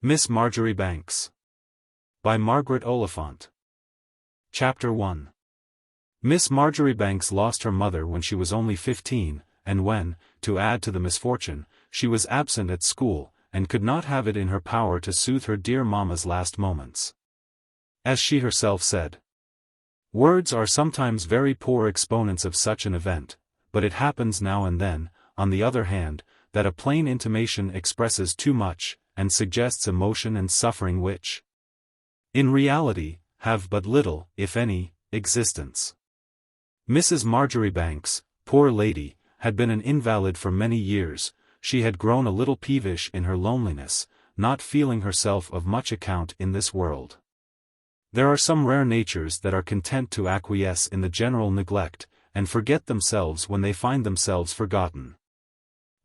Miss Marjoribanks. By Margaret Oliphant. Chapter 1. Miss Marjoribanks lost her mother when she was only 15, and when, to add to the misfortune, she was absent at school, and could not have it in her power to soothe her dear mamma's last moments. As she herself said, "Words are sometimes very poor exponents of such an event, but it happens now and then, on the other hand, that a plain intimation expresses too much, and suggests emotion and suffering which, in reality, have but little, if any, existence." Mrs. Marjoribanks, poor lady, had been an invalid for many years. She had grown a little peevish in her loneliness, not feeling herself of much account in this world. There are some rare natures that are content to acquiesce in the general neglect, and forget themselves when they find themselves forgotten.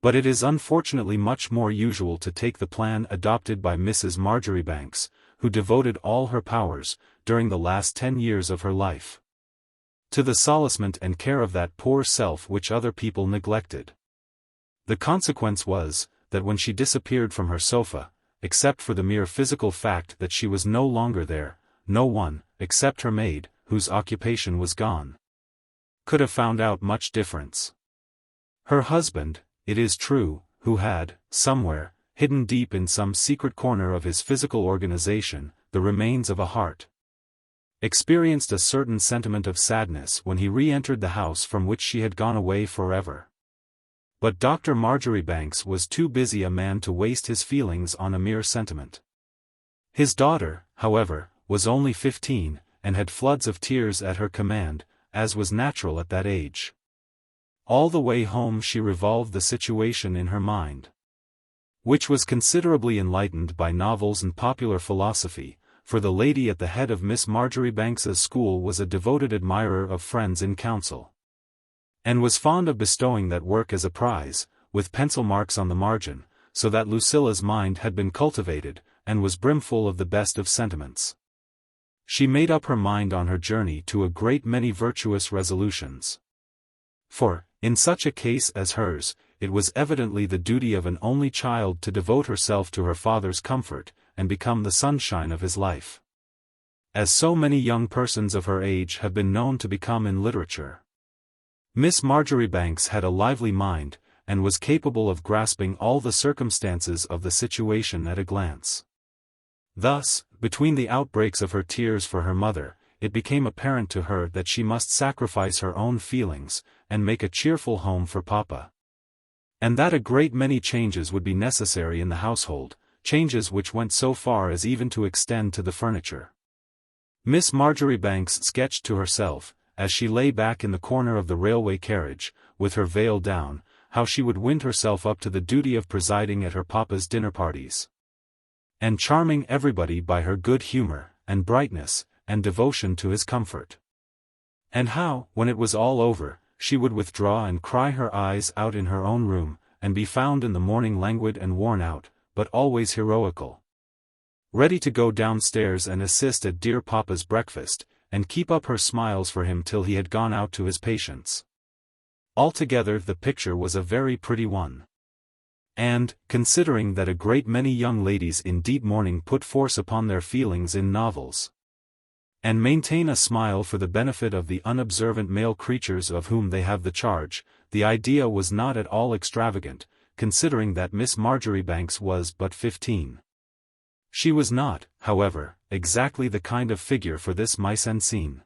But it is unfortunately much more usual to take the plan adopted by Mrs. Marjoribanks, who devoted all her powers, during the last 10 years of her life, to the solacement and care of that poor self which other people neglected. The consequence was, that when she disappeared from her sofa, except for the mere physical fact that she was no longer there, no one, except her maid, whose occupation was gone, could have found out much difference. Her husband, it is true, who had, somewhere, hidden deep in some secret corner of his physical organization, the remains of a heart, experienced a certain sentiment of sadness when he re-entered the house from which she had gone away forever. But Dr. Marjoribanks was too busy a man to waste his feelings on a mere sentiment. His daughter, however, was only 15, and had floods of tears at her command, as was natural at that age. All the way home she revolved the situation in her mind, which was considerably enlightened by novels and popular philosophy, for the lady at the head of Miss Marjoribanks's school was a devoted admirer of Friends in Council, and was fond of bestowing that work as a prize, with pencil marks on the margin, so that Lucilla's mind had been cultivated, and was brimful of the best of sentiments. She made up her mind on her journey to a great many virtuous resolutions. For, in such a case as hers, it was evidently the duty of an only child to devote herself to her father's comfort, and become the sunshine of his life, as so many young persons of her age have been known to become in literature. Miss Marjoribanks had a lively mind, and was capable of grasping all the circumstances of the situation at a glance. Thus, between the outbreaks of her tears for her mother, it became apparent to her that she must sacrifice her own feelings, and make a cheerful home for Papa, and that a great many changes would be necessary in the household, changes which went so far as even to extend to the furniture. Miss Marjoribanks sketched to herself, as she lay back in the corner of the railway carriage, with her veil down, how she would wind herself up to the duty of presiding at her papa's dinner parties, and charming everybody by her good humor, and brightness, and devotion to his comfort. And how, when it was all over, she would withdraw and cry her eyes out in her own room, and be found in the morning languid and worn out, but always heroical, ready to go downstairs and assist at dear Papa's breakfast, and keep up her smiles for him till he had gone out to his patients. Altogether the picture was a very pretty one. And, considering that a great many young ladies in deep mourning put force upon their feelings in novels, and maintain a smile for the benefit of the unobservant male creatures of whom they have the charge, the idea was not at all extravagant, considering that Miss Marjoribanks was but 15. She was not, however, exactly the kind of figure for this mise en scene.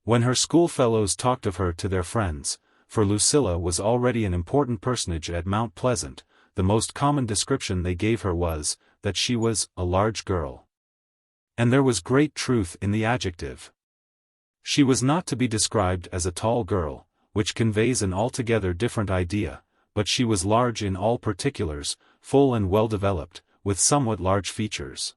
When her schoolfellows talked of her to their friends, for Lucilla was already an important personage at Mount Pleasant, the most common description they gave her was, that she was a large girl. And there was great truth in the adjective. She was not to be described as a tall girl, which conveys an altogether different idea, but she was large in all particulars, full and well developed, with somewhat large features.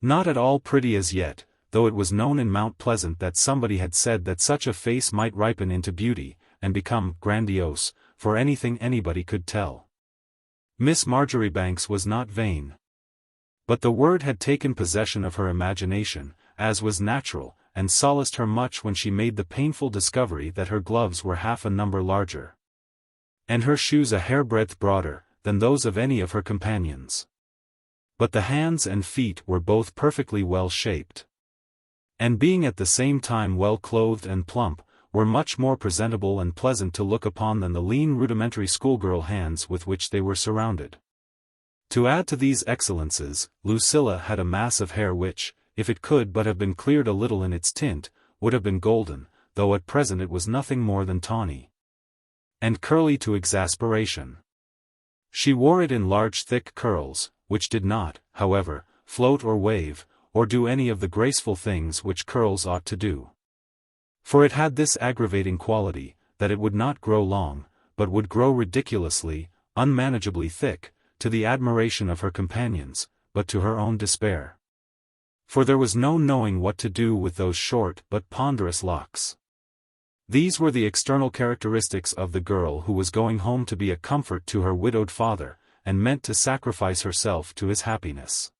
Not at all pretty as yet, though it was known in Mount Pleasant that somebody had said that such a face might ripen into beauty, and become grandiose, for anything anybody could tell. Miss Marjoribanks was not vain. But the word had taken possession of her imagination, as was natural, and solaced her much when she made the painful discovery that her gloves were half a number larger, and her shoes a hairbreadth broader, than those of any of her companions. But the hands and feet were both perfectly well shaped. And being at the same time well clothed and plump, were much more presentable and pleasant to look upon than the lean rudimentary schoolgirl hands with which they were surrounded. To add to these excellences, Lucilla had a mass of hair which, if it could but have been cleared a little in its tint, would have been golden, though at present it was nothing more than tawny. And curly to exasperation. She wore it in large thick curls, which did not, however, float or wave, or do any of the graceful things which curls ought to do. For it had this aggravating quality, that it would not grow long, but would grow ridiculously, unmanageably thick, to the admiration of her companions, but to her own despair. For there was no knowing what to do with those short but ponderous locks. These were the external characteristics of the girl who was going home to be a comfort to her widowed father, and meant to sacrifice herself to his happiness.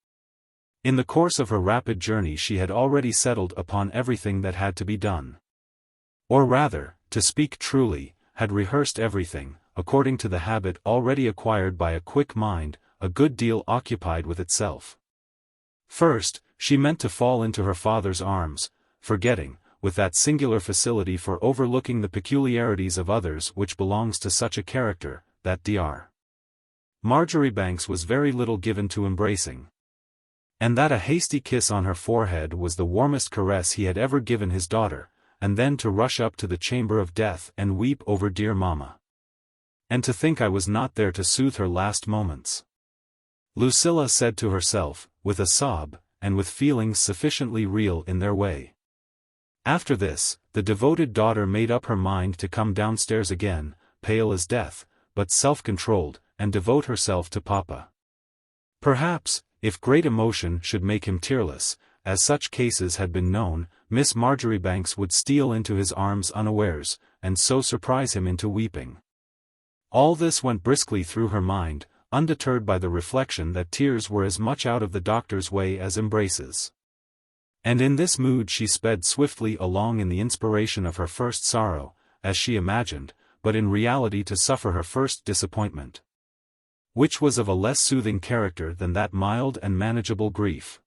In the course of her rapid journey she had already settled upon everything that had to be done. Or rather, to speak truly, had rehearsed everything, according to the habit already acquired by a quick mind, a good deal occupied with itself. First, she meant to fall into her father's arms, forgetting, with that singular facility for overlooking the peculiarities of others which belongs to such a character, that Dr. Marjoribanks was very little given to embracing. And that a hasty kiss on her forehead was the warmest caress he had ever given his daughter, and then to rush up to the chamber of death and weep over dear mamma. And to think I was not there to soothe her last moments. Lucilla said to herself, with a sob, and with feelings sufficiently real in their way. After this, the devoted daughter made up her mind to come downstairs again, pale as death, but self-controlled, and devote herself to Papa. Perhaps, if great emotion should make him tearless, as such cases had been known, Miss Marjoribanks would steal into his arms unawares, and so surprise him into weeping. All this went briskly through her mind, undeterred by the reflection that tears were as much out of the doctor's way as embraces. And in this mood she sped swiftly along in the inspiration of her first sorrow, as she imagined, but in reality to suffer her first disappointment. Which was of a less soothing character than that mild and manageable grief.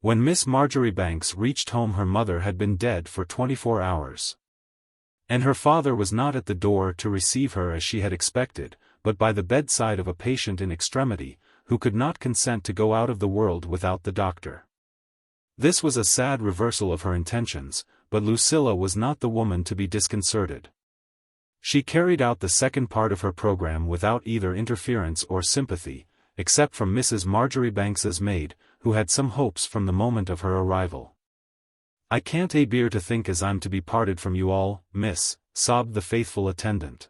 When Miss Marjoribanks reached home her mother had been dead for 24 hours. And her father was not at the door to receive her as she had expected, but by the bedside of a patient in extremity, who could not consent to go out of the world without the doctor. This was a sad reversal of her intentions, but Lucilla was not the woman to be disconcerted. She carried out the second part of her program without either interference or sympathy, except from Mrs. Marjoribanks's maid, who had some hopes from the moment of her arrival. "I can't bear to think as I'm to be parted from you all, miss," sobbed the faithful attendant.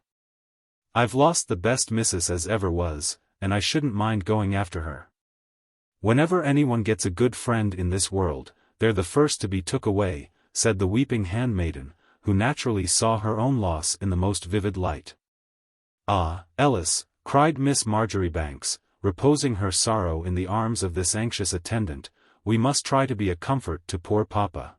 "I've lost the best missus as ever was, and I shouldn't mind going after her. Whenever anyone gets a good friend in this world, they're the first to be took away," said the weeping handmaiden, who naturally saw her own loss in the most vivid light. "Ah, Ellis," cried Miss Marjoribanks, reposing her sorrow in the arms of this anxious attendant, "we must try to be a comfort to poor Papa."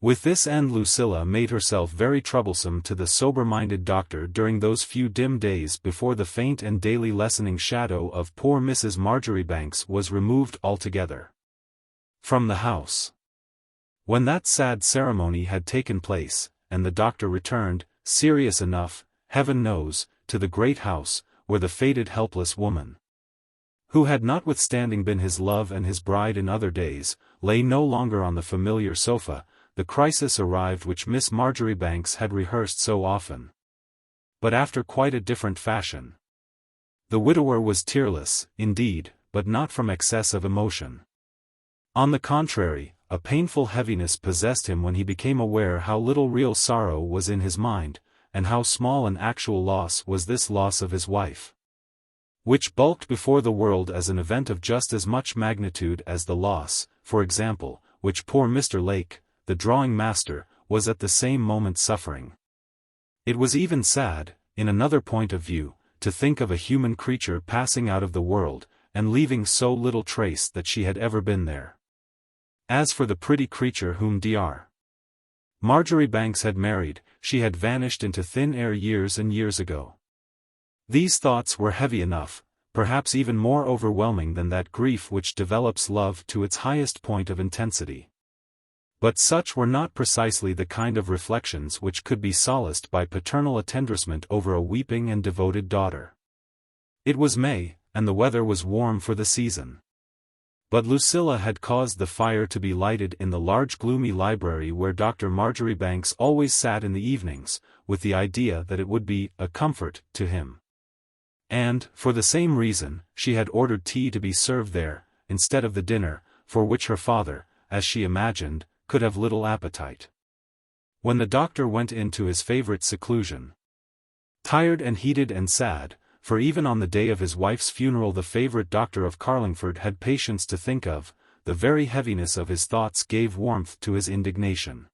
With this end Lucilla made herself very troublesome to the sober-minded doctor during those few dim days before the faint and daily lessening shadow of poor Mrs. Marjoribanks was removed altogether from the house. When that sad ceremony had taken place, and the doctor returned, serious enough, heaven knows, to the great house, where the faded helpless woman, who had notwithstanding been his love and his bride in other days, lay no longer on the familiar sofa, the crisis arrived which Miss Marjoribanks had rehearsed so often. But after quite a different fashion. The widower was tearless, indeed, but not from excess of emotion. On the contrary, a painful heaviness possessed him when he became aware how little real sorrow was in his mind, and how small an actual loss was this loss of his wife, which bulked before the world as an event of just as much magnitude as the loss, for example, which poor Mr. Lake, the drawing master, was at the same moment suffering. It was even sad, in another point of view, to think of a human creature passing out of the world, and leaving so little trace that she had ever been there. As for the pretty creature whom Dr. Marjoribanks had married, she had vanished into thin air years and years ago. These thoughts were heavy enough, perhaps even more overwhelming than that grief which develops love to its highest point of intensity. But such were not precisely the kind of reflections which could be solaced by paternal attendrissement over a weeping and devoted daughter. It was May, and the weather was warm for the season. But Lucilla had caused the fire to be lighted in the large gloomy library where Dr. Marjoribanks always sat in the evenings, with the idea that it would be a comfort to him. And, for the same reason, she had ordered tea to be served there, instead of the dinner, for which her father, as she imagined, could have little appetite. When the doctor went into his favorite seclusion, tired and heated and sad, for even on the day of his wife's funeral the favorite doctor of Carlingford had patience to think of, the very heaviness of his thoughts gave warmth to his indignation.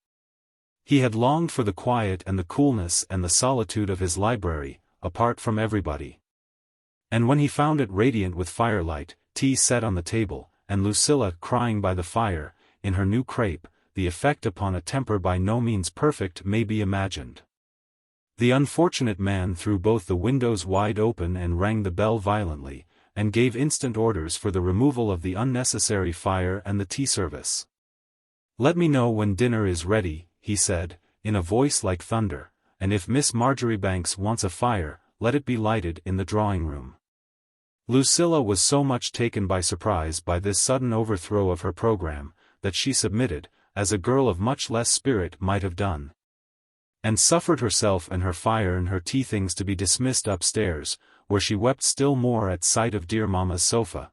He had longed for the quiet and the coolness and the solitude of his library, apart from everybody. And when he found it radiant with firelight, tea set on the table, and Lucilla crying by the fire, in her new crape, the effect upon a temper by no means perfect may be imagined. The unfortunate man threw both the windows wide open and rang the bell violently, and gave instant orders for the removal of the unnecessary fire and the tea service. "Let me know when dinner is ready," he said, in a voice like thunder, "and if Miss Marjoribanks wants a fire, let it be lighted in the drawing-room." Lucilla was so much taken by surprise by this sudden overthrow of her program, that she submitted, as a girl of much less spirit might have done, and suffered herself and her fire and her tea things to be dismissed upstairs, where she wept still more at sight of dear mamma's sofa,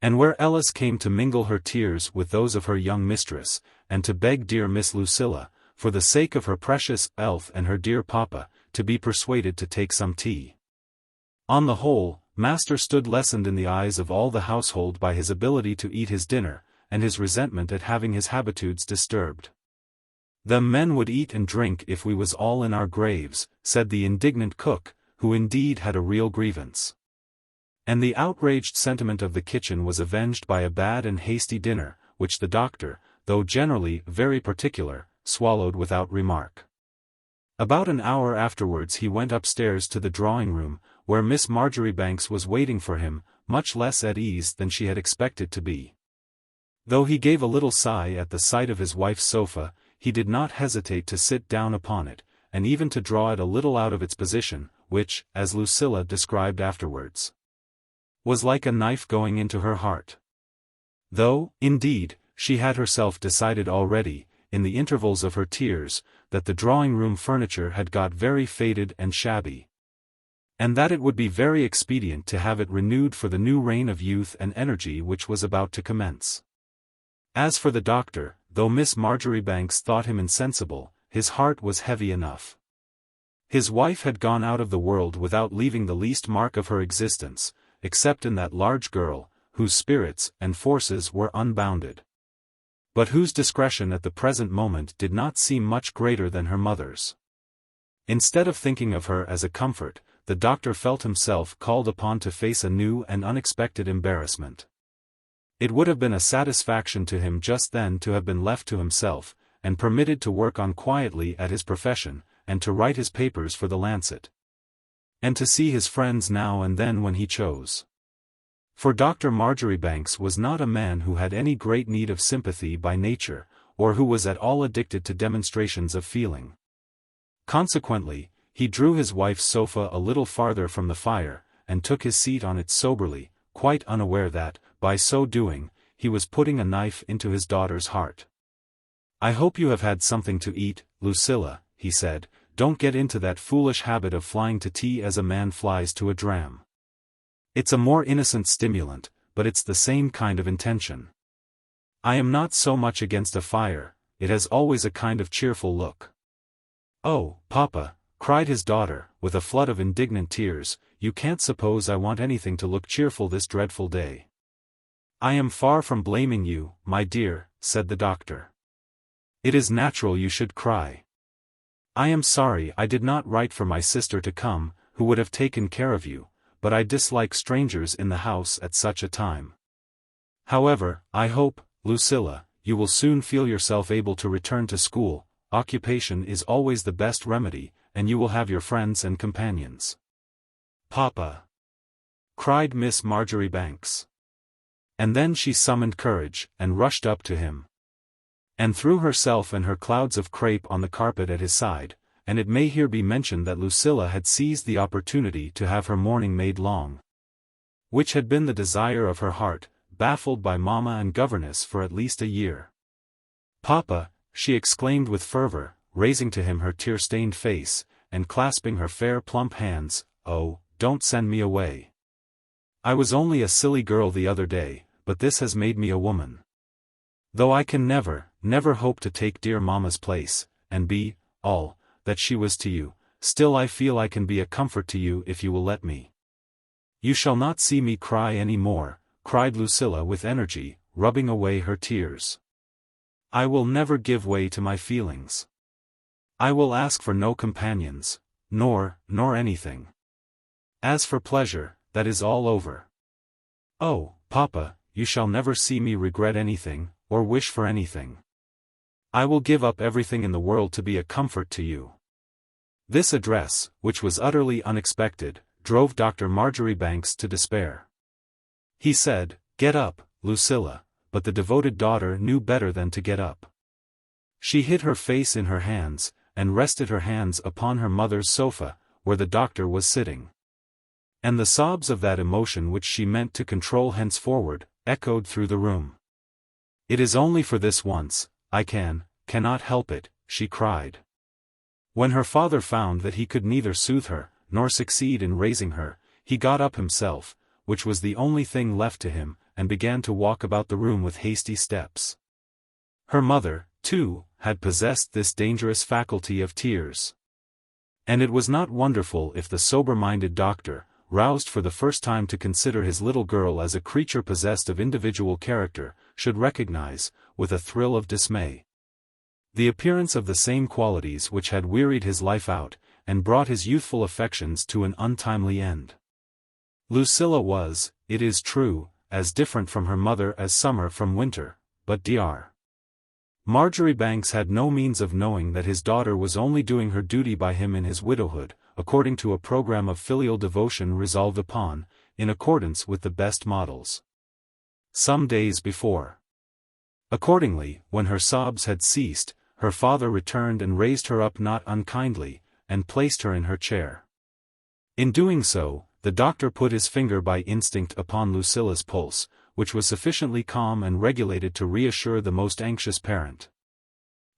and where Ellis came to mingle her tears with those of her young mistress, and to beg dear Miss Lucilla, for the sake of her precious elf and her dear papa, to be persuaded to take some tea. On the whole, master stood lessened in the eyes of all the household by his ability to eat his dinner, and his resentment at having his habitudes disturbed. "Them men would eat and drink if we was all in our graves," said the indignant cook, who indeed had a real grievance. And the outraged sentiment of the kitchen was avenged by a bad and hasty dinner, which the doctor, though generally very particular, swallowed without remark. About an hour afterwards he went upstairs to the drawing-room, where Miss Marjoribanks was waiting for him, much less at ease than she had expected to be. Though he gave a little sigh at the sight of his wife's sofa, he did not hesitate to sit down upon it, and even to draw it a little out of its position, which, as Lucilla described afterwards, was like a knife going into her heart. Though, indeed, she had herself decided already, in the intervals of her tears, that the drawing-room furniture had got very faded and shabby, and that it would be very expedient to have it renewed for the new reign of youth and energy which was about to commence. As for the doctor, though Miss Marjoribanks thought him insensible, his heart was heavy enough. His wife had gone out of the world without leaving the least mark of her existence, except in that large girl, whose spirits and forces were unbounded, but whose discretion at the present moment did not seem much greater than her mother's. Instead of thinking of her as a comfort, the doctor felt himself called upon to face a new and unexpected embarrassment. It would have been a satisfaction to him just then to have been left to himself, and permitted to work on quietly at his profession, and to write his papers for the Lancet, and to see his friends now and then when he chose. For Dr. Marjoribanks was not a man who had any great need of sympathy by nature, or who was at all addicted to demonstrations of feeling. Consequently, he drew his wife's sofa a little farther from the fire, and took his seat on it soberly, quite unaware that, by so doing, he was putting a knife into his daughter's heart. "I hope you have had something to eat, Lucilla," he said. "Don't get into that foolish habit of flying to tea as a man flies to a dram. It's a more innocent stimulant, but it's the same kind of intention. I am not so much against a fire, it has always a kind of cheerful look." "Oh, papa," cried his daughter, with a flood of indignant tears, "you can't suppose I want anything to look cheerful this dreadful day." "I am far from blaming you, my dear," said the doctor. "It is natural you should cry. I am sorry I did not write for my sister to come, who would have taken care of you, but I dislike strangers in the house at such a time. However, I hope, Lucilla, you will soon feel yourself able to return to school. Occupation is always the best remedy, and you will have your friends and companions." "Papa!" cried Miss Marjoribanks. And then she summoned courage, and rushed up to him, and threw herself and her clouds of crape on the carpet at his side, and it may here be mentioned that Lucilla had seized the opportunity to have her mourning made long, which had been the desire of her heart, baffled by mamma and governess for at least a year. "Papa," she exclaimed with fervor, raising to him her tear-stained face, and clasping her fair plump hands, "oh, don't send me away. I was only a silly girl the other day, but this has made me a woman. Though I can never, never hope to take dear mamma's place, and be all that she was to you, still I feel I can be a comfort to you if you will let me. You shall not see me cry any more," cried Lucilla with energy, rubbing away her tears. "I will never give way to my feelings. I will ask for no companions, nor anything. As for pleasure, that is all over. Oh, Papa, you shall never see me regret anything, or wish for anything. I will give up everything in the world to be a comfort to you." This address, which was utterly unexpected, drove Dr. Marjoribanks to despair. He said, "Get up, Lucilla," but the devoted daughter knew better than to get up. She hid her face in her hands, and rested her hands upon her mother's sofa, where the doctor was sitting. And the sobs of that emotion which she meant to control henceforward, echoed through the room. "It is only for this once, I cannot help it," she cried. When her father found that he could neither soothe her, nor succeed in raising her, he got up himself, which was the only thing left to him, and began to walk about the room with hasty steps. Her mother, too, had possessed this dangerous faculty of tears. And it was not wonderful if the sober-minded doctor, roused for the first time to consider his little girl as a creature possessed of individual character, should recognize, with a thrill of dismay, the appearance of the same qualities which had wearied his life out, and brought his youthful affections to an untimely end. Lucilla was, it is true, as different from her mother as summer from winter, but Dr. Marjoribanks had no means of knowing that his daughter was only doing her duty by him in his widowhood, according to a program of filial devotion resolved upon, in accordance with the best models, some days before. Accordingly, when her sobs had ceased, her father returned and raised her up not unkindly, and placed her in her chair. In doing so, the doctor put his finger by instinct upon Lucilla's pulse, which was sufficiently calm and regulated to reassure the most anxious parent.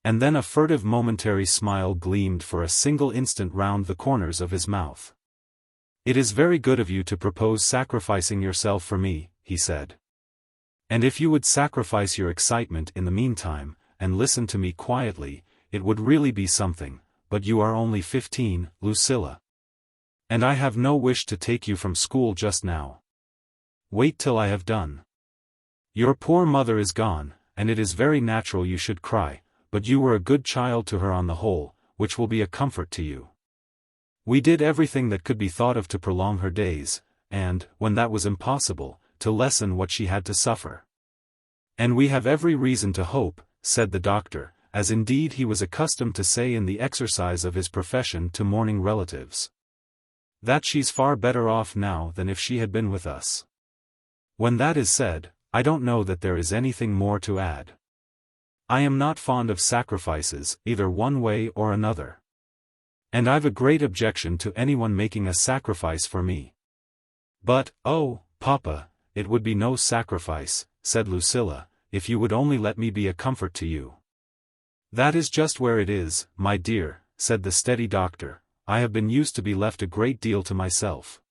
And then a furtive momentary smile gleamed for a single instant round the corners of his mouth. "It is very good of you to propose sacrificing yourself for me," he said. "And if you would sacrifice your excitement in the meantime, and listen to me quietly, it would really be something, but you are only 15, Lucilla. And I have no wish to take you from school just now. Wait till I have done. Your poor mother is gone, and it is very natural you should cry, but you were a good child to her on the whole, which will be a comfort to you. We did everything that could be thought of to prolong her days, and, when that was impossible, to lessen what she had to suffer. And we have every reason to hope," said the doctor, as indeed he was accustomed to say in the exercise of his profession to mourning relatives, "that she's far better off now than if she had been with us. When that is said, I don't know that there is anything more to add. I am not fond of sacrifices, either one way or another. And I've a great objection to anyone making a sacrifice for me." "But, oh, Papa, it would be no sacrifice," said Lucilla, "if you would only let me be a comfort to you." "That is just where it is, my dear," said the steady doctor. "I have been used to be left a great deal to myself.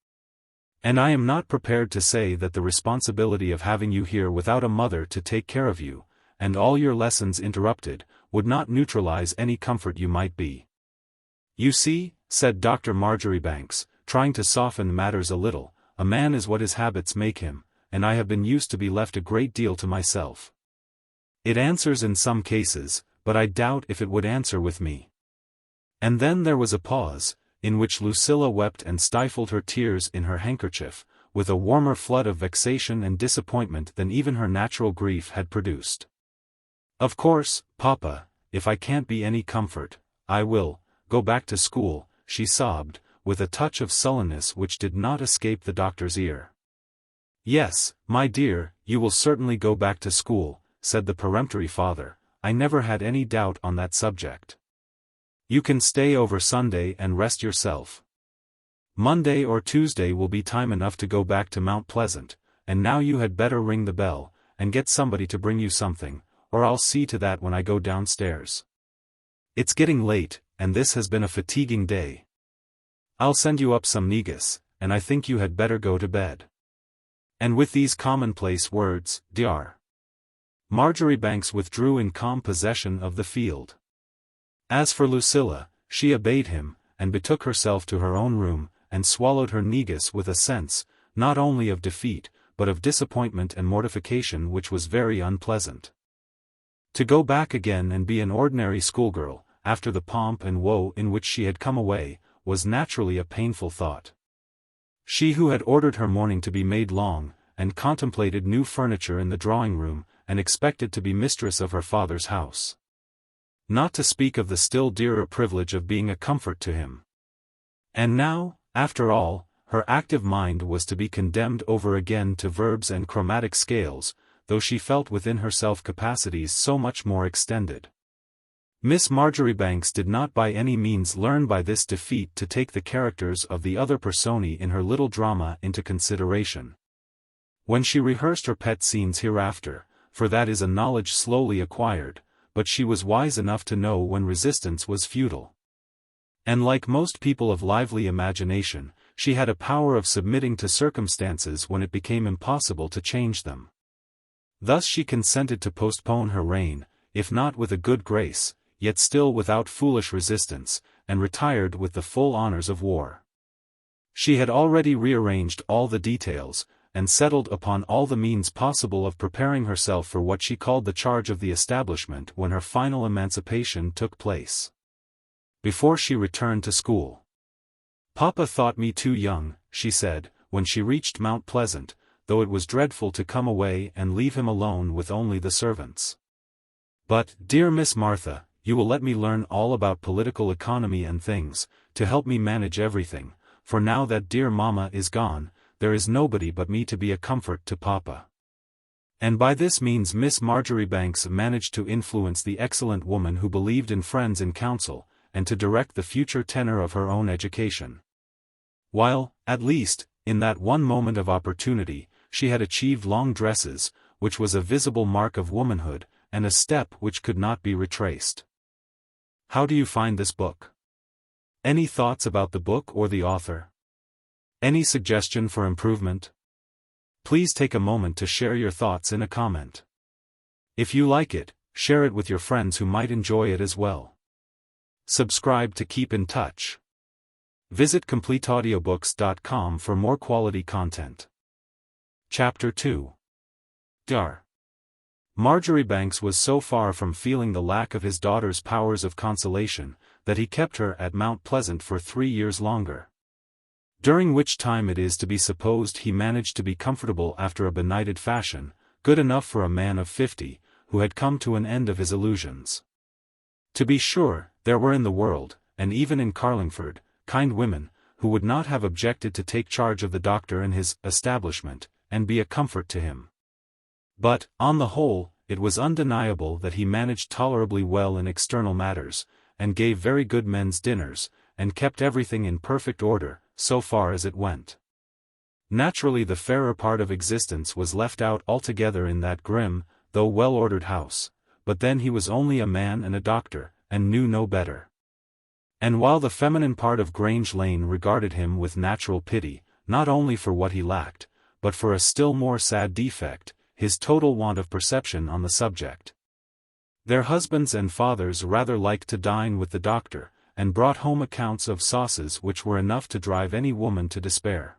And I am not prepared to say that the responsibility of having you here without a mother to take care of you, and all your lessons interrupted, would not neutralize any comfort you might be. You see," said Dr. Marjoribanks, trying to soften matters a little, "a man is what his habits make him, and I have been used to be left a great deal to myself. It answers in some cases, but I doubt if it would answer with me." And then there was a pause, in which Lucilla wept and stifled her tears in her handkerchief, with a warmer flood of vexation and disappointment than even her natural grief had produced. "Of course, Papa, if I can't be any comfort, I will go back to school," she sobbed, with a touch of sullenness which did not escape the doctor's ear. Yes, my dear, you will certainly go back to school, said the peremptory father. I never had any doubt on that subject. You can stay over Sunday and rest yourself. Monday or Tuesday will be time enough to go back to Mount Pleasant, and now you had better ring the bell, and get somebody to bring you something, or I'll see to that when I go downstairs. It's getting late, and this has been a fatiguing day. I'll send you up some negus, and I think you had better go to bed. And with these commonplace words, Dr. Marjoribanks withdrew in calm possession of the field. As for Lucilla, she obeyed him, and betook herself to her own room, and swallowed her negus with a sense, not only of defeat, but of disappointment and mortification which was very unpleasant. To go back again and be an ordinary schoolgirl, after the pomp and woe in which she had come away, was naturally a painful thought. She who had ordered her mourning to be made long, and contemplated new furniture in the drawing-room, and expected to be mistress of her father's house. Not to speak of the still dearer privilege of being a comfort to him. And now, after all, her active mind was to be condemned over again to verbs and chromatic scales, though she felt within herself capacities so much more extended. Miss Marjoribanks did not by any means learn by this defeat to take the characters of the other personae in her little drama into consideration. When she rehearsed her pet scenes hereafter, for that is a knowledge slowly acquired, but she was wise enough to know when resistance was futile. And like most people of lively imagination, she had a power of submitting to circumstances when it became impossible to change them. Thus she consented to postpone her reign, if not with a good grace, yet still without foolish resistance, and retired with the full honors of war. She had already rearranged all the details, and settled upon all the means possible of preparing herself for what she called the charge of the establishment when her final emancipation took place. Before she returned to school. "Papa thought me too young," she said, when she reached Mount Pleasant, though it was dreadful to come away and leave him alone with only the servants. "But, dear Miss Martha, you will let me learn all about political economy and things, to help me manage everything, for now that dear Mamma is gone, there is nobody but me to be a comfort to Papa." And by this means Miss Marjoribanks managed to influence the excellent woman who believed in friends in council, and to direct the future tenor of her own education. While, at least, in that one moment of opportunity, she had achieved long dresses, which was a visible mark of womanhood, and a step which could not be retraced. How do you find this book? Any thoughts about the book or the author? Any suggestion for improvement? Please take a moment to share your thoughts in a comment. If you like it, share it with your friends who might enjoy it as well. Subscribe to keep in touch. Visit CompleteAudiobooks.com for more quality content. Chapter 2. Dr. Marjoribanks was so far from feeling the lack of his daughter's powers of consolation, that he kept her at Mount Pleasant for 3 years longer. During which time it is to be supposed he managed to be comfortable after a benighted fashion, good enough for a man of 50, who had come to an end of his illusions. To be sure, there were in the world, and even in Carlingford, kind women, who would not have objected to take charge of the doctor in his establishment, and be a comfort to him. But, on the whole, it was undeniable that he managed tolerably well in external matters, and gave very good men's dinners, and kept everything in perfect order, so far as it went. Naturally the fairer part of existence was left out altogether in that grim, though well-ordered house, but then he was only a man and a doctor, and knew no better. And while the feminine part of Grange Lane regarded him with natural pity, not only for what he lacked, but for a still more sad defect, his total want of perception on the subject. Their husbands and fathers rather liked to dine with the doctor, and brought home accounts of sauces which were enough to drive any woman to despair.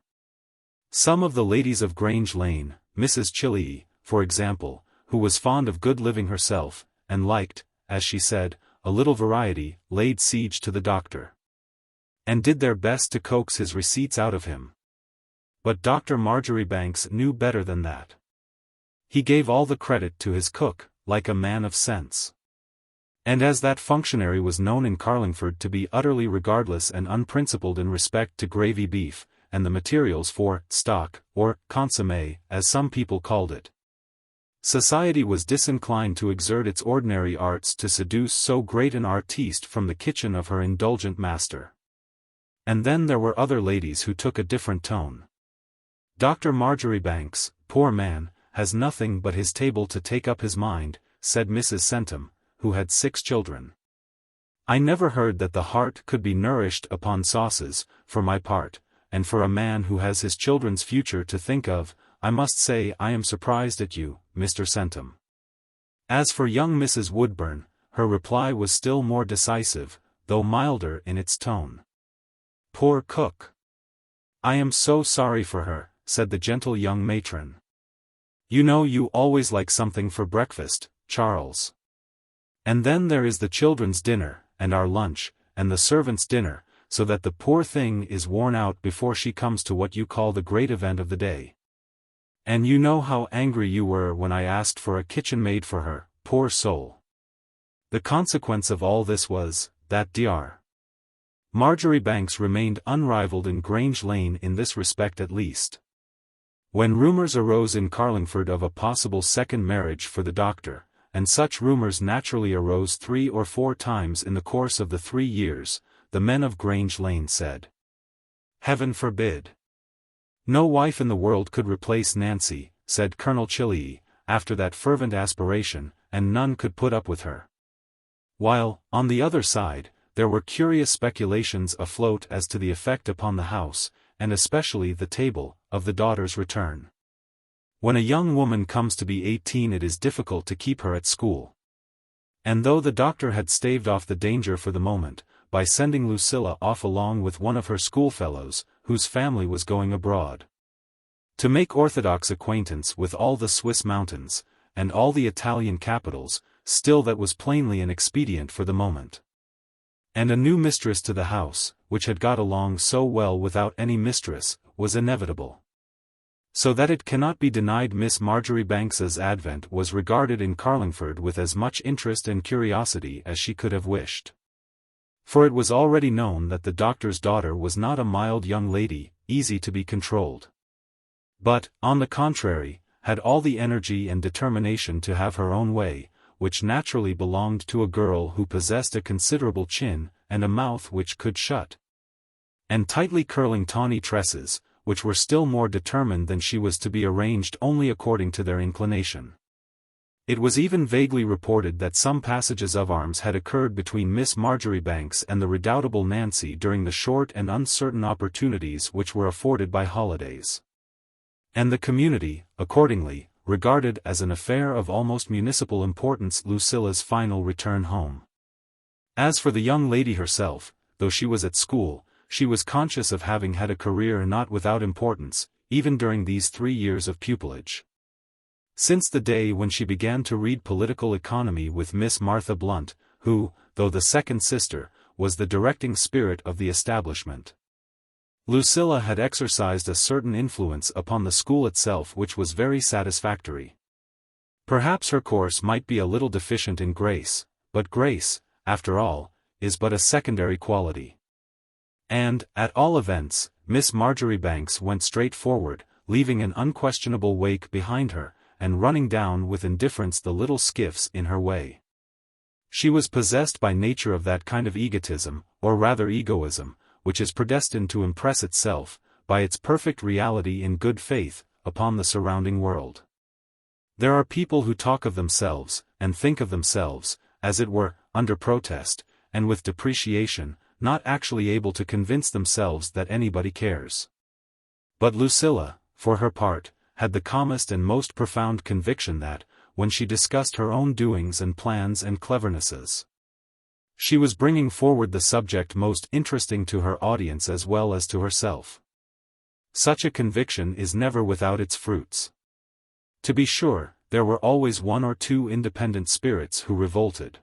Some of the ladies of Grange Lane, Mrs. Chillee, for example, who was fond of good living herself, and liked, as she said, a little variety, laid siege to the doctor, and did their best to coax his receipts out of him. But Dr. Marjoribanks knew better than that. He gave all the credit to his cook, like a man of sense. And as that functionary was known in Carlingford to be utterly regardless and unprincipled in respect to gravy beef, and the materials for stock, or consommé, as some people called it. Society was disinclined to exert its ordinary arts to seduce so great an artiste from the kitchen of her indulgent master. And then there were other ladies who took a different tone. Dr. Marjoribanks, poor man, has nothing but his table to take up his mind, said Mrs. Centum, who had 6 children. I never heard that the heart could be nourished upon sauces, for my part, and for a man who has his children's future to think of, I must say I am surprised at you, Mr. Centum. As for young Mrs. Woodburn, her reply was still more decisive, though milder in its tone. Poor cook! I am so sorry for her, said the gentle young matron. You know you always like something for breakfast, Charles. And then there is the children's dinner, and our lunch, and the servants' dinner, so that the poor thing is worn out before she comes to what you call the great event of the day. And you know how angry you were when I asked for a kitchen maid for her, poor soul. The consequence of all this was, that Dr. Marjoribanks remained unrivaled in Grange Lane in this respect at least. When rumours arose in Carlingford of a possible second marriage for the doctor, and such rumours naturally arose 3 or 4 times in the course of the 3 years, the men of Grange Lane said, "Heaven forbid! No wife in the world could replace Nancy," said Colonel Chillee, after that fervent aspiration, and none could put up with her. While, on the other side, there were curious speculations afloat as to the effect upon the house, and especially the table, of the daughter's return. When a young woman comes to be 18 it is difficult to keep her at school. And though the doctor had staved off the danger for the moment, by sending Lucilla off along with one of her schoolfellows, whose family was going abroad to make orthodox acquaintance with all the Swiss mountains, and all the Italian capitals, still that was plainly an expedient for the moment. And a new mistress to the house, which had got along so well without any mistress, was inevitable. So that it cannot be denied Miss Marjoribanks's advent was regarded in Carlingford with as much interest and curiosity as she could have wished. For it was already known that the doctor's daughter was not a mild young lady, easy to be controlled, but, on the contrary, had all the energy and determination to have her own way, which naturally belonged to a girl who possessed a considerable chin, and a mouth which could shut, and tightly curling tawny tresses, which were still more determined than she was to be arranged only according to their inclination. It was even vaguely reported that some passages of arms had occurred between Miss Marjoribanks and the redoubtable Nancy during the short and uncertain opportunities which were afforded by holidays. And the community, accordingly, regarded as an affair of almost municipal importance Lucilla's final return home. As for the young lady herself, though she was at school, she was conscious of having had a career not without importance, even during these 3 years of pupillage. Since the day when she began to read political economy with Miss Martha Blunt, who, though the second sister, was the directing spirit of the establishment, Lucilla had exercised a certain influence upon the school itself which was very satisfactory. Perhaps her course might be a little deficient in grace, but grace, after all, is but a secondary quality. And, at all events, Miss Marjoribanks went straight forward, leaving an unquestionable wake behind her, and running down with indifference the little skiffs in her way. She was possessed by nature of that kind of egotism, or rather egoism, which is predestined to impress itself, by its perfect reality in good faith, upon the surrounding world. There are people who talk of themselves, and think of themselves, as it were, under protest, and with depreciation, not actually able to convince themselves that anybody cares. But Lucilla, for her part, had the calmest and most profound conviction that, when she discussed her own doings and plans and clevernesses, she was bringing forward the subject most interesting to her audience as well as to herself. Such a conviction is never without its fruits. To be sure, there were always 1 or 2 independent spirits who revolted.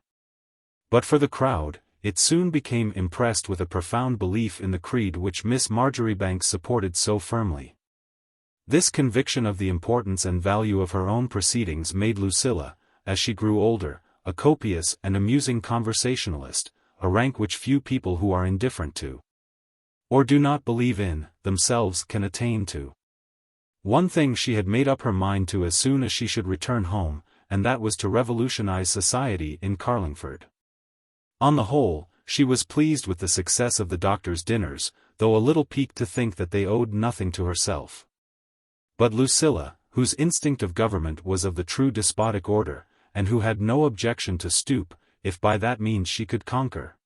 But for the crowd, it soon became impressed with a profound belief in the creed which Miss Marjoribanks supported so firmly. This conviction of the importance and value of her own proceedings made Lucilla, as she grew older, a copious and amusing conversationalist, a rank which few people who are indifferent to or do not believe in, themselves can attain to. One thing she had made up her mind to as soon as she should return home, and that was to revolutionize society in Carlingford. On the whole, she was pleased with the success of the doctor's dinners, though a little piqued to think that they owed nothing to herself. But Lucilla, whose instinct of government was of the true despotic order, and who had no objection to stoop, if by that means she could conquer,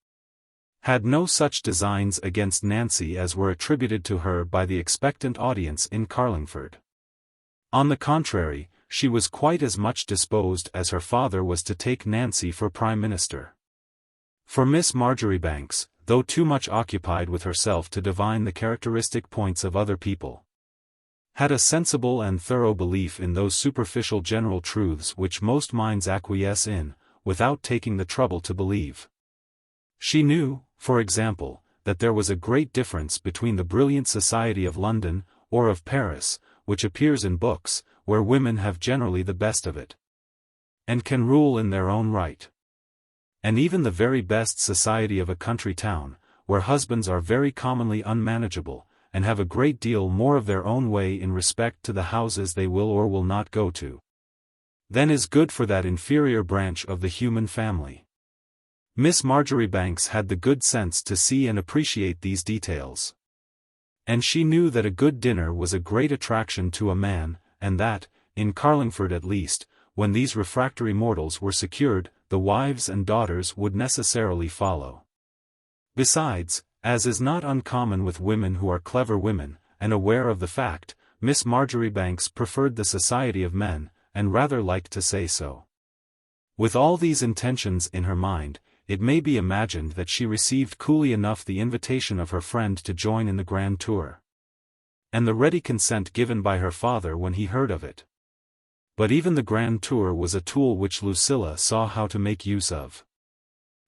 had no such designs against Nancy as were attributed to her by the expectant audience in Carlingford. On the contrary, she was quite as much disposed as her father was to take Nancy for Prime Minister. For Miss Marjoribanks, though too much occupied with herself to divine the characteristic points of other people, had a sensible and thorough belief in those superficial general truths which most minds acquiesce in, without taking the trouble to believe. She knew, for example, that there was a great difference between the brilliant society of London, or of Paris, which appears in books, where women have generally the best of it, and can rule in their own right, and even the very best society of a country town, where husbands are very commonly unmanageable, and have a great deal more of their own way in respect to the houses they will or will not go to, than is good for that inferior branch of the human family. Miss Marjoribanks had the good sense to see and appreciate these details. And she knew that a good dinner was a great attraction to a man, and that, in Carlingford at least, when these refractory mortals were secured, the wives and daughters would necessarily follow. Besides, as is not uncommon with women who are clever women, and aware of the fact, Miss Marjoribanks preferred the society of men, and rather liked to say so. With all these intentions in her mind, it may be imagined that she received coolly enough the invitation of her friend to join in the grand tour, and the ready consent given by her father when he heard of it. But even the grand tour was a tool which Lucilla saw how to make use of.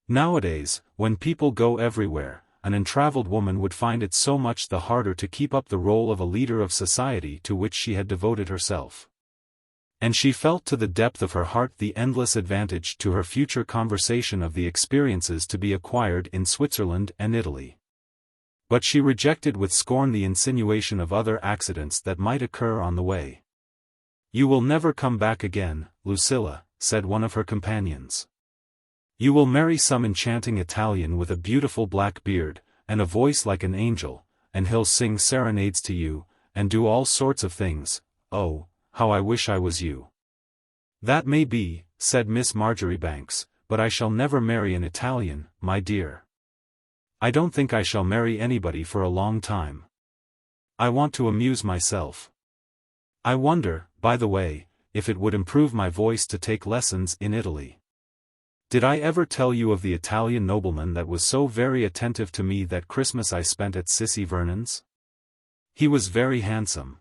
Nowadays, when people go everywhere, an untravelled woman would find it so much the harder to keep up the role of a leader of society to which she had devoted herself. And she felt to the depth of her heart the endless advantage to her future conversation of the experiences to be acquired in Switzerland and Italy. But she rejected with scorn the insinuation of other accidents that might occur on the way. "You will never come back again, Lucilla," said one of her companions. "You will marry some enchanting Italian with a beautiful black beard, and a voice like an angel, and he'll sing serenades to you, and do all sorts of things. Oh, how I wish I was you." "That may be," said Miss Marjoribanks, "but I shall never marry an Italian, my dear. I don't think I shall marry anybody for a long time. I want to amuse myself. I wonder, by the way, if it would improve my voice to take lessons in Italy. Did I ever tell you of the Italian nobleman that was so very attentive to me that Christmas I spent at Sissy Vernon's? He was very handsome.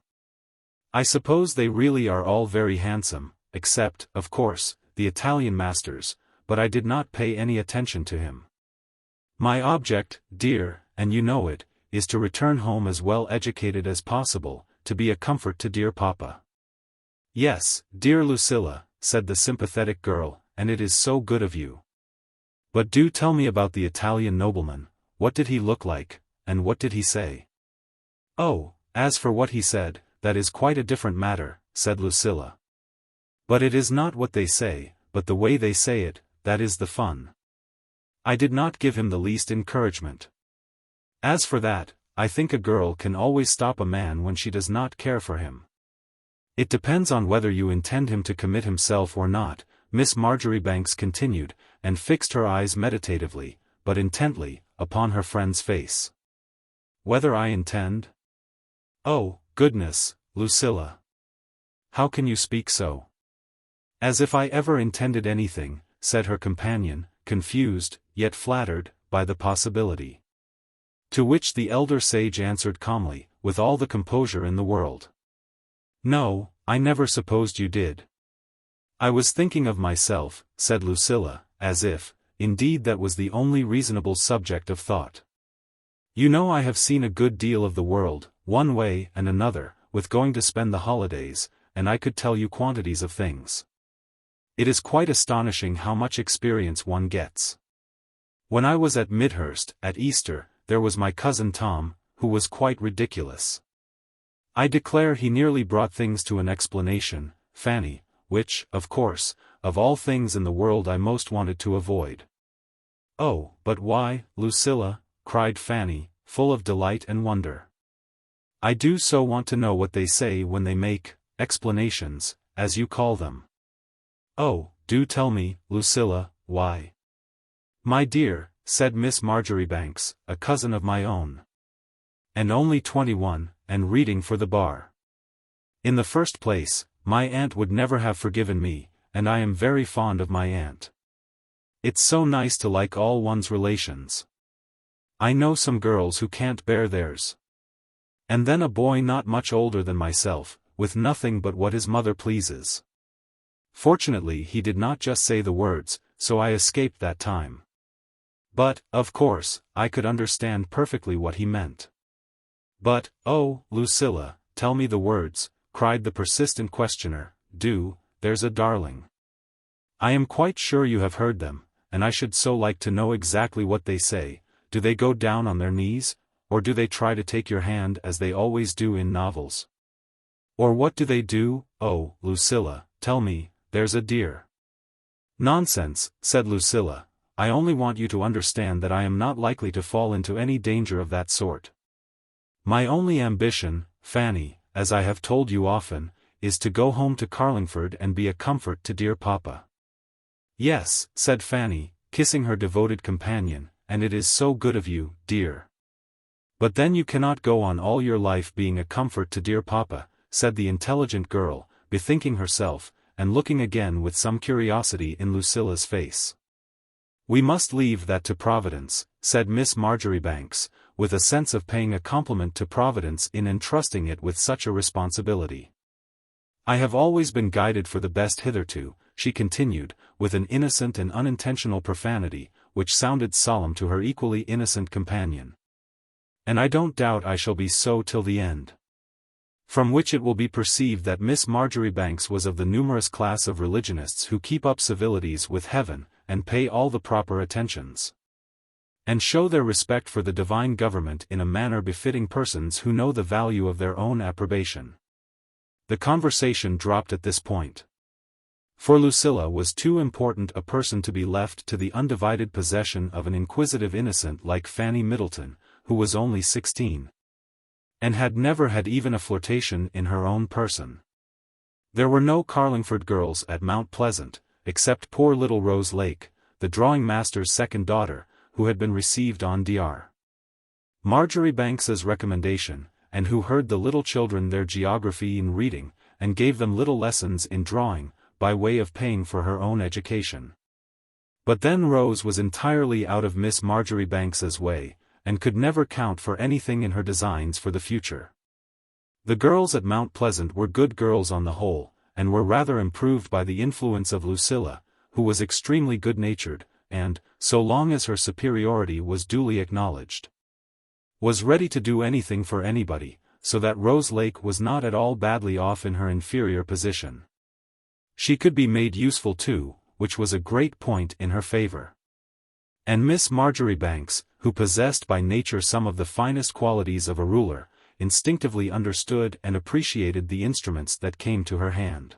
I suppose they really are all very handsome, except, of course, the Italian masters, but I did not pay any attention to him. My object, dear, and you know it, is to return home as well educated as possible, to be a comfort to dear papa." "Yes, dear Lucilla," said the sympathetic girl, "and it is so good of you. But do tell me about the Italian nobleman. What did he look like, and what did he say?" "Oh, as for what he said, that is quite a different matter," said Lucilla. "But it is not what they say, but the way they say it, that is the fun. I did not give him the least encouragement. As for that, I think a girl can always stop a man when she does not care for him. It depends on whether you intend him to commit himself or not," Miss Marjoribanks continued, and fixed her eyes meditatively, but intently, upon her friend's face. "Whether I intend? Oh, goodness, Lucilla! How can you speak so?" "As if I ever intended anything," said her companion, confused, yet flattered, by the possibility. To which the elder sage answered calmly, with all the composure in the world. "No, I never supposed you did." "I was thinking of myself," said Lucilla, as if, indeed, that was the only reasonable subject of thought. "You know I have seen a good deal of the world, one way and another, with going to spend the holidays, and I could tell you quantities of things. It is quite astonishing how much experience one gets. When I was at Midhurst, at Easter, there was my cousin Tom, who was quite ridiculous. I declare he nearly brought things to an explanation, Fanny, which, of course, of all things in the world I most wanted to avoid. Oh, but why, Lucilla? Cried Fanny, full of delight and wonder. I do so want to know what they say when they make explanations, as you call them. Oh, do tell me, Lucilla, why? My dear, said Miss Marjoribanks, a cousin of my own. And only 21, and reading for the bar. In the first place, my aunt would never have forgiven me, and I am very fond of my aunt. It's so nice to like all one's relations. I know some girls who can't bear theirs. And then a boy not much older than myself, with nothing but what his mother pleases. Fortunately he did not just say the words, so I escaped that time. But, of course, I could understand perfectly what he meant. But, oh, Lucilla, tell me the words, cried the persistent questioner, do, there's a darling. I am quite sure you have heard them, and I should so like to know exactly what they say. Do they go down on their knees, or do they try to take your hand as they always do in novels? Or what do they do? Oh, Lucilla, tell me, there's a dear. Nonsense, said Lucilla, I only want you to understand that I am not likely to fall into any danger of that sort. My only ambition, Fanny, as I have told you often, is to go home to Carlingford and be a comfort to dear papa. Yes, said Fanny, kissing her devoted companion, and it is so good of you, dear. But then you cannot go on all your life being a comfort to dear papa, said the intelligent girl, bethinking herself, and looking again with some curiosity in Lucilla's face. We must leave that to Providence, said Miss Marjoribanks, with a sense of paying a compliment to Providence in entrusting it with such a responsibility. I have always been guided for the best hitherto, she continued, with an innocent and unintentional profanity, which sounded solemn to her equally innocent companion. And I don't doubt I shall be so till the end. From which it will be perceived that Miss Marjoribanks was of the numerous class of religionists who keep up civilities with heaven, and pay all the proper attentions, and show their respect for the divine government in a manner befitting persons who know the value of their own approbation. The conversation dropped at this point. For Lucilla was too important a person to be left to the undivided possession of an inquisitive innocent like Fanny Middleton, who was only 16. And had never had even a flirtation in her own person. There were no Carlingford girls at Mount Pleasant, except poor little Rose Lake, the drawing master's second daughter, who had been received on Dr. Marjoribanks's recommendation, and who heard the little children their geography and reading, and gave them little lessons in drawing, by way of paying for her own education. But then Rose was entirely out of Miss Marjoribanks's way, and could never count for anything in her designs for the future. The girls at Mount Pleasant were good girls on the whole, and were rather improved by the influence of Lucilla, who was extremely good-natured, and, so long as her superiority was duly acknowledged, was ready to do anything for anybody, so that Rose Lake was not at all badly off in her inferior position. She could be made useful too, which was a great point in her favor. And Miss Marjoribanks, who possessed by nature some of the finest qualities of a ruler, instinctively understood and appreciated the instruments that came to her hand.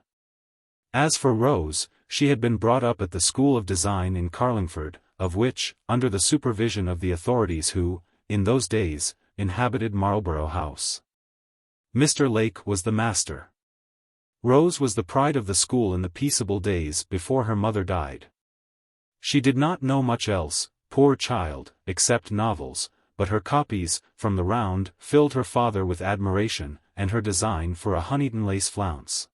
As for Rose, she had been brought up at the School of Design in Carlingford, of which, under the supervision of the authorities who, in those days, inhabited Marlborough House, Mr. Lake was the master. Rose was the pride of the school in the peaceable days before her mother died. She did not know much else, poor child, except novels, but her copies, from the round, filled her father with admiration, and her design for a Huntington lace flounce,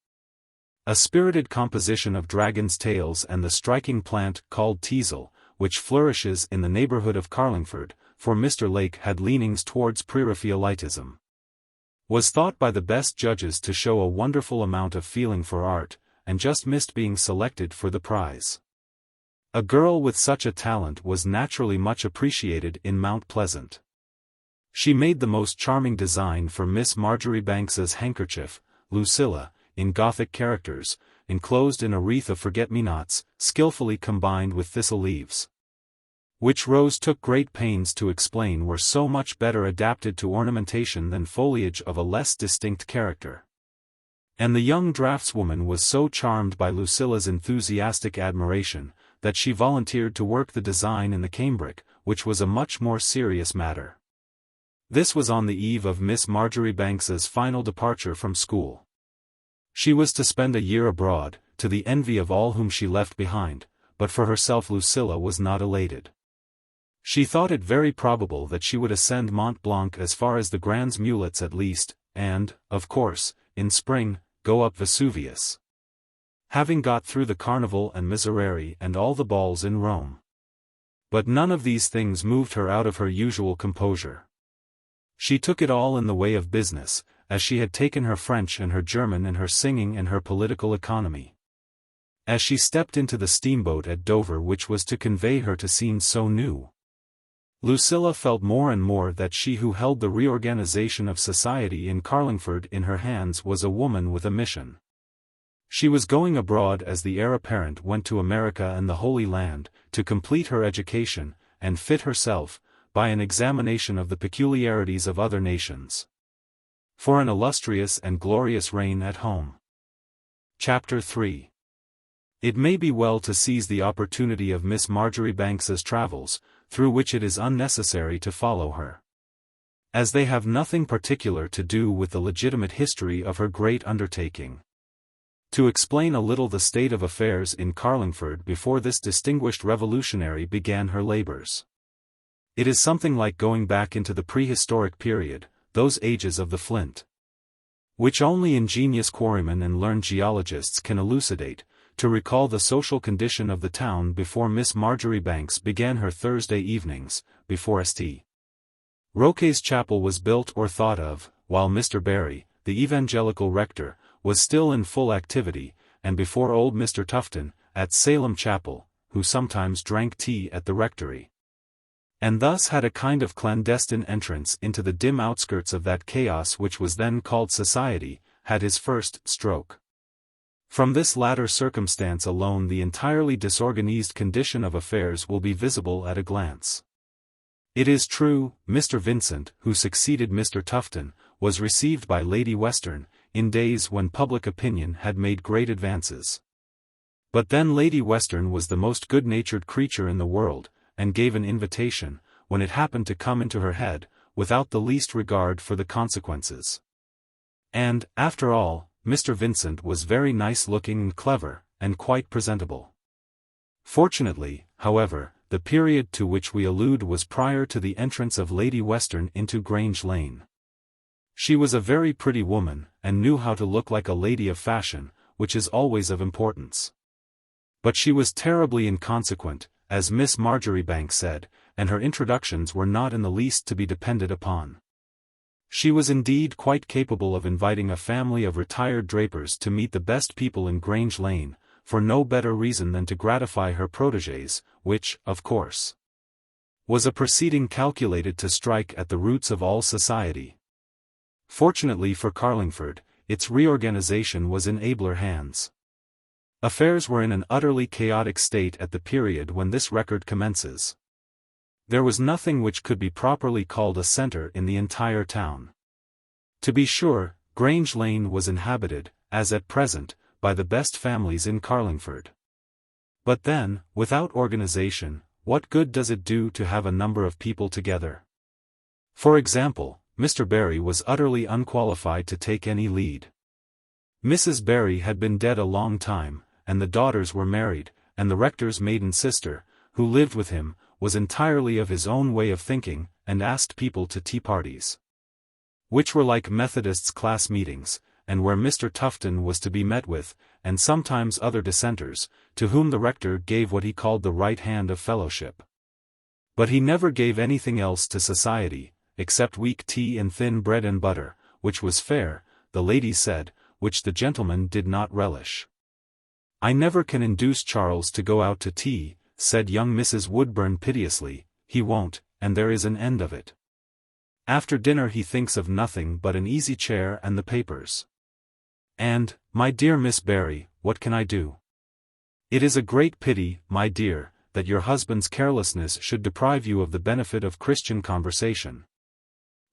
a spirited composition of dragon's tails, and the striking plant called teasel, which flourishes in the neighborhood of Carlingford, for Mr. Lake had leanings towards Preraphaelitism, was thought by the best judges to show a wonderful amount of feeling for art, and just missed being selected for the prize. A girl with such a talent was naturally much appreciated in Mount Pleasant. She made the most charming design for Miss Marjoribanks's handkerchief, Lucilla, in Gothic characters, enclosed in a wreath of forget-me-nots, skillfully combined with thistle leaves. which Rose took great pains to explain were so much better adapted to ornamentation than foliage of a less distinct character. And the young draftswoman was so charmed by Lucilla's enthusiastic admiration, that she volunteered to work the design in the cambric, which was a much more serious matter. This was on the eve of Miss Marjoribanks's final departure from school. She was to spend a year abroad, to the envy of all whom she left behind, but for herself Lucilla was not elated. She thought it very probable that she would ascend Mont Blanc as far as the Grands Mulets at least, and, of course, in spring, go up Vesuvius. Having got through the Carnival and Miserere and all the balls in Rome. But none of these things moved her out of her usual composure. She took it all in the way of business, as she had taken her French and her German and her singing and her political economy. As she stepped into the steamboat at Dover which was to convey her to scenes so new, Lucilla felt more and more that she who held the reorganization of society in Carlingford in her hands was a woman with a mission. She was going abroad as the heir apparent went to America and the Holy Land, to complete her education, and fit herself, by an examination of the peculiarities of other nations, for an illustrious and glorious reign at home. Chapter 3. It may be well to seize the opportunity of Miss Marjoribanks's travels, through which it is unnecessary to follow her, as they have nothing particular to do with the legitimate history of her great undertaking. To explain a little the state of affairs in Carlingford before this distinguished revolutionary began her labors. It is something like going back into the prehistoric period, those ages of the flint, which only ingenious quarrymen and learned geologists can elucidate, to recall the social condition of the town before Miss Marjoribanks began her Thursday evenings, before St. Roque's chapel was built or thought of, while Mr. Barry, the evangelical rector, was still in full activity, and before old Mr. Tufton, at Salem Chapel, who sometimes drank tea at the rectory, and thus had a kind of clandestine entrance into the dim outskirts of that chaos which was then called society, had his first stroke. From this latter circumstance alone the entirely disorganized condition of affairs will be visible at a glance. It is true, Mr. Vincent, who succeeded Mr. Tufton, was received by Lady Western, in days when public opinion had made great advances. But then Lady Western was the most good-natured creature in the world, and gave an invitation, when it happened to come into her head, without the least regard for the consequences. And, after all, Mr. Vincent was very nice-looking and clever, and quite presentable. Fortunately, however, the period to which we allude was prior to the entrance of Lady Western into Grange Lane. She was a very pretty woman, and knew how to look like a lady of fashion, which is always of importance. But she was terribly inconsequent, as Miss Marjoribanks said, and her introductions were not in the least to be depended upon. She was indeed quite capable of inviting a family of retired drapers to meet the best people in Grange Lane, for no better reason than to gratify her protégés, which, of course, was a proceeding calculated to strike at the roots of all society. Fortunately for Carlingford, its reorganization was in abler hands. Affairs were in an utterly chaotic state at the period when this record commences. There was nothing which could be properly called a centre in the entire town. To be sure, Grange Lane was inhabited, as at present, by the best families in Carlingford. But then, without organization, what good does it do to have a number of people together? For example, Mr. Barry was utterly unqualified to take any lead. Mrs. Barry had been dead a long time, and the daughters were married, and the rector's maiden sister, who lived with him, was entirely of his own way of thinking, and asked people to tea parties, which were like Methodists' class meetings, and where Mr. Tufton was to be met with, and sometimes other dissenters, to whom the rector gave what he called the right hand of fellowship. But he never gave anything else to society, except weak tea and thin bread and butter, which was fare, the ladies said, which the gentlemen did not relish. "I never can induce Charles to go out to tea," said young Mrs. Woodburn piteously. "He won't, and there is an end of it. After dinner he thinks of nothing but an easy chair and the papers. And, my dear Miss Barry, what can I do? It is a great pity, my dear, that your husband's carelessness should deprive you of the benefit of Christian conversation.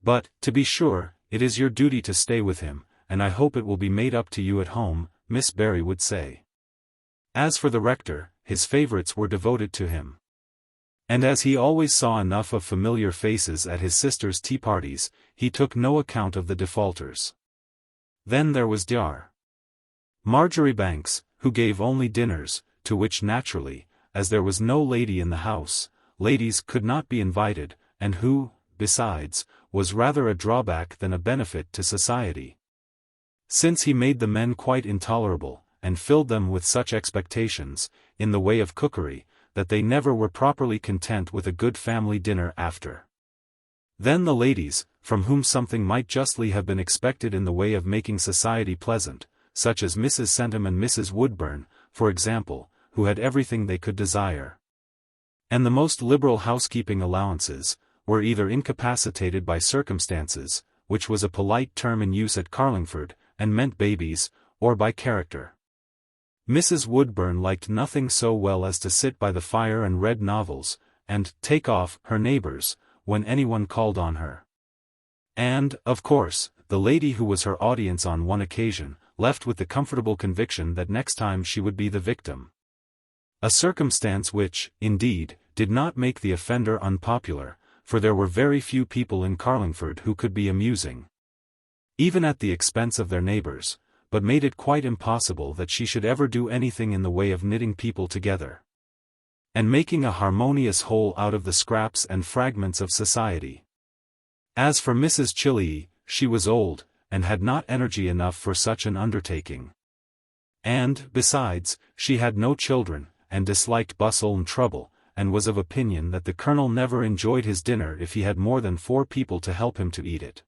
But, to be sure, it is your duty to stay with him, and I hope it will be made up to you at home, Miss Barry would say. As for the rector, his favourites were devoted to him. And as he always saw enough of familiar faces at his sister's tea parties, he took no account of the defaulters. Then there was Dr. Marjoribanks, who gave only dinners, to which naturally, as there was no lady in the house, ladies could not be invited, and who, besides, was rather a drawback than a benefit to society. Since he made the men quite intolerable, and filled them with such expectations, in the way of cookery, that they never were properly content with a good family dinner after. Then the ladies, from whom something might justly have been expected in the way of making society pleasant, such as Mrs. Centum and Mrs. Woodburn, for example, who had everything they could desire. And the most liberal housekeeping allowances, were either incapacitated by circumstances, which was a polite term in use at Carlingford, and meant babies, or by character. Mrs. Woodburn liked nothing so well as to sit by the fire and read novels, and take off her neighbours, when anyone called on her. And, of course, the lady who was her audience on one occasion, left with the comfortable conviction that next time she would be the victim. A circumstance which, indeed, did not make the offender unpopular, for there were very few people in Carlingford who could be amusing, even at the expense of their neighbours, but made it quite impossible that she should ever do anything in the way of knitting people together, and making a harmonious whole out of the scraps and fragments of society. As for Mrs. Chilley, she was old, and had not energy enough for such an undertaking. And, besides, she had no children, and disliked bustle and trouble, and was of opinion that the Colonel never enjoyed his dinner if he had more than 4 people to help him to eat it.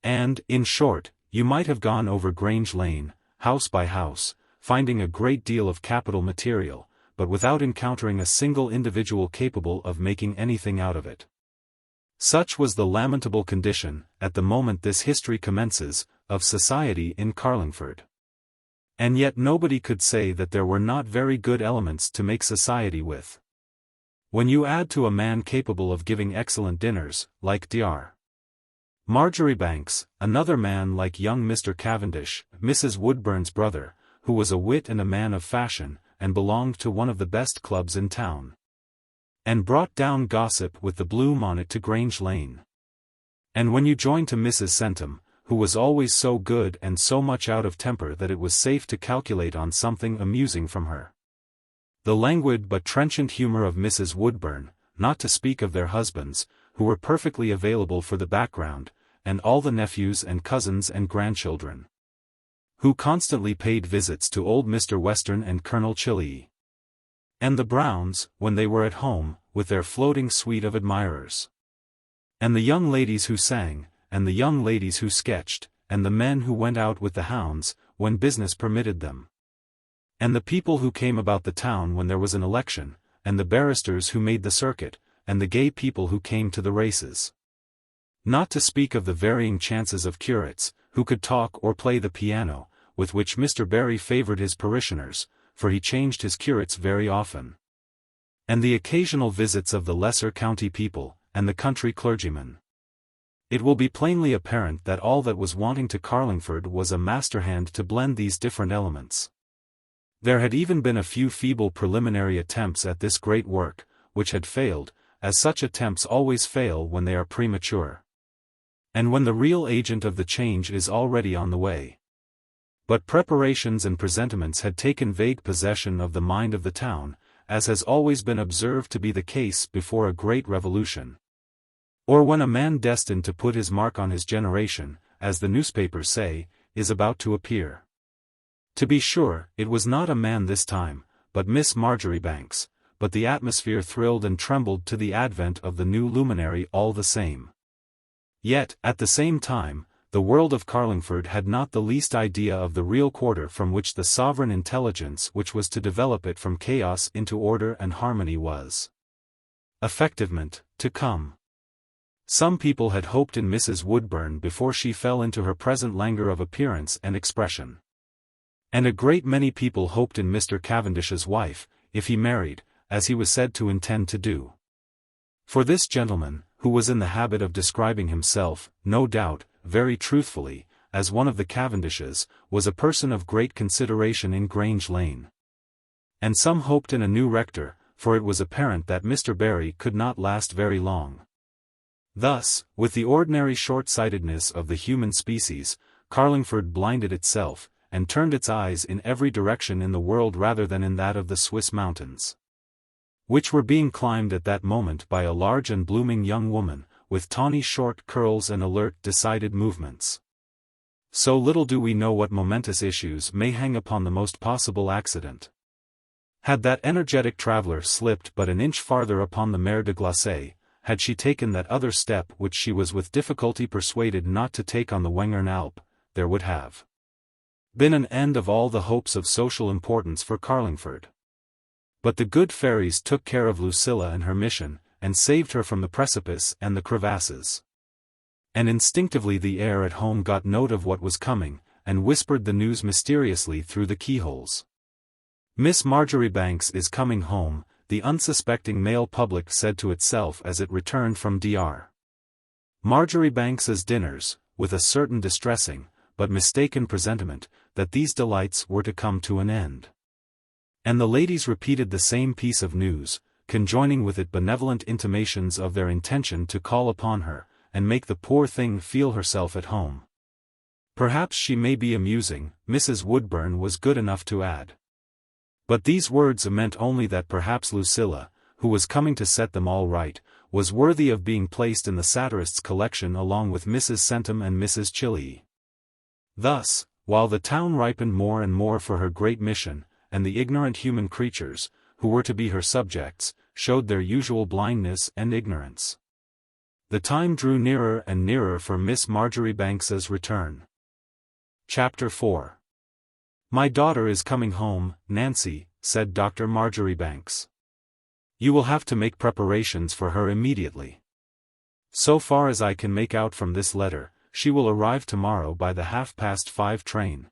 And, in short, you might have gone over Grange Lane, house by house, finding a great deal of capital material, but without encountering a single individual capable of making anything out of it. Such was the lamentable condition, at the moment this history commences, of society in Carlingford. And yet nobody could say that there were not very good elements to make society with. When you add to a man capable of giving excellent dinners, like Dr. Marjoribanks, another man like young Mr. Cavendish, Mrs. Woodburn's brother, who was a wit and a man of fashion, and belonged to one of the best clubs in town, and brought down gossip with the bloom on it to Grange Lane. And when you join to Mrs. Centum, who was always so good and so much out of temper that it was safe to calculate on something amusing from her, the languid but trenchant humour of Mrs. Woodburn, not to speak of their husbands, who were perfectly available for the background, and all the nephews and cousins and grandchildren, who constantly paid visits to old Mr. Western and Colonel Chilley, and the Browns, when they were at home, with their floating suite of admirers, and the young ladies who sang, and the young ladies who sketched, and the men who went out with the hounds, when business permitted them, and the people who came about the town when there was an election, and the barristers who made the circuit, and the gay people who came to the races. Not to speak of the varying chances of curates, who could talk or play the piano, with which Mr. Barry favoured his parishioners, for he changed his curates very often, and the occasional visits of the lesser county people, and the country clergymen. It will be plainly apparent that all that was wanting to Carlingford was a master-hand to blend these different elements. There had even been a few feeble preliminary attempts at this great work, which had failed, as such attempts always fail when they are premature, and when the real agent of the change is already on the way. But preparations and presentiments had taken vague possession of the mind of the town, as has always been observed to be the case before a great revolution, or when a man destined to put his mark on his generation, as the newspapers say, is about to appear. To be sure, it was not a man this time, but Miss Marjoribanks, but the atmosphere thrilled and trembled to the advent of the new luminary all the same. Yet, at the same time, the world of Carlingford had not the least idea of the real quarter from which the sovereign intelligence which was to develop it from chaos into order and harmony was effectivement to come. Some people had hoped in Mrs. Woodburn before she fell into her present languor of appearance and expression. And a great many people hoped in Mr. Cavendish's wife, if he married, as he was said to intend to do. For this gentleman, who was in the habit of describing himself, no doubt, very truthfully, as one of the Cavendishes, was a person of great consideration in Grange Lane. And some hoped in a new rector, for it was apparent that Mr. Barry could not last very long. Thus, with the ordinary short-sightedness of the human species, Carlingford blinded itself, and turned its eyes in every direction in the world rather than in that of the Swiss mountains, which were being climbed at that moment by a large and blooming young woman, with tawny short curls and alert decided movements. So little do we know what momentous issues may hang upon the most possible accident. Had that energetic traveller slipped but an inch farther upon the mer de glace, had she taken that other step which she was with difficulty persuaded not to take on the Wengern Alp, there would have been an end of all the hopes of social importance for Carlingford. But the good fairies took care of Lucilla and her mission, and saved her from the precipice and the crevasses. And instinctively the air at home got note of what was coming, and whispered the news mysteriously through the keyholes. Miss Marjoribanks is coming home, the unsuspecting male public said to itself as it returned from Dr. Marjoribanks's dinners, with a certain distressing, but mistaken presentiment, that these delights were to come to an end. And the ladies repeated the same piece of news, conjoining with it benevolent intimations of their intention to call upon her, and make the poor thing feel herself at home. Perhaps she may be amusing, Mrs. Woodburn was good enough to add. But these words meant only that perhaps Lucilla, who was coming to set them all right, was worthy of being placed in the satirist's collection along with Mrs. Centum and Mrs. Chillee. Thus, while the town ripened more and more for her great mission, and the ignorant human creatures, who were to be her subjects, showed their usual blindness and ignorance, the time drew nearer and nearer for Miss Marjoribanks's return. Chapter 4. "My daughter is coming home, Nancy," said Dr. Marjoribanks. "You will have to make preparations for her immediately. So far as I can make out from this letter, she will arrive tomorrow by the 5:30 train."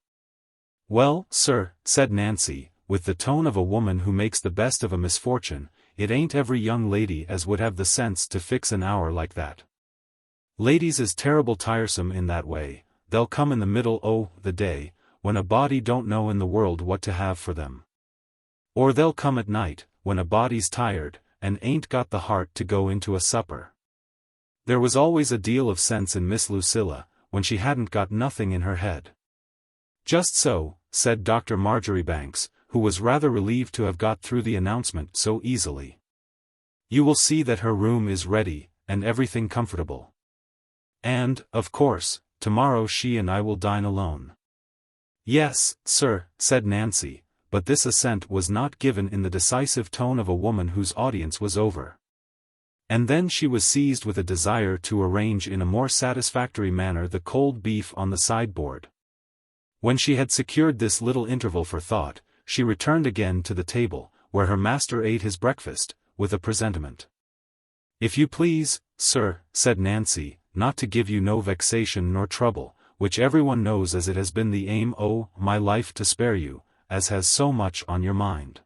"Well, sir," said Nancy, with the tone of a woman who makes the best of a misfortune, "it ain't every young lady as would have the sense to fix an hour like that. Ladies is terrible tiresome in that way, they'll come in the middle o' the day, when a body don't know in the world what to have for them. Or they'll come at night, when a body's tired, and ain't got the heart to go into a supper. There was always a deal of sense in Miss Lucilla, when she hadn't got nothing in her head." "Just so," said Dr. Marjoribanks, who was rather relieved to have got through the announcement so easily. "You will see that her room is ready, and everything comfortable. And, of course, tomorrow she and I will dine alone." "Yes, sir," said Nancy, but this assent was not given in the decisive tone of a woman whose audience was over. And then she was seized with a desire to arrange in a more satisfactory manner the cold beef on the sideboard. When she had secured this little interval for thought, she returned again to the table, where her master ate his breakfast, with a presentiment. "If you please, sir," said Nancy, "not to give you no vexation nor trouble, which everyone knows as it has been the aim o' my life to spare you, as has so much on your mind.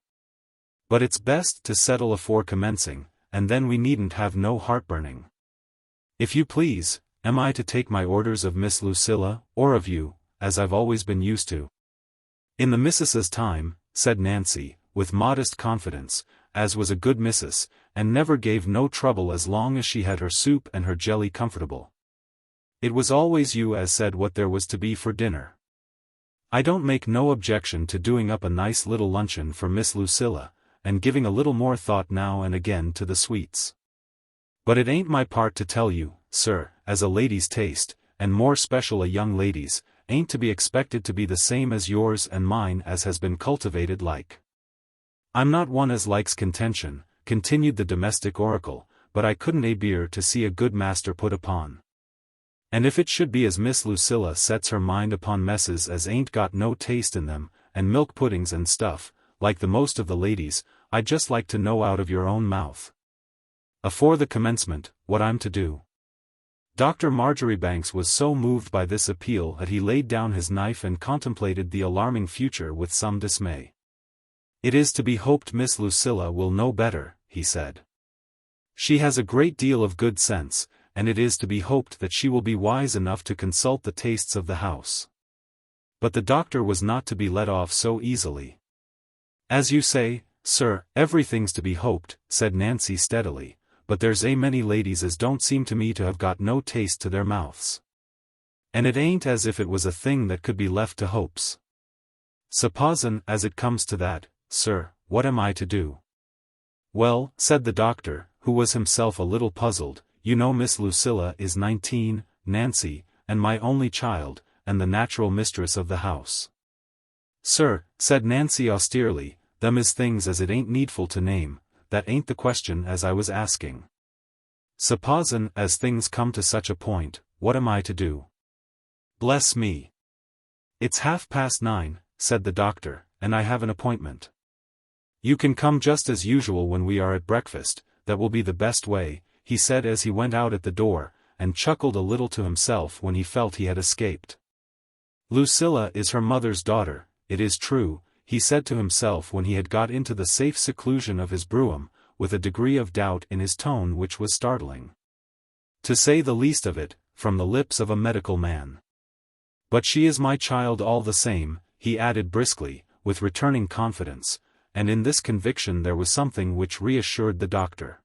But it's best to settle afore commencing, and then we needn't have no heartburning. If you please, am I to take my orders of Miss Lucilla, or of you, as I've always been used to?" "In the missis's time," said Nancy, with modest confidence, as was a good missis, and never gave no trouble as long as she had her soup and her jelly comfortable. "It was always you as said what there was to be for dinner. I don't make no objection to doing up a nice little luncheon for Miss Lucilla, and giving a little more thought now and again to the sweets. But it ain't my part to tell you, sir, as a lady's taste, and more special a young lady's, ain't to be expected to be the same as yours and mine as has been cultivated like. I'm not one as likes contention," continued the domestic oracle, "but I couldn't abear to see a good master put upon. And if it should be as Miss Lucilla sets her mind upon messes as ain't got no taste in them, and milk puddings and stuff, like the most of the ladies, I'd just like to know out of your own mouth, afore the commencement, what I'm to do." Dr. Marjoribanks was so moved by this appeal that he laid down his knife and contemplated the alarming future with some dismay. "It is to be hoped Miss Lucilla will know better," he said. "She has a great deal of good sense, and it is to be hoped that she will be wise enough to consult the tastes of the house." But the doctor was not to be let off so easily. "As you say, sir, everything's to be hoped," said Nancy steadily, "but there's a many ladies as don't seem to me to have got no taste to their mouths. And it ain't as if it was a thing that could be left to hopes. Supposin' as it comes to that, sir, what am I to do?" "Well," said the doctor, who was himself a little puzzled, "you know Miss Lucilla is 19, Nancy, and my only child, and the natural mistress of the house." "Sir," said Nancy austerely, "them is things as it ain't needful to name, that ain't the question as I was asking. Supposin' as things come to such a point, what am I to do?" "Bless me! It's 9:30, said the doctor, "and I have an appointment." "You can come just as usual when we are at breakfast, that will be the best way," he said as he went out at the door, and chuckled a little to himself when he felt he had escaped. "Lucilla is her mother's daughter, it is true," he said to himself when he had got into the safe seclusion of his brougham, with a degree of doubt in his tone which was startling, to say the least of it, from the lips of a medical man. "But she is my child all the same," he added briskly, with returning confidence, and in this conviction there was something which reassured the doctor.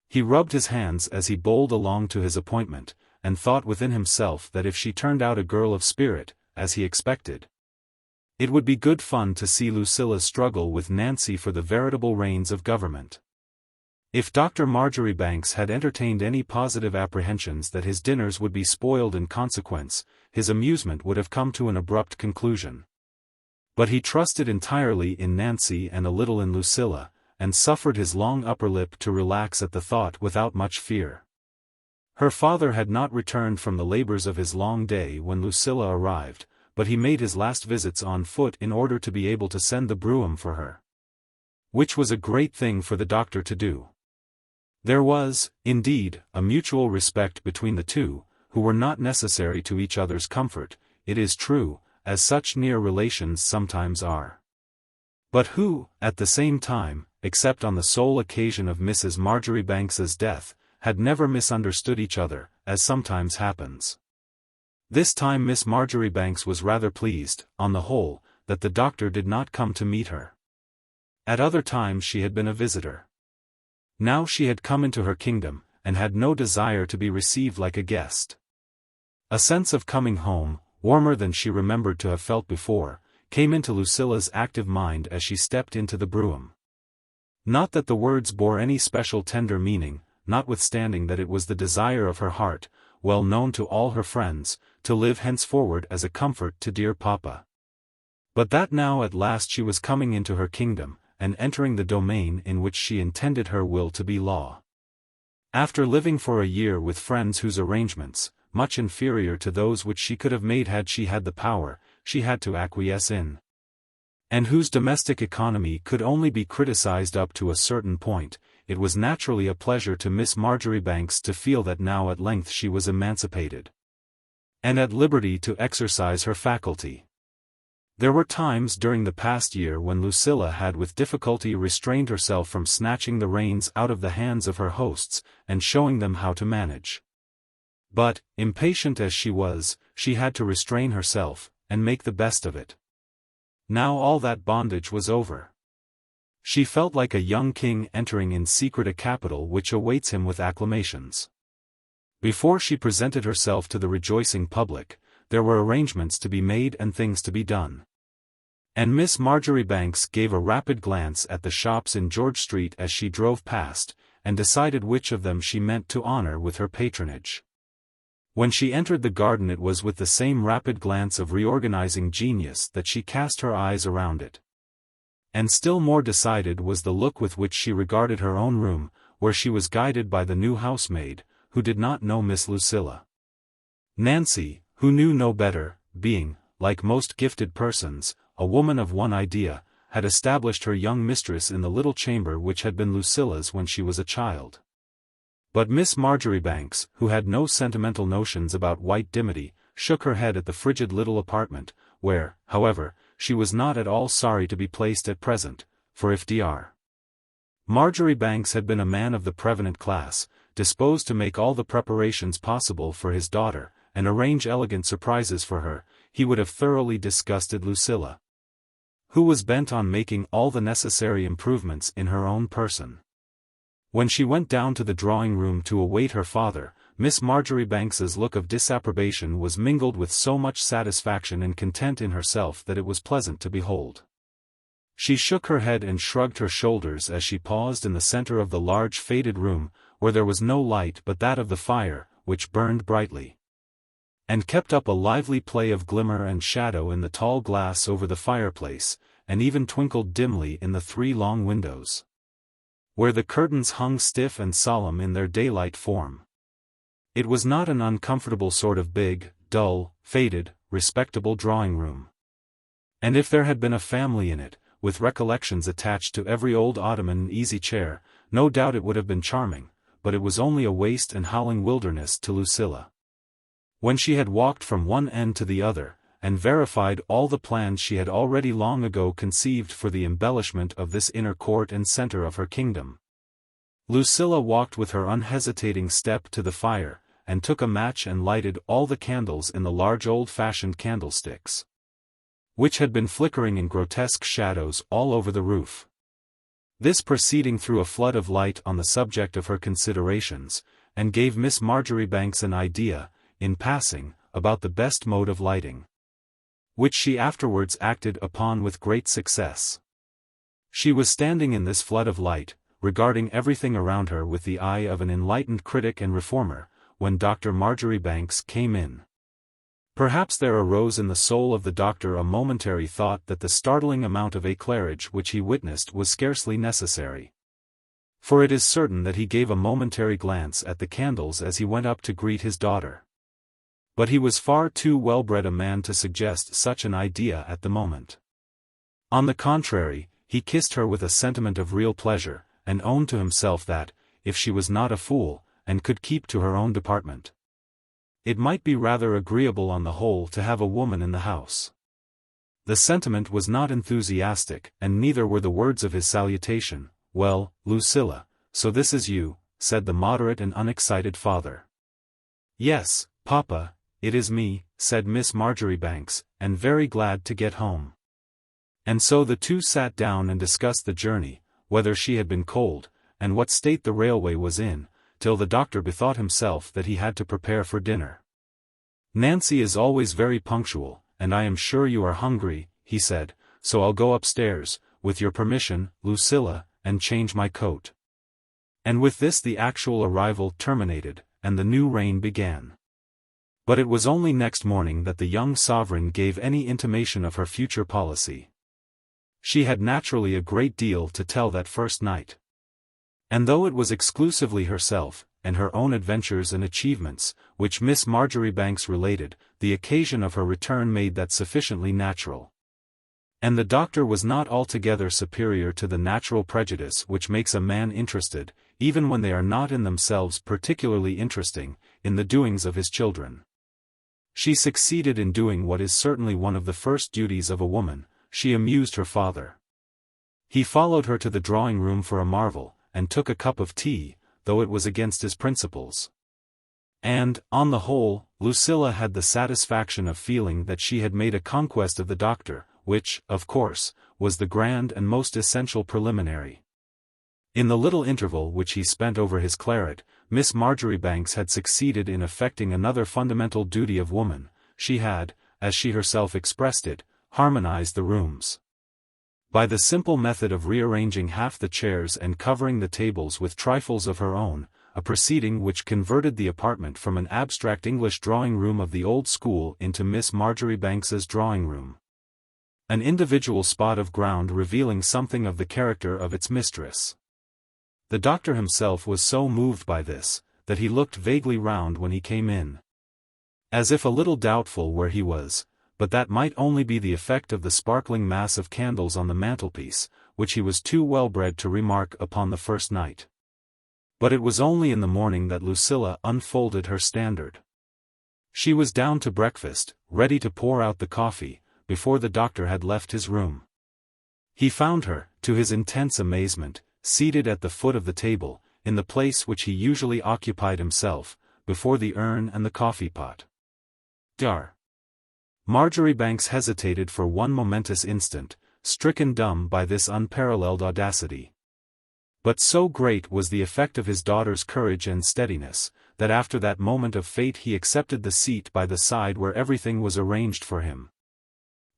He rubbed his hands as he bowled along to his appointment, and thought within himself that if she turned out a girl of spirit, as he expected, it would be good fun to see Lucilla struggle with Nancy for the veritable reins of government. If Dr. Marjoribanks had entertained any positive apprehensions that his dinners would be spoiled in consequence, his amusement would have come to an abrupt conclusion. But he trusted entirely in Nancy and a little in Lucilla, and suffered his long upper lip to relax at the thought without much fear. Her father had not returned from the labors of his long day when Lucilla arrived, but he made his last visits on foot in order to be able to send the brougham for her. Which was a great thing for the doctor to do. There was, indeed, a mutual respect between the two, who were not necessary to each other's comfort, it is true, as such near relations sometimes are. But who, at the same time, except on the sole occasion of Mrs. Marjoribanks's death, had never misunderstood each other, as sometimes happens. This time Miss Marjoribanks was rather pleased, on the whole, that the doctor did not come to meet her. At other times she had been a visitor. Now she had come into her kingdom, and had no desire to be received like a guest. A sense of coming home, warmer than she remembered to have felt before, came into Lucilla's active mind as she stepped into the brougham. Not that the words bore any special tender meaning, notwithstanding that it was the desire of her heart, well known to all her friends, to live henceforward as a comfort to dear Papa. But that now at last she was coming into her kingdom, and entering the domain in which she intended her will to be law. After living for a year with friends whose arrangements, much inferior to those which she could have made had she had the power, she had to acquiesce in, and whose domestic economy could only be criticized up to a certain point, it was naturally a pleasure to Miss Marjoribanks to feel that now at length she was emancipated, and at liberty to exercise her faculty. There were times during the past year when Lucilla had with difficulty restrained herself from snatching the reins out of the hands of her hosts, and showing them how to manage. But, impatient as she was, she had to restrain herself, and make the best of it. Now all that bondage was over. She felt like a young king entering in secret a capital which awaits him with acclamations. Before she presented herself to the rejoicing public, there were arrangements to be made and things to be done. And Miss Marjoribanks gave a rapid glance at the shops in George Street as she drove past, and decided which of them she meant to honor with her patronage. When she entered the garden it was with the same rapid glance of reorganizing genius that she cast her eyes around it. And still more decided was the look with which she regarded her own room, where she was guided by the new housemaid, who did not know Miss Lucilla. Nancy, who knew no better, being, like most gifted persons, a woman of one idea, had established her young mistress in the little chamber which had been Lucilla's when she was a child. But Miss Marjoribanks, who had no sentimental notions about white dimity, shook her head at the frigid little apartment, where, however, she was not at all sorry to be placed at present, for if Dr. Marjoribanks had been a man of the prevenient class, disposed to make all the preparations possible for his daughter, and arrange elegant surprises for her, he would have thoroughly disgusted Lucilla, who was bent on making all the necessary improvements in her own person. When she went down to the drawing-room to await her father, Miss Marjoribanks's look of disapprobation was mingled with so much satisfaction and content in herself that it was pleasant to behold. She shook her head and shrugged her shoulders as she paused in the center of the large faded room, where there was no light but that of the fire, which burned brightly, and kept up a lively play of glimmer and shadow in the tall glass over the fireplace, and even twinkled dimly in the 3 long windows, where the curtains hung stiff and solemn in their daylight form. It was not an uncomfortable sort of big, dull, faded, respectable drawing-room. And if there had been a family in it, with recollections attached to every old ottoman and easy-chair, no doubt it would have been charming, but it was only a waste and howling wilderness to Lucilla. When she had walked from one end to the other, and verified all the plans she had already long ago conceived for the embellishment of this inner court and center of her kingdom, Lucilla walked with her unhesitating step to the fire, and took a match and lighted all the candles in the large old-fashioned candlesticks, which had been flickering in grotesque shadows all over the roof. This proceeding threw a flood of light on the subject of her considerations, and gave Miss Marjoribanks an idea, in passing, about the best mode of lighting, which she afterwards acted upon with great success. She was standing in this flood of light, regarding everything around her with the eye of an enlightened critic and reformer, when Dr. Marjoribanks came in. Perhaps there arose in the soul of the doctor a momentary thought that the startling amount of éclairage which he witnessed was scarcely necessary. For it is certain that he gave a momentary glance at the candles as he went up to greet his daughter. But he was far too well-bred a man to suggest such an idea at the moment. On the contrary, he kissed her with a sentiment of real pleasure, and owned to himself that, if she was not a fool, and could keep to her own department, it might be rather agreeable on the whole to have a woman in the house. The sentiment was not enthusiastic, and neither were the words of his salutation. "Well, Lucilla, so this is you," said the moderate and unexcited father. "Yes, Papa, it is me," said Miss Marjoribanks, "and very glad to get home." And so the two sat down and discussed the journey, whether she had been cold, and what state the railway was in, till the doctor bethought himself that he had to prepare for dinner. "Nancy is always very punctual, and I am sure you are hungry," he said, "so I'll go upstairs, with your permission, Lucilla, and change my coat." And with this the actual arrival terminated, and the new reign began. But it was only next morning that the young sovereign gave any intimation of her future policy. She had naturally a great deal to tell that first night. And though it was exclusively herself, and her own adventures and achievements, which Miss Marjoribanks related, the occasion of her return made that sufficiently natural. And the doctor was not altogether superior to the natural prejudice which makes a man interested, even when they are not in themselves particularly interesting, in the doings of his children. She succeeded in doing what is certainly one of the first duties of a woman: she amused her father. He followed her to the drawing-room for a marvel, and took a cup of tea, though it was against his principles. And, on the whole, Lucilla had the satisfaction of feeling that she had made a conquest of the doctor, which, of course, was the grand and most essential preliminary. In the little interval which he spent over his claret, Miss Marjoribanks had succeeded in effecting another fundamental duty of woman: she had, as she herself expressed it, harmonized the rooms. By the simple method of rearranging half the chairs and covering the tables with trifles of her own, a proceeding which converted the apartment from an abstract English drawing-room of the old school into Miss Marjoribanks's drawing-room, an individual spot of ground revealing something of the character of its mistress. The doctor himself was so moved by this, that he looked vaguely round when he came in, as if a little doubtful where he was, but that might only be the effect of the sparkling mass of candles on the mantelpiece, which he was too well-bred to remark upon the first night. But it was only in the morning that Lucilla unfolded her standard. She was down to breakfast, ready to pour out the coffee, before the doctor had left his room. He found her, to his intense amazement, seated at the foot of the table, in the place which he usually occupied himself, before the urn and the coffee-pot. Dar. Marjoribanks hesitated for one momentous instant, stricken dumb by this unparalleled audacity. But so great was the effect of his daughter's courage and steadiness, that after that moment of fate he accepted the seat by the side where everything was arranged for him,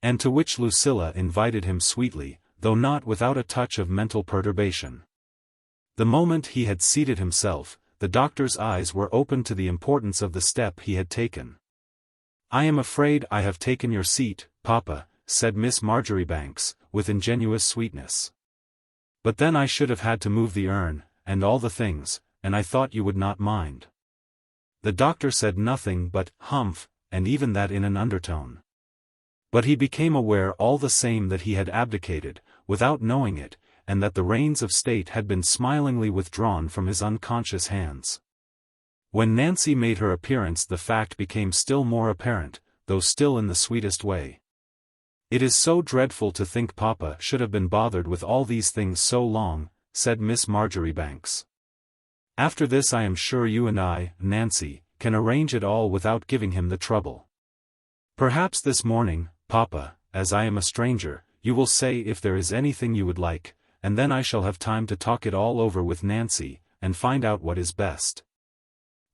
and to which Lucilla invited him sweetly, though not without a touch of mental perturbation. The moment he had seated himself, the doctor's eyes were opened to the importance of the step he had taken. "I am afraid I have taken your seat, Papa," said Miss Marjoribanks, with ingenuous sweetness. "But then I should have had to move the urn, and all the things, and I thought you would not mind." The doctor said nothing but "Humph," and even that in an undertone. But he became aware all the same that he had abdicated, without knowing it, and that the reins of state had been smilingly withdrawn from his unconscious hands. When Nancy made her appearance the fact became still more apparent, though still in the sweetest way. "It is so dreadful to think Papa should have been bothered with all these things so long," said Miss Marjoribanks. "After this I am sure you and I, Nancy, can arrange it all without giving him the trouble. Perhaps this morning, Papa, as I am a stranger, you will say if there is anything you would like, and then I shall have time to talk it all over with Nancy, and find out what is best."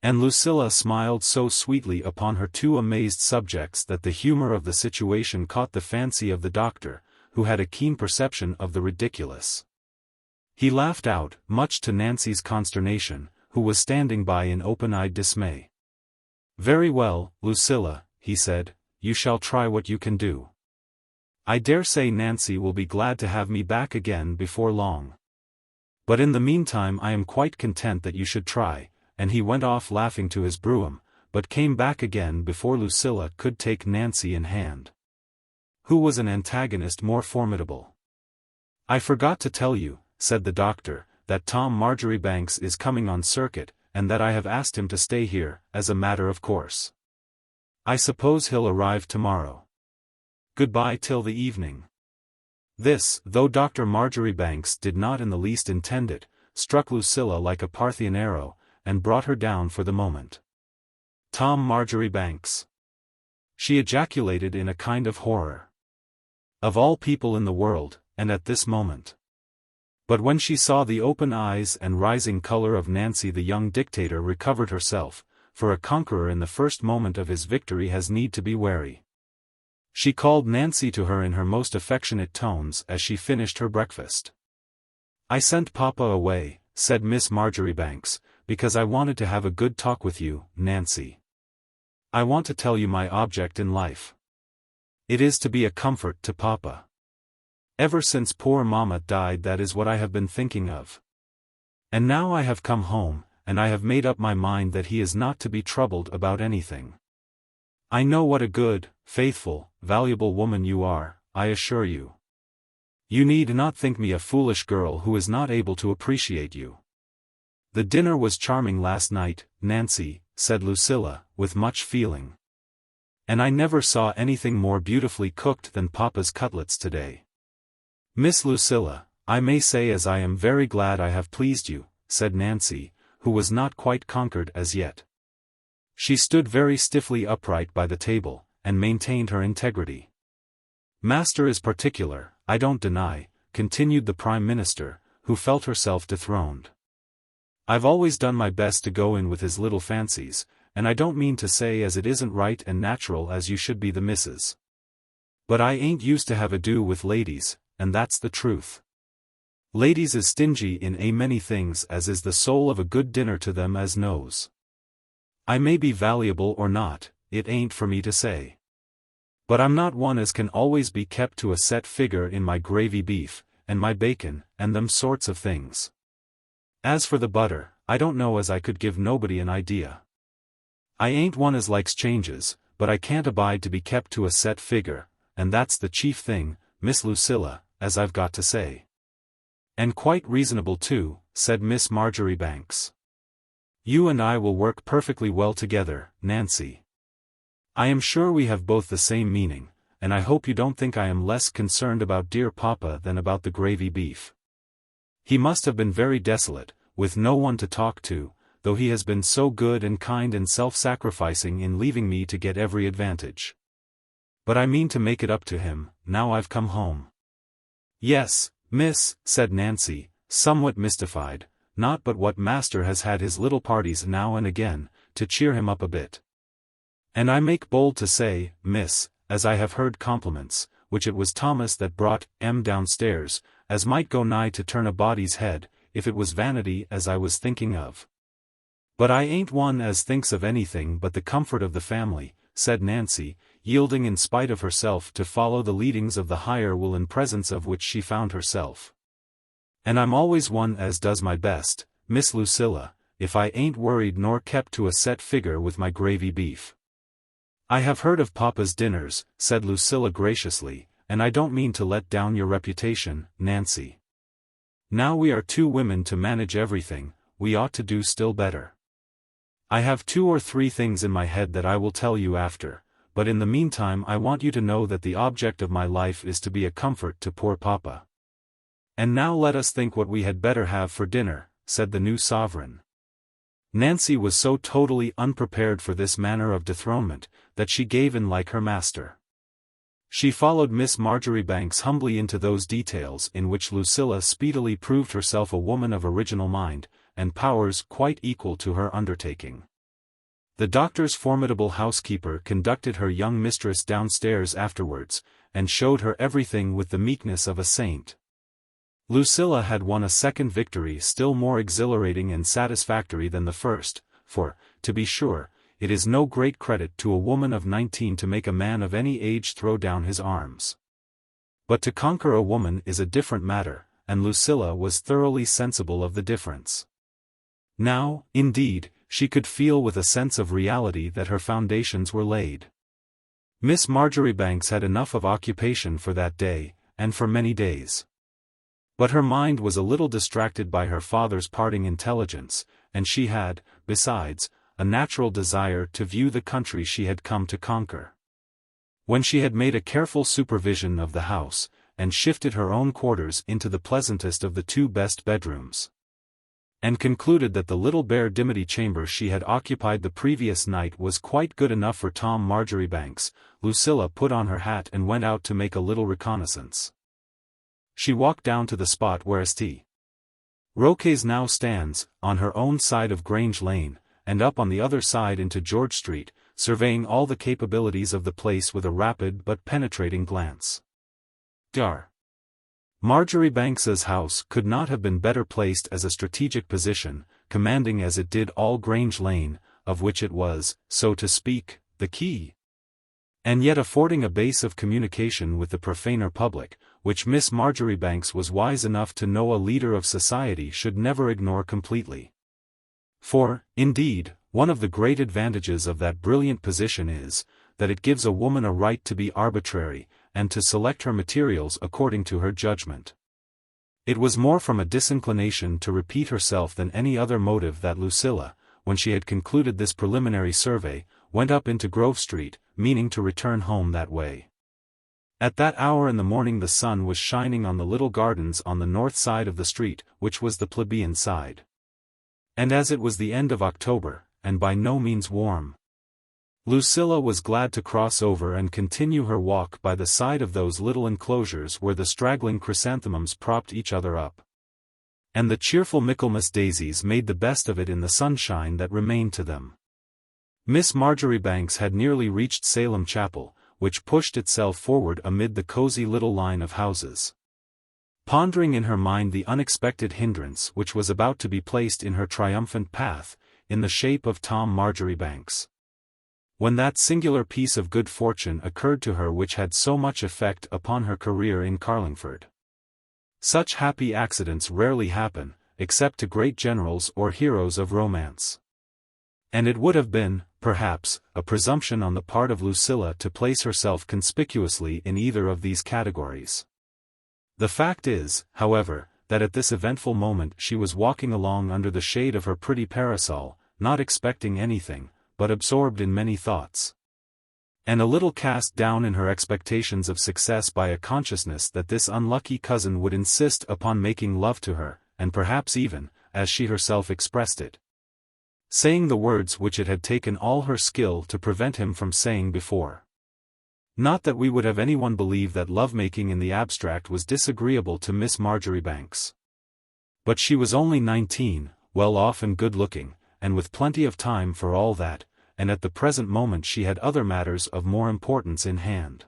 And Lucilla smiled so sweetly upon her two amazed subjects that the humor of the situation caught the fancy of the doctor, who had a keen perception of the ridiculous. He laughed out, much to Nancy's consternation, who was standing by in open-eyed dismay. "Very well, Lucilla," he said, "you shall try what you can do. I dare say Nancy will be glad to have me back again before long. But in the meantime I am quite content that you should try," and he went off laughing to his brougham, but came back again before Lucilla could take Nancy in hand. Who was an antagonist more formidable? "I forgot to tell you," said the doctor, "that Tom Marjoribanks is coming on circuit, and that I have asked him to stay here, as a matter of course. I suppose he'll arrive tomorrow. Goodbye till the evening." This, though Dr. Marjoribanks did not in the least intend it, struck Lucilla like a Parthian arrow, and brought her down for the moment. "Tom Marjoribanks!" she ejaculated in a kind of horror. Of all people in the world, and at this moment. But when she saw the open eyes and rising color of Nancy the young dictator recovered herself, for a conqueror in the first moment of his victory has need to be wary. She called Nancy to her in her most affectionate tones as she finished her breakfast. "I sent Papa away," said Miss Marjoribanks, "because I wanted to have a good talk with you, Nancy. I want to tell you my object in life. It is to be a comfort to Papa. Ever since poor Mama died that is what I have been thinking of. And now I have come home, and I have made up my mind that he is not to be troubled about anything. I know what a good, faithful, valuable woman you are, I assure you. You need not think me a foolish girl who is not able to appreciate you." "The dinner was charming last night, Nancy," said Lucilla, with much feeling. "And I never saw anything more beautifully cooked than Papa's cutlets today." "Miss Lucilla, I may say as I am very glad I have pleased you," said Nancy, who was not quite conquered as yet. She stood very stiffly upright by the table, and maintained her integrity. "Master is particular, I don't deny," continued the Prime Minister, who felt herself dethroned. "I've always done my best to go in with his little fancies, and I don't mean to say as it isn't right and natural as you should be the missus. But I ain't used to have ado with ladies, and that's the truth. Ladies is stingy in a many things as is the soul of a good dinner to them as knows. I may be valuable or not, it ain't for me to say. But I'm not one as can always be kept to a set figure in my gravy beef, and my bacon, and them sorts of things. As for the butter, I don't know as I could give nobody an idea. I ain't one as likes changes, but I can't abide to be kept to a set figure, and that's the chief thing, Miss Lucilla, as I've got to say." "And quite reasonable too," said Miss Marjoribanks. "You and I will work perfectly well together, Nancy. I am sure we have both the same meaning, and I hope you don't think I am less concerned about dear papa than about the gravy beef. He must have been very desolate, with no one to talk to, though he has been so good and kind and self-sacrificing in leaving me to get every advantage. But I mean to make it up to him, now I've come home." "Yes, miss," said Nancy, somewhat mystified, "not but what master has had his little parties now and again, to cheer him up a bit. And I make bold to say, miss, as I have heard compliments, which it was Thomas that brought downstairs, as might go nigh to turn a body's head, if it was vanity as I was thinking of. But I ain't one as thinks of anything but the comfort of the family," said Nancy, yielding in spite of herself to follow the leadings of the higher will in presence of which she found herself. "And I'm always one as does my best, Miss Lucilla, if I ain't worried nor kept to a set figure with my gravy beef." "I have heard of papa's dinners," said Lucilla graciously, "and I don't mean to let down your reputation, Nancy. Now we are two women to manage everything, we ought to do still better. I have 2 or 3 things in my head that I will tell you after, but in the meantime I want you to know that the object of my life is to be a comfort to poor papa. And now let us think what we had better have for dinner," said the new sovereign. Nancy was so totally unprepared for this manner of dethronement, that she gave in like her master. She followed Miss Marjoribanks humbly into those details in which Lucilla speedily proved herself a woman of original mind, and powers quite equal to her undertaking. The doctor's formidable housekeeper conducted her young mistress downstairs afterwards, and showed her everything with the meekness of a saint. Lucilla had won a second victory still more exhilarating and satisfactory than the first, for, to be sure, it is no great credit to a woman of 19 to make a man of any age throw down his arms. But to conquer a woman is a different matter, and Lucilla was thoroughly sensible of the difference. Now, indeed, she could feel with a sense of reality that her foundations were laid. Miss Marjoribanks had enough of occupation for that day, and for many days. But her mind was a little distracted by her father's parting intelligence, and she had, besides, a natural desire to view the country she had come to conquer. When she had made a careful supervision of the house, and shifted her own quarters into the pleasantest of the 2 best bedrooms, and concluded that the little bare dimity chamber she had occupied the previous night was quite good enough for Tom Marjoribanks, Lucilla put on her hat and went out to make a little reconnaissance. She walked down to the spot where St. Roque's now stands, on her own side of Grange Lane, and up on the other side into George Street, surveying all the capabilities of the place with a rapid but penetrating glance. Dar. Marjoribanks's house could not have been better placed as a strategic position, commanding as it did all Grange Lane, of which it was, so to speak, the key. And yet affording a base of communication with the profaner public, which Miss Marjoribanks was wise enough to know a leader of society should never ignore completely. For, indeed, one of the great advantages of that brilliant position is, that it gives a woman a right to be arbitrary, and to select her materials according to her judgment. It was more from a disinclination to repeat herself than any other motive that Lucilla, when she had concluded this preliminary survey, went up into Grove Street, meaning to return home that way. At that hour in the morning the sun was shining on the little gardens on the north side of the street, which was the plebeian side. And as it was the end of October, and by no means warm, Lucilla was glad to cross over and continue her walk by the side of those little enclosures where the straggling chrysanthemums propped each other up. And the cheerful Michaelmas daisies made the best of it in the sunshine that remained to them. Miss Marjoribanks had nearly reached Salem Chapel, which pushed itself forward amid the cosy little line of houses. Pondering in her mind the unexpected hindrance which was about to be placed in her triumphant path, in the shape of Tom Marjoribanks, when that singular piece of good fortune occurred to her which had so much effect upon her career in Carlingford. Such happy accidents rarely happen, except to great generals or heroes of romance. And it would have been, perhaps, a presumption on the part of Lucilla to place herself conspicuously in either of these categories. The fact is, however, that at this eventful moment she was walking along under the shade of her pretty parasol, not expecting anything, but absorbed in many thoughts. and a little cast down in her expectations of success by a consciousness that this unlucky cousin would insist upon making love to her, and perhaps even, as she herself expressed it, saying the words which it had taken all her skill to prevent him from saying before. Not that we would have anyone believe that love-making in the abstract was disagreeable to Miss Marjoribanks. But she was only 19, well off and good-looking, and with plenty of time for all that, and at the present moment she had other matters of more importance in hand.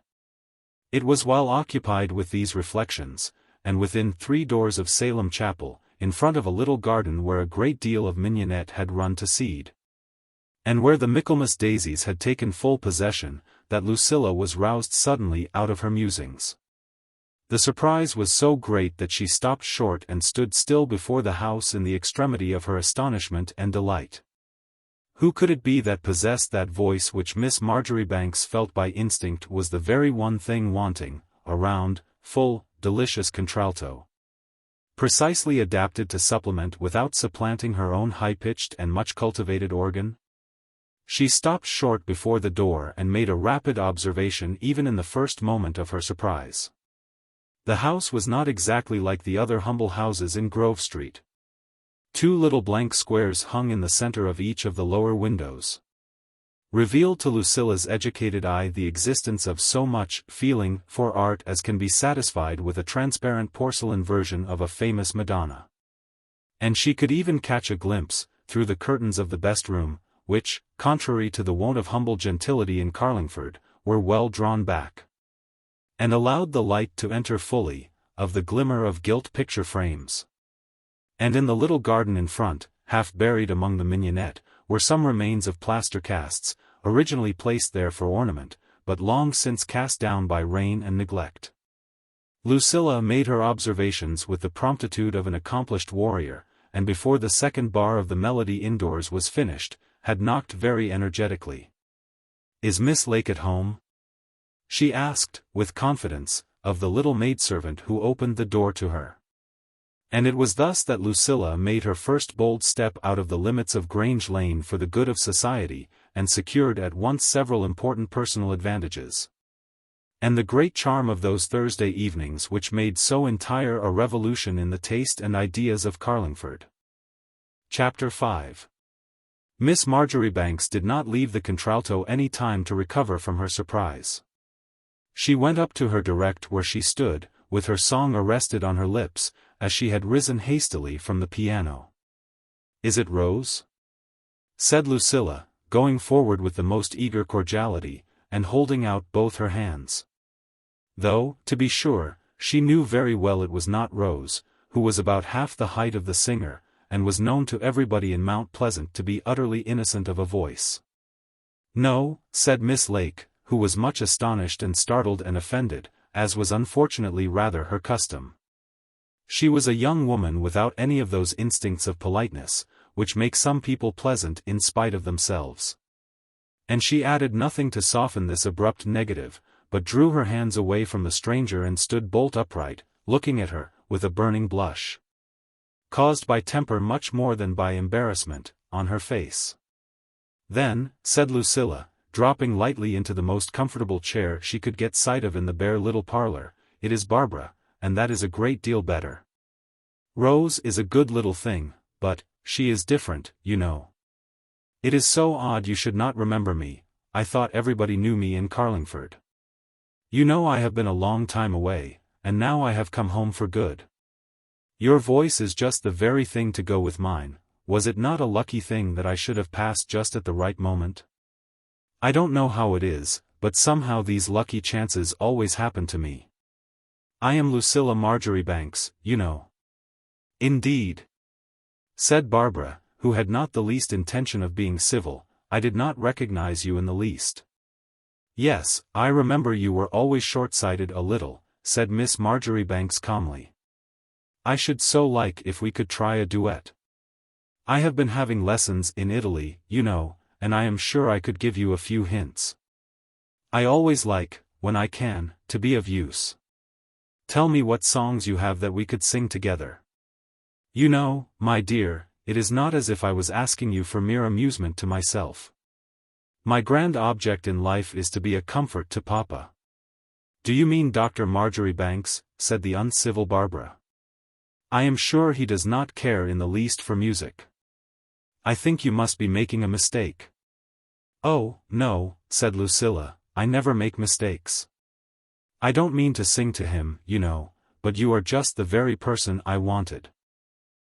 It was while occupied with these reflections, and within 3 doors of Salem Chapel, in front of a little garden where a great deal of mignonette had run to seed, and where the Michaelmas daisies had taken full possession, that Lucilla was roused suddenly out of her musings. The surprise was so great that she stopped short and stood still before the house in the extremity of her astonishment and delight. Who could it be that possessed that voice which Miss Marjoribanks felt by instinct was the very one thing wanting, a round, full, delicious contralto, precisely adapted to supplement without supplanting her own high-pitched and much-cultivated organ? She stopped short before the door and made a rapid observation even in the first moment of her surprise. The house was not exactly like the other humble houses in Grove Street. 2 little blank squares hung in the center of each of the lower windows, revealed to Lucilla's educated eye the existence of so much feeling for art as can be satisfied with a transparent porcelain version of a famous Madonna. And she could even catch a glimpse, through the curtains of the best room, which, contrary to the wont of humble gentility in Carlingford, were well drawn back, and allowed the light to enter fully, of the glimmer of gilt picture frames. And in the little garden in front, half buried among the mignonette, were some remains of plaster casts, originally placed there for ornament, but long since cast down by rain and neglect. Lucilla made her observations with the promptitude of an accomplished warrior, and before the second bar of the melody indoors was finished, had knocked very energetically. "Is Miss Lake at home?" she asked, with confidence, of the little maidservant who opened the door to her. And it was thus that Lucilla made her first bold step out of the limits of Grange Lane for the good of society, and secured at once several important personal advantages, and the great charm of those Thursday evenings which made so entire a revolution in the taste and ideas of Carlingford. Chapter 5. Miss Marjoribanks did not leave the contralto any time to recover from her surprise. She went up to her direct where she stood, with her song arrested on her lips, as she had risen hastily from the piano. "Is it Rose?" said Lucilla, going forward with the most eager cordiality, and holding out both her hands. Though, to be sure, she knew very well it was not Rose, who was about half the height of the singer, and was known to everybody in Mount Pleasant to be utterly innocent of a voice. "No," said Miss Lake, who was much astonished and startled and offended, as was unfortunately rather her custom. She was a young woman without any of those instincts of politeness, which make some people pleasant in spite of themselves. And she added nothing to soften this abrupt negative, but drew her hands away from the stranger and stood bolt upright, looking at her, with a burning blush, caused by temper much more than by embarrassment, on her face. "Then," said Lucilla, dropping lightly into the most comfortable chair she could get sight of in the bare little parlor, "it is Barbara, and that is a great deal better. Rose is a good little thing, but she is different, you know. It is so odd you should not remember me. I thought everybody knew me in Carlingford. You know I have been a long time away, and now I have come home for good. Your voice is just the very thing to go with mine. Was it not a lucky thing that I should have passed just at the right moment? I don't know how it is, but somehow these lucky chances always happen to me. I am Lucilla Marjoribanks, you know." "Indeed," said Barbara, who had not the least intention of being civil. "I did not recognize you in the least." "Yes, I remember you were always short-sighted a little," said Miss Marjoribanks calmly. "I should so like if we could try a duet. I have been having lessons in Italy, you know, and I am sure I could give you a few hints. I always like, when I can, to be of use. Tell me what songs you have that we could sing together. You know, my dear, it is not as if I was asking you for mere amusement to myself. My grand object in life is to be a comfort to Papa." "Do you mean Dr. Marjoribanks?" said the uncivil Barbara. "I am sure he does not care in the least for music. I think you must be making a mistake." "Oh, no," said Lucilla, "I never make mistakes. I don't mean to sing to him, you know, but you are just the very person I wanted.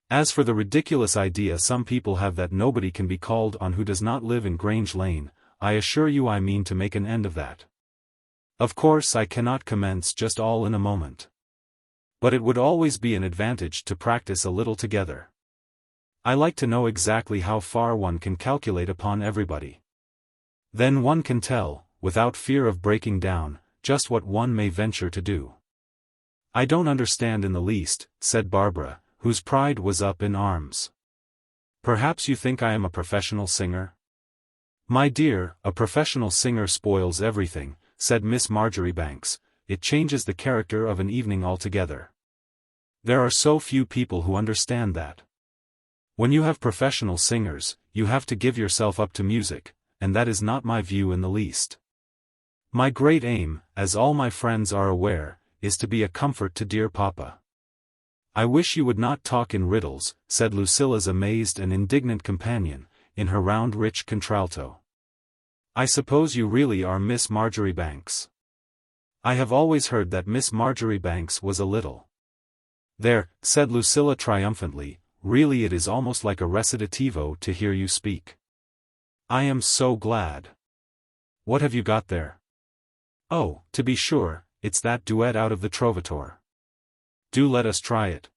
As for the ridiculous idea some people have that nobody can be called on who does not live in Grange Lane, I assure you I mean to make an end of that. Of course I cannot commence just all in a moment. But it would always be an advantage to practice a little together. I like to know exactly how far one can calculate upon everybody. Then one can tell, without fear of breaking down, just what one may venture to do." "I don't understand in the least," said Barbara, whose pride was up in arms. "Perhaps you think I am a professional singer?" "My dear, a professional singer spoils everything," said Miss Marjoribanks. "It changes the character of an evening altogether. There are so few people who understand that. When you have professional singers, you have to give yourself up to music, and that is not my view in the least. My great aim, as all my friends are aware, is to be a comfort to dear Papa." "I wish you would not talk in riddles," said Lucilla's amazed and indignant companion, in her round rich contralto. "I suppose you really are Miss Marjoribanks. I have always heard that Miss Marjoribanks was a little—" "There," said Lucilla triumphantly, "really it is almost like a recitativo to hear you speak. I am so glad. What have you got there?" "Oh, to be sure, it's that duet out of the Trovatore. Do let us try it.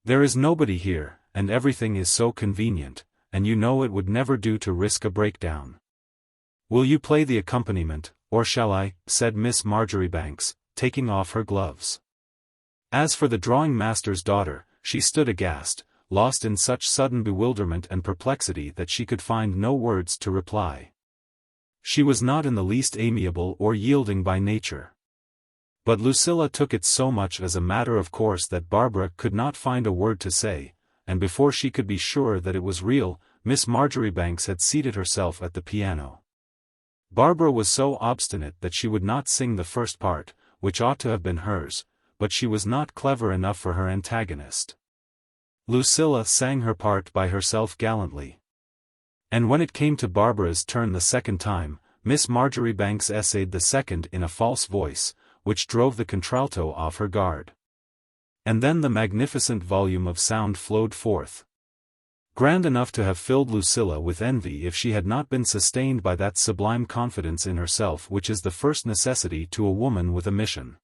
There is nobody here, and everything is so convenient, and you know it would never do to risk a breakdown. Will you play the accompaniment, or shall I?" said Miss Marjoribanks, taking off her gloves. As for the drawing-master's daughter, she stood aghast, lost in such sudden bewilderment and perplexity that she could find no words to reply. She was not in the least amiable or yielding by nature. But Lucilla took it so much as a matter of course that Barbara could not find a word to say, and before she could be sure that it was real, Miss Marjoribanks had seated herself at the piano. Barbara was so obstinate that she would not sing the first part, which ought to have been hers, but she was not clever enough for her antagonist. Lucilla sang her part by herself gallantly. And when it came to Barbara's turn the second time, Miss Marjoribanks essayed the second in a false voice, which drove the contralto off her guard. And then the magnificent volume of sound flowed forth. Grand enough to have filled Lucilla with envy if she had not been sustained by that sublime confidence in herself which is the first necessity to a woman with a mission.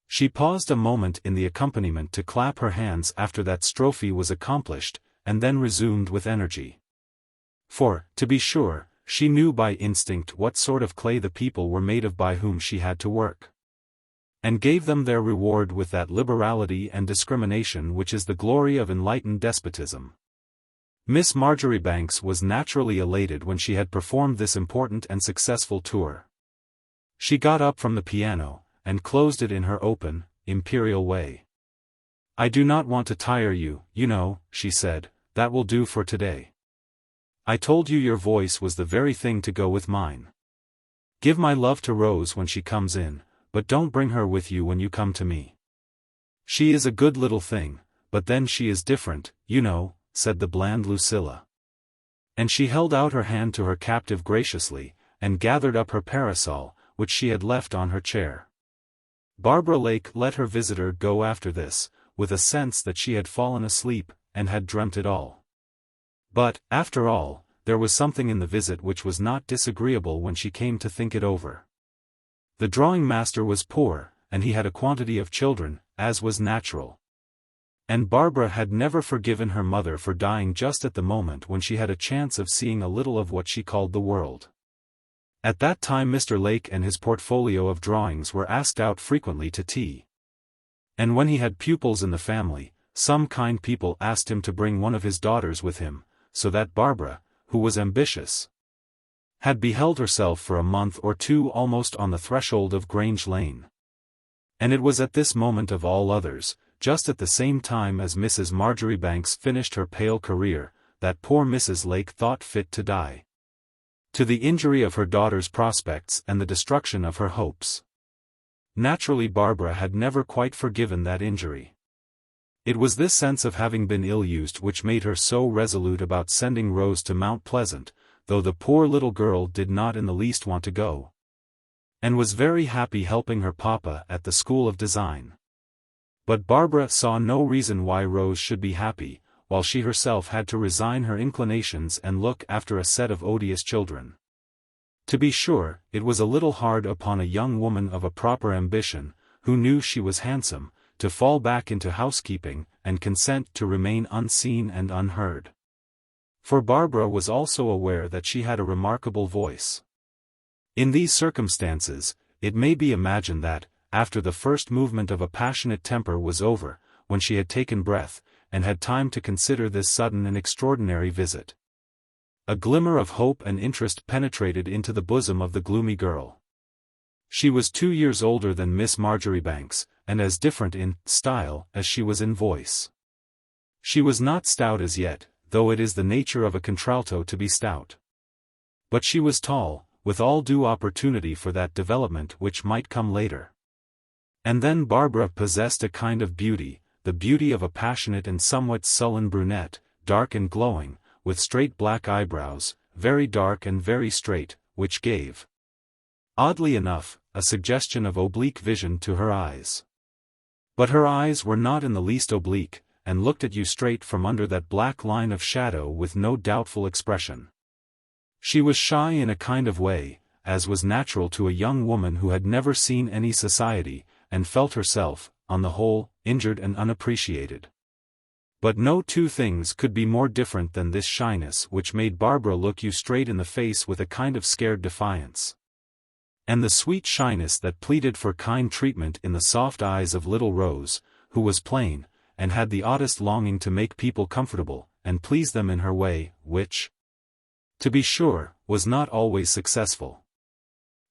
She paused a moment in the accompaniment to clap her hands after that strophe was accomplished, and then resumed with energy. For, to be sure, she knew by instinct what sort of clay the people were made of by whom she had to work. And gave them their reward with that liberality and discrimination which is the glory of enlightened despotism. Miss Marjoribanks was naturally elated when she had performed this important and successful tour. She got up from the piano, and closed it in her open, imperial way. "I do not want to tire you, you know," she said, "that will do for today. I told you your voice was the very thing to go with mine. Give my love to Rose when she comes in, but don't bring her with you when you come to me. She is a good little thing, but then she is different, you know," said the bland Lucilla. And she held out her hand to her captive graciously, and gathered up her parasol, which she had left on her chair. Barbara Lake let her visitor go after this, with a sense that she had fallen asleep, and had dreamt it all. But, after all, there was something in the visit which was not disagreeable when she came to think it over. The drawing-master was poor, and he had a quantity of children, as was natural. And Barbara had never forgiven her mother for dying just at the moment when she had a chance of seeing a little of what she called the world. At that time Mr. Lake and his portfolio of drawings were asked out frequently to tea. And when he had pupils in the family, some kind people asked him to bring one of his daughters with him, so that Barbara, who was ambitious, had beheld herself for a month or two almost on the threshold of Grange Lane. And it was at this moment of all others, just at the same time as Mrs. Marjoribanks finished her pale career, that poor Mrs. Lake thought fit to die. to the injury of her daughter's prospects and the destruction of her hopes. Naturally, Barbara had never quite forgiven that injury. It was this sense of having been ill-used which made her so resolute about sending Rose to Mount Pleasant, though the poor little girl did not in the least want to go, and was very happy helping her papa at the School of Design. But Barbara saw no reason why Rose should be happy, while she herself had to resign her inclinations and look after a set of odious children. To be sure, it was a little hard upon a young woman of a proper ambition, who knew she was handsome, to fall back into housekeeping and consent to remain unseen and unheard. For Barbara was also aware that she had a remarkable voice. In these circumstances, it may be imagined that, after the first movement of a passionate temper was over, when she had taken breath, and had time to consider this sudden and extraordinary visit, a glimmer of hope and interest penetrated into the bosom of the gloomy girl. She was 2 years older than Miss Marjoribanks, and as different in style as she was in voice. She was not stout as yet, though it is the nature of a contralto to be stout. But she was tall, with all due opportunity for that development which might come later. And then Barbara possessed a kind of beauty, the beauty of a passionate and somewhat sullen brunette, dark and glowing, with straight black eyebrows, very dark and very straight, which gave, oddly enough, a suggestion of oblique vision to her eyes. But her eyes were not in the least oblique, and looked at you straight from under that black line of shadow with no doubtful expression. She was shy in a kind of way, as was natural to a young woman who had never seen any society, and felt herself, on the whole, injured and unappreciated. But no two things could be more different than this shyness which made Barbara look you straight in the face with a kind of scared defiance, and the sweet shyness that pleaded for kind treatment in the soft eyes of little Rose, who was plain, and had the oddest longing to make people comfortable, and please them in her way, which, to be sure, was not always successful.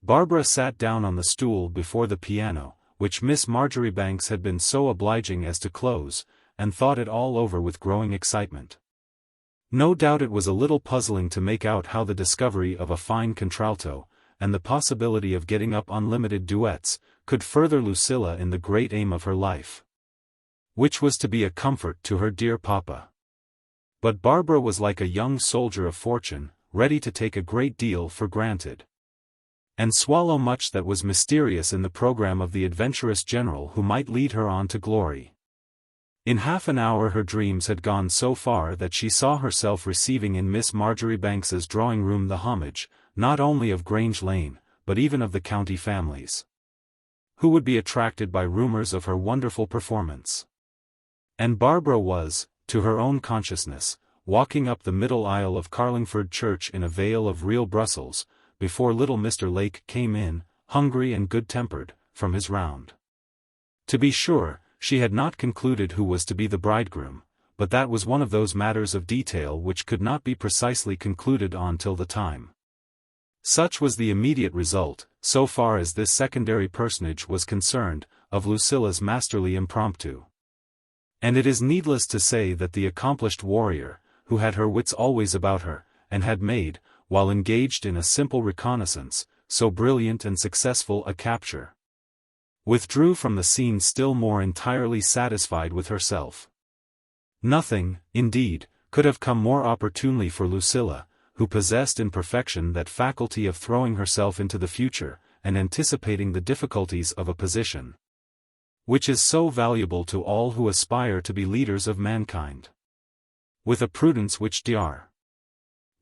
Barbara sat down on the stool before the piano, which Miss Marjoribanks had been so obliging as to close, and thought it all over with growing excitement. No doubt it was a little puzzling to make out how the discovery of a fine contralto, and the possibility of getting up unlimited duets, could further Lucilla in the great aim of her life, which was to be a comfort to her dear papa. But Barbara was like a young soldier of fortune, ready to take a great deal for granted, and swallow much that was mysterious in the program of the adventurous general who might lead her on to glory. In half an hour her dreams had gone so far that she saw herself receiving in Miss Marjoribanks's drawing-room the homage, not only of Grange Lane, but even of the county families, who would be attracted by rumours of her wonderful performance. And Barbara was, to her own consciousness, walking up the middle aisle of Carlingford Church in a veil of real Brussels, before little Mr. Lake came in, hungry and good-tempered, from his round. To be sure, she had not concluded who was to be the bridegroom, but that was one of those matters of detail which could not be precisely concluded on till the time. Such was the immediate result, so far as this secondary personage was concerned, of Lucilla's masterly impromptu. And it is needless to say that the accomplished warrior, who had her wits always about her, and had made, while engaged in a simple reconnaissance, so brilliant and successful a capture, withdrew from the scene still more entirely satisfied with herself. Nothing, indeed, could have come more opportunely for Lucilla, who possessed in perfection that faculty of throwing herself into the future, and anticipating the difficulties of a position, which is so valuable to all who aspire to be leaders of mankind. With a prudence which Dr.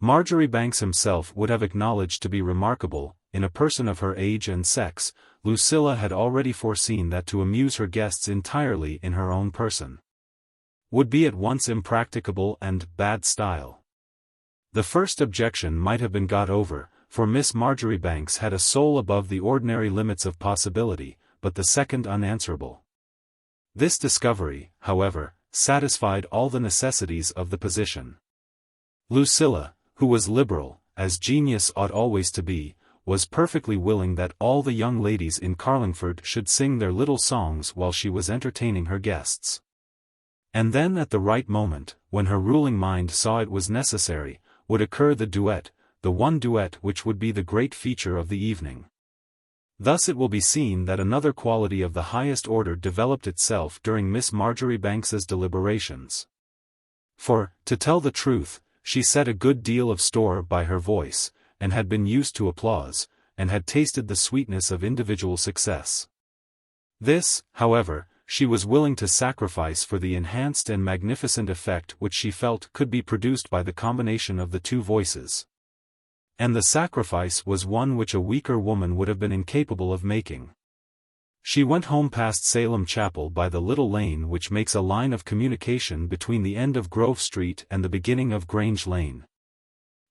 Marjoribanks himself would have acknowledged to be remarkable, in a person of her age and sex, Lucilla had already foreseen that to amuse her guests entirely in her own person would be at once impracticable and bad style. The first objection might have been got over, for Miss Marjoribanks had a soul above the ordinary limits of possibility, but the second unanswerable. This discovery, however, satisfied all the necessities of the position. Lucilla, who was liberal, as genius ought always to be, was perfectly willing that all the young ladies in Carlingford should sing their little songs while she was entertaining her guests. And then at the right moment, when her ruling mind saw it was necessary, would occur the duet, the one duet which would be the great feature of the evening. Thus it will be seen that another quality of the highest order developed itself during Miss Marjoribanks's deliberations. For, to tell the truth, she set a good deal of store by her voice, and had been used to applause, and had tasted the sweetness of individual success. This, however, she was willing to sacrifice for the enhanced and magnificent effect which she felt could be produced by the combination of the two voices. And the sacrifice was one which a weaker woman would have been incapable of making. She went home past Salem Chapel by the little lane which makes a line of communication between the end of Grove Street and the beginning of Grange Lane,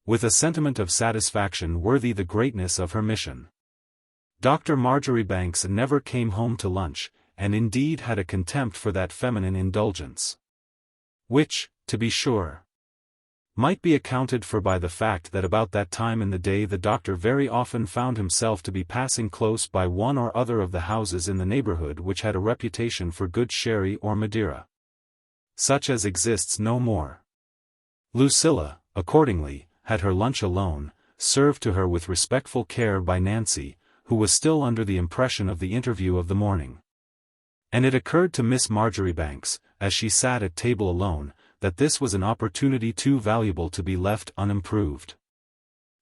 with a sentiment of satisfaction worthy the greatness of her mission. Dr. Marjoribanks never came home to lunch, and indeed had a contempt for that feminine indulgence, which, to be sure, might be accounted for by the fact that about that time in the day the doctor very often found himself to be passing close by one or other of the houses in the neighborhood which had a reputation for good sherry or Madeira, such as exists no more. Lucilla, accordingly, had her lunch alone, served to her with respectful care by Nancy, who was still under the impression of the interview of the morning. And it occurred to Miss Marjoribanks, as she sat at table alone, that this was an opportunity too valuable to be left unimproved.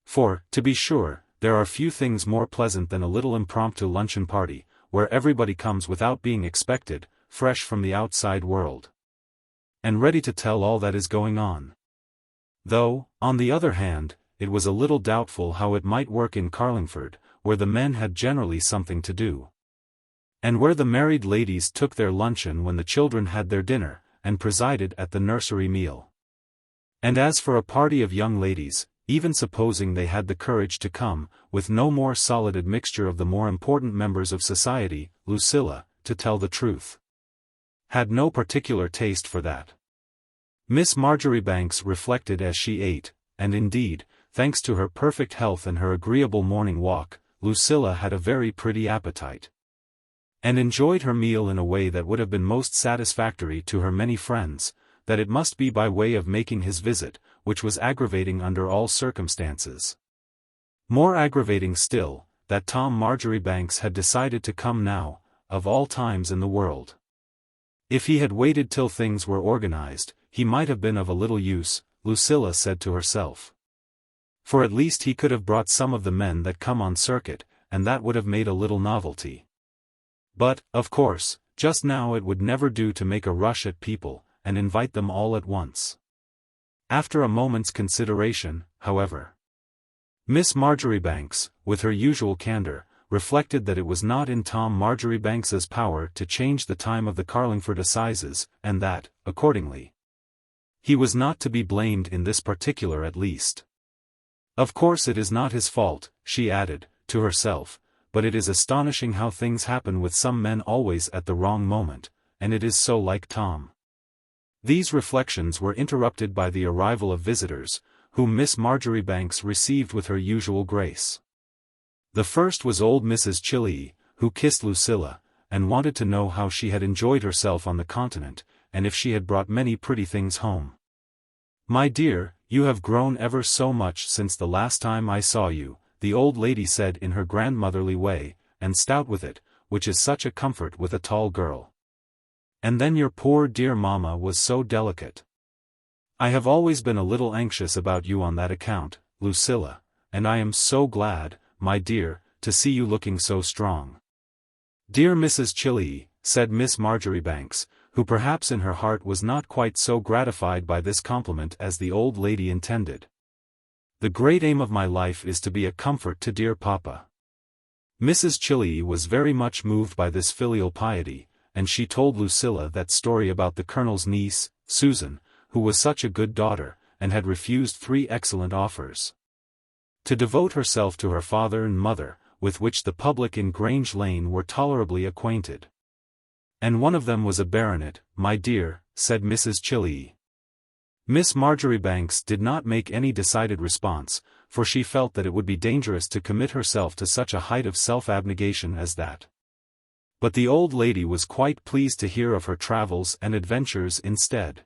For, to be sure, there are few things more pleasant than a little impromptu luncheon party, where everybody comes without being expected, fresh from the outside world, and ready to tell all that is going on. Though, on the other hand, it was a little doubtful how it might work in Carlingford, where the men had generally something to do, and where the married ladies took their luncheon when the children had their dinner, and presided at the nursery meal. And as for a party of young ladies, even supposing they had the courage to come, with no more solid admixture of the more important members of society, Lucilla, to tell the truth, had no particular taste for that. Miss Marjoribanks reflected as she ate, and indeed, thanks to her perfect health and her agreeable morning walk, Lucilla had a very pretty appetite, and enjoyed her meal in a way that would have been most satisfactory to her many friends, that it must be by way of making his visit, which was aggravating under all circumstances. More aggravating still, that Tom Marjoribanks had decided to come now, of all times in the world. If he had waited till things were organized, he might have been of a little use, Lucilla said to herself. For at least he could have brought some of the men that come on circuit, and that would have made a little novelty. But, of course, just now it would never do to make a rush at people, and invite them all at once. After a moment's consideration, however, Miss Marjoribanks, with her usual candor, reflected that it was not in Tom Marjoribanks's power to change the time of the Carlingford assizes, and that, accordingly, he was not to be blamed in this particular at least. Of course it is not his fault, she added, to herself, but it is astonishing how things happen with some men always at the wrong moment, and it is so like Tom. These reflections were interrupted by the arrival of visitors, whom Miss Marjoribanks received with her usual grace. The first was old Mrs. Chilley, who kissed Lucilla, and wanted to know how she had enjoyed herself on the continent, and if she had brought many pretty things home. "My dear, you have grown ever so much since the last time I saw you," the old lady said in her grandmotherly way, "and stout with it, which is such a comfort with a tall girl. And then your poor dear mamma was so delicate. I have always been a little anxious about you on that account, Lucilla, and I am so glad, my dear, to see you looking so strong." "Dear Mrs. Chilley," said Miss Marjoribanks, who perhaps in her heart was not quite so gratified by this compliment as the old lady intended. "The great aim of my life is to be a comfort to dear papa." Mrs. Chilley was very much moved by this filial piety, and she told Lucilla that story about the Colonel's niece, Susan, who was such a good daughter, and had refused 3 excellent offers to devote herself to her father and mother, with which the public in Grange Lane were tolerably acquainted. "And one of them was a baronet, my dear," said Mrs. Chilley. Miss Marjoribanks did not make any decided response, for she felt that it would be dangerous to commit herself to such a height of self-abnegation as that. But the old lady was quite pleased to hear of her travels and adventures instead,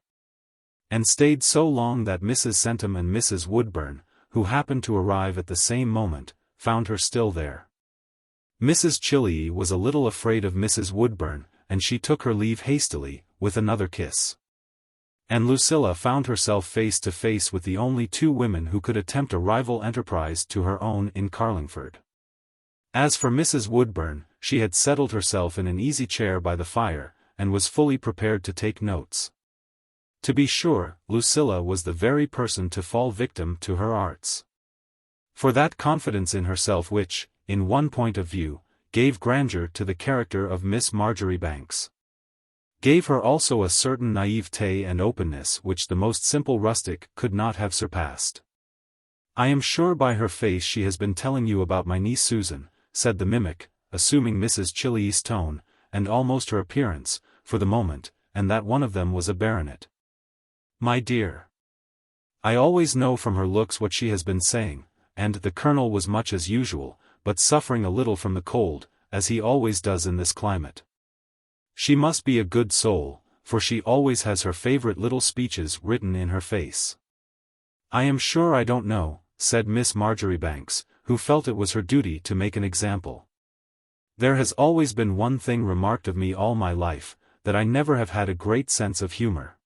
and stayed so long that Mrs. Centum and Mrs. Woodburn, who happened to arrive at the same moment, found her still there. Mrs. Chilley was a little afraid of Mrs. Woodburn, and she took her leave hastily, with another kiss. And Lucilla found herself face to face with the only two women who could attempt a rival enterprise to her own in Carlingford. As for Mrs. Woodburn, she had settled herself in an easy chair by the fire, and was fully prepared to take notes. To be sure, Lucilla was the very person to fall victim to her arts. For that confidence in herself which, in one point of view, gave grandeur to the character of Miss Marjoribanks, gave her also a certain naivete and openness which the most simple rustic could not have surpassed. "I am sure by her face she has been telling you about my niece Susan," said the mimic, assuming Mrs. Chilley's tone, and almost her appearance, for the moment, and that one of them was a baronet. "My dear, I always know from her looks what she has been saying," and the colonel was much as usual, but suffering a little from the cold, as he always does in this climate. "She must be a good soul, for she always has her favorite little speeches written in her face." "I am sure I don't know," said Miss Marjoribanks, who felt it was her duty to make an example. "There has always been one thing remarked of me all my life, that I never have had a great sense of humor.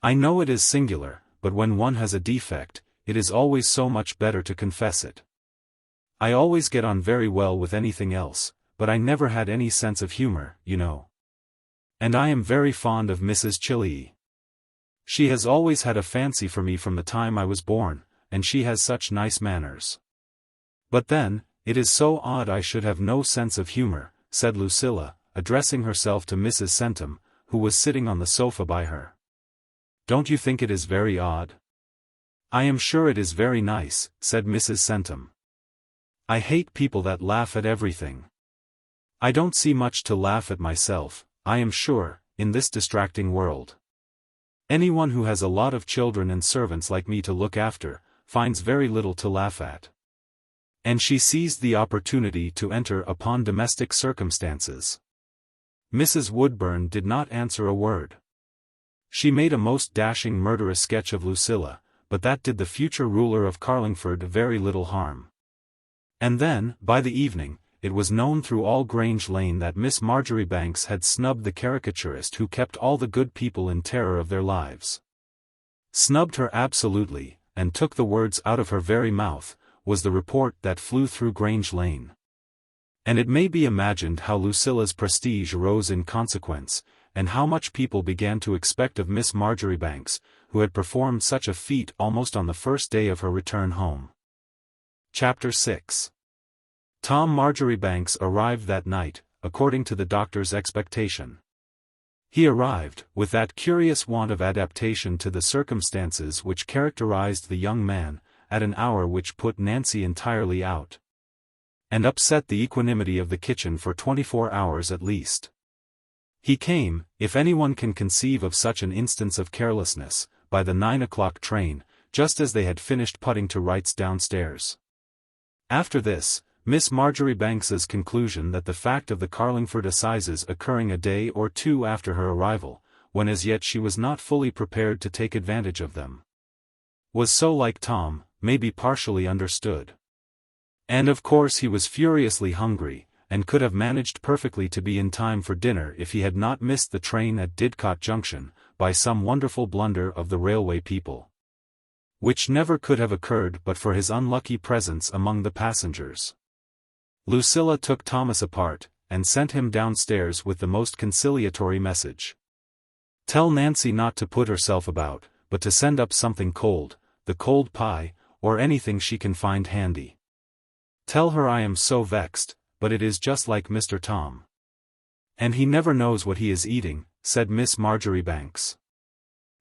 I know it is singular, but when one has a defect, it is always so much better to confess it. I always get on very well with anything else, but I never had any sense of humor, you know. And I am very fond of Mrs. Chilley. She has always had a fancy for me from the time I was born, and she has such nice manners. But then, it is so odd I should have no sense of humor," said Lucilla, addressing herself to Mrs. Centum, who was sitting on the sofa by her. "Don't you think it is very odd?" "I am sure it is very nice," said Mrs. Centum. "I hate people that laugh at everything. I don't see much to laugh at myself, I am sure, in this distracting world. Anyone who has a lot of children and servants like me to look after, finds very little to laugh at." And she seized the opportunity to enter upon domestic circumstances. Mrs. Woodburn did not answer a word. She made a most dashing murderous sketch of Lucilla, but that did the future ruler of Carlingford very little harm. And then, by the evening, it was known through all Grange Lane that Miss Marjoribanks had snubbed the caricaturist who kept all the good people in terror of their lives. Snubbed her absolutely, and took the words out of her very mouth, was the report that flew through Grange Lane. And it may be imagined how Lucilla's prestige rose in consequence, and how much people began to expect of Miss Marjoribanks, who had performed such a feat almost on the first day of her return home. Chapter 6. Tom Marjoribanks arrived that night, according to the doctor's expectation. He arrived, with that curious want of adaptation to the circumstances which characterized the young man, at an hour which put Nancy entirely out, and upset the equanimity of the kitchen for 24 hours at least. He came, if anyone can conceive of such an instance of carelessness, by the 9 o'clock train, just as they had finished putting to rights downstairs. After this, Miss Marjoribanks's conclusion that the fact of the Carlingford assizes occurring a day or two after her arrival, when as yet she was not fully prepared to take advantage of them, was so like Tom, may be partially understood. And of course he was furiously hungry, and could have managed perfectly to be in time for dinner if he had not missed the train at Didcot Junction, by some wonderful blunder of the railway people, which never could have occurred but for his unlucky presence among the passengers. Lucilla took Thomas apart, and sent him downstairs with the most conciliatory message. "Tell Nancy not to put herself about, but to send up something cold, the cold pie, or anything she can find handy. Tell her I am so vexed, but it is just like Mr. Tom. And he never knows what he is eating," said Miss Marjoribanks.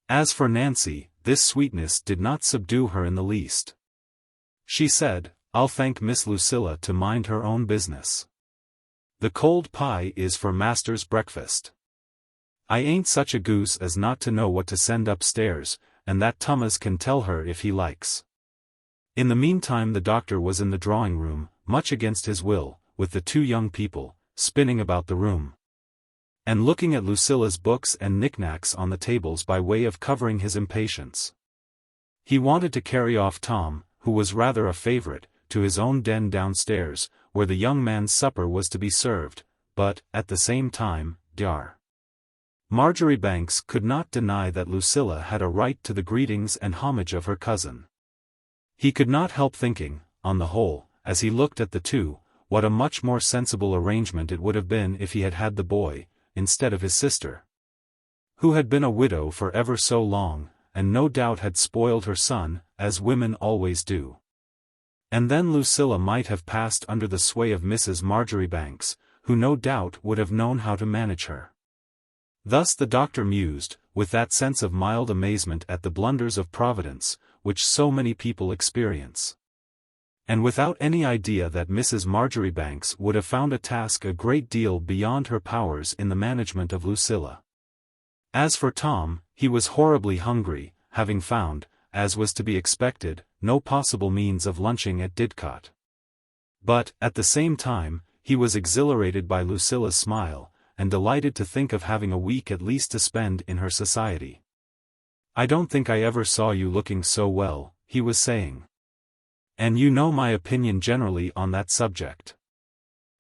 As for Nancy, this sweetness did not subdue her in the least. She said, "I'll thank Miss Lucilla to mind her own business. The cold pie is for master's breakfast. I ain't such a goose as not to know what to send upstairs, and that Thomas can tell her if he likes." In the meantime the doctor was in the drawing-room, much against his will, with the two young people, spinning about the room, and looking at Lucilla's books and knickknacks on the tables by way of covering his impatience. He wanted to carry off Tom, who was rather a favourite, to his own den downstairs, where the young man's supper was to be served, but, at the same time, Dr. Marjoribanks could not deny that Lucilla had a right to the greetings and homage of her cousin. He could not help thinking, on the whole, as he looked at the two, what a much more sensible arrangement it would have been if he had had the boy, instead of his sister, who had been a widow for ever so long, and no doubt had spoiled her son, as women always do. And then Lucilla might have passed under the sway of Mrs. Marjoribanks, who no doubt would have known how to manage her. Thus the doctor mused, with that sense of mild amazement at the blunders of Providence, which so many people experience. And without any idea that Mrs. Marjoribanks would have found a task a great deal beyond her powers in the management of Lucilla. As for Tom, he was horribly hungry, having found, as was to be expected, no possible means of lunching at Didcot. But, at the same time, he was exhilarated by Lucilla's smile, and delighted to think of having a week at least to spend in her society. "I don't think I ever saw you looking so well," he was saying. "And you know my opinion generally on that subject."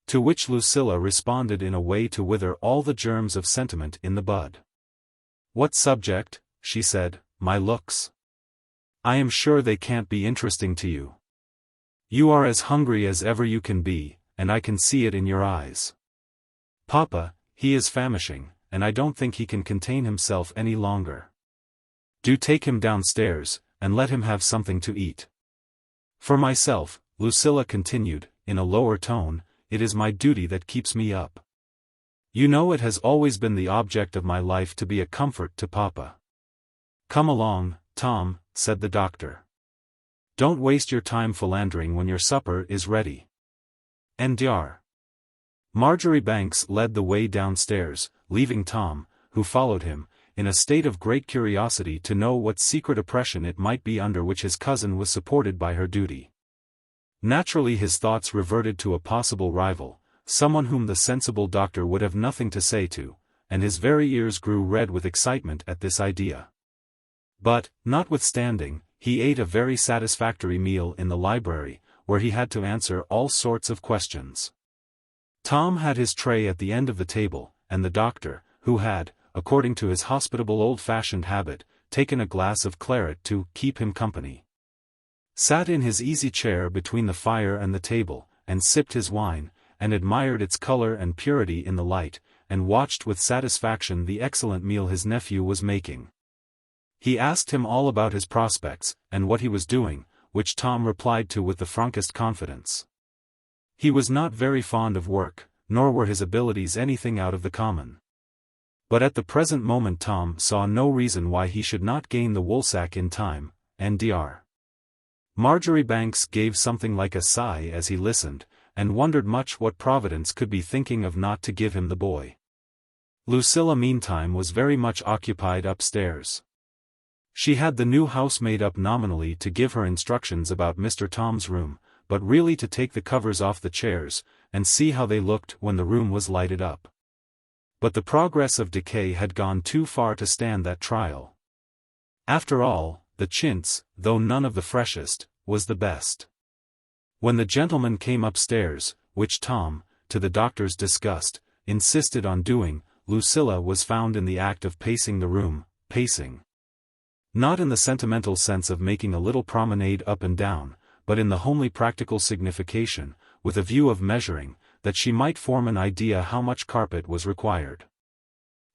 To which Lucilla responded in a way to wither all the germs of sentiment in the bud. "What subject?" she said. "My looks? I am sure they can't be interesting to you. You are as hungry as ever you can be, and I can see it in your eyes. Papa, he is famishing, and I don't think he can contain himself any longer. Do take him downstairs, and let him have something to eat. For myself," Lucilla continued, in a lower tone, "it is my duty that keeps me up. You know it has always been the object of my life to be a comfort to Papa." "Come along, Tom," said the doctor. "Don't waste your time philandering when your supper is ready." And Dr. Marjoribanks led the way downstairs, leaving Tom, who followed him, in a state of great curiosity to know what secret oppression it might be under which his cousin was supported by her duty. Naturally his thoughts reverted to a possible rival, someone whom the sensible doctor would have nothing to say to, and his very ears grew red with excitement at this idea. But, notwithstanding, he ate a very satisfactory meal in the library, where he had to answer all sorts of questions. Tom had his tray at the end of the table, and the doctor, who had, according to his hospitable old-fashioned habit, taken a glass of claret to keep him company, sat in his easy chair between the fire and the table, and sipped his wine, and admired its color and purity in the light, and watched with satisfaction the excellent meal his nephew was making. He asked him all about his prospects, and what he was doing, which Tom replied to with the frankest confidence. He was not very fond of work, nor were his abilities anything out of the common. But at the present moment Tom saw no reason why he should not gain the woolsack in time, and Dr. Marjoribanks gave something like a sigh as he listened, and wondered much what Providence could be thinking of not to give him the boy. Lucilla meantime was very much occupied upstairs. She had the new housemaid up nominally to give her instructions about Mr. Tom's room, but really to take the covers off the chairs, and see how they looked when the room was lighted up. But the progress of decay had gone too far to stand that trial. After all, the chintz, though none of the freshest, was the best. When the gentleman came upstairs, which Tom, to the doctor's disgust, insisted on doing, Lucilla was found in the act of pacing the room, pacing. Not in the sentimental sense of making a little promenade up and down, but in the homely practical signification, with a view of measuring, that she might form an idea how much carpet was required.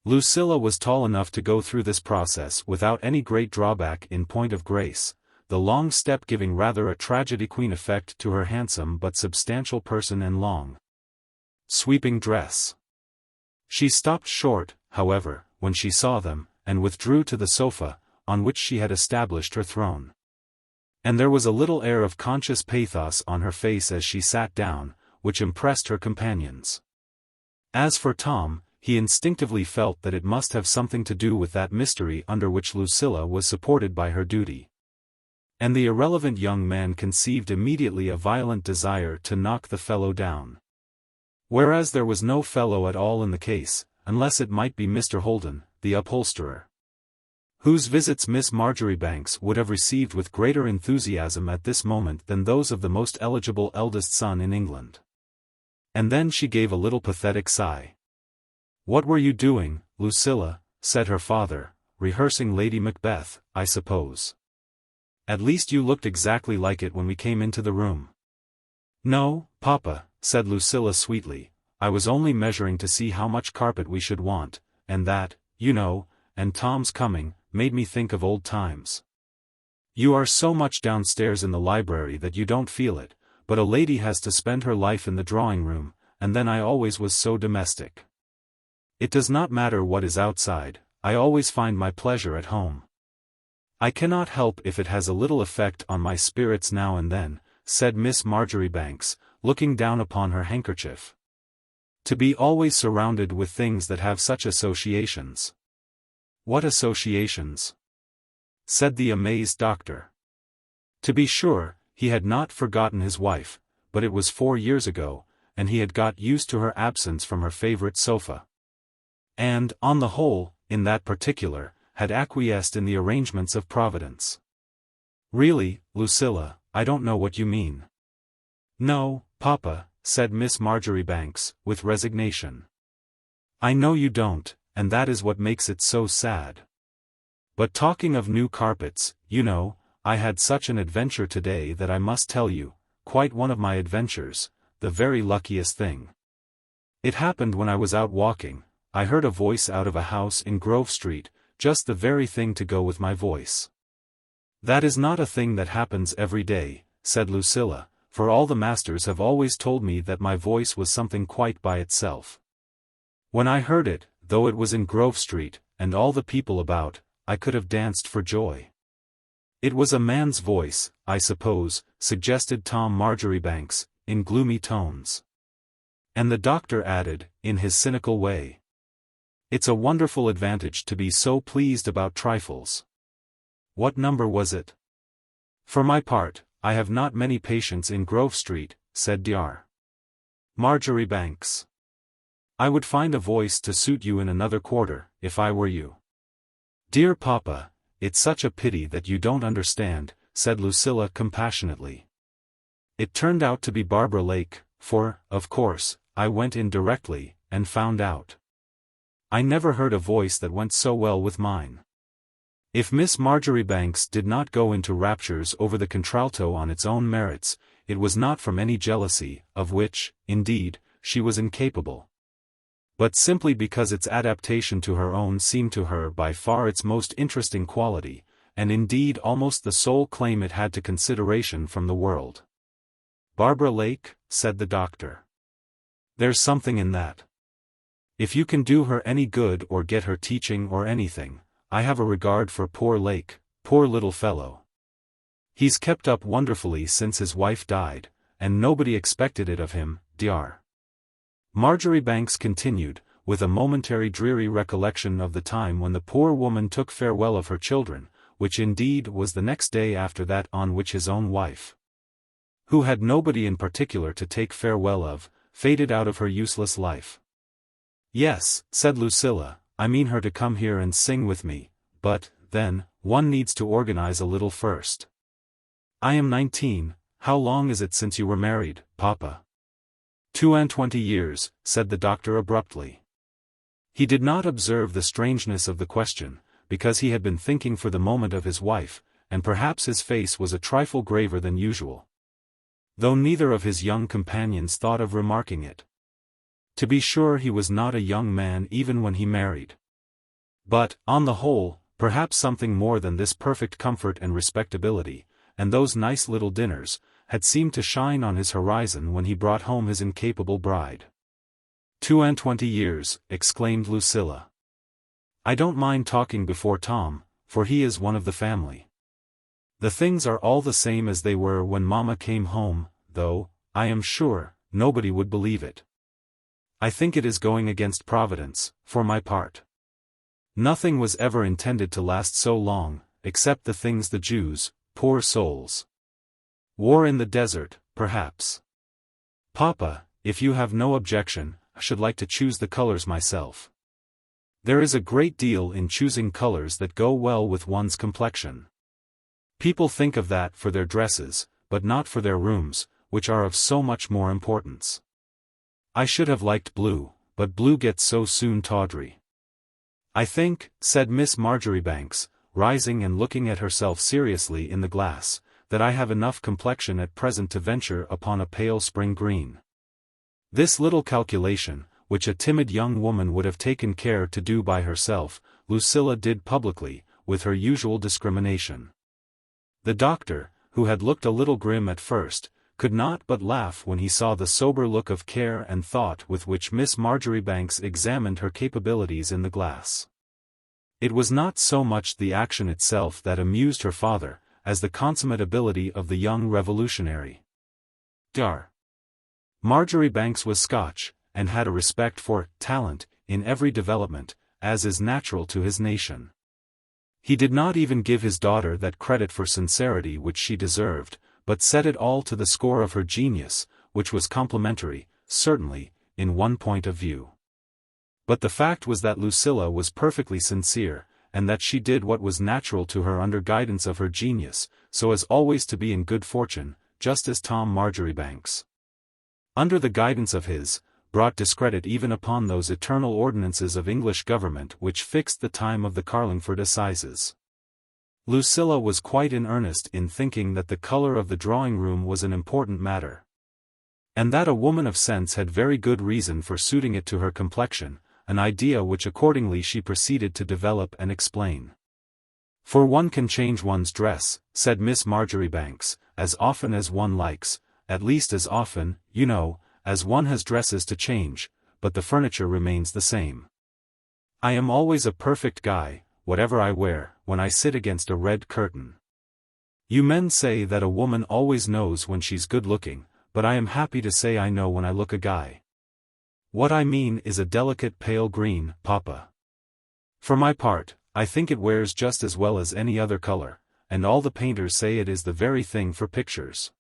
Lucilla was tall enough to go through this process without any great drawback in point of grace, the long step giving rather a tragedy queen effect to her handsome but substantial person and long, sweeping dress. She stopped short, however, when she saw them, and withdrew to the sofa, on which she had established her throne. And there was a little air of conscious pathos on her face as she sat down, which impressed her companions. As for Tom, he instinctively felt that it must have something to do with that mystery under which Lucilla was supported by her duty. And the irrelevant young man conceived immediately a violent desire to knock the fellow down. Whereas there was no fellow at all in the case, unless it might be Mr. Holden, the upholsterer, whose visits Miss Marjoribanks would have received with greater enthusiasm at this moment than those of the most eligible eldest son in England. And then she gave a little pathetic sigh. "What were you doing, Lucilla?" said her father. "Rehearsing Lady Macbeth, I suppose. At least you looked exactly like it when we came into the room." "No, Papa," said Lucilla sweetly, "I was only measuring to see how much carpet we should want, and that, you know, and Tom's coming, made me think of old times. You are so much downstairs in the library that you don't feel it, but a lady has to spend her life in the drawing room, and then I always was so domestic. It does not matter what is outside, I always find my pleasure at home. I cannot help if it has a little effect on my spirits now and then," said Miss Marjoribanks, looking down upon her handkerchief. "To be always surrounded with things that have such associations." "What associations?" said the amazed doctor. To be sure, he had not forgotten his wife, but it was 4 years ago, and he had got used to her absence from her favorite sofa. And, on the whole, in that particular, had acquiesced in the arrangements of Providence. "Really, Lucilla, I don't know what you mean." "No, Papa," said Miss Marjoribanks, with resignation. "I know you don't, and that is what makes it so sad. But talking of new carpets, you know, I had such an adventure today that I must tell you, quite one of my adventures, the very luckiest thing. It happened when I was out walking. I heard a voice out of a house in Grove Street, just the very thing to go with my voice." "That is not a thing that happens every day," said Lucilla, "for all the masters have always told me that my voice was something quite by itself. When I heard it, though it was in Grove Street, and all the people about, I could have danced for joy." "It was a man's voice, I suppose," suggested Tom Marjoribanks, in gloomy tones. And the doctor added, in his cynical way, "It's a wonderful advantage to be so pleased about trifles. What number was it?" "For my part, I have not many patients in Grove Street," said Dr. Marjoribanks. "I would find a voice to suit you in another quarter, if I were you." "Dear Papa, it's such a pity that you don't understand," said Lucilla compassionately. "It turned out to be Barbara Lake, for, of course, I went in directly, and found out. I never heard a voice that went so well with mine." If Miss Marjoribanks did not go into raptures over the contralto on its own merits, it was not from any jealousy, of which, indeed, she was incapable, but simply because its adaptation to her own seemed to her by far its most interesting quality, and indeed almost the sole claim it had to consideration from the world. "Barbara Lake," said the doctor. "There's something in that. If you can do her any good or get her teaching or anything, I have a regard for poor Lake, poor little fellow. He's kept up wonderfully since his wife died, and nobody expected it of him." Dr. Marjoribanks continued, with a momentary dreary recollection of the time when the poor woman took farewell of her children, which indeed was the next day after that on which his own wife, who had nobody in particular to take farewell of, faded out of her useless life. "Yes," said Lucilla, "I mean her to come here and sing with me, but, then, one needs to organize a little first." "I am 19, how long is it since you were married, Papa?" 22 years, said the doctor abruptly. He did not observe the strangeness of the question, because he had been thinking for the moment of his wife, and perhaps his face was a trifle graver than usual. Though neither of his young companions thought of remarking it. To be sure, he was not a young man even when he married. But, on the whole, perhaps something more than this perfect comfort and respectability, and those nice little dinners, had seemed to shine on his horizon when he brought home his incapable bride. 22 years, exclaimed Lucilla. "I don't mind talking before Tom, for he is one of the family. The things are all the same as they were when Mamma came home, though, I am sure, nobody would believe it. I think it is going against Providence, for my part. Nothing was ever intended to last so long, except the things the Jews, poor souls. War in the desert, perhaps. Papa, if you have no objection, I should like to choose the colors myself." There is a great deal in choosing colors that go well with one's complexion. People think of that for their dresses, but not for their rooms, which are of so much more importance. I should have liked blue, but blue gets so soon tawdry. I think, said Miss Marjoribanks, rising and looking at herself seriously in the glass, that I have enough complexion at present to venture upon a pale spring green. This little calculation, which a timid young woman would have taken care to do by herself, Lucilla did publicly, with her usual discrimination. The doctor, who had looked a little grim at first, could not but laugh when he saw the sober look of care and thought with which Miss Marjoribanks examined her capabilities in the glass. It was not so much the action itself that amused her father, as the consummate ability of the young revolutionary. Dar. Marjoribanks was Scotch, and had a respect for talent in every development, as is natural to his nation. He did not even give his daughter that credit for sincerity which she deserved, but set it all to the score of her genius, which was complimentary, certainly, in one point of view. But the fact was that Lucilla was perfectly sincere, and that she did what was natural to her under guidance of her genius, so as always to be in good fortune, just as Tom Marjoribanks, under the guidance of his, brought discredit even upon those eternal ordinances of English government which fixed the time of the Carlingford assizes. Lucilla was quite in earnest in thinking that the colour of the drawing-room was an important matter, and that a woman of sense had very good reason for suiting it to her complexion, an idea which accordingly she proceeded to develop and explain. For one can change one's dress, said Miss Marjoribanks, as often as one likes, at least as often, you know, as one has dresses to change, but the furniture remains the same. I am always a perfect guy, whatever I wear, when I sit against a red curtain. You men say that a woman always knows when she's good-looking, but I am happy to say I know when I look a guy. What I mean is a delicate pale green, Papa. For my part, I think it wears just as well as any other color, and all the painters say it is the very thing for pictures.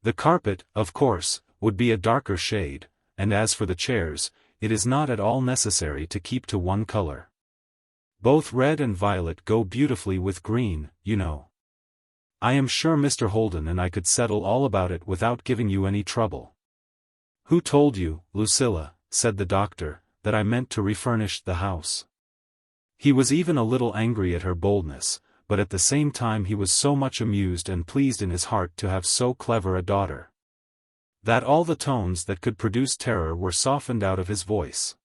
The carpet, of course, would be a darker shade, and as for the chairs, it is not at all necessary to keep to one color. Both red and violet go beautifully with green, you know. I am sure Mr. Holden and I could settle all about it without giving you any trouble. Who told you, Lucilla, said the doctor, that I meant to refurnish the house? He was even a little angry at her boldness, but at the same time he was so much amused and pleased in his heart to have so clever a daughter, that all the tones that could produce terror were softened out of his voice.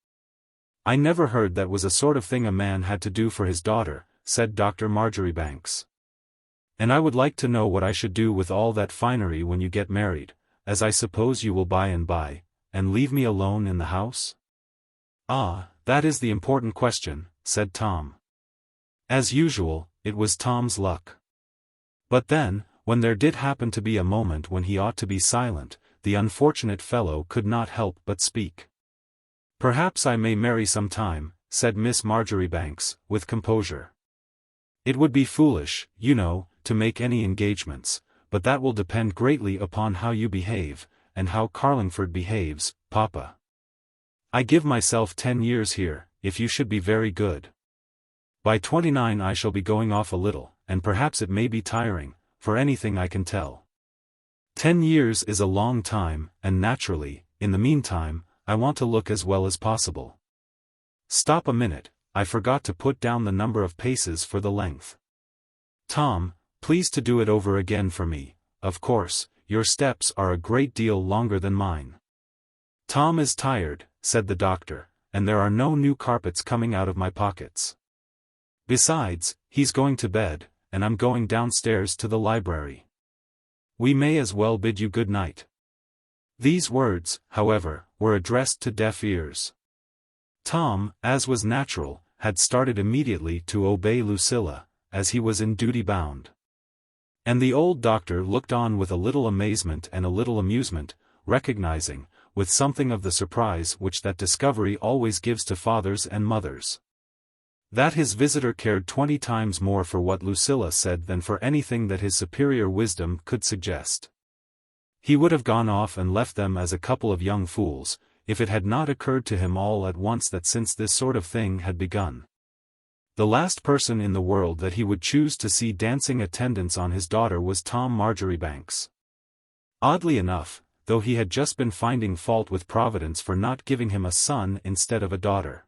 I never heard that was a sort of thing a man had to do for his daughter, said Dr. Marjoribanks. And I would like to know what I should do with all that finery when you get married, as I suppose you will by and by, and leave me alone in the house? Ah, that is the important question, said Tom. As usual, it was Tom's luck. But then, when there did happen to be a moment when he ought to be silent, the unfortunate fellow could not help but speak. Perhaps I may marry some time, said Miss Marjoribanks, with composure. It would be foolish, you know, to make any engagements, but that will depend greatly upon how you behave, and how Carlingford behaves, Papa. I give myself 10 years here, if you should be very good. By 29 I shall be going off a little, and perhaps it may be tiring, for anything I can tell. 10 years is a long time, and naturally, in the meantime, I want to look as well as possible. Stop a minute, I forgot to put down the number of paces for the length. Tom, please to do it over again for me. Of course, your steps are a great deal longer than mine. Tom is tired, said the doctor, and there are no new carpets coming out of my pockets. Besides, he's going to bed, and I'm going downstairs to the library. We may as well bid you good night. These words, however, were addressed to deaf ears. Tom, as was natural, had started immediately to obey Lucilla, as he was in duty bound. And the old doctor looked on with a little amazement and a little amusement, recognizing, with something of the surprise which that discovery always gives to fathers and mothers, that his visitor cared 20 times more for what Lucilla said than for anything that his superior wisdom could suggest. He would have gone off and left them as a couple of young fools, if it had not occurred to him all at once that since this sort of thing had begun, the last person in the world that he would choose to see dancing attendance on his daughter was Tom Marjoribanks. Oddly enough, though he had just been finding fault with Providence for not giving him a son instead of a daughter,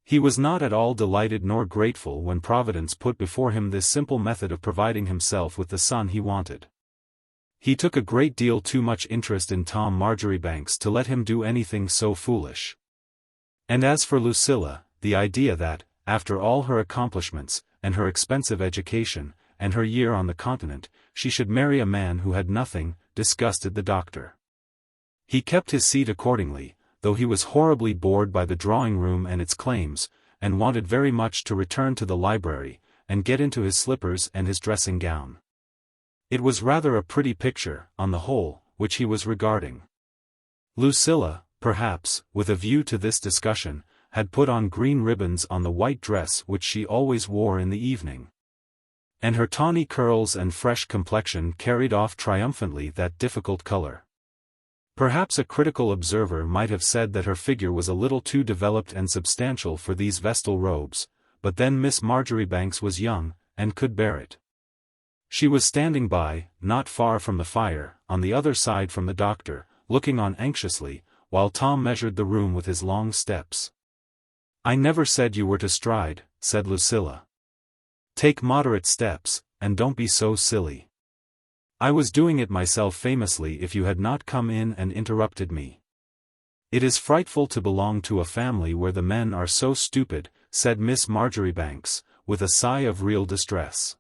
he was not at all delighted nor grateful when Providence put before him this simple method of providing himself with the son he wanted. He took a great deal too much interest in Tom Marjoribanks to let him do anything so foolish. And as for Lucilla, the idea that, after all her accomplishments, and her expensive education, and her year on the continent, she should marry a man who had nothing, disgusted the doctor. He kept his seat accordingly, though he was horribly bored by the drawing-room and its claims, and wanted very much to return to the library, and get into his slippers and his dressing-gown. It was rather a pretty picture, on the whole, which he was regarding. Lucilla, perhaps, with a view to this discussion, had put on green ribbons on the white dress which she always wore in the evening, and her tawny curls and fresh complexion carried off triumphantly that difficult color. Perhaps a critical observer might have said that her figure was a little too developed and substantial for these vestal robes, but then Miss Marjoribanks was young, and could bear it. She was standing by, not far from the fire, on the other side from the doctor, looking on anxiously, while Tom measured the room with his long steps. "I never said you were to stride," said Lucilla. "Take moderate steps, and don't be so silly. I was doing it myself famously if you had not come in and interrupted me. It is frightful to belong to a family where the men are so stupid," said Miss Marjoribanks, with a sigh of real distress.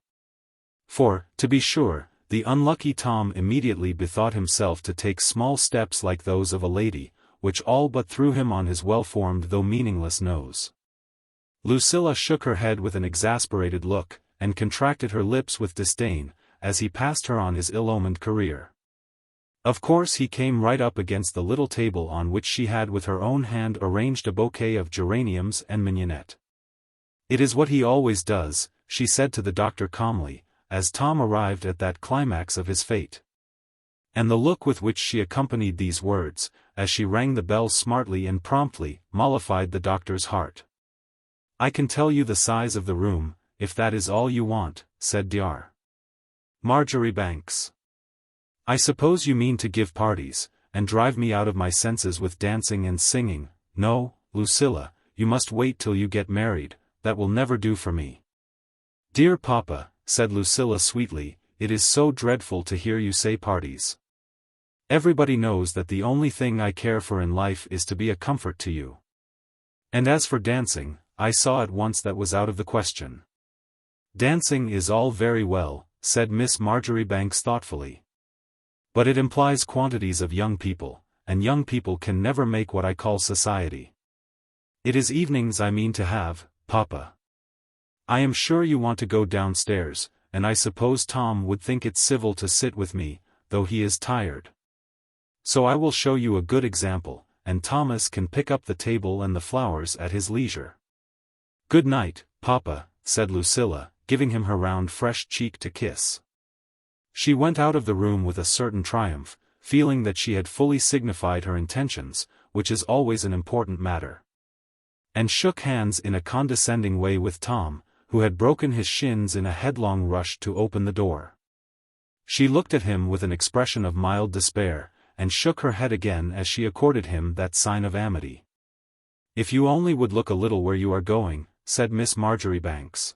For, to be sure, the unlucky Tom immediately bethought himself to take small steps like those of a lady, which all but threw him on his well-formed though meaningless nose. Lucilla shook her head with an exasperated look, and contracted her lips with disdain, as he passed her on his ill-omened career. Of course he came right up against the little table on which she had with her own hand arranged a bouquet of geraniums and mignonette. "It is what he always does," she said to the doctor calmly, as Tom arrived at that climax of his fate. And the look with which she accompanied these words, as she rang the bell smartly and promptly, mollified the doctor's heart. "I can tell you the size of the room, if that is all you want," said Dr. Marjoribanks. "I suppose you mean to give parties, and drive me out of my senses with dancing and singing. No, Lucilla, you must wait till you get married, that will never do for me." "Dear papa," said Lucilla sweetly, "it is so dreadful to hear you say parties. Everybody knows that the only thing I care for in life is to be a comfort to you. And as for dancing, I saw at once that was out of the question." "Dancing is all very well," said Miss Marjoribanks thoughtfully. "But it implies quantities of young people, and young people can never make what I call society. It is evenings I mean to have, papa. I am sure you want to go downstairs, and I suppose Tom would think it civil to sit with me, though he is tired. So I will show you a good example, and Thomas can pick up the table and the flowers at his leisure." "Good night, papa," said Lucilla, giving him her round fresh cheek to kiss. She went out of the room with a certain triumph, feeling that she had fully signified her intentions, which is always an important matter, and shook hands in a condescending way with Tom, who had broken his shins in a headlong rush to open the door. She looked at him with an expression of mild despair, and shook her head again as she accorded him that sign of amity. "If you only would look a little where you are going," said Miss Marjoribanks.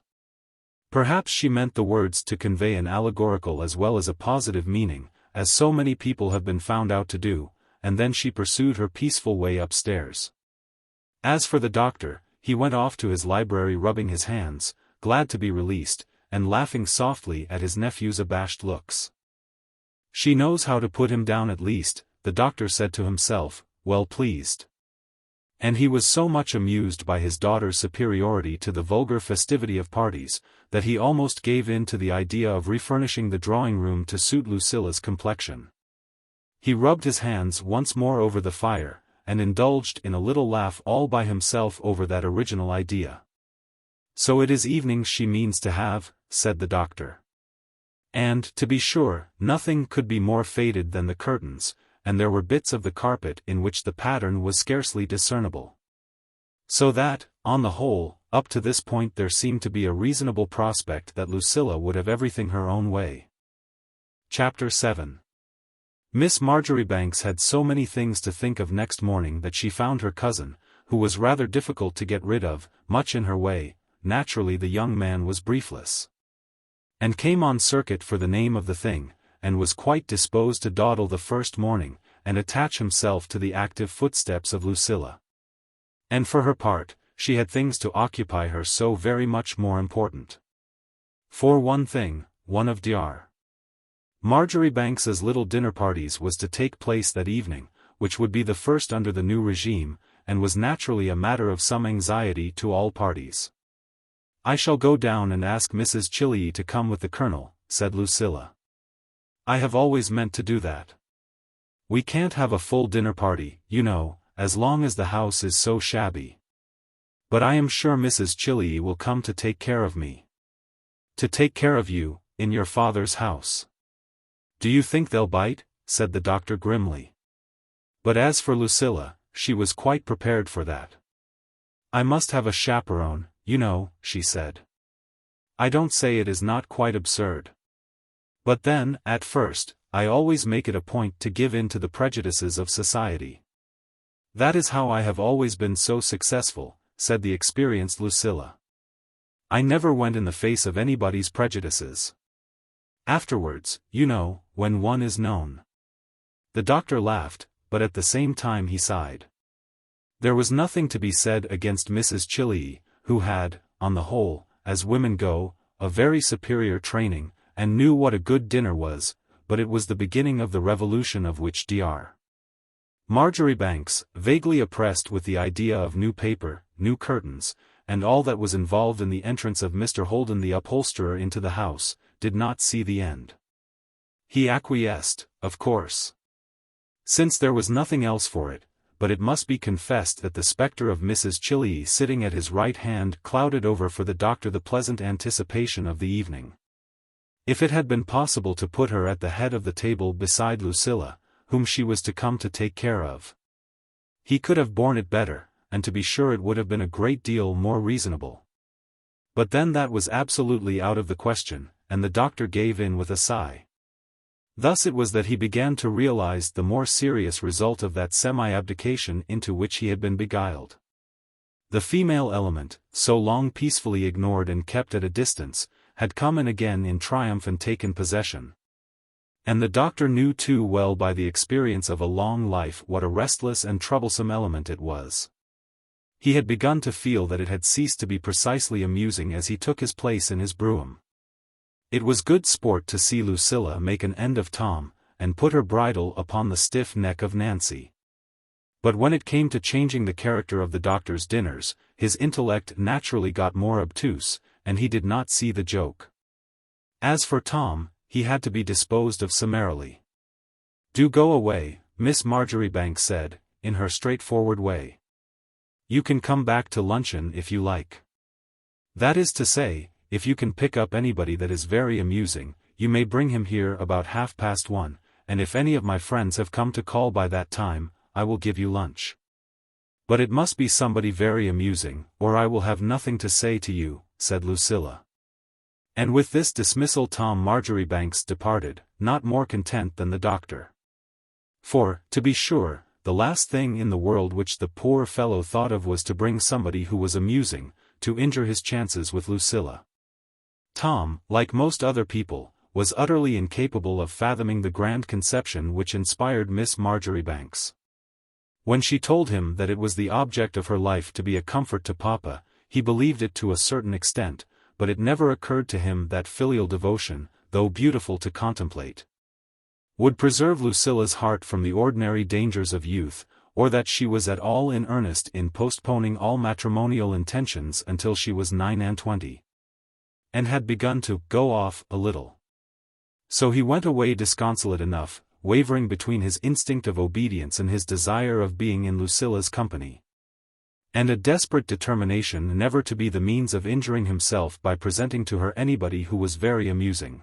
Perhaps she meant the words to convey an allegorical as well as a positive meaning, as so many people have been found out to do, and then she pursued her peaceful way upstairs. As for the doctor, he went off to his library rubbing his hands, glad to be released, and laughing softly at his nephew's abashed looks. "She knows how to put him down at least," the doctor said to himself, well pleased. And he was so much amused by his daughter's superiority to the vulgar festivity of parties, that he almost gave in to the idea of refurnishing the drawing-room to suit Lucilla's complexion. He rubbed his hands once more over the fire, and indulged in a little laugh all by himself over that original idea. "So it is evenings she means to have," said the doctor. And, to be sure, nothing could be more faded than the curtains, and there were bits of the carpet in which the pattern was scarcely discernible. So that, on the whole, up to this point there seemed to be a reasonable prospect that Lucilla would have everything her own way. Chapter 7. Miss Marjoribanks had so many things to think of next morning that she found her cousin, who was rather difficult to get rid of, much in her way. Naturally the young man was briefless, and came on circuit for the name of the thing, and was quite disposed to dawdle the first morning, and attach himself to the active footsteps of Lucilla. And for her part, she had things to occupy her so very much more important. For one thing, one of Dr. Marjoribanks's little dinner parties was to take place that evening, which would be the first under the new regime, and was naturally a matter of some anxiety to all parties. "I shall go down and ask Mrs. Chilley to come with the Colonel," said Lucilla. "I have always meant to do that. We can't have a full dinner party, you know, as long as the house is so shabby. But I am sure Mrs. Chilley will come to take care of me." "To take care of you, in your father's house? Do you think they'll bite?" said the doctor grimly. But as for Lucilla, she was quite prepared for that. "I must have a chaperone, you know," she said. "I don't say it is not quite absurd. But then, at first, I always make it a point to give in to the prejudices of society. That is how I have always been so successful," said the experienced Lucilla. "I never went in the face of anybody's prejudices. Afterwards, you know, when one is known." The doctor laughed, but at the same time he sighed. There was nothing to be said against Mrs. Chilley, who had, on the whole, as women go, a very superior training, and knew what a good dinner was, but it was the beginning of the revolution of which Dr. Marjoribanks, vaguely oppressed with the idea of new paper, new curtains, and all that was involved in the entrance of Mr. Holden the upholsterer into the house, did not see the end. He acquiesced, of course, since there was nothing else for it, but it must be confessed that the spectre of Mrs. Chilley sitting at his right hand clouded over for the doctor the pleasant anticipation of the evening. If it had been possible to put her at the head of the table beside Lucilla, whom she was to come to take care of, he could have borne it better, and to be sure it would have been a great deal more reasonable. But then that was absolutely out of the question, and the doctor gave in with a sigh. Thus it was that he began to realize the more serious result of that semi-abdication into which he had been beguiled. The female element, so long peacefully ignored and kept at a distance, had come in again in triumph and taken possession. And the doctor knew too well by the experience of a long life what a restless and troublesome element it was. He had begun to feel that it had ceased to be precisely amusing as he took his place in his brougham. It was good sport to see Lucilla make an end of Tom, and put her bridle upon the stiff neck of Nancy. But when it came to changing the character of the doctor's dinners, his intellect naturally got more obtuse, and he did not see the joke. As for Tom, he had to be disposed of summarily. "Do go away," Miss Marjoribanks said, in her straightforward way. "You can come back to luncheon if you like. That is to say, if you can pick up anybody that is very amusing, you may bring him here about 1:30, and if any of my friends have come to call by that time, I will give you lunch. But it must be somebody very amusing, or I will have nothing to say to you," said Lucilla. And with this dismissal Tom Marjoribanks departed, not more content than the doctor. For, to be sure, the last thing in the world which the poor fellow thought of was to bring somebody who was amusing, to injure his chances with Lucilla. Tom, like most other people, was utterly incapable of fathoming the grand conception which inspired Miss Marjoribanks. When she told him that it was the object of her life to be a comfort to Papa, he believed it to a certain extent, but it never occurred to him that filial devotion, though beautiful to contemplate, would preserve Lucilla's heart from the ordinary dangers of youth, or that she was at all in earnest in postponing all matrimonial intentions until she was 29, and had begun to go off a little. So he went away disconsolate enough, wavering between his instinct of obedience and his desire of being in Lucilla's company, and a desperate determination never to be the means of injuring himself by presenting to her anybody who was very amusing.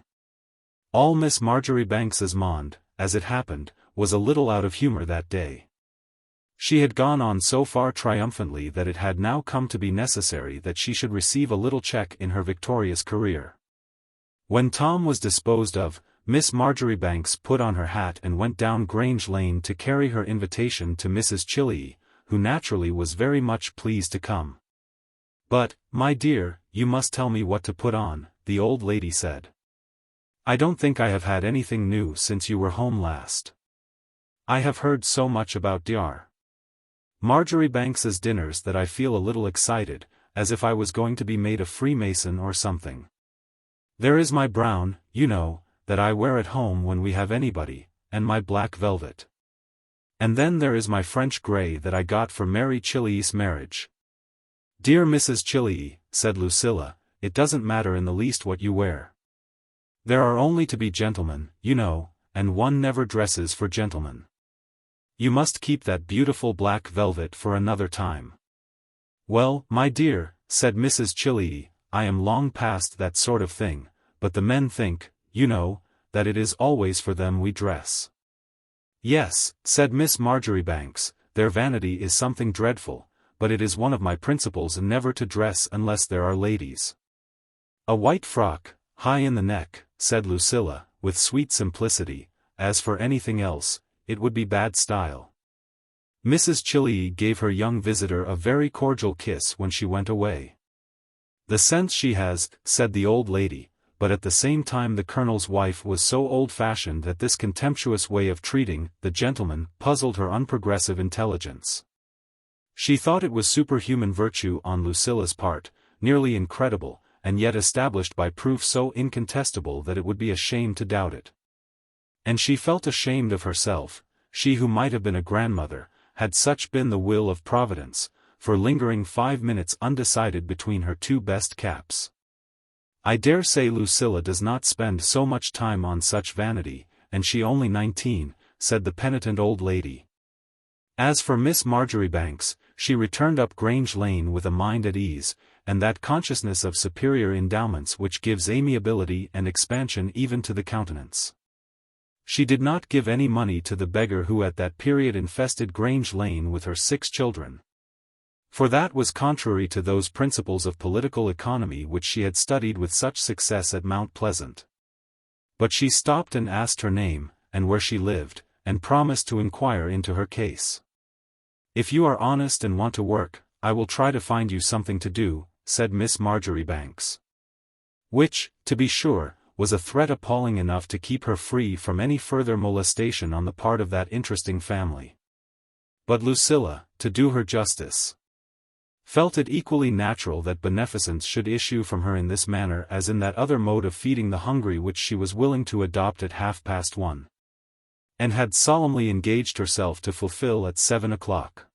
All Miss Marjoribanks's monde, as it happened, was a little out of humor that day. She had gone on so far triumphantly that it had now come to be necessary that she should receive a little check in her victorious career. When Tom was disposed of, Miss Marjoribanks put on her hat and went down Grange Lane to carry her invitation to Mrs. Chillee, who naturally was very much pleased to come. "But, my dear, you must tell me what to put on," the old lady said. "I don't think I have had anything new since you were home last. I have heard so much about Dr. Marjoribanks's dinners that I feel a little excited, as if I was going to be made a Freemason or something. There is my brown, you know, that I wear at home when we have anybody, and my black velvet. And then there is my French grey that I got for Mary Chillee's marriage." "Dear Mrs. Chillee," said Lucilla, "it doesn't matter in the least what you wear. There are only to be gentlemen, you know, and one never dresses for gentlemen. You must keep that beautiful black velvet for another time." "Well, my dear," said Mrs. Chillee, "I am long past that sort of thing, but the men think, you know, that it is always for them we dress." "Yes," said Miss Marjoribanks, "their vanity is something dreadful, but it is one of my principles never to dress unless there are ladies." "A white frock, high in the neck," said Lucilla, with sweet simplicity. "As for anything else, it would be bad style." Mrs. Chillee gave her young visitor a very cordial kiss when she went away. "The sense she has," said the old lady, but at the same time the colonel's wife was so old-fashioned that this contemptuous way of treating the gentleman puzzled her unprogressive intelligence. She thought it was superhuman virtue on Lucilla's part, nearly incredible, and yet established by proof so incontestable that it would be a shame to doubt it. And she felt ashamed of herself, she who might have been a grandmother, had such been the will of Providence, for lingering 5 minutes undecided between her two best caps. "I dare say Lucilla does not spend so much time on such vanity, and she only 19, said the penitent old lady. As for Miss Marjoribanks, she returned up Grange Lane with a mind at ease, and that consciousness of superior endowments which gives amiability and expansion even to the countenance. She did not give any money to the beggar who at that period infested Grange Lane with her 6 children. For that was contrary to those principles of political economy which she had studied with such success at Mount Pleasant. But she stopped and asked her name, and where she lived, and promised to inquire into her case. "If you are honest and want to work, I will try to find you something to do," said Miss Marjoribanks. Which, to be sure, was a threat appalling enough to keep her free from any further molestation on the part of that interesting family. But Lucilla, to do her justice, felt it equally natural that beneficence should issue from her in this manner as in that other mode of feeding the hungry which she was willing to adopt at 1:30, and had solemnly engaged herself to fulfill at 7 o'clock.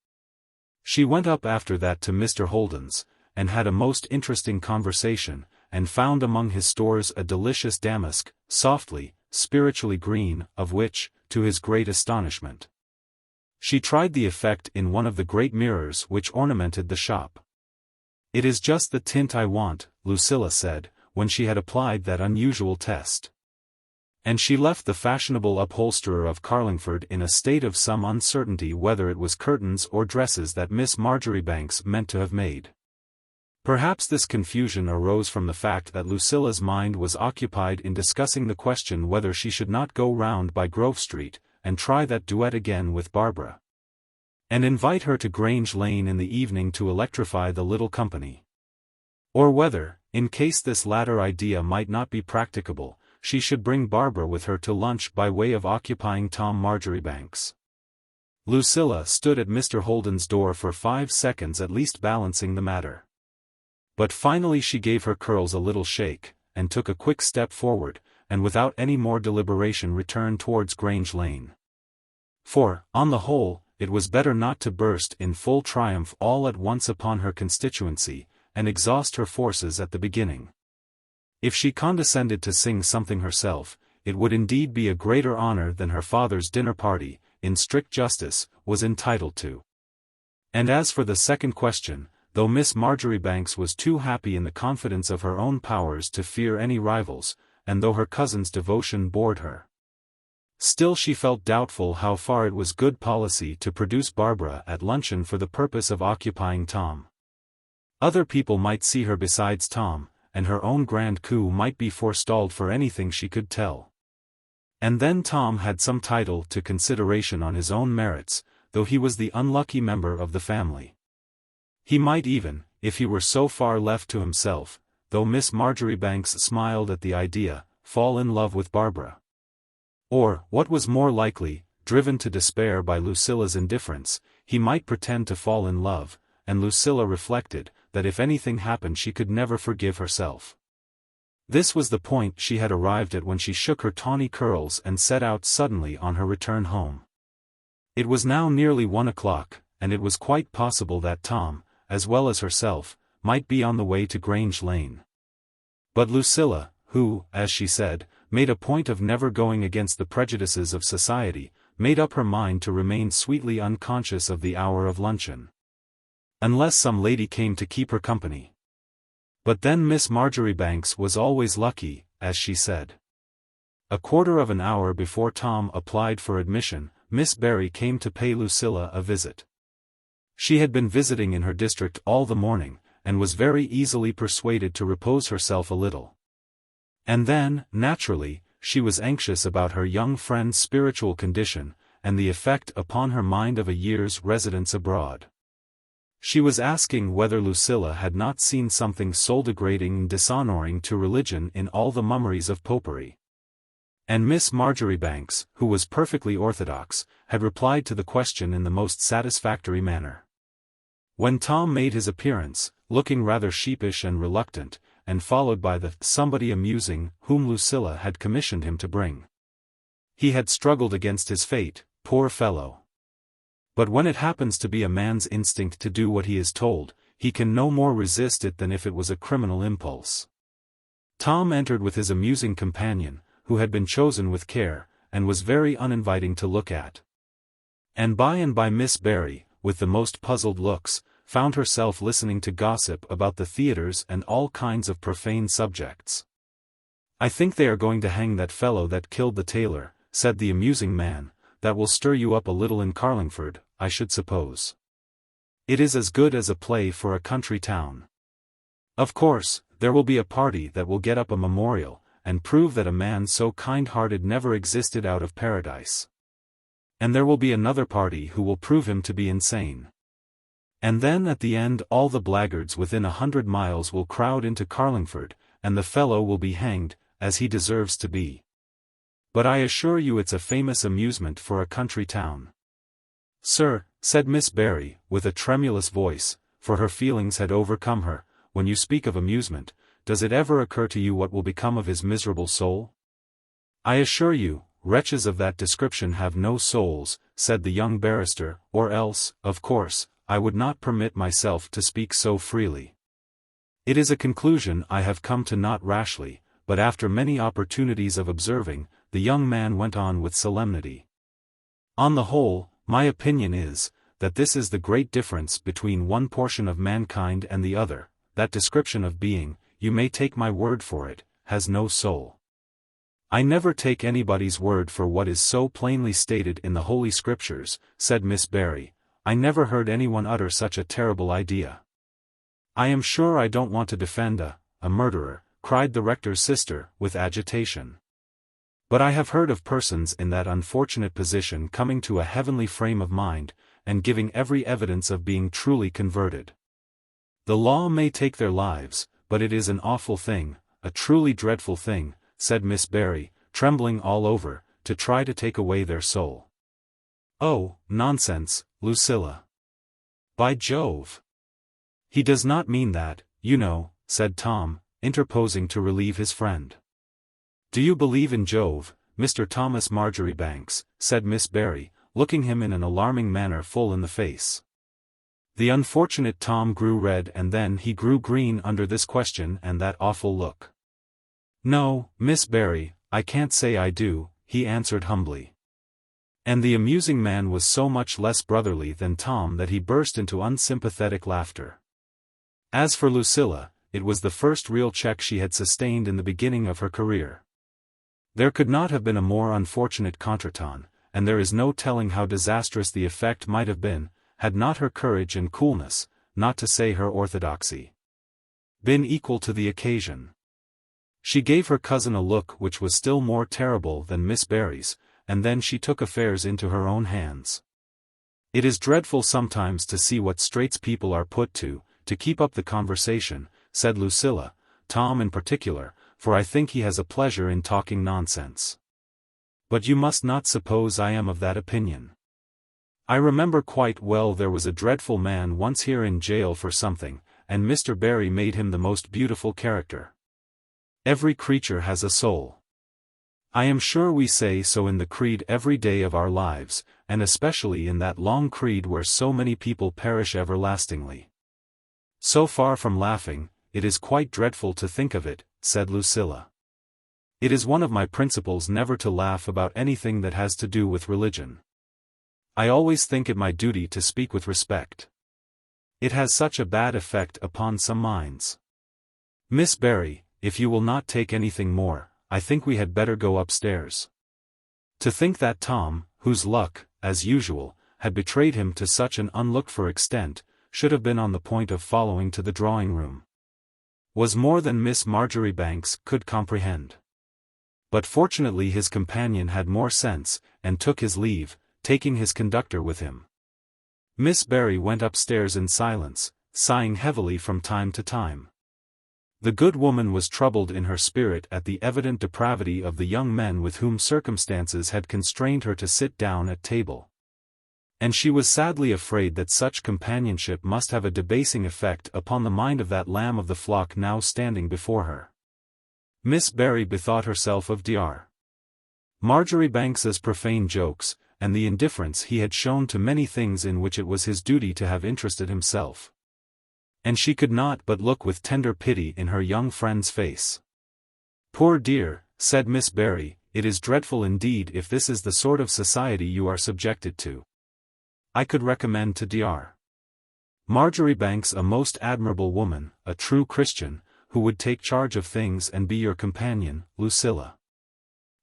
She went up after that to Mr. Holden's, and had a most interesting conversation, and found among his stores a delicious damask, softly, spiritually green, of which, to his great astonishment, she tried the effect in one of the great mirrors which ornamented the shop. "It is just the tint I want," Lucilla said, when she had applied that unusual test. And she left the fashionable upholsterer of Carlingford in a state of some uncertainty whether it was curtains or dresses that Miss Marjoribanks meant to have made. Perhaps this confusion arose from the fact that Lucilla's mind was occupied in discussing the question whether she should not go round by Grove Street, and try that duet again with Barbara, and invite her to Grange Lane in the evening to electrify the little company. Or whether, in case this latter idea might not be practicable, she should bring Barbara with her to lunch by way of occupying Tom Marjoribanks. Lucilla stood at Mr. Holden's door for 5 seconds at least balancing the matter. But finally she gave her curls a little shake, and took a quick step forward, and without any more deliberation returned towards Grange Lane. For, on the whole, it was better not to burst in full triumph all at once upon her constituency, and exhaust her forces at the beginning. If she condescended to sing something herself, it would indeed be a greater honor than her father's dinner party, in strict justice, was entitled to. And as for the second question, though Miss Marjoribanks was too happy in the confidence of her own powers to fear any rivals, and though her cousin's devotion bored her Still she felt doubtful how far it was good policy to produce Barbara at luncheon for the purpose of occupying Tom. Other people might see her besides Tom, and her own grand coup might be forestalled for anything she could tell. And then Tom had some title to consideration on his own merits, though he was the unlucky member of the family. He might even, if he were so far left to himself, though Miss Marjoribanks smiled at the idea, fall in love with Barbara. Or, what was more likely, driven to despair by Lucilla's indifference, he might pretend to fall in love, and Lucilla reflected that if anything happened she could never forgive herself. This was the point she had arrived at when she shook her tawny curls and set out suddenly on her return home. It was now nearly 1 o'clock, and it was quite possible that Tom, as well as herself, might be on the way to Grange Lane. But Lucilla, who, as she said, made a point of never going against the prejudices of society, made up her mind to remain sweetly unconscious of the hour of luncheon. Unless some lady came to keep her company. But then Miss Marjoribanks was always lucky, as she said. A quarter of an hour before Tom applied for admission, Miss Barry came to pay Lucilla a visit. She had been visiting in her district all the morning, and was very easily persuaded to repose herself a little. And then, naturally, she was anxious about her young friend's spiritual condition, and the effect upon her mind of a year's residence abroad. She was asking whether Lucilla had not seen something soul-degrading and dishonoring to religion in all the mummeries of popery. And Miss Marjoribanks, who was perfectly orthodox, had replied to the question in the most satisfactory manner. When Tom made his appearance, looking rather sheepish and reluctant, and followed by the somebody amusing whom Lucilla had commissioned him to bring, he had struggled against his fate, poor fellow. But when it happens to be a man's instinct to do what he is told, he can no more resist it than if it was a criminal impulse. Tom entered with his amusing companion, who had been chosen with care, and was very uninviting to look at. And by Miss Barry, with the most puzzled looks, found herself listening to gossip about the theatres and all kinds of profane subjects. "I think they are going to hang that fellow that killed the tailor," said the amusing man. "That will stir you up a little in Carlingford, I should suppose. It is as good as a play for a country town. Of course, there will be a party that will get up a memorial, and prove that a man so kind-hearted never existed out of paradise. And there will be another party who will prove him to be insane. And then at the end all the blackguards within 100 miles will crowd into Carlingford, and the fellow will be hanged, as he deserves to be. But I assure you it's a famous amusement for a country town." "Sir," said Miss Barry, with a tremulous voice, for her feelings had overcome her, "when you speak of amusement, does it ever occur to you what will become of his miserable soul?" "I assure you, wretches of that description have no souls," said the young barrister, "or else, of course, I would not permit myself to speak so freely. It is a conclusion I have come to not rashly, but after many opportunities of observing," the young man went on with solemnity. "On the whole, my opinion is, that this is the great difference between one portion of mankind and the other, that description of being, you may take my word for it, has no soul." "I never take anybody's word for what is so plainly stated in the Holy Scriptures," said Miss Barry. "I never heard anyone utter such a terrible idea." "I am sure I don't want to defend a murderer," cried the rector's sister, with agitation. "But I have heard of persons in that unfortunate position coming to a heavenly frame of mind, and giving every evidence of being truly converted. The law may take their lives, but it is an awful thing, a truly dreadful thing," said Miss Barry, trembling all over, "to try to take away their soul." "Oh, nonsense, Lucilla. By Jove! He does not mean that, you know," said Tom, interposing to relieve his friend. "Do you believe in Jove, Mr. Thomas Marjoribanks?" said Miss Barry, looking him in an alarming manner full in the face. The unfortunate Tom grew red and then he grew green under this question and that awful look. "No, Miss Barry, I can't say I do," he answered humbly. And the amusing man was so much less brotherly than Tom that he burst into unsympathetic laughter. As for Lucilla, it was the first real check she had sustained in the beginning of her career. There could not have been a more unfortunate contretemps, and there is no telling how disastrous the effect might have been, had not her courage and coolness, not to say her orthodoxy, been equal to the occasion. She gave her cousin a look which was still more terrible than Miss Barry's, and then she took affairs into her own hands. It is dreadful sometimes to see what straits people are put to keep up the conversation, said Lucilla, Tom in particular, for I think he has a pleasure in talking nonsense. But you must not suppose I am of that opinion. I remember quite well there was a dreadful man once here in jail for something, and Mr. Barry made him the most beautiful character. Every creature has a soul. I am sure we say so in the creed every day of our lives, and especially in that long creed where so many people perish everlastingly. So far from laughing, it is quite dreadful to think of it, said Lucilla. It is one of my principles never to laugh about anything that has to do with religion. I always think it my duty to speak with respect. It has such a bad effect upon some minds. Miss Barry, if you will not take anything more, I think we had better go upstairs. To think that Tom, whose luck, as usual, had betrayed him to such an unlooked-for extent, should have been on the point of following to the drawing-room, was more than Miss Marjoribanks could comprehend. But fortunately his companion had more sense, and took his leave, taking his conductor with him. Miss Barry went upstairs in silence, sighing heavily from time to time. The good woman was troubled in her spirit at the evident depravity of the young men with whom circumstances had constrained her to sit down at table. And she was sadly afraid that such companionship must have a debasing effect upon the mind of that lamb of the flock now standing before her. Miss Barry bethought herself of Dr. Marjoribanks's profane jokes, and the indifference he had shown to many things in which it was his duty to have interested himself. And she could not but look with tender pity in her young friend's face. Poor dear, said Miss Barry, it is dreadful indeed if this is the sort of society you are subjected to. I could recommend to Dr. Marjoribanks a most admirable woman, a true Christian, who would take charge of things and be your companion, Lucilla.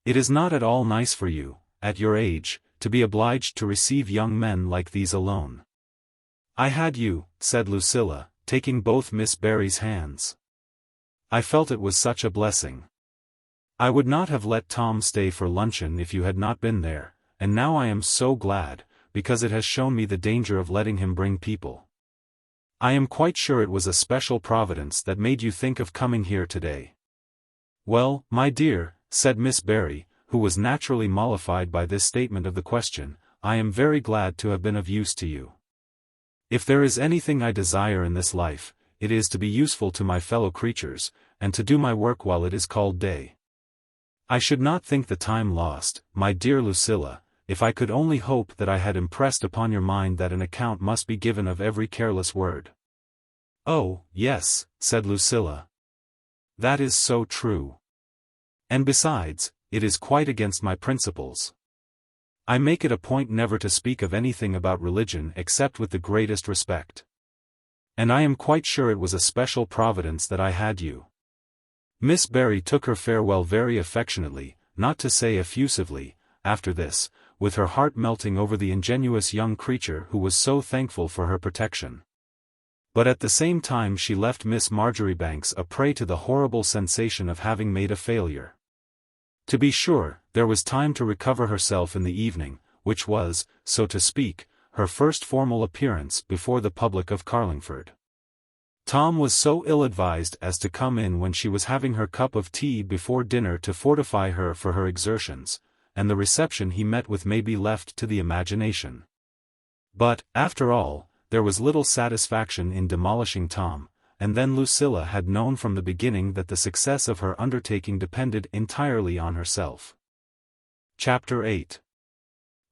It is not at all nice for you, at your age, to be obliged to receive young men like these alone. I had you, said Lucilla, taking both Miss Barry's hands. I felt it was such a blessing. I would not have let Tom stay for luncheon if you had not been there, and now I am so glad, because it has shown me the danger of letting him bring people. I am quite sure it was a special providence that made you think of coming here today. Well, my dear, said Miss Barry, who was naturally mollified by this statement of the question, I am very glad to have been of use to you. If there is anything I desire in this life, it is to be useful to my fellow creatures, and to do my work while it is called day. I should not think the time lost, my dear Lucilla, if I could only hope that I had impressed upon your mind that an account must be given of every careless word. Oh, yes, said Lucilla. That is so true. And besides, it is quite against my principles. I make it a point never to speak of anything about religion except with the greatest respect. And I am quite sure it was a special providence that I had you. Miss Barry took her farewell very affectionately, not to say effusively, after this, with her heart melting over the ingenuous young creature who was so thankful for her protection. But at the same time she left Miss Marjoribanks a prey to the horrible sensation of having made a failure. To be sure, there was time to recover herself in the evening, which was, so to speak, her first formal appearance before the public of Carlingford. Tom was so ill-advised as to come in when she was having her cup of tea before dinner to fortify her for her exertions, and the reception he met with may be left to the imagination. But, after all, there was little satisfaction in demolishing Tom, and then Lucilla had known from the beginning that the success of her undertaking depended entirely on herself. Chapter 8.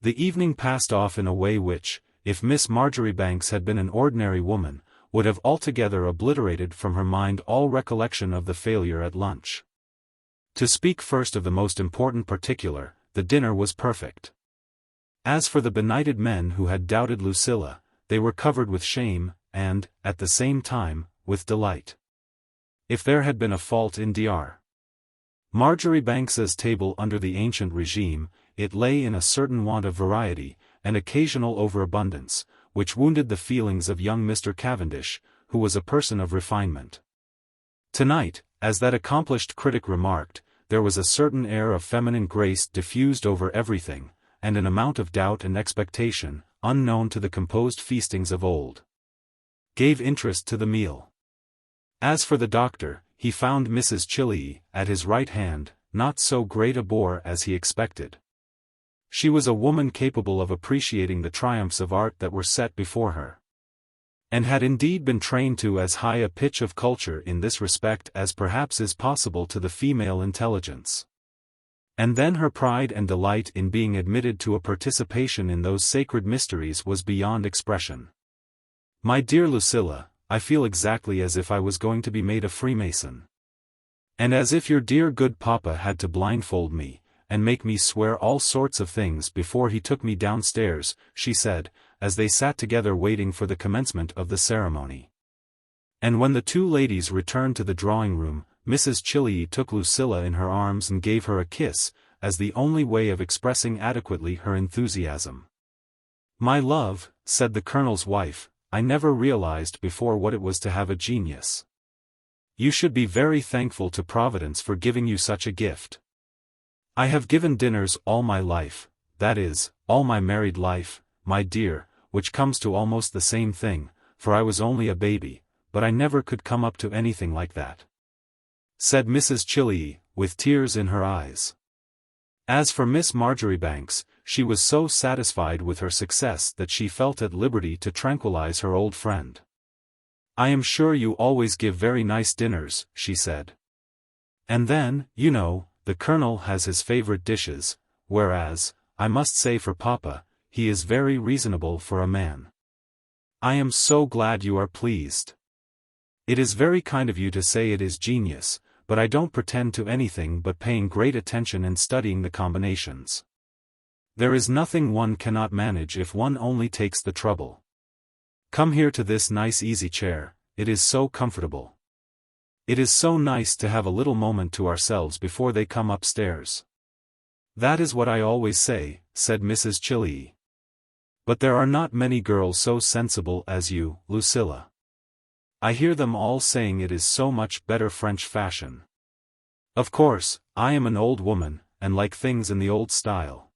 The evening passed off in a way which, if Miss Marjoribanks had been an ordinary woman, would have altogether obliterated from her mind all recollection of the failure at lunch. To speak first of the most important particular, the dinner was perfect. As for the benighted men who had doubted Lucilla, they were covered with shame, and, at the same time, with delight. If there had been a fault in Dr. Marjoribanks's table under the ancient regime, it lay in a certain want of variety, and occasional overabundance, which wounded the feelings of young Mr. Cavendish, who was a person of refinement. Tonight, as that accomplished critic remarked, there was a certain air of feminine grace diffused over everything, and an amount of doubt and expectation, unknown to the composed feastings of old, gave interest to the meal. As for the doctor, he found Mrs. Chilley, at his right hand, not so great a bore as he expected. She was a woman capable of appreciating the triumphs of art that were set before her, and had indeed been trained to as high a pitch of culture in this respect as perhaps is possible to the female intelligence. And then her pride and delight in being admitted to a participation in those sacred mysteries was beyond expression. "My dear Lucilla, I feel exactly as if I was going to be made a Freemason. And as if your dear good papa had to blindfold me, and make me swear all sorts of things before he took me downstairs," she said, as they sat together waiting for the commencement of the ceremony. And when the two ladies returned to the drawing-room, Mrs. Chilley took Lucilla in her arms and gave her a kiss, as the only way of expressing adequately her enthusiasm. "My love," said the colonel's wife, "I never realized before what it was to have a genius. You should be very thankful to Providence for giving you such a gift. I have given dinners all my life, that is, all my married life, my dear, which comes to almost the same thing, for I was only a baby, but I never could come up to anything like that," said Mrs. Chilley, with tears in her eyes. As for Miss Marjoribanks, she was so satisfied with her success that she felt at liberty to tranquilize her old friend. "I am sure you always give very nice dinners," she said. "And then, you know, the colonel has his favorite dishes, whereas, I must say for papa, he is very reasonable for a man." "I am so glad you are pleased. It is very kind of you to say it is genius, but I don't pretend to anything but paying great attention and studying the combinations. There is nothing one cannot manage if one only takes the trouble. Come here to this nice easy chair, it is so comfortable. It is so nice to have a little moment to ourselves before they come upstairs." "That is what I always say," said Mrs. Chilley. "But there are not many girls so sensible as you, Lucilla. I hear them all saying it is so much better French fashion. Of course, I am an old woman, and like things in the old style."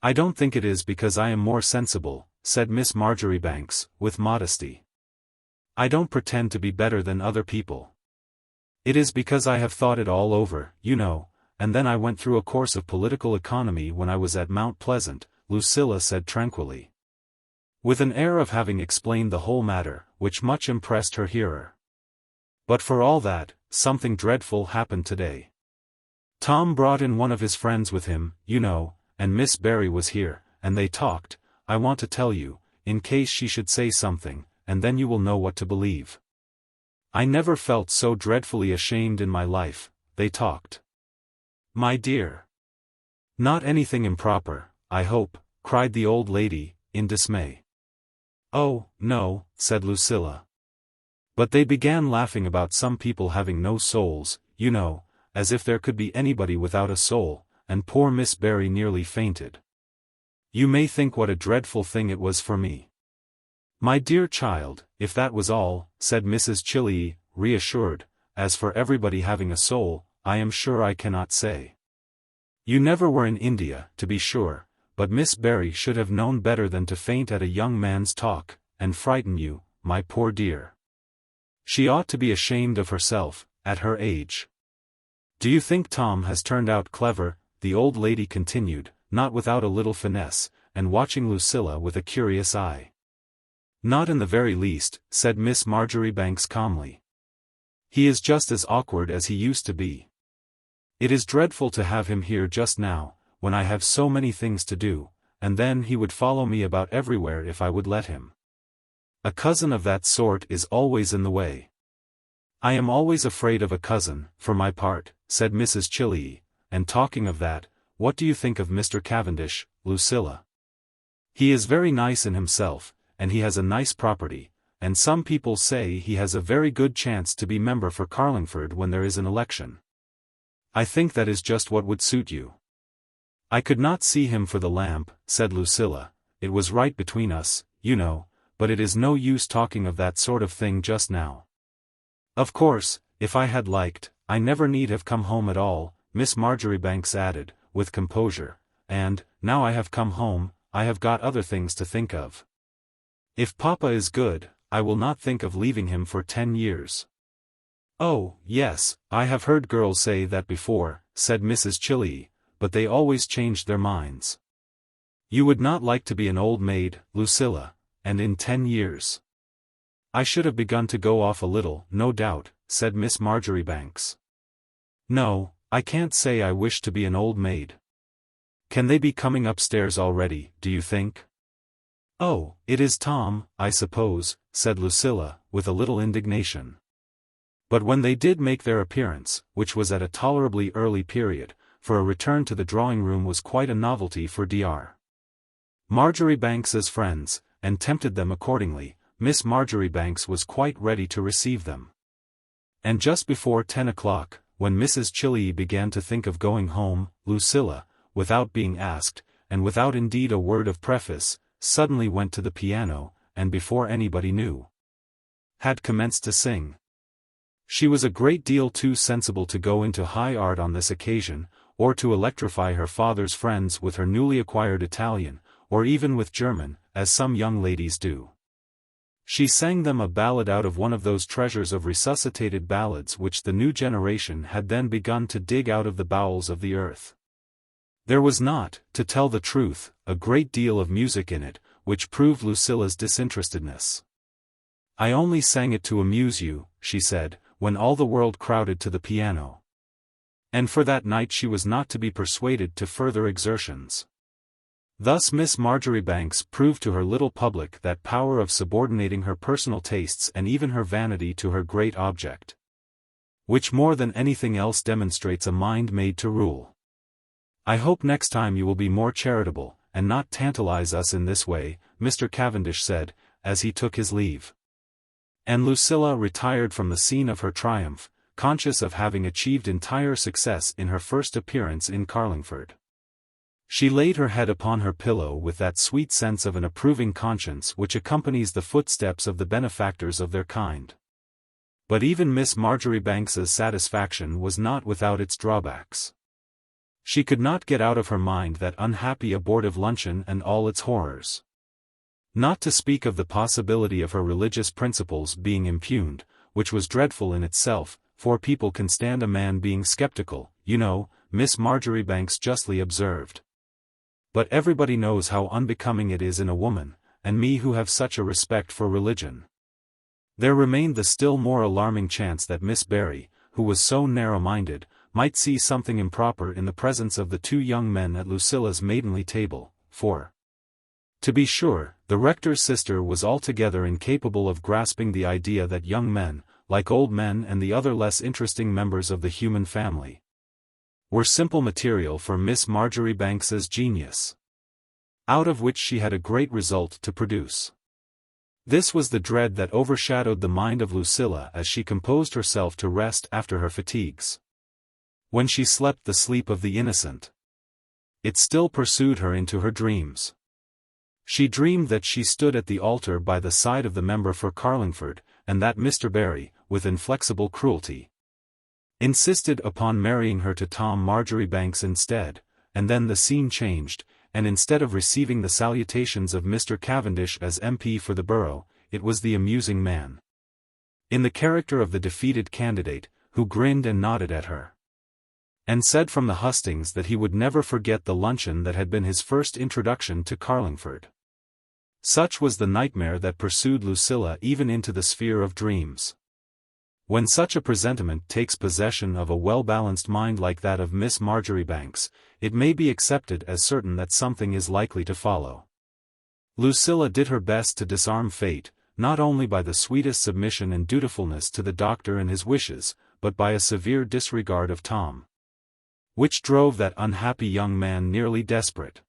"I don't think it is because I am more sensible," said Miss Marjoribanks, with modesty. "I don't pretend to be better than other people. It is because I have thought it all over, you know, and then I went through a course of political economy when I was at Mount Pleasant," Lucilla said tranquilly, with an air of having explained the whole matter, which much impressed her hearer. "But for all that, something dreadful happened today. Tom brought in one of his friends with him, you know, and Miss Barry was here, and they talked. I want to tell you, in case she should say something, and then you will know what to believe. I never felt so dreadfully ashamed in my life. They talked." "My dear. Not anything improper, I hope," cried the old lady, in dismay. "Oh, no," said Lucilla. "But they began laughing about some people having no souls, you know, as if there could be anybody without a soul, and poor Miss Barry nearly fainted. You may think what a dreadful thing it was for me." "My dear child, if that was all," said Mrs. Chilley, reassured, "as for everybody having a soul, I am sure I cannot say. You never were in India, to be sure, but Miss Barry should have known better than to faint at a young man's talk, and frighten you, my poor dear. She ought to be ashamed of herself, at her age. Do you think Tom has turned out clever?" the old lady continued, not without a little finesse, and watching Lucilla with a curious eye. "Not in the very least," said Miss Marjoribanks calmly. "He is just as awkward as he used to be. It is dreadful to have him here just now, when I have so many things to do, and then he would follow me about everywhere if I would let him. A cousin of that sort is always in the way." "I am always afraid of a cousin, for my part," said Mrs. Chilley, "and talking of that, what do you think of Mr. Cavendish, Lucilla? He is very nice in himself, and he has a nice property, and some people say he has a very good chance to be member for Carlingford when there is an election." I think that is just what would suit you. I could not see him for the lamp, said Lucilla. It was right between us, you know, but it is no use talking of that sort of thing just now. Of course, if I had liked, I never need have come home at all, Miss Marjoribanks added, with composure, and, now I have come home, I have got other things to think of. If Papa is good, I will not think of leaving him for 10 years. Oh, yes, I have heard girls say that before, said Mrs. Chillee, but they always changed their minds. You would not like to be an old maid, Lucilla, and in 10 years. I should have begun to go off a little, no doubt, said Miss Marjoribanks. No, I can't say I wish to be an old maid. Can they be coming upstairs already, do you think? Oh, it is Tom, I suppose, said Lucilla, with a little indignation. But when they did make their appearance, which was at a tolerably early period, for a return to the drawing-room was quite a novelty for Dr. Marjoribanks's friends, and tempted them accordingly, Miss Marjoribanks was quite ready to receive them. And just before 10 o'clock, when Mrs. Chillee began to think of going home, Lucilla, without being asked, and without indeed a word of preface, suddenly went to the piano, and before anybody knew, had commenced to sing. She was a great deal too sensible to go into high art on this occasion, or to electrify her father's friends with her newly acquired Italian, or even with German, as some young ladies do. She sang them a ballad out of one of those treasures of resuscitated ballads which the new generation had then begun to dig out of the bowels of the earth. There was not, to tell the truth, a great deal of music in it, which proved Lucilla's disinterestedness. I only sang it to amuse you, she said, when all the world crowded to the piano. And for that night she was not to be persuaded to further exertions. Thus Miss Marjoribanks proved to her little public that power of subordinating her personal tastes and even her vanity to her great object, which more than anything else demonstrates a mind made to rule. I hope next time you will be more charitable, and not tantalize us in this way, Mr. Cavendish said, as he took his leave. And Lucilla retired from the scene of her triumph, conscious of having achieved entire success in her first appearance in Carlingford. She laid her head upon her pillow with that sweet sense of an approving conscience which accompanies the footsteps of the benefactors of their kind. But even Miss Marjoribanks's satisfaction was not without its drawbacks. She could not get out of her mind that unhappy abortive luncheon and all its horrors. Not to speak of the possibility of her religious principles being impugned, which was dreadful in itself, for people can stand a man being skeptical, you know, Miss Marjoribanks justly observed. But everybody knows how unbecoming it is in a woman, and me who have such a respect for religion. There remained the still more alarming chance that Miss Barry, who was so narrow-minded, might see something improper in the presence of the two young men at Lucilla's maidenly table, for, to be sure, the rector's sister was altogether incapable of grasping the idea that young men, like old men and the other less interesting members of the human family, were simple material for Miss Marjoribanks's genius, out of which she had a great result to produce. This was the dread that overshadowed the mind of Lucilla as she composed herself to rest after her fatigues. When she slept the sleep of the innocent, it still pursued her into her dreams. She dreamed that she stood at the altar by the side of the member for Carlingford, and that Mr. Barry, with inflexible cruelty, insisted upon marrying her to Tom Marjoribanks instead, and then the scene changed, and instead of receiving the salutations of Mr. Cavendish as MP for the borough, it was the amusing man, in the character of the defeated candidate, who grinned and nodded at her, and said from the hustings that he would never forget the luncheon that had been his first introduction to Carlingford. Such was the nightmare that pursued Lucilla even into the sphere of dreams. When such a presentiment takes possession of a well-balanced mind like that of Miss Marjoribanks, it may be accepted as certain that something is likely to follow. Lucilla did her best to disarm fate, not only by the sweetest submission and dutifulness to the doctor and his wishes, but by a severe disregard of Tom, which drove that unhappy young man nearly desperate.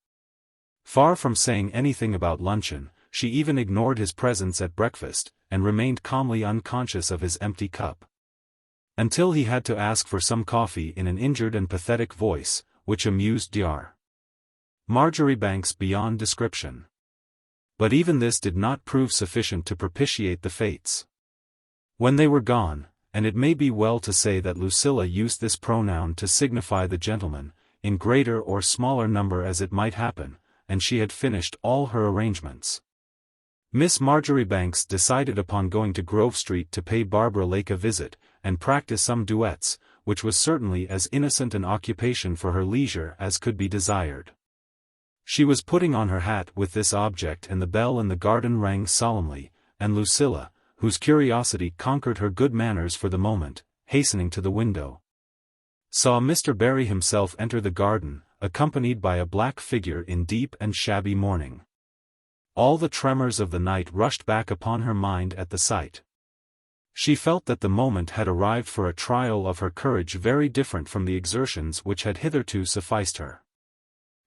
Far from saying anything about luncheon, she even ignored his presence at breakfast, and remained calmly unconscious of his empty cup. until he had to ask for some coffee in an injured and pathetic voice, which amused Dr. Marjoribanks beyond description. But even this did not prove sufficient to propitiate the fates. When they were gone, and it may be well to say that Lucilla used this pronoun to signify the gentleman, in greater or smaller number as it might happen, and she had finished all her arrangements, Miss Marjoribanks decided upon going to Grove Street to pay Barbara Lake a visit, and practice some duets, which was certainly as innocent an occupation for her leisure as could be desired. She was putting on her hat with this object, and the bell in the garden rang solemnly, and Lucilla, whose curiosity conquered her good manners for the moment, hastening to the window, saw Mr. Barry himself enter the garden, accompanied by a black figure in deep and shabby mourning. All the tremors of the night rushed back upon her mind at the sight. She felt that the moment had arrived for a trial of her courage very different from the exertions which had hitherto sufficed her.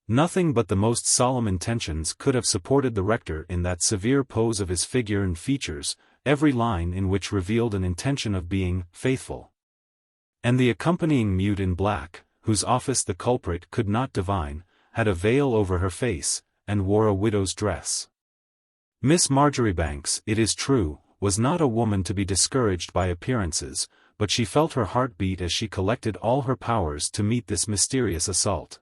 Nothing but the most solemn intentions could have supported the rector in that severe pose of his figure and features, every line in which revealed an intention of being faithful. And the accompanying mute in black, whose office the culprit could not divine, had a veil over her face, and wore a widow's dress. Miss Marjoribanks, it is true, was not a woman to be discouraged by appearances, but she felt her heart beat as she collected all her powers to meet this mysterious assault.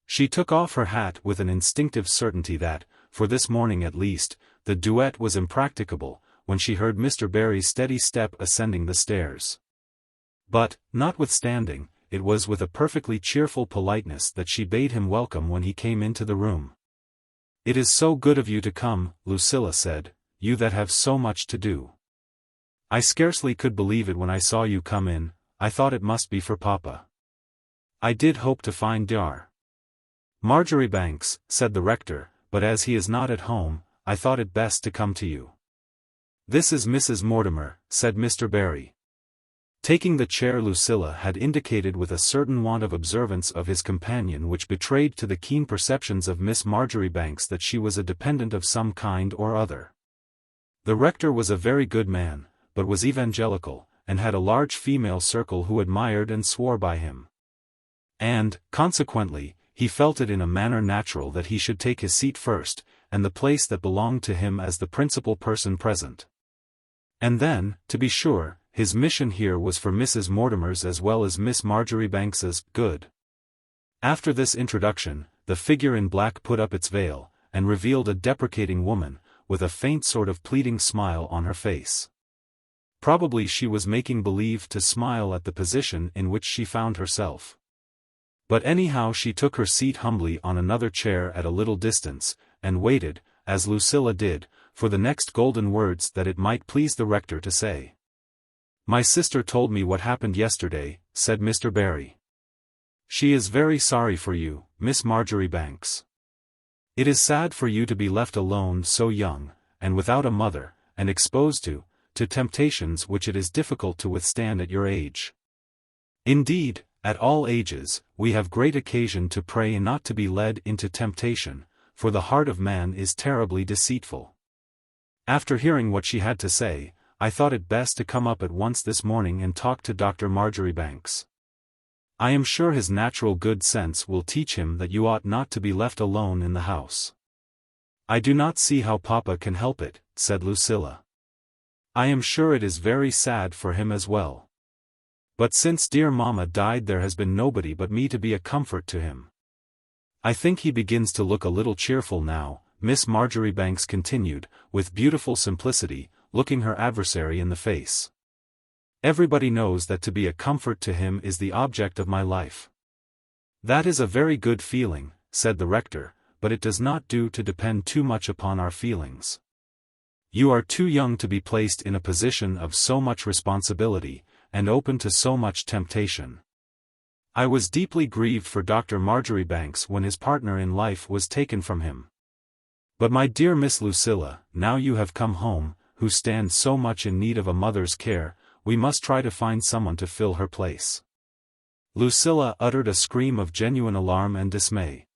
She took off her hat with an instinctive certainty that, for this morning at least, the duet was impracticable, when she heard Mr. Barry's steady step ascending the stairs. But, notwithstanding, it was with a perfectly cheerful politeness that she bade him welcome when he came into the room. "It is so good of you to come," Lucilla said, "you that have so much to do. I scarcely could believe it when I saw you come in. I thought it must be for Papa. I did hope to find Dr. Marjoribanks," said the rector, "but as he is not at home, I thought it best to come to you." "This is Mrs. Mortimer," said Mr. Barry, taking the chair Lucilla had indicated with a certain want of observance of his companion which betrayed to the keen perceptions of Miss Marjoribanks that she was a dependent of some kind or other. The rector was a very good man, but was evangelical, and had a large female circle who admired and swore by him. And, consequently, he felt it in a manner natural that he should take his seat first, and the place that belonged to him as the principal person present. And then, to be sure, his mission here was for Mrs. Mortimer's as well as Miss Marjoribanks's good. After this introduction, the figure in black put up its veil, and revealed a deprecating woman, with a faint sort of pleading smile on her face. Probably she was making believe to smile at the position in which she found herself. But anyhow she took her seat humbly on another chair at a little distance, and waited, as Lucilla did, for the next golden words that it might please the rector to say. "My sister told me what happened yesterday," said Mr. Barry. "She is very sorry for you, Miss Marjoribanks. It is sad for you to be left alone so young, and without a mother, and exposed to temptations which it is difficult to withstand at your age. Indeed, at all ages, we have great occasion to pray not to be led into temptation, for the heart of man is terribly deceitful." After hearing what she had to say, I thought it best to come up at once this morning and talk to Dr. Marjoribanks. I am sure his natural good sense will teach him that you ought not to be left alone in the house. "I do not see how Papa can help it," said Lucilla. "I am sure it is very sad for him as well. But since dear Mamma died there has been nobody but me to be a comfort to him. I think he begins to look a little cheerful now," Miss Marjoribanks continued, with beautiful simplicity, looking her adversary in the face. "Everybody knows that to be a comfort to him is the object of my life." "That is a very good feeling," said the rector, "but it does not do to depend too much upon our feelings. You are too young to be placed in a position of so much responsibility, and open to so much temptation. I was deeply grieved for Dr. Marjoribanks when his partner in life was taken from him. But my dear Miss Lucilla, now you have come home, who stand so much in need of a mother's care, we must try to find someone to fill her place." Lucilla uttered a scream of genuine alarm and dismay.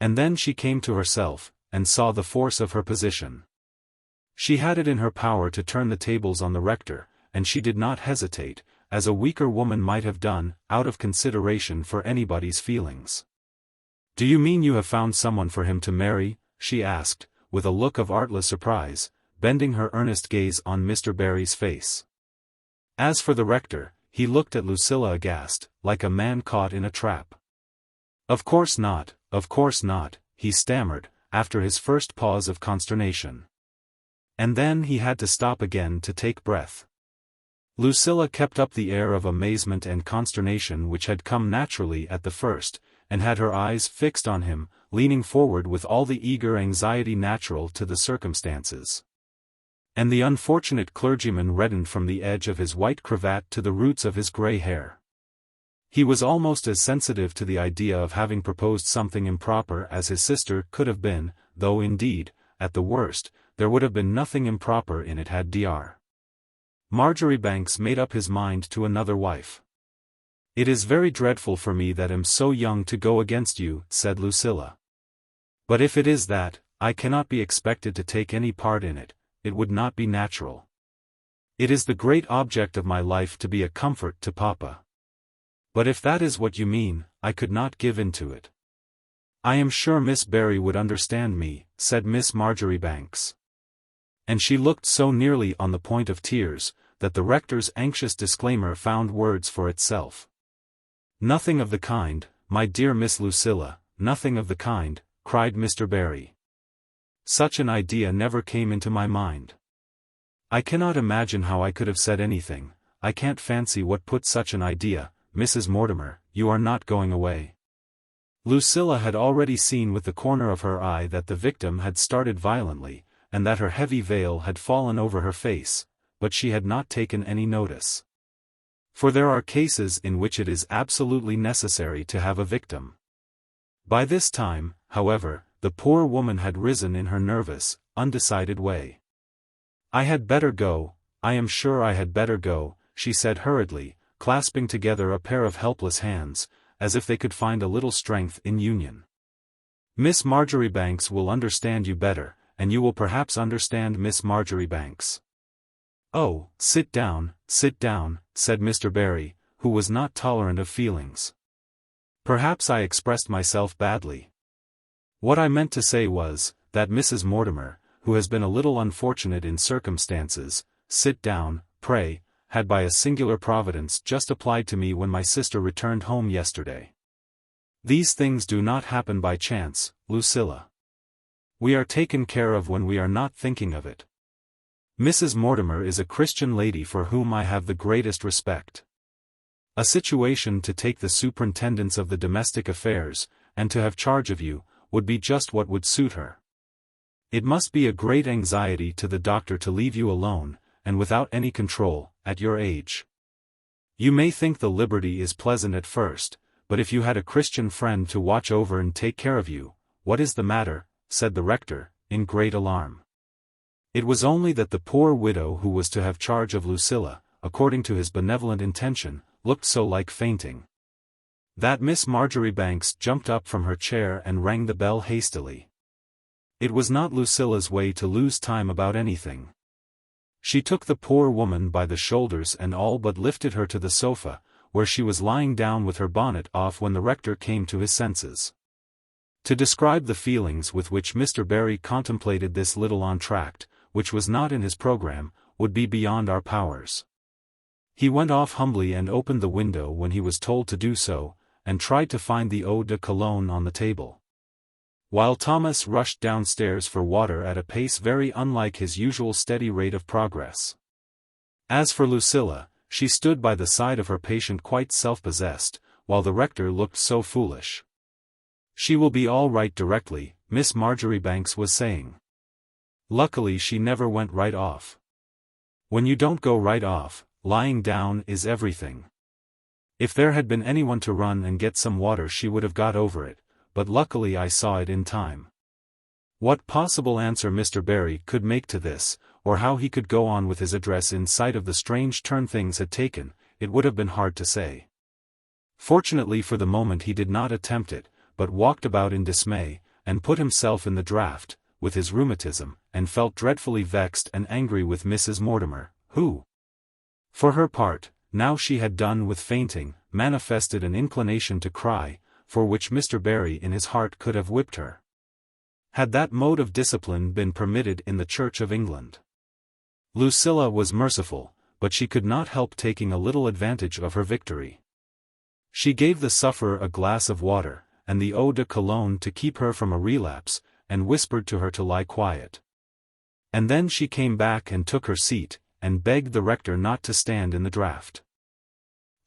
And then she came to herself, and saw the force of her position. She had it in her power to turn the tables on the rector, and she did not hesitate, as a weaker woman might have done, out of consideration for anybody's feelings. "Do you mean you have found someone for him to marry?" she asked, with a look of artless surprise, bending her earnest gaze on Mr. Barry's face. As for the rector, he looked at Lucilla aghast, like a man caught in a trap. Of course not," he stammered, after his first pause of consternation. And then he had to stop again to take breath. Lucilla kept up the air of amazement and consternation which had come naturally at the first, and had her eyes fixed on him, leaning forward with all the eager anxiety natural to the circumstances. And the unfortunate clergyman reddened from the edge of his white cravat to the roots of his grey hair. He was almost as sensitive to the idea of having proposed something improper as his sister could have been, though indeed, at the worst, there would have been nothing improper in it had Dr. Marjoribanks made up his mind to another wife. "It is very dreadful for me that am so young to go against you," said Lucilla. "But if it is that, I cannot be expected to take any part in it. It would not be natural. It is the great object of my life to be a comfort to Papa. But if that is what you mean, I could not give in to it." "I am sure Miss Barry would understand me," said Miss Marjoribanks. And she looked so nearly on the point of tears, that the rector's anxious disclaimer found words for itself. "Nothing of the kind, my dear Miss Lucilla, nothing of the kind," cried Mr. Barry. "Such an idea never came into my mind. I cannot imagine how I could have said anything. I can't fancy what put such an idea. Mrs. Mortimer, you are not going away?" Lucilla had already seen with the corner of her eye that the victim had started violently, and that her heavy veil had fallen over her face, but she had not taken any notice. For there are cases in which it is absolutely necessary to have a victim. By this time, however, the poor woman had risen in her nervous, undecided way. "I had better go, I am sure I had better go," she said hurriedly, clasping together a pair of helpless hands, as if they could find a little strength in union. "Miss Marjoribanks will understand you better, and you will perhaps understand Miss Marjoribanks." "Oh, sit down," said Mr. Barry, who was not tolerant of feelings. "Perhaps I expressed myself badly. What I meant to say was, that Mrs. Mortimer, who has been a little unfortunate in circumstances, sit down, pray, had by a singular providence just applied to me when my sister returned home yesterday. These things do not happen by chance, Lucilla. We are taken care of when we are not thinking of it. Mrs. Mortimer is a Christian lady for whom I have the greatest respect. A situation to take the superintendence of the domestic affairs, and to have charge of you, would be just what would suit her. It must be a great anxiety to the doctor to leave you alone, and without any control, at your age. You may think the liberty is pleasant at first, but if you had a Christian friend to watch over and take care of you— What is the matter?" said the rector, in great alarm. It was only that the poor widow who was to have charge of Lucilla, according to his benevolent intention, looked so like fainting, that Miss Marjoribanks jumped up from her chair and rang the bell hastily. It was not Lucilla's way to lose time about anything. She took the poor woman by the shoulders and all but lifted her to the sofa, where she was lying down with her bonnet off when the rector came to his senses. To describe the feelings with which Mr. Barry contemplated this little entr'acte, which was not in his programme, would be beyond our powers. He went off humbly and opened the window when he was told to do so, and tried to find the eau de cologne on the table, while Thomas rushed downstairs for water at a pace very unlike his usual steady rate of progress. As for Lucilla, she stood by the side of her patient quite self-possessed, while the rector looked so foolish. "She will be all right directly," Miss Marjoribanks was saying. Luckily she never went right off. When you don't go right off, lying down is everything. If there had been anyone to run and get some water she would have got over it, but luckily I saw it in time. What possible answer Mr. Barry could make to this, or how he could go on with his address in sight of the strange turn things had taken, it would have been hard to say. Fortunately for the moment he did not attempt it, but walked about in dismay, and put himself in the draught, with his rheumatism, and felt dreadfully vexed and angry with Mrs. Mortimer, who, for her part, now she had done with fainting, manifested an inclination to cry, for which Mr. Barry in his heart could have whipped her, had that mode of discipline been permitted in the Church of England. Lucilla was merciful, but she could not help taking a little advantage of her victory. She gave the sufferer a glass of water, and the eau de cologne to keep her from a relapse, and whispered to her to lie quiet. And then she came back and took her seat, and begged the rector not to stand in the draught.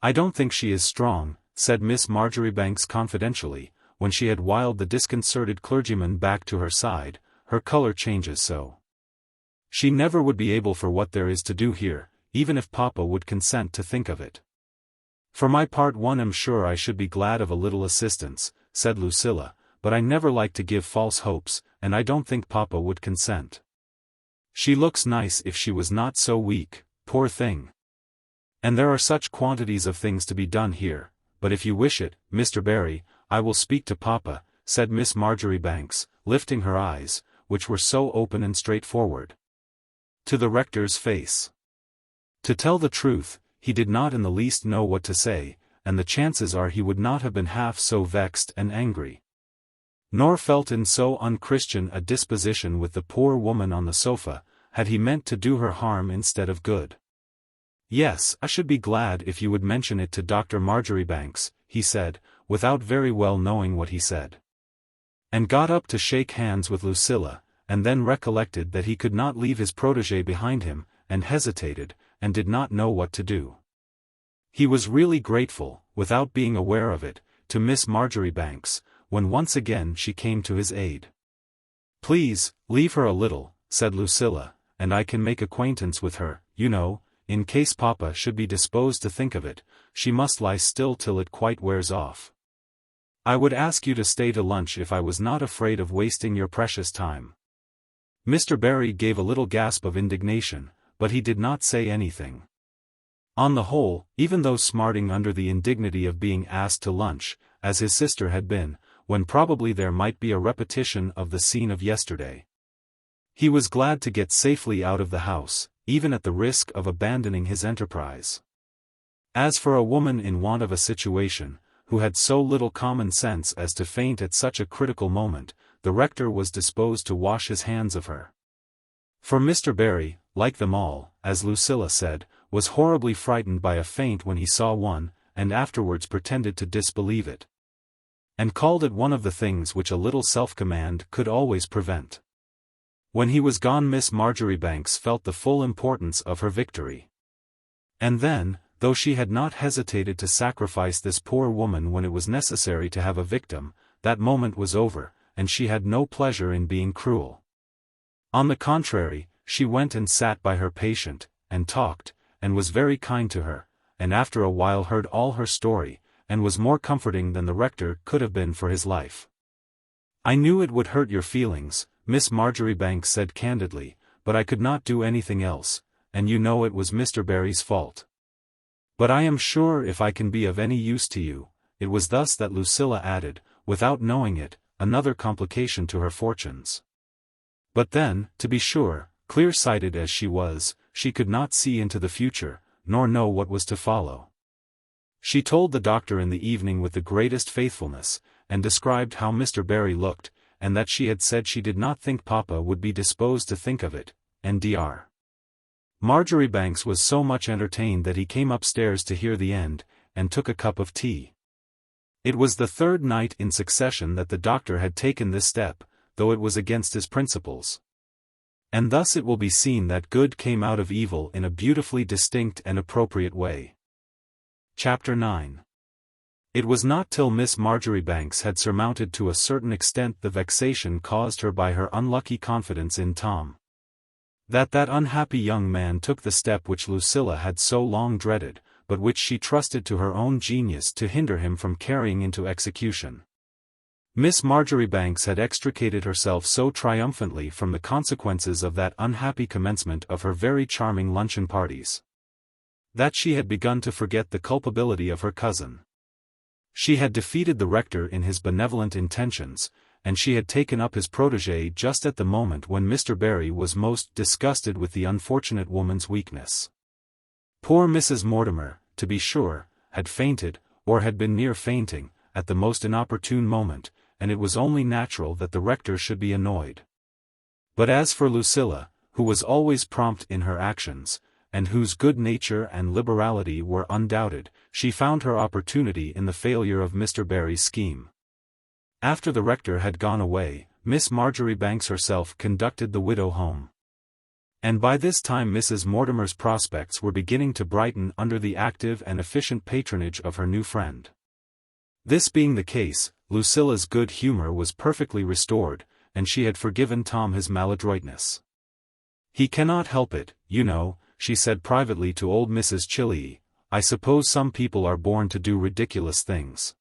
"I don't think she is strong," said Miss Marjoribanks confidentially, when she had wiled the disconcerted clergyman back to her side, "her colour changes so. She never would be able for what there is to do here, even if Papa would consent to think of it." "For my part one am sure I should be glad of a little assistance," said Lucilla, "but I never like to give false hopes, and I don't think Papa would consent. She looks nice if she was not so weak, poor thing. And there are such quantities of things to be done here, but if you wish it, Mr. Barry, I will speak to Papa," said Miss Marjoribanks, lifting her eyes, which were so open and straightforward, to the rector's face. To tell the truth, he did not in the least know what to say, and the chances are he would not have been half so vexed and angry, nor felt in so unchristian a disposition with the poor woman on the sofa, had he meant to do her harm instead of good. "Yes, I should be glad if you would mention it to Dr. Marjoribanks," he said, without very well knowing what he said, and got up to shake hands with Lucilla, and then recollected that he could not leave his protégé behind him, and hesitated, and did not know what to do. He was really grateful, without being aware of it, to Miss Marjoribanks, when once again she came to his aid. "Please, leave her a little," said Lucilla, "and I can make acquaintance with her, you know, in case Papa should be disposed to think of it. She must lie still till it quite wears off. I would ask you to stay to lunch if I was not afraid of wasting your precious time." Mr. Barry gave a little gasp of indignation, but he did not say anything. On the whole, even though smarting under the indignity of being asked to lunch, as his sister had been, when probably there might be a repetition of the scene of yesterday, he was glad to get safely out of the house, even at the risk of abandoning his enterprise. As for a woman in want of a situation, who had so little common sense as to faint at such a critical moment, the rector was disposed to wash his hands of her. For Mr. Barry, like them all, as Lucilla said, was horribly frightened by a faint when he saw one, and afterwards pretended to disbelieve it, and called it one of the things which a little self-command could always prevent. When he was gone, Miss Marjoribanks felt the full importance of her victory. And then, though she had not hesitated to sacrifice this poor woman when it was necessary to have a victim, that moment was over, and she had no pleasure in being cruel. On the contrary, she went and sat by her patient, and talked, and was very kind to her, and after a while heard all her story, and was more comforting than the rector could have been for his life. "I knew it would hurt your feelings," Miss Marjoribanks said candidly, "but I could not do anything else, and you know it was Mr. Barry's fault. But I am sure if I can be of any use to you," it was thus that Lucilla added, without knowing it, another complication to her fortunes. But then, to be sure, clear-sighted as she was, she could not see into the future, nor know what was to follow. She told the doctor in the evening with the greatest faithfulness, and described how Mr. Barry looked, and that she had said she did not think Papa would be disposed to think of it, and Dr. Marjoribanks was so much entertained that he came upstairs to hear the end, and took a cup of tea. It was the third night in succession that the doctor had taken this step, though it was against his principles. And thus it will be seen that good came out of evil in a beautifully distinct and appropriate way. Chapter 9. It was not till Miss Marjoribanks had surmounted to a certain extent the vexation caused her by her unlucky confidence in Tom, that unhappy young man took the step which Lucilla had so long dreaded, but which she trusted to her own genius to hinder him from carrying into execution. Miss Marjoribanks had extricated herself so triumphantly from the consequences of that unhappy commencement of her very charming luncheon parties, that she had begun to forget the culpability of her cousin. She had defeated the rector in his benevolent intentions, and she had taken up his protégé just at the moment when Mr. Barry was most disgusted with the unfortunate woman's weakness. Poor Mrs. Mortimer, to be sure, had fainted, or had been near fainting, at the most inopportune moment, and it was only natural that the rector should be annoyed. But as for Lucilla, who was always prompt in her actions, and whose good nature and liberality were undoubted, she found her opportunity in the failure of Mr. Barry's scheme. After the rector had gone away, Miss Marjoribanks herself conducted the widow home. And by this time Mrs. Mortimer's prospects were beginning to brighten under the active and efficient patronage of her new friend. This being the case, Lucilla's good humor was perfectly restored, and she had forgiven Tom his maladroitness. "He cannot help it, you know," she said privately to old Mrs. Chillee. "I suppose some people are born to do ridiculous things."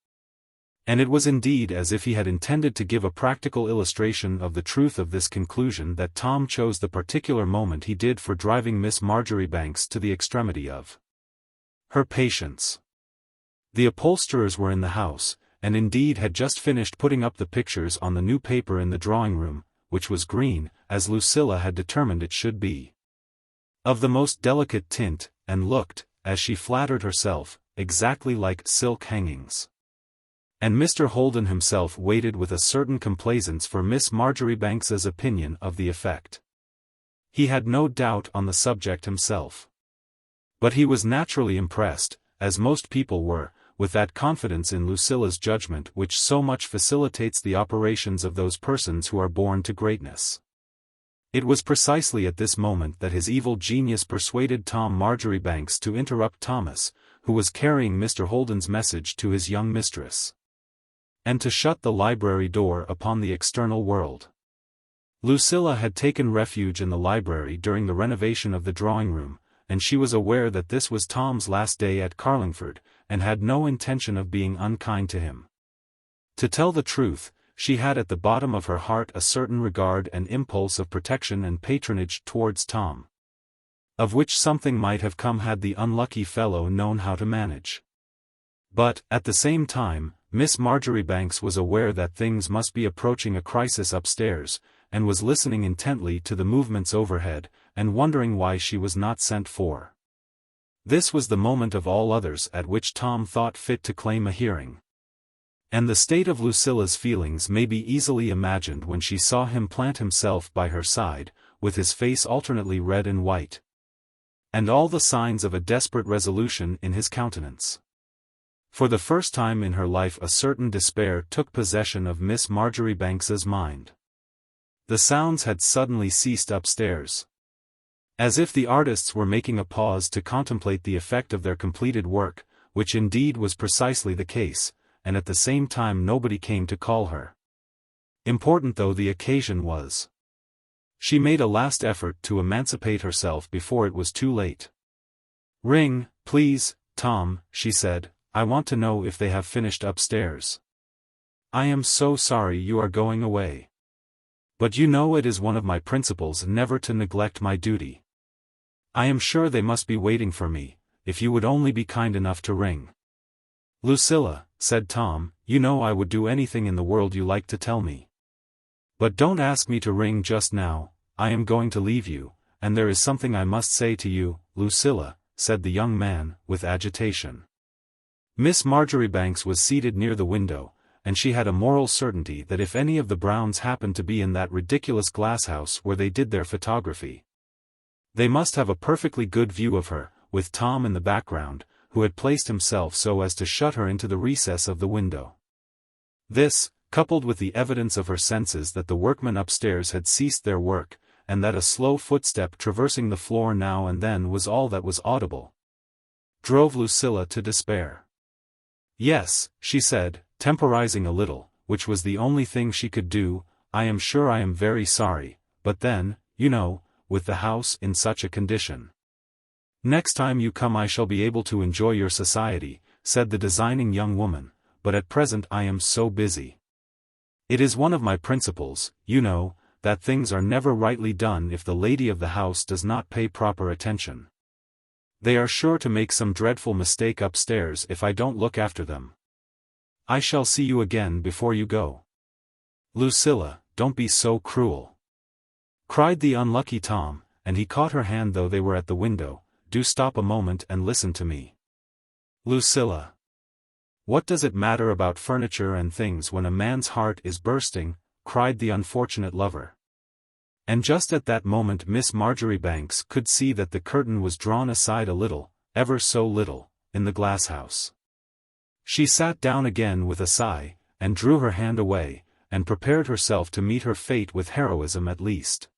And it was indeed as if he had intended to give a practical illustration of the truth of this conclusion that Tom chose the particular moment he did for driving Miss Marjoribanks to the extremity of her patience. The upholsterers were in the house, and indeed had just finished putting up the pictures on the new paper in the drawing-room, which was green, as Lucilla had determined it should be, of the most delicate tint, and looked, as she flattered herself, exactly like silk hangings. And Mr. Holden himself waited with a certain complaisance for Miss Marjoribanks's opinion of the effect. He had no doubt on the subject himself. But he was naturally impressed, as most people were, with that confidence in Lucilla's judgment which so much facilitates the operations of those persons who are born to greatness. It was precisely at this moment that his evil genius persuaded Tom Marjoribanks to interrupt Thomas, who was carrying Mr. Holden's message to his young mistress, and to shut the library door upon the external world. Lucilla had taken refuge in the library during the renovation of the drawing-room, and she was aware that this was Tom's last day at Carlingford, and had no intention of being unkind to him. To tell the truth, she had at the bottom of her heart a certain regard and impulse of protection and patronage towards Tom, of which something might have come had the unlucky fellow known how to manage. But, at the same time, Miss Marjoribanks was aware that things must be approaching a crisis upstairs, and was listening intently to the movements overhead, and wondering why she was not sent for. This was the moment of all others at which Tom thought fit to claim a hearing. And the state of Lucilla's feelings may be easily imagined when she saw him plant himself by her side, with his face alternately red and white, and all the signs of a desperate resolution in his countenance. For the first time in her life a certain despair took possession of Miss Marjoribanks's mind. The sounds had suddenly ceased upstairs. As if the artists were making a pause to contemplate the effect of their completed work, which indeed was precisely the case, and at the same time nobody came to call her. Important though the occasion was, she made a last effort to emancipate herself before it was too late. "Ring, please, Tom," she said. "I want to know if they have finished upstairs. I am so sorry you are going away. But you know it is one of my principles never to neglect my duty. I am sure they must be waiting for me, if you would only be kind enough to ring." "Lucilla," said Tom, "you know I would do anything in the world you like to tell me. But don't ask me to ring just now. I am going to leave you, and there is something I must say to you, Lucilla," said the young man, with agitation. Miss Marjoribanks was seated near the window, and she had a moral certainty that if any of the Browns happened to be in that ridiculous glasshouse where they did their photography, they must have a perfectly good view of her, with Tom in the background, who had placed himself so as to shut her into the recess of the window. This, coupled with the evidence of her senses that the workmen upstairs had ceased their work, and that a slow footstep traversing the floor now and then was all that was audible, drove Lucilla to despair. "Yes," she said, temporizing a little, which was the only thing she could do, "I am sure I am very sorry, but then, you know, with the house in such a condition. Next time you come I shall be able to enjoy your society," said the designing young woman, "but at present I am so busy. It is one of my principles, you know, that things are never rightly done if the lady of the house does not pay proper attention. They are sure to make some dreadful mistake upstairs if I don't look after them. I shall see you again before you go." "Lucilla, don't be so cruel," cried the unlucky Tom, and he caught her hand though they were at the window. "Do stop a moment and listen to me. Lucilla. What does it matter about furniture and things when a man's heart is bursting? Cried the unfortunate lover. And just at that moment Miss Marjoribanks could see that the curtain was drawn aside a little, ever so little, in the glasshouse. She sat down again with a sigh, and drew her hand away, and prepared herself to meet her fate with heroism at least.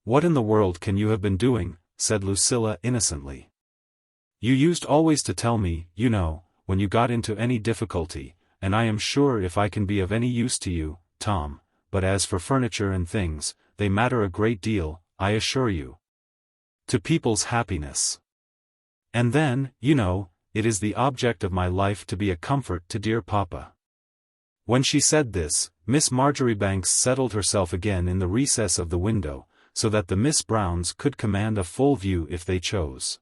"What in the world can you have been doing?" said Lucilla innocently. "You used always to tell me, you know, when you got into any difficulty, and I am sure if I can be of any use to you, Tom, but as for furniture and things, they matter a great deal, I assure you. To people's happiness. And then, you know, it is the object of my life to be a comfort to dear papa." When she said this, Miss Marjoribanks settled herself again in the recess of the window, so that the Miss Browns could command a full view if they chose.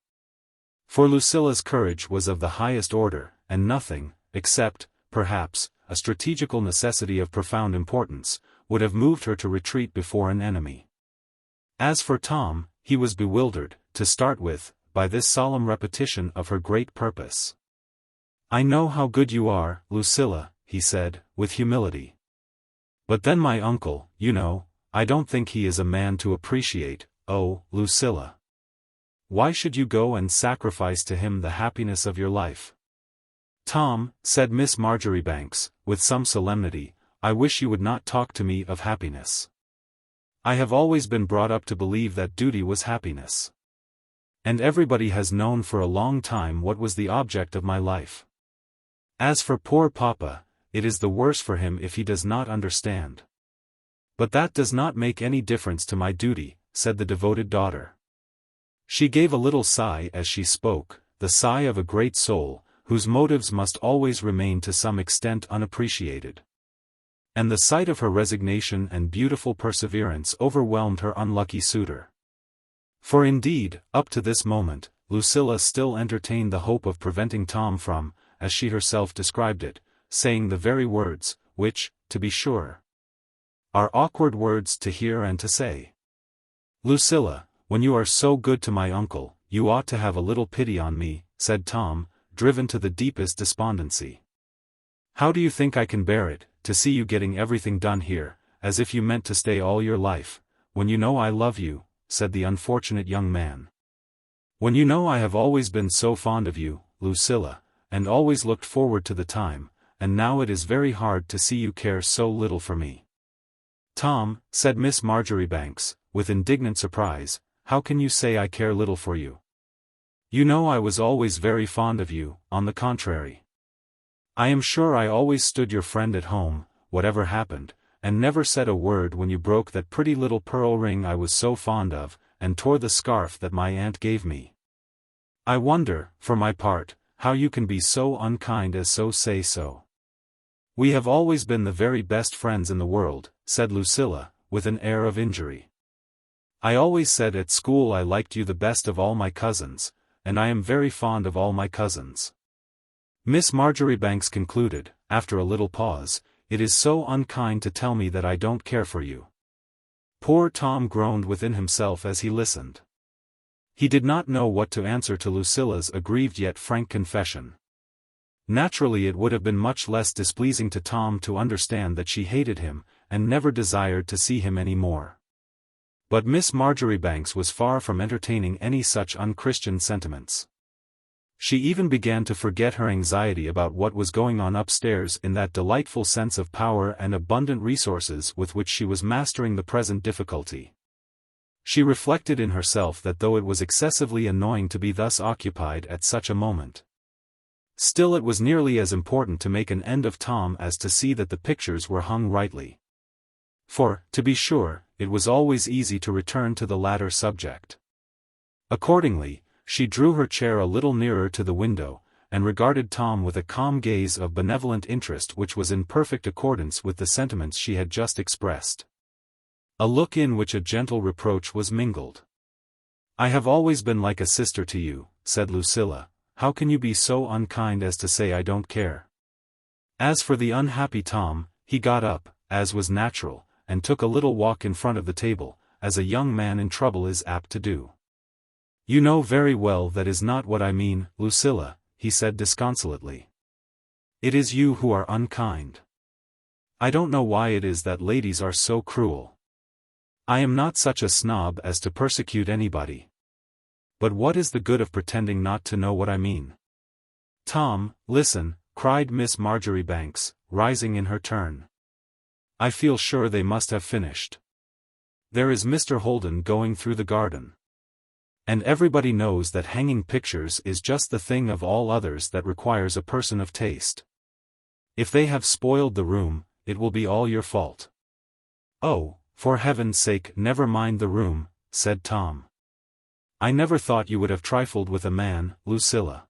For Lucilla's courage was of the highest order, and nothing, except, perhaps, a strategical necessity of profound importance, would have moved her to retreat before an enemy. As for Tom, he was bewildered, to start with, by this solemn repetition of her great purpose. "I know how good you are, Lucilla," he said, with humility. "But then my uncle, you know, I don't think he is a man to appreciate." "Oh, Lucilla. Why should you go and sacrifice to him the happiness of your life?" "Tom," said Miss Marjoribanks, with some solemnity, "I wish you would not talk to me of happiness. I have always been brought up to believe that duty was happiness. And everybody has known for a long time what was the object of my life. As for poor papa, it is the worse for him if he does not understand. But that does not make any difference to my duty," said the devoted daughter. She gave a little sigh as she spoke, the sigh of a great soul, whose motives must always remain to some extent unappreciated. And the sight of her resignation and beautiful perseverance overwhelmed her unlucky suitor. For indeed, up to this moment, Lucilla still entertained the hope of preventing Tom from, as she herself described it, saying the very words, which, to be sure, are awkward words to hear and to say. "Lucilla, when you are so good to my uncle, you ought to have a little pity on me," said Tom, driven to the deepest despondency. "How do you think I can bear it, to see you getting everything done here, as if you meant to stay all your life, when you know I love you," said the unfortunate young man. "When you know I have always been so fond of you, Lucilla, and always looked forward to the time, and now it is very hard to see you care so little for me." "Tom," said Miss Marjoribanks, with indignant surprise, "how can you say I care little for you? You know I was always very fond of you, on the contrary. I am sure I always stood your friend at home, whatever happened, and never said a word when you broke that pretty little pearl ring I was so fond of, and tore the scarf that my aunt gave me. I wonder, for my part, how you can be so unkind as so say so." "We have always been the very best friends in the world," said Lucilla, with an air of injury. "I always said at school I liked you the best of all my cousins, and I am very fond of all my cousins." Miss Marjoribanks concluded, after a little pause, "It is so unkind to tell me that I don't care for you." Poor Tom groaned within himself as he listened. He did not know what to answer to Lucilla's aggrieved yet frank confession. Naturally it would have been much less displeasing to Tom to understand that she hated him, and never desired to see him any more. But Miss Marjoribanks was far from entertaining any such unchristian sentiments. She even began to forget her anxiety about what was going on upstairs in that delightful sense of power and abundant resources with which she was mastering the present difficulty. She reflected in herself that though it was excessively annoying to be thus occupied at such a moment, still it was nearly as important to make an end of Tom as to see that the pictures were hung rightly. For, to be sure, it was always easy to return to the latter subject. Accordingly, she drew her chair a little nearer to the window, and regarded Tom with a calm gaze of benevolent interest which was in perfect accordance with the sentiments she had just expressed. A look in which a gentle reproach was mingled. "I have always been like a sister to you," said Lucilla. "How can you be so unkind as to say I don't care?" As for the unhappy Tom, he got up, as was natural, and took a little walk in front of the table, as a young man in trouble is apt to do. "You know very well that is not what I mean, Lucilla," he said disconsolately. It is you who are unkind. I don't know why it is that ladies are so cruel. I am not such a snob as to persecute anybody. But what is the good of pretending not to know what I mean? Tom, listen, cried Miss Marjoribanks, rising in her turn. I feel sure they must have finished. There is Mr. Holden going through the garden. And everybody knows that hanging pictures is just the thing of all others that requires a person of taste. If they have spoiled the room, it will be all your fault. Oh, for heaven's sake, never mind the room, said Tom. I never thought you would have trifled with a man, Lucilla.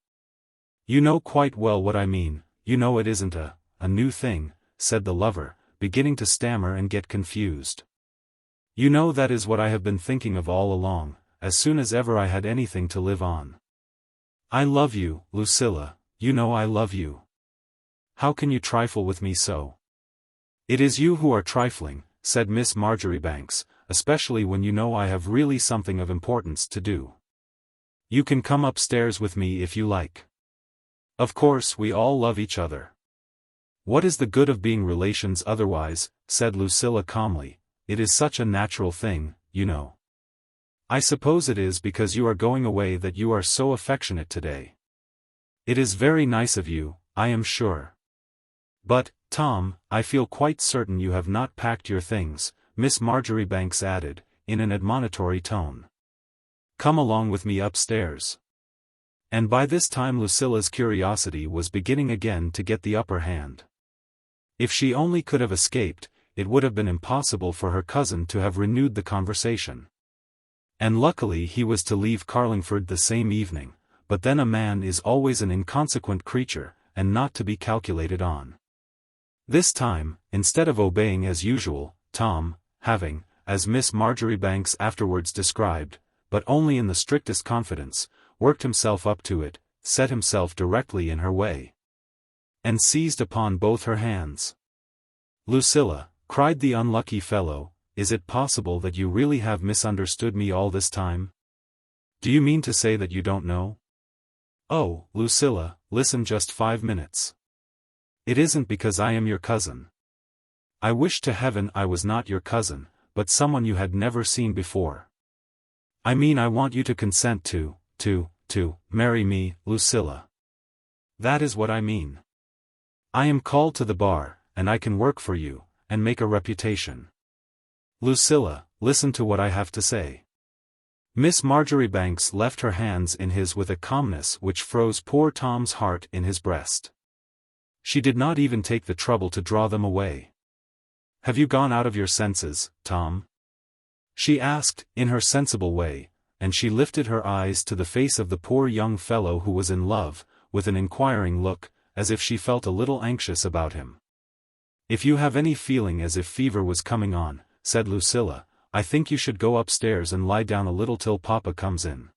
You know quite well what I mean, you know it isn't a new thing, said the lover, beginning to stammer and get confused. You know that is what I have been thinking of all along, as soon as ever I had anything to live on. I love you, Lucilla, you know I love you. How can you trifle with me so? It is you who are trifling, said Miss Marjoribanks, especially when you know I have really something of importance to do. You can come upstairs with me if you like. Of course we all love each other. What is the good of being relations otherwise, said Lucilla calmly, it is such a natural thing, you know. I suppose it is because you are going away that you are so affectionate today. It is very nice of you, I am sure. But, Tom, I feel quite certain you have not packed your things, Miss Marjoribanks added, in an admonitory tone. Come along with me upstairs. And by this time Lucilla's curiosity was beginning again to get the upper hand. If she only could have escaped, it would have been impossible for her cousin to have renewed the conversation. And luckily he was to leave Carlingford the same evening, but then a man is always an inconsequent creature, and not to be calculated on. This time, instead of obeying as usual, Tom, having, as Miss Marjoribanks afterwards described, but only in the strictest confidence, worked himself up to it, set himself directly in her way, and seized upon both her hands. Lucilla, cried the unlucky fellow, is it possible that you really have misunderstood me all this time? Do you mean to say that you don't know? Oh, Lucilla, listen just 5 minutes. It isn't because I am your cousin. I wish to heaven I was not your cousin, but someone you had never seen before. I mean I want you to consent to marry me, Lucilla. That is what I mean. I am called to the bar, and I can work for you, and make a reputation. Lucilla, listen to what I have to say. Miss Marjoribanks left her hands in his with a calmness which froze poor Tom's heart in his breast. She did not even take the trouble to draw them away. Have you gone out of your senses, Tom? She asked, in her sensible way, and she lifted her eyes to the face of the poor young fellow who was in love, with an inquiring look, as if she felt a little anxious about him. If you have any feeling as if fever was coming on, said Lucilla, I think you should go upstairs and lie down a little till Papa comes in.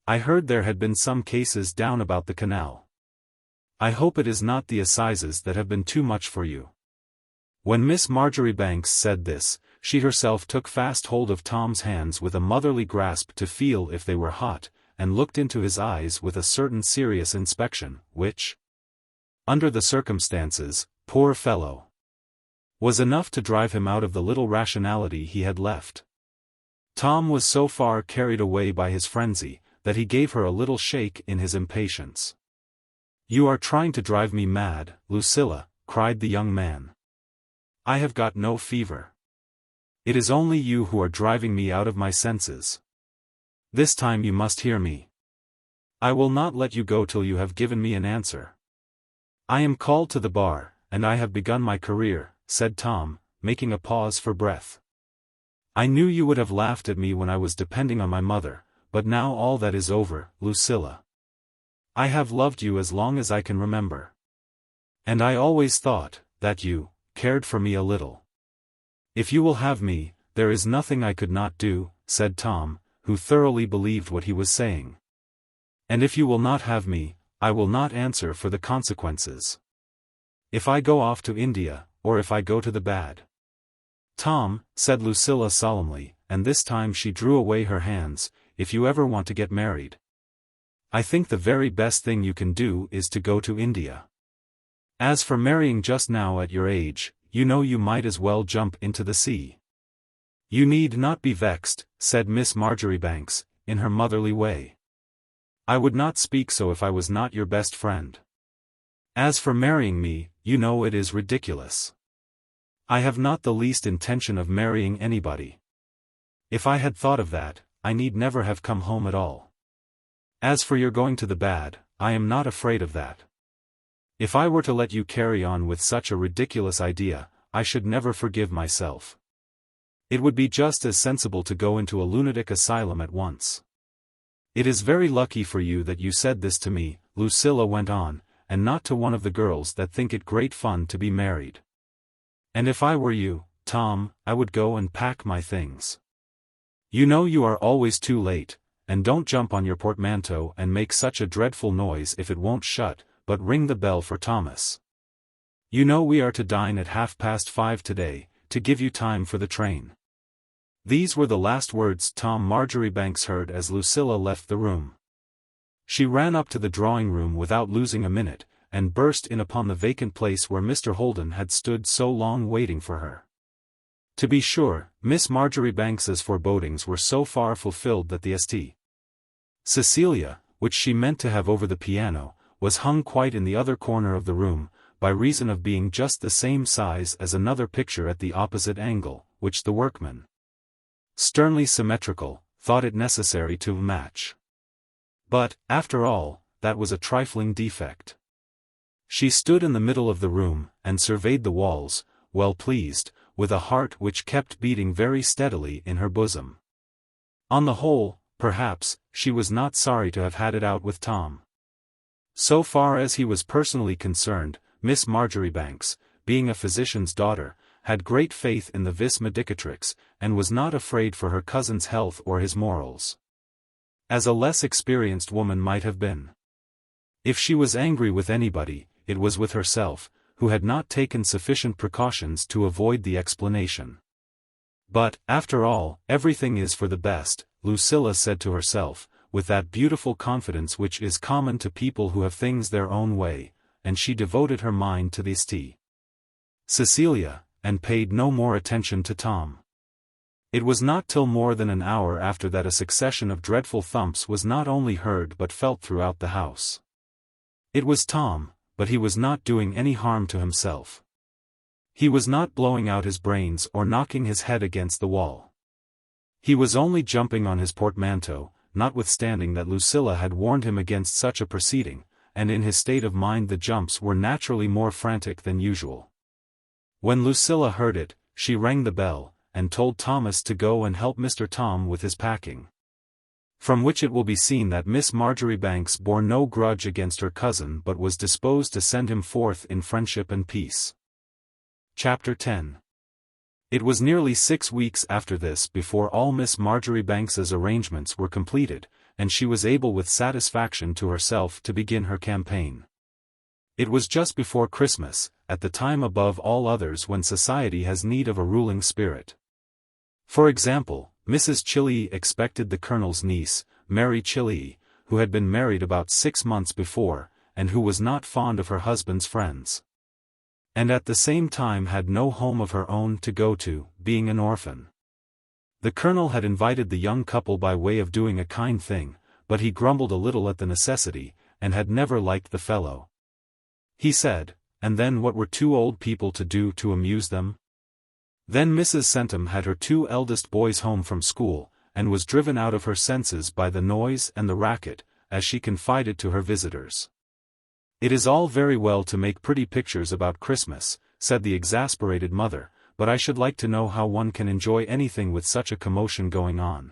I heard there had been some cases down about the canal. I hope it is not the assizes that have been too much for you. When Miss Marjoribanks said this, she herself took fast hold of Tom's hands with a motherly grasp to feel if they were hot, and looked into his eyes with a certain serious inspection, which, under the circumstances, poor fellow, was enough to drive him out of the little rationality he had left. Tom was so far carried away by his frenzy, that he gave her a little shake in his impatience. You are trying to drive me mad, Lucilla, cried the young man. I have got no fever. It is only you who are driving me out of my senses. This time you must hear me. I will not let you go till you have given me an answer. I am called to the bar, and I have begun my career, said Tom, making a pause for breath. I knew you would have laughed at me when I was depending on my mother, but now all that is over, Lucilla. I have loved you as long as I can remember. And I always thought that you cared for me a little. If you will have me, there is nothing I could not do, said Tom, who thoroughly believed what he was saying. And if you will not have me, I will not answer for the consequences. If I go off to India, or if I go to the bad. Tom, said Lucilla solemnly, and this time she drew away her hands, if you ever want to get married, I think the very best thing you can do is to go to India. As for marrying just now at your age, you know you might as well jump into the sea. You need not be vexed, said Miss Marjoribanks, in her motherly way. I would not speak so if I was not your best friend. As for marrying me, you know it is ridiculous. I have not the least intention of marrying anybody. If I had thought of that, I need never have come home at all. As for your going to the bad, I am not afraid of that. If I were to let you carry on with such a ridiculous idea, I should never forgive myself. It would be just as sensible to go into a lunatic asylum at once. It is very lucky for you that you said this to me, Lucilla went on, and not to one of the girls that think it great fun to be married. And if I were you, Tom, I would go and pack my things. You know you are always too late, and don't jump on your portmanteau and make such a dreadful noise if it won't shut, but ring the bell for Thomas. You know we are to dine at 5:30 today, to give you time for the train. These were the last words Tom Marjoribanks heard as Lucilla left the room. She ran up to the drawing-room without losing a minute, and burst in upon the vacant place where Mr. Holden had stood so long waiting for her. To be sure, Miss Marjoribanks's forebodings were so far fulfilled that the St. Cecilia, which she meant to have over the piano, was hung quite in the other corner of the room, by reason of being just the same size as another picture at the opposite angle, which the workman, sternly symmetrical, thought it necessary to match. But, after all, that was a trifling defect. She stood in the middle of the room, and surveyed the walls, well pleased, with a heart which kept beating very steadily in her bosom. On the whole, perhaps, she was not sorry to have had it out with Tom. So far as he was personally concerned, Miss Marjoribanks, being a physician's daughter, had great faith in the vis medicatrix, and was not afraid for her cousin's health or his morals, as a less experienced woman might have been. If she was angry with anybody, it was with herself, who had not taken sufficient precautions to avoid the explanation. But, after all, everything is for the best, Lucilla said to herself, with that beautiful confidence which is common to people who have things their own way, and she devoted her mind to the St. Cecilia, and paid no more attention to Tom. It was not till more than an hour after that a succession of dreadful thumps was not only heard but felt throughout the house. It was Tom, but he was not doing any harm to himself. He was not blowing out his brains or knocking his head against the wall. He was only jumping on his portmanteau, notwithstanding that Lucilla had warned him against such a proceeding, and in his state of mind the jumps were naturally more frantic than usual. When Lucilla heard it, she rang the bell, and told Thomas to go and help Mr. Tom with his packing. From which it will be seen that Miss Marjoribanks bore no grudge against her cousin but was disposed to send him forth in friendship and peace. Chapter 10. It was nearly 6 weeks after this before all Miss Marjoribanks's arrangements were completed, and she was able with satisfaction to herself to begin her campaign. It was just before Christmas, at the time above all others when society has need of a ruling spirit. For example, Mrs. Chillee expected the Colonel's niece, Mary Chillee, who had been married about 6 months before, and who was not fond of her husband's friends, and at the same time had no home of her own to go to, being an orphan. The Colonel had invited the young couple by way of doing a kind thing, but he grumbled a little at the necessity, and had never liked the fellow. He said, and then what were 2 old people to do to amuse them? Then Mrs. Centum had her 2 eldest boys home from school, and was driven out of her senses by the noise and the racket, as she confided to her visitors. It is all very well to make pretty pictures about Christmas, said the exasperated mother, but I should like to know how one can enjoy anything with such a commotion going on.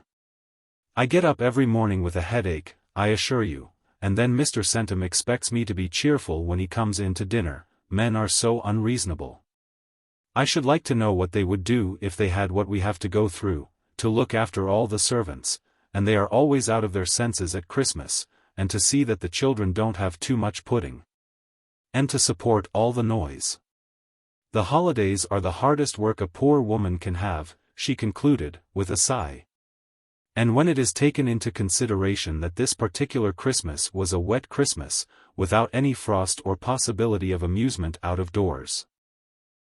I get up every morning with a headache, I assure you, and then Mr. Centum expects me to be cheerful when he comes in to dinner. Men are so unreasonable. I should like to know what they would do if they had what we have to go through, to look after all the servants, and they are always out of their senses at Christmas, and to see that the children don't have too much pudding, and to support all the noise. The holidays are the hardest work a poor woman can have, she concluded, with a sigh. And when it is taken into consideration that this particular Christmas was a wet Christmas, without any frost or possibility of amusement out of doors.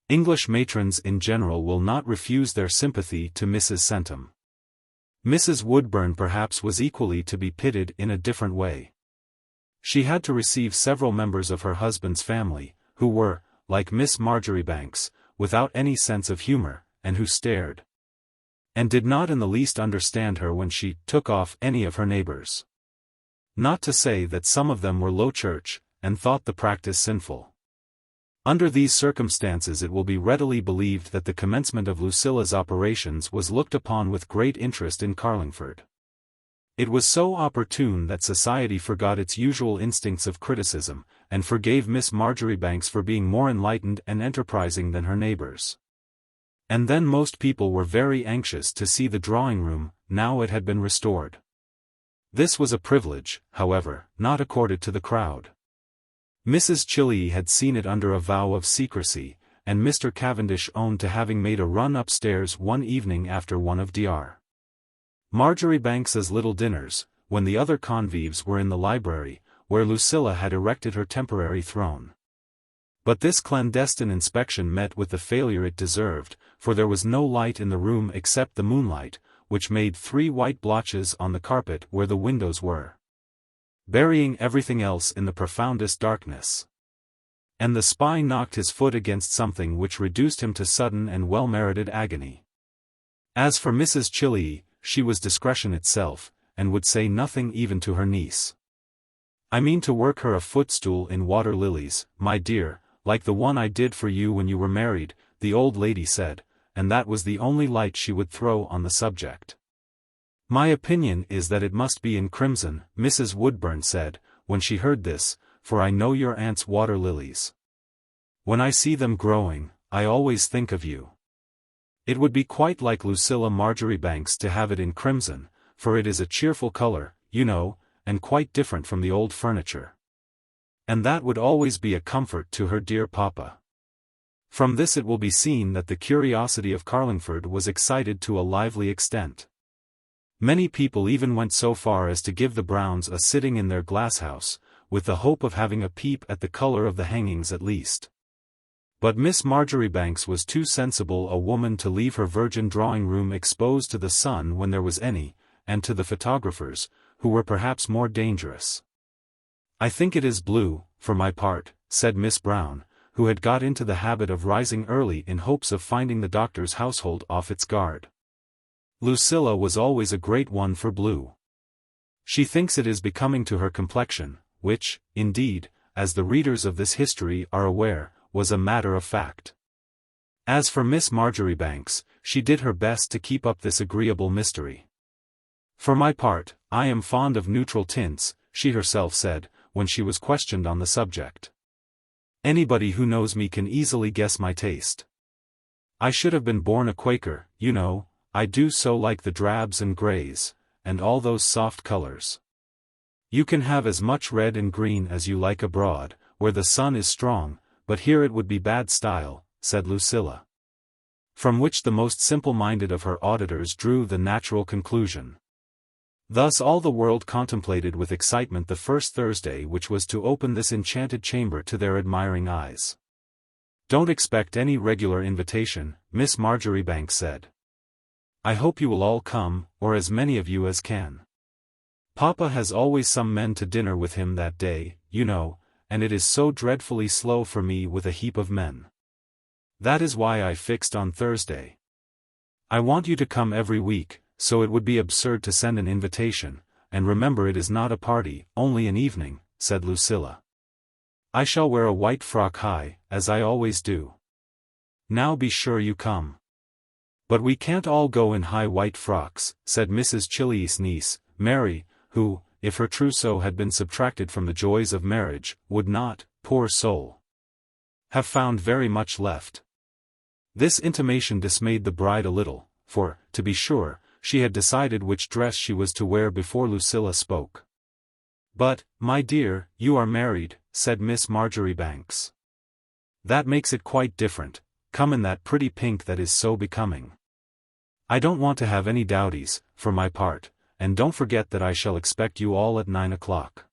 English matrons in general will not refuse their sympathy to Mrs. Centum. Mrs. Woodburn perhaps was equally to be pitied in a different way. She had to receive several members of her husband's family, who were, like Miss Marjoribanks, without any sense of humor, and who stared and did not in the least understand her when she took off any of her neighbors. Not to say that some of them were low church, and thought the practice sinful. Under these circumstances it will be readily believed that the commencement of Lucilla's operations was looked upon with great interest in Carlingford. It was so opportune that society forgot its usual instincts of criticism, and forgave Miss Marjoribanks for being more enlightened and enterprising than her neighbors. And then most people were very anxious to see the drawing-room, now it had been restored. This was a privilege, however, not accorded to the crowd. Mrs. Chilley had seen it under a vow of secrecy, and Mr. Cavendish owned to having made a run upstairs one evening after one of Dr. Marjoribanks's little dinners, when the other convives were in the library, where Lucilla had erected her temporary throne. But this clandestine inspection met with the failure it deserved, for there was no light in the room except the moonlight, which made 3 white blotches on the carpet where the windows were, burying everything else in the profoundest darkness. And the spy knocked his foot against something which reduced him to sudden and well-merited agony. As for Mrs. Chilley, she was discretion itself, and would say nothing even to her niece. "I mean to work her a footstool in water lilies, my dear, like the one I did for you when you were married," the old lady said, and that was the only light she would throw on the subject. "My opinion is that it must be in crimson," Mrs. Woodburn said, when she heard this, "for I know your aunt's water lilies. When I see them growing, I always think of you. It would be quite like Lucilla Marjoribanks to have it in crimson, for it is a cheerful color, you know, and quite different from the old furniture. And that would always be a comfort to her dear papa." From this it will be seen that the curiosity of Carlingford was excited to a lively extent. Many people even went so far as to give the Browns a sitting in their glasshouse, with the hope of having a peep at the color of the hangings at least. But Miss Marjoribanks was too sensible a woman to leave her virgin drawing-room exposed to the sun when there was any, and to the photographers, who were perhaps more dangerous. "I think it is blue, for my part," said Miss Brown, who had got into the habit of rising early in hopes of finding the doctor's household off its guard. Lucilla was always a great one for blue. She thinks it is becoming to her complexion, which, indeed, as the readers of this history are aware, was a matter of fact. As for Miss Marjoribanks, she did her best to keep up this agreeable mystery. "For my part, I am fond of neutral tints," she herself said, when she was questioned on the subject. "Anybody who knows me can easily guess my taste. I should have been born a Quaker, you know, I do so like the drabs and greys, and all those soft colors. You can have as much red and green as you like abroad, where the sun is strong, but here it would be bad style," said Lucilla. From which the most simple-minded of her auditors drew the natural conclusion. Thus all the world contemplated with excitement the first Thursday which was to open this enchanted chamber to their admiring eyes. "Don't expect any regular invitation," Miss Marjoribanks said. "I hope you will all come, or as many of you as can. Papa has always some men to dinner with him that day, you know, and it is so dreadfully slow for me with a heap of men. That is why I fixed on Thursday. I want you to come every week, so it would be absurd to send an invitation, and remember it is not a party, only an evening," said Lucilla. "I shall wear a white frock high, as I always do. Now be sure you come." "But we can't all go in high white frocks," said Mrs. Chilley's niece, Mary, who, if her trousseau had been subtracted from the joys of marriage, would not, poor soul, have found very much left. This intimation dismayed the bride a little, for, to be sure, she had decided which dress she was to wear before Lucilla spoke. "But, my dear, you are married," said Miss Marjoribanks. "That makes it quite different. Come in that pretty pink that is so becoming." I don't want to have any dowdies, for my part, and don't forget that I shall expect you all at 9 o'clock.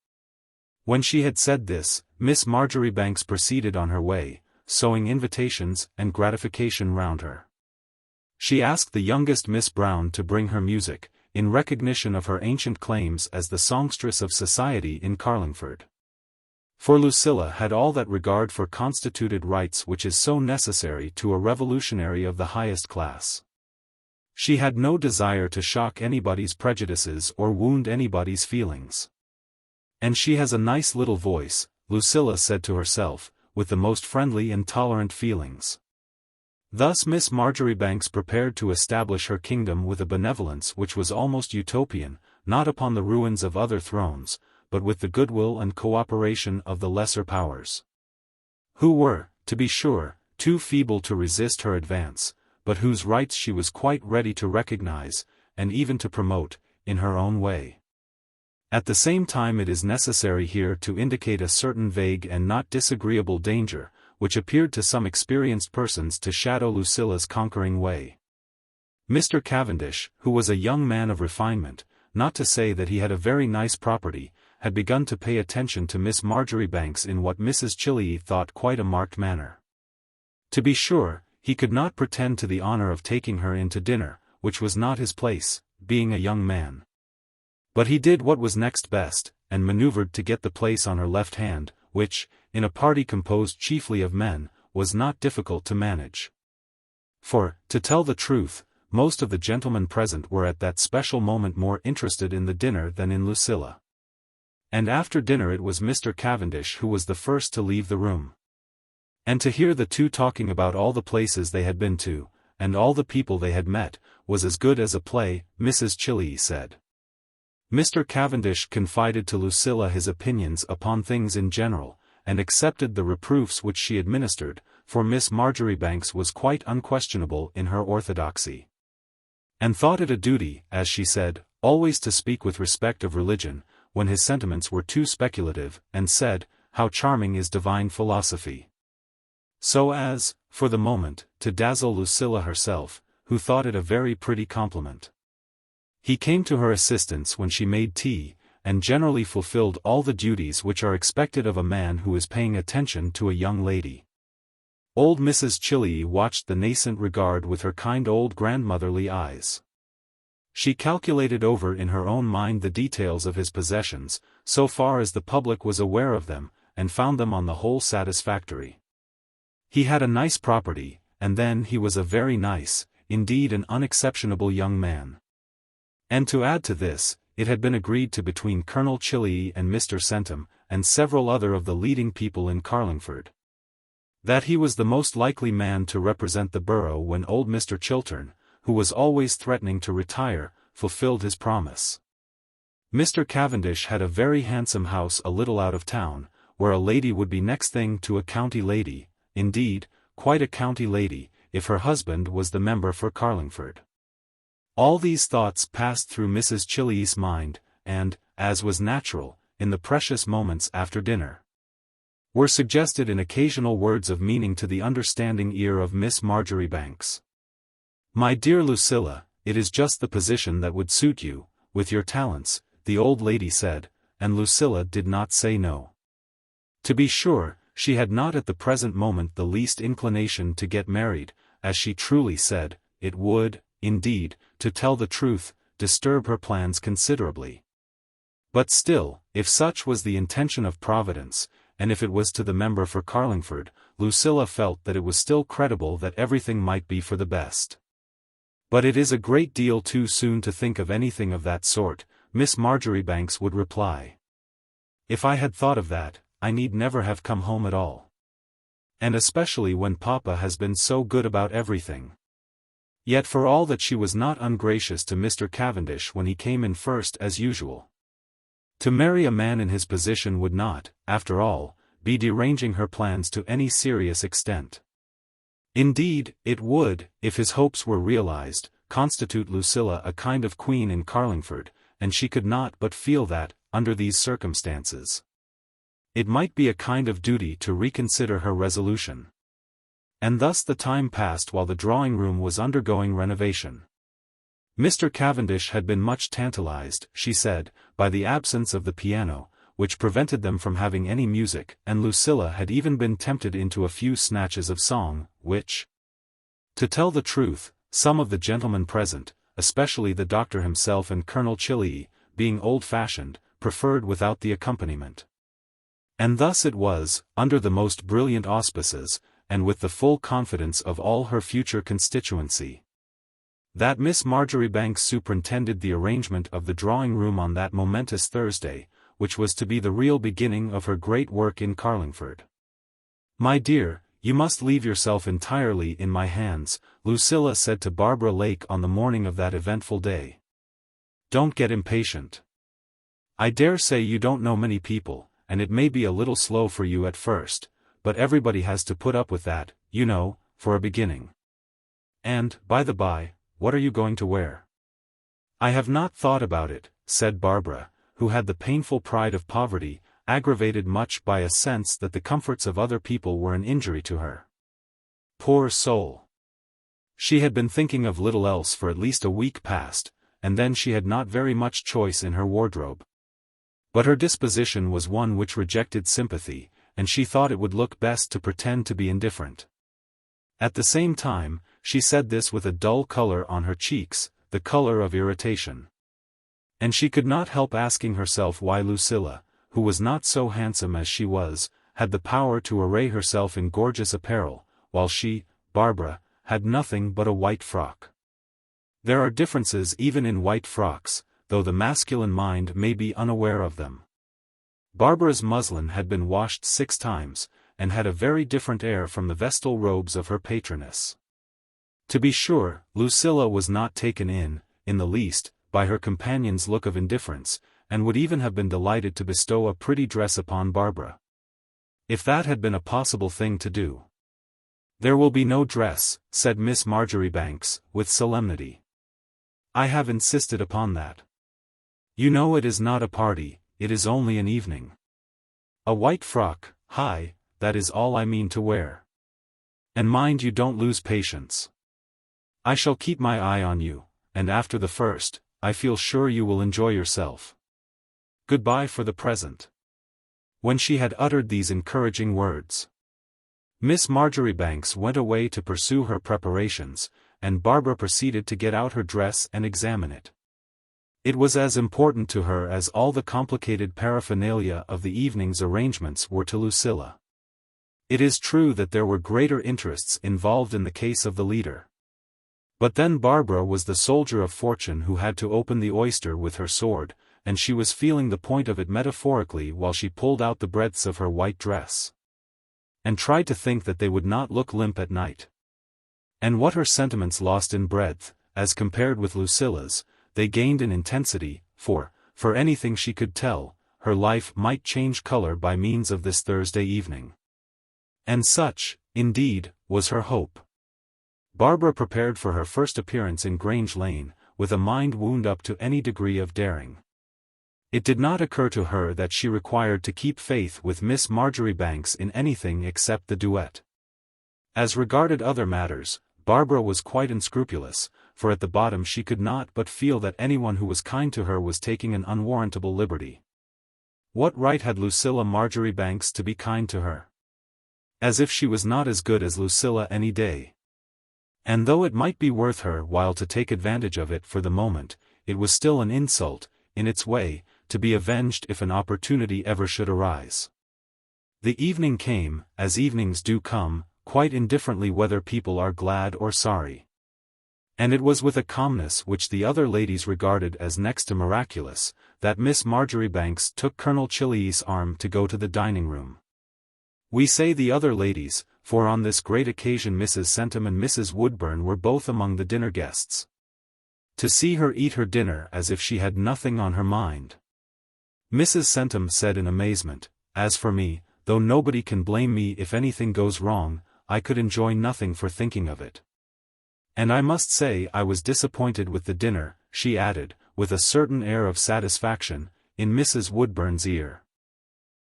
When she had said this, Miss Marjoribanks proceeded on her way, sowing invitations and gratification round her. She asked the youngest Miss Brown to bring her music, in recognition of her ancient claims as the songstress of society in Carlingford. For Lucilla had all that regard for constituted rights which is so necessary to a revolutionary of the highest class. She had no desire to shock anybody's prejudices or wound anybody's feelings. And she has a nice little voice, Lucilla said to herself, with the most friendly and tolerant feelings. Thus Miss Marjoribanks prepared to establish her kingdom with a benevolence which was almost utopian, not upon the ruins of other thrones, but with the goodwill and cooperation of the lesser powers. Who were, to be sure, too feeble to resist her advance, but whose rights she was quite ready to recognize, and even to promote, in her own way. At the same time it is necessary here to indicate a certain vague and not disagreeable danger, which appeared to some experienced persons to shadow Lucilla's conquering way. Mr. Cavendish, who was a young man of refinement, not to say that he had a very nice property, had begun to pay attention to Miss Marjoribanks in what Mrs. XXIII thought quite a marked manner. To be sure, he could not pretend to the honor of taking her in to dinner, which was not his place, being a young man. But he did what was next best, and maneuvered to get the place on her left hand, which, in a party composed chiefly of men, was not difficult to manage. For, to tell the truth, most of the gentlemen present were at that special moment more interested in the dinner than in Lucilla. And after dinner it was Mr. Cavendish who was the first to leave the room. And to hear the two talking about all the places they had been to, and all the people they had met, was as good as a play, Mrs. XXIII said. Mr. Cavendish confided to Lucilla his opinions upon things in general, and accepted the reproofs which she administered, for Miss Marjoribanks was quite unquestionable in her orthodoxy. And thought it a duty, as she said, always to speak with respect of religion, when his sentiments were too speculative, and said, how charming is divine philosophy. So as, for the moment, to dazzle Lucilla herself, who thought it a very pretty compliment. He came to her assistance when she made tea, and generally fulfilled all the duties which are expected of a man who is paying attention to a young lady. Old Mrs. XXIII watched the nascent regard with her kind old grandmotherly eyes. She calculated over in her own mind the details of his possessions, so far as the public was aware of them, and found them on the whole satisfactory. He had a nice property, and then he was a very nice, indeed an unexceptionable young man. And to add to this, it had been agreed to between Colonel XXIII and Mr. Centum, and several other of the leading people in Carlingford, that he was the most likely man to represent the borough when old Mr. Chiltern, who was always threatening to retire, fulfilled his promise. Mr. Cavendish had a very handsome house a little out of town, where a lady would be next thing to a county lady, indeed, quite a county lady, if her husband was the member for Carlingford. All these thoughts passed through Mrs. XXIII's mind, and, as was natural, in the precious moments after dinner, were suggested in occasional words of meaning to the understanding ear of Miss Marjoribanks. My dear Lucilla, it is just the position that would suit you, with your talents, the old lady said, and Lucilla did not say no. To be sure, she had not at the present moment the least inclination to get married, as she truly said, it would, indeed, to tell the truth, disturb her plans considerably. But still, if such was the intention of Providence, and if it was to the member for Carlingford, Lucilla felt that it was still credible that everything might be for the best. But it is a great deal too soon to think of anything of that sort, Miss Marjoribanks would reply. If I had thought of that, I need never have come home at all. And especially when Papa has been so good about everything. Yet for all that she was not ungracious to Mr. Cavendish when he came in first as usual. To marry a man in his position would not, after all, be deranging her plans to any serious extent. Indeed, it would, if his hopes were realized, constitute Lucilla a kind of queen in Carlingford, and she could not but feel that, under these circumstances, it might be a kind of duty to reconsider her resolution. And thus the time passed while the drawing-room was undergoing renovation. Mr. Cavendish had been much tantalized, she said, by the absence of the piano, which prevented them from having any music, and Lucilla had even been tempted into a few snatches of song, which, to tell the truth, some of the gentlemen present, especially the doctor himself and Colonel Chillee, being old-fashioned, preferred without the accompaniment. And thus it was, under the most brilliant auspices, and with the full confidence of all her future constituency, that Miss Marjoribanks superintended the arrangement of the drawing-room on that momentous Thursday, which was to be the real beginning of her great work in Carlingford. "My dear, you must leave yourself entirely in my hands," Lucilla said to Barbara Lake on the morning of that eventful day. "Don't get impatient. I dare say you don't know many people, and it may be a little slow for you at first, but everybody has to put up with that, you know, for a beginning. And, by the by, what are you going to wear?" "I have not thought about it," said Barbara, who had the painful pride of poverty, aggravated much by a sense that the comforts of other people were an injury to her. Poor soul! She had been thinking of little else for at least a week past, and then she had not very much choice in her wardrobe. But her disposition was one which rejected sympathy, and she thought it would look best to pretend to be indifferent. At the same time, she said this with a dull color on her cheeks, the color of irritation. And she could not help asking herself why Lucilla, who was not so handsome as she was, had the power to array herself in gorgeous apparel, while she, Barbara, had nothing but a white frock. There are differences even in white frocks, though the masculine mind may be unaware of them. Barbara's muslin had been washed 6 times, and had a very different air from the vestal robes of her patroness. To be sure, Lucilla was not taken in the least, by her companion's look of indifference, and would even have been delighted to bestow a pretty dress upon Barbara, if that had been a possible thing to do. "There will be no dress," said Miss Marjoribanks, with solemnity. "I have insisted upon that. You know it is not a party, it is only an evening. A white frock, that is all I mean to wear. And mind you don't lose patience. I shall keep my eye on you, and after the first, I feel sure you will enjoy yourself. Goodbye for the present." When she had uttered these encouraging words, Miss Marjoribanks went away to pursue her preparations, and Barbara proceeded to get out her dress and examine it. It was as important to her as all the complicated paraphernalia of the evening's arrangements were to Lucilla. It is true that there were greater interests involved in the case of the leader. But then Barbara was the soldier of fortune who had to open the oyster with her sword, and she was feeling the point of it metaphorically while she pulled out the breadths of her white dress, and tried to think that they would not look limp at night. And what her sentiments lost in breadth, as compared with Lucilla's, they gained in intensity, for anything she could tell, her life might change color by means of this Thursday evening. And such, indeed, was her hope. Barbara prepared for her first appearance in Grange Lane, with a mind wound up to any degree of daring. It did not occur to her that she required to keep faith with Miss Marjoribanks in anything except the duet. As regarded other matters, Barbara was quite unscrupulous, for at the bottom she could not but feel that anyone who was kind to her was taking an unwarrantable liberty. What right had Lucilla Marjoribanks to be kind to her? As if she was not as good as Lucilla any day. And though it might be worth her while to take advantage of it for the moment, it was still an insult, in its way, to be avenged if an opportunity ever should arise. The evening came, as evenings do come, quite indifferently whether people are glad or sorry. And it was with a calmness which the other ladies regarded as next to miraculous, that Miss Marjoribanks took Colonel Chillee's arm to go to the dining-room. We say the other ladies, for on this great occasion Mrs. Centum and Mrs. Woodburn were both among the dinner guests. To see her eat her dinner as if she had nothing on her mind. Mrs. Centum said in amazement, "As for me, though nobody can blame me if anything goes wrong, I could enjoy nothing for thinking of it. And I must say I was disappointed with the dinner," she added, with a certain air of satisfaction, in Mrs. Woodburn's ear.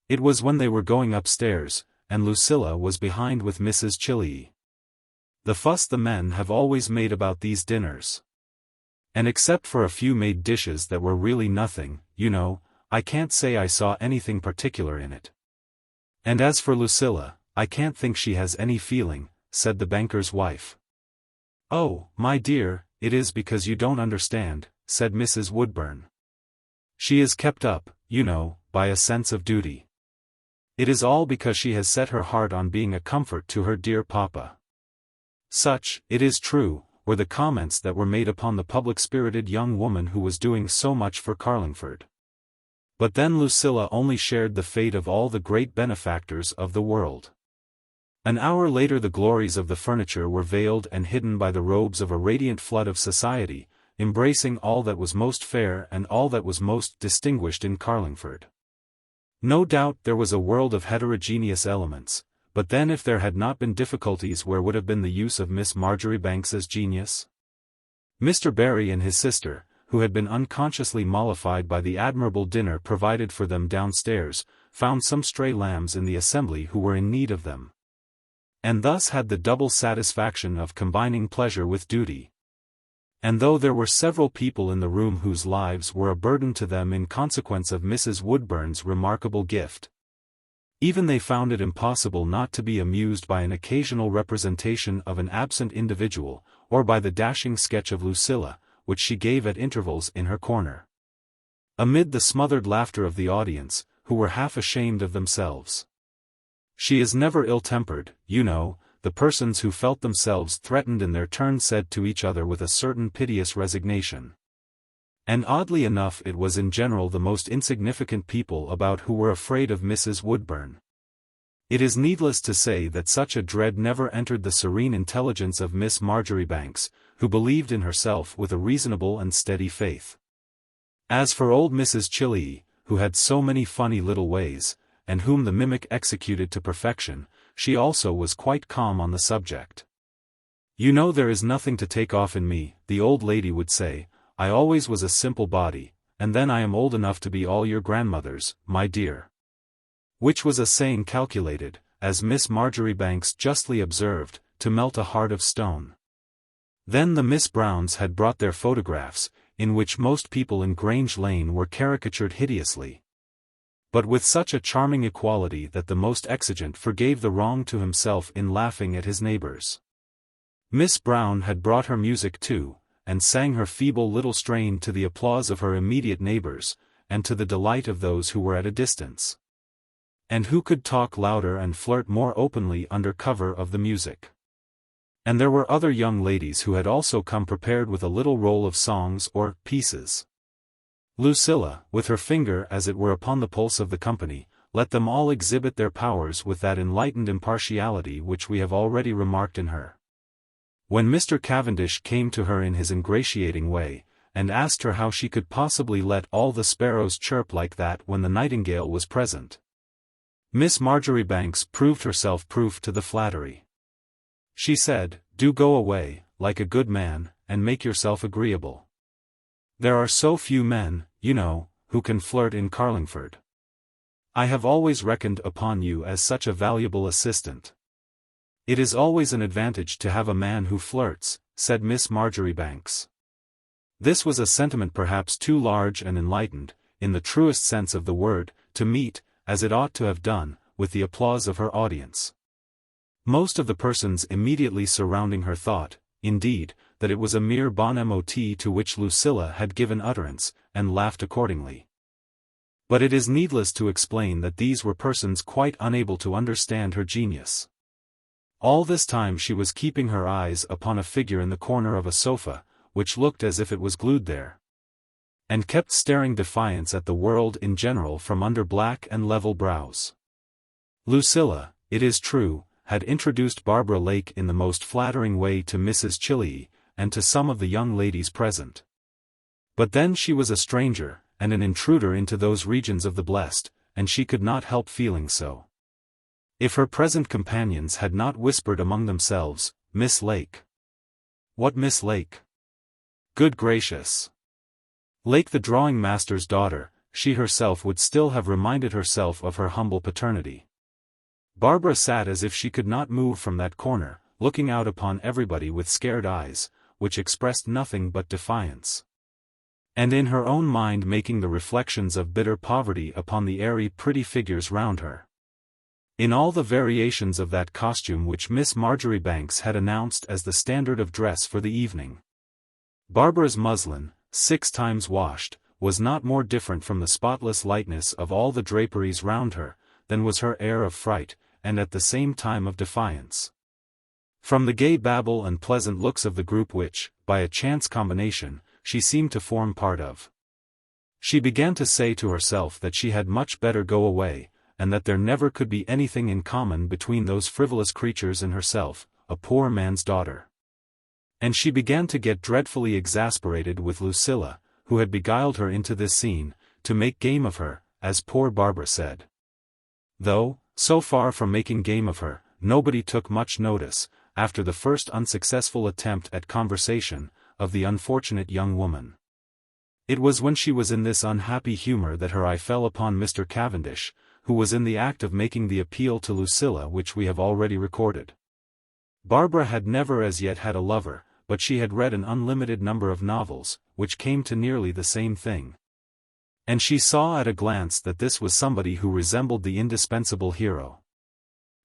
It was when they were going upstairs, and Lucilla was behind with Mrs. Chillee. "The fuss the men have always made about these dinners. And except for a few made dishes that were really nothing, I can't say I saw anything particular in it. And as for Lucilla, I can't think she has any feeling," said the banker's wife. "Oh, my dear, it is because you don't understand," said Mrs. Woodburn. "She is kept up, by a sense of duty. It is all because she has set her heart on being a comfort to her dear papa." Such, it is true, were the comments that were made upon the public-spirited young woman who was doing so much for Carlingford. But then Lucilla only shared the fate of all the great benefactors of the world. An hour later the glories of the furniture were veiled and hidden by the robes of a radiant flood of society, embracing all that was most fair and all that was most distinguished in Carlingford. No doubt there was a world of heterogeneous elements, but then if there had not been difficulties, where would have been the use of Miss Marjoribanks's genius? Mr. Barry and his sister, who had been unconsciously mollified by the admirable dinner provided for them downstairs, found some stray lambs in the assembly who were in need of them, and thus had the double satisfaction of combining pleasure with duty. And though there were several people in the room whose lives were a burden to them in consequence of Mrs. Woodburn's remarkable gift, even they found it impossible not to be amused by an occasional representation of an absent individual, or by the dashing sketch of Lucilla, which she gave at intervals in her corner. Amid the smothered laughter of the audience, who were half ashamed of themselves. "She is never ill-tempered, the persons who felt themselves threatened in their turn said to each other with a certain piteous resignation. And oddly enough it was in general the most insignificant people about who were afraid of Mrs. Woodburn. It is needless to say that such a dread never entered the serene intelligence of Miss Marjoribanks, who believed in herself with a reasonable and steady faith. As for old Mrs. XXIII, who had so many funny little ways, and whom the mimic executed to perfection, she also was quite calm on the subject. "There is nothing to take off in me," the old lady would say. "I always was a simple body, and then I am old enough to be all your grandmothers, my dear." Which was a saying calculated, as Miss Marjoribanks justly observed, to melt a heart of stone. Then the Miss Browns had brought their photographs, in which most people in Grange Lane were caricatured hideously, but with such a charming equality that the most exigent forgave the wrong to himself in laughing at his neighbors. Miss Brown had brought her music too, and sang her feeble little strain to the applause of her immediate neighbors, and to the delight of those who were at a distance. And who could talk louder and flirt more openly under cover of the music? And there were other young ladies who had also come prepared with a little roll of songs or pieces. Lucilla, with her finger as it were upon the pulse of the company, let them all exhibit their powers with that enlightened impartiality which we have already remarked in her. When Mr. Cavendish came to her in his ingratiating way, and asked her how she could possibly let all the sparrows chirp like that when the nightingale was present, Miss Marjoribanks proved herself proof to the flattery. She said, "Do go away, like a good man, and make yourself agreeable. There are so few men, who can flirt in Carlingford. I have always reckoned upon you as such a valuable assistant." "It is always an advantage to have a man who flirts," said Miss Marjoribanks. This was a sentiment perhaps too large and enlightened, in the truest sense of the word, to meet, as it ought to have done, with the applause of her audience. Most of the persons immediately surrounding her thought, indeed, that it was a mere bon mot to which Lucilla had given utterance, and laughed accordingly. But it is needless to explain that these were persons quite unable to understand her genius. All this time she was keeping her eyes upon a figure in the corner of a sofa, which looked as if it was glued there, and kept staring defiance at the world in general from under black and level brows. Lucilla, it is true, had introduced Barbara Lake in the most flattering way to Mrs. XXIII, and to some of the young ladies present. But then she was a stranger, and an intruder into those regions of the blessed, and she could not help feeling so. If her present companions had not whispered among themselves, "Miss Lake." What Miss Lake? Good gracious! Lake the drawing master's daughter, she herself would still have reminded herself of her humble paternity. Barbara sat as if she could not move from that corner, looking out upon everybody with scared eyes, which expressed nothing but defiance. And in her own mind making the reflections of bitter poverty upon the airy pretty figures round her. In all the variations of that costume which Miss Marjoribanks had announced as the standard of dress for the evening. Barbara's muslin, 6 times washed, was not more different from the spotless lightness of all the draperies round her, than was her air of fright, and at the same time of defiance. From the gay babble and pleasant looks of the group which, by a chance combination, she seemed to form part of. She began to say to herself that she had much better go away, and that there never could be anything in common between those frivolous creatures and herself, a poor man's daughter. And she began to get dreadfully exasperated with Lucilla, who had beguiled her into this scene, to make game of her, as poor Barbara said. Though, so far from making game of her, nobody took much notice, after the first unsuccessful attempt at conversation, of the unfortunate young woman. It was when she was in this unhappy humor that her eye fell upon Mr. Cavendish, who was in the act of making the appeal to Lucilla which we have already recorded. Barbara had never as yet had a lover, but she had read an unlimited number of novels, which came to nearly the same thing. And she saw at a glance that this was somebody who resembled the indispensable hero.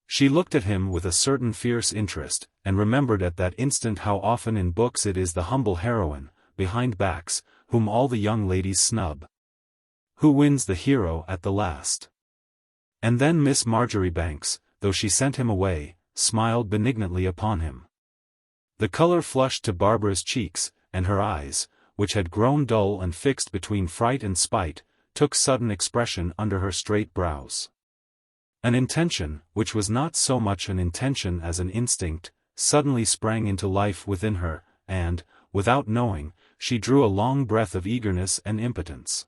She looked at him with a certain fierce interest, and remembered at that instant how often in books it is the humble heroine, behind backs, whom all the young ladies snub, who wins the hero at the last. And then Miss Marjoribanks, though she sent him away, smiled benignantly upon him. The color flushed to Barbara's cheeks, and her eyes, which had grown dull and fixed between fright and spite, took sudden expression under her straight brows. An intention, which was not so much an intention as an instinct, suddenly sprang into life within her, and, without knowing, she drew a long breath of eagerness and impotence.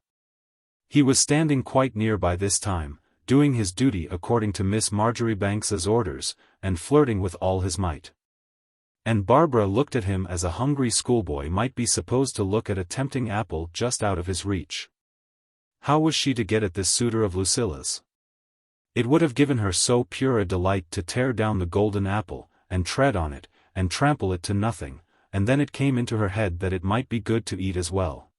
He was standing quite near by this time, doing his duty according to Miss Marjoribanks's orders, and flirting with all his might. And Barbara looked at him as a hungry schoolboy might be supposed to look at a tempting apple just out of his reach. How was she to get at this suitor of Lucilla's? It would have given her so pure a delight to tear down the golden apple, and tread on it, and trample it to nothing, and then it came into her head that it might be good to eat as well.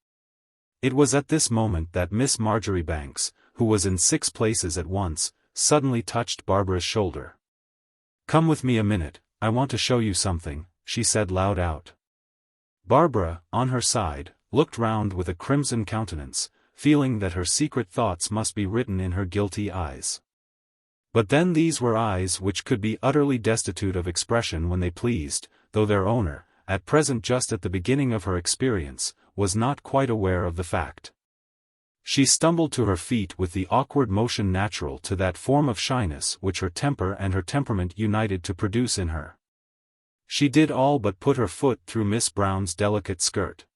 It was at this moment that Miss Marjoribanks, who was in 6 places at once, suddenly touched Barbara's shoulder. "Come with me a minute, I want to show you something," she said loud out. Barbara, on her side, looked round with a crimson countenance, feeling that her secret thoughts must be written in her guilty eyes. But then these were eyes which could be utterly destitute of expression when they pleased, though their owner, at present just at the beginning of her experience, was not quite aware of the fact. She stumbled to her feet with the awkward motion natural to that form of shyness which her temper and her temperament united to produce in her. She did all but put her foot through Miss Brown's delicate skirt.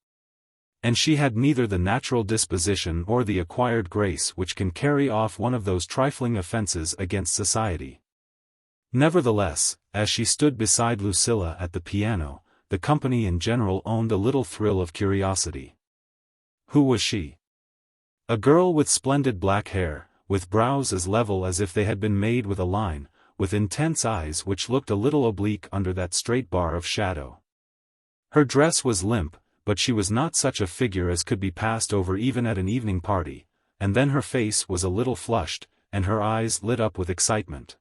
And she had neither the natural disposition or the acquired grace which can carry off one of those trifling offences against society. Nevertheless, as she stood beside Lucilla at the piano, the company in general owned a little thrill of curiosity. Who was she? A girl with splendid black hair, with brows as level as if they had been made with a line, with intense eyes which looked a little oblique under that straight bar of shadow. Her dress was limp, but she was not such a figure as could be passed over even at an evening party, and then her face was a little flushed, and her eyes lit up with excitement.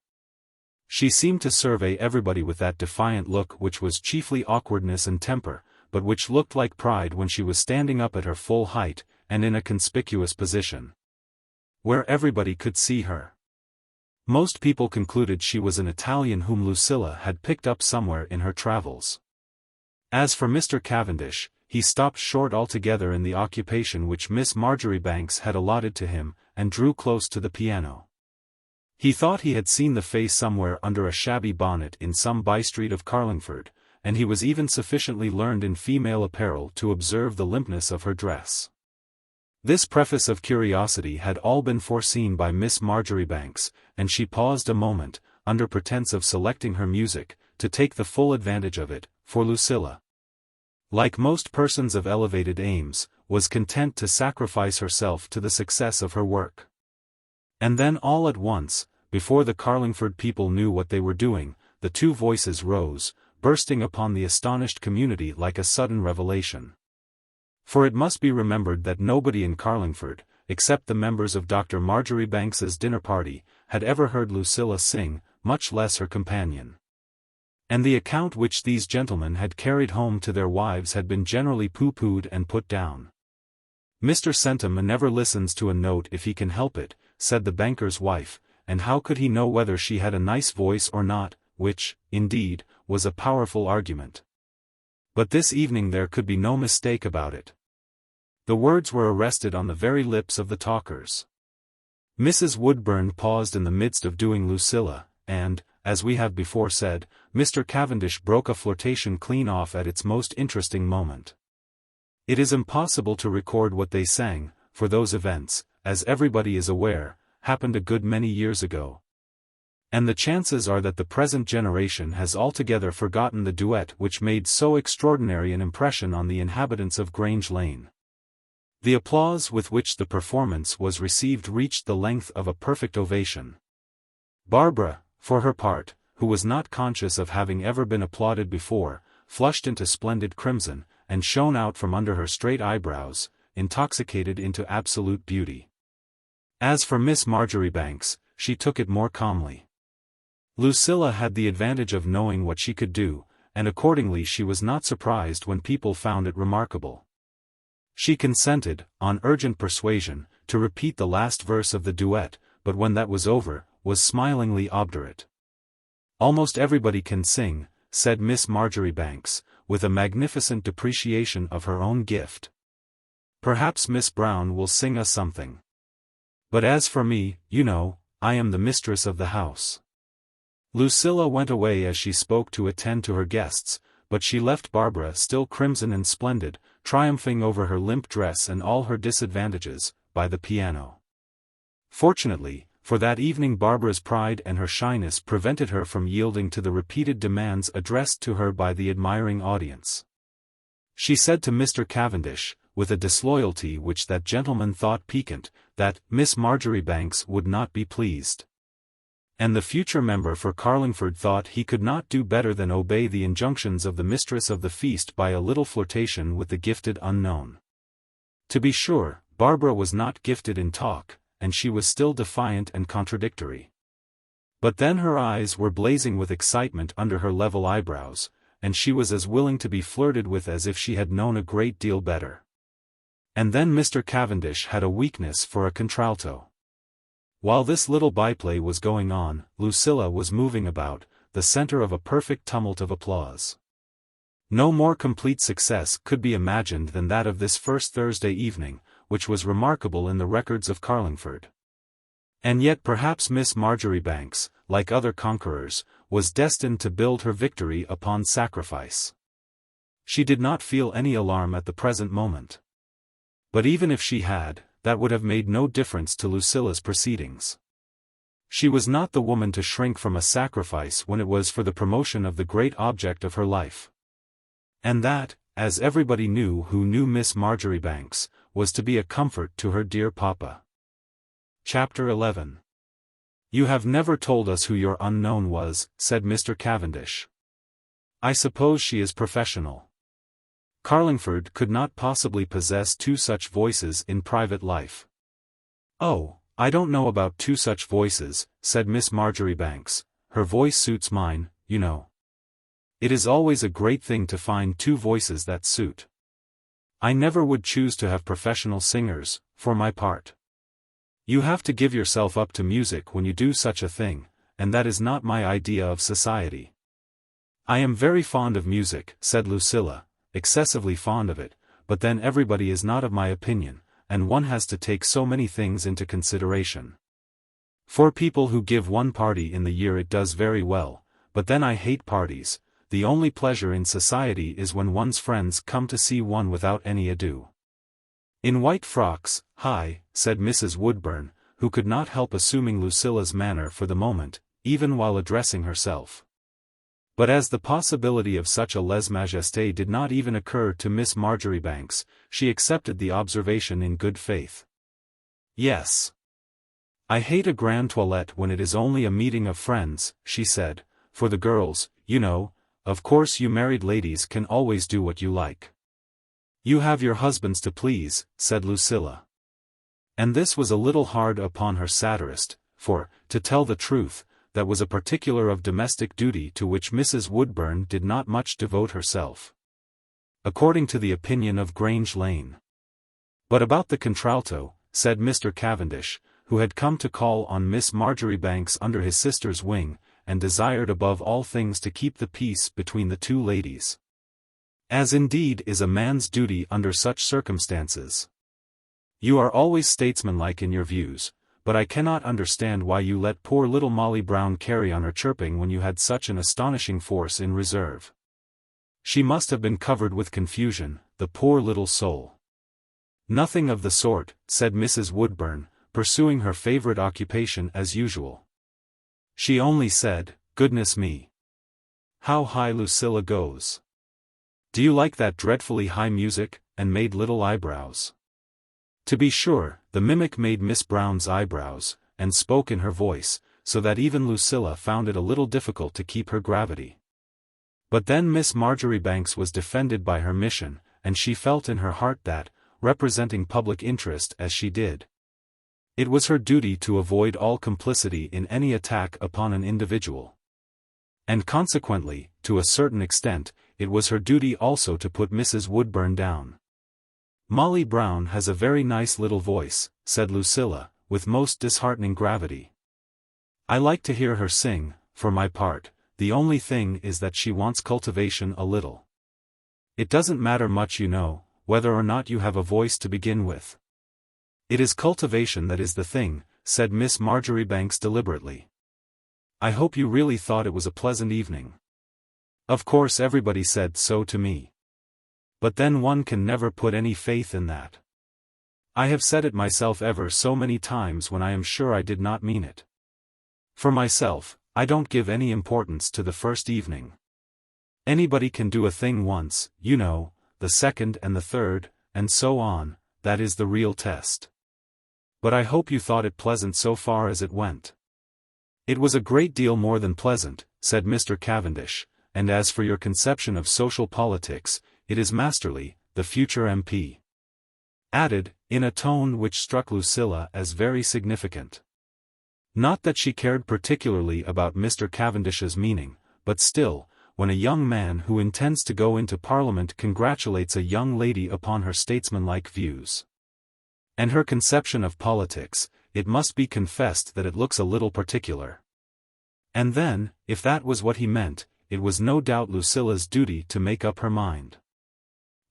She seemed to survey everybody with that defiant look which was chiefly awkwardness and temper, but which looked like pride when she was standing up at her full height, and in a conspicuous position, where everybody could see her. Most people concluded she was an Italian whom Lucilla had picked up somewhere in her travels. As for Mr. Cavendish, he stopped short altogether in the occupation which Miss Marjoribanks had allotted to him, and drew close to the piano. He thought he had seen the face somewhere under a shabby bonnet in some by-street of Carlingford, and he was even sufficiently learned in female apparel to observe the limpness of her dress. This preface of curiosity had all been foreseen by Miss Marjoribanks, and she paused a moment, under pretence of selecting her music, to take the full advantage of it, for Lucilla, like most persons of elevated aims, was content to sacrifice herself to the success of her work. And then all at once, before the Carlingford people knew what they were doing, the 2 voices rose, bursting upon the astonished community like a sudden revelation. For it must be remembered that nobody in Carlingford, except the members of Dr. Marjoribanks's dinner party, had ever heard Lucilla sing, much less her companion. And the account which these gentlemen had carried home to their wives had been generally pooh-poohed and put down. "Mr. Sentiment never listens to a note if he can help it," said the banker's wife, and how could he know whether she had a nice voice or not, which, indeed, was a powerful argument. But this evening there could be no mistake about it. The words were arrested on the very lips of the talkers. Mrs. Woodburn paused in the midst of doing Lucilla, and, as we have before said, Mr. Cavendish broke a flirtation clean off at its most interesting moment. It is impossible to record what they sang, for those events, as everybody is aware, happened a good many years ago. And the chances are that the present generation has altogether forgotten the duet which made so extraordinary an impression on the inhabitants of Grange Lane. The applause with which the performance was received reached the length of a perfect ovation. Barbara, for her part, who was not conscious of having ever been applauded before, flushed into splendid crimson, and shone out from under her straight eyebrows, intoxicated into absolute beauty. As for Miss Marjoribanks, she took it more calmly. Lucilla had the advantage of knowing what she could do, and accordingly she was not surprised when people found it remarkable. She consented, on urgent persuasion, to repeat the last verse of the duet, but when that was over, was smilingly obdurate. "Almost everybody can sing," said Miss Marjoribanks, with a magnificent depreciation of her own gift. "Perhaps Miss Brown will sing us something. But as for me, you know, I am the mistress of the house." Lucilla went away as she spoke to attend to her guests, but she left Barbara still crimson and splendid, triumphing over her limp dress and all her disadvantages, by the piano. Fortunately, for that evening Barbara's pride and her shyness prevented her from yielding to the repeated demands addressed to her by the admiring audience. She said to Mr. Cavendish, with a disloyalty which that gentleman thought piquant, that Miss Marjoribanks would not be pleased. And the future member for Carlingford thought he could not do better than obey the injunctions of the mistress of the feast by a little flirtation with the gifted unknown. To be sure, Barbara was not gifted in talk, and she was still defiant and contradictory. But then her eyes were blazing with excitement under her level eyebrows, and she was as willing to be flirted with as if she had known a great deal better. And then Mr. Cavendish had a weakness for a contralto. While this little byplay was going on, Lucilla was moving about, the center of a perfect tumult of applause. No more complete success could be imagined than that of this first Thursday evening, which was remarkable in the records of Carlingford. And yet perhaps Miss Marjoribanks, like other conquerors, was destined to build her victory upon sacrifice. She did not feel any alarm at the present moment. But even if she had, that would have made no difference to Lucilla's proceedings. She was not the woman to shrink from a sacrifice when it was for the promotion of the great object of her life. And that, as everybody knew who knew Miss Marjoribanks, was to be a comfort to her dear papa. Chapter 11. "You have never told us who your unknown was," said Mr. Cavendish. "I suppose she is professional. Carlingford could not possibly possess two such voices in private life." "Oh, I don't know about two such voices," said Miss Marjoribanks. "Her voice suits mine, you know. It is always a great thing to find two voices that suit. I never would choose to have professional singers, for my part. You have to give yourself up to music when you do such a thing, and that is not my idea of society." "I am very fond of music," said Lucilla, "excessively fond of it, but then everybody is not of my opinion, and one has to take so many things into consideration. For people who give one party in the year it does very well, but then I hate parties. The only pleasure in society is when one's friends come to see one without any ado." "In white frocks, hi," said Mrs. Woodburn, who could not help assuming Lucilla's manner for the moment, even while addressing herself. But as the possibility of such a lèse-majesté did not even occur to Miss Marjoribanks, she accepted the observation in good faith. "Yes. I hate a grand toilette when it is only a meeting of friends," she said, "for the girls, you know, of course you married ladies can always do what you like. You have your husbands to please, said Lucilla. And this was a little hard upon her satirist, for, to tell the truth, that was a particular of domestic duty to which Mrs. Woodburn did not much devote herself. According to the opinion of Grange Lane. But about the contralto, said Mr. Cavendish, who had come to call on Miss Marjoribanks under his sister's wing, and desired above all things to keep the peace between the two ladies. As indeed is a man's duty under such circumstances. You are always statesmanlike in your views, but I cannot understand why you let poor little Molly Brown carry on her chirping when you had such an astonishing force in reserve. She must have been covered with confusion, the poor little soul. Nothing of the sort, said Mrs. Woodburn, pursuing her favorite occupation as usual. She only said, goodness me. How high Lucilla goes. Do you like that dreadfully high music, and made little eyebrows? To be sure, the mimic made Miss Brown's eyebrows, and spoke in her voice, so that even Lucilla found it a little difficult to keep her gravity. But then Miss Marjoribanks was defended by her mission, and she felt in her heart that, representing public interest as she did, it was her duty to avoid all complicity in any attack upon an individual. And consequently, to a certain extent, it was her duty also to put Mrs. Woodburn down. Molly Brown has a very nice little voice, said Lucilla, with most disheartening gravity. I like to hear her sing, for my part, the only thing is that she wants cultivation a little. It doesn't matter much, you know, whether or not you have a voice to begin with. It is cultivation that is the thing, said Miss Marjoribanks deliberately. I hope you really thought it was a pleasant evening. Of course everybody said so to me. But then one can never put any faith in that. I have said it myself ever so many times when I am sure I did not mean it. For myself, I don't give any importance to the first evening. Anybody can do a thing once, you know, the second and the third, and so on, that is the real test. But I hope you thought it pleasant so far as it went. It was a great deal more than pleasant, said Mr. Cavendish, and as for your conception of social politics, it is masterly, the future MP added, in a tone which struck Lucilla as very significant. Not that she cared particularly about Mr. Cavendish's meaning, but still, when a young man who intends to go into Parliament congratulates a young lady upon her statesmanlike views and her conception of politics, it must be confessed that it looks a little particular. And then, if that was what he meant, it was no doubt Lucilla's duty to make up her mind.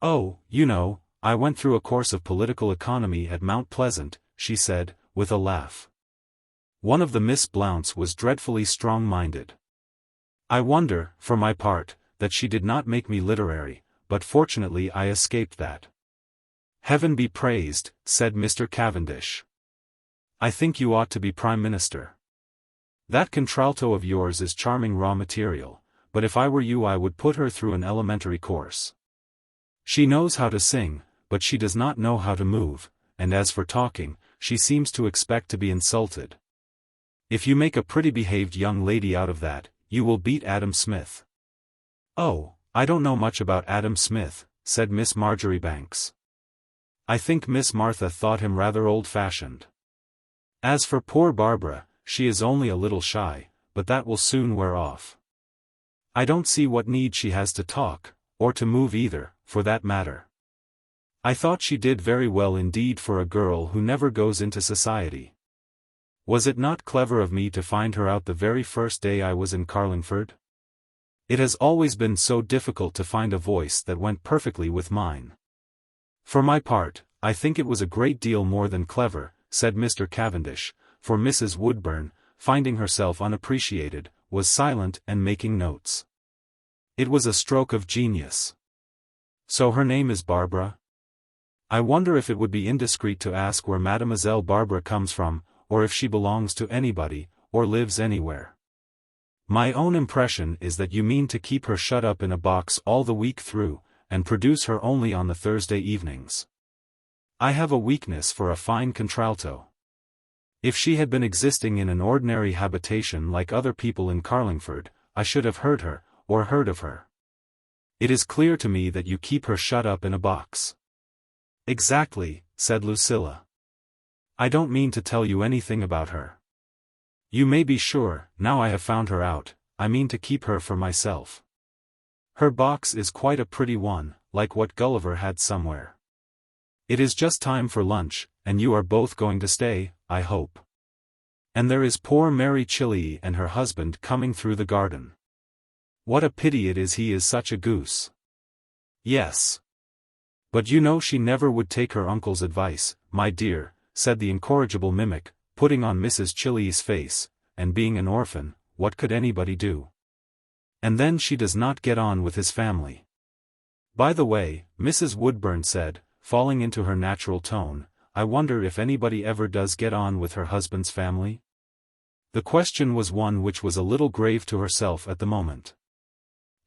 Oh, you know, I went through a course of political economy at Mount Pleasant, she said, with a laugh. One of the Miss Blounts was dreadfully strong-minded. I wonder, for my part, that she did not make me literary, but fortunately I escaped that. Heaven be praised, said Mr. Cavendish. I think you ought to be Prime Minister. That contralto of yours is charming raw material, but if I were you I would put her through an elementary course. She knows how to sing, but she does not know how to move, and as for talking, she seems to expect to be insulted. If you make a pretty behaved young lady out of that, you will beat Adam Smith. Oh, I don't know much about Adam Smith, said Miss Marjoribanks. I think Miss Martha thought him rather old-fashioned. As for poor Barbara, she is only a little shy, but that will soon wear off. I don't see what need she has to talk, or to move either, for that matter. I thought she did very well indeed for a girl who never goes into society. Was it not clever of me to find her out the very first day I was in Carlingford? It has always been so difficult to find a voice that went perfectly with mine. For my part, I think it was a great deal more than clever, said Mr. Cavendish, for Mrs. Woodburn, finding herself unappreciated, was silent and making notes. It was a stroke of genius. So her name is Barbara? I wonder if it would be indiscreet to ask where Mademoiselle Barbara comes from, or if she belongs to anybody, or lives anywhere. My own impression is that you mean to keep her shut up in a box all the week through, and produce her only on the Thursday evenings. I have a weakness for a fine contralto. If she had been existing in an ordinary habitation like other people in Carlingford, I should have heard her, or heard of her. It is clear to me that you keep her shut up in a box." "Exactly," said Lucilla. "I don't mean to tell you anything about her. You may be sure, now I have found her out, I mean to keep her for myself. Her box is quite a pretty one, like what Gulliver had somewhere. It is just time for lunch, and you are both going to stay, I hope. And there is poor Mary Chilley and her husband coming through the garden. What a pity it is he is such a goose." "Yes. But you know she never would take her uncle's advice, my dear," said the incorrigible mimic, putting on Mrs. Chilley's face, "and being an orphan, what could anybody do? And then she does not get on with his family." "By the way," Mrs. Woodburn said, falling into her natural tone, "I wonder if anybody ever does get on with her husband's family?" The question was one which was a little grave to herself at the moment.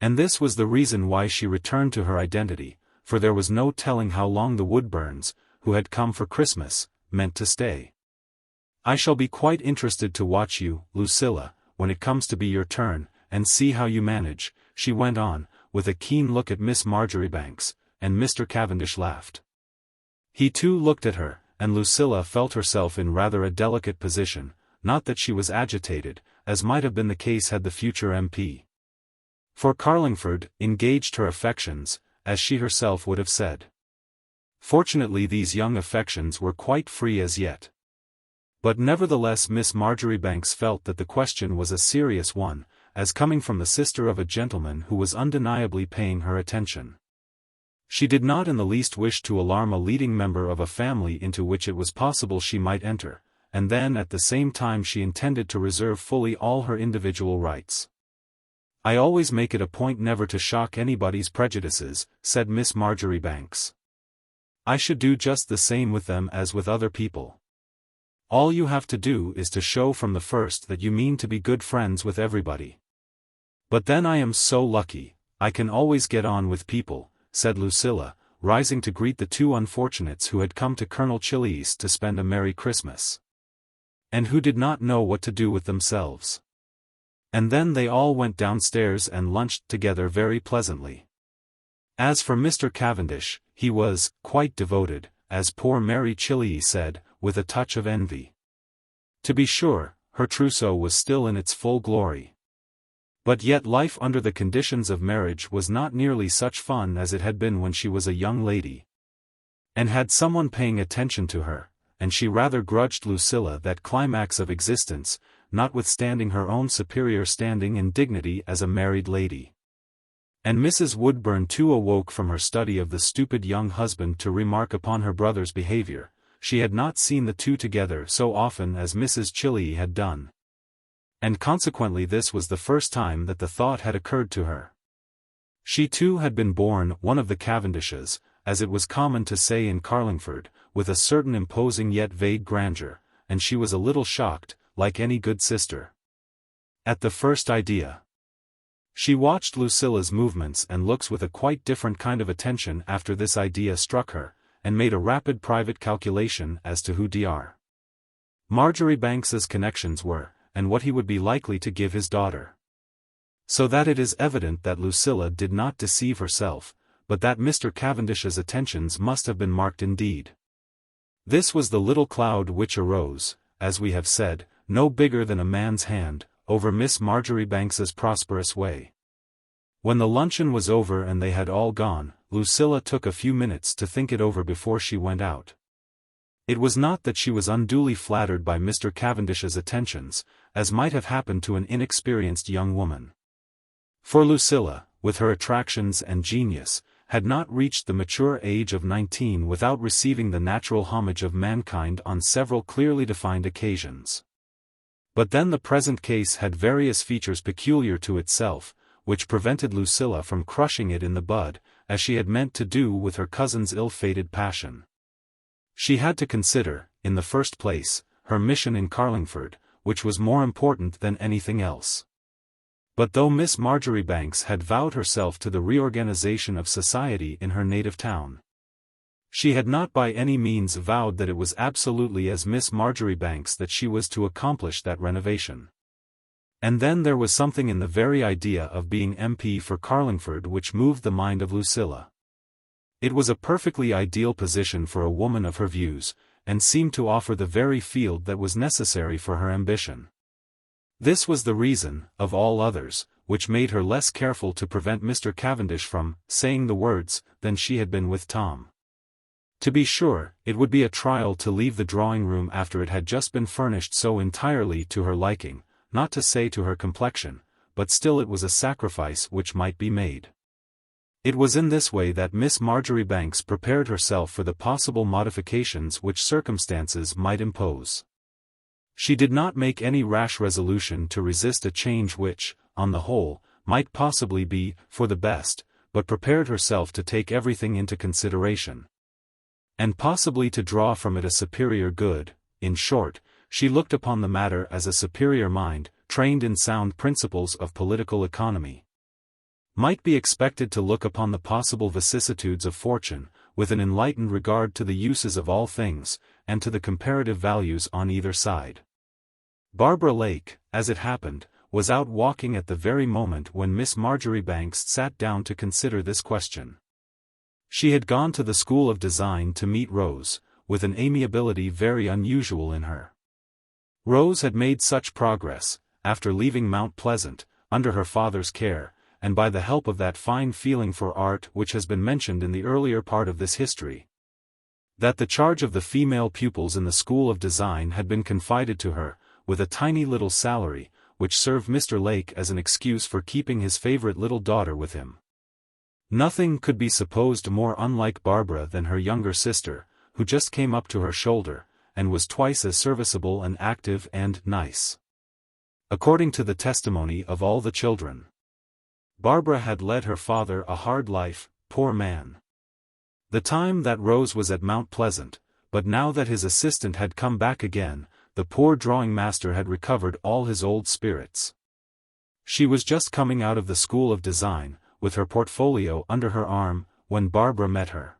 And this was the reason why she returned to her identity, for there was no telling how long the Woodburns, who had come for Christmas, meant to stay. "I shall be quite interested to watch you, Lucilla, when it comes to be your turn, and see how you manage," she went on, with a keen look at Miss Marjoribanks, and Mr. Cavendish laughed. He too looked at her, and Lucilla felt herself in rather a delicate position, not that she was agitated, as might have been the case had the future MP. For Carlingford engaged her affections, as she herself would have said. Fortunately these young affections were quite free as yet. But nevertheless Miss Marjoribanks felt that the question was a serious one, as coming from the sister of a gentleman who was undeniably paying her attention. She did not in the least wish to alarm a leading member of a family into which it was possible she might enter, and then at the same time she intended to reserve fully all her individual rights. "I always make it a point never to shock anybody's prejudices," said Miss Marjoribanks. "I should do just the same with them as with other people. All you have to do is to show from the first that you mean to be good friends with everybody." "But then I am so lucky, I can always get on with people," said Lucilla, rising to greet the two unfortunates who had come to Colonel Chilley's to spend a Merry Christmas. And who did not know what to do with themselves. And then they all went downstairs and lunched together very pleasantly. As for Mr. Cavendish, he was quite devoted, as poor Mary Chilley said, with a touch of envy. To be sure, her trousseau was still in its full glory. But yet life under the conditions of marriage was not nearly such fun as it had been when she was a young lady. And had someone paying attention to her, and she rather grudged Lucilla that climax of existence, notwithstanding her own superior standing and dignity as a married lady. And Mrs. Woodburn too awoke from her study of the stupid young husband to remark upon her brother's behavior. She had not seen the two together so often as Mrs. Chilley had done. And consequently this was the first time that the thought had occurred to her. She too had been born one of the Cavendishes, as it was common to say in Carlingford, with a certain imposing yet vague grandeur, and she was a little shocked, like any good sister, at the first idea. She watched Lucilla's movements and looks with a quite different kind of attention after this idea struck her, and made a rapid private calculation as to who Dr. Marjoribanks's connections were, and what he would be likely to give his daughter. So that it is evident that Lucilla did not deceive herself, but that Mr. Cavendish's attentions must have been marked indeed. This was the little cloud which arose, as we have said, no bigger than a man's hand, over Miss Marjoribanks's prosperous way. When the luncheon was over and they had all gone, Lucilla took a few minutes to think it over before she went out. It was not that she was unduly flattered by Mr. Cavendish's attentions, as might have happened to an inexperienced young woman. For Lucilla, with her attractions and genius, had not reached the mature age of 19 without receiving the natural homage of mankind on several clearly defined occasions. But then the present case had various features peculiar to itself, which prevented Lucilla from crushing it in the bud, as she had meant to do with her cousin's ill-fated passion. She had to consider, in the first place, her mission in Carlingford, which was more important than anything else. But though Miss Marjoribanks had vowed herself to the reorganization of society in her native town, she had not by any means vowed that it was absolutely as Miss Marjoribanks that she was to accomplish that renovation. And then there was something in the very idea of being MP for Carlingford which moved the mind of Lucilla. It was a perfectly ideal position for a woman of her views, and seemed to offer the very field that was necessary for her ambition. This was the reason, of all others, which made her less careful to prevent Mr. Cavendish from saying the words than she had been with Tom. To be sure, it would be a trial to leave the drawing-room after it had just been furnished so entirely to her liking, not to say to her complexion, but still it was a sacrifice which might be made. It was in this way that Miss Marjoribanks prepared herself for the possible modifications which circumstances might impose. She did not make any rash resolution to resist a change which, on the whole, might possibly be for the best, but prepared herself to take everything into consideration, and possibly to draw from it a superior good. In short, she looked upon the matter as a superior mind, trained in sound principles of political economy, might be expected to look upon the possible vicissitudes of fortune, with an enlightened regard to the uses of all things, and to the comparative values on either side. Barbara Lake, as it happened, was out walking at the very moment when Miss Marjoribanks sat down to consider this question. She had gone to the School of Design to meet Rose, with an amiability very unusual in her. Rose had made such progress, after leaving Mount Pleasant, under her father's care, and by the help of that fine feeling for art which has been mentioned in the earlier part of this history, that the charge of the female pupils in the School of Design had been confided to her, with a tiny little salary, which served Mr. Lake as an excuse for keeping his favorite little daughter with him. Nothing could be supposed more unlike Barbara than her younger sister, who just came up to her shoulder, and was twice as serviceable and active and nice. According to the testimony of all the children, Barbara had led her father a hard life, poor man. The time that Rose was at Mount Pleasant, but now that his assistant had come back again, the poor drawing master had recovered all his old spirits. She was just coming out of the School of Design, with her portfolio under her arm, when Barbara met her.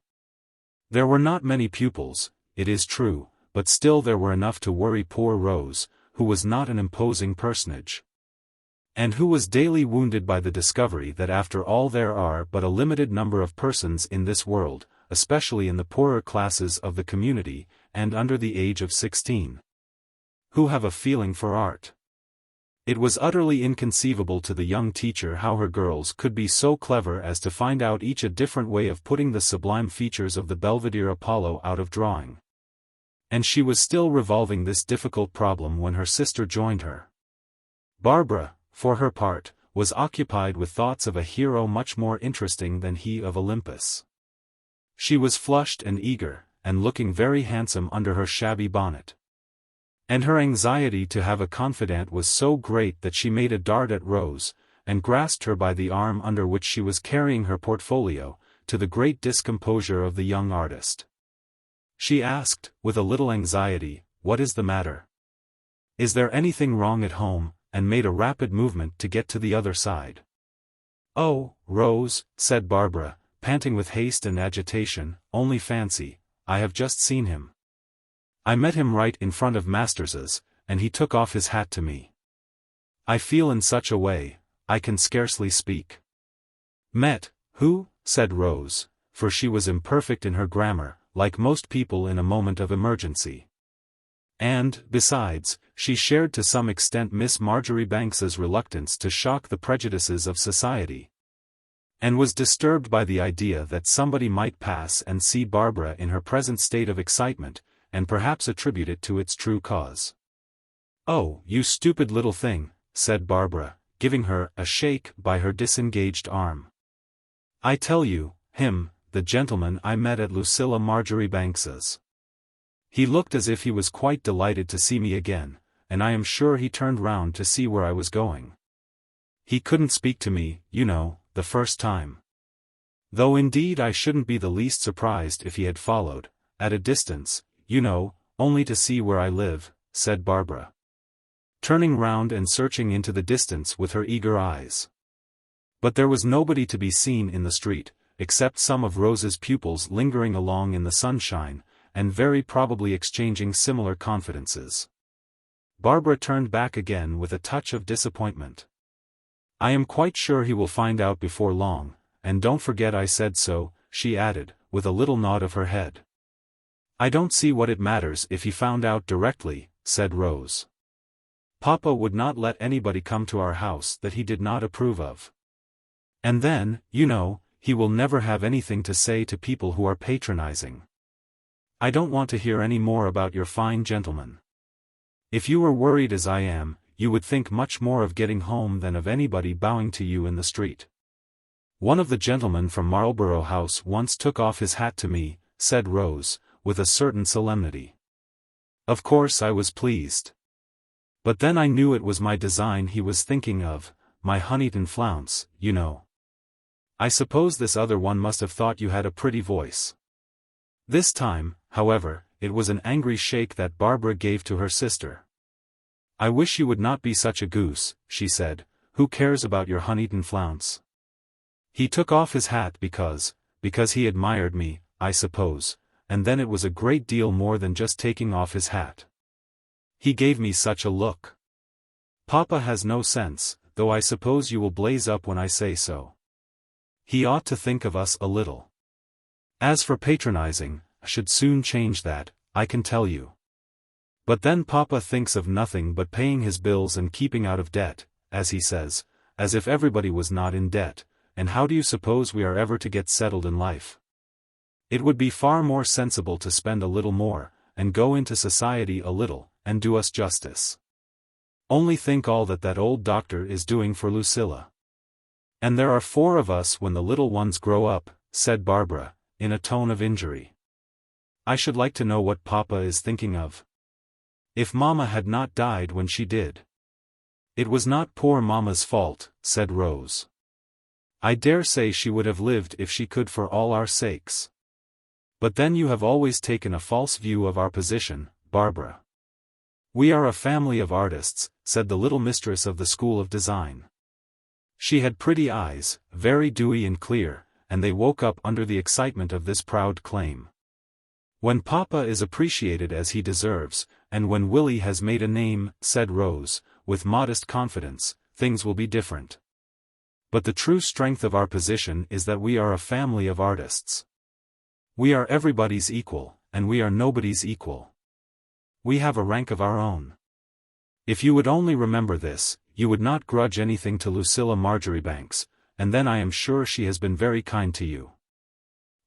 There were not many pupils, it is true, but still there were enough to worry poor Rose, who was not an imposing personage, and who was daily wounded by the discovery that after all there are but a limited number of persons in this world, especially in the poorer classes of the community, and under the age of 16, who have a feeling for art. It was utterly inconceivable to the young teacher how her girls could be so clever as to find out each a different way of putting the sublime features of the Belvedere Apollo out of drawing. And she was still revolving this difficult problem when her sister joined her. Barbara, for her part, was occupied with thoughts of a hero much more interesting than he of Olympus. She was flushed and eager, and looking very handsome under her shabby bonnet. And her anxiety to have a confidant was so great that she made a dart at Rose, and grasped her by the arm under which she was carrying her portfolio, to the great discomposure of the young artist. She asked, with a little anxiety, "What is the matter? Is there anything wrong at home?" and made a rapid movement to get to the other side. "Oh, Rose," said Barbara, panting with haste and agitation, "only fancy, I have just seen him. I met him right in front of Masters's, and he took off his hat to me. I feel in such a way, I can scarcely speak." "Met, who?" said Rose, for she was imperfect in her grammar, like most people in a moment of emergency. And, besides, she shared to some extent Miss Marjoribanks's reluctance to shock the prejudices of society, and was disturbed by the idea that somebody might pass and see Barbara in her present state of excitement, and perhaps attribute it to its true cause. "Oh, you stupid little thing," said Barbara, giving her a shake by her disengaged arm. "I tell you, him, the gentleman I met at Lucilla Marjoribanks's. He looked as if he was quite delighted to see me again, and I am sure he turned round to see where I was going. He couldn't speak to me, you know, the first time. Though indeed I shouldn't be the least surprised if he had followed, at a distance, you know, only to see where I live," said Barbara, turning round and searching into the distance with her eager eyes. But there was nobody to be seen in the street, except some of Rose's pupils lingering along in the sunshine, and very probably exchanging similar confidences. Barbara turned back again with a touch of disappointment. "I am quite sure he will find out before long, and don't forget I said so," she added, with a little nod of her head. "I don't see what it matters if he found out directly," said Rose. "Papa would not let anybody come to our house that he did not approve of. And then, you know, he will never have anything to say to people who are patronizing. I don't want to hear any more about your fine gentleman. If you were worried as I am, you would think much more of getting home than of anybody bowing to you in the street. One of the gentlemen from Marlborough House once took off his hat to me," said Rose, with a certain solemnity. "Of course I was pleased. But then I knew it was my design he was thinking of, my Honiton flounce, you know. I suppose this other one must have thought you had a pretty voice." This time, however, it was an angry shake that Barbara gave to her sister. "I wish you would not be such a goose," she said. "Who cares about your Honiton flounce? He took off his hat because he admired me, I suppose, and then it was a great deal more than just taking off his hat. He gave me such a look. Papa has no sense, though I suppose you will blaze up when I say so. He ought to think of us a little. As for patronizing, I should soon change that, I can tell you. But then Papa thinks of nothing but paying his bills and keeping out of debt, as he says, as if everybody was not in debt, and how do you suppose we are ever to get settled in life? It would be far more sensible to spend a little more, and go into society a little, and do us justice. Only think all that old doctor is doing for Lucilla. And there are 4 of us when the little ones grow up," said Barbara, in a tone of injury. "I should like to know what Papa is thinking of. If Mama had not died when she did." "It was not poor Mama's fault," said Rose. "I dare say she would have lived if she could for all our sakes. But then you have always taken a false view of our position, Barbara. We are a family of artists," said the little mistress of the School of Design. She had pretty eyes, very dewy and clear, and they woke up under the excitement of this proud claim. "When Papa is appreciated as he deserves, and when Willie has made a name," said Rose, with modest confidence, "things will be different. But the true strength of our position is that we are a family of artists. We are everybody's equal, and we are nobody's equal. We have a rank of our own. If you would only remember this, you would not grudge anything to Lucilla Marjoribanks, and then I am sure she has been very kind to you."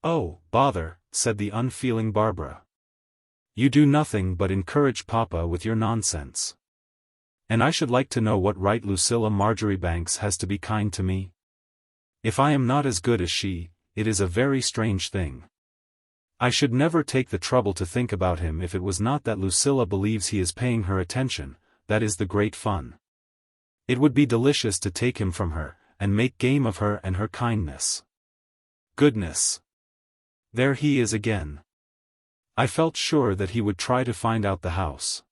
"Oh, bother," said the unfeeling Barbara. "You do nothing but encourage Papa with your nonsense. And I should like to know what right Lucilla Marjoribanks has to be kind to me. If I am not as good as she, it is a very strange thing. I should never take the trouble to think about him if it was not that Lucilla believes he is paying her attention. That is the great fun. It would be delicious to take him from her, and make game of her and her kindness. Goodness! There he is again. I felt sure that he would try to find out the house."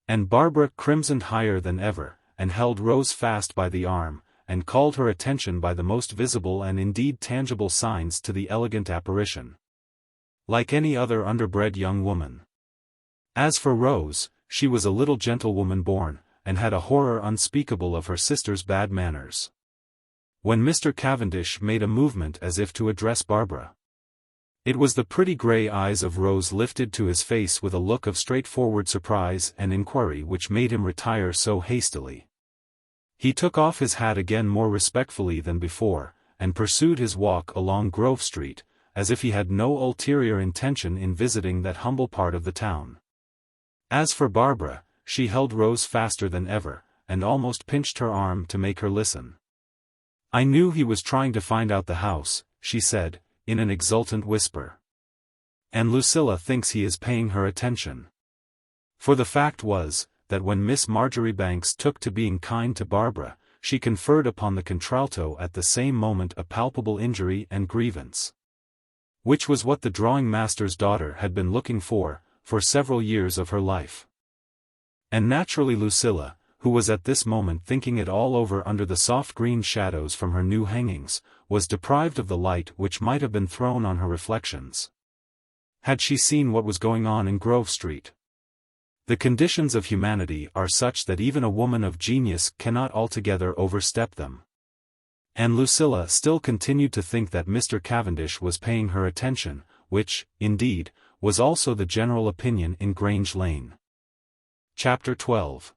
And Barbara crimsoned higher than ever, and held Rose fast by the arm, and called her attention by the most visible and indeed tangible signs to the elegant apparition. Like any other underbred young woman. As for Rose, she was a little gentlewoman born, and had a horror unspeakable of her sister's bad manners. When Mr. Cavendish made a movement as if to address Barbara, it was the pretty grey eyes of Rose lifted to his face with a look of straightforward surprise and inquiry which made him retire so hastily. He took off his hat again more respectfully than before, and pursued his walk along Grove Street, as if he had no ulterior intention in visiting that humble part of the town. As for Barbara, she held Rose faster than ever, and almost pinched her arm to make her listen. "I knew he was trying to find out the house," she said, in an exultant whisper. "And Lucilla thinks he is paying her attention." For the fact was, that when Miss Marjoribanks took to being kind to Barbara, she conferred upon the contralto at the same moment a palpable injury and grievance. Which was what the drawing-master's daughter had been looking for several years of her life. And naturally Lucilla, who was at this moment thinking it all over under the soft green shadows from her new hangings, was deprived of the light which might have been thrown on her reflections. Had she seen what was going on in Grove Street? The conditions of humanity are such that even a woman of genius cannot altogether overstep them. And Lucilla still continued to think that Mr. Cavendish was paying her attention, which, indeed, was also the general opinion in Grange Lane. Chapter 12.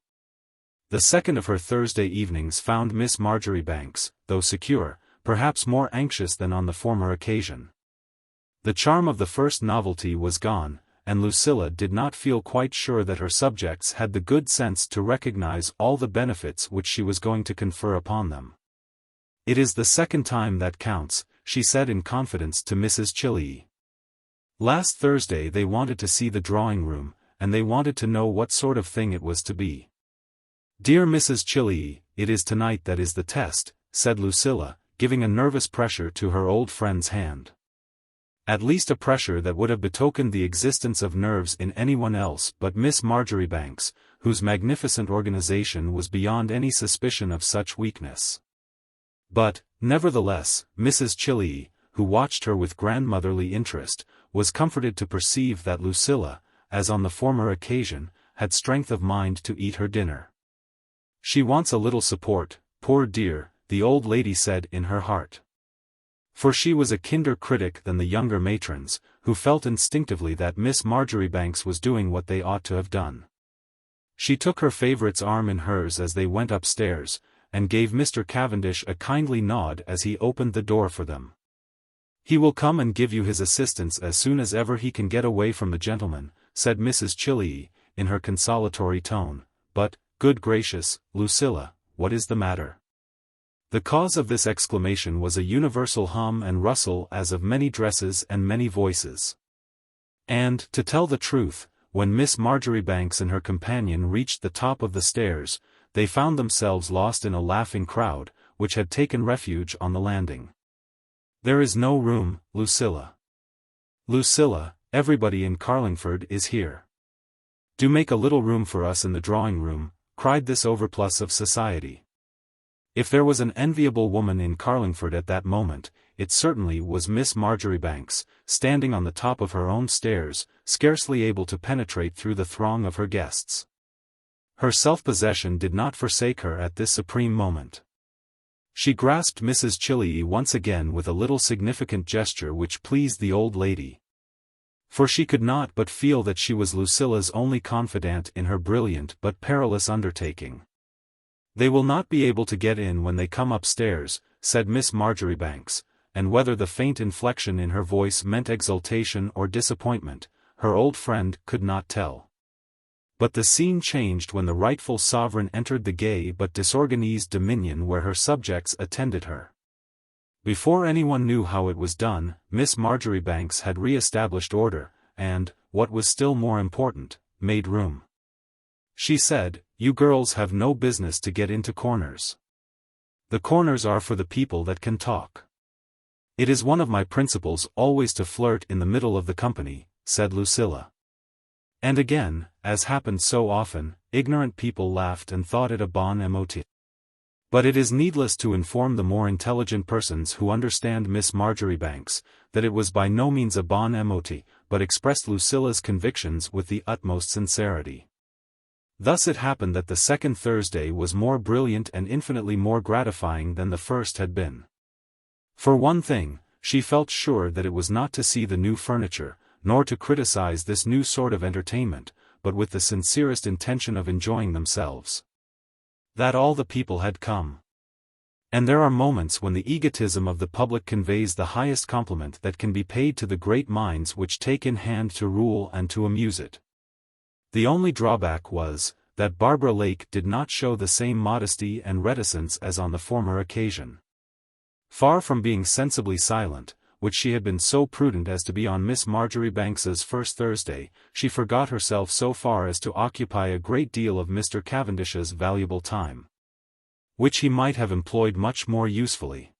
The second of her Thursday evenings found Miss Marjoribanks, though secure, perhaps more anxious than on the former occasion. The charm of the first novelty was gone, and Lucilla did not feel quite sure that her subjects had the good sense to recognize all the benefits which she was going to confer upon them. "It is the second time that counts," she said in confidence to Mrs. Chilley. "Last Thursday they wanted to see the drawing-room, and they wanted to know what sort of thing it was to be." "Dear Mrs. Chilley, it is tonight that is the test," said Lucilla, giving a nervous pressure to her old friend's hand. At least a pressure that would have betokened the existence of nerves in anyone else but Miss Marjoribanks, whose magnificent organization was beyond any suspicion of such weakness. But, nevertheless, Mrs. Chilley, who watched her with grandmotherly interest, was comforted to perceive that Lucilla, as on the former occasion, had strength of mind to eat her dinner. "She wants a little support, poor dear," the old lady said in her heart. For she was a kinder critic than the younger matrons, who felt instinctively that Miss Marjoribanks was doing what they ought to have done. She took her favourite's arm in hers as they went upstairs, and gave Mr. Cavendish a kindly nod as he opened the door for them. "He will come and give you his assistance as soon as ever he can get away from the gentleman," said Mrs. Chilley, in her consolatory tone, "but, good gracious, Lucilla, what is the matter?" The cause of this exclamation was a universal hum and rustle as of many dresses and many voices. And, to tell the truth, when Miss Marjoribanks and her companion reached the top of the stairs, they found themselves lost in a laughing crowd, which had taken refuge on the landing. "There is no room, Lucilla. Lucilla, everybody in Carlingford is here. Do make a little room for us in the drawing-room," cried this overplus of society. If there was an enviable woman in Carlingford at that moment, it certainly was Miss Marjoribanks, standing on the top of her own stairs, scarcely able to penetrate through the throng of her guests. Her self-possession did not forsake her at this supreme moment. She grasped Mrs. Chilley once again with a little significant gesture which pleased the old lady. For she could not but feel that she was Lucilla's only confidant in her brilliant but perilous undertaking. "They will not be able to get in when they come upstairs," said Miss Marjoribanks, and whether the faint inflection in her voice meant exultation or disappointment, her old friend could not tell. But the scene changed when the rightful sovereign entered the gay but disorganized dominion where her subjects attended her. Before anyone knew how it was done, Miss Marjoribanks had re-established order, and, what was still more important, made room. She said, "You girls have no business to get into corners. The corners are for the people that can talk." "It is one of my principles always to flirt in the middle of the company," said Lucilla. And again, as happened so often, ignorant people laughed and thought it a bon mot. But it is needless to inform the more intelligent persons who understand Miss Marjoribanks, that it was by no means a bon mot, but expressed Lucilla's convictions with the utmost sincerity. Thus it happened that the second Thursday was more brilliant and infinitely more gratifying than the first had been. For one thing, she felt sure that it was not to see the new furniture, nor to criticize this new sort of entertainment, but with the sincerest intention of enjoying themselves. That all the people had come. And there are moments when the egotism of the public conveys the highest compliment that can be paid to the great minds which take in hand to rule and to amuse it. The only drawback was, that Barbara Lake did not show the same modesty and reticence as on the former occasion. Far from being sensibly silent, which she had been so prudent as to be on Miss Marjoribanks's first Thursday, she forgot herself so far as to occupy a great deal of Mr. Cavendish's valuable time, which he might have employed much more usefully.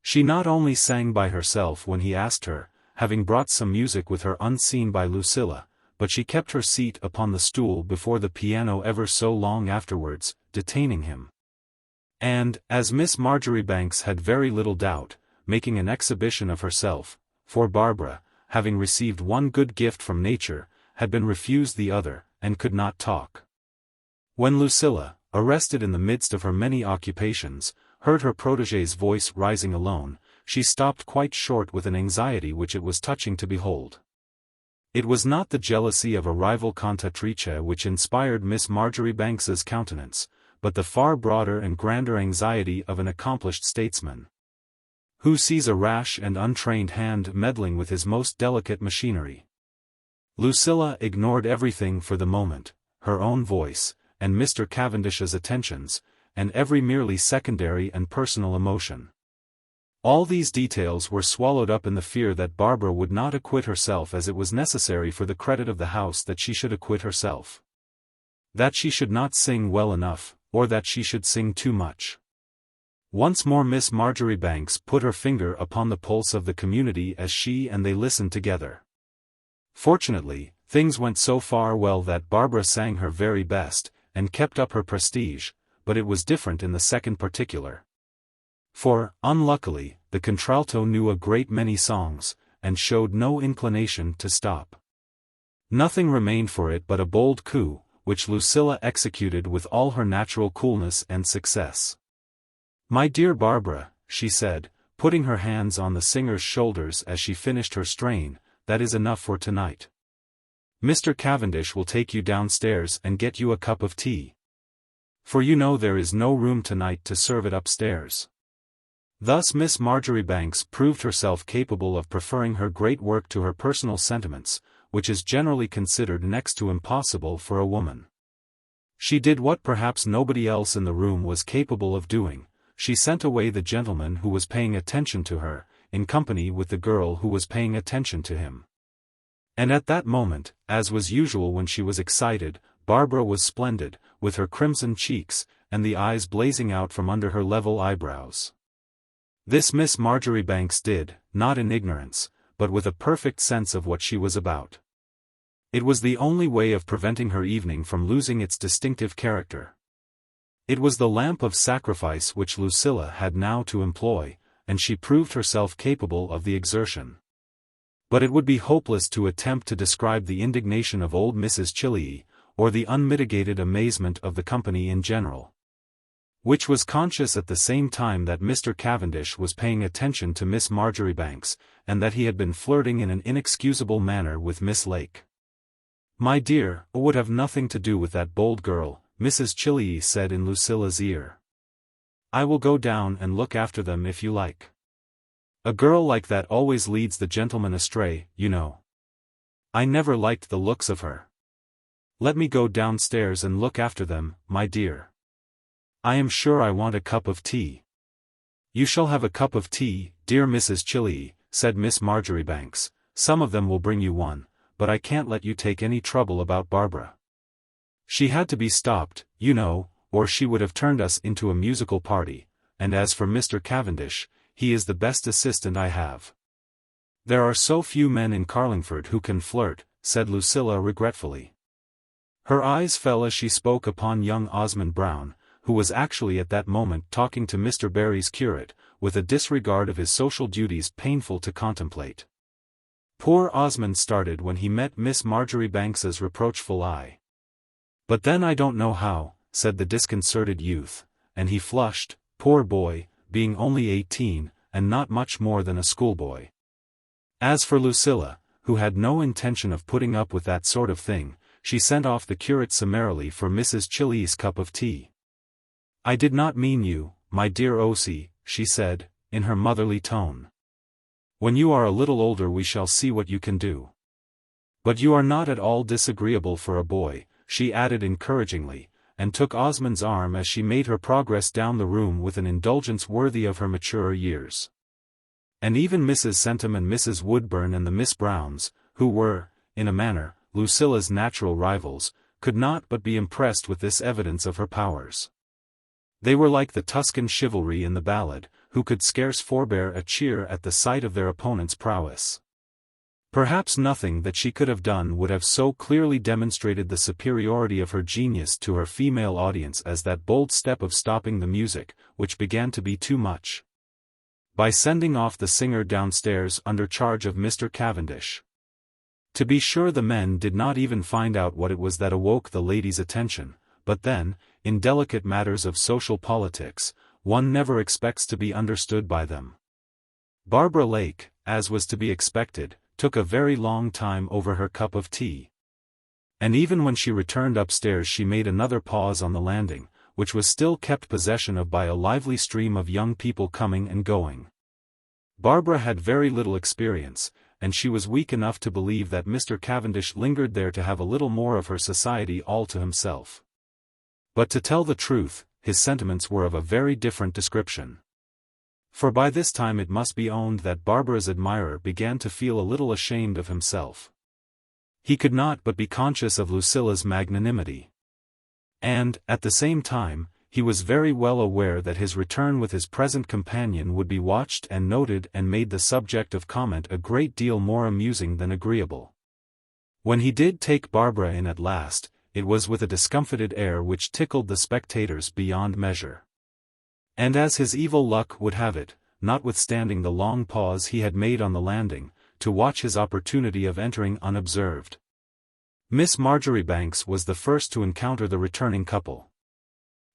She not only sang by herself when he asked her, having brought some music with her unseen by Lucilla, but she kept her seat upon the stool before the piano ever so long afterwards, detaining him. And, as Miss Marjoribanks had very little doubt, making an exhibition of herself, for Barbara, having received one good gift from nature, had been refused the other, and could not talk. When Lucilla, arrested in the midst of her many occupations, heard her protégé's voice rising alone, she stopped quite short with an anxiety which it was touching to behold. It was not the jealousy of a rival cantatrice which inspired Miss Marjoribanks's countenance, but the far broader and grander anxiety of an accomplished statesman, who sees a rash and untrained hand meddling with his most delicate machinery. Lucilla ignored everything for the moment, her own voice, and Mr. Cavendish's attentions, and every merely secondary and personal emotion. All these details were swallowed up in the fear that Barbara would not acquit herself as it was necessary for the credit of the house that she should acquit herself. That she should not sing well enough, or that she should sing too much. Once more Miss Marjoribanks put her finger upon the pulse of the community as she and they listened together. Fortunately, things went so far well that Barbara sang her very best, and kept up her prestige, but it was different in the second particular. For, unluckily, the contralto knew a great many songs, and showed no inclination to stop. Nothing remained for it but a bold coup, which Lucilla executed with all her natural coolness and success. "My dear Barbara," she said, putting her hands on the singer's shoulders as she finished her strain, "that is enough for tonight. Mr. Cavendish will take you downstairs and get you a cup of tea. For you know there is no room tonight to serve it upstairs." Thus Miss Marjoribanks proved herself capable of preferring her great work to her personal sentiments, which is generally considered next to impossible for a woman. She did what perhaps nobody else in the room was capable of doing. She sent away the gentleman who was paying attention to her, in company with the girl who was paying attention to him. And at that moment, as was usual when she was excited, Barbara was splendid, with her crimson cheeks, and the eyes blazing out from under her level eyebrows. This Miss Marjoribanks did, not in ignorance, but with a perfect sense of what she was about. It was the only way of preventing her evening from losing its distinctive character. It was the lamp of sacrifice which Lucilla had now to employ, and she proved herself capable of the exertion. But it would be hopeless to attempt to describe the indignation of old Mrs. Chilley, or the unmitigated amazement of the company in general, which was conscious at the same time that Mr. Cavendish was paying attention to Miss Marjoribanks, and that he had been flirting in an inexcusable manner with Miss Lake. "My dear, it would have nothing to do with that bold girl," Mrs. Chilley said in Lucilla's ear. "I will go down and look after them if you like. A girl like that always leads the gentleman astray, you know. I never liked the looks of her. Let me go downstairs and look after them, my dear. I am sure I want a cup of tea." "You shall have a cup of tea, dear Mrs. Chilley," said Miss Marjoribanks. "Some of them will bring you one, but I can't let you take any trouble about Barbara. She had to be stopped, you know, or she would have turned us into a musical party, and as for Mr. Cavendish, he is the best assistant I have." "There are so few men in Carlingford who can flirt," said Lucilla regretfully. Her eyes fell as she spoke upon young Osmond Brown, who was actually at that moment talking to Mr. Barry's curate, with a disregard of his social duties painful to contemplate. Poor Osmond started when he met Miss Marjoribanks's reproachful eye. "But then I don't know how," said the disconcerted youth, and he flushed, poor boy, being only 18, and not much more than a schoolboy. As for Lucilla, who had no intention of putting up with that sort of thing, she sent off the curate summarily for Mrs. Chilley's cup of tea. "I did not mean you, my dear Osie," she said, in her motherly tone. "When you are a little older we shall see what you can do. But you are not at all disagreeable for a boy," she added encouragingly, and took Osmond's arm as she made her progress down the room with an indulgence worthy of her maturer years. And even Mrs. Centum and Mrs. Woodburn and the Miss Browns, who were, in a manner, Lucilla's natural rivals, could not but be impressed with this evidence of her powers. They were like the Tuscan chivalry in the ballad, who could scarce forbear a cheer at the sight of their opponent's prowess. Perhaps nothing that she could have done would have so clearly demonstrated the superiority of her genius to her female audience as that bold step of stopping the music, which began to be too much, by sending off the singer downstairs under charge of Mr. Cavendish. To be sure, the men did not even find out what it was that awoke the ladies' attention, but then, in delicate matters of social politics, one never expects to be understood by them. Barbara Lake, as was to be expected, took a very long time over her cup of tea. And even when she returned upstairs she made another pause on the landing, which was still kept possession of by a lively stream of young people coming and going. Barbara had very little experience, and she was weak enough to believe that Mr. Cavendish lingered there to have a little more of her society all to himself. But to tell the truth, his sentiments were of a very different description. For by this time it must be owned that Barbara's admirer began to feel a little ashamed of himself. He could not but be conscious of Lucilla's magnanimity. And, at the same time, he was very well aware that his return with his present companion would be watched and noted and made the subject of comment a great deal more amusing than agreeable. When he did take Barbara in at last, it was with a discomfited air which tickled the spectators beyond measure. And as his evil luck would have it, notwithstanding the long pause he had made on the landing, to watch his opportunity of entering unobserved. Miss Marjoribanks was the first to encounter the returning couple.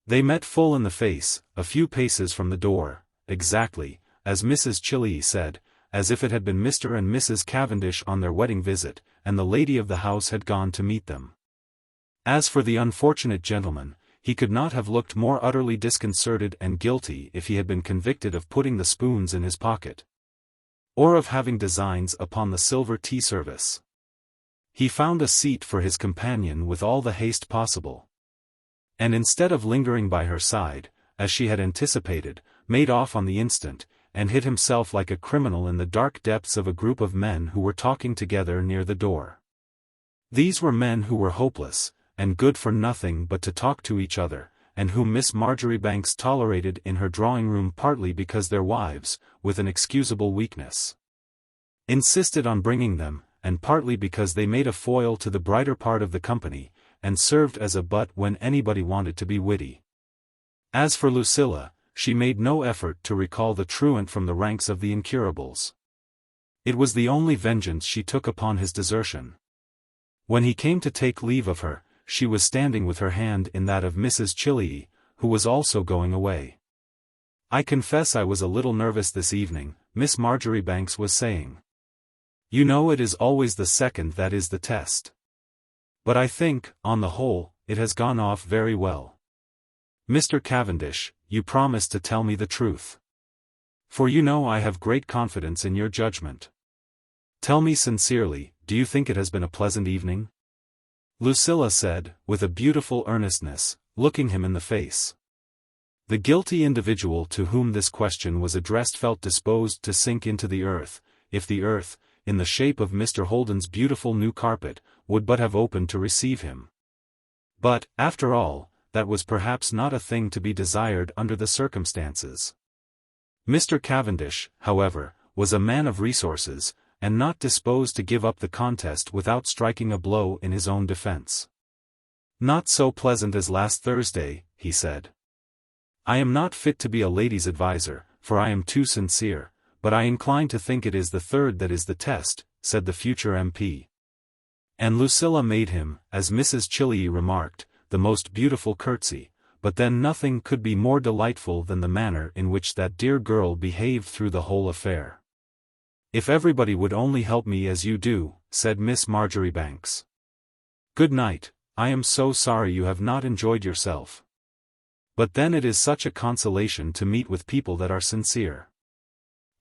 They met full in the face, a few paces from the door, exactly, as Mrs. Chillee said, as if it had been Mr. and Mrs. Cavendish on their wedding visit, and the lady of the house had gone to meet them. As for the unfortunate gentleman, he could not have looked more utterly disconcerted and guilty if he had been convicted of putting the spoons in his pocket, or of having designs upon the silver tea service. He found a seat for his companion with all the haste possible, and instead of lingering by her side, as she had anticipated, made off on the instant, and hid himself like a criminal in the dark depths of a group of men who were talking together near the door. These were men who were hopeless, and good for nothing but to talk to each other, and whom Miss Marjoribanks tolerated in her drawing-room partly because their wives, with an excusable weakness, insisted on bringing them, and partly because they made a foil to the brighter part of the company, and served as a butt when anybody wanted to be witty. As for Lucilla, she made no effort to recall the truant from the ranks of the incurables. It was the only vengeance she took upon his desertion. When he came to take leave of her, she was standing with her hand in that of Mrs. Chillee, who was also going away. "I confess I was a little nervous this evening," Miss Marjoribanks was saying. "You know it is always the second that is the test. But I think, on the whole, it has gone off very well. Mr. Cavendish, you promised to tell me the truth. For you know I have great confidence in your judgment. Tell me sincerely, do you think it has been a pleasant evening?" Lucilla said, with a beautiful earnestness, looking him in the face. The guilty individual to whom this question was addressed felt disposed to sink into the earth, if the earth, in the shape of Mr. Holden's beautiful new carpet, would but have opened to receive him. But, after all, that was perhaps not a thing to be desired under the circumstances. Mr. Cavendish, however, was a man of resources, and not disposed to give up the contest without striking a blow in his own defense. "Not so pleasant as last Thursday," he said. "I am not fit to be a lady's adviser, for I am too sincere, but I incline to think it is the third that is the test," said the future MP. And Lucilla made him, as Mrs. Chillee remarked, the most beautiful curtsy, but then nothing could be more delightful than the manner in which that dear girl behaved through the whole affair. "If everybody would only help me as you do," said Miss Marjoribanks. "Good night. I am so sorry you have not enjoyed yourself. But then it is such a consolation to meet with people that are sincere.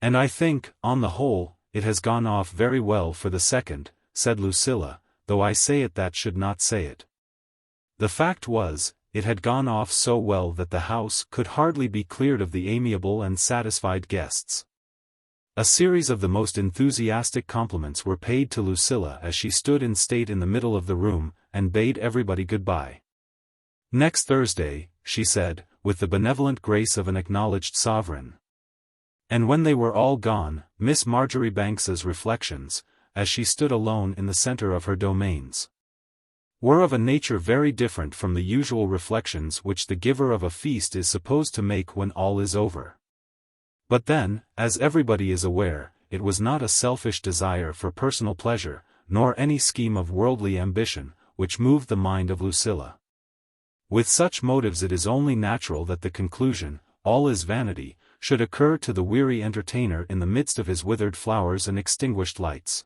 And I think, on the whole, it has gone off very well for the second," said Lucilla, "though I say it that should not say it." The fact was, it had gone off so well that the house could hardly be cleared of the amiable and satisfied guests. A series of the most enthusiastic compliments were paid to Lucilla as she stood in state in the middle of the room, and bade everybody good-bye. "Next Thursday," she said, with the benevolent grace of an acknowledged sovereign. And when they were all gone, Miss Marjoribanks's reflections, as she stood alone in the centre of her domains, were of a nature very different from the usual reflections which the giver of a feast is supposed to make when all is over. But then, as everybody is aware, it was not a selfish desire for personal pleasure, nor any scheme of worldly ambition, which moved the mind of Lucilla. With such motives it is only natural that the conclusion, all is vanity, should occur to the weary entertainer in the midst of his withered flowers and extinguished lights.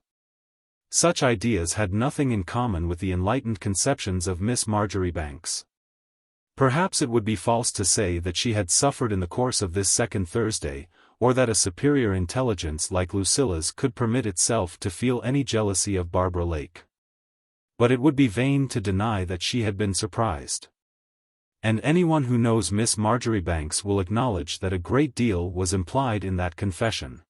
Such ideas had nothing in common with the enlightened conceptions of Miss Marjoribanks. Perhaps it would be false to say that she had suffered in the course of this second Thursday, or that a superior intelligence like Lucilla's could permit itself to feel any jealousy of Barbara Lake. But it would be vain to deny that she had been surprised. And anyone who knows Miss Marjoribanks will acknowledge that a great deal was implied in that confession.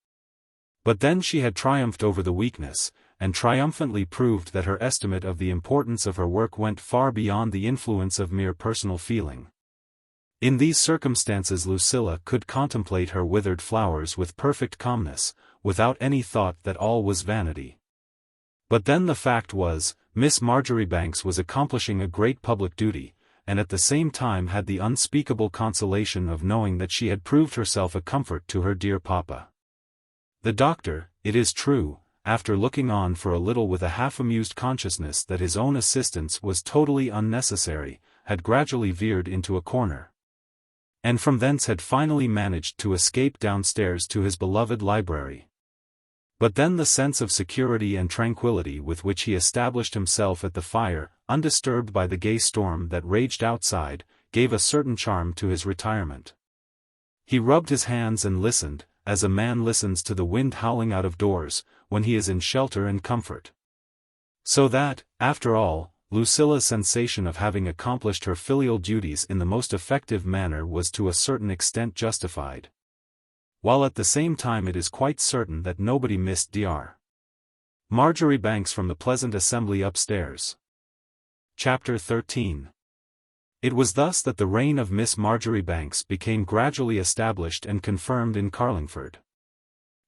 But then she had triumphed over the weakness, and triumphantly proved that her estimate of the importance of her work went far beyond the influence of mere personal feeling. In these circumstances Lucilla could contemplate her withered flowers with perfect calmness, without any thought that all was vanity. But then the fact was, Miss Marjoribanks was accomplishing a great public duty, and at the same time had the unspeakable consolation of knowing that she had proved herself a comfort to her dear papa. The doctor, it is true, after looking on for a little with a half-amused consciousness that his own assistance was totally unnecessary, had gradually veered into a corner, and from thence had finally managed to escape downstairs to his beloved library. But then the sense of security and tranquility with which he established himself at the fire, undisturbed by the gay storm that raged outside, gave a certain charm to his retirement. He rubbed his hands and listened, as a man listens to the wind howling out of doors, when he is in shelter and comfort. So that, after all, Lucilla's sensation of having accomplished her filial duties in the most effective manner was to a certain extent justified. While at the same time it is quite certain that nobody missed Dr. Marjoribanks from the pleasant assembly upstairs. Chapter 13. It was thus that the reign of Miss Marjoribanks became gradually established and confirmed in Carlingford.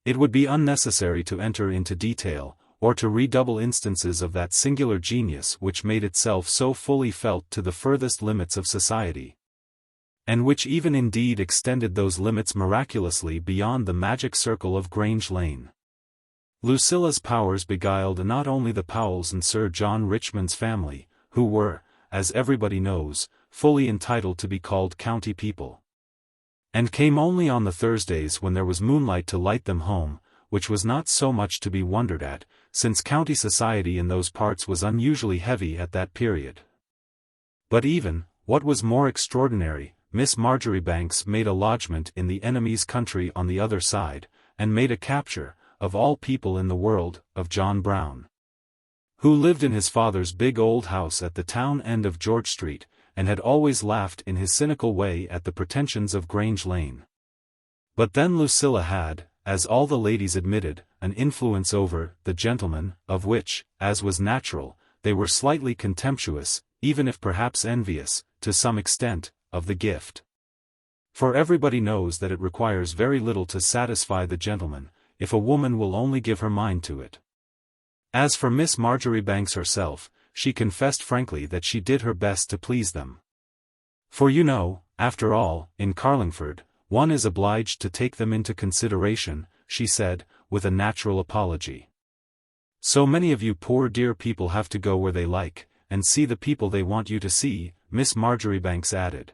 It would be unnecessary to enter into detail, or to redouble instances of that singular genius which made itself so fully felt to the furthest limits of society, and which even indeed extended those limits miraculously beyond the magic circle of Grange Lane. Lucilla's powers beguiled not only the Powells and Sir John Richmond's family, who were, as everybody knows, fully entitled to be called county people, and came only on the Thursdays when there was moonlight to light them home, which was not so much to be wondered at, since county society in those parts was unusually heavy at that period. But even, what was more extraordinary, Miss Marjoribanks made a lodgment in the enemy's country on the other side, and made a capture, of all people in the world, of John Brown, who lived in his father's big old house at the town end of George Street, and had always laughed in his cynical way at the pretensions of Grange Lane. But then Lucilla had, as all the ladies admitted, an influence over the gentlemen, of which, as was natural, they were slightly contemptuous, even if perhaps envious, to some extent, of the gift. For everybody knows that it requires very little to satisfy the gentleman, if a woman will only give her mind to it. As for Miss Marjoribanks herself, she confessed frankly that she did her best to please them. For you know, after all, in Carlingford, one is obliged to take them into consideration, she said, with a natural apology. So many of you poor dear people have to go where they like, and see the people they want you to see, Miss Marjoribanks added,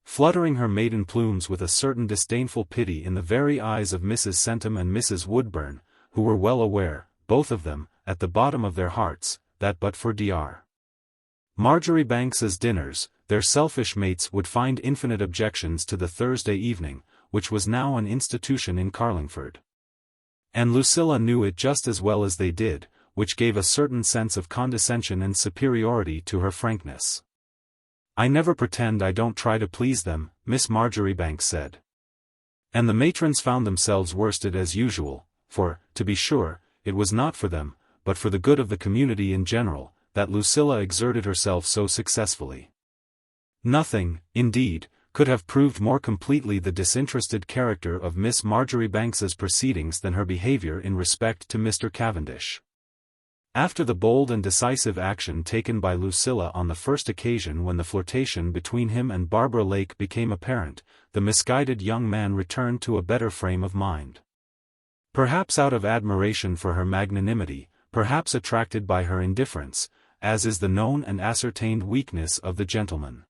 fluttering her maiden plumes with a certain disdainful pity in the very eyes of Mrs. Centum and Mrs. Woodburn, who were well aware, both of them, at the bottom of their hearts, that but for Dr. Marjoribanks's dinners, their selfish mates would find infinite objections to the Thursday evening, which was now an institution in Carlingford. And Lucilla knew it just as well as they did, which gave a certain sense of condescension and superiority to her frankness. "I never pretend I don't try to please them," Miss Marjoribanks said. And the matrons found themselves worsted as usual, for, to be sure, it was not for them, but for the good of the community in general, that Lucilla exerted herself so successfully. Nothing, indeed, could have proved more completely the disinterested character of Miss Marjoribanks's proceedings than her behavior in respect to Mr. Cavendish. After the bold and decisive action taken by Lucilla on the first occasion when the flirtation between him and Barbara Lake became apparent, the misguided young man returned to a better frame of mind. Perhaps out of admiration for her magnanimity, perhaps attracted by her indifference, as is the known and ascertained weakness of the gentleman.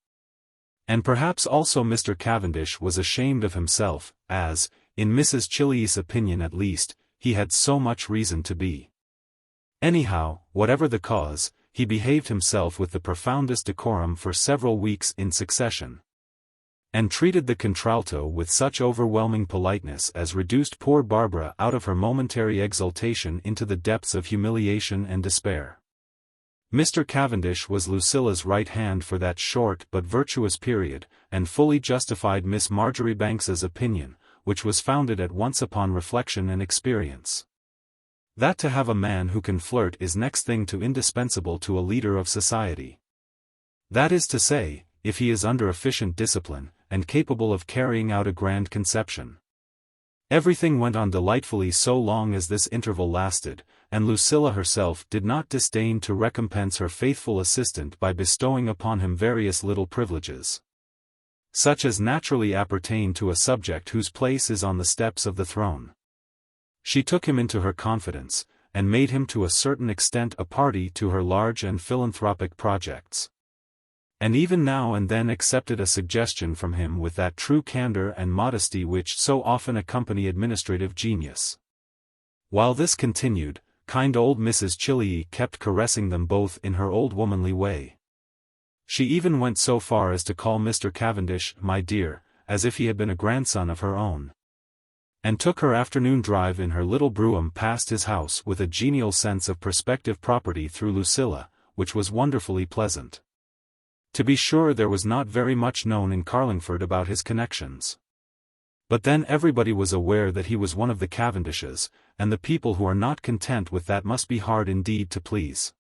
And perhaps also Mr. Cavendish was ashamed of himself, as, in Mrs. Chili's opinion at least, he had so much reason to be. Anyhow, whatever the cause, he behaved himself with the profoundest decorum for several weeks in succession, and treated the contralto with such overwhelming politeness as reduced poor Barbara out of her momentary exultation into the depths of humiliation and despair. Mr. Cavendish was Lucilla's right hand for that short but virtuous period, and fully justified Miss Marjoribanks's opinion, which was founded at once upon reflection and experience, that to have a man who can flirt is next thing to indispensable to a leader of society. That is to say, if he is under efficient discipline, and capable of carrying out a grand conception. Everything went on delightfully so long as this interval lasted, and Lucilla herself did not disdain to recompense her faithful assistant by bestowing upon him various little privileges, such as naturally appertain to a subject whose place is on the steps of the throne. She took him into her confidence, and made him to a certain extent a party to her large and philanthropic projects, and even now and then accepted a suggestion from him with that true candor and modesty which so often accompany administrative genius. While this continued, kind old Mrs. Chili kept caressing them both in her old womanly way. She even went so far as to call Mr. Cavendish "my dear," as if he had been a grandson of her own, and took her afternoon drive in her little brougham past his house with a genial sense of prospective property through Lucilla, which was wonderfully pleasant. To be sure, there was not very much known in Carlingford about his connections, but then everybody was aware that he was one of the Cavendishes, and the people who are not content with that must be hard indeed to please.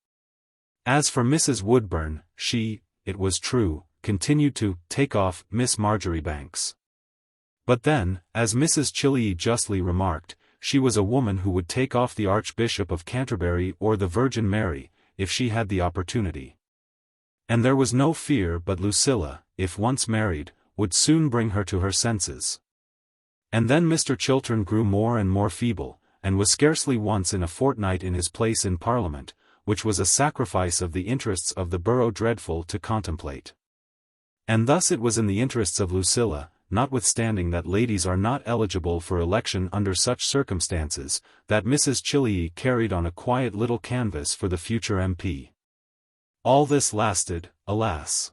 As for Mrs. Woodburn, she, it was true, continued to take off Miss Marjoribanks. But then, as Mrs. Chili justly remarked, she was a woman who would take off the Archbishop of Canterbury or the Virgin Mary, if she had the opportunity. And there was no fear but Lucilla, if once married, would soon bring her to her senses. And then Mr. Chiltern grew more and more feeble, and was scarcely once in a fortnight in his place in Parliament, which was a sacrifice of the interests of the borough dreadful to contemplate. And thus it was in the interests of Lucilla, notwithstanding that ladies are not eligible for election under such circumstances, that Mrs. Chili carried on a quiet little canvass for the future MP. All this lasted, alas,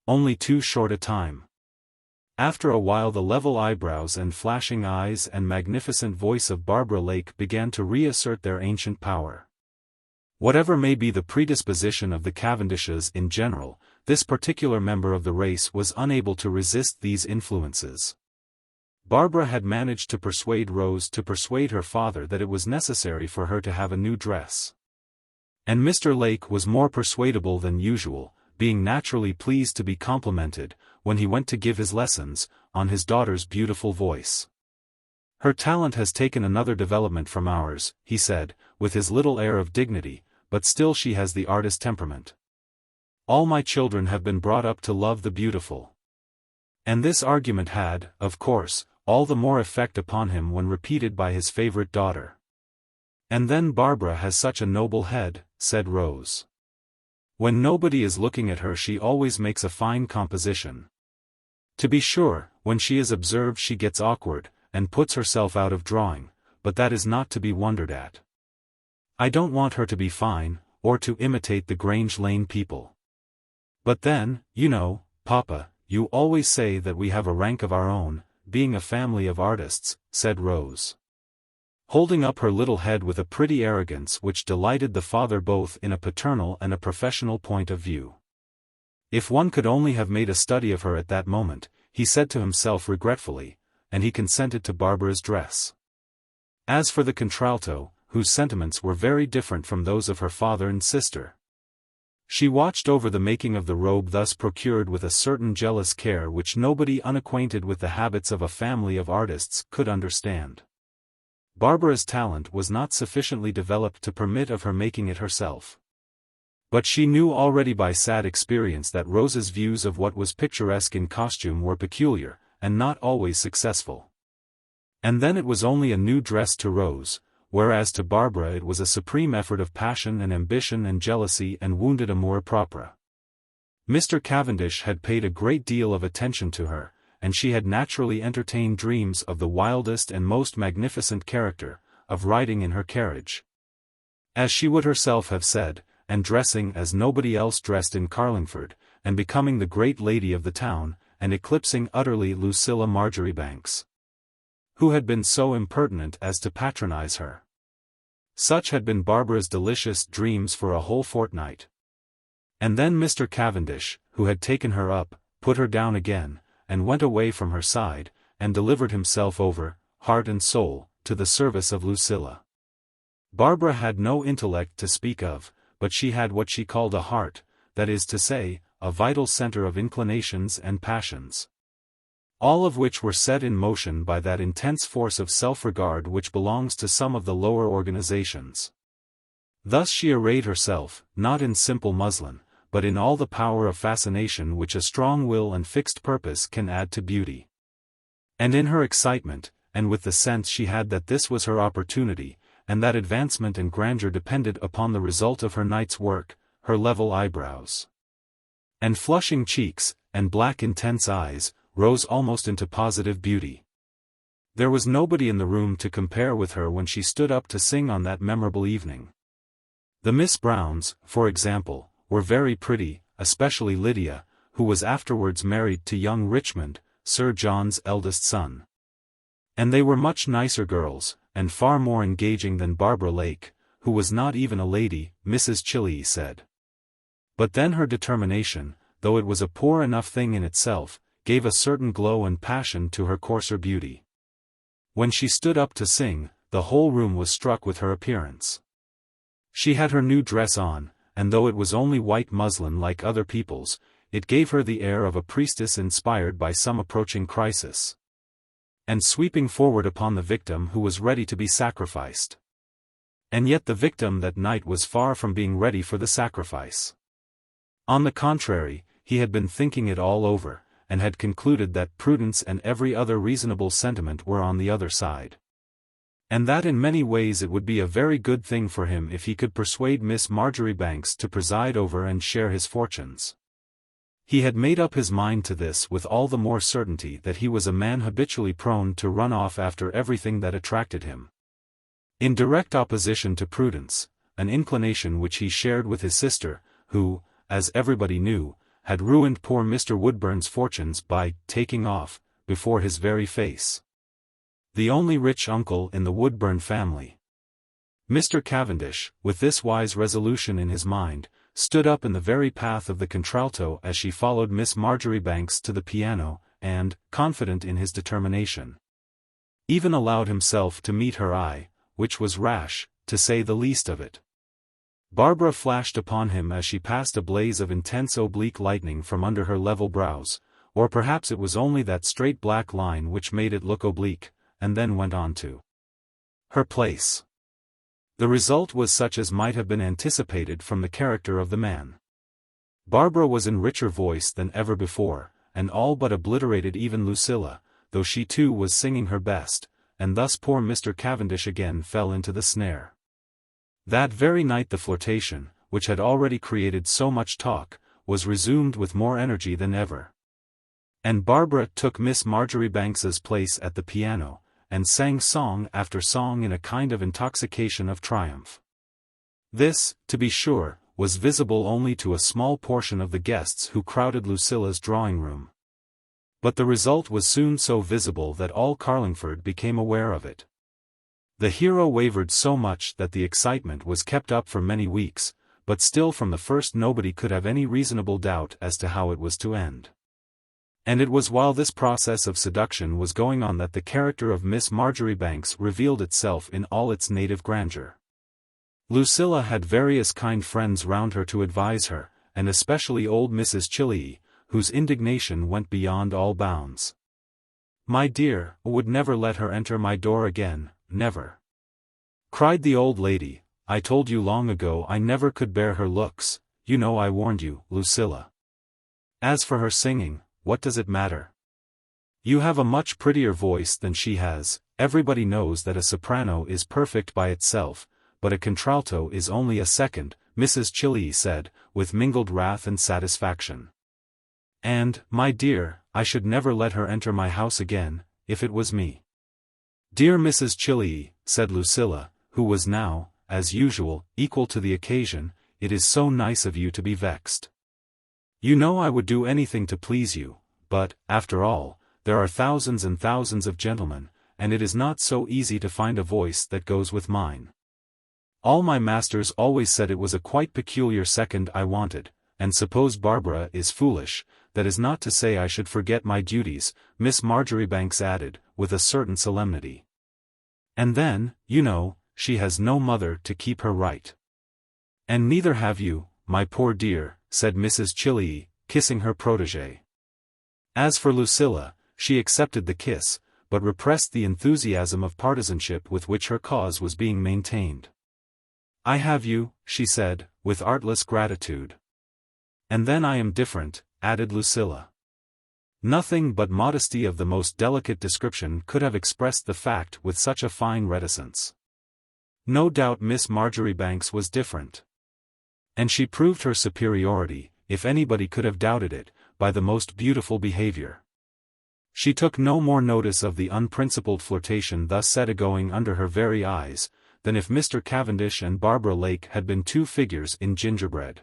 only too short a time. After a while the level eyebrows and flashing eyes and magnificent voice of Barbara Lake began to reassert their ancient power. Whatever may be the predisposition of the Cavendishes in general, this particular member of the race was unable to resist these influences. Barbara had managed to persuade Rose to persuade her father that it was necessary for her to have a new dress. And Mr. Lake was more persuadable than usual, being naturally pleased to be complimented, when he went to give his lessons, on his daughter's beautiful voice. "Her talent has taken another development from ours," he said, with his little air of dignity, "but still she has the artist temperament. All my children have been brought up to love the beautiful." And this argument had, of course, all the more effect upon him when repeated by his favorite daughter. "And then Barbara has such a noble head," said Rose. "When nobody is looking at her she always makes a fine composition. To be sure, when she is observed she gets awkward, and puts herself out of drawing, but that is not to be wondered at. I don't want her to be fine, or to imitate the Grange Lane people. But then, you know, Papa, you always say that we have a rank of our own, being a family of artists," said Rose, holding up her little head with a pretty arrogance which delighted the father both in a paternal and a professional point of view. If one could only have made a study of her at that moment, he said to himself regretfully, and he consented to Barbara's dress. As for the contralto, whose sentiments were very different from those of her father and sister, she watched over the making of the robe thus procured with a certain jealous care which nobody unacquainted with the habits of a family of artists could understand. Barbara's talent was not sufficiently developed to permit of her making it herself. But she knew already by sad experience that Rose's views of what was picturesque in costume were peculiar, and not always successful. And then it was only a new dress to Rose, whereas to Barbara it was a supreme effort of passion and ambition and jealousy and wounded amour propre. Mr. Cavendish had paid a great deal of attention to her, and she had naturally entertained dreams of the wildest and most magnificent character, of riding in her carriage, as she would herself have said, and dressing as nobody else dressed in Carlingford, and becoming the great lady of the town, and eclipsing utterly Lucilla Marjoribanks, who had been so impertinent as to patronize her. Such had been Barbara's delicious dreams for a whole fortnight. And then Mr. Cavendish, who had taken her up, put her down again, and went away from her side, and delivered himself over, heart and soul, to the service of Lucilla. Barbara had no intellect to speak of, but she had what she called a heart, that is to say, a vital center of inclinations and passions, all of which were set in motion by that intense force of self-regard which belongs to some of the lower organizations. Thus she arrayed herself, not in simple muslin, but in all the power of fascination which a strong will and fixed purpose can add to beauty. And in her excitement, and with the sense she had that this was her opportunity, and that advancement and grandeur depended upon the result of her night's work, her level eyebrows, and flushing cheeks, and black intense eyes, rose almost into positive beauty. There was nobody in the room to compare with her when she stood up to sing on that memorable evening. The Miss Browns, for example, were very pretty, especially Lydia, who was afterwards married to young Richmond, Sir John's eldest son. And they were much nicer girls, and far more engaging than Barbara Lake, who was not even a lady, Mrs. Chiley said. But then her determination, though it was a poor enough thing in itself, gave a certain glow and passion to her coarser beauty. When she stood up to sing, the whole room was struck with her appearance. She had her new dress on, and though it was only white muslin like other people's, it gave her the air of a priestess inspired by some approaching crisis, and sweeping forward upon the victim who was ready to be sacrificed. And yet the victim that night was far from being ready for the sacrifice. On the contrary, he had been thinking it all over, and had concluded that prudence and every other reasonable sentiment were on the other side, and that in many ways it would be a very good thing for him if he could persuade Miss Marjoribanks to preside over and share his fortunes. He had made up his mind to this with all the more certainty that he was a man habitually prone to run off after everything that attracted him, in direct opposition to prudence, an inclination which he shared with his sister, who, as everybody knew, had ruined poor Mr. Woodburn's fortunes by taking off, before his very face, the only rich uncle in the Woodburn family. Mr. Cavendish, with this wise resolution in his mind, stood up in the very path of the contralto as she followed Miss Marjoribanks to the piano, and, confident in his determination, even allowed himself to meet her eye, which was rash, to say the least of it. Barbara flashed upon him as she passed a blaze of intense oblique lightning from under her level brows, or perhaps it was only that straight black line which made it look oblique, and then went on to her place. The result was such as might have been anticipated from the character of the man. Barbara was in richer voice than ever before, and all but obliterated even Lucilla, though she too was singing her best, and thus poor Mr. Cavendish again fell into the snare. That very night the flirtation, which had already created so much talk, was resumed with more energy than ever. And Barbara took Miss Marjoribanks's place at the piano, and sang song after song in a kind of intoxication of triumph. This, to be sure, was visible only to a small portion of the guests who crowded Lucilla's drawing-room. But the result was soon so visible that all Carlingford became aware of it. The hero wavered so much that the excitement was kept up for many weeks, but still from the first nobody could have any reasonable doubt as to how it was to end. And it was while this process of seduction was going on that the character of Miss Marjoribanks revealed itself in all its native grandeur. Lucilla had various kind friends round her to advise her, and especially old Mrs. Chiley, whose indignation went beyond all bounds. "My dear, I would never let her enter my door again, never," cried the old lady. "I told you long ago I never could bear her looks, you know I warned you, Lucilla. As for her singing, what does it matter? You have a much prettier voice than she has, everybody knows that a soprano is perfect by itself, but a contralto is only a second," Mrs. Chilley said, with mingled wrath and satisfaction. "And, my dear, I should never let her enter my house again, if it was me." "Dear Mrs. Chilley," said Lucilla, who was now, as usual, equal to the occasion, "it is so nice of you to be vexed. You know I would do anything to please you, but, after all, there are thousands and thousands of gentlemen, and it is not so easy to find a voice that goes with mine. All my masters always said it was a quite peculiar second I wanted, and suppose Barbara is foolish, that is not to say I should forget my duties," Miss Marjoribanks added, with a certain solemnity. "And then, you know, she has no mother to keep her right." "And neither have you, my poor dear," said Mrs. Chilley, kissing her protégée. As for Lucilla, she accepted the kiss, but repressed the enthusiasm of partisanship with which her cause was being maintained. "I have you," she said, with artless gratitude. "And then I am different," added Lucilla. Nothing but modesty of the most delicate description could have expressed the fact with such a fine reticence. No doubt Miss Marjoribanks was different. And she proved her superiority, if anybody could have doubted it, by the most beautiful behavior. She took no more notice of the unprincipled flirtation thus set a-going under her very eyes, than if Mr. Cavendish and Barbara Lake had been two figures in gingerbread.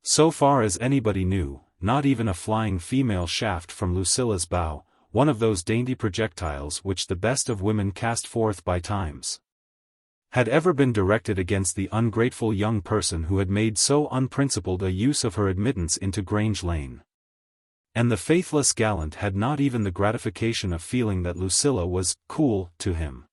So far as anybody knew, not even a flying female shaft from Lucilla's bow, one of those dainty projectiles which the best of women cast forth by times, had ever been directed against the ungrateful young person who had made so unprincipled a use of her admittance into Grange Lane. And the faithless gallant had not even the gratification of feeling that Lucilla was cool to him.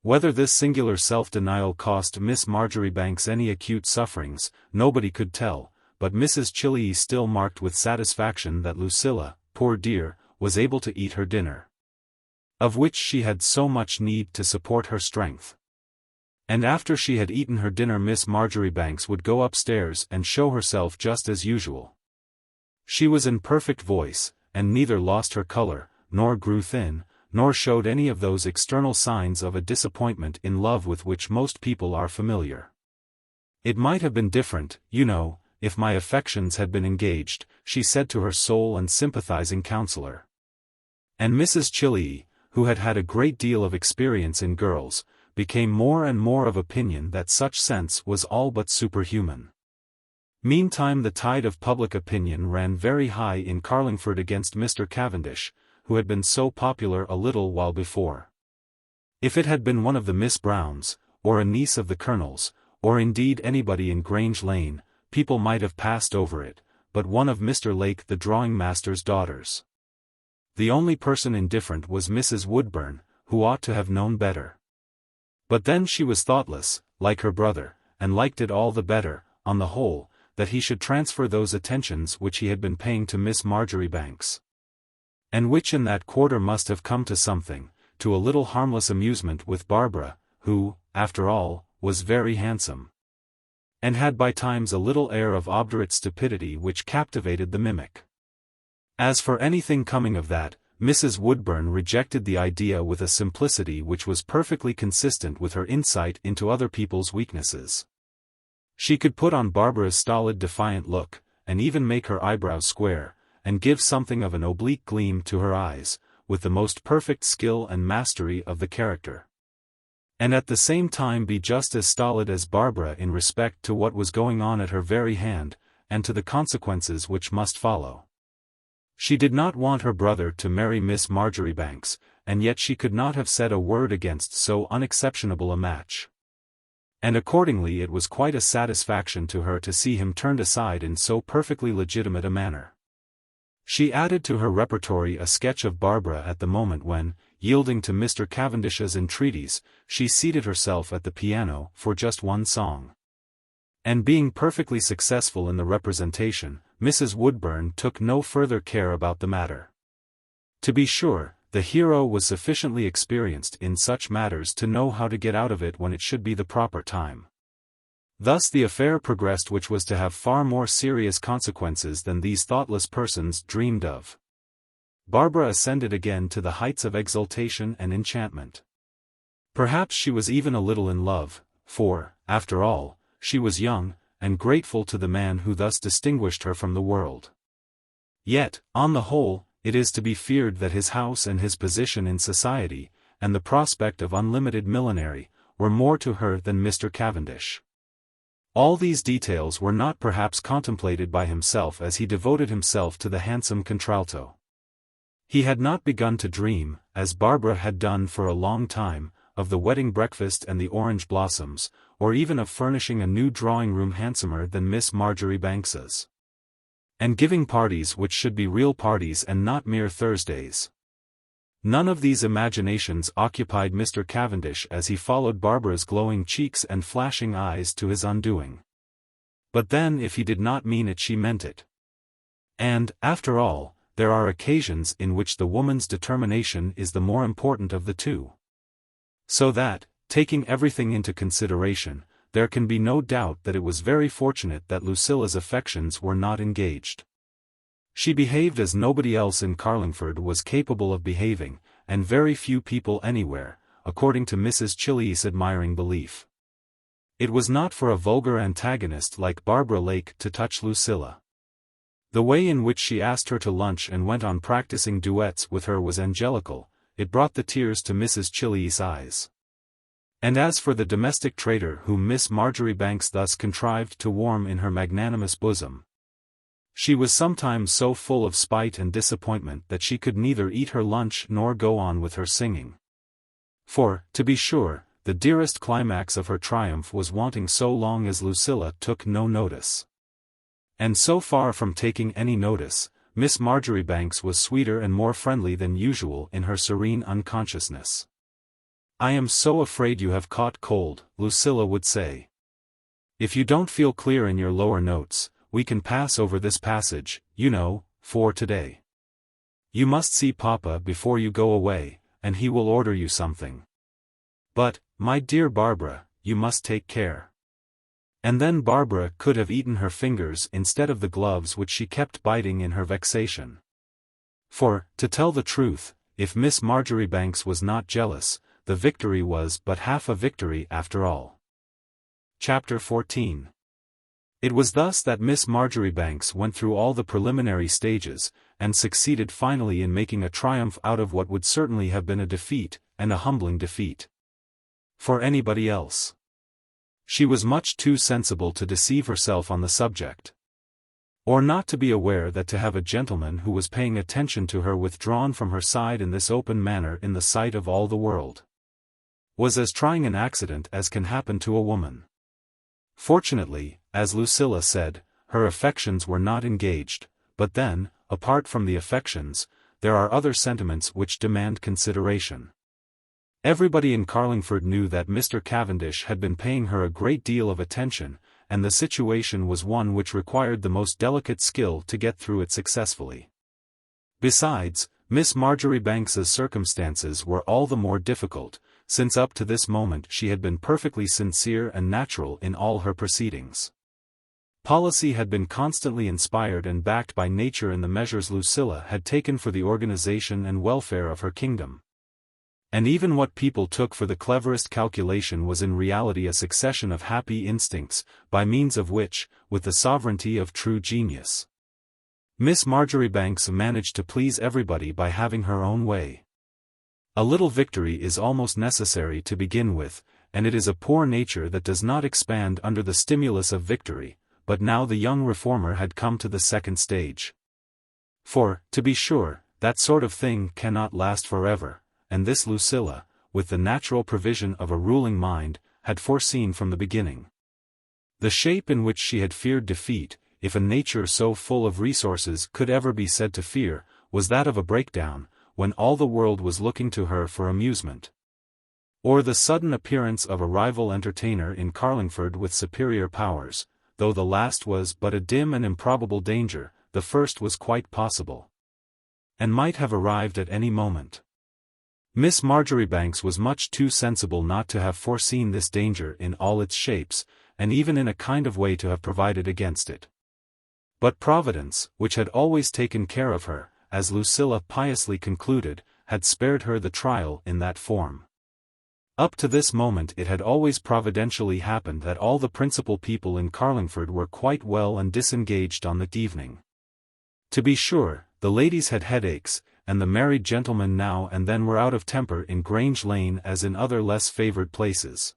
Whether this singular self-denial cost Miss Marjoribanks any acute sufferings, nobody could tell, but Mrs. Chilley still marked with satisfaction that Lucilla, poor dear, was able to eat her dinner, of which she had so much need to support her strength. And after she had eaten her dinner Miss Marjoribanks would go upstairs and show herself just as usual. She was in perfect voice, and neither lost her color, nor grew thin, nor showed any of those external signs of a disappointment in love with which most people are familiar. "It might have been different, you know, if my affections had been engaged," she said to her sole and sympathizing counselor. And Mrs. Chilley, who had had a great deal of experience in girls, became more and more of opinion that such sense was all but superhuman. Meantime the tide of public opinion ran very high in Carlingford against Mr. Cavendish, who had been so popular a little while before. If it had been one of the Miss Browns, or a niece of the Colonel's, or indeed anybody in Grange Lane, people might have passed over it, but one of Mr. Lake the drawing-master's daughters. The only person indifferent was Mrs. Woodburn, who ought to have known better. But then she was thoughtless, like her brother, and liked it all the better, on the whole, that he should transfer those attentions which he had been paying to Miss Marjoribanks, and which in that quarter must have come to something, to a little harmless amusement with Barbara, who, after all, was very handsome, and had by times a little air of obdurate stupidity which captivated the mimic. As for anything coming of that, Mrs. Woodburn rejected the idea with a simplicity which was perfectly consistent with her insight into other people's weaknesses. She could put on Barbara's stolid defiant look, and even make her eyebrows square, and give something of an oblique gleam to her eyes, with the most perfect skill and mastery of the character, and at the same time be just as stolid as Barbara in respect to what was going on at her very hand, and to the consequences which must follow. She did not want her brother to marry Miss Marjoribanks, and yet she could not have said a word against so unexceptionable a match. And accordingly it was quite a satisfaction to her to see him turned aside in so perfectly legitimate a manner. She added to her repertory a sketch of Barbara at the moment when, yielding to Mr. Cavendish's entreaties, she seated herself at the piano for just one song. And being perfectly successful in the representation, Mrs. Woodburn took no further care about the matter. To be sure, the hero was sufficiently experienced in such matters to know how to get out of it when it should be the proper time. Thus the affair progressed, which was to have far more serious consequences than these thoughtless persons dreamed of. Barbara ascended again to the heights of exultation and enchantment. Perhaps she was even a little in love, for, after all, she was young, and grateful to the man who thus distinguished her from the world. Yet, on the whole, it is to be feared that his house and his position in society, and the prospect of unlimited millinery, were more to her than Mr. Cavendish. All these details were not perhaps contemplated by himself as he devoted himself to the handsome contralto. He had not begun to dream, as Barbara had done for a long time, of the wedding breakfast and the orange blossoms, or even of furnishing a new drawing-room handsomer than Miss Marjoribanks's, and giving parties which should be real parties and not mere Thursdays. None of these imaginations occupied Mr. Cavendish as he followed Barbara's glowing cheeks and flashing eyes to his undoing. But then if he did not mean it, she meant it. And, after all, there are occasions in which the woman's determination is the more important of the two. So that, taking everything into consideration, there can be no doubt that it was very fortunate that Lucilla's affections were not engaged. She behaved as nobody else in Carlingford was capable of behaving, and very few people anywhere, according to Mrs. Chillies' admiring belief. It was not for a vulgar antagonist like Barbara Lake to touch Lucilla. The way in which she asked her to lunch and went on practicing duets with her was angelical. It brought the tears to Mrs. Chillies' eyes. And as for the domestic traitor whom Miss Marjoribanks thus contrived to warm in her magnanimous bosom, she was sometimes so full of spite and disappointment that she could neither eat her lunch nor go on with her singing. For, to be sure, the dearest climax of her triumph was wanting so long as Lucilla took no notice. And so far from taking any notice, Miss Marjoribanks was sweeter and more friendly than usual in her serene unconsciousness. "I am so afraid you have caught cold," Lucilla would say. "If you don't feel clear in your lower notes, we can pass over this passage, you know, for today. You must see Papa before you go away, and he will order you something. But, my dear Barbara, you must take care." And then Barbara could have eaten her fingers instead of the gloves which she kept biting in her vexation. For, to tell the truth, if Miss Marjoribanks was not jealous, the victory was but half a victory after all. Chapter 14. It was thus that Miss Marjoribanks went through all the preliminary stages, and succeeded finally in making a triumph out of what would certainly have been a defeat, and a humbling defeat, for anybody else. She was much too sensible to deceive herself on the subject, or not to be aware that to have a gentleman who was paying attention to her withdrawn from her side in this open manner in the sight of all the world, was as trying an accident as can happen to a woman. Fortunately, as Lucilla said, her affections were not engaged, but then, apart from the affections, there are other sentiments which demand consideration. Everybody in Carlingford knew that Mr. Cavendish had been paying her a great deal of attention, and the situation was one which required the most delicate skill to get through it successfully. Besides, Miss Marjoribanks's circumstances were all the more difficult, since up to this moment she had been perfectly sincere and natural in all her proceedings. Policy had been constantly inspired and backed by nature in the measures Lucilla had taken for the organization and welfare of her kingdom. And even what people took for the cleverest calculation was in reality a succession of happy instincts, by means of which, with the sovereignty of true genius, Miss Marjoribanks managed to please everybody by having her own way. A little victory is almost necessary to begin with, and it is a poor nature that does not expand under the stimulus of victory, but now the young reformer had come to the second stage. For, to be sure, that sort of thing cannot last forever. And this Lucilla, with the natural provision of a ruling mind, had foreseen from the beginning. The shape in which she had feared defeat, if a nature so full of resources could ever be said to fear, was that of a breakdown, when all the world was looking to her for amusement. Or the sudden appearance of a rival entertainer in Carlingford with superior powers. Though the last was but a dim and improbable danger, the first was quite possible, and might have arrived at any moment. Miss Marjoribanks was much too sensible not to have foreseen this danger in all its shapes, and even in a kind of way to have provided against it. But Providence, which had always taken care of her, as Lucilla piously concluded, had spared her the trial in that form. Up to this moment it had always providentially happened that all the principal people in Carlingford were quite well and disengaged on that evening. To be sure, the ladies had headaches, and the married gentlemen now and then were out of temper in Grange Lane as in other less favoured places.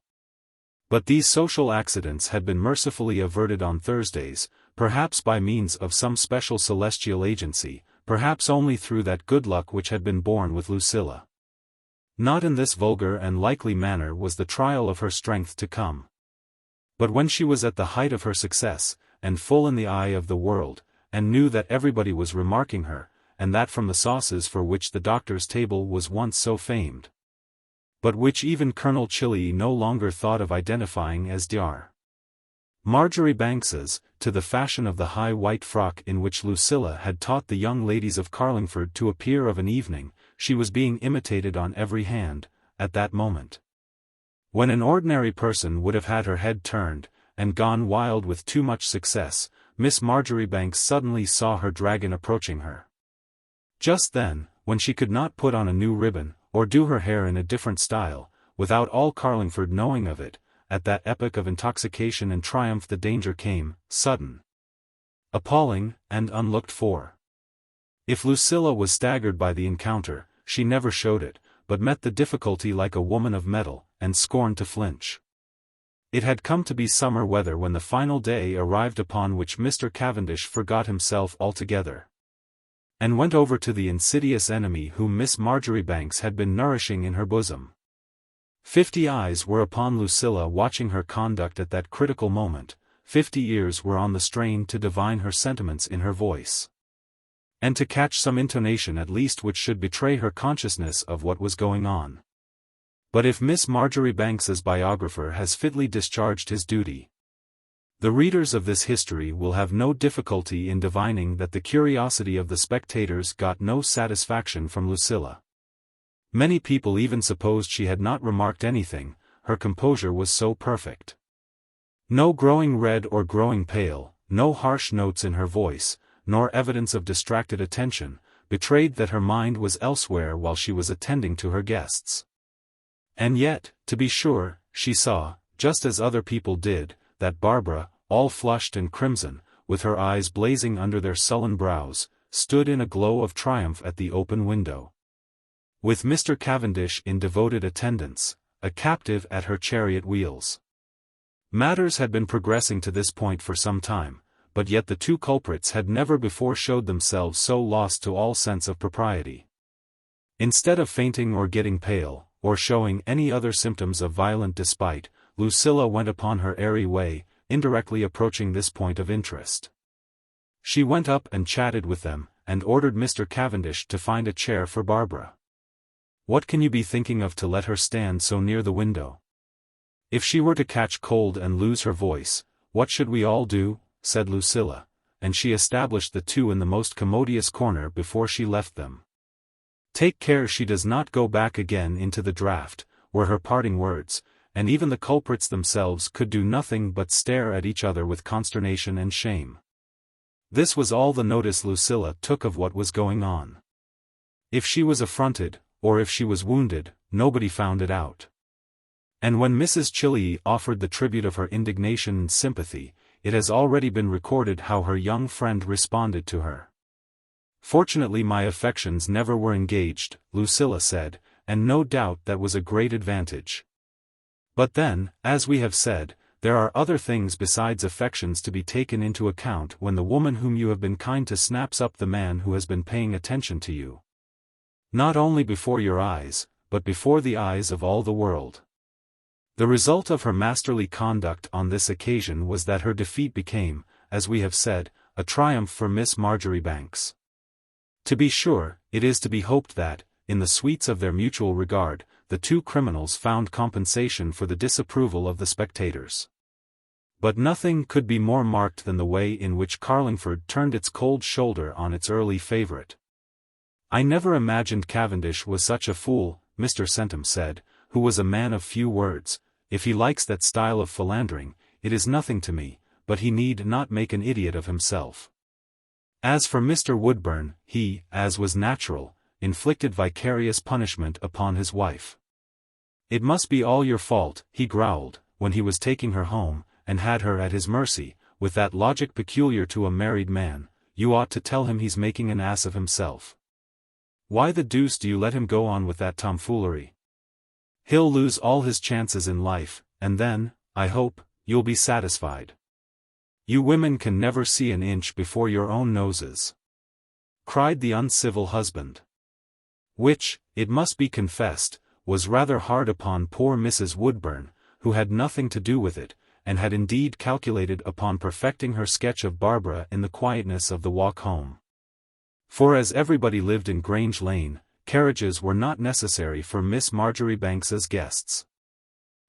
But these social accidents had been mercifully averted on Thursdays, perhaps by means of some special celestial agency, perhaps only through that good luck which had been born with Lucilla. Not in this vulgar and likely manner was the trial of her strength to come. But when she was at the height of her success, and full in the eye of the world, and knew that everybody was remarking her, and that from the sauces for which the doctor's table was once so famed, but which even Colonel Chili no longer thought of identifying as Dr. Marjoribanks's, to the fashion of the high white frock in which Lucilla had taught the young ladies of Carlingford to appear of an evening, she was being imitated on every hand, at that moment. When an ordinary person would have had her head turned, and gone wild with too much success, Miss Marjoribanks suddenly saw her dragon approaching her. Just then, when she could not put on a new ribbon, or do her hair in a different style, without all Carlingford knowing of it, at that epoch of intoxication and triumph the danger came, sudden, appalling, and unlooked for. If Lucilla was staggered by the encounter, she never showed it, but met the difficulty like a woman of mettle, and scorned to flinch. It had come to be summer weather when the final day arrived upon which Mr. Cavendish forgot himself altogether, and went over to the insidious enemy whom Miss Marjoribanks had been nourishing in her bosom. 50 eyes were upon Lucilla watching her conduct at that critical moment, 50 ears were on the strain to divine her sentiments in her voice, and to catch some intonation at least which should betray her consciousness of what was going on. But if Miss Marjoribanks's biographer has fitly discharged his duty, the readers of this history will have no difficulty in divining that the curiosity of the spectators got no satisfaction from Lucilla. Many people even supposed she had not remarked anything, her composure was so perfect. No growing red or growing pale, no harsh notes in her voice, nor evidence of distracted attention, betrayed that her mind was elsewhere while she was attending to her guests. And yet, to be sure, she saw, just as other people did, that Barbara, all flushed and crimson, with her eyes blazing under their sullen brows, stood in a glow of triumph at the open window, with Mr. Cavendish in devoted attendance, a captive at her chariot wheels. Matters had been progressing to this point for some time, but yet the two culprits had never before showed themselves so lost to all sense of propriety. Instead of fainting or getting pale, or showing any other symptoms of violent despite, Lucilla went upon her airy way, indirectly approaching this point of interest. She went up and chatted with them, and ordered Mr. Cavendish to find a chair for Barbara. "What can you be thinking of to let her stand so near the window? If she were to catch cold and lose her voice, what should we all do?" said Lucilla, and she established the two in the most commodious corner before she left them. "Take care she does not go back again into the draught," were her parting words, and even the culprits themselves could do nothing but stare at each other with consternation and shame. This was all the notice Lucilla took of what was going on. If she was affronted, or if she was wounded, nobody found it out. And when Mrs. Chili offered the tribute of her indignation and sympathy, it has already been recorded how her young friend responded to her. "Fortunately my affections never were engaged," Lucilla said, "and no doubt that was a great advantage. But then, as we have said, there are other things besides affections to be taken into account when the woman whom you have been kind to snaps up the man who has been paying attention to you. Not only before your eyes, but before the eyes of all the world." The result of her masterly conduct on this occasion was that her defeat became, as we have said, a triumph for Miss Marjoribanks. To be sure, it is to be hoped that, in the sweets of their mutual regard, the two criminals found compensation for the disapproval of the spectators. But nothing could be more marked than the way in which Carlingford turned its cold shoulder on its early favourite. "I never imagined Cavendish was such a fool," Mr. Centum said, who was a man of few words. "If he likes that style of philandering, it is nothing to me, but he need not make an idiot of himself." As for Mr. Woodburn, he, as was natural, inflicted vicarious punishment upon his wife. "It must be all your fault," he growled, when he was taking her home, and had her at his mercy, with that logic peculiar to a married man. "You ought to tell him he's making an ass of himself. Why the deuce do you let him go on with that tomfoolery? He'll lose all his chances in life, and then, I hope, you'll be satisfied. You women can never see an inch before your own noses," cried the uncivil husband. Which, it must be confessed, was rather hard upon poor Mrs. Woodburn, who had nothing to do with it, and had indeed calculated upon perfecting her sketch of Barbara in the quietness of the walk home. For as everybody lived in Grange Lane, carriages were not necessary for Miss Marjoribanks's guests.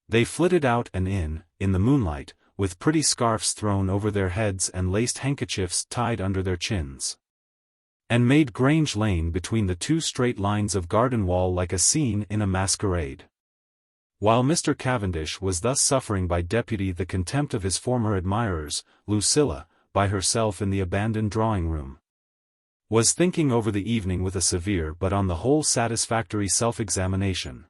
They flitted out and in the moonlight, with pretty scarfs thrown over their heads and laced handkerchiefs tied under their chins, and made Grange Lane between the two straight lines of garden wall like a scene in a masquerade. While Mr. Cavendish was thus suffering by deputy the contempt of his former admirers, Lucilla, by herself in the abandoned drawing-room, was thinking over the evening with a severe but on the whole satisfactory self-examination.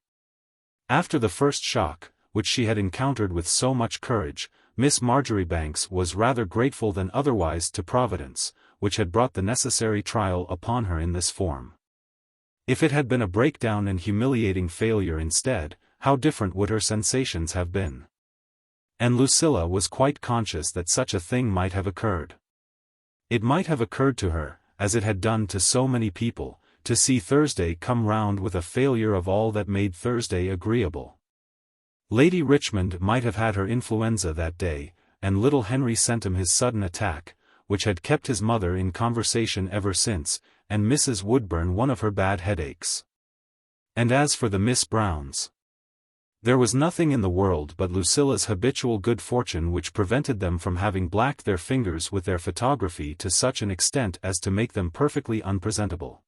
After the first shock, which she had encountered with so much courage, Miss Marjoribanks was rather grateful than otherwise to Providence, which had brought the necessary trial upon her in this form. If it had been a breakdown and humiliating failure instead, how different would her sensations have been? And Lucilla was quite conscious that such a thing might have occurred. It might have occurred to her, as it had done to so many people, to see Thursday come round with a failure of all that made Thursday agreeable. Lady Richmond might have had her influenza that day, and little Henry sent him his sudden attack, which had kept his mother in conversation ever since, and Mrs. Woodburn one of her bad headaches. And as for the Miss Browns, there was nothing in the world but Lucilla's habitual good fortune which prevented them from having blacked their fingers with their photography to such an extent as to make them perfectly unpresentable.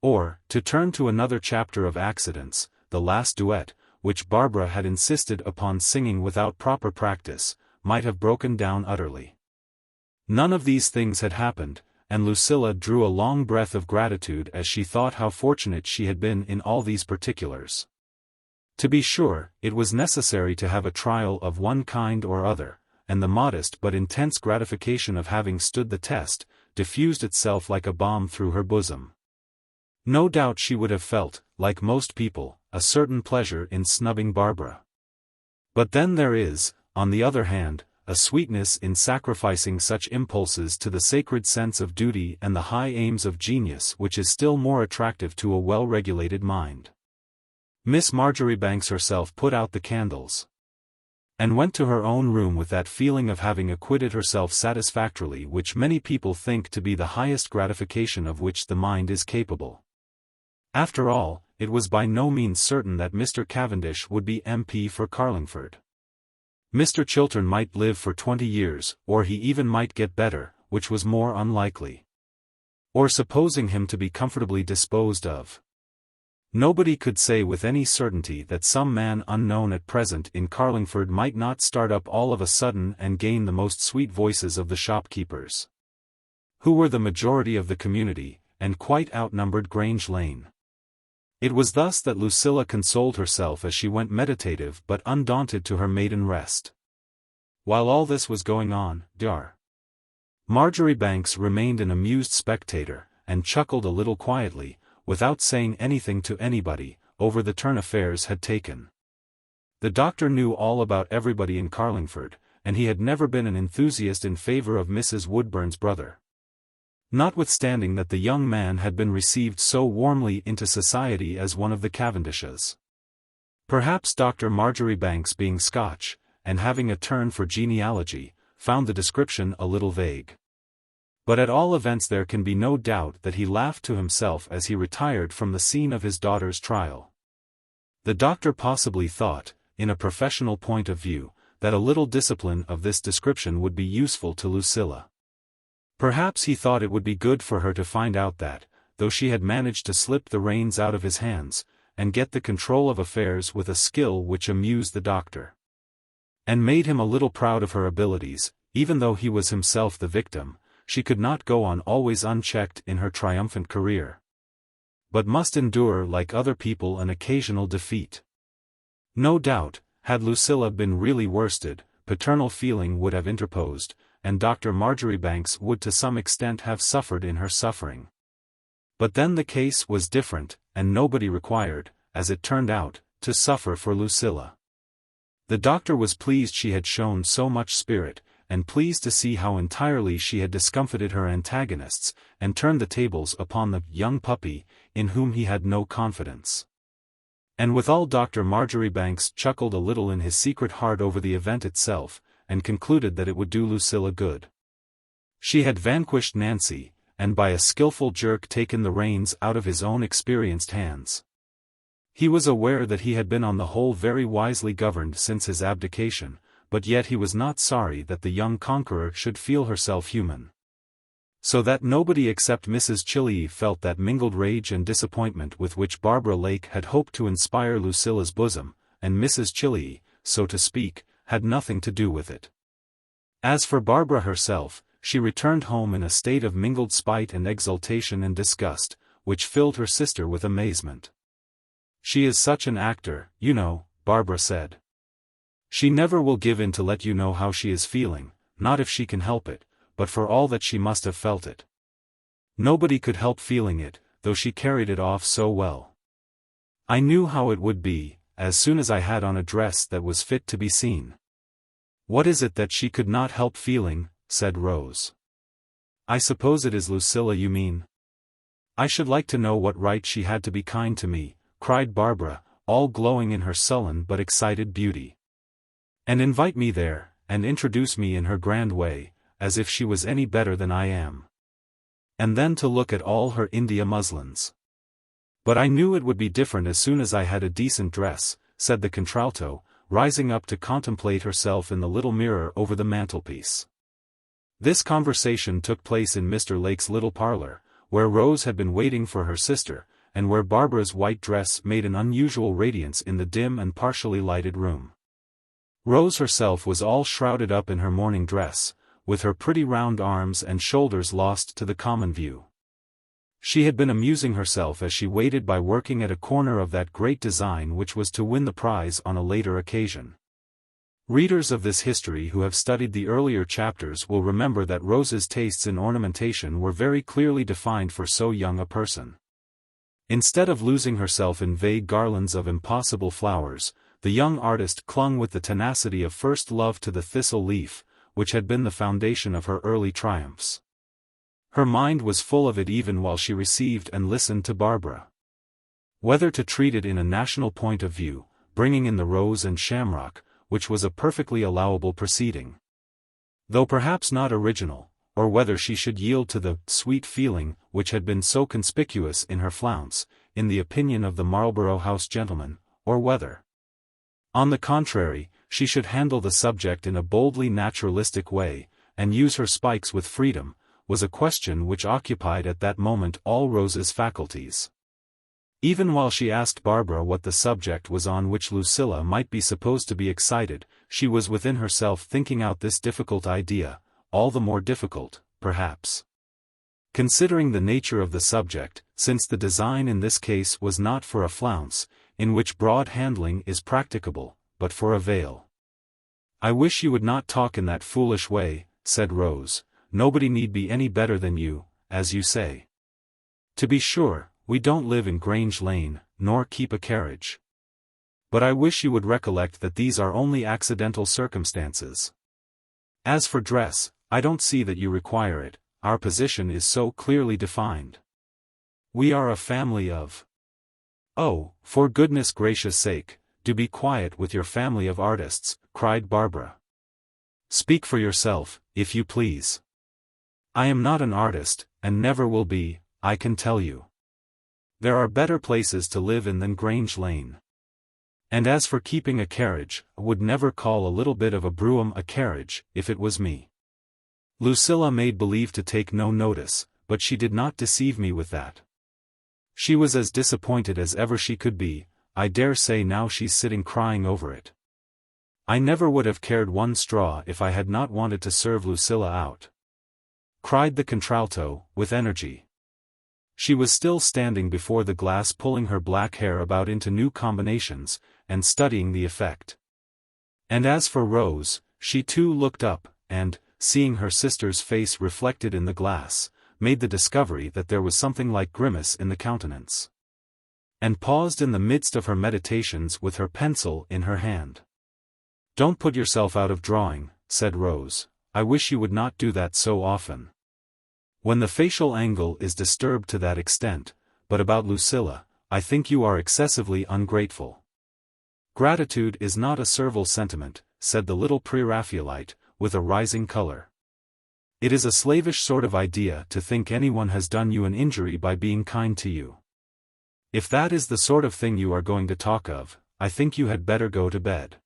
Or, to turn to another chapter of accidents, the last duet, which Barbara had insisted upon singing without proper practice, might have broken down utterly. None of these things had happened, and Lucilla drew a long breath of gratitude as she thought how fortunate she had been in all these particulars. To be sure, it was necessary to have a trial of one kind or other, and the modest but intense gratification of having stood the test, diffused itself like a balm through her bosom. No doubt she would have felt, like most people, a certain pleasure in snubbing Barbara. But then there is, on the other hand, a sweetness in sacrificing such impulses to the sacred sense of duty and the high aims of genius which is still more attractive to a well-regulated mind. Miss Marjoribanks herself put out the candles, and went to her own room with that feeling of having acquitted herself satisfactorily which many people think to be the highest gratification of which the mind is capable. After all, it was by no means certain that Mr. Cavendish would be MP for Carlingford. Mr. Chiltern might live for 20 years, or he even might get better, which was more unlikely. Or supposing him to be comfortably disposed of, nobody could say with any certainty that some man unknown at present in Carlingford might not start up all of a sudden and gain the most sweet voices of the shopkeepers, who were the majority of the community, and quite outnumbered Grange Lane. It was thus that Lucilla consoled herself as she went meditative but undaunted to her maiden rest. While all this was going on, Dr. Marjoribanks remained an amused spectator, and chuckled a little quietly, without saying anything to anybody, over the turn affairs had taken. The doctor knew all about everybody in Carlingford, and he had never been an enthusiast in favor of Mrs. Woodburn's brother. Notwithstanding that the young man had been received so warmly into society as one of the Cavendishes. Perhaps Dr. Marjoribanks, being Scotch, and having a turn for genealogy, found the description a little vague. But at all events there can be no doubt that he laughed to himself as he retired from the scene of his daughter's trial. The doctor possibly thought, in a professional point of view, that a little discipline of this description would be useful to Lucilla. Perhaps he thought it would be good for her to find out that, though she had managed to slip the reins out of his hands, and get the control of affairs with a skill which amused the doctor, and made him a little proud of her abilities, even though he was himself the victim, she could not go on always unchecked in her triumphant career, but must endure like other people an occasional defeat. No doubt, had Lucilla been really worsted, paternal feeling would have interposed, and Dr. Marjoribanks would to some extent have suffered in her suffering. But then the case was different, and nobody required, as it turned out, to suffer for Lucilla. The doctor was pleased she had shown so much spirit, and pleased to see how entirely she had discomfited her antagonists, and turned the tables upon the young puppy, in whom he had no confidence. And withal Dr. Marjoribanks chuckled a little in his secret heart over the event itself, and concluded that it would do Lucilla good. She had vanquished Nancy, and by a skillful jerk taken the reins out of his own experienced hands. He was aware that he had been on the whole very wisely governed since his abdication, but yet he was not sorry that the young conqueror should feel herself human. So that nobody except Mrs. Chilley felt that mingled rage and disappointment with which Barbara Lake had hoped to inspire Lucilla's bosom, and Mrs. Chilley, so to speak, had nothing to do with it. As for Barbara herself, she returned home in a state of mingled spite and exultation and disgust, which filled her sister with amazement. "She is such an actor, you know," Barbara said. "She never will give in to let you know how she is feeling, not if she can help it, but for all that she must have felt it. Nobody could help feeling it, though she carried it off so well. I knew how it would be, as soon as I had on a dress that was fit to be seen." "What is it that she could not help feeling?" said Rose. "I suppose it is Lucilla you mean." "I should like to know what right she had to be kind to me," cried Barbara, all glowing in her sullen but excited beauty. "And invite me there, and introduce me in her grand way, as if she was any better than I am. And then to look at all her India muslins. But I knew it would be different as soon as I had a decent dress," said the contralto, rising up to contemplate herself in the little mirror over the mantelpiece. This conversation took place in Mr. Lake's little parlour, where Rose had been waiting for her sister, and where Barbara's white dress made an unusual radiance in the dim and partially lighted room. Rose herself was all shrouded up in her morning dress, with her pretty round arms and shoulders lost to the common view. She had been amusing herself as she waited by working at a corner of that great design which was to win the prize on a later occasion. Readers of this history who have studied the earlier chapters will remember that Rose's tastes in ornamentation were very clearly defined for so young a person. Instead of losing herself in vague garlands of impossible flowers, the young artist clung with the tenacity of first love to the thistle leaf, which had been the foundation of her early triumphs. Her mind was full of it even while she received and listened to Barbara. Whether to treat it in a national point of view, bringing in the rose and shamrock, which was a perfectly allowable proceeding, though perhaps not original, or whether she should yield to the sweet feeling which had been so conspicuous in her flounce, in the opinion of the Marlborough House gentlemen, or whether, on the contrary, she should handle the subject in a boldly naturalistic way, and use her spikes with freedom, was a question which occupied at that moment all Rose's faculties. Even while she asked Barbara what the subject was on which Lucilla might be supposed to be excited, she was within herself thinking out this difficult idea, all the more difficult, perhaps, considering the nature of the subject, since the design in this case was not for a flounce, in which broad handling is practicable, but for a veil. "I wish you would not talk in that foolish way," said Rose. "Nobody need be any better than you, as you say. To be sure, we don't live in Grange Lane, nor keep a carriage. But I wish you would recollect that these are only accidental circumstances. As for dress, I don't see that you require it, our position is so clearly defined. We are a family of—" "Oh, for goodness gracious sake, do be quiet with your family of artists," cried Barbara. "Speak for yourself, if you please. I am not an artist, and never will be, I can tell you. There are better places to live in than Grange Lane. And as for keeping a carriage, I would never call a little bit of a brougham a carriage, if it was me." Lucilla made believe to take no notice, but she did not deceive me with that. She was as disappointed as ever she could be. I dare say now she's sitting crying over it. I never would have cared one straw if I had not wanted to serve Lucilla out. cried the contralto, with energy. She was still standing before the glass pulling her black hair about into new combinations, and studying the effect. And as for Rose, she too looked up, and, seeing her sister's face reflected in the glass, made the discovery that there was something like grimace in the countenance. And paused in the midst of her meditations with her pencil in her hand. "Don't put yourself out of drawing," said Rose. "I wish you would not do that so often. When the facial angle is disturbed to that extent, but about Lucilla, I think you are excessively ungrateful." "Gratitude is not a servile sentiment," said the little Pre-Raphaelite, with a rising color. "It is a slavish sort of idea to think anyone has done you an injury by being kind to you. If that is the sort of thing you are going to talk of, I think you had better go to bed."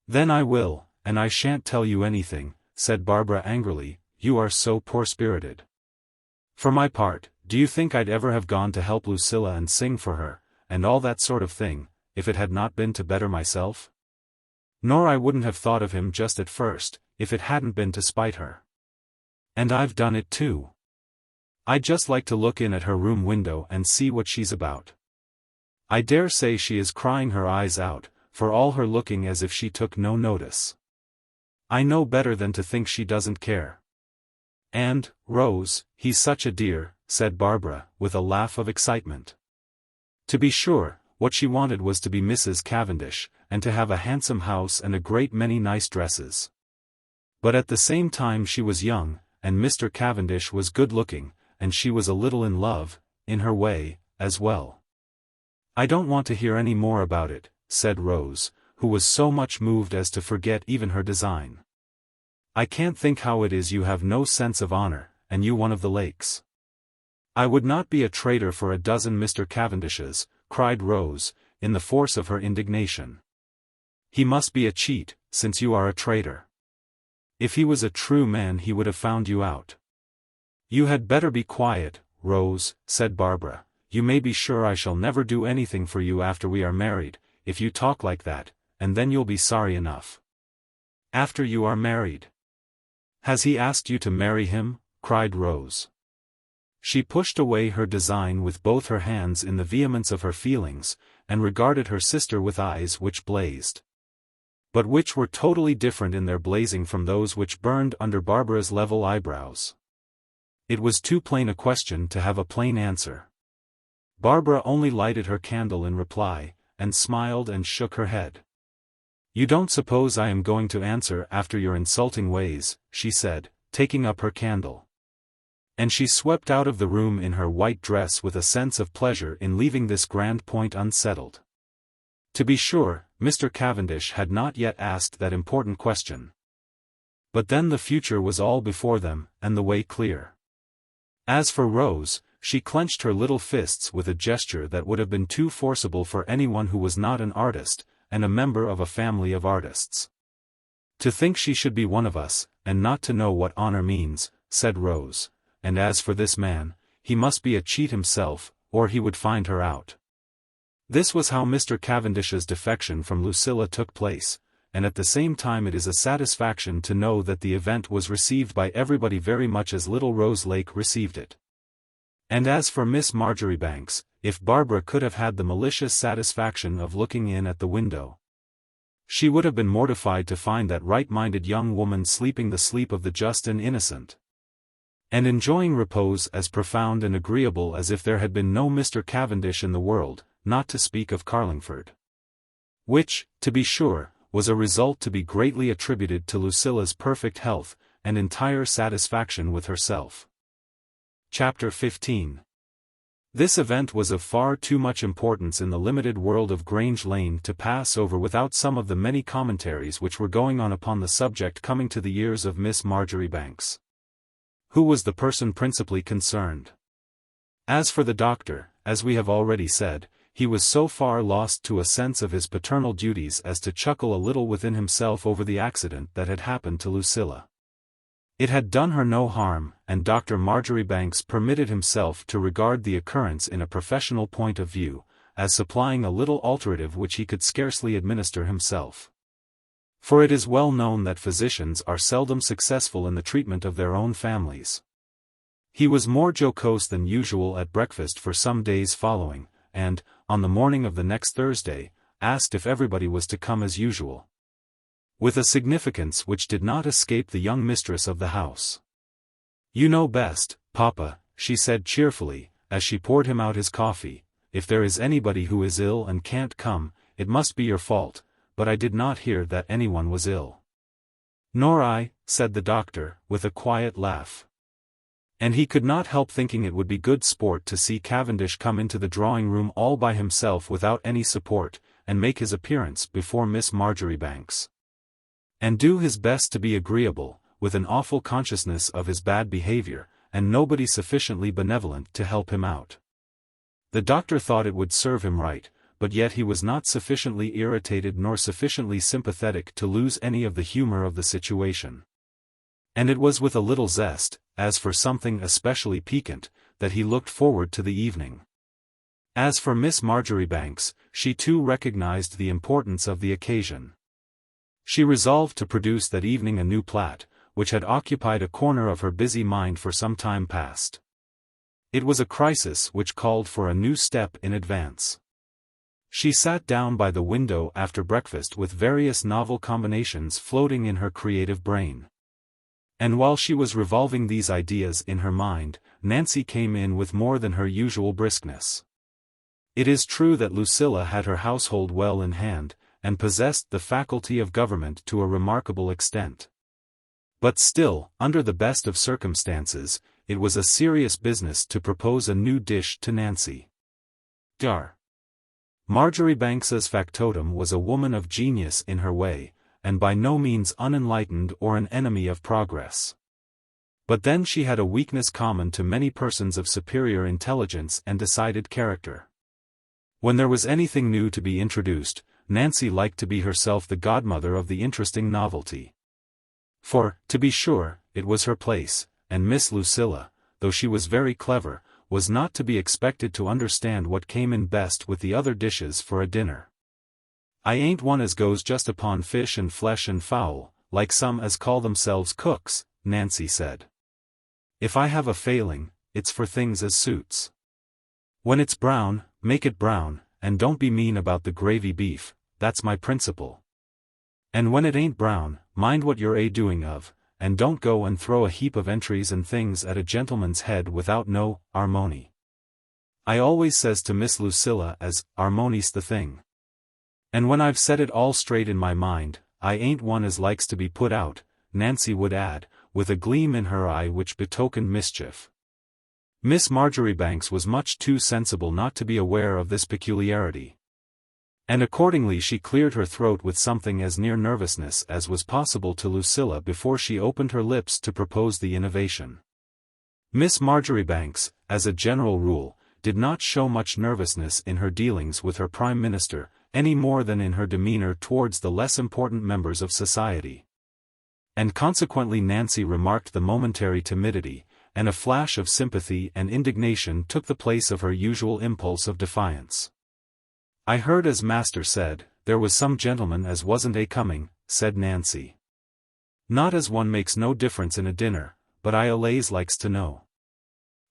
"Then I will, and I shan't tell you anything," said Barbara angrily. "You are so poor-spirited. For my part, do you think I'd ever have gone to help Lucilla and sing for her, and all that sort of thing, if it had not been to better myself? Nor I wouldn't have thought of him just at first, if it hadn't been to spite her. And I've done it too. I'd just like to look in at her room window and see what she's about. I dare say she is crying her eyes out, for all her looking as if she took no notice. I know better than to think she doesn't care. And, Rose, he's such a dear," said Barbara, with a laugh of excitement. To be sure, what she wanted was to be Mrs. Cavendish, and to have a handsome house and a great many nice dresses. But at the same time she was young, and Mr. Cavendish was good-looking, and she was a little in love, in her way, as well. "I don't want to hear any more about it," said Rose, who was so much moved as to forget even her design. "I can't think how it is you have no sense of honor, and you one of the Lakes." "I would not be a traitor for a dozen Mr. Cavendishes," cried Rose, in the force of her indignation. "He must be a cheat, since you are a traitor. If he was a true man he would have found you out." "You had better be quiet, Rose," said Barbara. "You may be sure I shall never do anything for you after we are married, if you talk like that, and then you'll be sorry enough." "After you are married? Has he asked you to marry him?" cried Rose. She pushed away her design with both her hands in the vehemence of her feelings, and regarded her sister with eyes which blazed. But which were totally different in their blazing from those which burned under Barbara's level eyebrows. It was too plain a question to have a plain answer. Barbara only lighted her candle in reply, and smiled and shook her head. "You don't suppose I am going to answer after your insulting ways," she said, taking up her candle. And she swept out of the room in her white dress with a sense of pleasure in leaving this grand point unsettled. To be sure, Mr. Cavendish had not yet asked that important question. But then the future was all before them, and the way clear. As for Rose, she clenched her little fists with a gesture that would have been too forcible for anyone who was not an artist, and a member of a family of artists. "To think she should be one of us, and not to know what honor means," said Rose, "and as for this man, he must be a cheat himself, or he would find her out." This was how Mr. Cavendish's defection from Lucilla took place, and at the same time it is a satisfaction to know that the event was received by everybody very much as little Rose Lake received it. And as for Miss Marjoribanks, if Barbara could have had the malicious satisfaction of looking in at the window, she would have been mortified to find that right-minded young woman sleeping the sleep of the just and innocent, and enjoying repose as profound and agreeable as if there had been no Mr. Cavendish in the world, not to speak of Carlingford. Which, to be sure, was a result to be greatly attributed to Lucilla's perfect health, and entire satisfaction with herself. Chapter 15. This event was of far too much importance in the limited world of Grange Lane to pass over without some of the many commentaries which were going on upon the subject coming to the ears of Miss Marjoribanks, who was the person principally concerned. As for the doctor, as we have already said, he was so far lost to a sense of his paternal duties as to chuckle a little within himself over the accident that had happened to Lucilla. It had done her no harm, and Dr. Marjoribanks permitted himself to regard the occurrence in a professional point of view, as supplying a little alterative which he could scarcely administer himself. For it is well known that physicians are seldom successful in the treatment of their own families. He was more jocose than usual at breakfast for some days following, and, on the morning of the next Thursday, asked if everybody was to come as usual. With a significance which did not escape the young mistress of the house. "You know best, Papa," she said cheerfully, as she poured him out his coffee. "If there is anybody who is ill and can't come, it must be your fault, but I did not hear that anyone was ill." "Nor I," said the doctor, with a quiet laugh. And he could not help thinking it would be good sport to see Cavendish come into the drawing-room all by himself without any support, and make his appearance before Miss Marjoribanks. And do his best to be agreeable, with an awful consciousness of his bad behavior, and nobody sufficiently benevolent to help him out. The doctor thought it would serve him right, but yet he was not sufficiently irritated nor sufficiently sympathetic to lose any of the humor of the situation. And it was with a little zest, as for something especially piquant, that he looked forward to the evening. As for Miss Marjoribanks, she too recognized the importance of the occasion. She resolved to produce that evening a new plait, which had occupied a corner of her busy mind for some time past. It was a crisis which called for a new step in advance. She sat down by the window after breakfast with various novel combinations floating in her creative brain. And while she was revolving these ideas in her mind, Nancy came in with more than her usual briskness. It is true that Lucilla had her household well in hand, and possessed the faculty of government to a remarkable extent. But still, under the best of circumstances, it was a serious business to propose a new dish to Nancy. Marjoribanks's factotum was a woman of genius in her way, and by no means unenlightened or an enemy of progress. But then she had a weakness common to many persons of superior intelligence and decided character. When there was anything new to be introduced, Nancy liked to be herself the godmother of the interesting novelty. For, to be sure, it was her place, and Miss Lucilla, though she was very clever, was not to be expected to understand what came in best with the other dishes for a dinner. "I ain't one as goes just upon fish and flesh and fowl, like some as call themselves cooks," Nancy said. "If I have a failing, it's for things as suits. When it's brown, make it brown, and don't be mean about the gravy beef, that's my principle. And when it ain't brown, mind what you're a-doing of, and don't go and throw a heap of entries and things at a gentleman's head without no 'armony. I always says to Miss Lucilla as 'armony's the thing.' And when I've set it all straight in my mind, I ain't one as likes to be put out," Nancy would add, with a gleam in her eye which betokened mischief. Miss Marjoribanks was much too sensible not to be aware of this peculiarity. And accordingly she cleared her throat with something as near nervousness as was possible to Lucilla before she opened her lips to propose the innovation. Miss Marjoribanks, as a general rule, did not show much nervousness in her dealings with her Prime Minister, any more than in her demeanor towards the less important members of society. And consequently Nancy remarked the momentary timidity, and a flash of sympathy and indignation took the place of her usual impulse of defiance. "I heard as master said, there was some gentleman as wasn't a-coming," said Nancy. "Not as one makes no difference in a dinner, but I allays likes to know.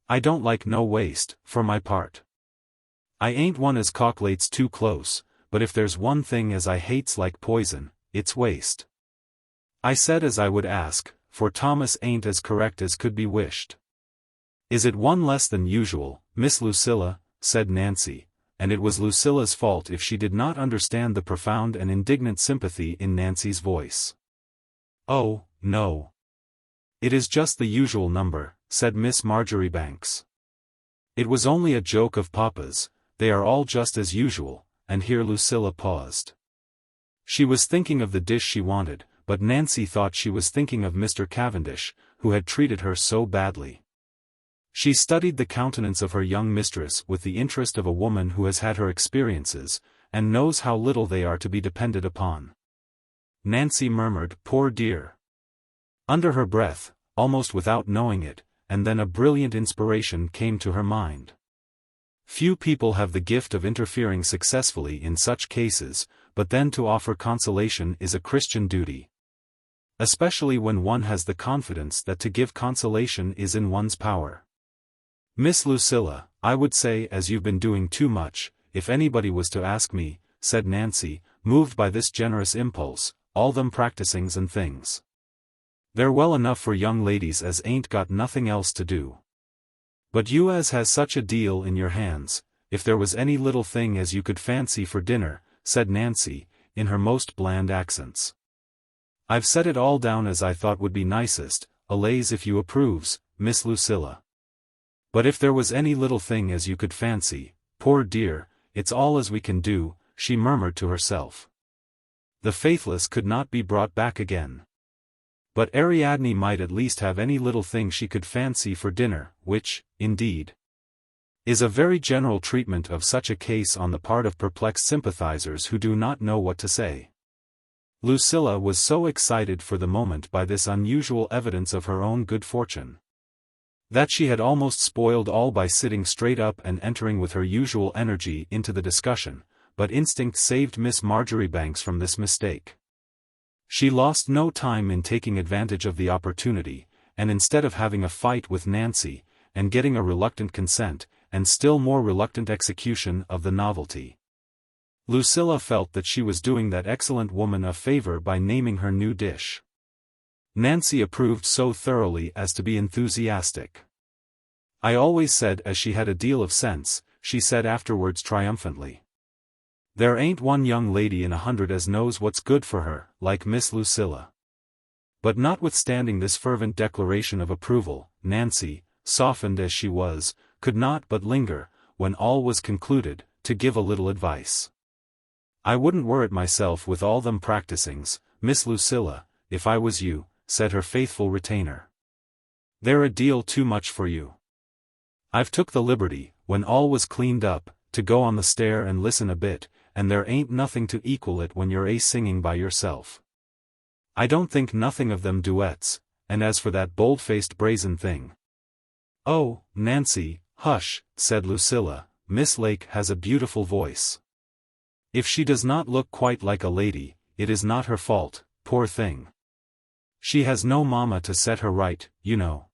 I don't like no waste, for my part. I ain't one as calculates too close, but if there's one thing as I hates like poison, it's waste." I said as I would ask, for Thomas ain't as correct as could be wished. "Is it one less than usual, Miss Lucilla?" said Nancy, and it was Lucilla's fault if she did not understand the profound and indignant sympathy in Nancy's voice. "Oh, no. It is just the usual number," said Miss Marjoribanks. "It was only a joke of Papa's, they are all just as usual," and here Lucilla paused. She was thinking of the dish she wanted, but Nancy thought she was thinking of Mr. Cavendish, who had treated her so badly. She studied the countenance of her young mistress with the interest of a woman who has had her experiences, and knows how little they are to be depended upon. Nancy murmured, "Poor dear," under her breath, almost without knowing it, and then a brilliant inspiration came to her mind. Few people have the gift of interfering successfully in such cases, but then to offer consolation is a Christian duty. Especially when one has the confidence that to give consolation is in one's power. "Miss Lucilla, I would say as you've been doing too much, if anybody was to ask me," said Nancy, moved by this generous impulse, "all them practisings and things. They're well enough for young ladies as ain't got nothing else to do. But you as has such a deal in your hands, if there was any little thing as you could fancy for dinner," said Nancy, in her most bland accents. "I've set it all down as I thought would be nicest, allays if you approves, Miss Lucilla. But if there was any little thing as you could fancy, poor dear, it's all as we can do," she murmured to herself. The faithless could not be brought back again. But Ariadne might at least have any little thing she could fancy for dinner, which, indeed, is a very general treatment of such a case on the part of perplexed sympathizers who do not know what to say. Lucilla was so excited for the moment by this unusual evidence of her own good fortune, that she had almost spoiled all by sitting straight up and entering with her usual energy into the discussion, but instinct saved Miss Marjoribanks from this mistake. She lost no time in taking advantage of the opportunity, and instead of having a fight with Nancy, and getting a reluctant consent, and still more reluctant execution of the novelty, Lucilla felt that she was doing that excellent woman a favor by naming her new dish. Nancy approved so thoroughly as to be enthusiastic. "I always said as she had a deal of sense," she said afterwards triumphantly. "There ain't one young lady in 100 as knows what's good for her, like Miss Lucilla." But notwithstanding this fervent declaration of approval, Nancy, softened as she was, could not but linger, when all was concluded, to give a little advice. "I wouldn't worrit myself with all them practisings, Miss Lucilla, if I was you," said her faithful retainer. "They're a deal too much for you. I've took the liberty, when all was cleaned up, to go on the stair and listen a bit, and there ain't nothing to equal it when you're singing by yourself. I don't think nothing of them duets, and as for that bold-faced brazen thing—" "Oh, Nancy, hush," said Lucilla, "Miss Lake has a beautiful voice. If she does not look quite like a lady, it is not her fault, poor thing. She has no mamma to set her right, you know.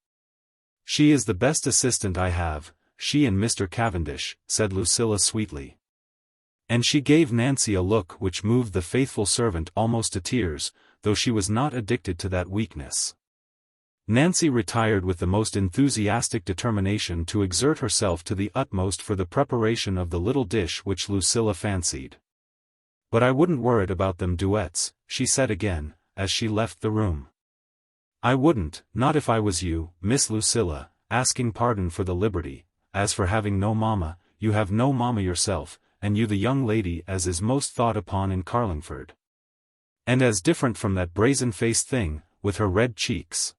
She is the best assistant I have, she and Mr. Cavendish," said Lucilla sweetly. And she gave Nancy a look which moved the faithful servant almost to tears, though she was not addicted to that weakness. Nancy retired with the most enthusiastic determination to exert herself to the utmost for the preparation of the little dish which Lucilla fancied. "But I wouldn't worrit about them duets," she said again, as she left the room. "I wouldn't, not if I was you, Miss Lucilla, asking pardon for the liberty. As for having no mamma, you have no mamma yourself, and you the young lady as is most thought upon in Carlingford. And as different from that brazen-faced thing, with her red cheeks."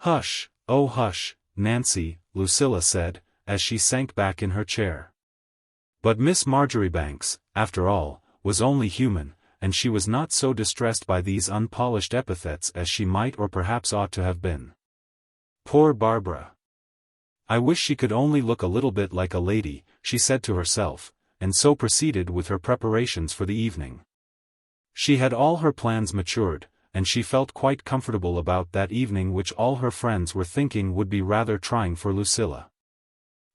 "Hush, oh hush, Nancy," Lucilla said, as she sank back in her chair. But Miss Marjoribanks, after all, was only human, and she was not so distressed by these unpolished epithets as she might or perhaps ought to have been. "Poor Barbara! I wish she could only look a little bit like a lady," she said to herself, and so proceeded with her preparations for the evening. She had all her plans matured, and she felt quite comfortable about that evening which all her friends were thinking would be rather trying for Lucilla.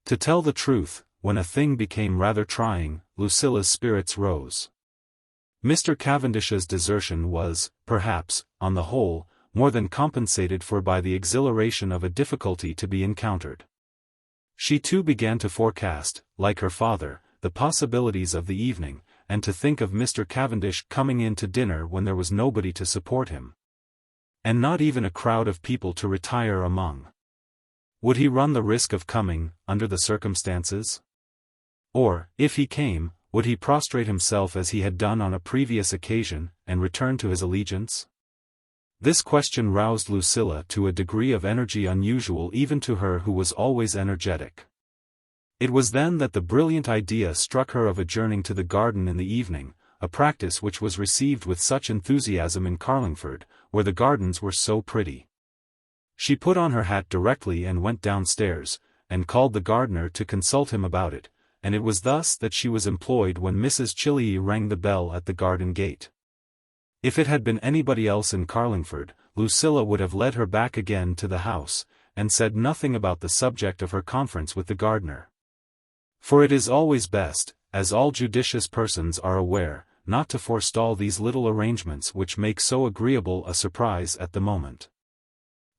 To tell the truth, when a thing became rather trying, Lucilla's spirits rose. Mr. Cavendish's desertion was, perhaps, on the whole, more than compensated for by the exhilaration of a difficulty to be encountered. She too began to forecast, like her father, the possibilities of the evening, and to think of Mr. Cavendish coming in to dinner when there was nobody to support him, and not even a crowd of people to retire among. Would he run the risk of coming, under the circumstances? Or, if he came, would he prostrate himself as he had done on a previous occasion, and return to his allegiance? This question roused Lucilla to a degree of energy unusual even to her who was always energetic. It was then that the brilliant idea struck her of adjourning to the garden in the evening, a practice which was received with such enthusiasm in Carlingford, where the gardens were so pretty. She put on her hat directly and went downstairs, and called the gardener to consult him about it, and it was thus that she was employed when Mrs. Chilliey rang the bell at the garden gate. If it had been anybody else in Carlingford, Lucilla would have led her back again to the house, and said nothing about the subject of her conference with the gardener. For it is always best, as all judicious persons are aware, not to forestall these little arrangements which make so agreeable a surprise at the moment.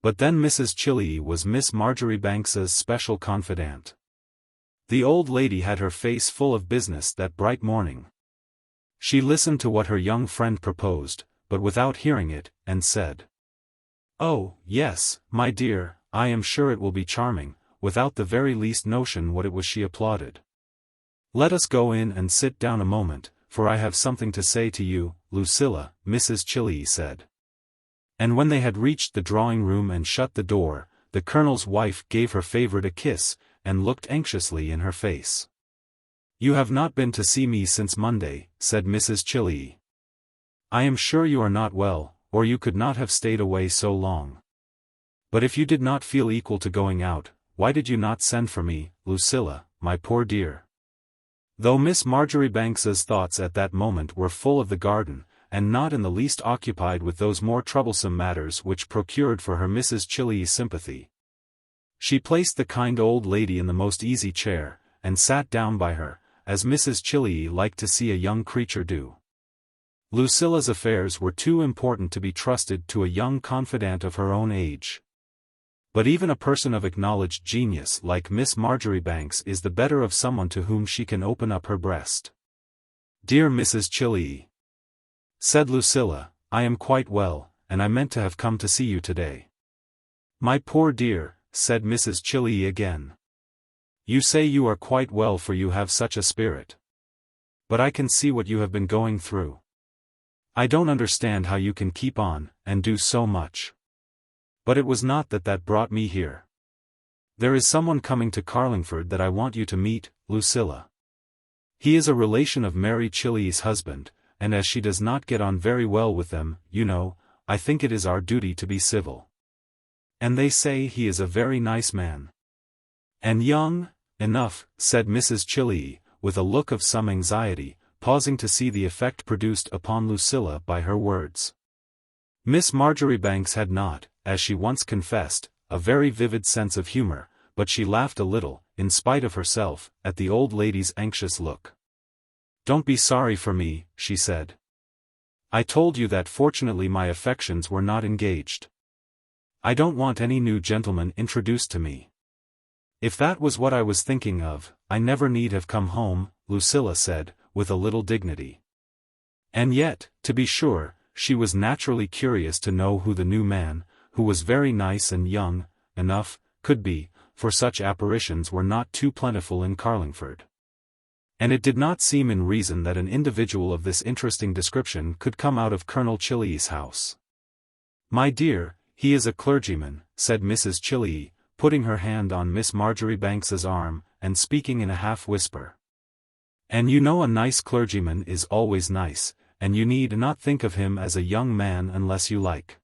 But then Mrs. Chilley was Miss Marjoribanks's special confidante. The old lady had her face full of business that bright morning. She listened to what her young friend proposed, but without hearing it, and said, "Oh, yes, my dear, I am sure it will be charming," without the very least notion what it was she applauded. "Let us go in and sit down a moment, for I have something to say to you, Lucilla," Mrs. Chilley said. And when they had reached the drawing-room and shut the door, the Colonel's wife gave her favourite a kiss, and looked anxiously in her face. "You have not been to see me since Monday," said Mrs. Chilley. "I am sure you are not well, or you could not have stayed away so long. But if you did not feel equal to going out, why did you not send for me, Lucilla, my poor dear?" Though Miss Marjoribanks's thoughts at that moment were full of the garden, and not in the least occupied with those more troublesome matters which procured for her Mrs. Chilley's sympathy. She placed the kind old lady in the most easy chair, and sat down by her, as Mrs. Chilley liked to see a young creature do. Lucilla's affairs were too important to be trusted to a young confidante of her own age. But even a person of acknowledged genius like Miss Marjoribanks is the better of someone to whom she can open up her breast. "Dear Mrs. Chilley," said Lucilla, "I am quite well, and I meant to have come to see you today." "My poor dear," said Mrs. Chilley again. "You say you are quite well for you have such a spirit. But I can see what you have been going through. I don't understand how you can keep on, and do so much. But it was not that brought me here. There is someone coming to Carlingford that I want you to meet, Lucilla. He is a relation of Mary Chilley's husband, and as she does not get on very well with them, you know, I think it is our duty to be civil. And they say he is a very nice man. And young enough," said Mrs. Chilley, with a look of some anxiety, pausing to see the effect produced upon Lucilla by her words. Miss Marjoribanks had not, as she once confessed, a very vivid sense of humour, but she laughed a little, in spite of herself, at the old lady's anxious look. "Don't be sorry for me," she said. "I told you that fortunately my affections were not engaged. I don't want any new gentleman introduced to me. If that was what I was thinking of, I never need have come home," Lucilla said, with a little dignity. And yet, to be sure, she was naturally curious to know who the new man, who was very nice and young enough, could be, for such apparitions were not too plentiful in Carlingford. And it did not seem in reason that an individual of this interesting description could come out of Colonel Chilley's house. "My dear, he is a clergyman," said Mrs. Chilley, putting her hand on Miss Marjoribanks's arm, and speaking in a half-whisper. "And you know a nice clergyman is always nice, and you need not think of him as a young man unless you like.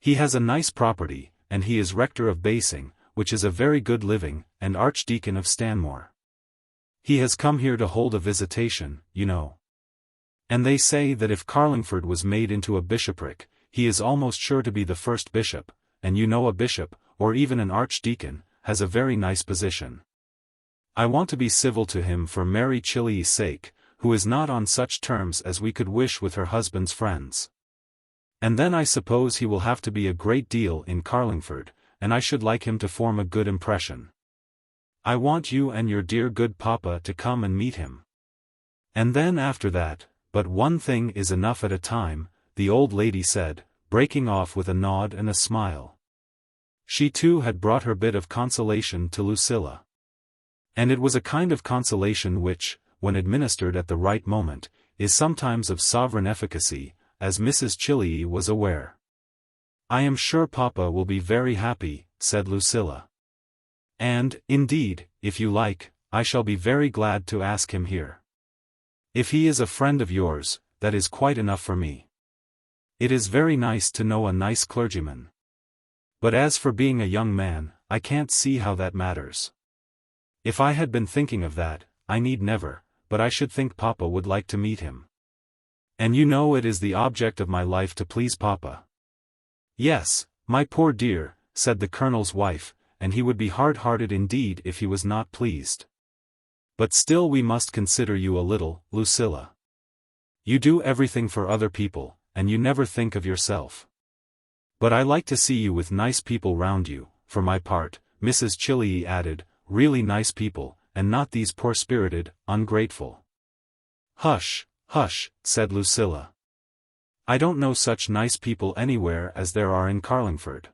He has a nice property, and he is rector of Basing, which is a very good living, and archdeacon of Stanmore. He has come here to hold a visitation, you know. And they say that if Carlingford was made into a bishopric, he is almost sure to be the first bishop, and you know a bishop, or even an archdeacon, has a very nice position. I want to be civil to him for Mary Chilley's sake, who is not on such terms as we could wish with her husband's friends. And then I suppose he will have to be a great deal in Carlingford, and I should like him to form a good impression. I want you and your dear good papa to come and meet him. And then after that, but one thing is enough at a time," the old lady said, breaking off with a nod and a smile. She too had brought her bit of consolation to Lucilla. And it was a kind of consolation which, when administered at the right moment, is sometimes of sovereign efficacy, as Mrs. Chilley was aware. "I am sure papa will be very happy," said Lucilla. "And, indeed, if you like, I shall be very glad to ask him here. If he is a friend of yours, that is quite enough for me. It is very nice to know a nice clergyman. But as for being a young man, I can't see how that matters. If I had been thinking of that, I need never, but I should think papa would like to meet him. And you know it is the object of my life to please papa." "Yes, my poor dear," said the colonel's wife, and he would be hard-hearted indeed if he was not pleased. But still we must consider you a little, Lucilla. You do everything for other people, and you never think of yourself. But I like to see you with nice people round you, for my part, Mrs. Chilliey added, really nice people, and not these poor-spirited, ungrateful. Hush, hush, said Lucilla. I don't know such nice people anywhere as there are in Carlingford.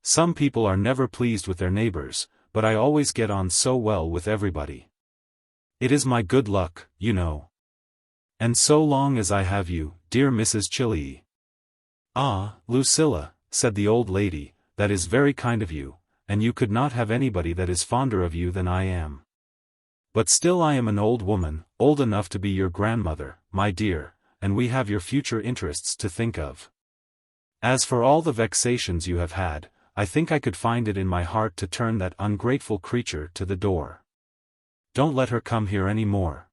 Some people are never pleased with their neighbours, but I always get on so well with everybody. It is my good luck, you know. And so long as I have you, dear Mrs. Chilliey. Ah, Lucilla, said the old lady, that is very kind of you, and you could not have anybody that is fonder of you than I am. But still I am an old woman, old enough to be your grandmother, my dear, and we have your future interests to think of. As for all the vexations you have had, I think I could find it in my heart to turn that ungrateful creature to the door. Don't let her come here any more.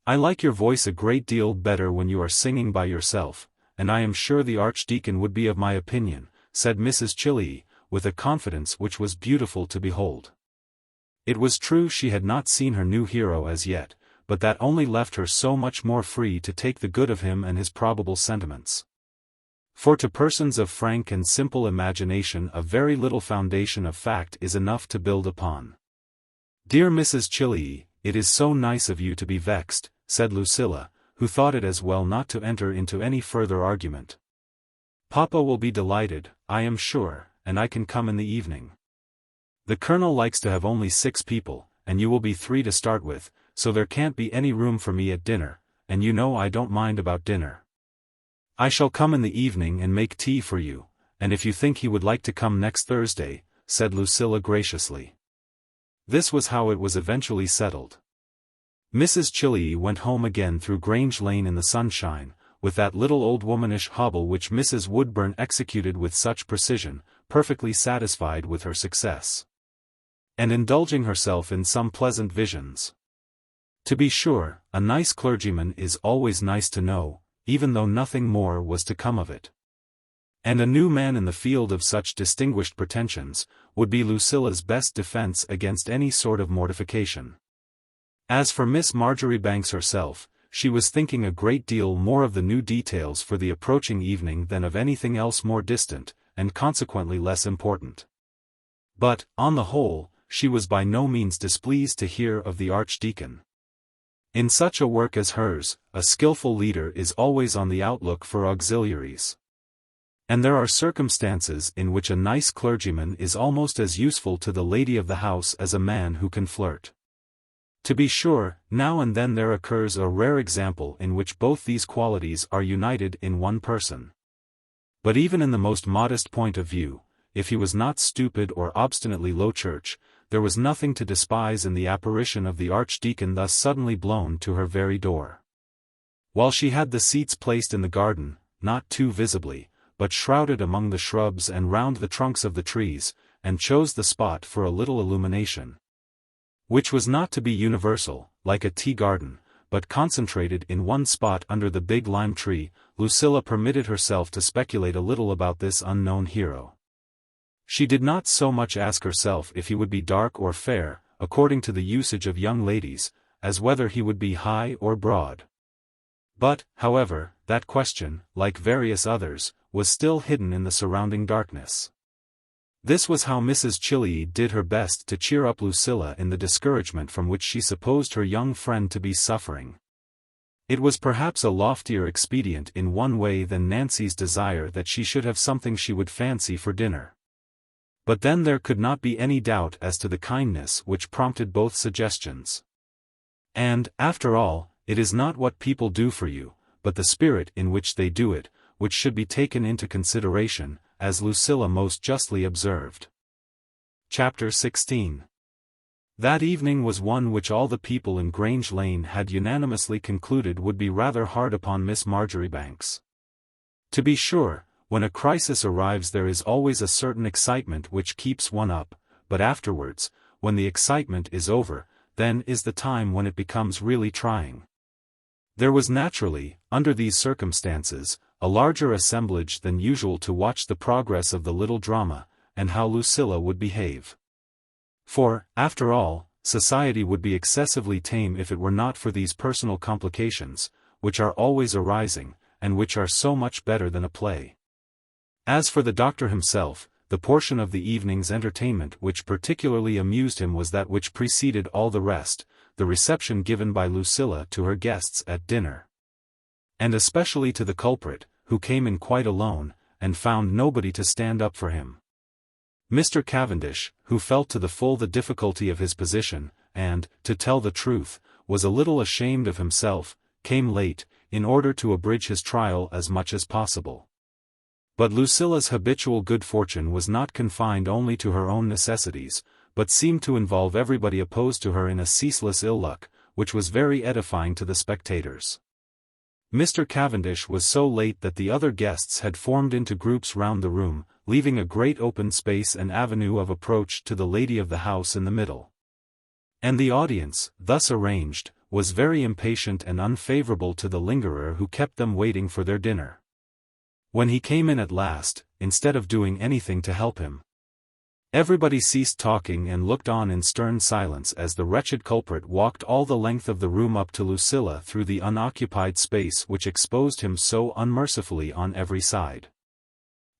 I like your voice a great deal better when you are singing by yourself, and I am sure the Archdeacon would be of my opinion, said Mrs. Chilliey, with a confidence which was beautiful to behold. It was true she had not seen her new hero as yet, but that only left her so much more free to take the good of him and his probable sentiments. For to persons of frank and simple imagination a very little foundation of fact is enough to build upon. Dear Mrs. Chilliey, it is so nice of you to be vexed, said Lucilla, who thought it as well not to enter into any further argument. Papa will be delighted, I am sure, and I can come in the evening. The colonel likes to have only 6 people, and you will be 3 to start with, so there can't be any room for me at dinner, and you know I don't mind about dinner. I shall come in the evening and make tea for you, and if you think he would like to come next Thursday, said Lucilla graciously. This was how it was eventually settled. Mrs. Chilliey went home again through Grange Lane in the sunshine, with that little old womanish hobble which Mrs. Woodburn executed with such precision, perfectly satisfied with her success. And indulging herself in some pleasant visions. To be sure, a nice clergyman is always nice to know, even though nothing more was to come of it. And a new man in the field of such distinguished pretensions, would be Lucilla's best defence against any sort of mortification. As for Miss Marjoribanks herself, she was thinking a great deal more of the new details for the approaching evening than of anything else more distant, and consequently less important. But, on the whole, she was by no means displeased to hear of the Archdeacon. In such a work as hers, a skilful leader is always on the outlook for auxiliaries. And there are circumstances in which a nice clergyman is almost as useful to the lady of the house as a man who can flirt. To be sure, now and then there occurs a rare example in which both these qualities are united in one person. But even in the most modest point of view, if he was not stupid or obstinately low church, there was nothing to despise in the apparition of the Archdeacon thus suddenly blown to her very door. While she had the seats placed in the garden, not too visibly, but shrouded among the shrubs and round the trunks of the trees, and chose the spot for a little illumination, which was not to be universal, like a tea garden, but concentrated in one spot under the big lime tree, Lucilla permitted herself to speculate a little about this unknown hero. She did not so much ask herself if he would be dark or fair, according to the usage of young ladies, as whether he would be high or broad. But, however, that question, like various others, was still hidden in the surrounding darkness. This was how Mrs. Chilliey did her best to cheer up Lucilla in the discouragement from which she supposed her young friend to be suffering. It was perhaps a loftier expedient in one way than Nancy's desire that she should have something she would fancy for dinner. But then there could not be any doubt as to the kindness which prompted both suggestions. And, after all, it is not what people do for you, but the spirit in which they do it, which should be taken into consideration, as Lucilla most justly observed. Chapter 16. That evening was one which all the people in Grange Lane had unanimously concluded would be rather hard upon Miss Marjoribanks. To be sure, when a crisis arrives there is always a certain excitement which keeps one up, but afterwards, when the excitement is over, then is the time when it becomes really trying. There was naturally, under these circumstances, a larger assemblage than usual to watch the progress of the little drama, and how Lucilla would behave. For, after all, society would be excessively tame if it were not for these personal complications, which are always arising, and which are so much better than a play. As for the doctor himself, the portion of the evening's entertainment which particularly amused him was that which preceded all the rest, the reception given by Lucilla to her guests at dinner. And especially to the culprit, who came in quite alone, and found nobody to stand up for him. Mr. Cavendish, who felt to the full the difficulty of his position, and, to tell the truth, was a little ashamed of himself, came late, in order to abridge his trial as much as possible. But Lucilla's habitual good fortune was not confined only to her own necessities, but seemed to involve everybody opposed to her in a ceaseless ill luck, which was very edifying to the spectators. Mr. Cavendish was so late that the other guests had formed into groups round the room, leaving a great open space and avenue of approach to the lady of the house in the middle. And the audience, thus arranged, was very impatient and unfavourable to the lingerer who kept them waiting for their dinner. When he came in at last, instead of doing anything to help him, everybody ceased talking and looked on in stern silence as the wretched culprit walked all the length of the room up to Lucilla through the unoccupied space which exposed him so unmercifully on every side.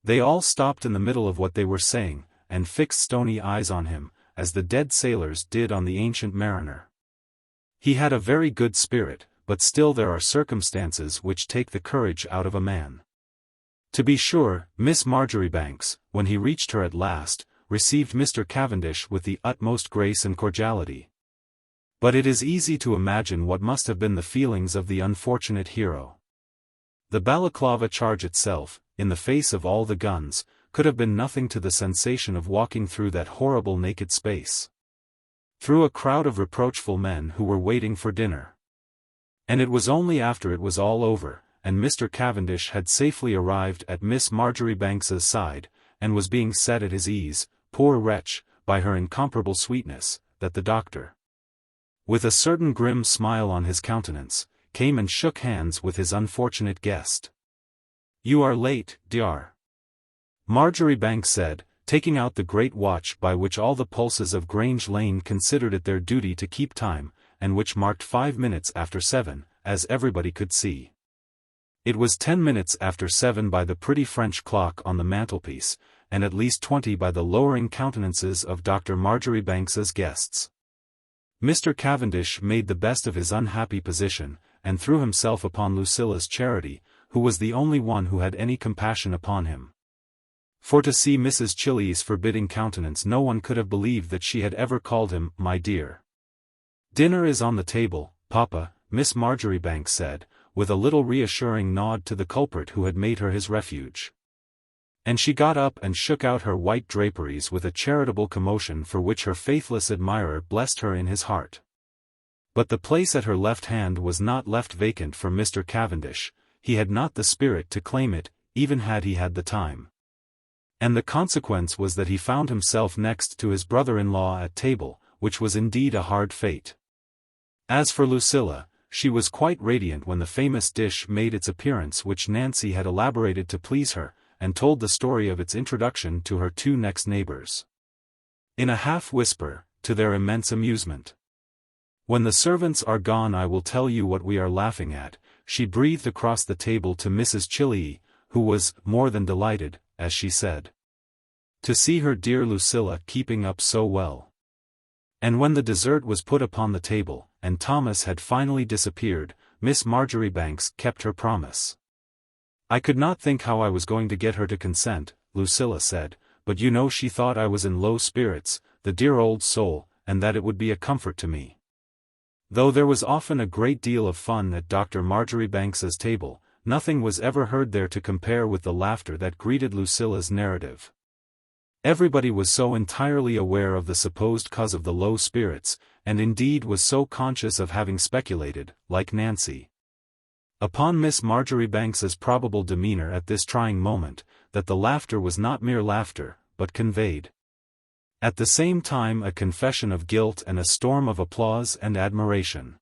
They all stopped in the middle of what they were saying, and fixed stony eyes on him, as the dead sailors did on the ancient mariner. He had a very good spirit, but still there are circumstances which take the courage out of a man. To be sure, Miss Marjoribanks, when he reached her at last, received Mr. Cavendish with the utmost grace and cordiality. But it is easy to imagine what must have been the feelings of the unfortunate hero. The balaclava charge itself, in the face of all the guns, could have been nothing to the sensation of walking through that horrible naked space, through a crowd of reproachful men who were waiting for dinner. And it was only after it was all over, and Mr. Cavendish had safely arrived at Miss Marjoribanks's side, and was being set at his ease, poor wretch, by her incomparable sweetness, that the doctor, with a certain grim smile on his countenance, came and shook hands with his unfortunate guest. "You are late, dear," Marjoribanks said, taking out the great watch by which all the pulses of Grange Lane considered it their duty to keep time, and which marked 5 minutes after 7, as everybody could see. It was 10 minutes after 7 by the pretty French clock on the mantelpiece, and at least 20 by the lowering countenances of Dr. Marjoribanks's guests. Mr. Cavendish made the best of his unhappy position, and threw himself upon Lucilla's charity, who was the only one who had any compassion upon him. For to see Mrs. Chiley's forbidding countenance no one could have believed that she had ever called him, "my dear." "Dinner is on the table, Papa," Miss Marjoribanks said, with a little reassuring nod to the culprit who had made her his refuge. And she got up and shook out her white draperies with a charitable commotion for which her faithless admirer blessed her in his heart. But the place at her left hand was not left vacant for Mr. Cavendish. He had not the spirit to claim it, even had he had the time. And the consequence was that he found himself next to his brother-in-law at table, which was indeed a hard fate. As for Lucilla, she was quite radiant when the famous dish made its appearance which Nancy had elaborated to please her, and told the story of its introduction to her two next neighbors. In a half-whisper, to their immense amusement. "When the servants are gone I will tell you what we are laughing at," she breathed across the table to Mrs. Chiley, who was more than delighted, as she said, to see her dear Lucilla keeping up so well. And when the dessert was put upon the table, and Thomas had finally disappeared, Miss Marjoribanks kept her promise. "I could not think how I was going to get her to consent," Lucilla said, "but you know she thought I was in low spirits, the dear old soul, and that it would be a comfort to me." Though there was often a great deal of fun at Dr. Marjoribanks's table, nothing was ever heard there to compare with the laughter that greeted Lucilla's narrative. Everybody was so entirely aware of the supposed cause of the low spirits, and indeed was so conscious of having speculated, like Nancy, upon Miss Marjoribanks's probable demeanour at this trying moment, that the laughter was not mere laughter, but conveyed at the same time a confession of guilt and a storm of applause and admiration.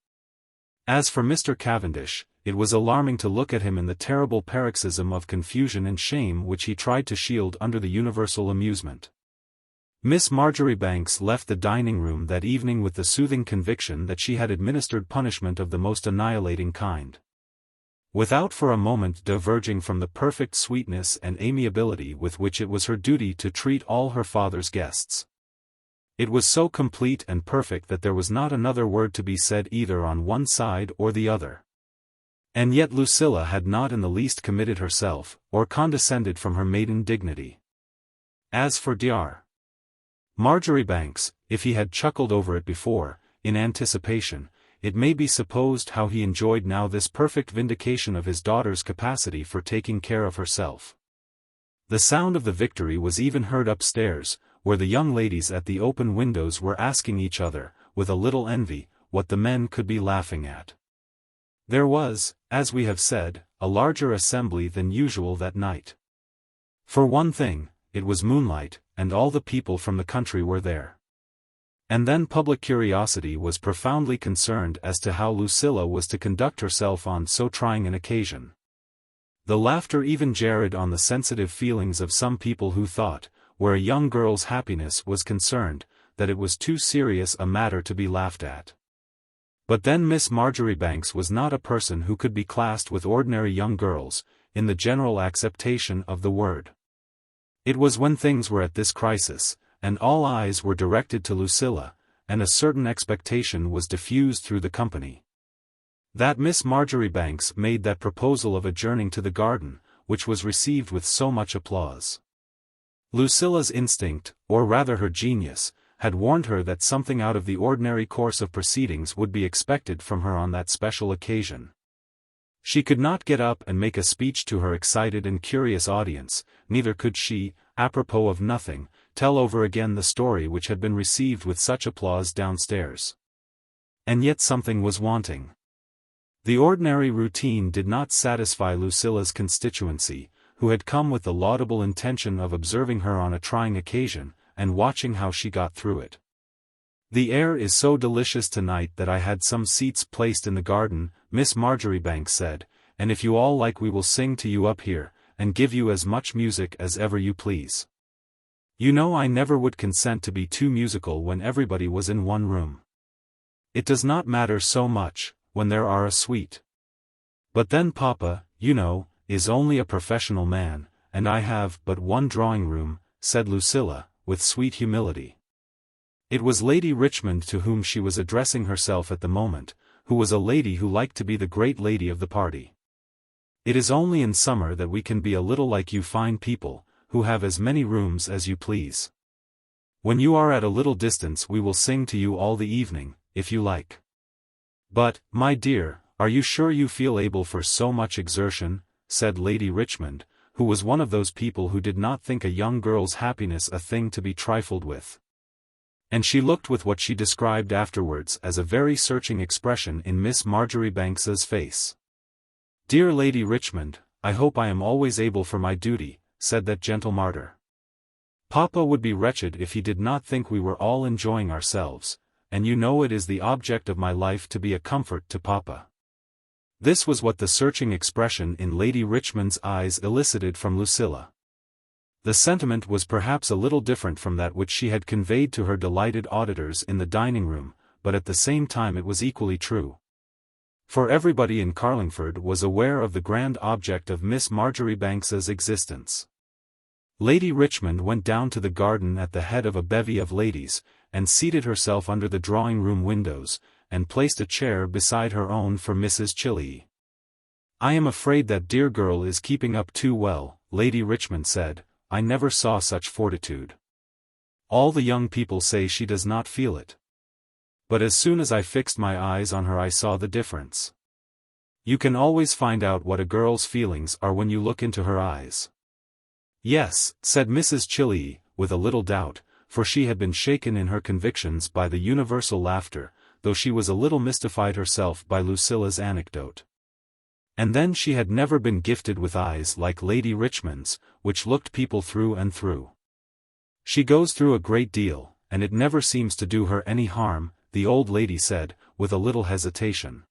As for Mr. Cavendish, it was alarming to look at him in the terrible paroxysm of confusion and shame which he tried to shield under the universal amusement. Miss Marjoribanks left the dining room that evening with the soothing conviction that she had administered punishment of the most annihilating kind. Without for a moment diverging from the perfect sweetness and amiability with which it was her duty to treat all her father's guests. It was so complete and perfect that there was not another word to be said either on one side or the other. And yet Lucilla had not in the least committed herself, or condescended from her maiden dignity. As for Dr. Marjoribanks, if he had chuckled over it before, in anticipation, it may be supposed how he enjoyed now this perfect vindication of his daughter's capacity for taking care of herself. The sound of the victory was even heard upstairs, where the young ladies at the open windows were asking each other, with a little envy, what the men could be laughing at. There was, as we have said, a larger assembly than usual that night. For one thing, it was moonlight, and all the people from the country were there. And then public curiosity was profoundly concerned as to how Lucilla was to conduct herself on so trying an occasion. The laughter even jarred on the sensitive feelings of some people who thought, where a young girl's happiness was concerned, that it was too serious a matter to be laughed at. But then Miss Marjoribanks was not a person who could be classed with ordinary young girls, in the general acceptation of the word. It was when things were at this crisis, and all eyes were directed to Lucilla, and a certain expectation was diffused through the company, that Miss Marjoribanks made that proposal of adjourning to the garden, which was received with so much applause. Lucilla's instinct, or rather her genius, had warned her that something out of the ordinary course of proceedings would be expected from her on that special occasion. She could not get up and make a speech to her excited and curious audience, neither could she, apropos of nothing, tell over again the story which had been received with such applause downstairs. And yet something was wanting. The ordinary routine did not satisfy Lucilla's constituency, who had come with the laudable intention of observing her on a trying occasion, and watching how she got through it. "The air is so delicious tonight that I had some seats placed in the garden," Miss Marjoribanks said, "and if you all like we will sing to you up here, and give you as much music as ever you please. You know I never would consent to be too musical when everybody was in one room. It does not matter so much, when there are a suite. But then Papa, you know, is only a professional man, and I have but one drawing room," said Lucilla, with sweet humility. It was Lady Richmond to whom she was addressing herself at the moment, who was a lady who liked to be the great lady of the party. "It is only in summer that we can be a little like you fine people, who have as many rooms as you please. When you are at a little distance we will sing to you all the evening, if you like." "But, my dear, are you sure you feel able for so much exertion?" said Lady Richmond, who was one of those people who did not think a young girl's happiness a thing to be trifled with. And she looked with what she described afterwards as a very searching expression in Miss Marjoribanks's face. "Dear Lady Richmond, I hope I am always able for my duty," said that gentle martyr. "Papa would be wretched if he did not think we were all enjoying ourselves, and you know it is the object of my life to be a comfort to Papa." This was what the searching expression in Lady Richmond's eyes elicited from Lucilla. The sentiment was perhaps a little different from that which she had conveyed to her delighted auditors in the dining room, but at the same time it was equally true. For everybody in Carlingford was aware of the grand object of Miss Marjoribanks's existence. Lady Richmond went down to the garden at the head of a bevy of ladies, and seated herself under the drawing-room windows, and placed a chair beside her own for Mrs. XXIII. "I am afraid that dear girl is keeping up too well," Lady Richmond said. "I never saw such fortitude. All the young people say she does not feel it. But as soon as I fixed my eyes on her I saw the difference. You can always find out what a girl's feelings are when you look into her eyes." "Yes," said Mrs. XXIII, with a little doubt, for she had been shaken in her convictions by the universal laughter, though she was a little mystified herself by Lucilla's anecdote. And then she had never been gifted with eyes like Lady Richmond's, which looked people through and through. "She goes through a great deal, and it never seems to do her any harm," the old lady said, with a little hesitation.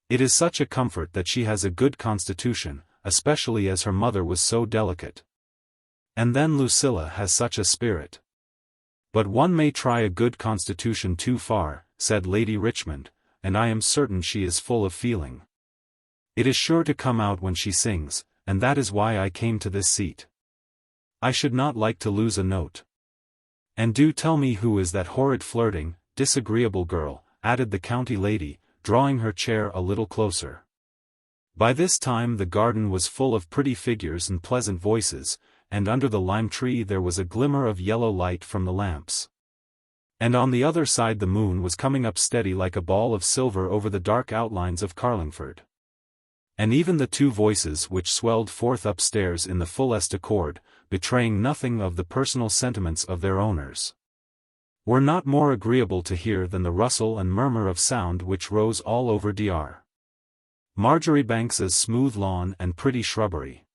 "It is such a comfort that she has a good constitution, especially as her mother was so delicate. And then Lucilla has such a spirit. "But one may try a good constitution too far," said Lady Richmond, "and I am certain she is full of feeling. It is sure to come out when she sings, and that is why I came to this seat. I should not like to lose a note. And do tell me who is that horrid flirting, disagreeable girl," added the county lady, drawing her chair a little closer. By this time the garden was full of pretty figures and pleasant voices, and under the lime tree there was a glimmer of yellow light from the lamps. And on the other side the moon was coming up steady like a ball of silver over the dark outlines of Carlingford. And even the two voices which swelled forth upstairs in the fullest accord, betraying nothing of the personal sentiments of their owners, were not more agreeable to hear than the rustle and murmur of sound which rose all over Dr. Marjoribanks's smooth lawn and pretty shrubbery.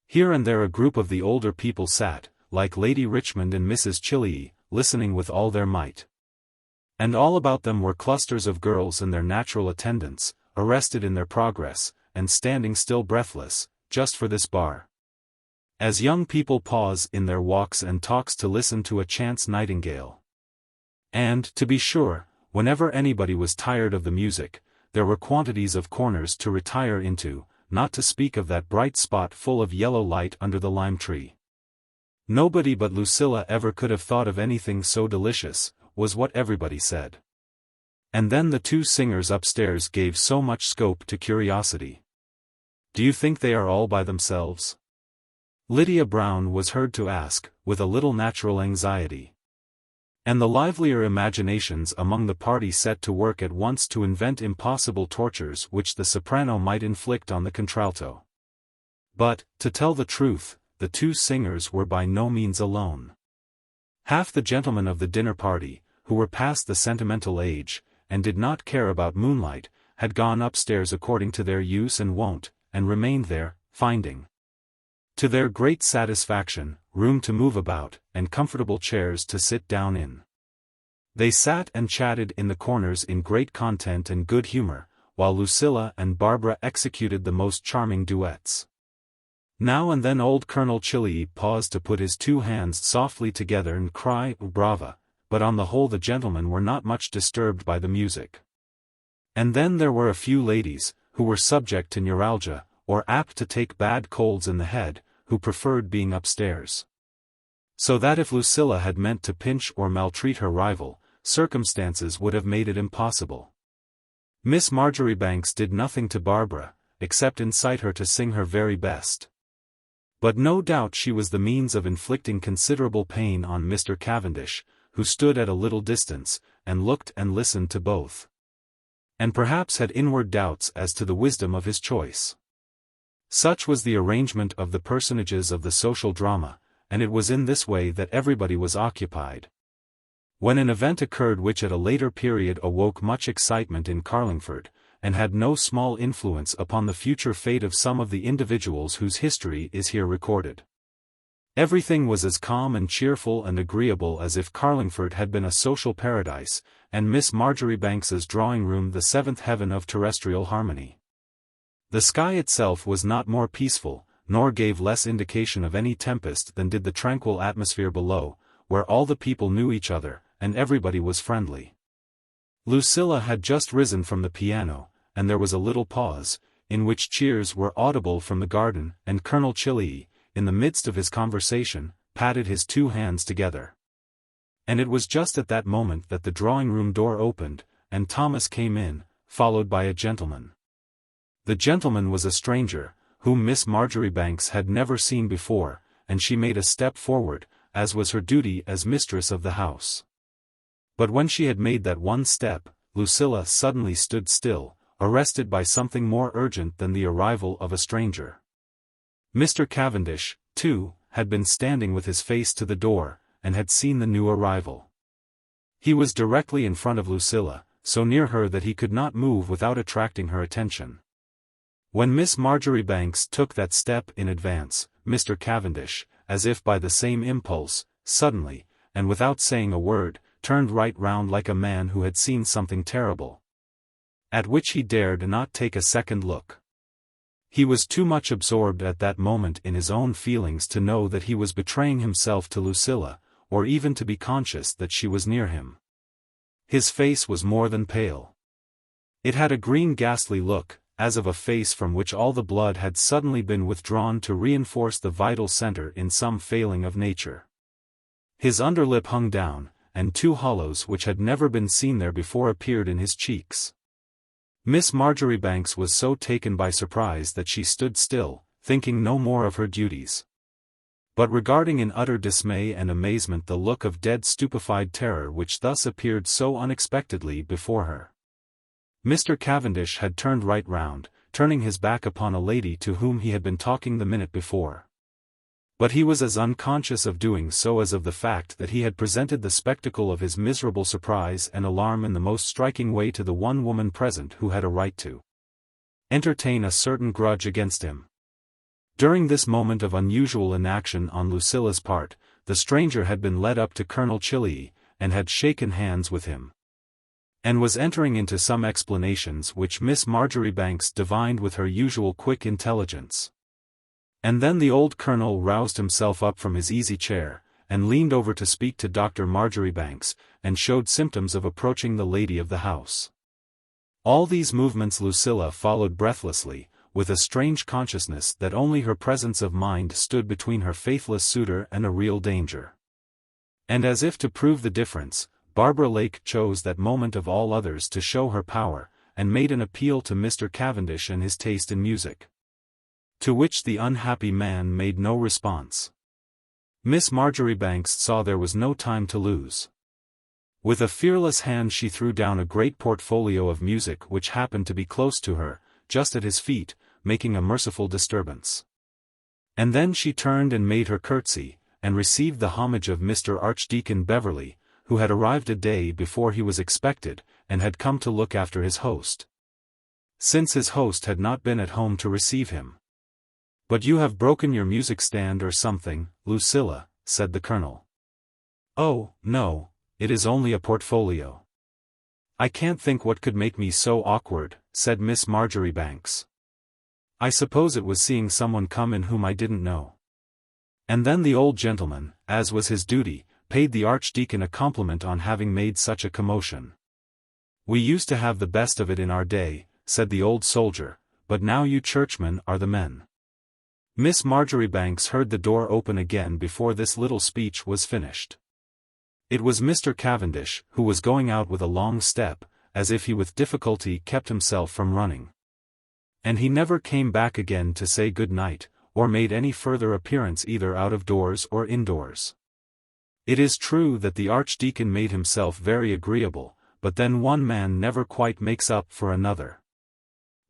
Here and there a group of the older people sat, like Lady Richmond and Mrs. Chilley, listening with all their might. And all about them were clusters of girls and their natural attendants, arrested in their progress, and standing still breathless, just for this bar. As young people pause in their walks and talks to listen to a chance nightingale. And, to be sure, whenever anybody was tired of the music, there were quantities of corners to retire into, not to speak of that bright spot full of yellow light under the lime tree. Nobody but Lucilla ever could have thought of anything so delicious, was what everybody said. And then the two singers upstairs gave so much scope to curiosity. "Do you think they are all by themselves?" Lydia Brown was heard to ask, with a little natural anxiety. And the livelier imaginations among the party set to work at once to invent impossible tortures which the soprano might inflict on the contralto. But, to tell the truth, the two singers were by no means alone. Half the gentlemen of the dinner party, who were past the sentimental age, and did not care about moonlight, had gone upstairs according to their use and wont, and remained there, finding, to their great satisfaction, room to move about, and comfortable chairs to sit down in. They sat and chatted in the corners in great content and good humor, while Lucilla and Barbara executed the most charming duets. Now and then old Colonel Chilley paused to put his two hands softly together and cry "Brava," but on the whole the gentlemen were not much disturbed by the music. And then there were a few ladies, who were subject to neuralgia, or apt to take bad colds in the head, who preferred being upstairs. So that if Lucilla had meant to pinch or maltreat her rival, circumstances would have made it impossible. Miss Marjoribanks did nothing to Barbara, except incite her to sing her very best. But no doubt she was the means of inflicting considerable pain on Mr. Cavendish, who stood at a little distance, and looked and listened to both. And perhaps had inward doubts as to the wisdom of his choice. Such was the arrangement of the personages of the social drama, and it was in this way that everybody was occupied. When an event occurred which at a later period awoke much excitement in Carlingford, and had no small influence upon the future fate of some of the individuals whose history is here recorded. Everything was as calm and cheerful and agreeable as if Carlingford had been a social paradise, and Miss Marjoribanks's drawing-room the seventh heaven of terrestrial harmony. The sky itself was not more peaceful, nor gave less indication of any tempest than did the tranquil atmosphere below, where all the people knew each other, and everybody was friendly. Lucilla had just risen from the piano, and there was a little pause, in which cheers were audible from the garden, and Colonel Chilley, in the midst of his conversation, patted his two hands together. And it was just at that moment that the drawing-room door opened, and Thomas came in, followed by a gentleman. The gentleman was a stranger, whom Miss Marjoribanks had never seen before, and she made a step forward, as was her duty as mistress of the house. But when she had made that one step, Lucilla suddenly stood still, arrested by something more urgent than the arrival of a stranger. Mr. Cavendish, too, had been standing with his face to the door, and had seen the new arrival. He was directly in front of Lucilla, so near her that he could not move without attracting her attention. When Miss Marjoribanks took that step in advance, Mr. Cavendish, as if by the same impulse, suddenly, and without saying a word, turned right round like a man who had seen something terrible, at which he dared not take a second look. He was too much absorbed at that moment in his own feelings to know that he was betraying himself to Lucilla, or even to be conscious that she was near him. His face was more than pale. It had a green ghastly look, as of a face from which all the blood had suddenly been withdrawn to reinforce the vital center in some failing of nature. His underlip hung down, and two hollows which had never been seen there before appeared in his cheeks. Miss Marjoribanks was so taken by surprise that she stood still, thinking no more of her duties, but regarding in utter dismay and amazement the look of dead stupefied terror which thus appeared so unexpectedly before her. Mr. Cavendish had turned right round, turning his back upon a lady to whom he had been talking the minute before. But he was as unconscious of doing so as of the fact that he had presented the spectacle of his miserable surprise and alarm in the most striking way to the one woman present who had a right to entertain a certain grudge against him. During this moment of unusual inaction on Lucilla's part, the stranger had been led up to Colonel Chilliey, and had shaken hands with him, and was entering into some explanations which Miss Marjoribanks divined with her usual quick intelligence. And then the old colonel roused himself up from his easy chair, and leaned over to speak to Dr. Marjoribanks, and showed symptoms of approaching the lady of the house. All these movements Lucilla followed breathlessly, with a strange consciousness that only her presence of mind stood between her faithless suitor and a real danger. And as if to prove the difference, Barbara Lake chose that moment of all others to show her power, and made an appeal to Mr. Cavendish and his taste in music, to which the unhappy man made no response. Miss Marjoribanks saw there was no time to lose. With a fearless hand she threw down a great portfolio of music which happened to be close to her, just at his feet, making a merciful disturbance. And then she turned and made her curtsy, and received the homage of Mr. Archdeacon Beverley, who had arrived a day before he was expected, and had come to look after his host, since his host had not been at home to receive him. "But you have broken your music stand or something, Lucilla," said the colonel. "Oh, no, it is only a portfolio. I can't think what could make me so awkward," said Miss Marjoribanks. "I suppose it was seeing someone come in whom I didn't know." And then the old gentleman, as was his duty, paid the Archdeacon a compliment on having made such a commotion. "We used to have the best of it in our day," said the old soldier, "but now you churchmen are the men." Miss Marjoribanks heard the door open again before this little speech was finished. It was Mr. Cavendish, who was going out with a long step, as if he with difficulty kept himself from running. And he never came back again to say good night, or made any further appearance either out of doors or indoors. It is true that the Archdeacon made himself very agreeable, but then one man never quite makes up for another.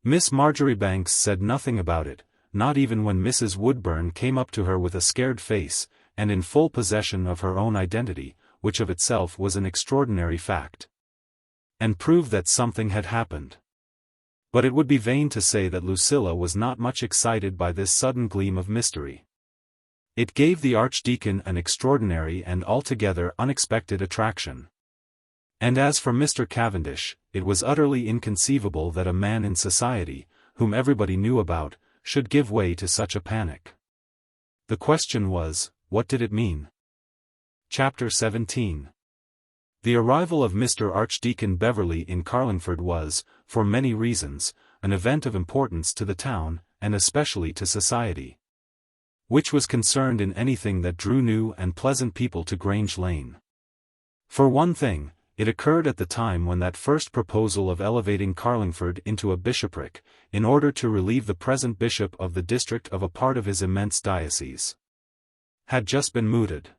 Miss Marjoribanks said nothing about it, not even when Mrs. Woodburn came up to her with a scared face, and in full possession of her own identity, which of itself was an extraordinary fact, and proved that something had happened. But it would be vain to say that Lucilla was not much excited by this sudden gleam of mystery. It gave the Archdeacon an extraordinary and altogether unexpected attraction. And as for Mr. Cavendish, it was utterly inconceivable that a man in society, whom everybody knew about, should give way to such a panic. The question was, what did it mean? Chapter 17. The arrival of Mr. Archdeacon Beverley in Carlingford was, for many reasons, an event of importance to the town, and especially to society, which was concerned in anything that drew new and pleasant people to Grange Lane. For one thing, it occurred at the time when that first proposal of elevating Carlingford into a bishopric, in order to relieve the present bishop of the district of a part of his immense diocese, had just been mooted.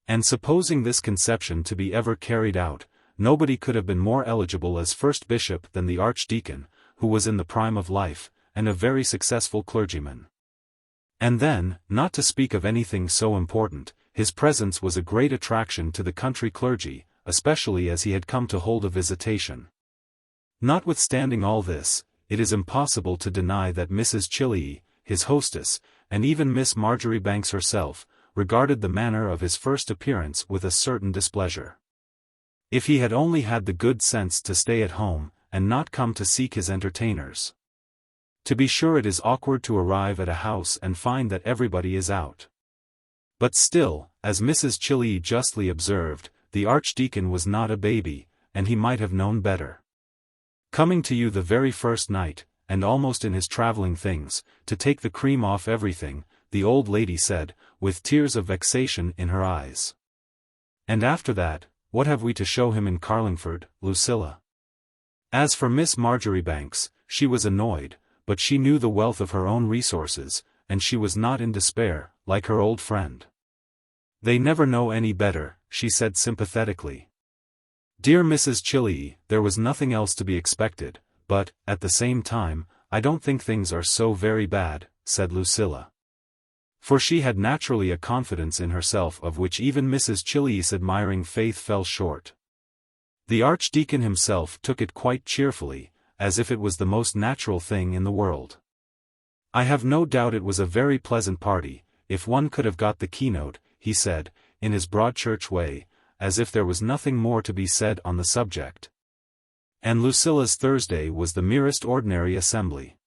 And supposing this conception to be ever carried out, nobody could have been more eligible as first bishop than the Archdeacon, who was in the prime of life, and a very successful clergyman. And then, not to speak of anything so important, his presence was a great attraction to the country clergy, especially as he had come to hold a visitation. Notwithstanding all this, it is impossible to deny that Mrs. Chilliey, his hostess, and even Miss Marjoribanks herself, regarded the manner of his first appearance with a certain displeasure. If he had only had the good sense to stay at home, and not come to seek his entertainers. To be sure it is awkward to arrive at a house and find that everybody is out. But still, as Mrs. Chilley justly observed, the Archdeacon was not a baby, and he might have known better. Coming to you the very first night, and almost in his travelling things, to take the cream off everything, the old lady said, with tears of vexation in her eyes. And after that, what have we to show him in Carlingford, Lucilla? As for Miss Marjoribanks, she was annoyed, but she knew the wealth of her own resources, and she was not in despair, like her old friend. They never know any better, she said sympathetically. Dear Mrs. Chilley, there was nothing else to be expected, but, at the same time, I don't think things are so very bad, said Lucilla. For she had naturally a confidence in herself of which even Mrs. Chilley's admiring faith fell short. The Archdeacon himself took it quite cheerfully, as if it was the most natural thing in the world. I have no doubt it was a very pleasant party, if one could have got the keynote, he said, in his Broadchurch way, as if there was nothing more to be said on the subject. And Lucilla's Thursday was the merest ordinary assembly.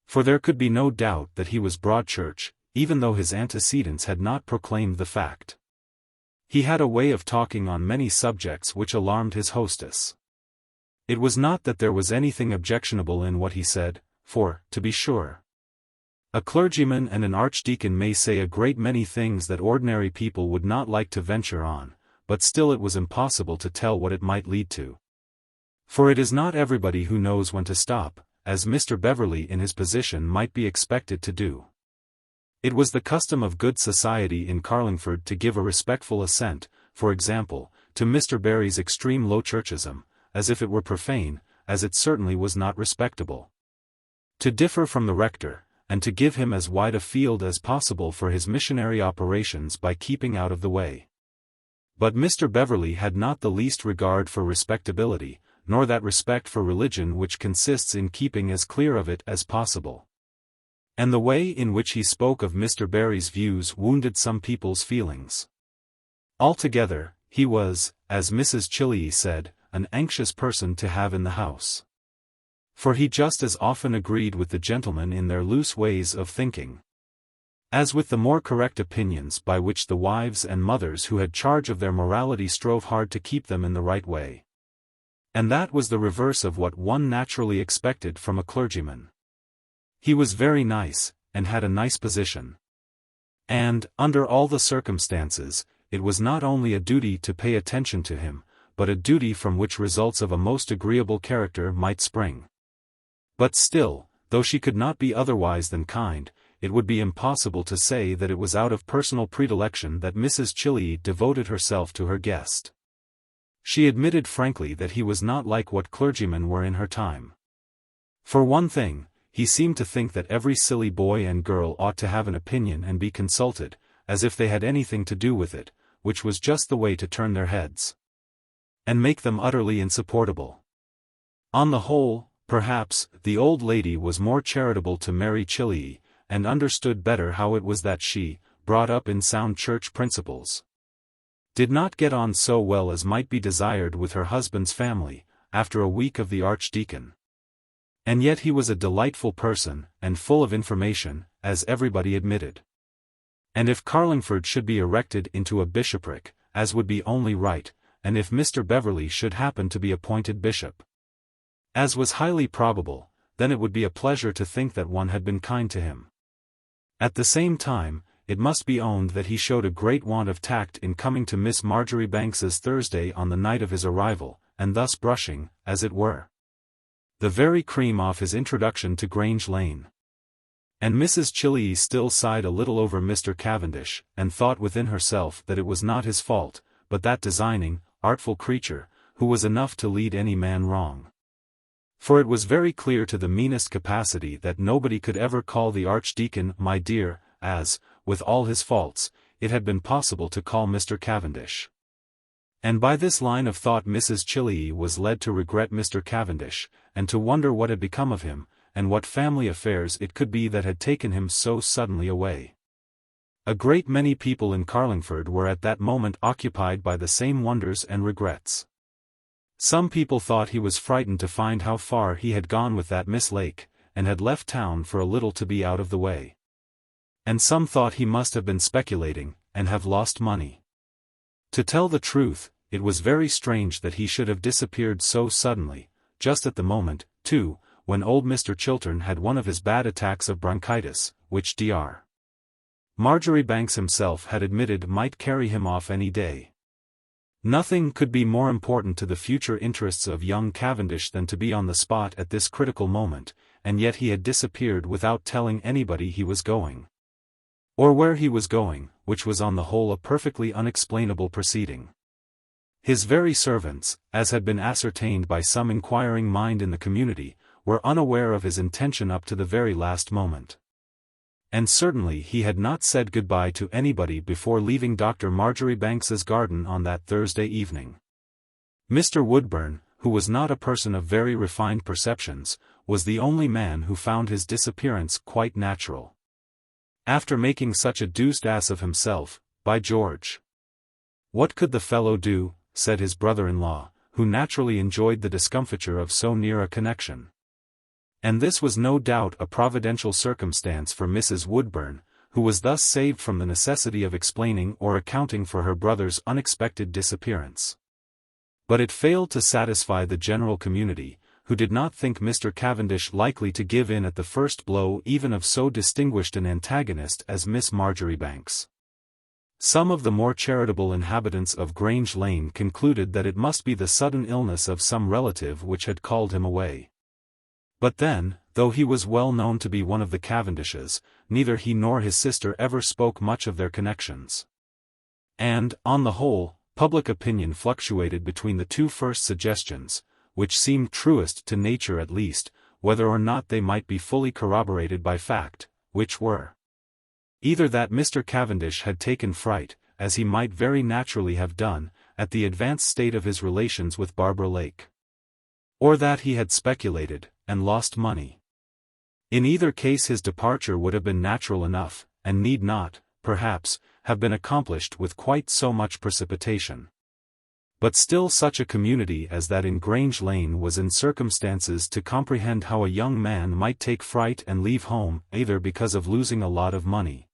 For there could be no doubt that he was Broadchurch, even though his antecedents had not proclaimed the fact. He had a way of talking on many subjects which alarmed his hostess. It was not that there was anything objectionable in what he said, for, to be sure, a clergyman and an archdeacon may say a great many things that ordinary people would not like to venture on, but still it was impossible to tell what it might lead to. For it is not everybody who knows when to stop, as Mr. Beverley in his position might be expected to do. It was the custom of good society in Carlingford to give a respectful assent, for example, to Mr. Barry's extreme low churchism, as if it were profane, as it certainly was not respectable. To differ from the rector, and to give him as wide a field as possible for his missionary operations by keeping out of the way. But Mr. Beverley had not the least regard for respectability, nor that respect for religion which consists in keeping as clear of it as possible. And the way in which he spoke of Mr. Barry's views wounded some people's feelings. Altogether, he was, as Mrs. Chilley said, an anxious person to have in the house. For he just as often agreed with the gentlemen in their loose ways of thinking, as with the more correct opinions by which the wives and mothers who had charge of their morality strove hard to keep them in the right way. And that was the reverse of what one naturally expected from a clergyman. He was very nice, and had a nice position. And, under all the circumstances, it was not only a duty to pay attention to him, but a duty from which results of a most agreeable character might spring. But still, though she could not be otherwise than kind, it would be impossible to say that it was out of personal predilection that Mrs. Chilley devoted herself to her guest. She admitted frankly that he was not like what clergymen were in her time. For one thing, he seemed to think that every silly boy and girl ought to have an opinion and be consulted, as if they had anything to do with it, which was just the way to turn their heads and make them utterly insupportable. On the whole, perhaps, the old lady was more charitable to Mary Chilley, and understood better how it was that she, brought up in sound church principles, did not get on so well as might be desired with her husband's family, after a week of the Archdeacon. And yet he was a delightful person, and full of information, as everybody admitted. And if Carlingford should be erected into a bishopric, as would be only right, and if Mr. Beverley should happen to be appointed bishop, as was highly probable, then it would be a pleasure to think that one had been kind to him. At the same time, it must be owned that he showed a great want of tact in coming to Miss Marjoribanks's Thursday on the night of his arrival, and thus brushing, as it were, the very cream off his introduction to Grange Lane. And Mrs. Chilley still sighed a little over Mr. Cavendish, and thought within herself that it was not his fault, but that designing, artful creature, who was enough to lead any man wrong. For it was very clear to the meanest capacity that nobody could ever call the Archdeacon my dear, as, with all his faults, it had been possible to call Mr. Cavendish. And by this line of thought Mrs. Chilley was led to regret Mr. Cavendish, and to wonder what had become of him, and what family affairs it could be that had taken him so suddenly away. A great many people in Carlingford were at that moment occupied by the same wonders and regrets. Some people thought he was frightened to find how far he had gone with that Miss Lake, and had left town for a little to be out of the way. And some thought he must have been speculating, and have lost money. To tell the truth, it was very strange that he should have disappeared so suddenly, just at the moment, too, when old Mr. Chiltern had one of his bad attacks of bronchitis, which Dr. Marjoribanks himself had admitted might carry him off any day. Nothing could be more important to the future interests of young Cavendish than to be on the spot at this critical moment, and yet he had disappeared without telling anybody he was going. Or where he was going, which was on the whole a perfectly unexplainable proceeding. His very servants, as had been ascertained by some inquiring mind in the community, were unaware of his intention up to the very last moment. And certainly he had not said goodbye to anybody before leaving Dr. Marjoribanks's garden on that Thursday evening. Mr. Woodburn, who was not a person of very refined perceptions, was the only man who found his disappearance quite natural. After making such a deuced ass of himself, by George! What could the fellow do, said his brother-in-law, who naturally enjoyed the discomfiture of so near a connection. And this was no doubt a providential circumstance for Mrs. Woodburn, who was thus saved from the necessity of explaining or accounting for her brother's unexpected disappearance. But it failed to satisfy the general community, who did not think Mr. Cavendish likely to give in at the first blow even of so distinguished an antagonist as Miss Marjoribanks. Some of the more charitable inhabitants of Grange Lane concluded that it must be the sudden illness of some relative which had called him away. But then, though he was well known to be one of the Cavendishes, neither he nor his sister ever spoke much of their connections. And, on the whole, public opinion fluctuated between the two first suggestions, which seemed truest to nature at least, whether or not they might be fully corroborated by fact, which were either that Mr. Cavendish had taken fright, as he might very naturally have done, at the advanced state of his relations with Barbara Lake, or that he had speculated, and lost money. In either case his departure would have been natural enough, and need not, perhaps, have been accomplished with quite so much precipitation. But still such a community as that in Grange Lane was in circumstances to comprehend how a young man might take fright and leave home either because of losing a lot of money,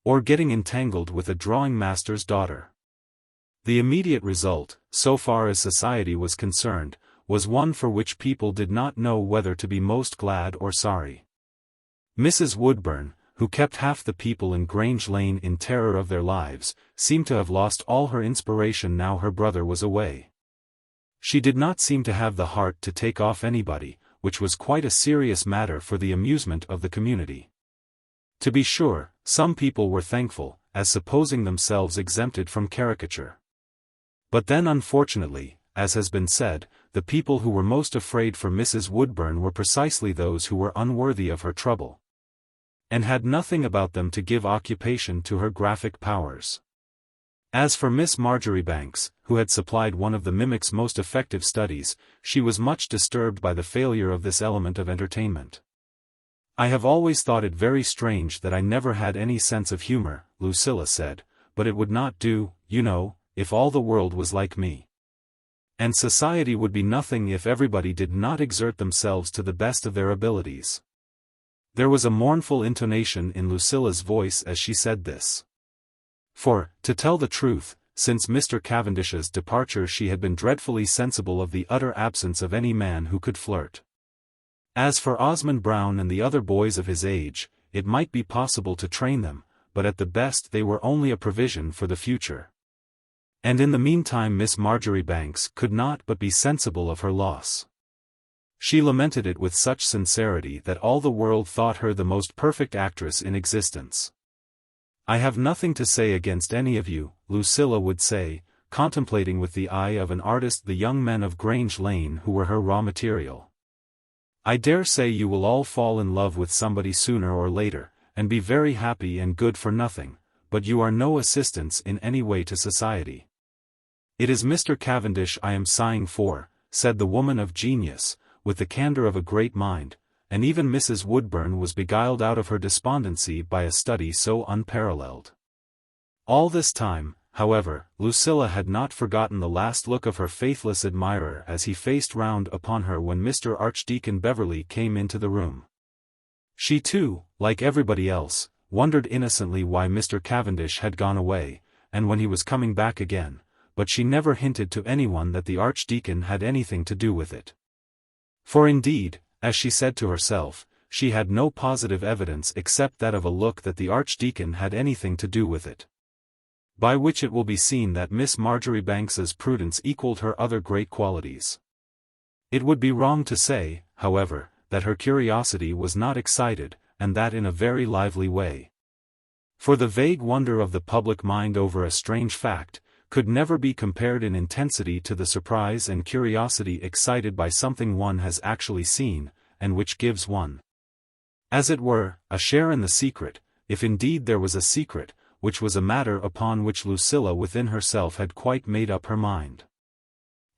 or getting entangled with a drawing-master's daughter. The immediate result, so far as society was concerned, was one for which people did not know whether to be most glad or sorry. Mrs. Woodburn, who kept half the people in Grange Lane in terror of their lives, seemed to have lost all her inspiration now her brother was away. She did not seem to have the heart to take off anybody, which was quite a serious matter for the amusement of the community. To be sure, some people were thankful, as supposing themselves exempted from caricature. But then unfortunately, as has been said, the people who were most afraid for Mrs. Woodburn were precisely those who were unworthy of her trouble, and had nothing about them to give occupation to her graphic powers. As for Miss Marjoribanks, who had supplied one of the mimic's most effective studies, she was much disturbed by the failure of this element of entertainment. "I have always thought it very strange that I never had any sense of humor," Lucilla said, "but it would not do, you know, if all the world was like me. And society would be nothing if everybody did not exert themselves to the best of their abilities." There was a mournful intonation in Lucilla's voice as she said this. For, to tell the truth, since Mr. Cavendish's departure she had been dreadfully sensible of the utter absence of any man who could flirt. As for Osmond Brown and the other boys of his age, it might be possible to train them, but at the best they were only a provision for the future. And in the meantime Miss Marjoribanks could not but be sensible of her loss. She lamented it with such sincerity that all the world thought her the most perfect actress in existence. "I have nothing to say against any of you," Lucilla would say, contemplating with the eye of an artist the young men of Grange Lane who were her raw material. "I dare say you will all fall in love with somebody sooner or later, and be very happy and good for nothing, but you are no assistance in any way to society. It is Mr. Cavendish I am sighing for," said the woman of genius, with the candor of a great mind, and even Mrs. Woodburn was beguiled out of her despondency by a study so unparalleled. All this time, however, Lucilla had not forgotten the last look of her faithless admirer as he faced round upon her when Mr. Archdeacon Beverley came into the room. She too, like everybody else, wondered innocently why Mr. Cavendish had gone away, and when he was coming back again, but she never hinted to anyone that the Archdeacon had anything to do with it. For indeed, as she said to herself, she had no positive evidence except that of a look that the Archdeacon had anything to do with it. By which it will be seen that Miss Marjoribanks's prudence equalled her other great qualities. It would be wrong to say, however, that her curiosity was not excited, and that in a very lively way. For the vague wonder of the public mind over a strange fact could never be compared in intensity to the surprise and curiosity excited by something one has actually seen, and which gives one, as it were, a share in the secret, if indeed there was a secret, which was a matter upon which Lucilla within herself had quite made up her mind.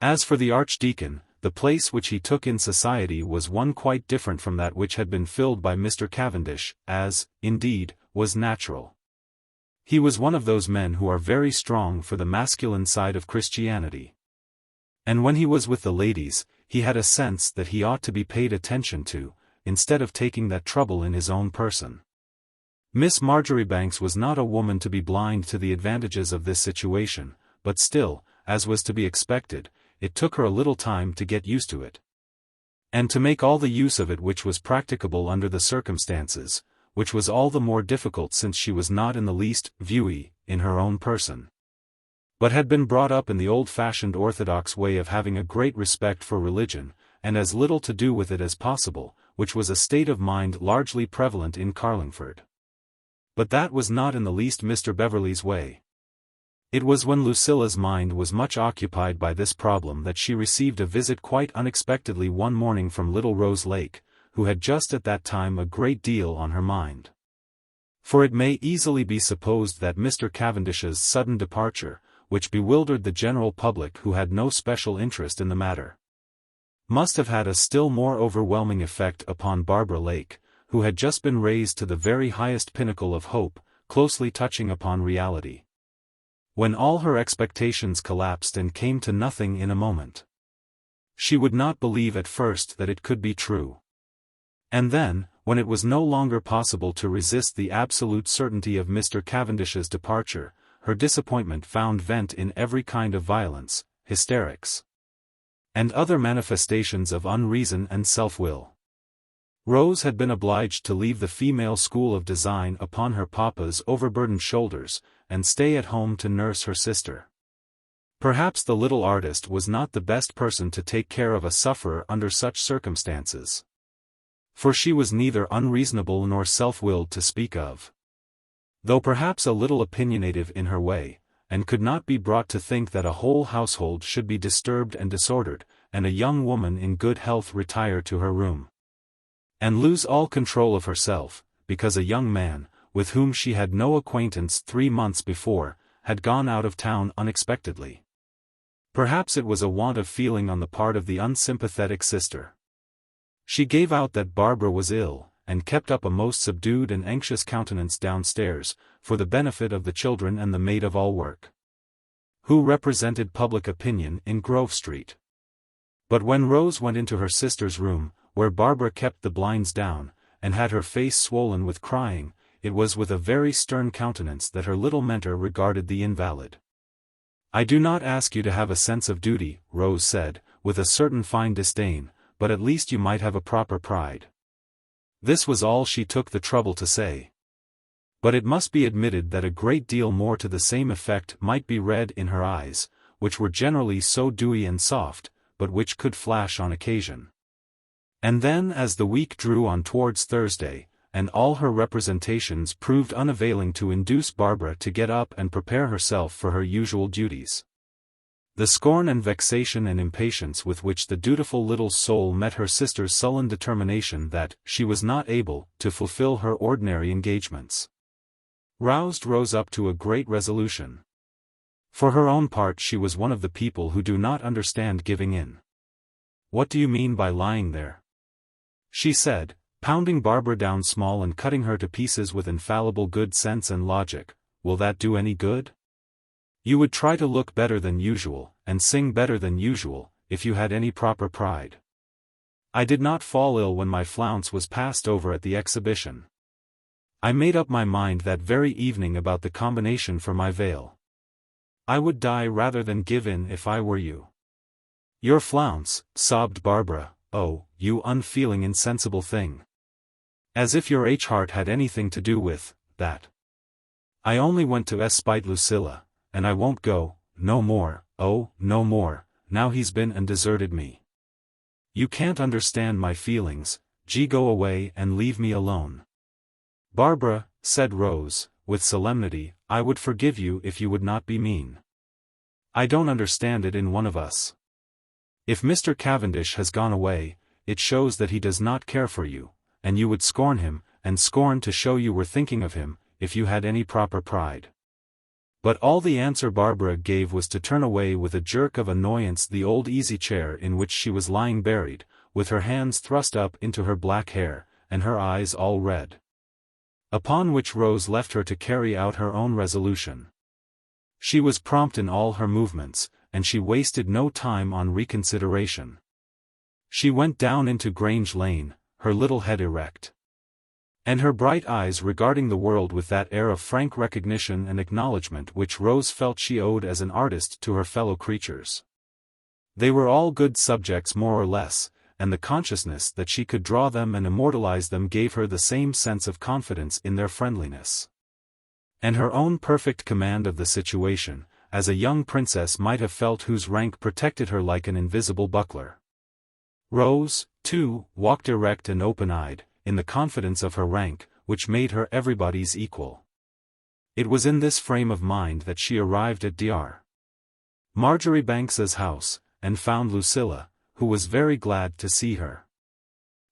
As for the Archdeacon, the place which he took in society was one quite different from that which had been filled by Mr. Cavendish, as, indeed, was natural. He was one of those men who are very strong for the masculine side of Christianity. And when he was with the ladies, he had a sense that he ought to be paid attention to, instead of taking that trouble in his own person. Miss Marjoribanks was not a woman to be blind to the advantages of this situation, but still, as was to be expected, it took her a little time to get used to it. And to make all the use of it which was practicable under the circumstances, which was all the more difficult since she was not in the least VIII in her own person, but had been brought up in the old-fashioned orthodox way of having a great respect for religion, and as little to do with it as possible, which was a state of mind largely prevalent in Carlingford. But that was not in the least Mr. Beverley's way. It was when Lucilla's mind was much occupied by this problem that she received a visit quite unexpectedly one morning from little Rose Lake, who had just at that time a great deal on her mind. For it may easily be supposed that Mr. Cavendish's sudden departure, which bewildered the general public who had no special interest in the matter, must have had a still more overwhelming effect upon Barbara Lake, who had just been raised to the very highest pinnacle of hope, closely touching upon reality, when all her expectations collapsed and came to nothing in a moment. She would not believe at first that it could be true. And then, when it was no longer possible to resist the absolute certainty of Mr. Cavendish's departure, her disappointment found vent in every kind of violence, hysterics, and other manifestations of unreason and self-will. Rose had been obliged to leave the female school of design upon her papa's overburdened shoulders, and stay at home to nurse her sister. Perhaps the little artist was not the best person to take care of a sufferer under such circumstances, for she was neither unreasonable nor self-willed to speak of, though perhaps a little opinionative in her way, and could not be brought to think that a whole household should be disturbed and disordered, and a young woman in good health retire to her room, and lose all control of herself, because a young man, with whom she had no acquaintance 3 months before, had gone out of town unexpectedly. Perhaps it was a want of feeling on the part of the unsympathetic sister. She gave out that Barbara was ill, and kept up a most subdued and anxious countenance downstairs, for the benefit of the children and the maid-of-all-work, who represented public opinion in Grove Street. But when Rose went into her sister's room, where Barbara kept the blinds down, and had her face swollen with crying, it was with a very stern countenance that her little mentor regarded the invalid. "I do not ask you to have a sense of duty," Rose said, with a certain fine disdain, "but at least you might have a proper pride." This was all she took the trouble to say. But it must be admitted that a great deal more to the same effect might be read in her eyes, which were generally so dewy and soft, but which could flash on occasion. And then as the week drew on towards Thursday, and all her representations proved unavailing to induce Barbara to get up and prepare herself for her usual duties, the scorn and vexation and impatience with which the dutiful little soul met her sister's sullen determination that she was not able to fulfill her ordinary engagements, roused Rose up to a great resolution. For her own part she was one of the people who do not understand giving in. "What do you mean by lying there?" she said, pounding Barbara down small and cutting her to pieces with infallible good sense and logic. "Will that do any good? You would try to look better than usual, and sing better than usual, if you had any proper pride. I did not fall ill when my flounce was passed over at the exhibition. I made up my mind that very evening about the combination for my veil. I would die rather than give in if I were you. Your flounce, sobbed Barbara, oh, you unfeeling insensible thing. As if your heart had anything to do with that. I only went to spite Lucilla, and I won't go, no more, oh, no more, now he's been and deserted me. You can't understand my feelings, go away and leave me alone. Barbara, said Rose, with solemnity, I would forgive you if you would not be mean. I don't understand it in one of us. If Mr. Cavendish has gone away, it shows that he does not care for you, and you would scorn him, and scorn to show you were thinking of him, if you had any proper pride. But all the answer Barbara gave was to turn away with a jerk of annoyance the old easy-chair in which she was lying buried, with her hands thrust up into her black hair, and her eyes all red. Upon which Rose left her to carry out her own resolution. She was prompt in all her movements, and she wasted no time on reconsideration. She went down into Grange Lane, her little head erect, and her bright eyes regarding the world with that air of frank recognition and acknowledgment which Rose felt she owed as an artist to her fellow creatures. They were all good subjects more or less, and the consciousness that she could draw them and immortalize them gave her the same sense of confidence in their friendliness. And her own perfect command of the situation, as a young princess might have felt whose rank protected her like an invisible buckler. Rose, too, walked erect and open-eyed, in the confidence of her rank, which made her everybody's equal. It was in this frame of mind that she arrived at Dr. Marjoribanks's house, and found Lucilla, who was very glad to see her.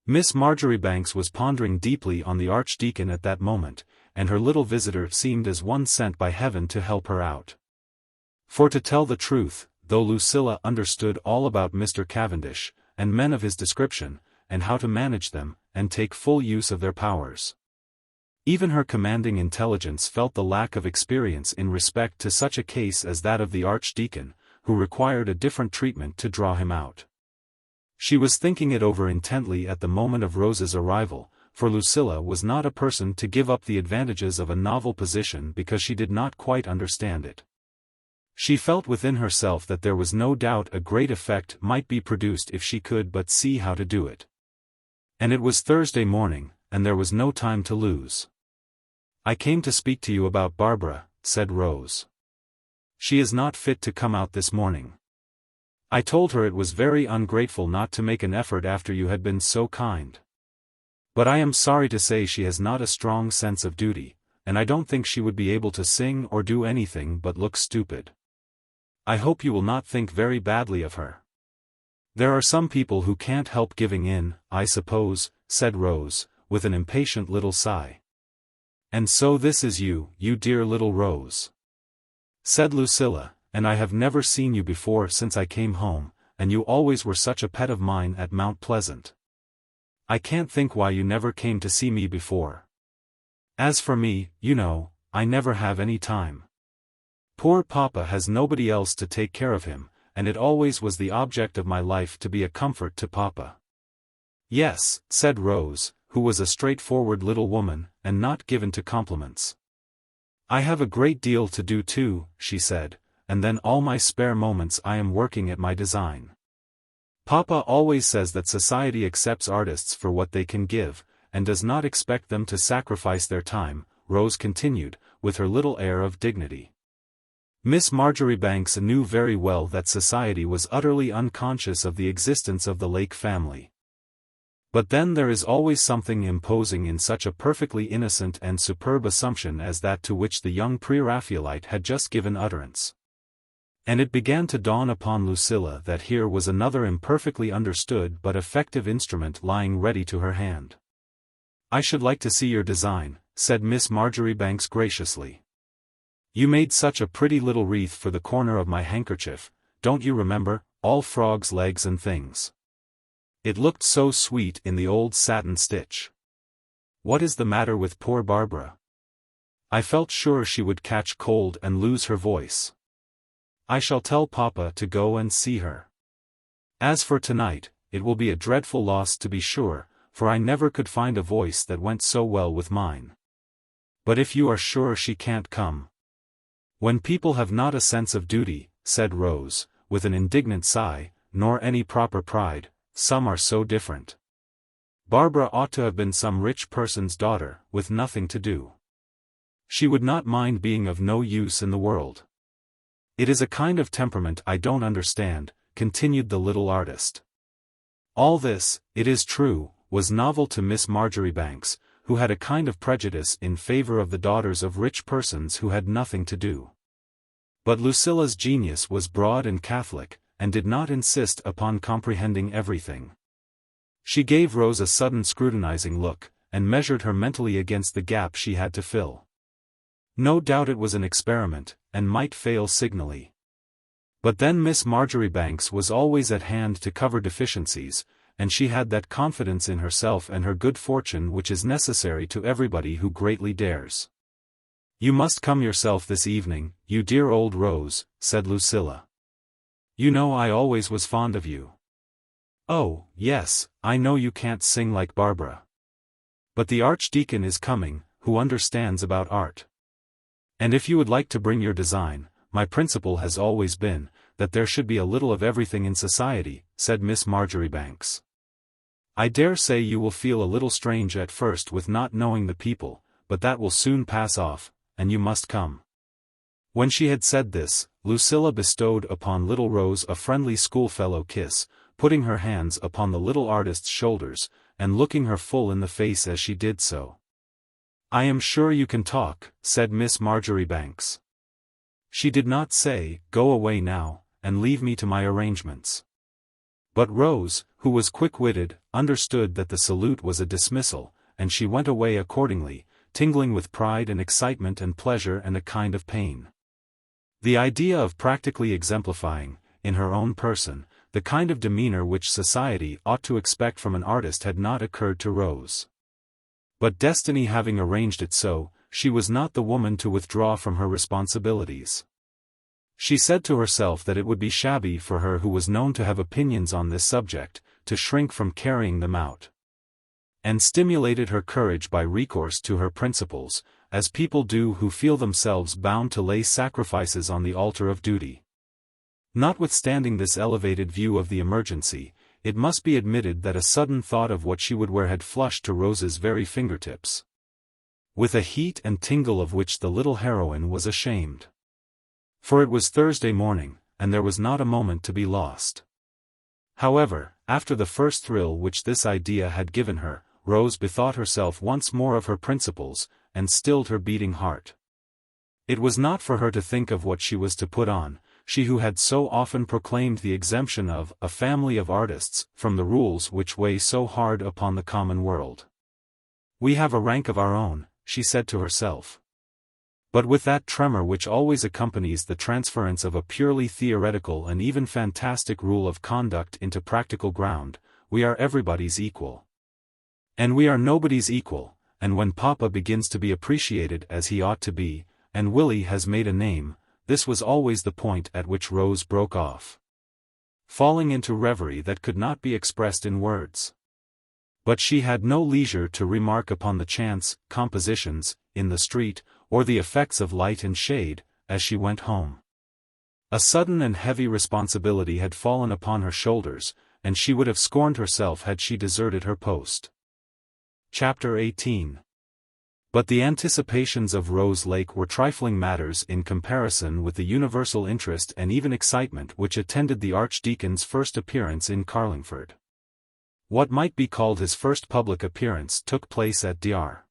Miss Marjoribanks was pondering deeply on the Archdeacon at that moment, and her little visitor seemed as one sent by heaven to help her out. For to tell the truth, though Lucilla understood all about Mr. Cavendish, and men of his description, and how to manage them, and take full use of their powers, even her commanding intelligence felt the lack of experience in respect to such a case as that of the Archdeacon, who required a different treatment to draw him out. She was thinking it over intently at the moment of Rose's arrival, for Lucilla was not a person to give up the advantages of a novel position because she did not quite understand it. She felt within herself that there was no doubt a great effect might be produced if she could but see how to do it. And it was Thursday morning, and there was no time to lose. I came to speak to you about Barbara, said Rose. She is not fit to come out this morning. I told her it was very ungrateful not to make an effort after you had been so kind. But I am sorry to say she has not a strong sense of duty, and I don't think she would be able to sing or do anything but look stupid. I hope you will not think very badly of her. There are some people who can't help giving in, I suppose, said Rose, with an impatient little sigh. And so this is you, you dear little Rose, said Lucilla, and I have never seen you before since I came home, and you always were such a pet of mine at Mount Pleasant. I can't think why you never came to see me before. As for me, you know, I never have any time. Poor Papa has nobody else to take care of him, and it always was the object of my life to be a comfort to Papa. Yes, said Rose, who was a straightforward little woman, and not given to compliments. I have a great deal to do too, she said, and then all my spare moments I am working at my design. Papa always says that society accepts artists for what they can give, and does not expect them to sacrifice their time, Rose continued, with her little air of dignity. Miss Marjoribanks knew very well that society was utterly unconscious of the existence of the Lake family. But then there is always something imposing in such a perfectly innocent and superb assumption as that to which the young Pre-Raphaelite had just given utterance. And it began to dawn upon Lucilla that here was another imperfectly understood but effective instrument lying ready to her hand. I should like to see your design, said Miss Marjoribanks graciously. You made such a pretty little wreath for the corner of my handkerchief, don't you remember, all frogs' legs and things. It looked so sweet in the old satin stitch. What is the matter with poor Barbara? I felt sure she would catch cold and lose her voice. I shall tell Papa to go and see her. As for tonight, it will be a dreadful loss to be sure, for I never could find a voice that went so well with mine. But if you are sure she can't come. When people have not a sense of duty, said Rose, with an indignant sigh, nor any proper pride, some are so different. Barbara ought to have been some rich person's daughter, with nothing to do. She would not mind being of no use in the world. It is a kind of temperament I don't understand, continued the little artist. All this, it is true, was novel to Miss Marjoribanks, who had a kind of prejudice in favor of the daughters of rich persons who had nothing to do. But Lucilla's genius was broad and catholic, and did not insist upon comprehending everything. She gave Rose a sudden scrutinizing look, and measured her mentally against the gap she had to fill. No doubt it was an experiment, and might fail signally. But then Miss Marjoribanks was always at hand to cover deficiencies, and she had that confidence in herself and her good fortune which is necessary to everybody who greatly dares. You must come yourself this evening, you dear old Rose, said Lucilla. You know I always was fond of you. Oh, yes, I know you can't sing like Barbara. But the Archdeacon is coming, who understands about art. And if you would like to bring your design, my principle has always been, that there should be a little of everything in society, said Miss Marjoribanks. I dare say you will feel a little strange at first with not knowing the people, but that will soon pass off, and you must come. When she had said this, Lucilla bestowed upon little Rose a friendly schoolfellow kiss, putting her hands upon the little artist's shoulders, and looking her full in the face as she did so. I am sure you can talk, said Miss Marjoribanks. She did not say, go away now, and leave me to my arrangements. But Rose, who was quick-witted, understood that the salute was a dismissal, and she went away accordingly, tingling with pride and excitement and pleasure and a kind of pain. The idea of practically exemplifying, in her own person, the kind of demeanor which society ought to expect from an artist had not occurred to Rose. But destiny having arranged it so, she was not the woman to withdraw from her responsibilities. She said to herself that it would be shabby for her who was known to have opinions on this subject, to shrink from carrying them out. And stimulated her courage by recourse to her principles, as people do who feel themselves bound to lay sacrifices on the altar of duty. Notwithstanding this elevated view of the emergency, it must be admitted that a sudden thought of what she would wear had flushed to Rose's very fingertips, with a heat and tingle of which the little heroine was ashamed. For it was Thursday morning, and there was not a moment to be lost. However, after the first thrill which this idea had given her, Rose bethought herself once more of her principles, and stilled her beating heart. It was not for her to think of what she was to put on, she who had so often proclaimed the exemption of a family of artists from the rules which weigh so hard upon the common world. We have a rank of our own, she said to herself. But with that tremor which always accompanies the transference of a purely theoretical and even fantastic rule of conduct into practical ground, we are everybody's equal. And we are nobody's equal, and when Papa begins to be appreciated as he ought to be, and Willie has made a name, this was always the point at which Rose broke off, falling into reverie that could not be expressed in words. But she had no leisure to remark upon the chance compositions in the street, or the effects of light and shade, as she went home. A sudden and heavy responsibility had fallen upon her shoulders, and she would have scorned herself had she deserted her post. Chapter 18. But the anticipations of Rose Lake were trifling matters in comparison with the universal interest and even excitement which attended the Archdeacon's first appearance in Carlingford. What might be called his first public appearance took place at Dr.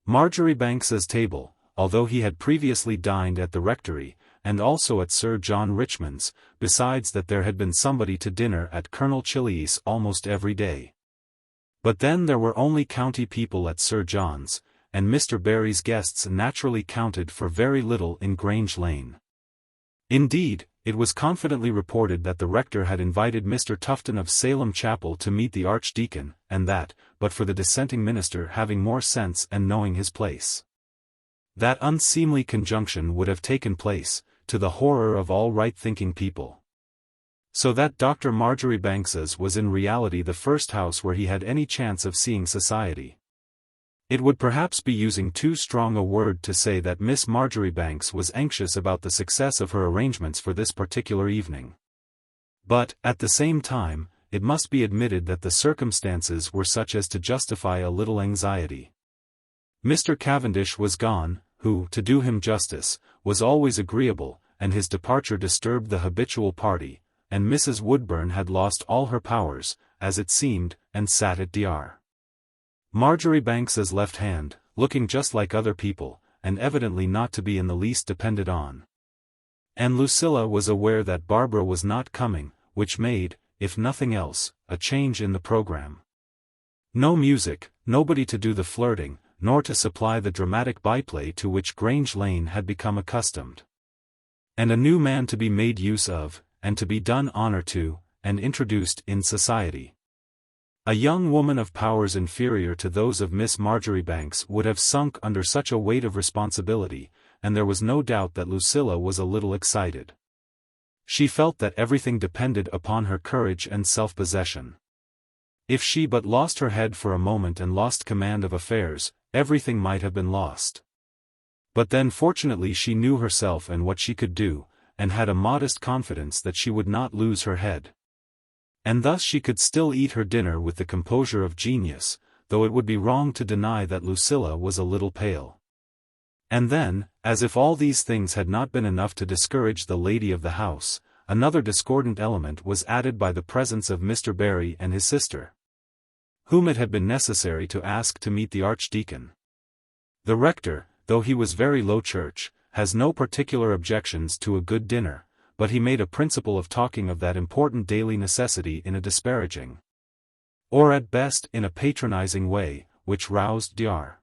Marjoribanks's table, although he had previously dined at the rectory, and also at Sir John Richmond's, besides that there had been somebody to dinner at Colonel Chillies almost every day. But then there were only county people at Sir John's, and Mr. Barry's guests naturally counted for very little in Grange Lane. Indeed, it was confidently reported that the rector had invited Mr. Tufton of Salem Chapel to meet the Archdeacon, and that, but for the dissenting minister having more sense and knowing his place, that unseemly conjunction would have taken place, to the horror of all right-thinking people. So that Dr. Marjoribanks's was in reality the first house where he had any chance of seeing society. It would perhaps be using too strong a word to say that Miss Marjoribanks was anxious about the success of her arrangements for this particular evening. But, at the same time, it must be admitted that the circumstances were such as to justify a little anxiety. Mr. Cavendish was gone, who, to do him justice, was always agreeable, and his departure disturbed the habitual party, and Mrs. Woodburn had lost all her powers, as it seemed, and sat at Dr. Marjoribanks's left hand, looking just like other people, and evidently not to be in the least depended on. And Lucilla was aware that Barbara was not coming, which made, if nothing else, a change in the program. No music, nobody to do the flirting, nor to supply the dramatic byplay to which Grange Lane had become accustomed. And a new man to be made use of, and to be done honor to, and introduced in society. A young woman of powers inferior to those of Miss Marjoribanks would have sunk under such a weight of responsibility, and there was no doubt that Lucilla was a little excited. She felt that everything depended upon her courage and self-possession. If she but lost her head for a moment and lost command of affairs, everything might have been lost. But then fortunately she knew herself and what she could do, and had a modest confidence that she would not lose her head. And thus she could still eat her dinner with the composure of genius, though it would be wrong to deny that Lucilla was a little pale. And then, as if all these things had not been enough to discourage the lady of the house, another discordant element was added by the presence of Mr. Barry and his sister, whom it had been necessary to ask to meet the Archdeacon. The rector, though he was very low church, has no particular objections to a good dinner, but he made a principle of talking of that important daily necessity in a disparaging, or at best in a patronizing way, which roused Dr.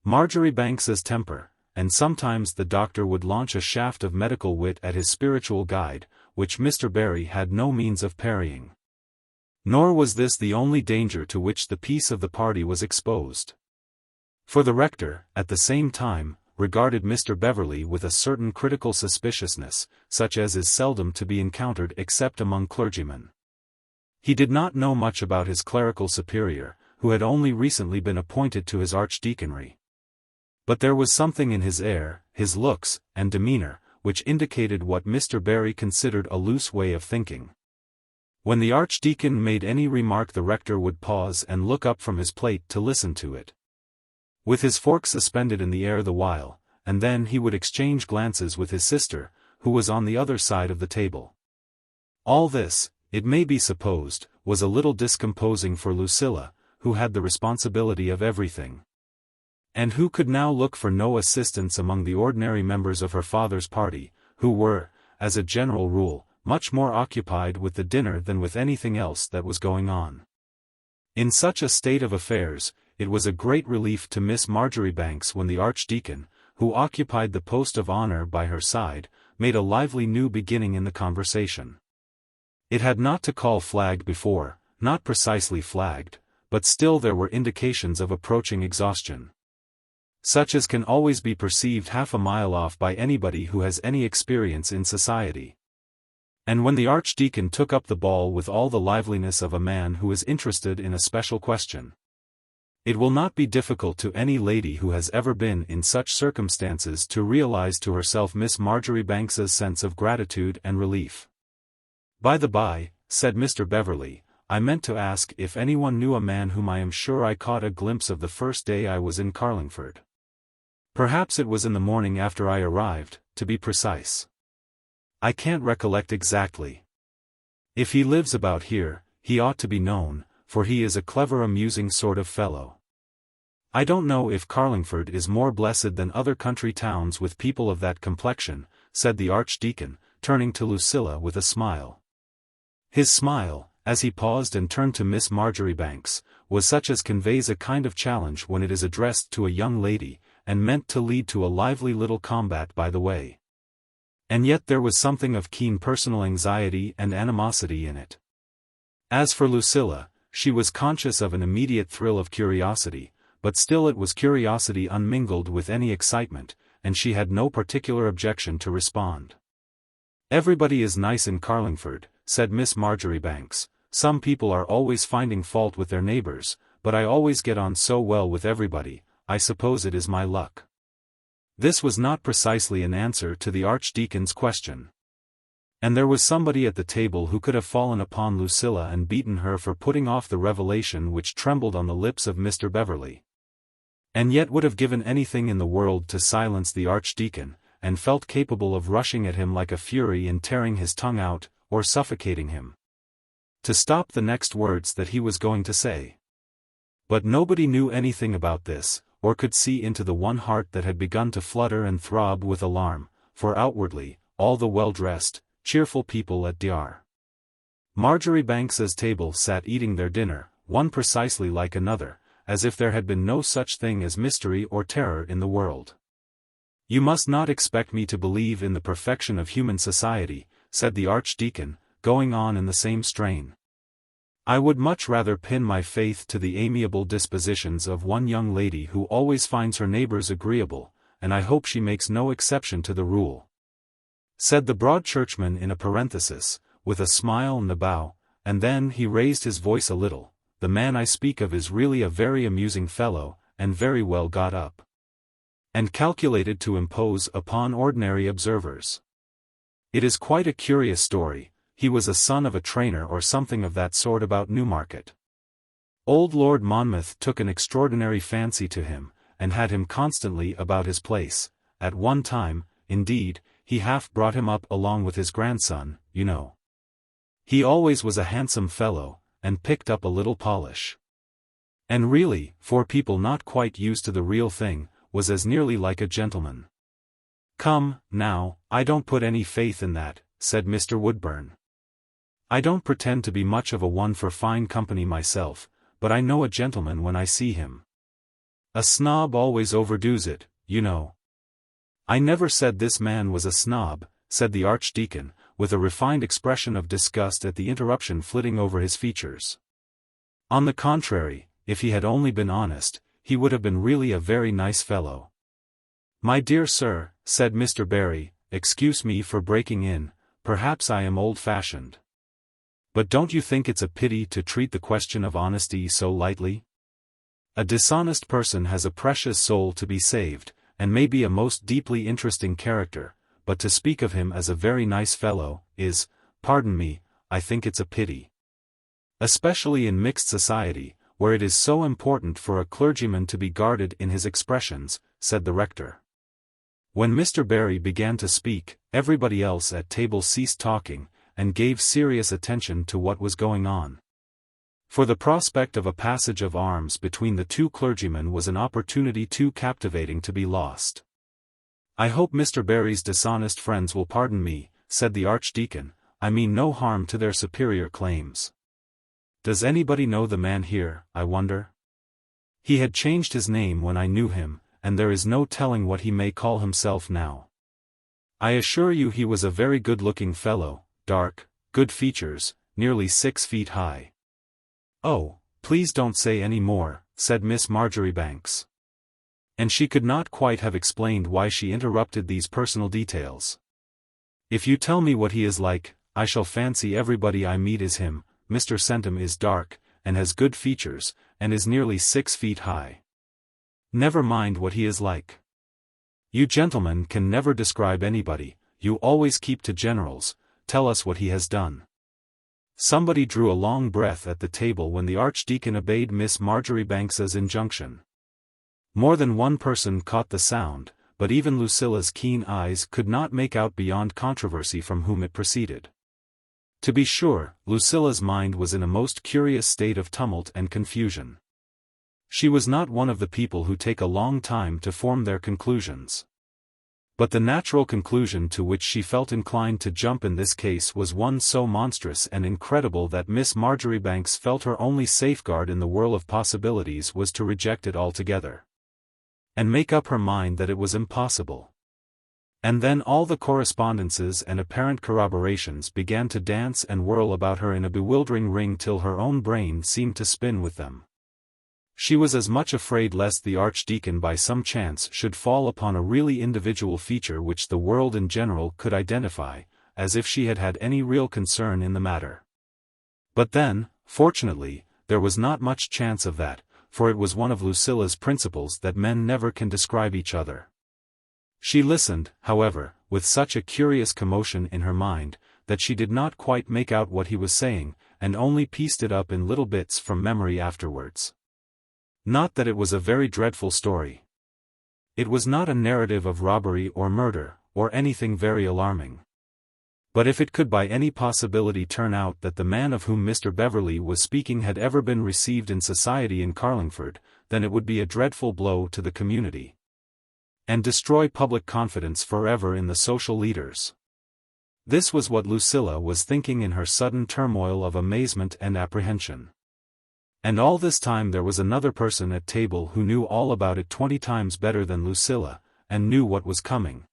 Marjoribanks's temper, and sometimes the doctor would launch a shaft of medical wit at his spiritual guide, which Mr. Barry had no means of parrying. Nor was this the only danger to which the peace of the party was exposed. For the rector, at the same time, regarded Mr. Beverley with a certain critical suspiciousness, such as is seldom to be encountered except among clergymen. He did not know much about his clerical superior, who had only recently been appointed to his archdeaconry. But there was something in his air, his looks, and demeanor, which indicated what Mr. Barry considered a loose way of thinking. When the archdeacon made any remark the rector would pause and look up from his plate to listen to it, with his fork suspended in the air the while, and then he would exchange glances with his sister, who was on the other side of the table. All this, it may be supposed, was a little discomposing for Lucilla, who had the responsibility of everything, and who could now look for no assistance among the ordinary members of her father's party, who were, as a general rule, much more occupied with the dinner than with anything else that was going on. In such a state of affairs, it was a great relief to Miss Marjoribanks when the archdeacon, who occupied the post of honor by her side, made a lively new beginning in the conversation. It had not to call flag before, not precisely flagged, but still there were indications of approaching exhaustion, such as can always be perceived half a mile off by anybody who has any experience in society. And when the archdeacon took up the ball with all the liveliness of a man who is interested in a special question, it will not be difficult to any lady who has ever been in such circumstances to realize to herself Miss Marjoribanks's sense of gratitude and relief. "By the by," said Mr. Beverley, "I meant to ask if anyone knew a man whom I am sure I caught a glimpse of the first day I was in Carlingford. Perhaps it was in the morning after I arrived, to be precise. I can't recollect exactly. If he lives about here, he ought to be known, for he is a clever amusing sort of fellow. I don't know if Carlingford is more blessed than other country towns with people of that complexion," said the archdeacon, turning to Lucilla with a smile. His smile, as he paused and turned to Miss Marjoribanks, was such as conveys a kind of challenge when it is addressed to a young lady, and meant to lead to a lively little combat by the way. And yet there was something of keen personal anxiety and animosity in it. As for Lucilla, she was conscious of an immediate thrill of curiosity, but still it was curiosity unmingled with any excitement, and she had no particular objection to respond. "Everybody is nice in Carlingford," said Miss Marjoribanks. "Some people are always finding fault with their neighbours, but I always get on so well with everybody, I suppose it is my luck." This was not precisely an answer to the Archdeacon's question. And there was somebody at the table who could have fallen upon Lucilla and beaten her for putting off the revelation which trembled on the lips of Mr. Beverley. And yet would have given anything in the world to silence the Archdeacon, and felt capable of rushing at him like a fury and tearing his tongue out, or suffocating him, to stop the next words that he was going to say. But nobody knew anything about this, or could see into the one heart that had begun to flutter and throb with alarm, for outwardly, all the well-dressed, cheerful people at Dr. Marjoribanks's table sat eating their dinner, one precisely like another, as if there had been no such thing as mystery or terror in the world. "You must not expect me to believe in the perfection of human society," said the Archdeacon, going on in the same strain. "I would much rather pin my faith to the amiable dispositions of one young lady who always finds her neighbours agreeable, and I hope she makes no exception to the rule," said the Broad Churchman in a parenthesis, with a smile and a bow, and then he raised his voice a little. "The man I speak of is really a very amusing fellow, and very well got up, and calculated to impose upon ordinary observers. It is quite a curious story. He was a son of a trainer or something of that sort about Newmarket. Old Lord Monmouth took an extraordinary fancy to him, and had him constantly about his place. At one time, indeed, he half brought him up along with his grandson, you know. He always was a handsome fellow, and picked up a little polish. And really, for people not quite used to the real thing, was as nearly like a gentleman." "Come, now, I don't put any faith in that," said Mr. Woodburn. "I don't pretend to be much of a one for fine company myself, but I know a gentleman when I see him. A snob always overdoes it, you know." "I never said this man was a snob," said the Archdeacon, with a refined expression of disgust at the interruption flitting over his features. "On the contrary, if he had only been honest, he would have been really a very nice fellow." "My dear sir," said Mr. Barry, "excuse me for breaking in, perhaps I am old-fashioned. But don't you think it's a pity to treat the question of honesty so lightly? A dishonest person has a precious soul to be saved, and may be a most deeply interesting character, but to speak of him as a very nice fellow, is, pardon me, I think it's a pity. Especially in mixed society, where it is so important for a clergyman to be guarded in his expressions," said the rector. When Mr. Barry began to speak, everybody else at table ceased talking, and gave serious attention to what was going on. For the prospect of a passage of arms between the two clergymen was an opportunity too captivating to be lost. "I hope Mr. Barry's dishonest friends will pardon me," said the Archdeacon, "I mean no harm to their superior claims. Does anybody know the man here, I wonder? He had changed his name when I knew him, and there is no telling what he may call himself now. I assure you he was a very good-looking fellow, dark, good features, nearly 6 feet high." "Oh, please don't say any more," said Miss Marjoribanks. And she could not quite have explained why she interrupted these personal details. "If you tell me what he is like, I shall fancy everybody I meet is him. Mr. Centum is dark, and has good features, and is nearly 6 feet high. Never mind what he is like. You gentlemen can never describe anybody, you always keep to generals. Tell us what he has done." Somebody drew a long breath at the table when the Archdeacon obeyed Miss Marjoribanks's injunction. More than one person caught the sound, but even Lucilla's keen eyes could not make out beyond controversy from whom it proceeded. To be sure, Lucilla's mind was in a most curious state of tumult and confusion. She was not one of the people who take a long time to form their conclusions. But the natural conclusion to which she felt inclined to jump in this case was one so monstrous and incredible that Miss Marjoribanks felt her only safeguard in the whirl of possibilities was to reject it altogether, and make up her mind that it was impossible. And then all the correspondences and apparent corroborations began to dance and whirl about her in a bewildering ring till her own brain seemed to spin with them. She was as much afraid lest the Archdeacon by some chance should fall upon a really individual feature which the world in general could identify, as if she had had any real concern in the matter. But then, fortunately, there was not much chance of that, for it was one of Lucilla's principles that men never can describe each other. She listened, however, with such a curious commotion in her mind, that she did not quite make out what he was saying, and only pieced it up in little bits from memory afterwards. Not that it was a very dreadful story. It was not a narrative of robbery or murder, or anything very alarming. But if it could by any possibility turn out that the man of whom Mr. Beverley was speaking had ever been received in society in Carlingford, then it would be a dreadful blow to the community, and destroy public confidence forever in the social leaders. This was what Lucilla was thinking in her sudden turmoil of amazement and apprehension. And all this time there was another person at table who knew all about it 20 times better than Lucilla, and knew what was coming,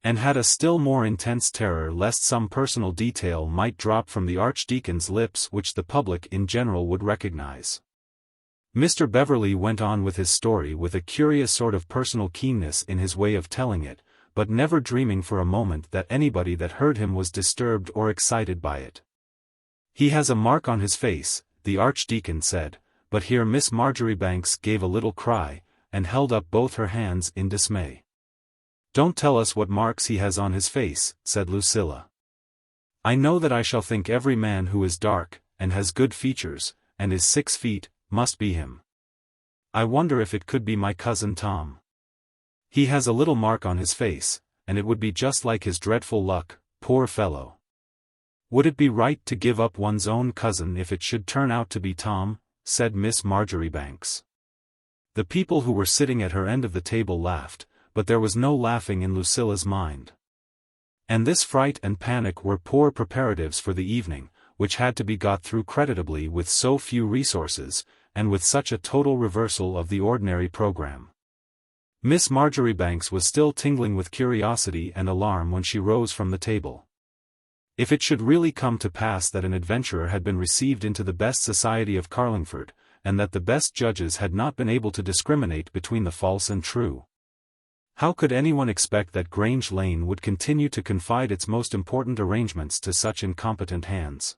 and had a still more intense terror lest some personal detail might drop from the Archdeacon's lips which the public in general would recognize. Mr. Beverley went on with his story with a curious sort of personal keenness in his way of telling it, but never dreaming for a moment that anybody that heard him was disturbed or excited by it. "He has a mark on his face," the Archdeacon said, but here Miss Marjoribanks gave a little cry, and held up both her hands in dismay. "Don't tell us what marks he has on his face," said Lucilla. "I know that I shall think every man who is dark, and has good features, and is 6 feet, must be him. I wonder if it could be my cousin Tom. He has a little mark on his face, and it would be just like his dreadful luck, poor fellow. Would it be right to give up one's own cousin if it should turn out to be Tom?" said Miss Marjoribanks. The people who were sitting at her end of the table laughed, but there was no laughing in Lucilla's mind. And this fright and panic were poor preparatives for the evening, which had to be got through creditably with so few resources, and with such a total reversal of the ordinary program. Miss Marjoribanks was still tingling with curiosity and alarm when she rose from the table. If it should really come to pass that an adventurer had been received into the best society of Carlingford, and that the best judges had not been able to discriminate between the false and true, how could anyone expect that Grange Lane would continue to confide its most important arrangements to such incompetent hands?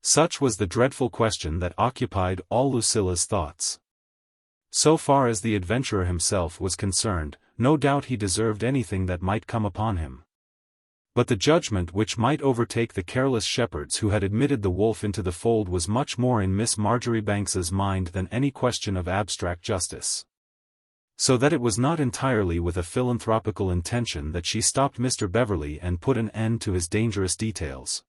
Such was the dreadful question that occupied all Lucilla's thoughts. So far as the adventurer himself was concerned, no doubt he deserved anything that might come upon him. But the judgment which might overtake the careless shepherds who had admitted the wolf into the fold was much more in Miss Marjoribanks's mind than any question of abstract justice. So that it was not entirely with a philanthropical intention that she stopped Mr. Beverley and put an end to his dangerous details.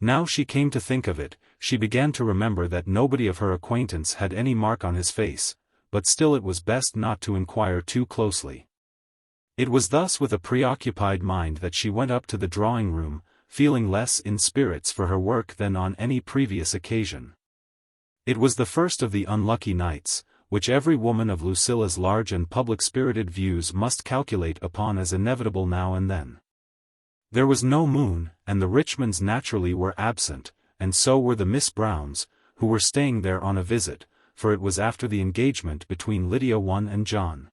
Now she came to think of it, she began to remember that nobody of her acquaintance had any mark on his face, but still it was best not to inquire too closely. It was thus with a preoccupied mind that she went up to the drawing-room, feeling less in spirits for her work than on any previous occasion. It was the first of the unlucky nights, which every woman of Lucilla's large and public-spirited views must calculate upon as inevitable now and then. There was no moon, and the Richmonds naturally were absent, and so were the Miss Browns, who were staying there on a visit, for it was after the engagement between Lydia I and John.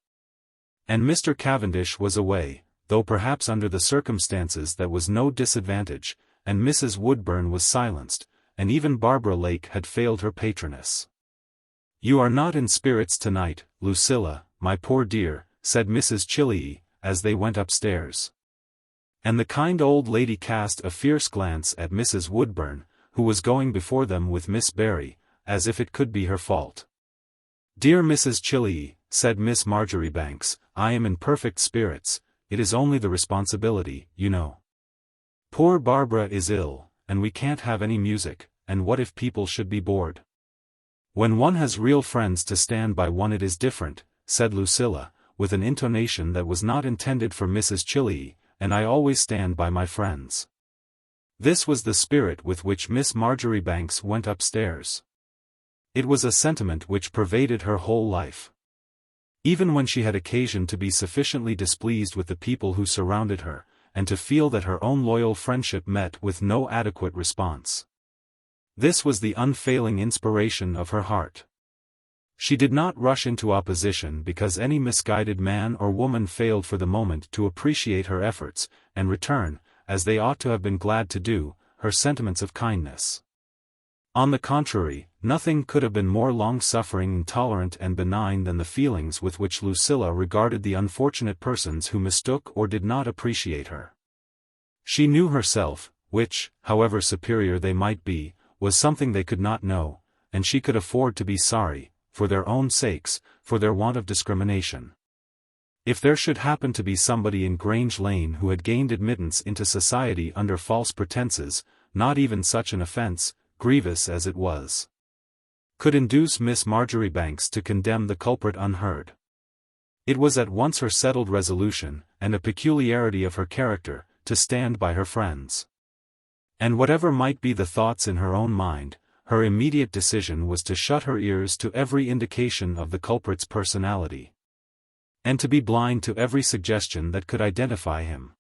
And Mr. Cavendish was away, though perhaps under the circumstances that was no disadvantage, and Mrs. Woodburn was silenced, and even Barbara Lake had failed her patroness. "You are not in spirits tonight, Lucilla, my poor dear," said Mrs. Chilley, as they went upstairs. And the kind old lady cast a fierce glance at Mrs. Woodburn, who was going before them with Miss Barry, as if it could be her fault. "Dear Mrs. Chilley," said Miss Marjoribanks, "I am in perfect spirits, it is only the responsibility, you know. Poor Barbara is ill, and we can't have any music, and what if people should be bored? When one has real friends to stand by one it is different," said Lucilla, with an intonation that was not intended for Mrs. Chilley, "and I always stand by my friends." This was the spirit with which Miss Marjoribanks went upstairs. It was a sentiment which pervaded her whole life. Even when she had occasion to be sufficiently displeased with the people who surrounded her, and to feel that her own loyal friendship met with no adequate response. This was the unfailing inspiration of her heart. She did not rush into opposition because any misguided man or woman failed for the moment to appreciate her efforts, and return, as they ought to have been glad to do, her sentiments of kindness. On the contrary, nothing could have been more long-suffering and tolerant and benign than the feelings with which Lucilla regarded the unfortunate persons who mistook or did not appreciate her. She knew herself, which, however superior they might be, was something they could not know, and she could afford to be sorry, for their own sakes, for their want of discrimination. If there should happen to be somebody in Grange Lane who had gained admittance into society under false pretenses, not even such an offence, grievous as it was, could induce Miss Marjoribanks to condemn the culprit unheard. It was at once her settled resolution, and a peculiarity of her character, to stand by her friends. And whatever might be the thoughts in her own mind, her immediate decision was to shut her ears to every indication of the culprit's personality, and to be blind to every suggestion that could identify him.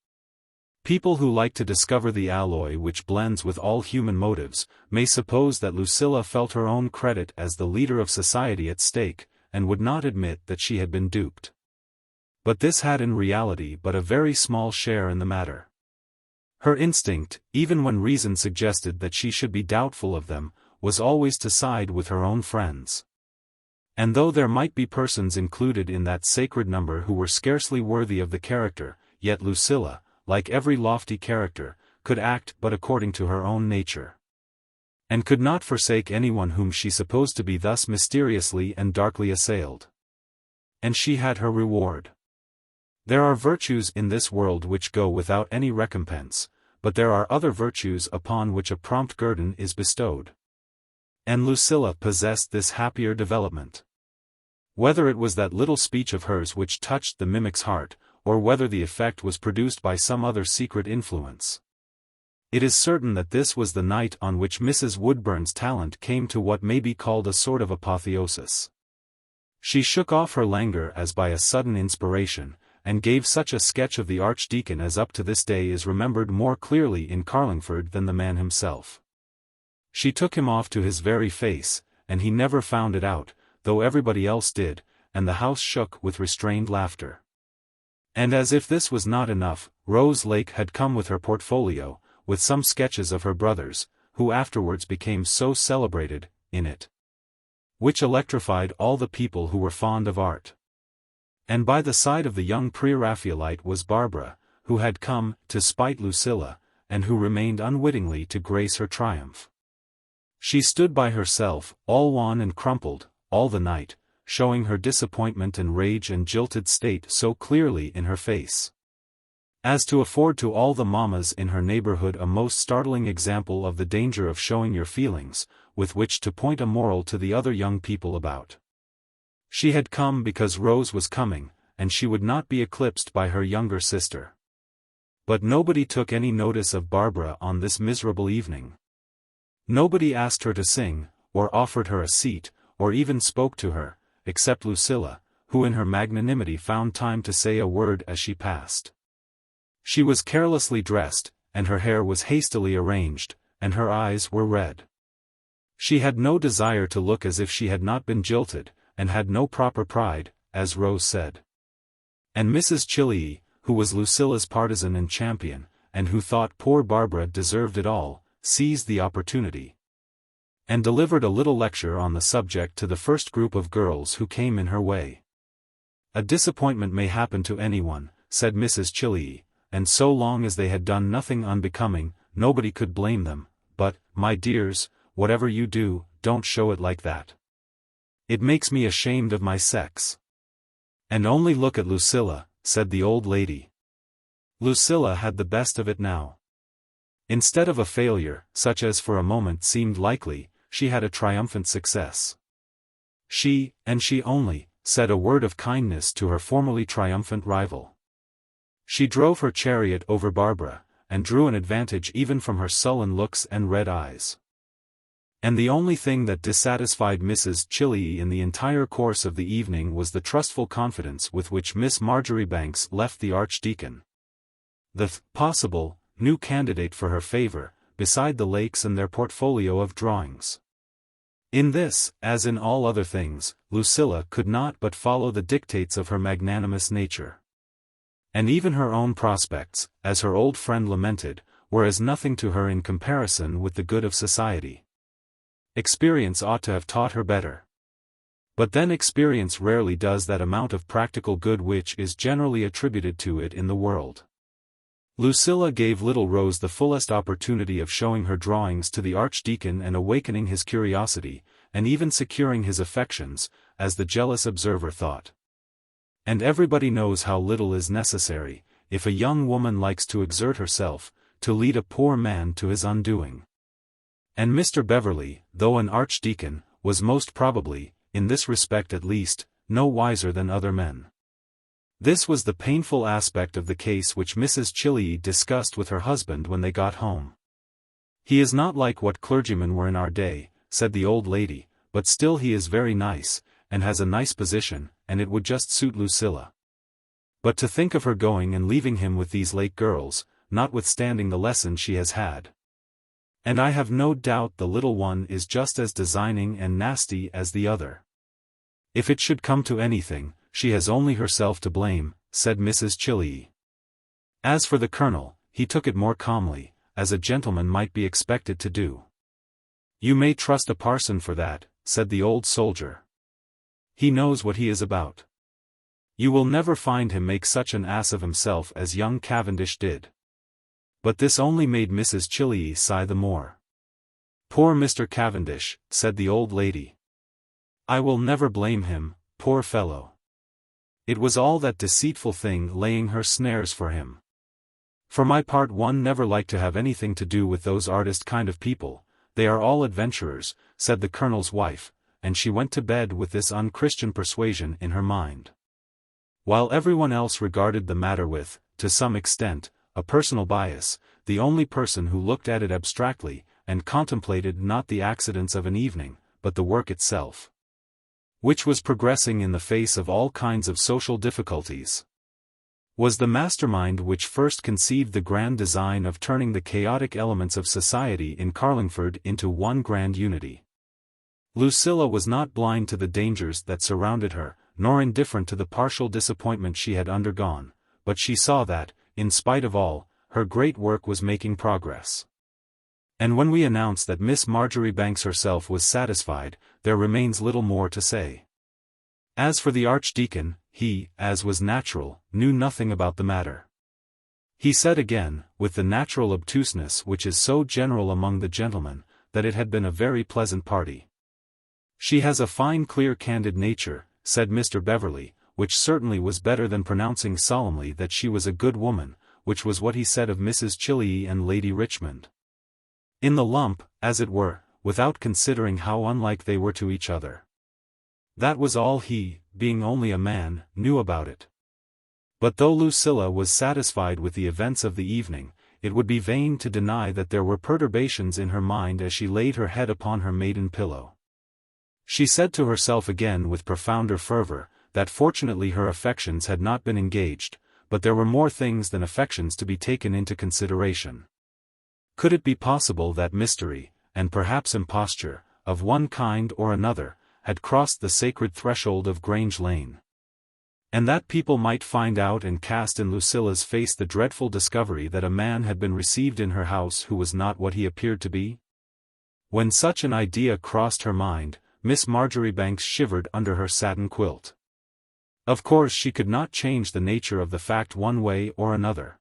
People who like to discover the alloy which blends with all human motives, may suppose that Lucilla felt her own credit as the leader of society at stake, and would not admit that she had been duped. But this had in reality but a very small share in the matter. Her instinct, even when reason suggested that she should be doubtful of them, was always to side with her own friends. And though there might be persons included in that sacred number who were scarcely worthy of the character, yet Lucilla, like every lofty character, could act but according to her own nature, and could not forsake anyone whom she supposed to be thus mysteriously and darkly assailed. And she had her reward. There are virtues in this world which go without any recompense, but there are other virtues upon which a prompt guerdon is bestowed. And Lucilla possessed this happier development. Whether it was that little speech of hers which touched the mimic's heart, or whether the effect was produced by some other secret influence, it is certain that this was the night on which Mrs. Woodburn's talent came to what may be called a sort of apotheosis. She shook off her languor as by a sudden inspiration, and gave such a sketch of the Archdeacon as up to this day is remembered more clearly in Carlingford than the man himself. She took him off to his very face, and he never found it out, though everybody else did, and the house shook with restrained laughter. And as if this was not enough, Rose Lake had come with her portfolio, with some sketches of her brothers, who afterwards became so celebrated, in it, which electrified all the people who were fond of art. And by the side of the young pre-Raphaelite was Barbara, who had come, to spite Lucilla, and who remained unwittingly to grace her triumph. She stood by herself, all wan and crumpled, all the night, showing her disappointment and rage and jilted state so clearly in her face, as to afford to all the mammas in her neighborhood a most startling example of the danger of showing your feelings, with which to point a moral to the other young people about. She had come because Rose was coming, and she would not be eclipsed by her younger sister. But nobody took any notice of Barbara on this miserable evening. Nobody asked her to sing, or offered her a seat, or even spoke to her, except Lucilla, who in her magnanimity found time to say a word as she passed. She was carelessly dressed, and her hair was hastily arranged, and her eyes were red. She had no desire to look as if she had not been jilted, and had no proper pride, as Rose said. And Mrs. XXIII, who was Lucilla's partisan and champion, and who thought poor Barbara deserved it all, seized the opportunity, and delivered a little lecture on the subject to the first group of girls who came in her way. A disappointment may happen to anyone, said Mrs. XXIII, and so long as they had done nothing unbecoming, nobody could blame them, but, my dears, whatever you do, don't show it like that. It makes me ashamed of my sex. And only look at Lucilla, said the old lady. Lucilla had the best of it now. Instead of a failure, such as for a moment seemed likely, she had a triumphant success. She, and she only, said a word of kindness to her formerly triumphant rival. She drove her chariot over Barbara, and drew an advantage even from her sullen looks and red eyes. And the only thing that dissatisfied Mrs. XXIII in the entire course of the evening was the trustful confidence with which Miss Marjoribanks left the Archdeacon, the possible new candidate for her favour, beside the Lakes and their portfolio of drawings. In this, as in all other things, Lucilla could not but follow the dictates of her magnanimous nature. And even her own prospects, as her old friend lamented, were as nothing to her in comparison with the good of society. Experience ought to have taught her better. But then experience rarely does that amount of practical good which is generally attributed to it in the world. Lucilla gave little Rose the fullest opportunity of showing her drawings to the Archdeacon and awakening his curiosity, and even securing his affections, as the jealous observer thought. And everybody knows how little is necessary, if a young woman likes to exert herself, to lead a poor man to his undoing. And Mr. Beverley, though an archdeacon, was most probably, in this respect at least, no wiser than other men. This was the painful aspect of the case which Mrs. Chilley discussed with her husband when they got home. "He is not like what clergymen were in our day," said the old lady, "but still he is very nice, and has a nice position, and it would just suit Lucilla. But to think of her going and leaving him with these late girls, notwithstanding the lesson she has had. And I have no doubt the little one is just as designing and nasty as the other. If it should come to anything, she has only herself to blame," said Mrs. Chilley. As for the Colonel, he took it more calmly, as a gentleman might be expected to do. "You may trust a parson for that," said the old soldier. "He knows what he is about. You will never find him make such an ass of himself as young Cavendish did." But this only made Mrs. Chilley sigh the more. "Poor Mr. Cavendish," said the old lady. "I will never blame him, poor fellow. It was all that deceitful thing laying her snares for him. For my part, one never liked to have anything to do with those artist kind of people. They are all adventurers," said the Colonel's wife, and she went to bed with this unchristian persuasion in her mind. While everyone else regarded the matter with, to some extent, a personal bias, the only person who looked at it abstractly, and contemplated not the accidents of an evening, but the work itself, which was progressing in the face of all kinds of social difficulties, was the mastermind which first conceived the grand design of turning the chaotic elements of society in Carlingford into one grand unity. Lucilla was not blind to the dangers that surrounded her, nor indifferent to the partial disappointment she had undergone, but she saw that, in spite of all, her great work was making progress. And when we announce that Miss Marjoribanks herself was satisfied, there remains little more to say. As for the Archdeacon, he, as was natural, knew nothing about the matter. He said again, with the natural obtuseness which is so general among the gentlemen, that it had been a very pleasant party. "She has a fine clear candid nature," said Mr. Beverley, which certainly was better than pronouncing solemnly that she was a good woman, which was what he said of Mrs. Chilley and Lady Richmond. In the lump, as it were, without considering how unlike they were to each other. That was all he, being only a man, knew about it. But though Lucilla was satisfied with the events of the evening, it would be vain to deny that there were perturbations in her mind as she laid her head upon her maiden pillow. She said to herself again with profounder fervor, that fortunately her affections had not been engaged, but there were more things than affections to be taken into consideration. Could it be possible that mystery, and perhaps imposture, of one kind or another, had crossed the sacred threshold of Grange Lane? And that people might find out and cast in Lucilla's face the dreadful discovery that a man had been received in her house who was not what he appeared to be? When such an idea crossed her mind, Miss Marjoribanks shivered under her satin quilt. Of course she could not change the nature of the fact one way or another.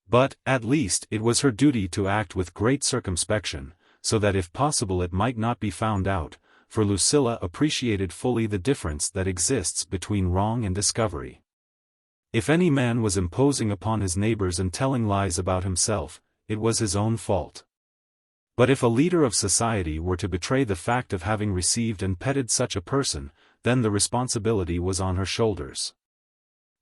But, at least, it was her duty to act with great circumspection, so that if possible it might not be found out, for Lucilla appreciated fully the difference that exists between wrong and discovery. If any man was imposing upon his neighbors and telling lies about himself, it was his own fault. But if a leader of society were to betray the fact of having received and petted such a person, then the responsibility was on her shoulders.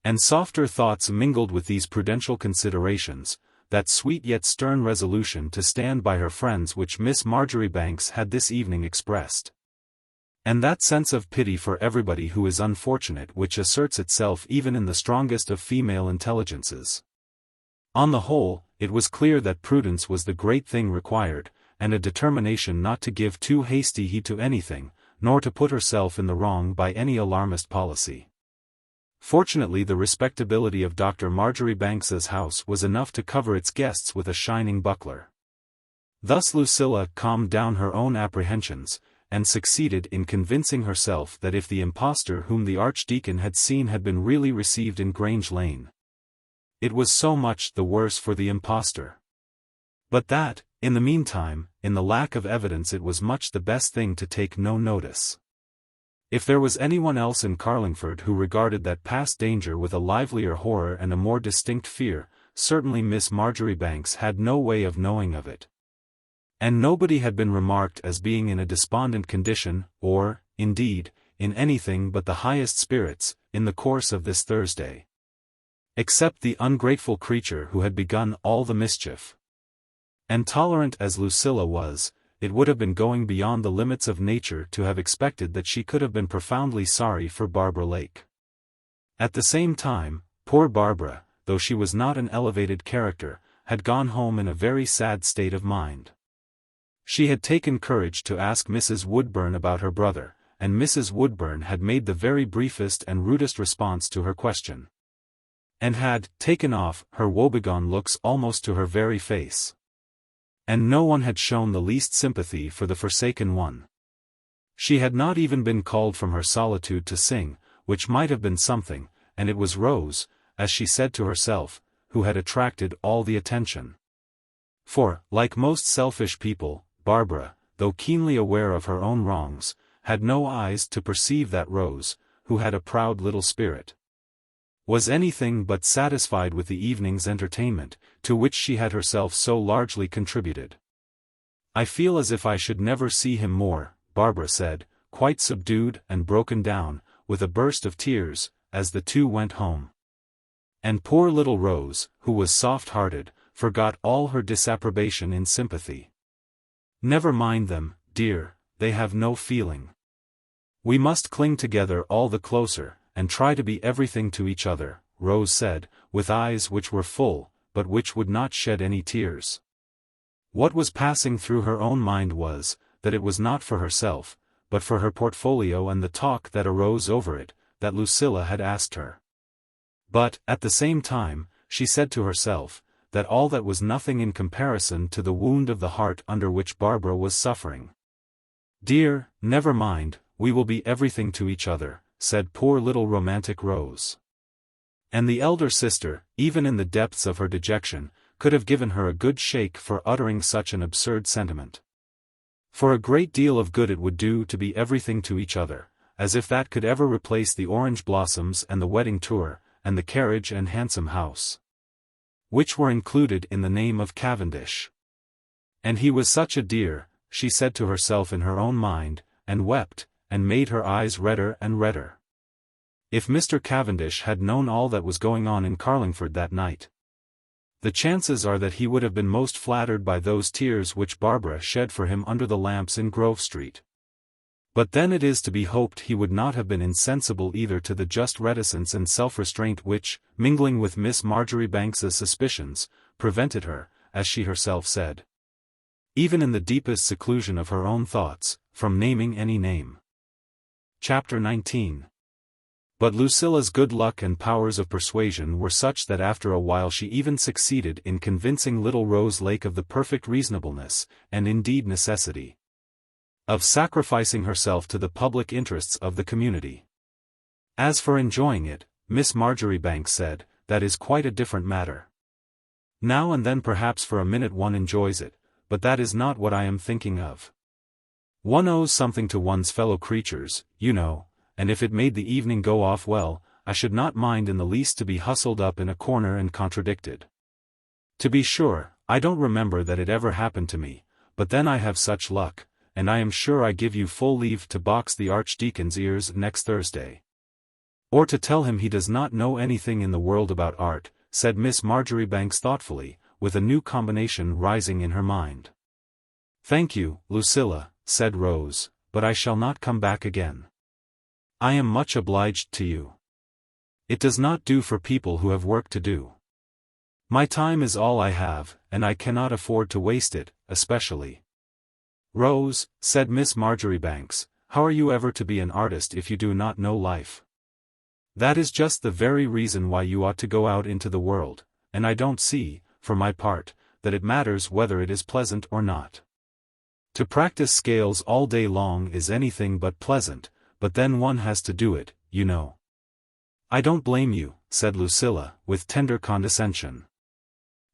And softer thoughts mingled with these prudential considerations, that sweet yet stern resolution to stand by her friends which Miss Marjoribanks had this evening expressed. And that sense of pity for everybody who is unfortunate which asserts itself even in the strongest of female intelligences. On the whole, it was clear that prudence was the great thing required, and a determination not to give too hasty heed to anything, nor to put herself in the wrong by any alarmist policy. Fortunately the respectability of Dr. Marjoribanks's house was enough to cover its guests with a shining buckler. Thus Lucilla calmed down her own apprehensions, and succeeded in convincing herself that if the impostor whom the Archdeacon had seen had been really received in Grange Lane, it was so much the worse for the impostor. But that, in the meantime, in the lack of evidence, it was much the best thing to take no notice. If there was anyone else in Carlingford who regarded that past danger with a livelier horror and a more distinct fear, certainly Miss Marjoribanks had no way of knowing of it. And nobody had been remarked as being in a despondent condition, or, indeed, in anything but the highest spirits, in the course of this Thursday. Except the ungrateful creature who had begun all the mischief. And tolerant as Lucilla was, it would have been going beyond the limits of nature to have expected that she could have been profoundly sorry for Barbara Lake. At the same time, poor Barbara, though she was not an elevated character, had gone home in a very sad state of mind. She had taken courage to ask Mrs. Woodburn about her brother, and Mrs. Woodburn had made the very briefest and rudest response to her question. And had taken off her woebegone looks almost to her very face. And no one had shown the least sympathy for the forsaken one. She had not even been called from her solitude to sing, which might have been something, and it was Rose, as she said to herself, who had attracted all the attention. For, like most selfish people, Barbara, though keenly aware of her own wrongs, had no eyes to perceive that Rose, who had a proud little spirit, was anything but satisfied with the evening's entertainment, to which she had herself so largely contributed. "I feel as if I should never see him more," Barbara said, quite subdued and broken down, with a burst of tears, as the two went home. And poor little Rose, who was soft-hearted, forgot all her disapprobation in sympathy. "Never mind them, dear, they have no feeling. We must cling together all the closer, and try to be everything to each other," Rose said, with eyes which were full, but which would not shed any tears. What was passing through her own mind was, that it was not for herself, but for her portfolio and the talk that arose over it, that Lucilla had asked her. But, at the same time, she said to herself, that all that was nothing in comparison to the wound of the heart under which Barbara was suffering. "Dear, never mind, we will be everything to each other," said poor little romantic Rose. And the elder sister, even in the depths of her dejection, could have given her a good shake for uttering such an absurd sentiment. For a great deal of good it would do to be everything to each other, as if that could ever replace the orange blossoms and the wedding tour, and the carriage and handsome house, which were included in the name of Cavendish. And he was such a dear, she said to herself in her own mind, and wept, and made her eyes redder and redder. If Mr. Cavendish had known all that was going on in Carlingford that night, the chances are that he would have been most flattered by those tears which Barbara shed for him under the lamps in Grove Street. But then it is to be hoped he would not have been insensible either to the just reticence and self-restraint which, mingling with Miss Marjoribanks's suspicions, prevented her, as she herself said, even in the deepest seclusion of her own thoughts, from naming any name. Chapter 19. But Lucilla's good luck and powers of persuasion were such that after a while she even succeeded in convincing little Rose Lake of the perfect reasonableness, and indeed necessity, of sacrificing herself to the public interests of the community. As for enjoying it, Miss Marjoribanks said, that is quite a different matter. Now and then perhaps for a minute one enjoys it, but that is not what I am thinking of. One owes something to one's fellow creatures, you know, and if it made the evening go off well, I should not mind in the least to be hustled up in a corner and contradicted. To be sure, I don't remember that it ever happened to me, but then I have such luck, and I am sure I give you full leave to box the Archdeacon's ears next Thursday. Or to tell him he does not know anything in the world about art, said Miss Marjoribanks thoughtfully, with a new combination rising in her mind. Thank you, Lucilla, said Rose, but I shall not come back again. I am much obliged to you. It does not do for people who have work to do. My time is all I have, and I cannot afford to waste it, especially. Rose, said Miss Marjoribanks, how are you ever to be an artist if you do not know life? That is just the very reason why you ought to go out into the world, and I don't see, for my part, that it matters whether it is pleasant or not. To practice scales all day long is anything but pleasant, but then one has to do it, you know. I don't blame you, said Lucilla, with tender condescension.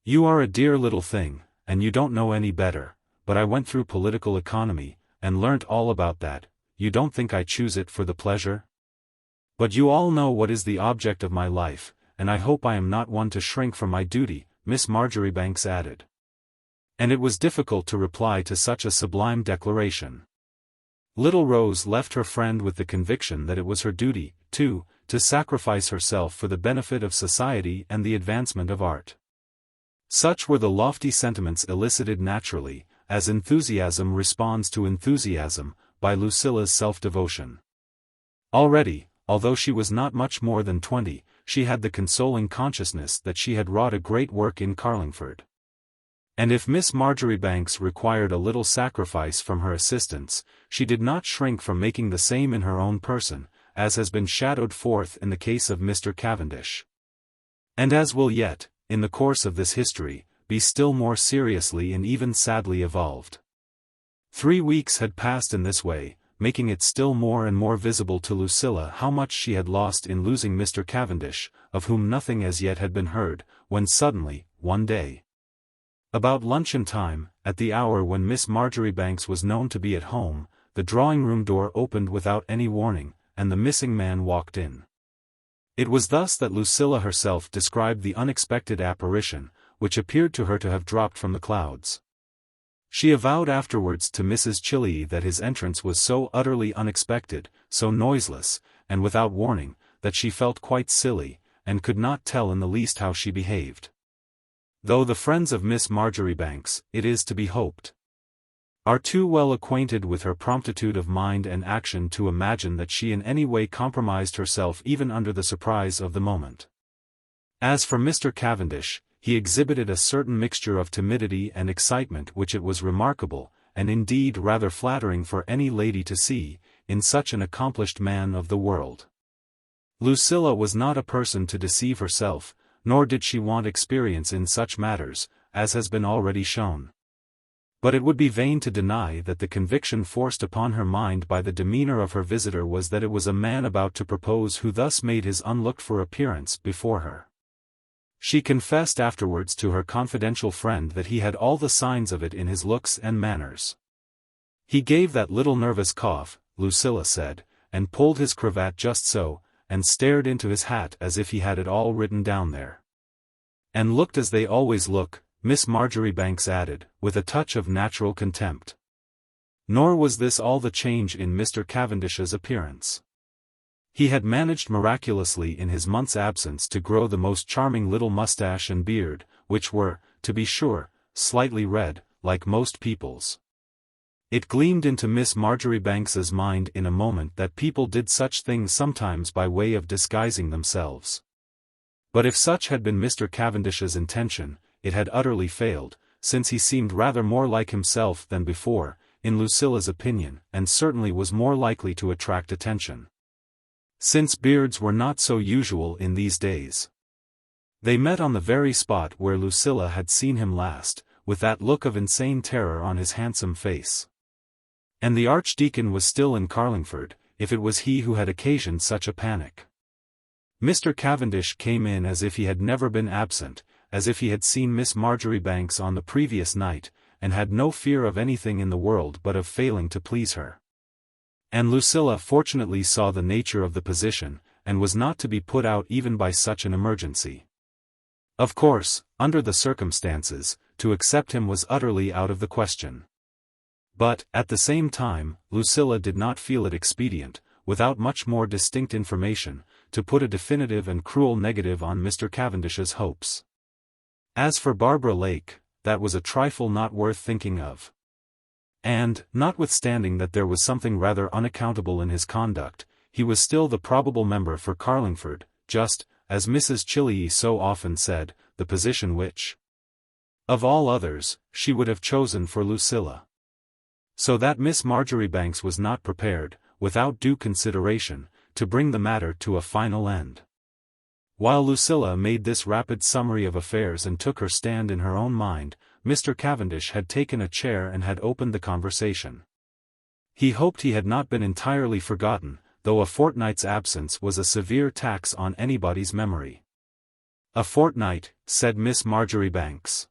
You are a dear little thing, and you don't know any better, but I went through political economy, and learnt all about that. You don't think I choose it for the pleasure? But you all know what is the object of my life, and I hope I am not one to shrink from my duty, Miss Marjoribanks added. And it was difficult to reply to such a sublime declaration. Little Rose left her friend with the conviction that it was her duty, too, to sacrifice herself for the benefit of society and the advancement of art. Such were the lofty sentiments elicited naturally, as enthusiasm responds to enthusiasm, by Lucilla's self-devotion. Already, although she was not much more than 20, she had the consoling consciousness that she had wrought a great work in Carlingford. And if Miss Marjoribanks required a little sacrifice from her assistants, she did not shrink from making the same in her own person, as has been shadowed forth in the case of Mr. Cavendish. And as will yet, in the course of this history, be still more seriously and even sadly evolved. 3 weeks had passed in this way, making it still more and more visible to Lucilla how much she had lost in losing Mr. Cavendish, of whom nothing as yet had been heard, when suddenly, one day, about luncheon time, at the hour when Miss Marjoribanks was known to be at home, the drawing-room door opened without any warning, and the missing man walked in. It was thus that Lucilla herself described the unexpected apparition, which appeared to her to have dropped from the clouds. She avowed afterwards to Mrs. Chilley that his entrance was so utterly unexpected, so noiseless, and without warning, that she felt quite silly, and could not tell in the least how she behaved. Though the friends of Miss Marjoribanks, it is to be hoped, are too well acquainted with her promptitude of mind and action to imagine that she in any way compromised herself even under the surprise of the moment. As for Mr. Cavendish, he exhibited a certain mixture of timidity and excitement which it was remarkable, and indeed rather flattering for any lady to see, in such an accomplished man of the world. Lucilla was not a person to deceive herself, nor did she want experience in such matters, as has been already shown. But it would be vain to deny that the conviction forced upon her mind by the demeanor of her visitor was that it was a man about to propose who thus made his unlooked-for appearance before her. She confessed afterwards to her confidential friend that he had all the signs of it in his looks and manners. He gave that little nervous cough, Lucilla said, and pulled his cravat just so, and stared into his hat as if he had it all written down there. And looked as they always look, Miss Marjoribanks added, with a touch of natural contempt. Nor was this all the change in Mr. Cavendish's appearance. He had managed miraculously in his month's absence to grow the most charming little moustache and beard, which were, to be sure, slightly red, like most people's. It gleamed into Miss Marjoribanks's mind in a moment that people did such things sometimes by way of disguising themselves. But if such had been Mr. Cavendish's intention, it had utterly failed, since he seemed rather more like himself than before, in Lucilla's opinion, and certainly was more likely to attract attention. Since beards were not so usual in these days. They met on the very spot where Lucilla had seen him last, with that look of insane terror on his handsome face. And the Archdeacon was still in Carlingford, if it was he who had occasioned such a panic. Mr. Cavendish came in as if he had never been absent, as if he had seen Miss Marjoribanks on the previous night, and had no fear of anything in the world but of failing to please her. And Lucilla fortunately saw the nature of the position, and was not to be put out even by such an emergency. Of course, under the circumstances, to accept him was utterly out of the question. But, at the same time, Lucilla did not feel it expedient, without much more distinct information, to put a definitive and cruel negative on Mr. Cavendish's hopes. As for Barbara Lake, that was a trifle not worth thinking of. And, notwithstanding that there was something rather unaccountable in his conduct, he was still the probable member for Carlingford, just, as Mrs. Chilley so often said, the position which, of all others, she would have chosen for Lucilla. So that Miss Marjoribanks was not prepared, without due consideration, to bring the matter to a final end. While Lucilla made this rapid summary of affairs and took her stand in her own mind, Mr. Cavendish had taken a chair and had opened the conversation. He hoped he had not been entirely forgotten, though a fortnight's absence was a severe tax on anybody's memory. "A fortnight," said Miss Marjoribanks.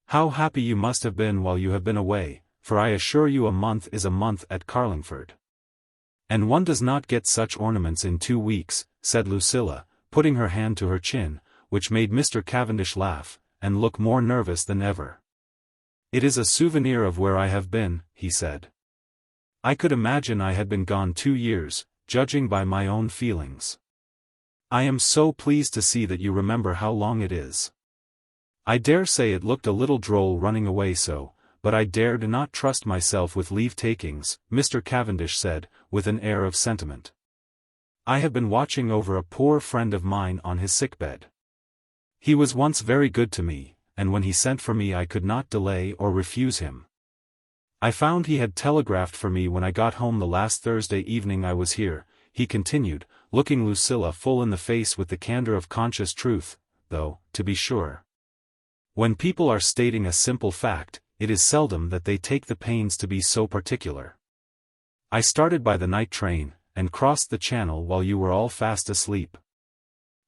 "How happy you must have been while you have been away, for I assure you a month is a month at Carlingford. And one does not get such ornaments in 2 weeks," said Lucilla, putting her hand to her chin, which made Mr. Cavendish laugh, and look more nervous than ever. "It is a souvenir of where I have been," he said. "I could imagine I had been gone 2 years, judging by my own feelings. I am so pleased to see that you remember how long it is. I dare say it looked a little droll running away so, but I dared not trust myself with leave-takings," Mr. Cavendish said, with an air of sentiment. "I have been watching over a poor friend of mine on his sickbed. He was once very good to me, and when he sent for me I could not delay or refuse him. I found he had telegraphed for me when I got home the last Thursday evening I was here," he continued, looking Lucilla full in the face with the candor of conscious truth, "though, to be sure, when people are stating a simple fact, it is seldom that they take the pains to be so particular. I started by the night train, and crossed the channel while you were all fast asleep.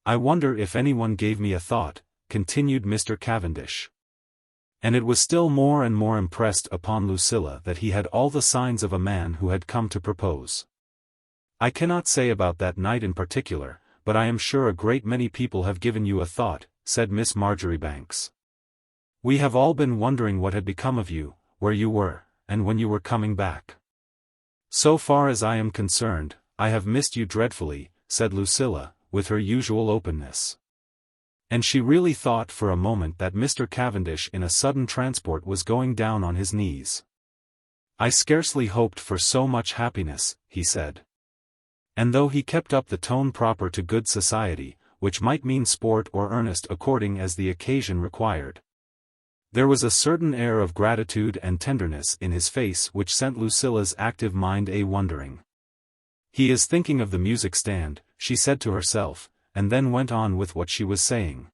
I wonder if anyone gave me a thought," continued Mr. Cavendish. And it was still more and more impressed upon Lucilla that he had all the signs of a man who had come to propose. "I cannot say about that night in particular, but I am sure a great many people have given you a thought," said Miss Marjoribanks. "We have all been wondering what had become of you, where you were, and when you were coming back. So far as I am concerned, I have missed you dreadfully," said Lucilla, with her usual openness. And she really thought for a moment that Mr. Cavendish in a sudden transport was going down on his knees. "I scarcely hoped for so much happiness," he said. And though he kept up the tone proper to good society, which might mean sport or earnest according as the occasion required, there was a certain air of gratitude and tenderness in his face which sent Lucilla's active mind a-wondering. "He is thinking of the music stand," she said to herself, and then went on with what she was saying.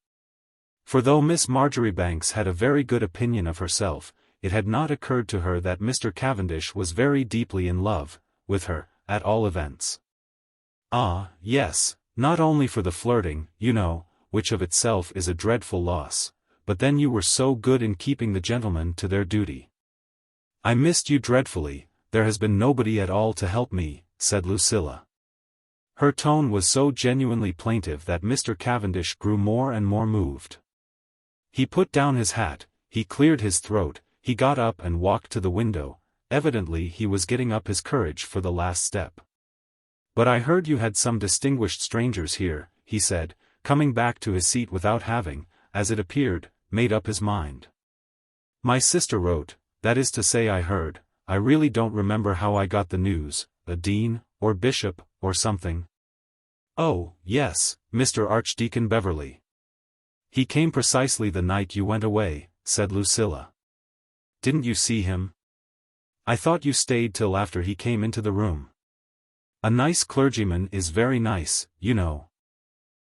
For though Miss Marjoribanks had a very good opinion of herself, it had not occurred to her that Mr. Cavendish was very deeply in love with her, at all events. "Ah, yes, not only for the flirting, you know, which of itself is a dreadful loss, but then you were so good in keeping the gentlemen to their duty. I missed you dreadfully, there has been nobody at all to help me," said Lucilla. Her tone was so genuinely plaintive that Mr. Cavendish grew more and more moved. He put down his hat, he cleared his throat, he got up and walked to the window. Evidently he was getting up his courage for the last step. "But I heard you had some distinguished strangers here," he said, coming back to his seat without having, as it appeared, made up his mind. "My sister wrote, that is to say I heard, I really don't remember how I got the news, a dean, or bishop, or something." "Oh, yes, Mr. Archdeacon Beverley. He came precisely the night you went away," said Lucilla. "Didn't you see him? I thought you stayed till after he came into the room. A nice clergyman is very nice, you know.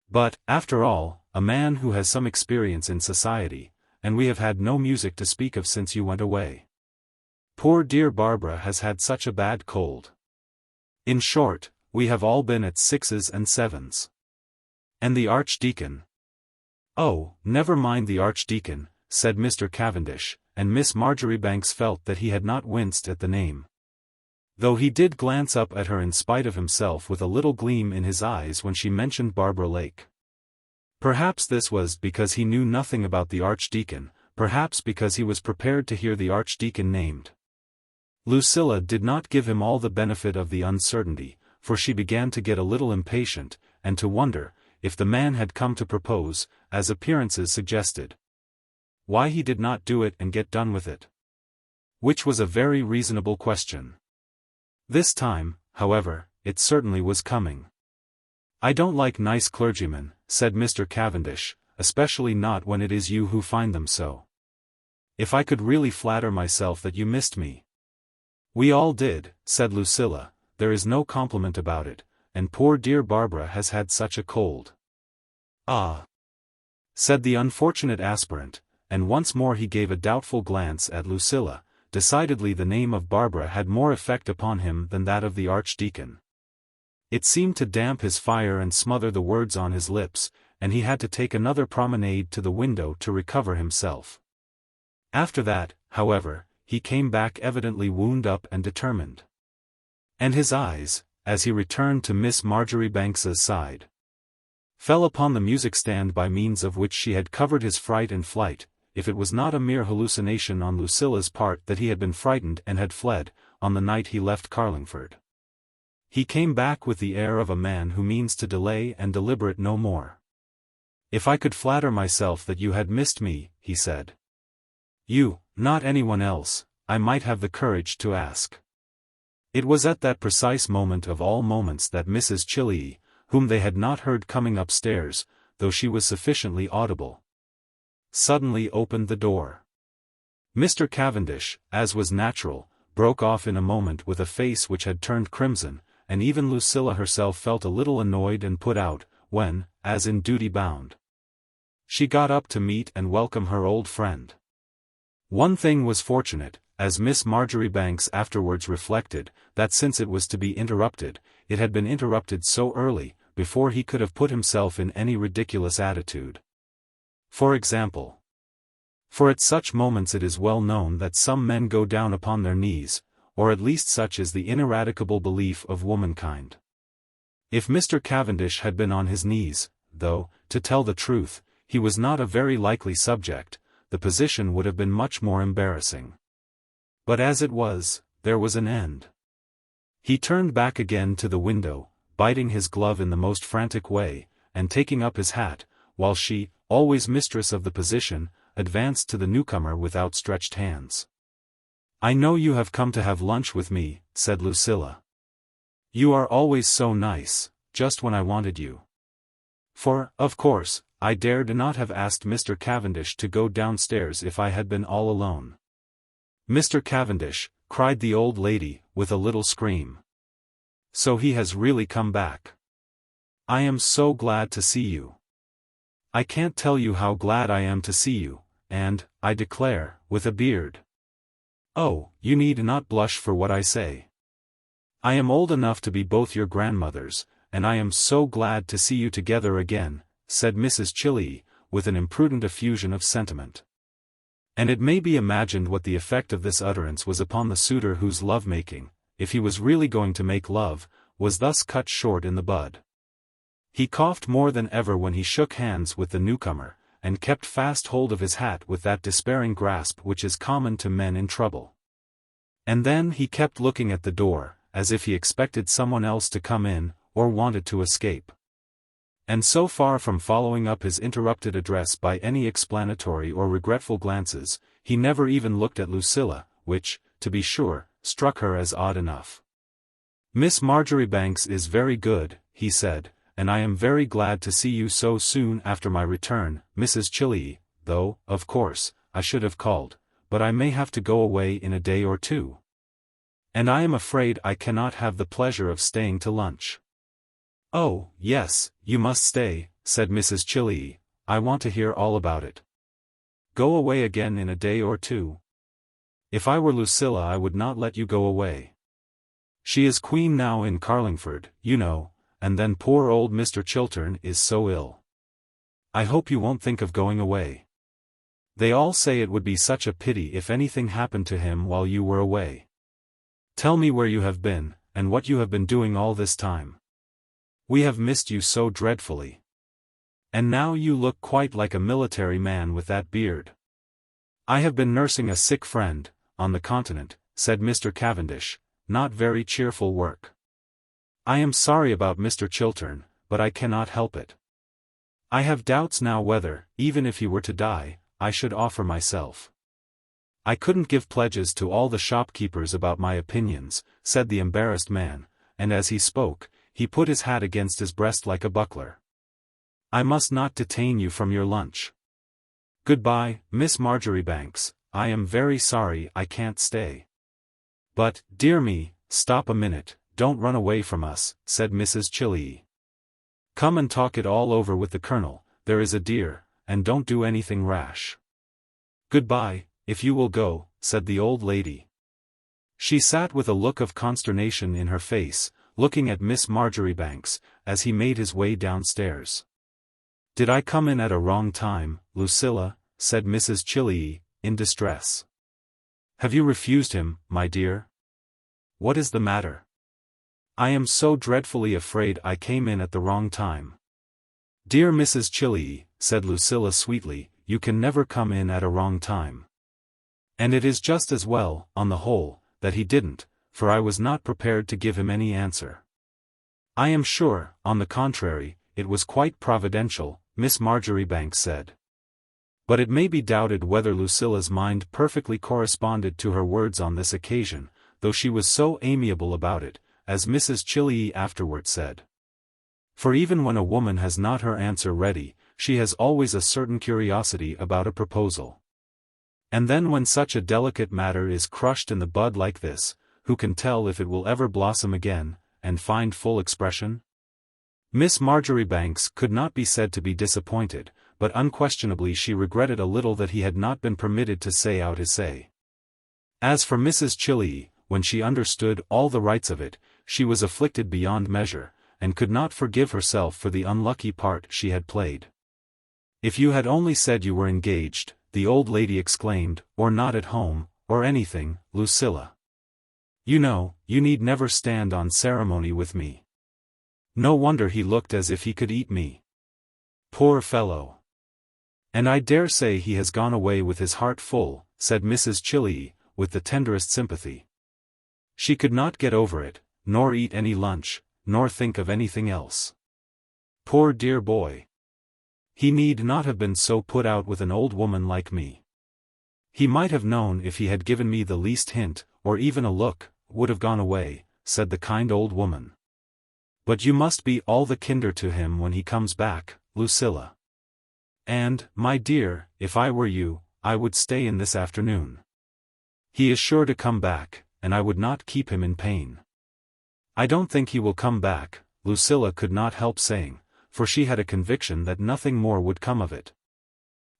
But, after all, a man who has some experience in society, and we have had no music to speak of since you went away. Poor dear Barbara has had such a bad cold. In short, we have all been at sixes and sevens. And the Archdeacon—" "Oh, never mind the Archdeacon," said Mr. Cavendish, and Miss Marjoribanks felt that he had not winced at the name. Though he did glance up at her in spite of himself with a little gleam in his eyes when she mentioned Barbara Lake. Perhaps this was because he knew nothing about the Archdeacon, perhaps because he was prepared to hear the Archdeacon named. Lucilla did not give him all the benefit of the uncertainty, for she began to get a little impatient, and to wonder, if the man had come to propose, as appearances suggested, why he did not do it and get done with it. Which was a very reasonable question. This time, however, it certainly was coming. "I don't like nice clergymen," said Mr. Cavendish, "especially not when it is you who find them so. If I could really flatter myself that you missed me." "We all did," said Lucilla, "there is no compliment about it, and poor dear Barbara has had such a cold." "Ah," said the unfortunate aspirant, and once more he gave a doubtful glance at Lucilla. Decidedly the name of Barbara had more effect upon him than that of the archdeacon. It seemed to damp his fire and smother the words on his lips, and he had to take another promenade to the window to recover himself. After that, however, he came back evidently wound up and determined. And his eyes, as he returned to Miss Marjoribanks's side, fell upon the music stand by means of which she had covered his fright and flight, if it was not a mere hallucination on Lucilla's part that he had been frightened and had fled, on the night he left Carlingford. He came back with the air of a man who means to delay and deliberate no more. "If I could flatter myself that you had missed me," he said. "You, not anyone else, I might have the courage to ask." It was at that precise moment of all moments that Mrs. Chillee, whom they had not heard coming upstairs, though she was sufficiently audible, suddenly opened the door. Mr. Cavendish, as was natural, broke off in a moment with a face which had turned crimson, and even Lucilla herself felt a little annoyed and put out, when, as in duty bound, she got up to meet and welcome her old friend. One thing was fortunate, as Miss Marjoribanks afterwards reflected, that since it was to be interrupted, it had been interrupted so early, before he could have put himself in any ridiculous attitude. For example. For at such moments it is well known that some men go down upon their knees, or at least such is the ineradicable belief of womankind. If Mr. Cavendish had been on his knees, though, to tell the truth, he was not a very likely subject, the position would have been much more embarrassing. But as it was, there was an end. He turned back again to the window, biting his glove in the most frantic way, and taking up his hat, while she, always mistress of the position, advanced to the newcomer with outstretched hands. "I know you have come to have lunch with me," said Lucilla. "You are always so nice, just when I wanted you." For, of course, I dared not have asked Mr. Cavendish to go downstairs if I had been all alone. "Mr. Cavendish," cried the old lady, with a little scream. "So he has really come back. I am so glad to see you. I can't tell you how glad I am to see you, and, I declare, with a beard. Oh, you need not blush for what I say. I am old enough to be both your grandmothers, and I am so glad to see you together again," said Mrs. Chillee, with an imprudent effusion of sentiment. And it may be imagined what the effect of this utterance was upon the suitor whose love-making, if he was really going to make love, was thus cut short in the bud. He coughed more than ever when he shook hands with the newcomer, and kept fast hold of his hat with that despairing grasp which is common to men in trouble. And then he kept looking at the door, as if he expected someone else to come in, or wanted to escape. And so far from following up his interrupted address by any explanatory or regretful glances, he never even looked at Lucilla, which, to be sure, struck her as odd enough. "Miss Marjoribanks is very good," he said, "and I am very glad to see you so soon after my return, Mrs. Chillee, though, of course, I should have called, but I may have to go away in a day or two. And I am afraid I cannot have the pleasure of staying to lunch." "Oh, yes, you must stay," said Mrs. Chillee, "I want to hear all about it." "Go away again in a day or two? If I were Lucilla I would not let you go away. She is queen now in Carlingford, you know, and then poor old Mr. Chiltern is so ill. I hope you won't think of going away. They all say it would be such a pity if anything happened to him while you were away. Tell me where you have been, and what you have been doing all this time. We have missed you so dreadfully. And now you look quite like a military man with that beard." "I have been nursing a sick friend, on the continent," said Mr. Cavendish, "not very cheerful work. I am sorry about Mr. Chiltern, but I cannot help it. I have doubts now whether, even if he were to die, I should offer myself. I couldn't give pledges to all the shopkeepers about my opinions," said the embarrassed man, and as he spoke, he put his hat against his breast like a buckler. "I must not detain you from your lunch. Goodbye, Miss Marjoribanks, I am very sorry I can't stay." "But, dear me, stop a minute, don't run away from us," said Mrs. Chillee. "Come and talk it all over with the Colonel, there is a dear, and don't do anything rash. Goodbye, if you will go, said the old lady. She sat with a look of consternation in her face, looking at Miss Marjoribanks, as he made his way downstairs. Did I come in at a wrong time, Lucilla? Said Mrs. Chillee, in distress. Have you refused him, my dear? What is the matter? I am so dreadfully afraid I came in at the wrong time. Dear Mrs. Chillee, said Lucilla sweetly, you can never come in at a wrong time. And it is just as well, on the whole, that he didn't, for I was not prepared to give him any answer. I am sure, on the contrary, it was quite providential, Miss Marjoribanks said. But it may be doubted whether Lucilla's mind perfectly corresponded to her words on this occasion, though she was so amiable about it, as Mrs. Chillee afterward said. For even when a woman has not her answer ready, she has always a certain curiosity about a proposal. And then when such a delicate matter is crushed in the bud like this, who can tell if it will ever blossom again, and find full expression? Miss Marjoribanks could not be said to be disappointed, but unquestionably she regretted a little that he had not been permitted to say out his say. As for Mrs. Chillee, when she understood all the rights of it, she was afflicted beyond measure, and could not forgive herself for the unlucky part she had played. If you had only said you were engaged, the old lady exclaimed, or not at home, or anything, Lucilla. You know, you need never stand on ceremony with me. No wonder he looked as if he could eat me. Poor fellow. And I dare say he has gone away with his heart full, said Mrs. Chillee, with the tenderest sympathy. She could not get over it, nor eat any lunch, nor think of anything else. Poor dear boy. He need not have been so put out with an old woman like me. He might have known if he had given me the least hint, or even a look, would have gone away, said the kind old woman. But you must be all the kinder to him when he comes back, Lucilla. And, my dear, if I were you, I would stay in this afternoon. He is sure to come back, and I would not keep him in pain. I don't think he will come back, Lucilla could not help saying, for she had a conviction that nothing more would come of it.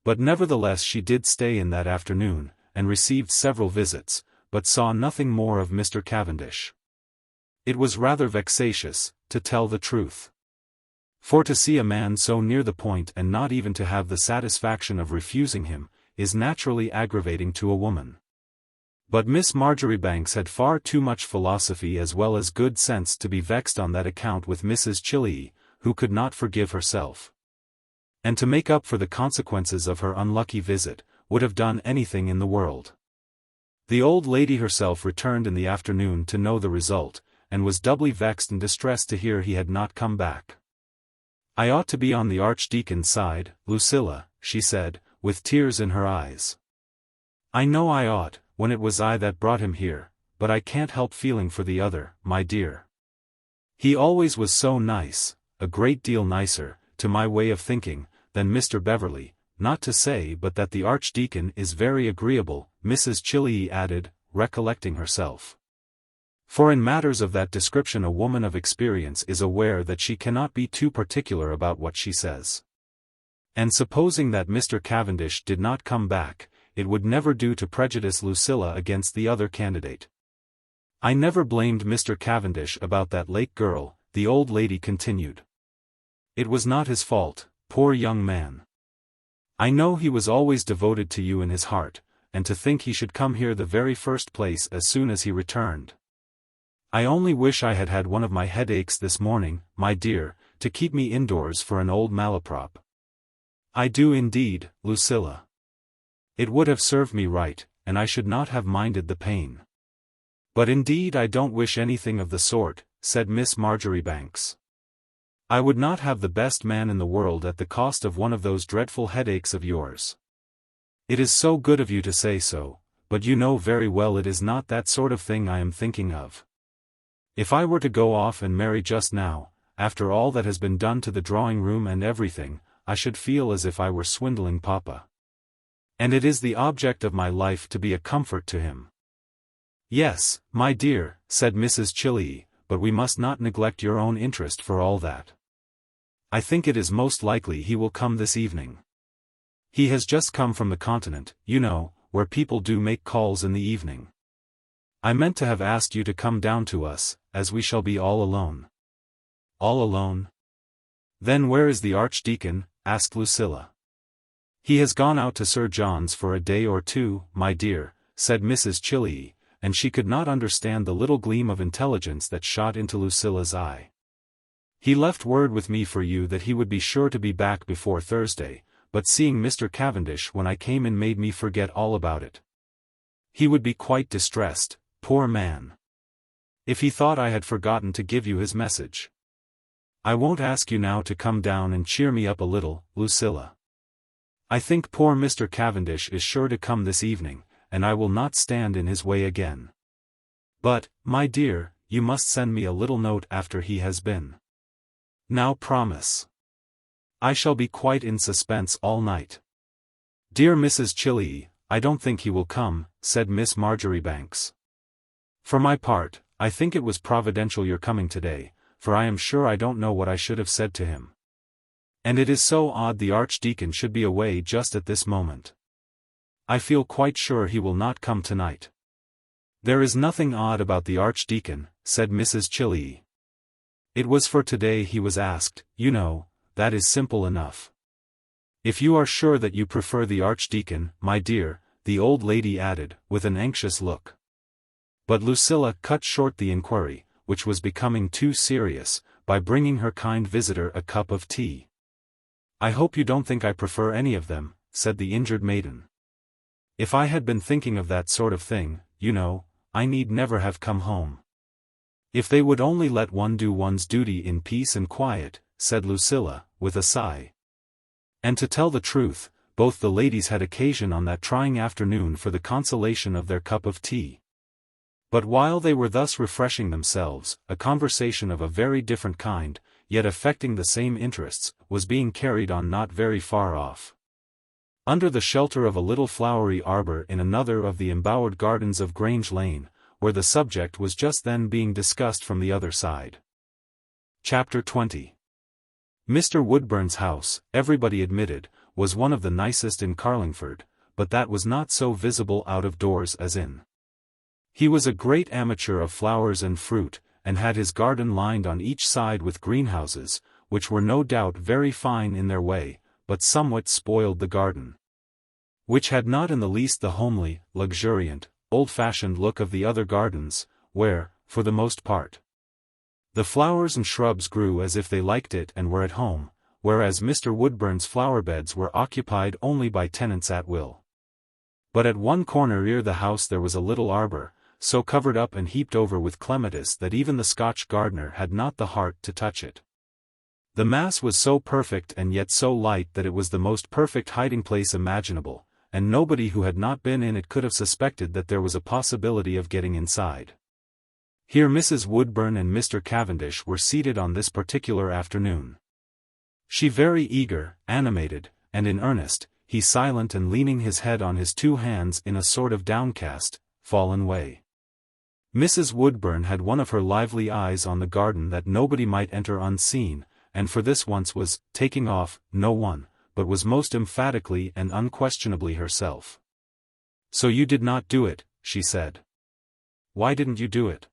But nevertheless she did stay in that afternoon, and received several visits, but saw nothing more of Mr. Cavendish. It was rather vexatious, to tell the truth. For to see a man so near the point and not even to have the satisfaction of refusing him, is naturally aggravating to a woman. But Miss Marjoribanks had far too much philosophy as well as good sense to be vexed on that account with Mrs. Chillee, who could not forgive herself. And to make up for the consequences of her unlucky visit, would have done anything in the world. The old lady herself returned in the afternoon to know the result, and was doubly vexed and distressed to hear he had not come back. I ought to be on the Archdeacon's side, Lucilla, she said, with tears in her eyes. I know I ought, when it was I that brought him here, but I can't help feeling for the other, my dear. He always was so nice, a great deal nicer, to my way of thinking, than Mr. Beverley, not to say but that the Archdeacon is very agreeable, Mrs. Chillee added, recollecting herself. For in matters of that description a woman of experience is aware that she cannot be too particular about what she says. And supposing that Mr. Cavendish did not come back, it would never do to prejudice Lucilla against the other candidate. I never blamed Mr. Cavendish about that Lake girl, the old lady continued. It was not his fault, poor young man. I know he was always devoted to you in his heart, and to think he should come here the very first place as soon as he returned. I only wish I had had one of my headaches this morning, my dear, to keep me indoors for an old malaprop. I do indeed, Lucilla. It would have served me right, and I should not have minded the pain. But indeed I don't wish anything of the sort, said Miss Marjoribanks. I would not have the best man in the world at the cost of one of those dreadful headaches of yours. It is so good of you to say so, but you know very well it is not that sort of thing I am thinking of. If I were to go off and marry just now, after all that has been done to the drawing-room and everything, I should feel as if I were swindling Papa. And it is the object of my life to be a comfort to him. Yes, my dear, said Mrs. Chillee, but we must not neglect your own interest for all that. I think it is most likely he will come this evening. He has just come from the continent, you know, where people do make calls in the evening. I meant to have asked you to come down to us, as we shall be all alone. All alone? Then where is the Archdeacon? Asked Lucilla. He has gone out to Sir John's for a day or two, my dear, said Mrs. Chillee, and she could not understand the little gleam of intelligence that shot into Lucilla's eye. He left word with me for you that he would be sure to be back before Thursday, but seeing Mr. Cavendish when I came in made me forget all about it. He would be quite distressed, poor man. If he thought I had forgotten to give you his message. I won't ask you now to come down and cheer me up a little, Lucilla. I think poor Mr. Cavendish is sure to come this evening, and I will not stand in his way again. But, my dear, you must send me a little note after he has been. Now promise. I shall be quite in suspense all night. Dear Mrs. Chillee, I don't think he will come, said Miss Marjoribanks. For my part, I think it was providential your coming today, for I am sure I don't know what I should have said to him. And it is so odd the Archdeacon should be away just at this moment. I feel quite sure he will not come tonight. There is nothing odd about the Archdeacon, said Mrs. Chillee. It was for today he was asked, you know, that is simple enough. If you are sure that you prefer the Archdeacon, my dear, the old lady added, with an anxious look. But Lucilla cut short the inquiry, which was becoming too serious, by bringing her kind visitor a cup of tea. I hope you don't think I prefer any of them, said the injured maiden. If I had been thinking of that sort of thing, you know, I need never have come home. If they would only let one do one's duty in peace and quiet, said Lucilla, with a sigh. And to tell the truth, both the ladies had occasion on that trying afternoon for the consolation of their cup of tea. But while they were thus refreshing themselves, a conversation of a very different kind, yet affecting the same interests, was being carried on not very far off. Under the shelter of a little flowery arbor in another of the embowered gardens of Grange Lane, where the subject was just then being discussed from the other side. Chapter 20. Mr. Woodburn's house, everybody admitted, was one of the nicest in Carlingford, but that was not so visible out of doors as in. He was a great amateur of flowers and fruit, and had his garden lined on each side with greenhouses, which were no doubt very fine in their way, but somewhat spoiled the garden. Which had not in the least the homely, luxuriant, old-fashioned look of the other gardens, where, for the most part, the flowers and shrubs grew as if they liked it and were at home, whereas Mr. Woodburn's flower-beds were occupied only by tenants at will. But at one corner near the house there was a little arbor, so covered up and heaped over with clematis that even the Scotch gardener had not the heart to touch it. The mass was so perfect and yet so light that it was the most perfect hiding-place imaginable, and nobody who had not been in it could have suspected that there was a possibility of getting inside. Here Mrs. Woodburn and Mr. Cavendish were seated on this particular afternoon. She very eager, animated, and in earnest, he silent and leaning his head on his two hands in a sort of downcast, fallen way. Mrs. Woodburn had one of her lively eyes on the garden that nobody might enter unseen, and for this once was taking off no one, but was most emphatically and unquestionably herself. So you did not do it, she said. Why didn't you do it?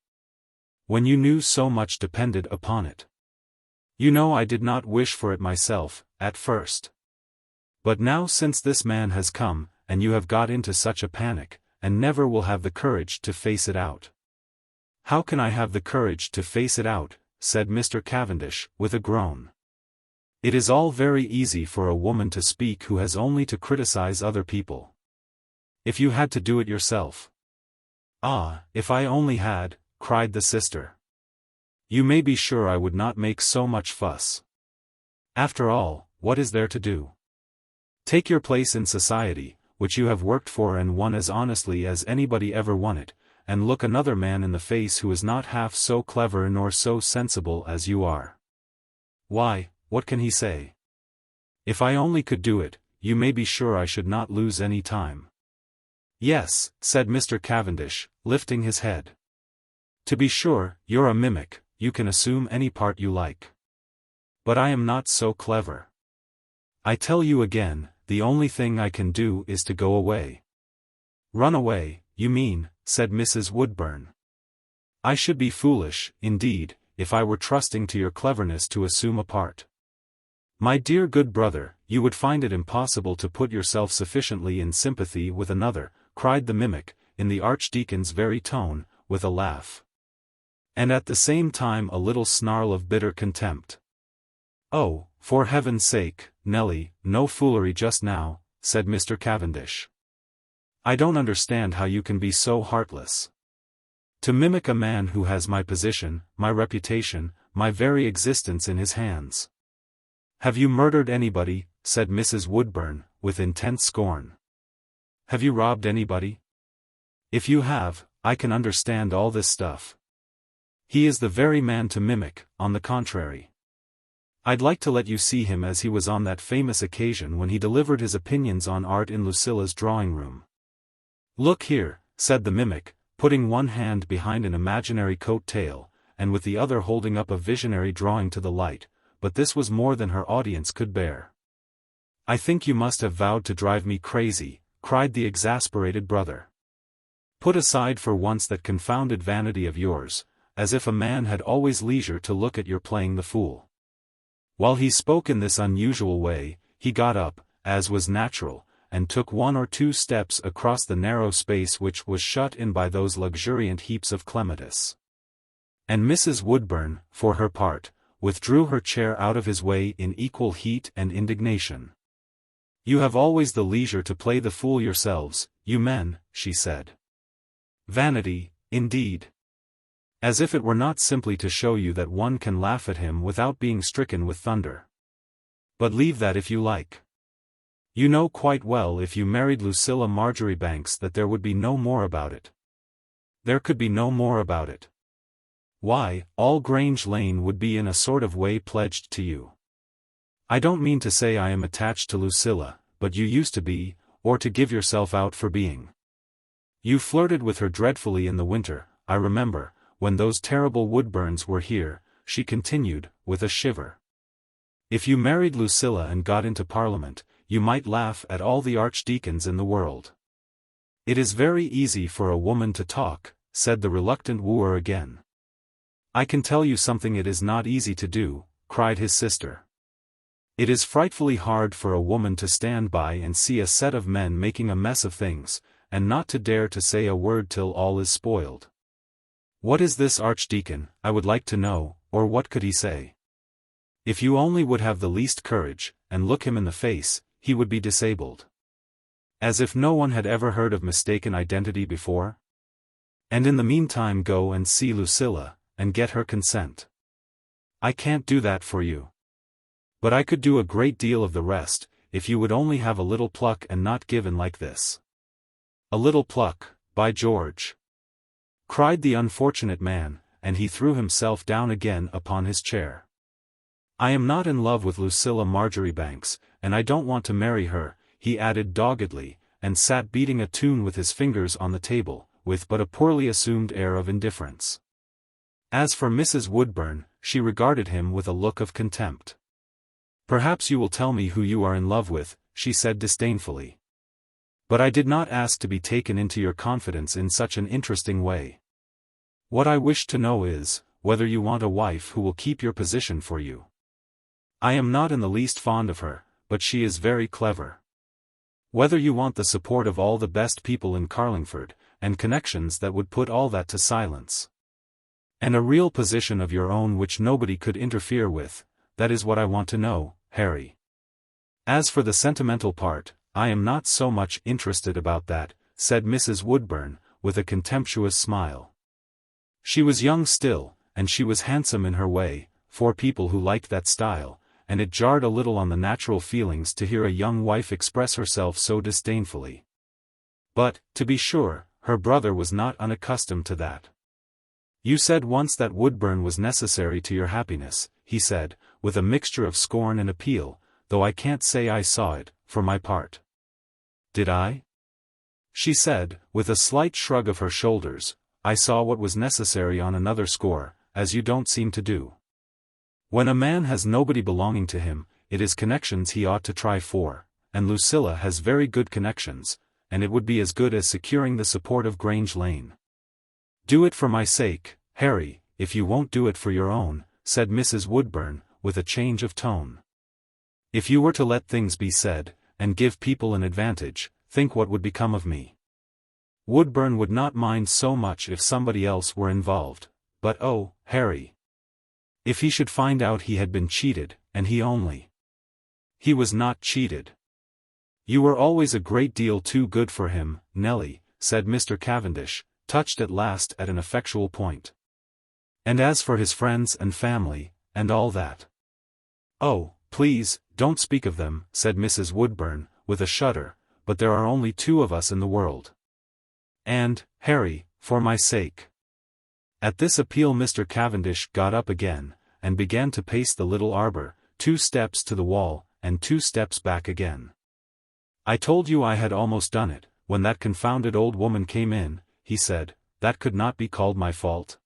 When you knew so much depended upon it. You know I did not wish for it myself, at first. But now since this man has come, and you have got into such a panic, and never will have the courage to face it out. How can I have the courage to face it out, said Mr. Cavendish, with a groan. It is all very easy for a woman to speak who has only to criticize other people. If you had to do it yourself. Ah, if I only had, cried the sister. You may be sure I would not make so much fuss. After all, what is there to do? Take your place in society, which you have worked for and won as honestly as anybody ever won it, and look another man in the face who is not half so clever nor so sensible as you are. Why, what can he say? If I only could do it, you may be sure I should not lose any time. Yes, said Mr. Cavendish, lifting his head. To be sure, you're a mimic, you can assume any part you like. But I am not so clever. I tell you again, the only thing I can do is to go away. Run away, you mean, said Mrs. Woodburn. I should be foolish, indeed, if I were trusting to your cleverness to assume a part. My dear good brother, you would find it impossible to put yourself sufficiently in sympathy with another, cried the mimic, in the Archdeacon's very tone, with a laugh. And at the same time a little snarl of bitter contempt. Oh, for heaven's sake, Nelly, no foolery just now, said Mr. Cavendish. I don't understand how you can be so heartless. To mimic a man who has my position, my reputation, my very existence in his hands. Have you murdered anybody? Said Mrs. Woodburn, with intense scorn. Have you robbed anybody? If you have, I can understand all this stuff. He is the very man to mimic, on the contrary. I'd like to let you see him as he was on that famous occasion when he delivered his opinions on art in Lucilla's drawing-room. Look here, said the mimic, putting one hand behind an imaginary coat-tail, and with the other holding up a visionary drawing to the light, but this was more than her audience could bear. I think you must have vowed to drive me crazy, cried the exasperated brother. Put aside for once that confounded vanity of yours, as if a man had always leisure to look at your playing the fool. While he spoke in this unusual way, he got up, as was natural, and took one or two steps across the narrow space which was shut in by those luxuriant heaps of clematis. And Mrs. Woodburn, for her part, withdrew her chair out of his way in equal heat and indignation. You have always the leisure to play the fool yourselves, you men, she said. Vanity, indeed. As if it were not simply to show you that one can laugh at him without being stricken with thunder. But leave that if you like. You know quite well if you married Lucilla Marjoribanks that there would be no more about it. There could be no more about it. Why, all Grange Lane would be in a sort of way pledged to you. I don't mean to say I am attached to Lucilla, but you used to be, or to give yourself out for being. You flirted with her dreadfully in the winter, I remember, when those terrible Woodburns were here, she continued, with a shiver. If you married Lucilla and got into Parliament, you might laugh at all the archdeacons in the world. It is very easy for a woman to talk, said the reluctant wooer again. I can tell you something it is not easy to do, cried his sister. It is frightfully hard for a woman to stand by and see a set of men making a mess of things, and not to dare to say a word till all is spoiled. What is this archdeacon, I would like to know, or what could he say? If you only would have the least courage, and look him in the face, he would be disabled. As if no one had ever heard of mistaken identity before? And in the meantime go and see Lucilla, and get her consent. I can't do that for you. But I could do a great deal of the rest, if you would only have a little pluck and not give in like this. A little pluck, by George! Cried the unfortunate man, and he threw himself down again upon his chair. I am not in love with Lucilla Marjoribanks, and I don't want to marry her, he added doggedly, and sat beating a tune with his fingers on the table, with but a poorly assumed air of indifference. As for Mrs. Woodburn, she regarded him with a look of contempt. Perhaps you will tell me who you are in love with, she said disdainfully. But I did not ask to be taken into your confidence in such an interesting way. What I wish to know is, whether you want a wife who will keep your position for you. I am not in the least fond of her, but she is very clever. Whether you want the support of all the best people in Carlingford, and connections that would put all that to silence. And a real position of your own which nobody could interfere with, that is what I want to know, Harry. As for the sentimental part, I am not so much interested about that, said Mrs. Woodburn, with a contemptuous smile. She was young still, and she was handsome in her way, for people who liked that style, and it jarred a little on the natural feelings to hear a young wife express herself so disdainfully. But, to be sure, her brother was not unaccustomed to that. You said once that Woodburn was necessary to your happiness, he said, with a mixture of scorn and appeal, though I can't say I saw it, for my part. Did I? She said, with a slight shrug of her shoulders, I saw what was necessary on another score, as you don't seem to do. When a man has nobody belonging to him, it is connections he ought to try for, and Lucilla has very good connections, and it would be as good as securing the support of Grange Lane. "Do it for my sake, Harry, if you won't do it for your own," said Mrs. Woodburn, with a change of tone. "If you were to let things be said, and give people an advantage, think what would become of me." Woodburn would not mind so much if somebody else were involved, but oh, Harry! If he should find out he had been cheated, and he only. He was not cheated. "You were always a great deal too good for him, Nelly," said Mr. Cavendish, touched at last at an effectual point. "And as for his friends and family, and all that." "Oh, please, don't speak of them," said Mrs. Woodburn, with a shudder, "but there are only two of us in the world. And, Harry, for my sake." At this appeal Mr. Cavendish got up again, and began to pace the little arbor, 2 steps to the wall, and 2 steps back again. "I told you I had almost done it, when that confounded old woman came in," he said. "That could not be called my fault."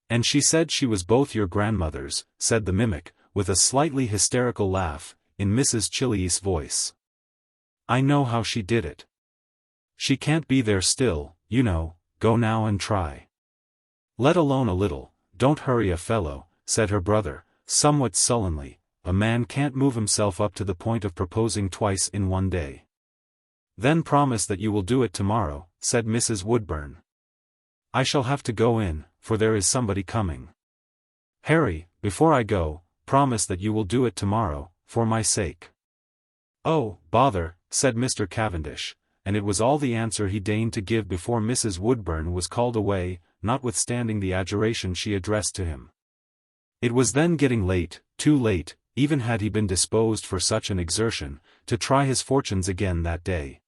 "And she said she was both your grandmothers," said the mimic, with a slightly hysterical laugh, in Mrs. Chili's voice. "I know how she did it. She can't be there still, you know, go now and try. Let alone a little, don't hurry a fellow," said her brother, somewhat sullenly. "A man can't move himself up to the point of proposing twice in one day." "Then promise that you will do it tomorrow," said Mrs. Woodburn. "I shall have to go in, for there is somebody coming. Harry, before I go, promise that you will do it tomorrow, for my sake." "Oh, bother," said Mr. Cavendish, and it was all the answer he deigned to give before Mrs. Woodburn was called away, notwithstanding the adjuration she addressed to him. It was then getting late, too late, even had he been disposed for such an exertion, to try his fortunes again that day.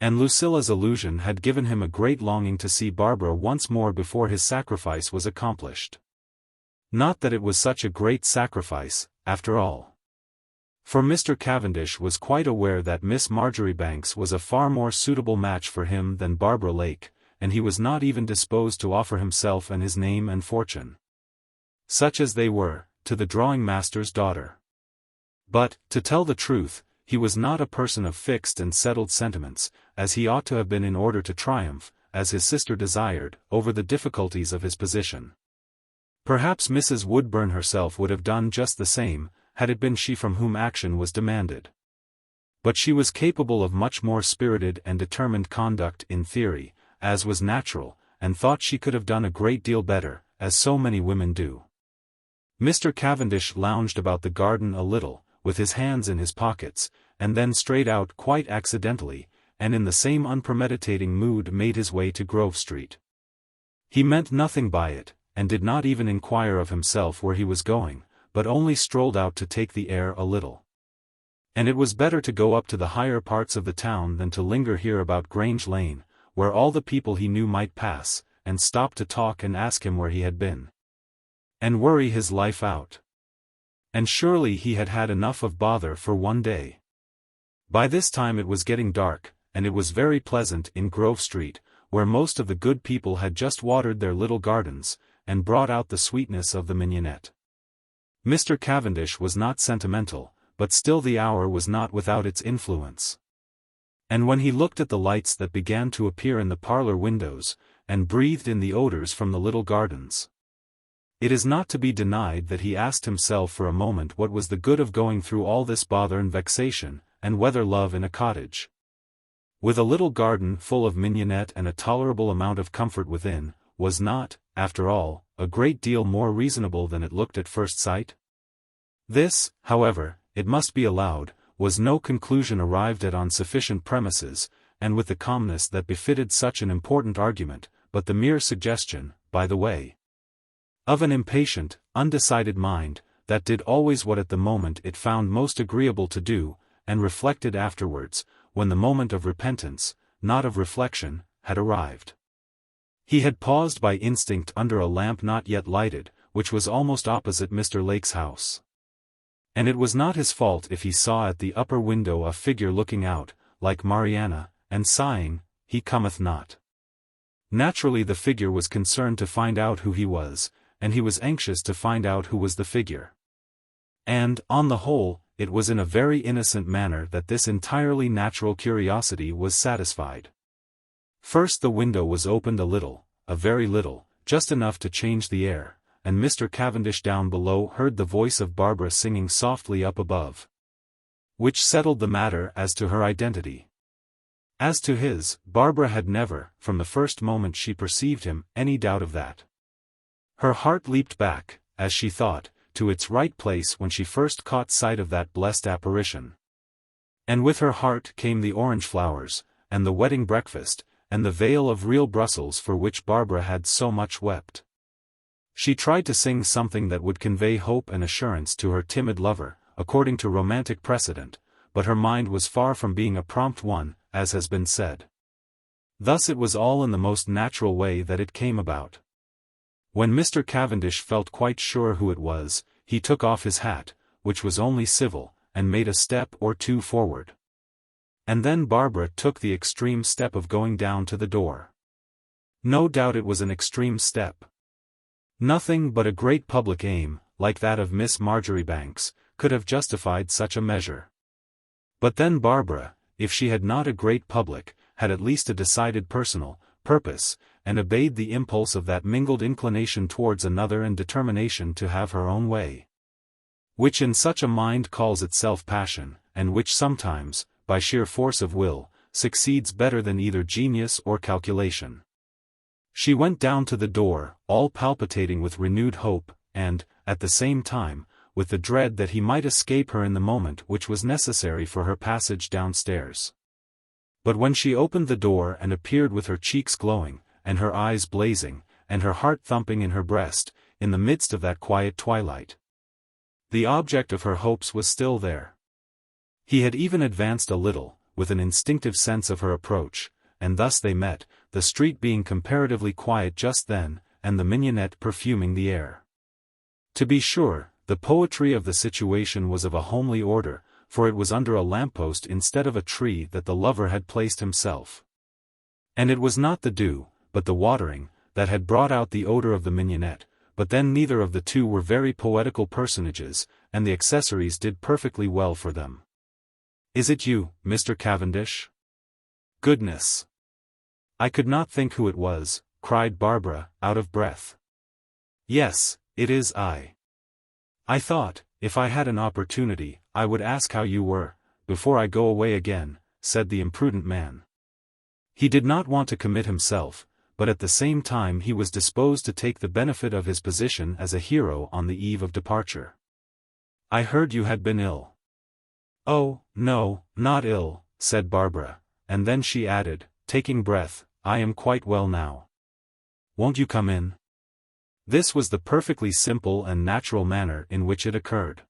And Lucilla's allusion had given him a great longing to see Barbara once more before his sacrifice was accomplished. Not that it was such a great sacrifice, after all. For Mr. Cavendish was quite aware that Miss Marjoribanks was a far more suitable match for him than Barbara Lake, and he was not even disposed to offer himself and his name and fortune, such as they were, to the drawing-master's daughter. But, to tell the truth, he was not a person of fixed and settled sentiments, as he ought to have been in order to triumph, as his sister desired, over the difficulties of his position. Perhaps Mrs. Woodburn herself would have done just the same, had it been she from whom action was demanded. But she was capable of much more spirited and determined conduct in theory, as was natural, and thought she could have done a great deal better, as so many women do. Mr. Cavendish lounged about the garden a little, with his hands in his pockets, and then strayed out quite accidentally, and in the same unpremeditating mood made his way to Grove Street. He meant nothing by it, and did not even inquire of himself where he was going, but only strolled out to take the air a little. And it was better to go up to the higher parts of the town than to linger here about Grange Lane, where all the people he knew might pass, and stop to talk and ask him where he had been, and worry his life out. And surely he had had enough of bother for one day. By this time it was getting dark, and it was very pleasant in Grove Street, where most of the good people had just watered their little gardens, and brought out the sweetness of the mignonette. Mr. Cavendish was not sentimental, but still the hour was not without its influence. And when he looked at the lights that began to appear in the parlor windows, and breathed in the odors from the little gardens, it is not to be denied that he asked himself for a moment what was the good of going through all this bother and vexation, and whether love in a cottage, with a little garden full of mignonette and a tolerable amount of comfort within, was not, after all, a great deal more reasonable than it looked at first sight. This, however, it must be allowed, was no conclusion arrived at on sufficient premises, and with the calmness that befitted such an important argument, but the mere suggestion, by the way, of an impatient, undecided mind, that did always what at the moment it found most agreeable to do, and reflected afterwards, when the moment of repentance, not of reflection, had arrived. He had paused by instinct under a lamp not yet lighted, which was almost opposite Mr. Lake's house. And it was not his fault if he saw at the upper window a figure looking out, like Mariana, and sighing, "He cometh not." Naturally the figure was concerned to find out who he was, and he was anxious to find out who was the figure. And, on the whole, it was in a very innocent manner that this entirely natural curiosity was satisfied. First the window was opened a little, a very little, just enough to change the air, and Mr. Cavendish down below heard the voice of Barbara singing softly up above, which settled the matter as to her identity. As to his, Barbara had never, from the first moment she perceived him, any doubt of that. Her heart leaped back, as she thought, to its right place when she first caught sight of that blessed apparition. And with her heart came the orange flowers, and the wedding breakfast, and the veil of real Brussels for which Barbara had so much wept. She tried to sing something that would convey hope and assurance to her timid lover, according to romantic precedent, but her mind was far from being a prompt one, as has been said. Thus it was all in the most natural way that it came about. When Mr. Cavendish felt quite sure who it was, he took off his hat, which was only civil, and made a step or two forward. And then Barbara took the extreme step of going down to the door. No doubt it was an extreme step. Nothing but a great public aim, like that of Miss Marjoribanks, could have justified such a measure. But then Barbara, if she had not a great public, had at least a decided personal purpose, and obeyed the impulse of that mingled inclination towards another and determination to have her own way, which in such a mind calls itself passion, and which sometimes, by sheer force of will, succeeds better than either genius or calculation. She went down to the door, all palpitating with renewed hope, and, at the same time, with the dread that he might escape her in the moment which was necessary for her passage downstairs. But when she opened the door and appeared with her cheeks glowing, and her eyes blazing, and her heart thumping in her breast, in the midst of that quiet twilight, the object of her hopes was still there. He had even advanced a little, with an instinctive sense of her approach, and thus they met, the street being comparatively quiet just then, and the mignonette perfuming the air. To be sure, the poetry of the situation was of a homely order, for it was under a lamppost instead of a tree that the lover had placed himself. And it was not the dew, but the watering, that had brought out the odor of the mignonette, but then neither of the two were very poetical personages, and the accessories did perfectly well for them. "Is it you, Mr. Cavendish?" "Goodness! I could not think who it was," cried Barbara, out of breath. "Yes, it is I. I thought, if I had an opportunity, I would ask how you were, before I go away again," said the imprudent man. He did not want to commit himself, but at the same time he was disposed to take the benefit of his position as a hero on the eve of departure. "I heard you had been ill." "Oh, no, not ill," said Barbara, and then she added, taking breath, "I am quite well now. Won't you come in?" This was the perfectly simple and natural manner in which it occurred.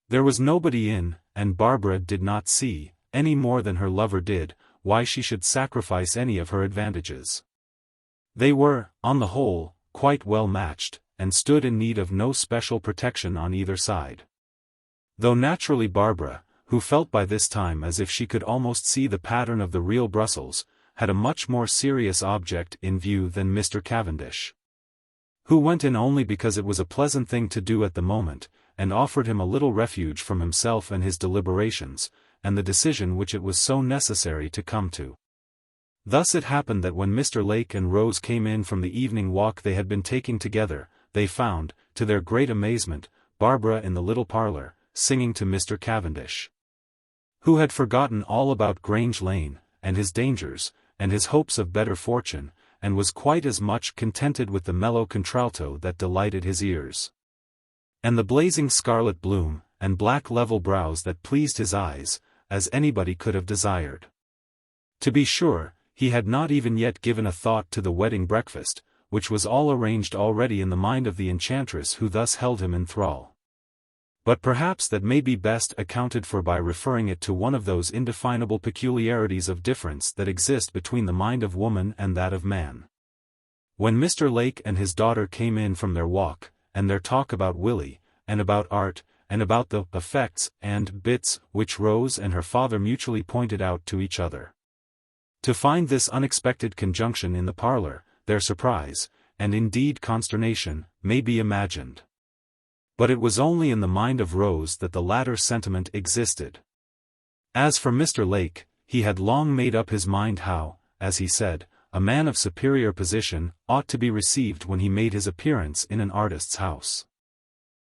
There was nobody in, and Barbara did not see, any more than her lover did, why she should sacrifice any of her advantages. They were, on the whole, quite well matched, and stood in need of no special protection on either side. Though naturally Barbara, who felt by this time as if she could almost see the pattern of the real Brussels, had a much more serious object in view than Mr. Cavendish, who went in only because it was a pleasant thing to do at the moment, and offered him a little refuge from himself and his deliberations, and the decision which it was so necessary to come to. Thus it happened that when Mr. Lake and Rose came in from the evening walk they had been taking together, they found, to their great amazement, Barbara in the little parlour, singing to Mr. Cavendish, who had forgotten all about Grange Lane, and his dangers, and his hopes of better fortune, and was quite as much contented with the mellow contralto that delighted his ears, and the blazing scarlet bloom, and black level brows that pleased his eyes, as anybody could have desired. To be sure, he had not even yet given a thought to the wedding breakfast, which was all arranged already in the mind of the enchantress who thus held him in thrall. But perhaps that may be best accounted for by referring it to one of those indefinable peculiarities of difference that exist between the mind of woman and that of man. When Mr. Lake and his daughter came in from their walk, and their talk about Willie, and about art, and about the effects and bits which Rose and her father mutually pointed out to each other, to find this unexpected conjunction in the parlour, their surprise, and indeed consternation, may be imagined. But it was only in the mind of Rose that the latter sentiment existed. As for Mr. Lake, he had long made up his mind how, as he said, a man of superior position ought to be received when he made his appearance in an artist's house.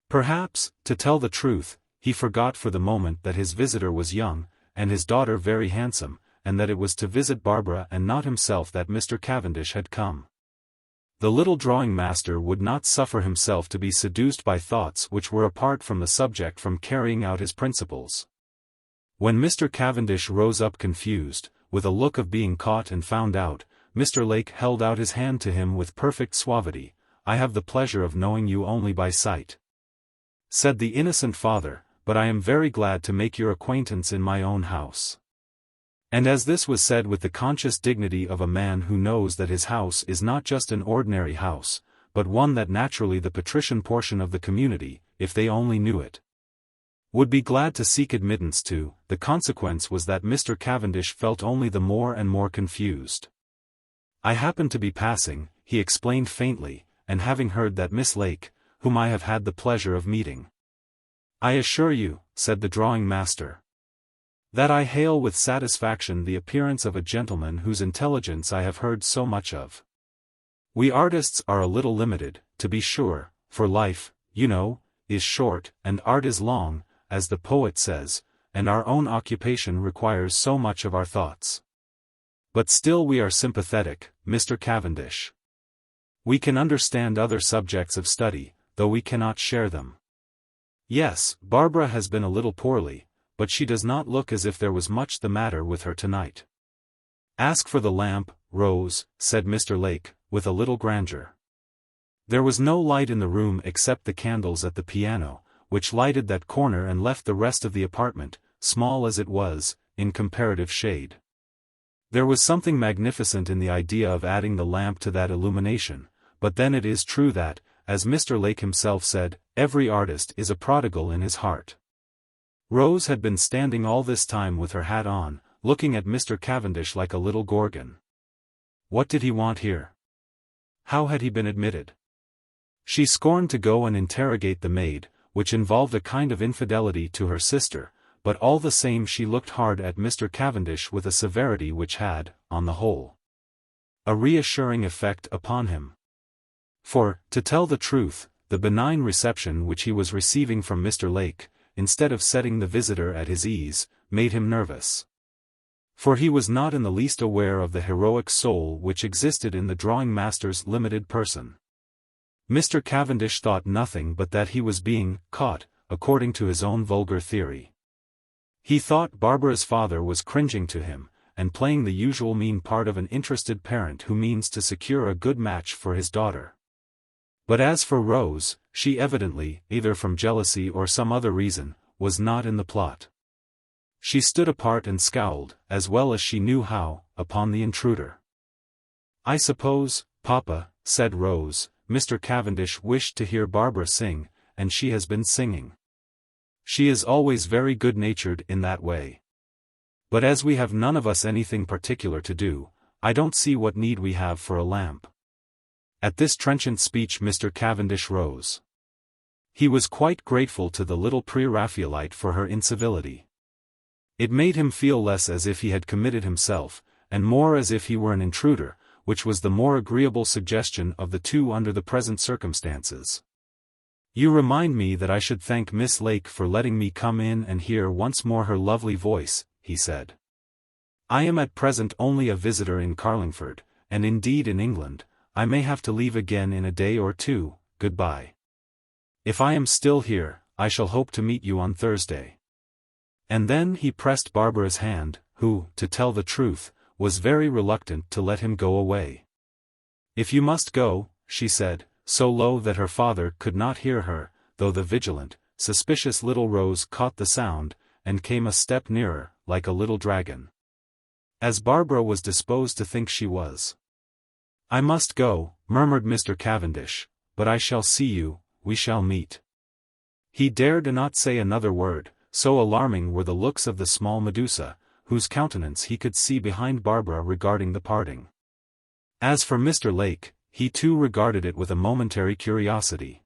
Perhaps, to tell the truth, he forgot for the moment that his visitor was young, and his daughter very handsome, and that it was to visit Barbara and not himself that Mr. Cavendish had come. The little drawing-master would not suffer himself to be seduced by thoughts which were apart from the subject from carrying out his principles. When Mr. Cavendish rose up confused, with a look of being caught and found out, Mr. Lake held out his hand to him with perfect suavity. "I have the pleasure of knowing you only by sight," said the innocent father, "but I am very glad to make your acquaintance in my own house." And as this was said with the conscious dignity of a man who knows that his house is not just an ordinary house, but one that naturally the patrician portion of the community, if they only knew it, would be glad to seek admittance to, the consequence was that Mr. Cavendish felt only the more and more confused. "I happened to be passing," he explained faintly, "and having heard that Miss Lake, whom I have had the pleasure of meeting." "I assure you," said the drawing-master, "that I hail with satisfaction the appearance of a gentleman whose intelligence I have heard so much of. We artists are a little limited, to be sure, for life, you know, is short, and art is long, as the poet says, and our own occupation requires so much of our thoughts. But still we are sympathetic, Mr. Cavendish. We can understand other subjects of study, though we cannot share them. Yes, Barbara has been a little poorly, but she does not look as if there was much the matter with her tonight." "Ask for the lamp, Rose," said Mr. Lake, with a little grandeur. There was no light in the room except the candles at the piano, which lighted that corner and left the rest of the apartment, small as it was, in comparative shade. There was something magnificent in the idea of adding the lamp to that illumination, but then it is true that, as Mr. Lake himself said, every artist is a prodigal in his heart. Rose had been standing all this time with her hat on, looking at Mr. Cavendish like a little gorgon. What did he want here? How had he been admitted? She scorned to go and interrogate the maid, which involved a kind of infidelity to her sister, but all the same she looked hard at Mr. Cavendish with a severity which had, on the whole, a reassuring effect upon him. For, to tell the truth, the benign reception which he was receiving from Mr. Lake, instead of setting the visitor at his ease, made him nervous. For he was not in the least aware of the heroic soul which existed in the drawing-master's limited person. Mr. Cavendish thought nothing but that he was being caught, according to his own vulgar theory. He thought Barbara's father was cringing to him, and playing the usual mean part of an interested parent who means to secure a good match for his daughter. But as for Rose, she evidently, either from jealousy or some other reason, was not in the plot. She stood apart and scowled, as well as she knew how, upon the intruder. "I suppose, Papa," said Rose, "Mr. Cavendish wished to hear Barbara sing, and she has been singing. She is always very good-natured in that way. But as we have none of us anything particular to do, I don't see what need we have for a lamp." At this trenchant speech Mr. Cavendish rose. He was quite grateful to the little pre-Raphaelite for her incivility. It made him feel less as if he had committed himself, and more as if he were an intruder, which was the more agreeable suggestion of the two under the present circumstances. "You remind me that I should thank Miss Lake for letting me come in and hear once more her lovely voice," he said. "I am at present only a visitor in Carlingford, and indeed in England. I may have to leave again in a day or two. Goodbye. If I am still here, I shall hope to meet you on Thursday." And then he pressed Barbara's hand, who, to tell the truth, was very reluctant to let him go away. "If you must go," she said, so low that her father could not hear her, though the vigilant, suspicious little Rose caught the sound, and came a step nearer, like a little dragon. As Barbara was disposed to think she was. "I must go," murmured Mr. Cavendish, "but I shall see you, we shall meet." He dared not say another word, so alarming were the looks of the small Medusa, whose countenance he could see behind Barbara regarding the parting. As for Mr. Lake, he too regarded it with a momentary curiosity.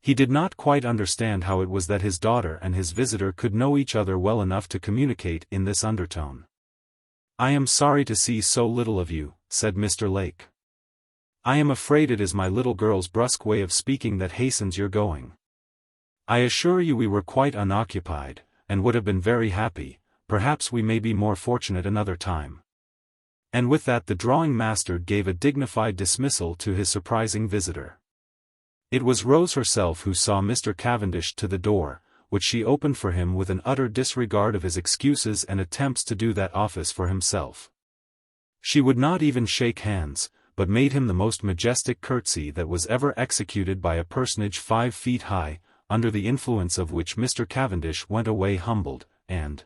He did not quite understand how it was that his daughter and his visitor could know each other well enough to communicate in this undertone. "I am sorry to see so little of you," said Mr. Lake. "I am afraid it is my little girl's brusque way of speaking that hastens your going. I assure you we were quite unoccupied, and would have been very happy. Perhaps we may be more fortunate another time." And with that the drawing master gave a dignified dismissal to his surprising visitor. It was Rose herself who saw Mr. Cavendish to the door, which she opened for him with an utter disregard of his excuses and attempts to do that office for himself. She would not even shake hands, but made him the most majestic curtsy that was ever executed by a personage 5 feet high, under the influence of which Mr. Cavendish went away humbled, and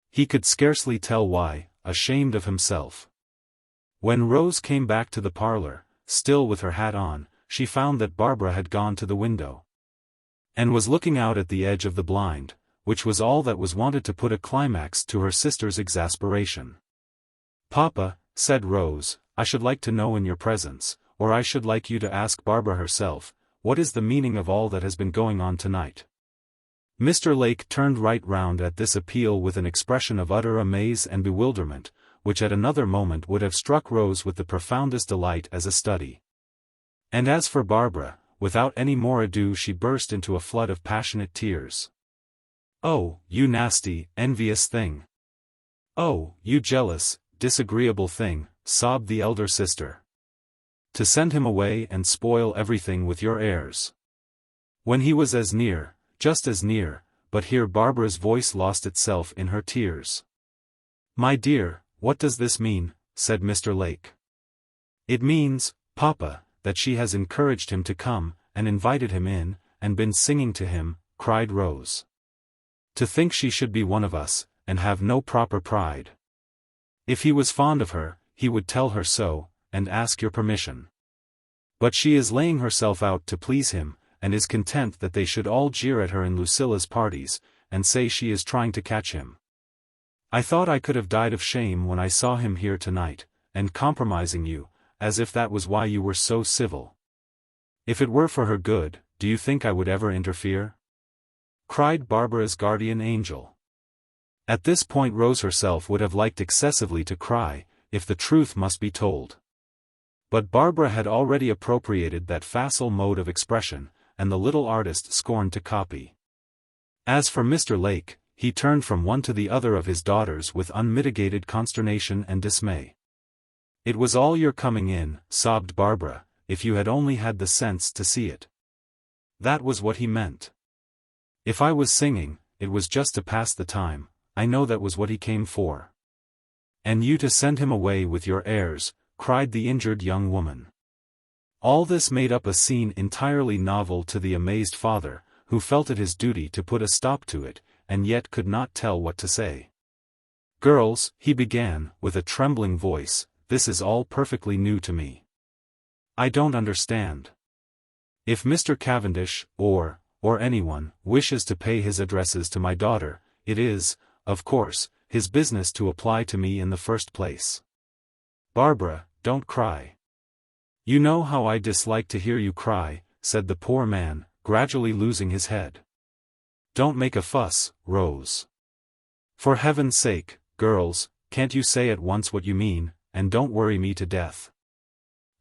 he could scarcely tell why, ashamed of himself. When Rose came back to the parlor, still with her hat on, she found that Barbara had gone to the window and was looking out at the edge of the blind, which was all that was wanted to put a climax to her sister's exasperation. "Papa," said Rose, "I should like to know in your presence, or I should like you to ask Barbara herself, what is the meaning of all that has been going on tonight?" Mr. Lake turned right round at this appeal with an expression of utter amaze and bewilderment, which at another moment would have struck Rose with the profoundest delight as a study. And as for Barbara, without any more ado she burst into a flood of passionate tears. "Oh, you nasty, envious thing! Oh, you jealous, disagreeable thing," sobbed the elder sister. "To send him away and spoil everything with your airs. When he was as near, just as near," but here Barbara's voice lost itself in her tears. "My dear, what does this mean?" said Mr. Lake. "It means, Papa, that she has encouraged him to come, and invited him in, and been singing to him," cried Rose. "To think she should be one of us, and have no proper pride. If he was fond of her, he would tell her so, and ask your permission. But she is laying herself out to please him, and is content that they should all jeer at her in Lucilla's parties, and say she is trying to catch him. I thought I could have died of shame when I saw him here tonight, and compromising you, as if that was why you were so civil. If it were for her good, do you think I would ever interfere?" cried Barbara's guardian angel. At this point Rose herself would have liked excessively to cry, if the truth must be told. But Barbara had already appropriated that facile mode of expression, and the little artist scorned to copy. As for Mr. Lake, he turned from one to the other of his daughters with unmitigated consternation and dismay. "It was all your coming in," sobbed Barbara, "if you had only had the sense to see it. That was what he meant. If I was singing, it was just to pass the time, I know that was what he came for. And you to send him away with your airs," cried the injured young woman. All this made up a scene entirely novel to the amazed father, who felt it his duty to put a stop to it, and yet could not tell what to say. "Girls," he began, with a trembling voice, "this is all perfectly new to me. I don't understand. If Mr. Cavendish, or anyone, wishes to pay his addresses to my daughter, it is, of course, his business to apply to me in the first place. Barbara, don't cry. You know how I dislike to hear you cry," said the poor man, gradually losing his head. "Don't make a fuss, Rose. For heaven's sake, girls, can't you say at once what you mean, and don't worry me to death?"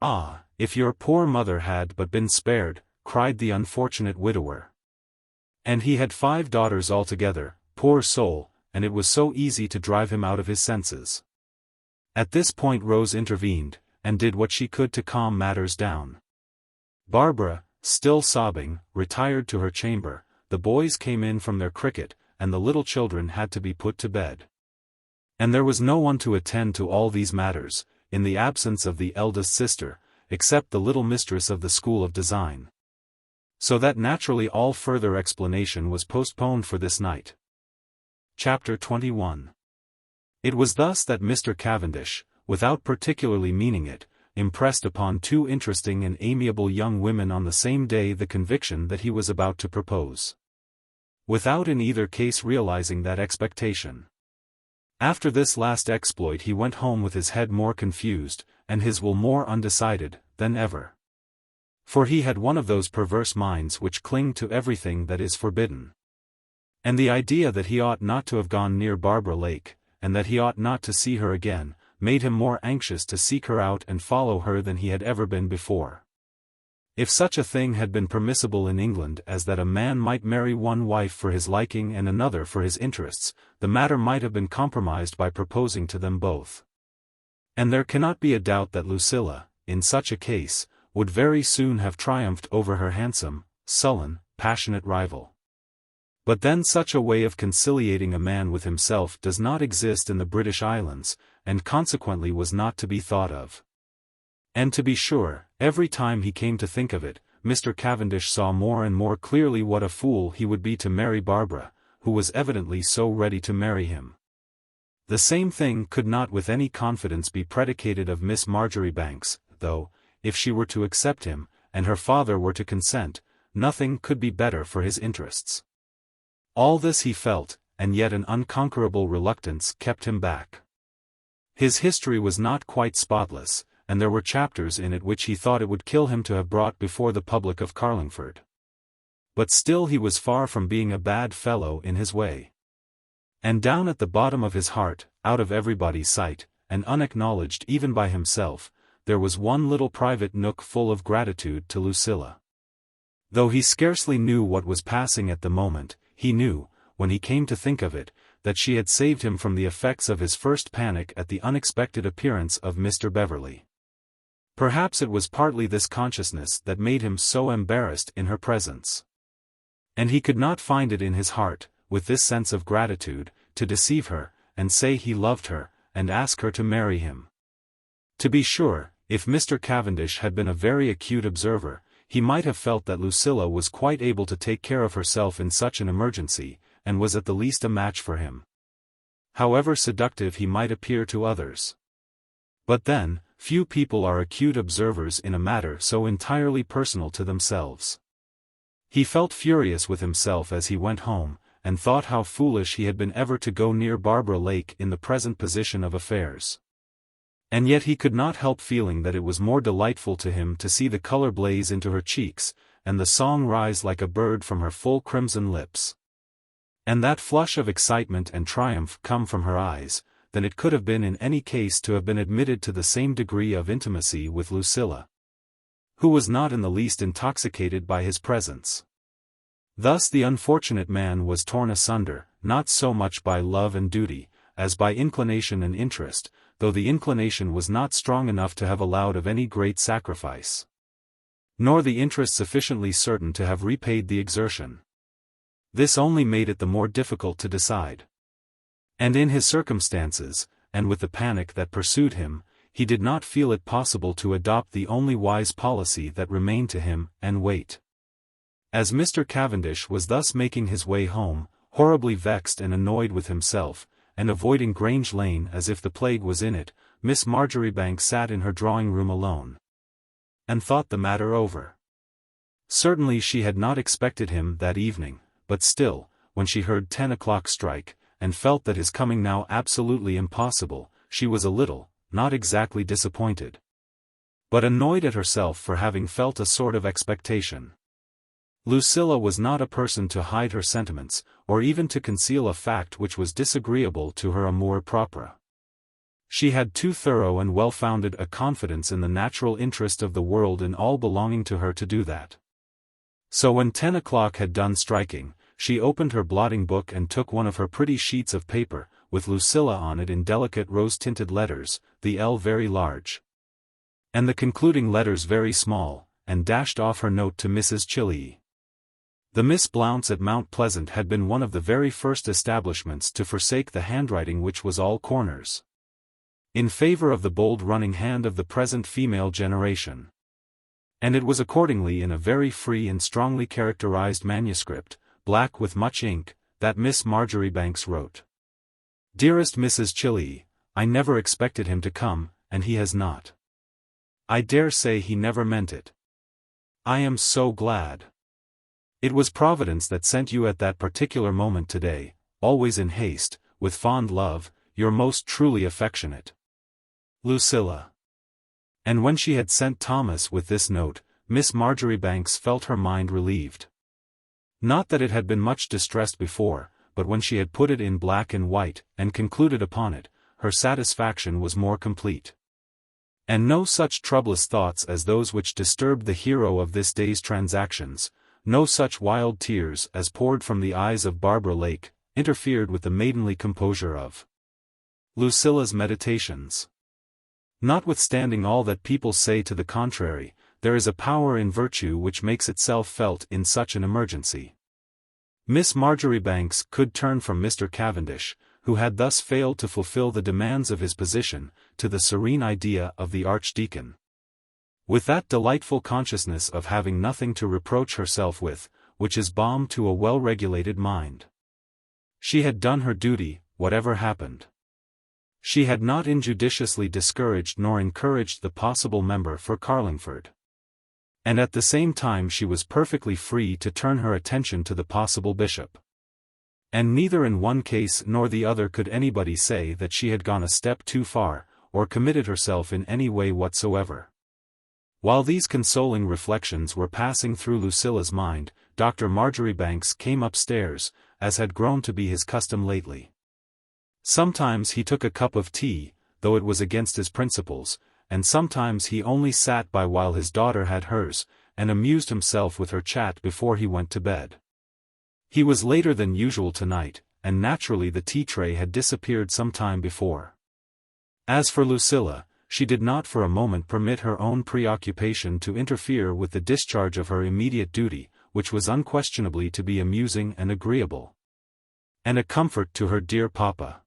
"Ah, if your poor mother had but been spared," cried the unfortunate widower. "And he had 5 daughters altogether, poor soul, and it was so easy to drive him out of his senses." At this point Rose intervened, and did what she could to calm matters down. Barbara, still sobbing, retired to her chamber, the boys came in from their cricket, and the little children had to be put to bed. And there was no one to attend to all these matters, in the absence of the eldest sister, except the little mistress of the School of Design. So that naturally all further explanation was postponed for this night. Chapter 21. It was thus that Mr. Cavendish, without particularly meaning it, impressed upon 2 interesting and amiable young women on the same day the conviction that he was about to propose, without in either case realizing that expectation. After this last exploit he went home with his head more confused, and his will more undecided, than ever. For he had one of those perverse minds which cling to everything that is forbidden. And the idea that he ought not to have gone near Barbara Lake, and that he ought not to see her again, made him more anxious to seek her out and follow her than he had ever been before. If such a thing had been permissible in England as that a man might marry one wife for his liking and another for his interests, the matter might have been compromised by proposing to them both. And there cannot be a doubt that Lucilla, in such a case, would very soon have triumphed over her handsome, sullen, passionate rival. But then such a way of conciliating a man with himself does not exist in the British Islands, and consequently was not to be thought of. And to be sure, every time he came to think of it, Mr. Cavendish saw more and more clearly what a fool he would be to marry Barbara, who was evidently so ready to marry him. The same thing could not with any confidence be predicated of Miss Marjoribanks, though, if she were to accept him, and her father were to consent, nothing could be better for his interests. All this he felt, and yet an unconquerable reluctance kept him back. His history was not quite spotless, and there were chapters in it which he thought it would kill him to have brought before the public of Carlingford. But still he was far from being a bad fellow in his way. And down at the bottom of his heart, out of everybody's sight, and unacknowledged even by himself, there was one little private nook full of gratitude to Lucilla. Though he scarcely knew what was passing at the moment, he knew, when he came to think of it, that she had saved him from the effects of his first panic at the unexpected appearance of Mr. Beverley. Perhaps it was partly this consciousness that made him so embarrassed in her presence. And he could not find it in his heart, with this sense of gratitude, to deceive her, and say he loved her, and ask her to marry him. To be sure, if Mr. Cavendish had been a very acute observer, he might have felt that Lucilla was quite able to take care of herself in such an emergency, and was at the least a match for him. However seductive he might appear to others. But then, few people are acute observers in a matter so entirely personal to themselves. He felt furious with himself as he went home, and thought how foolish he had been ever to go near Barbara Lake in the present position of affairs. And yet he could not help feeling that it was more delightful to him to see the color blaze into her cheeks, and the song rise like a bird from her full crimson lips, and that flush of excitement and triumph come from her eyes, than it could have been in any case to have been admitted to the same degree of intimacy with Lucilla, who was not in the least intoxicated by his presence. Thus the unfortunate man was torn asunder, not so much by love and duty, as by inclination and interest, though the inclination was not strong enough to have allowed of any great sacrifice, nor the interest sufficiently certain to have repaid the exertion. This only made it the more difficult to decide. And in his circumstances, and with the panic that pursued him, he did not feel it possible to adopt the only wise policy that remained to him, and wait. As Mr. Cavendish was thus making his way home, horribly vexed and annoyed with himself, and avoiding Grange Lane as if the plague was in it, Miss Marjoribanks sat in her drawing-room alone, and thought the matter over. Certainly she had not expected him that evening, but still, when she heard 10 o'clock strike, and felt that his coming now absolutely impossible, she was a little, not exactly disappointed, but annoyed at herself for having felt a sort of expectation. Lucilla was not a person to hide her sentiments, or even to conceal a fact which was disagreeable to her amour propre. She had too thorough and well-founded a confidence in the natural interest of the world in all belonging to her to do that. So when 10 o'clock had done striking, she opened her blotting book and took one of her pretty sheets of paper, with Lucilla on it in delicate rose-tinted letters, the L very large, and the concluding letters very small, and dashed off her note to Mrs. Chillee. The Miss Blounts at Mount Pleasant had been one of the very first establishments to forsake the handwriting which was all corners, in favor of the bold running hand of the present female generation. And it was accordingly in a very free and strongly characterized manuscript, black with much ink, that Miss Marjoribanks wrote. Dearest Mrs. Chillee, I never expected him to come, and he has not. I dare say he never meant it. I am so glad. It was Providence that sent you at that particular moment today, always in haste, with fond love, your most truly affectionate Lucilla. And when she had sent Thomas with this note, Miss Marjoribanks felt her mind relieved. Not that it had been much distressed before, but when she had put it in black and white, and concluded upon it, her satisfaction was more complete. And no such troublous thoughts as those which disturbed the hero of this day's transactions, no such wild tears as poured from the eyes of Barbara Lake, interfered with the maidenly composure of Lucilla's meditations. Notwithstanding all that people say to the contrary, there is a power in virtue which makes itself felt in such an emergency. Miss Marjoribanks could turn from Mr. Cavendish, who had thus failed to fulfill the demands of his position, to the serene idea of the Archdeacon. With that delightful consciousness of having nothing to reproach herself with, which is balm to a well-regulated mind. She had done her duty, whatever happened. She had not injudiciously discouraged nor encouraged the possible member for Carlingford. And at the same time she was perfectly free to turn her attention to the possible bishop. And neither in one case nor the other could anybody say that she had gone a step too far, or committed herself in any way whatsoever. While these consoling reflections were passing through Lucilla's mind, Dr. Marjoribanks came upstairs, as had grown to be his custom lately. Sometimes he took a cup of tea, though it was against his principles, and sometimes he only sat by while his daughter had hers, and amused himself with her chat before he went to bed. He was later than usual tonight, and naturally the tea-tray had disappeared some time before. As for Lucilla, she did not for a moment permit her own preoccupation to interfere with the discharge of her immediate duty, which was unquestionably to be amusing and agreeable. And a comfort to her dear papa.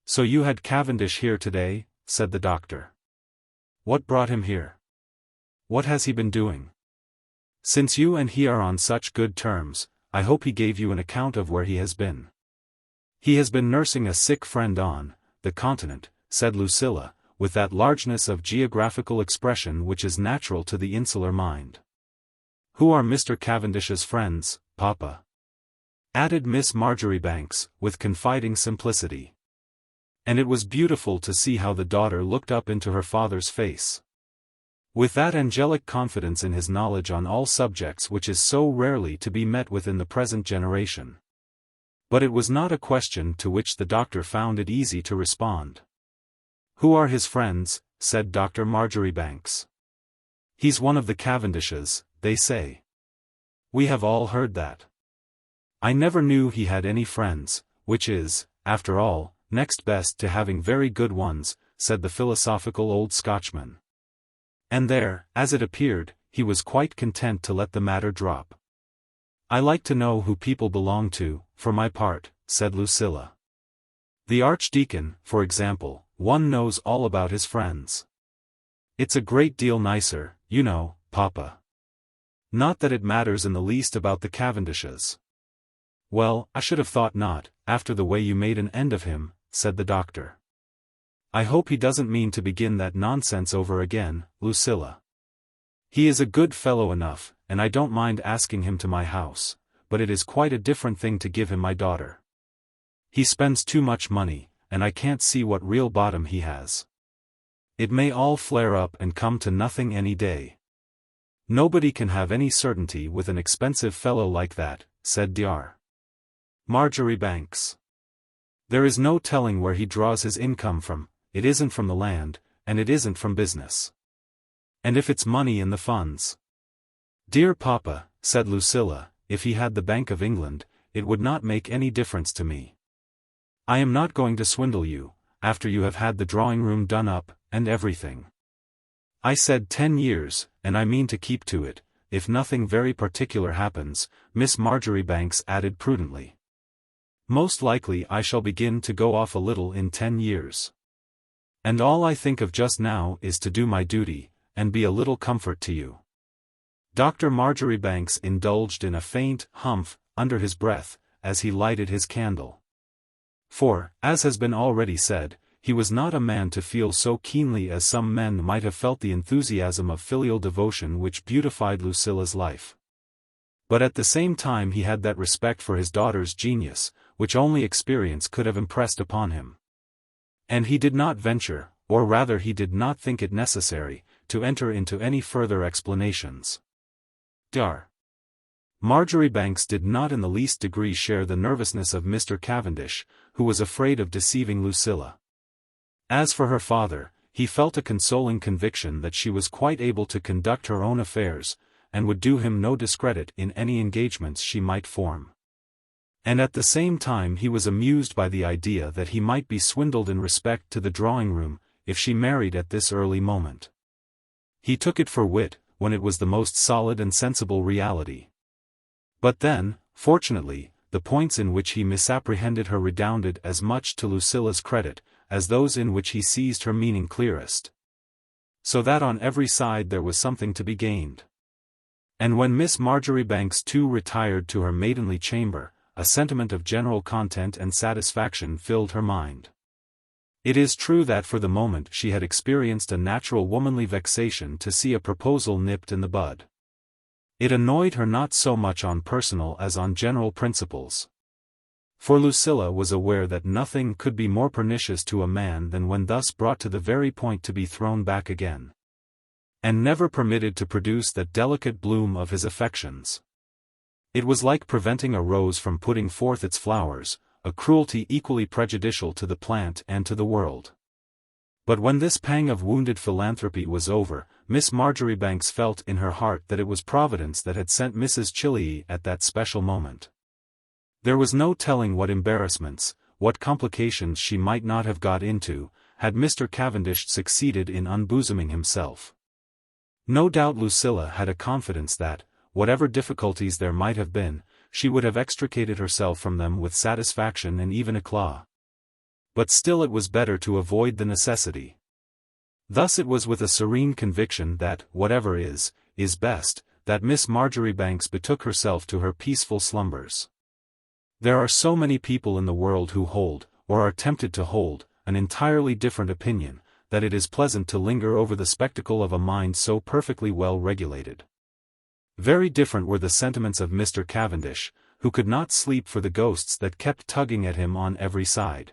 "So you had Cavendish here today," said the doctor. "What brought him here? What has he been doing? Since you and he are on such good terms, I hope he gave you an account of where he has been." "He has been nursing a sick friend on the continent," said Lucilla, with that largeness of geographical expression which is natural to the insular mind. "Who are Mr. Cavendish's friends, papa?" added Miss Marjoribanks, with confiding simplicity. And it was beautiful to see how the daughter looked up into her father's face. With that angelic confidence in his knowledge on all subjects which is so rarely to be met with in the present generation. But it was not a question to which the doctor found it easy to respond. "Who are his friends?" said Dr. Marjoribanks. "He's one of the Cavendishes, they say. We have all heard that. I never knew he had any friends, which is, after all, next best to having very good ones," said the philosophical old Scotchman. And there, as it appeared, he was quite content to let the matter drop. "I like to know who people belong to, for my part," said Lucilla. "The Archdeacon, for example, one knows all about his friends. It's a great deal nicer, you know, papa. Not that it matters in the least about the Cavendishes." "Well, I should have thought not, after the way you made an end of him," said the doctor. "I hope he doesn't mean to begin that nonsense over again, Lucilla. He is a good fellow enough, and I don't mind asking him to my house, but it is quite a different thing to give him my daughter. He spends too much money, and I can't see what real bottom he has. It may all flare up and come to nothing any day. Nobody can have any certainty with an expensive fellow like that," said Dr. Marjoribanks. "There is no telling where he draws his income from. It isn't from the land, and it isn't from business. And if it's money in the funds—" "Dear papa," said Lucilla, "if he had the Bank of England, it would not make any difference to me. I am not going to swindle you, after you have had the drawing-room done up, and everything. I said 10 years, and I mean to keep to it, if nothing very particular happens," Miss Marjoribanks added prudently. "Most likely I shall begin to go off a little in 10 years. And all I think of just now is to do my duty, and be a little comfort to you." Dr. Marjoribanks indulged in a faint humph under his breath, as he lighted his candle. For, as has been already said, he was not a man to feel so keenly as some men might have felt the enthusiasm of filial devotion which beautified Lucilla's life. But at the same time he had that respect for his daughter's genius, which only experience could have impressed upon him. And he did not venture, or rather he did not think it necessary, to enter into any further explanations. Dr. Marjoribanks did not in the least degree share the nervousness of Mr. Cavendish, who was afraid of deceiving Lucilla. As for her father, he felt a consoling conviction that she was quite able to conduct her own affairs, and would do him no discredit in any engagements she might form. And at the same time he was amused by the idea that he might be swindled in respect to the drawing-room, if she married at this early moment. He took it for wit, when it was the most solid and sensible reality. But then, fortunately, the points in which he misapprehended her redounded as much to Lucilla's credit, as those in which he seized her meaning clearest. So that on every side there was something to be gained. And when Miss Marjoribanks too retired to her maidenly chamber, a sentiment of general content and satisfaction filled her mind. It is true that for the moment she had experienced a natural womanly vexation to see a proposal nipped in the bud. It annoyed her not so much on personal as on general principles. For Lucilla was aware that nothing could be more pernicious to a man than when thus brought to the very point to be thrown back again, and never permitted to produce that delicate bloom of his affections. It was like preventing a rose from putting forth its flowers, a cruelty equally prejudicial to the plant and to the world. But when this pang of wounded philanthropy was over, Miss Marjoribanks felt in her heart that it was Providence that had sent Mrs. Chilley at that special moment. There was no telling what embarrassments, what complications she might not have got into, had Mr. Cavendish succeeded in unbosoming himself. No doubt Lucilla had a confidence that, whatever difficulties there might have been, she would have extricated herself from them with satisfaction and even éclat. But still it was better to avoid the necessity. Thus it was with a serene conviction that, whatever is best, that Miss Marjoribanks betook herself to her peaceful slumbers. There are so many people in the world who hold, or are tempted to hold, an entirely different opinion, that it is pleasant to linger over the spectacle of a mind so perfectly well regulated. Very different were the sentiments of Mr. Cavendish, who could not sleep for the ghosts that kept tugging at him on every side.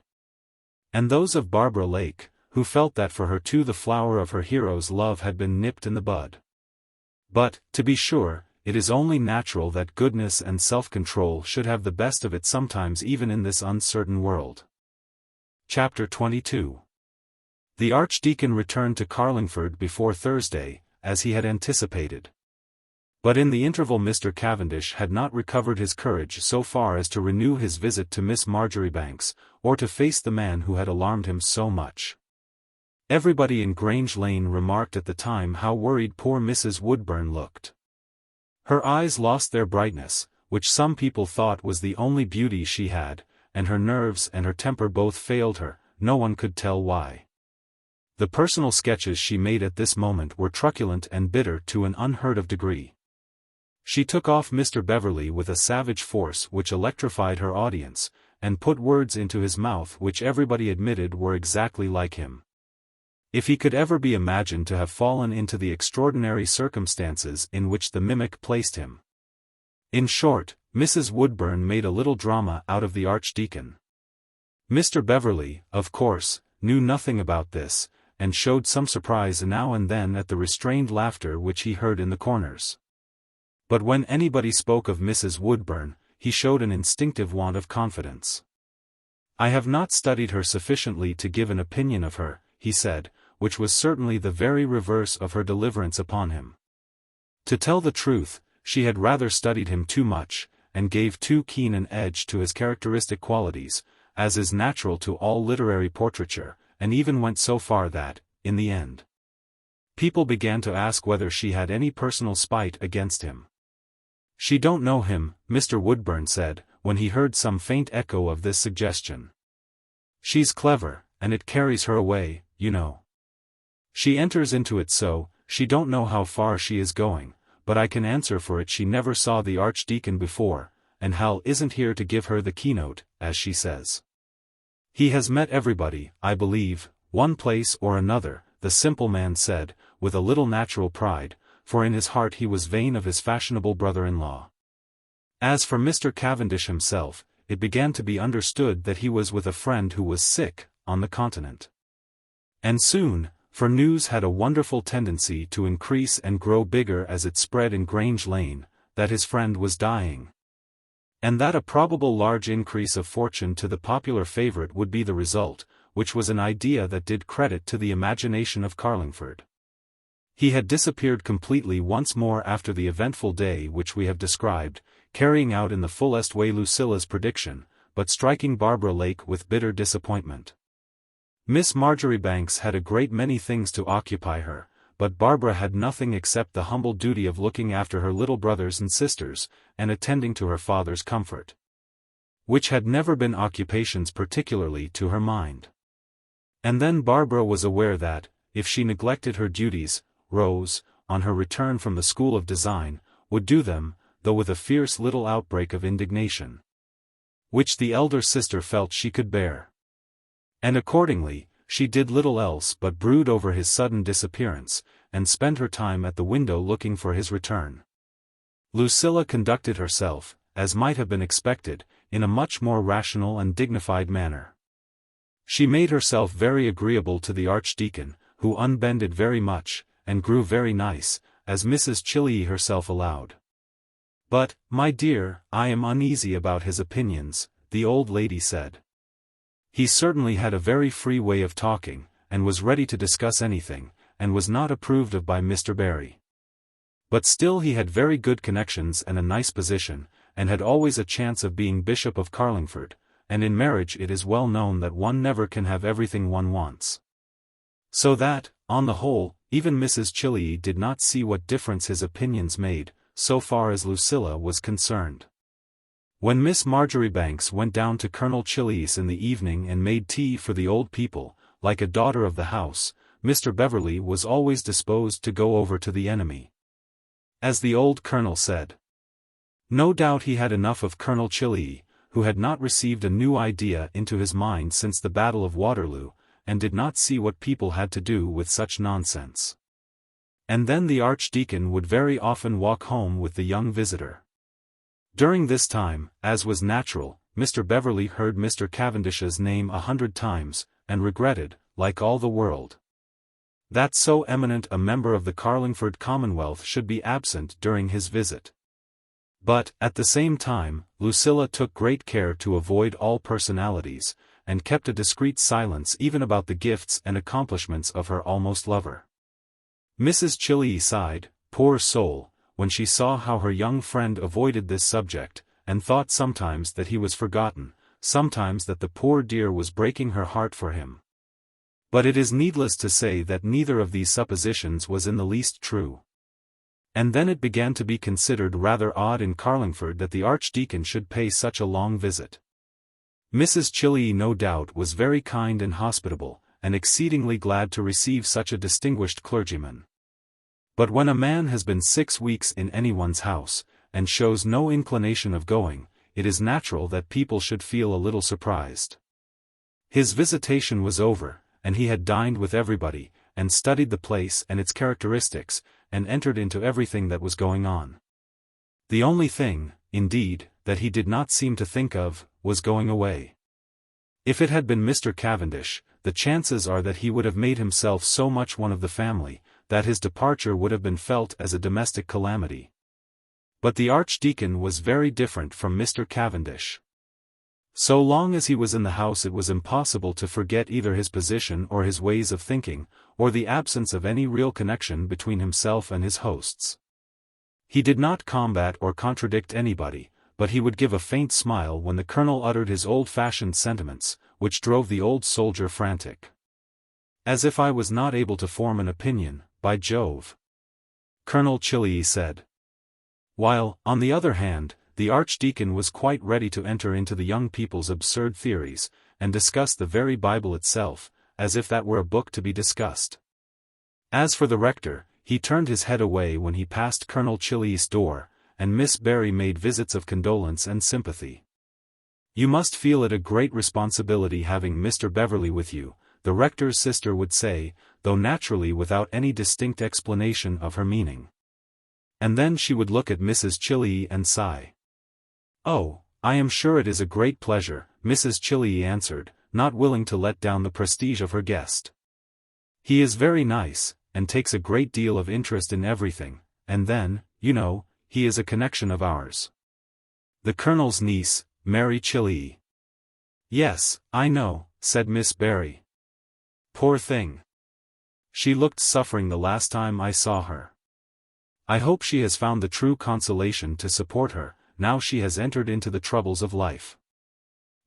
And those of Barbara Lake, who felt that for her too the flower of her hero's love had been nipped in the bud. But, to be sure, it is only natural that goodness and self-control should have the best of it sometimes even in this uncertain world. Chapter 22. The Archdeacon returned to Carlingford before Thursday, as he had anticipated. But in the interval Mr. Cavendish had not recovered his courage so far as to renew his visit to Miss Marjoribanks, or to face the man who had alarmed him so much. Everybody in Grange Lane remarked at the time how worried poor Mrs. Woodburn looked. Her eyes lost their brightness, which some people thought was the only beauty she had, and her nerves and her temper both failed her, no one could tell why. The personal sketches she made at this moment were truculent and bitter to an unheard-of degree. She took off Mr. Beverley with a savage force which electrified her audience, and put words into his mouth which everybody admitted were exactly like him. If he could ever be imagined to have fallen into the extraordinary circumstances in which the mimic placed him. In short, Mrs. Woodburn made a little drama out of the Archdeacon. Mr. Beverley, of course, knew nothing about this, and showed some surprise now and then at the restrained laughter which he heard in the corners. But when anybody spoke of Mrs. Woodburn, he showed an instinctive want of confidence. "I have not studied her sufficiently to give an opinion of her," he said, which was certainly the very reverse of her deliverance upon him. To tell the truth, she had rather studied him too much, and gave too keen an edge to his characteristic qualities, as is natural to all literary portraiture, and even went so far that, in the end, people began to ask whether she had any personal spite against him. "She don't know him," Mr. Woodburn said, when he heard some faint echo of this suggestion. "She's clever, and it carries her away, you know. She enters into it so, she don't know how far she is going, but I can answer for it she never saw the Archdeacon before, and Hal isn't here to give her the keynote, as she says. He has met everybody, I believe, one place or another," the simple man said, with a little natural pride, for in his heart he was vain of his fashionable brother-in-law. As for Mr. Cavendish himself, it began to be understood that he was with a friend who was sick, on the continent. And soon, for news had a wonderful tendency to increase and grow bigger as it spread in Grange Lane, that his friend was dying. And that a probable large increase of fortune to the popular favourite would be the result, which was an idea that did credit to the imagination of Carlingford. He had disappeared completely once more after the eventful day which we have described, carrying out in the fullest way Lucilla's prediction, but striking Barbara Lake with bitter disappointment. Miss Marjoribanks had a great many things to occupy her, but Barbara had nothing except the humble duty of looking after her little brothers and sisters, and attending to her father's comfort, which had never been occupations particularly to her mind. And then Barbara was aware that, if she neglected her duties, Rose, on her return from the School of Design, would do them, though with a fierce little outbreak of indignation, which the elder sister felt she could bear. And accordingly, she did little else but brood over his sudden disappearance, and spend her time at the window looking for his return. Lucilla conducted herself, as might have been expected, in a much more rational and dignified manner. She made herself very agreeable to the Archdeacon, who unbended very much, and grew very nice, as Mrs. Chilley herself allowed. But, my dear, I am uneasy about his opinions, the old lady said. He certainly had a very free way of talking, and was ready to discuss anything, and was not approved of by Mr. Barry. But still he had very good connections and a nice position, and had always a chance of being Bishop of Carlingford, and in marriage it is well known that one never can have everything one wants. So that, on the whole, even Mrs. Chilley did not see what difference his opinions made, so far as Lucilla was concerned. When Miss Marjoribanks went down to Colonel Chilley's in the evening and made tea for the old people, like a daughter of the house, Mr. Beverley was always disposed to go over to the enemy. As the old colonel said. No doubt he had enough of Colonel Chilley, who had not received a new idea into his mind since the Battle of Waterloo, and did not see what people had to do with such nonsense. And then the Archdeacon would very often walk home with the young visitor. During this time, as was natural, Mr. Beverley heard Mr. Cavendish's name 100 times, and regretted, like all the world, that so eminent a member of the Carlingford Commonwealth should be absent during his visit. But, at the same time, Lucilla took great care to avoid all personalities, and kept a discreet silence even about the gifts and accomplishments of her almost lover. Mrs. Chilley sighed, poor soul, when she saw how her young friend avoided this subject, and thought sometimes that he was forgotten, sometimes that the poor dear was breaking her heart for him. But it is needless to say that neither of these suppositions was in the least true. And then it began to be considered rather odd in Carlingford that the Archdeacon should pay such a long visit. Mrs. Chilley no doubt was very kind and hospitable, and exceedingly glad to receive such a distinguished clergyman. But when a man has been 6 weeks in anyone's house, and shows no inclination of going, it is natural that people should feel a little surprised. His visitation was over, and he had dined with everybody, and studied the place and its characteristics, and entered into everything that was going on. The only thing, indeed, that he did not seem to think of, was going away. If it had been Mr. Cavendish, the chances are that he would have made himself so much one of the family, that his departure would have been felt as a domestic calamity. But the Archdeacon was very different from Mr. Cavendish. So long as he was in the house it was impossible to forget either his position or his ways of thinking, or the absence of any real connection between himself and his hosts. He did not combat or contradict anybody, but he would give a faint smile when the colonel uttered his old-fashioned sentiments, which drove the old soldier frantic. As if I was not able to form an opinion, by Jove, Colonel Chilley said. While, on the other hand, the Archdeacon was quite ready to enter into the young people's absurd theories, and discuss the very Bible itself, as if that were a book to be discussed. As for the rector, he turned his head away when he passed Colonel Chilley's door, and Miss Barry made visits of condolence and sympathy. You must feel it a great responsibility having Mr. Beverley with you, the rector's sister would say, though naturally without any distinct explanation of her meaning. And then she would look at Mrs. Chilley and sigh. Oh, I am sure it is a great pleasure, Mrs. Chilley answered, not willing to let down the prestige of her guest. He is very nice, and takes a great deal of interest in everything, and then, you know, he is a connection of ours. The Colonel's niece, Mary Chilley. Yes, I know, said Miss Barry. Poor thing. She looked suffering the last time I saw her. I hope she has found the true consolation to support her, now she has entered into the troubles of life.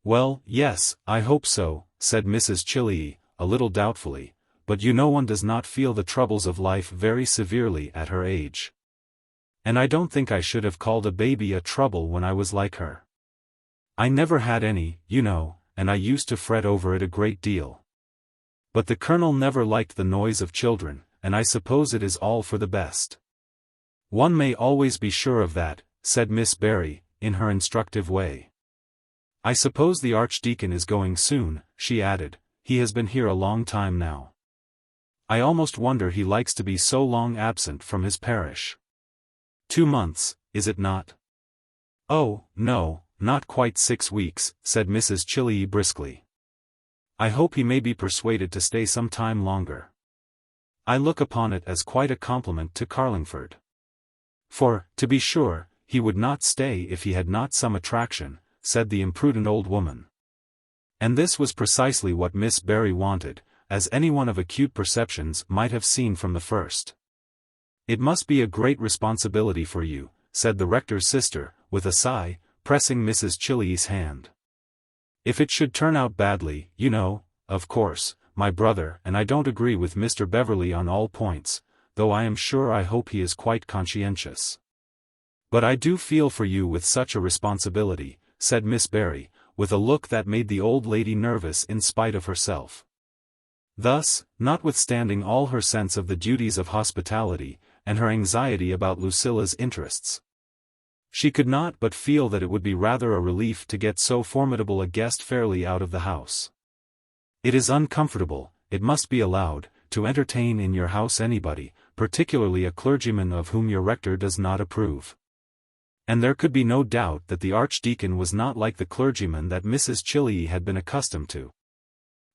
Well, yes, I hope so, said Mrs. Chilley, a little doubtfully, but you know one does not feel the troubles of life very severely at her age. And I don't think I should have called a baby a trouble when I was like her. I never had any, you know, and I used to fret over it a great deal. But the Colonel never liked the noise of children, and I suppose it is all for the best. One may always be sure of that, said Miss Barry, in her instructive way. I suppose the Archdeacon is going soon, she added, he has been here a long time now. I almost wonder he likes to be so long absent from his parish. 2 months, is it not? Oh, no, not quite 6 weeks, said Mrs. Chilley briskly. I hope he may be persuaded to stay some time longer. I look upon it as quite a compliment to Carlingford. For, to be sure, he would not stay if he had not some attraction, said the imprudent old woman. And this was precisely what Miss Barry wanted, as anyone of acute perceptions might have seen from the first. It must be a great responsibility for you, said the rector's sister, with a sigh, pressing Mrs. Chilley's hand. If it should turn out badly, you know, of course, my brother and I don't agree with Mr. Beverley on all points, though I am sure I hope he is quite conscientious. But I do feel for you with such a responsibility, said Miss Barry, with a look that made the old lady nervous in spite of herself. Thus, notwithstanding all her sense of the duties of hospitality, and her anxiety about Lucilla's interests, she could not but feel that it would be rather a relief to get so formidable a guest fairly out of the house. It is uncomfortable, it must be allowed, to entertain in your house anybody, particularly a clergyman of whom your rector does not approve. And there could be no doubt that the Archdeacon was not like the clergyman that Mrs. Chilley had been accustomed to.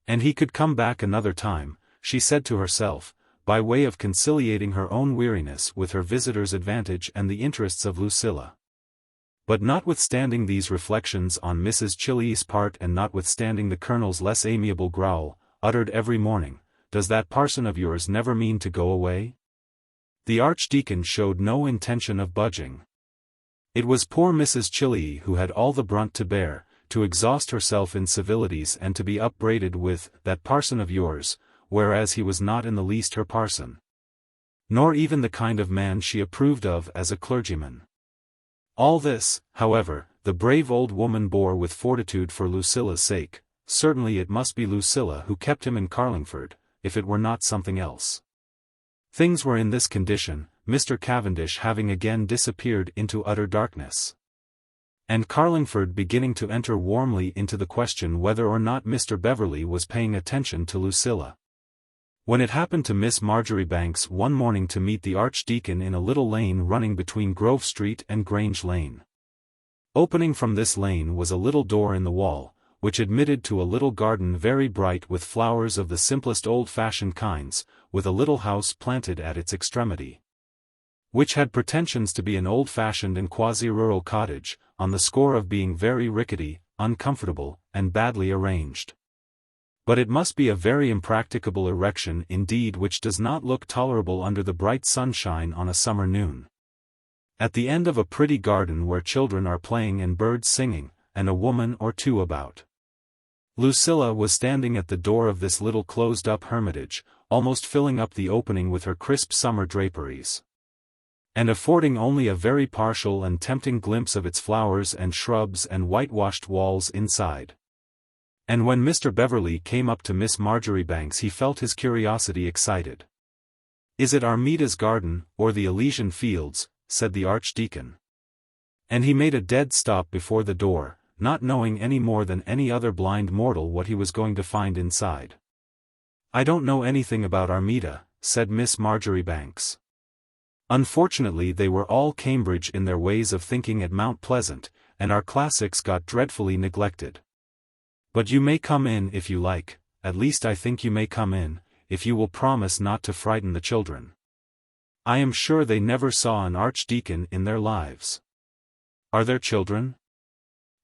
And he could come back another time, she said to herself, by way of conciliating her own weariness with her visitor's advantage and the interests of Lucilla. But notwithstanding these reflections on Mrs. Chilley's part and notwithstanding the Colonel's less amiable growl, uttered every morning, does that parson of yours never mean to go away? The Archdeacon showed no intention of budging. It was poor Mrs. Chilley who had all the brunt to bear, to exhaust herself in civilities and to be upbraided with that parson of yours, whereas he was not in the least her parson. Nor even the kind of man she approved of as a clergyman. All this, however, the brave old woman bore with fortitude for Lucilla's sake. Certainly it must be Lucilla who kept him in Carlingford, if it were not something else. Things were in this condition, Mr. Cavendish having again disappeared into utter darkness, and Carlingford beginning to enter warmly into the question whether or not Mr. Beverley was paying attention to Lucilla. When it happened to Miss Marjoribanks one morning to meet the Archdeacon in a little lane running between Grove Street and Grange Lane. Opening from this lane was a little door in the wall, which admitted to a little garden very bright with flowers of the simplest old-fashioned kinds, with a little house planted at its extremity, which had pretensions to be an old-fashioned and quasi-rural cottage, on the score of being very rickety, uncomfortable, and badly arranged. But it must be a very impracticable erection indeed which does not look tolerable under the bright sunshine on a summer noon. At the end of a pretty garden where children are playing and birds singing, and a woman or two about. Lucilla was standing at the door of this little closed-up hermitage, almost filling up the opening with her crisp summer draperies, and affording only a very partial and tempting glimpse of its flowers and shrubs and whitewashed walls inside. And when Mr. Beverley came up to Miss Marjoribanks he felt his curiosity excited. "Is it Armida's garden, or the Elysian fields?" said the Archdeacon. And he made a dead stop before the door, not knowing any more than any other blind mortal what he was going to find inside. "I don't know anything about Armida," said Miss Marjoribanks. "Unfortunately they were all Cambridge in their ways of thinking at Mount Pleasant, and our classics got dreadfully neglected. But you may come in if you like, at least I think you may come in, if you will promise not to frighten the children. I am sure they never saw an archdeacon in their lives." "Are there children?"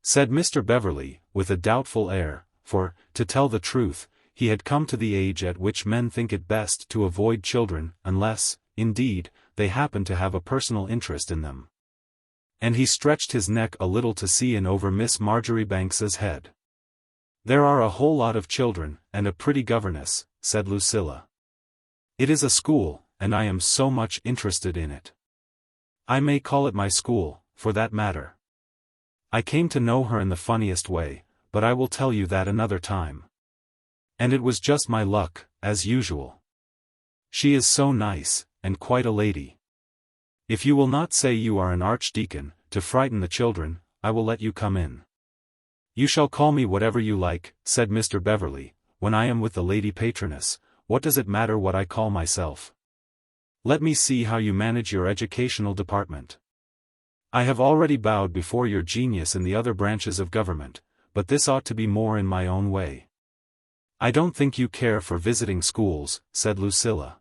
said Mr. Beverley, with a doubtful air, for, to tell the truth, he had come to the age at which men think it best to avoid children, unless, indeed, they happen to have a personal interest in them. And he stretched his neck a little to see in over Miss Marjoribanks's head. "There are a whole lot of children, and a pretty governess," said Lucilla. "It is a school, and I am so much interested in it. I may call it my school, for that matter. I came to know her in the funniest way, but I will tell you that another time. And it was just my luck, as usual. She is so nice, and quite a lady. If you will not say you are an archdeacon, to frighten the children, I will let you come in." "You shall call me whatever you like," said Mr. Beverley, "when I am with the lady patroness. What does it matter what I call myself? Let me see how you manage your educational department. I have already bowed before your genius in the other branches of government, but this ought to be more in my own way." "I don't think you care for visiting schools," said Lucilla.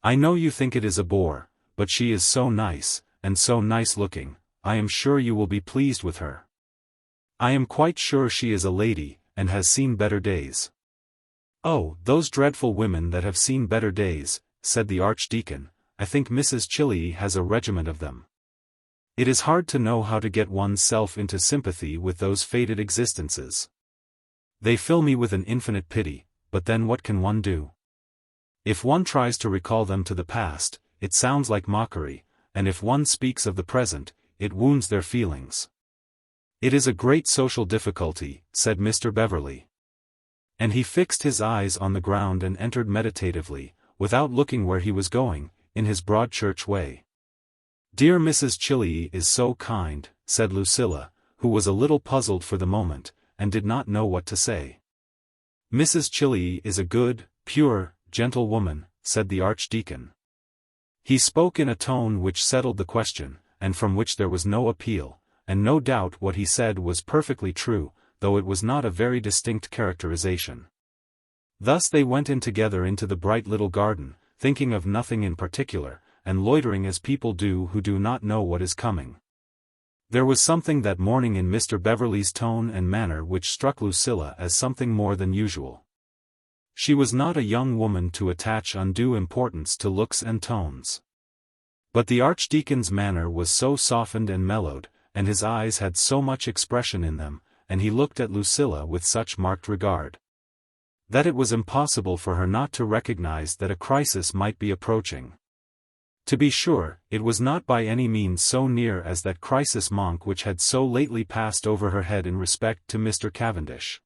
"I know you think it is a bore, but she is so nice, and so nice-looking, I am sure you will be pleased with her. I am quite sure she is a lady, and has seen better days." "Oh, those dreadful women that have seen better days," said the archdeacon. "I think Mrs. Chilley has a regiment of them. It is hard to know how to get one's self into sympathy with those faded existences. They fill me with an infinite pity, but then what can one do? If one tries to recall them to the past, it sounds like mockery, and if one speaks of the present, it wounds their feelings. It is a great social difficulty," said Mr. Beverley. And he fixed his eyes on the ground and entered meditatively, without looking where he was going, in his Broadchurch way. "Dear Mrs. Chilley is so kind," said Lucilla, who was a little puzzled for the moment, and did not know what to say. "Mrs. Chilley is a good, pure, gentle woman," said the archdeacon. He spoke in a tone which settled the question, and from which there was no appeal, and no doubt what he said was perfectly true, though it was not a very distinct characterization. Thus they went in together into the bright little garden, thinking of nothing in particular, and loitering as people do who do not know what is coming. There was something that morning in Mr. Beverley's tone and manner which struck Lucilla as something more than usual. She was not a young woman to attach undue importance to looks and tones. But the archdeacon's manner was so softened and mellowed, and his eyes had so much expression in them, and he looked at Lucilla with such marked regard, that it was impossible for her not to recognize that a crisis might be approaching. To be sure, it was not by any means so near as that crisis monk which had so lately passed over her head in respect to Mr. Cavendish.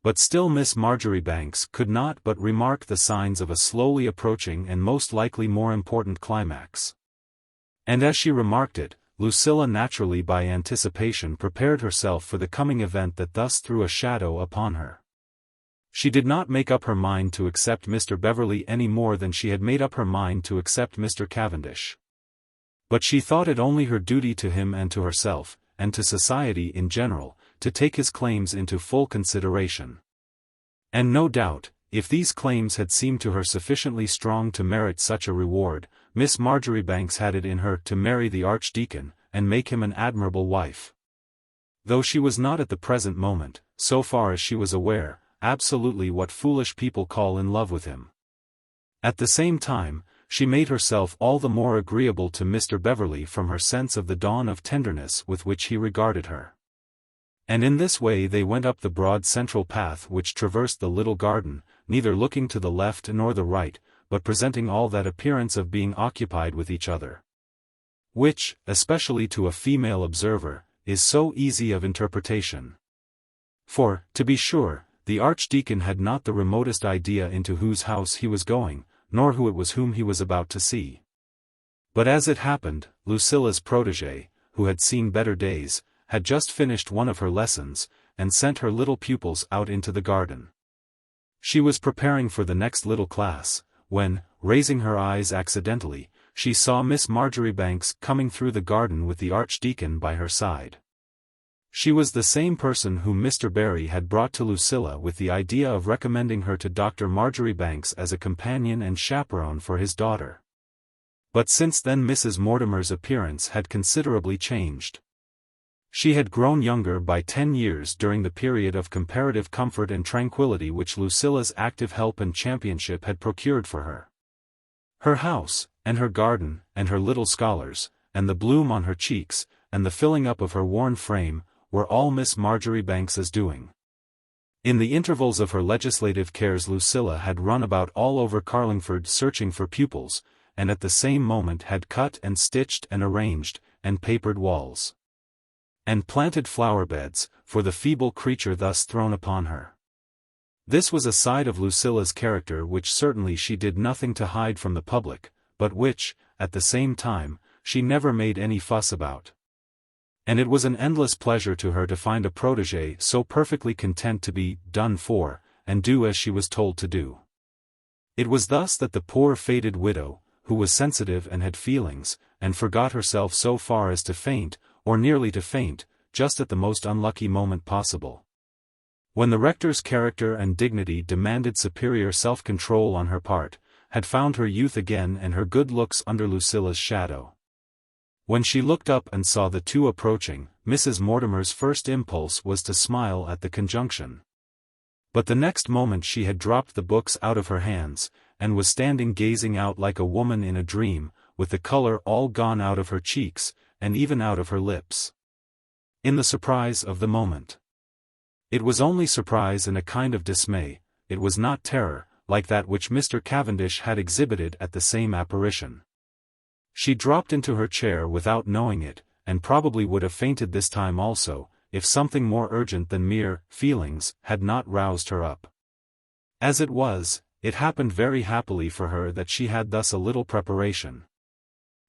But still Miss Marjoribanks could not but remark the signs of a slowly approaching and most likely more important climax. And as she remarked it, Lucilla naturally by anticipation prepared herself for the coming event that thus threw a shadow upon her. She did not make up her mind to accept Mr. Beverley any more than she had made up her mind to accept Mr. Cavendish. But she thought it only her duty to him and to herself, and to society in general, to take his claims into full consideration. And no doubt, if these claims had seemed to her sufficiently strong to merit such a reward, Miss Marjoribanks had it in her to marry the archdeacon, and make him an admirable wife. Though she was not at the present moment, so far as she was aware, absolutely what foolish people call in love with him. At the same time, she made herself all the more agreeable to Mr. Beverley from her sense of the dawn of tenderness with which he regarded her. And in this way they went up the broad central path which traversed the little garden, neither looking to the left nor the right, but presenting all that appearance of being occupied with each other, which, especially to a female observer, is so easy of interpretation. For, to be sure, the archdeacon had not the remotest idea into whose house he was going, nor who it was whom he was about to see. But as it happened, Lucilla's protégée, who had seen better days, had just finished one of her lessons, and sent her little pupils out into the garden. She was preparing for the next little class, when, raising her eyes accidentally, she saw Miss Marjoribanks coming through the garden with the archdeacon by her side. She was the same person whom Mr. Barry had brought to Lucilla with the idea of recommending her to Dr. Marjoribanks as a companion and chaperone for his daughter. But since then Mrs. Mortimer's appearance had considerably changed. She had grown younger by 10 years during the period of comparative comfort and tranquility which Lucilla's active help and championship had procured for her. Her house, and her garden, and her little scholars, and the bloom on her cheeks, and the filling up of her worn frame, were all Miss Marjoribanks's doing. In the intervals of her legislative cares Lucilla had run about all over Carlingford searching for pupils, and at the same moment had cut and stitched and arranged, and papered walls, and planted flower-beds, for the feeble creature thus thrown upon her. This was a side of Lucilla's character which certainly she did nothing to hide from the public, but which, at the same time, she never made any fuss about. And it was an endless pleasure to her to find a protégé so perfectly content to be done for, and do as she was told to do. It was thus that the poor faded widow, who was sensitive and had feelings, and forgot herself so far as to faint, or nearly to faint, just at the most unlucky moment possible, when the rector's character and dignity demanded superior self-control on her part, had found her youth again and her good looks under Lucilla's shadow. When she looked up and saw the two approaching, Mrs. Mortimer's first impulse was to smile at the conjunction. But the next moment she had dropped the books out of her hands, and was standing gazing out like a woman in a dream, with the color all gone out of her cheeks, and even out of her lips. In the surprise of the moment. It was only surprise and a kind of dismay, it was not terror, like that which Mr. Cavendish had exhibited at the same apparition. She dropped into her chair without knowing it, and probably would have fainted this time also, if something more urgent than mere feelings had not roused her up. As it was, it happened very happily for her that she had thus a little preparation.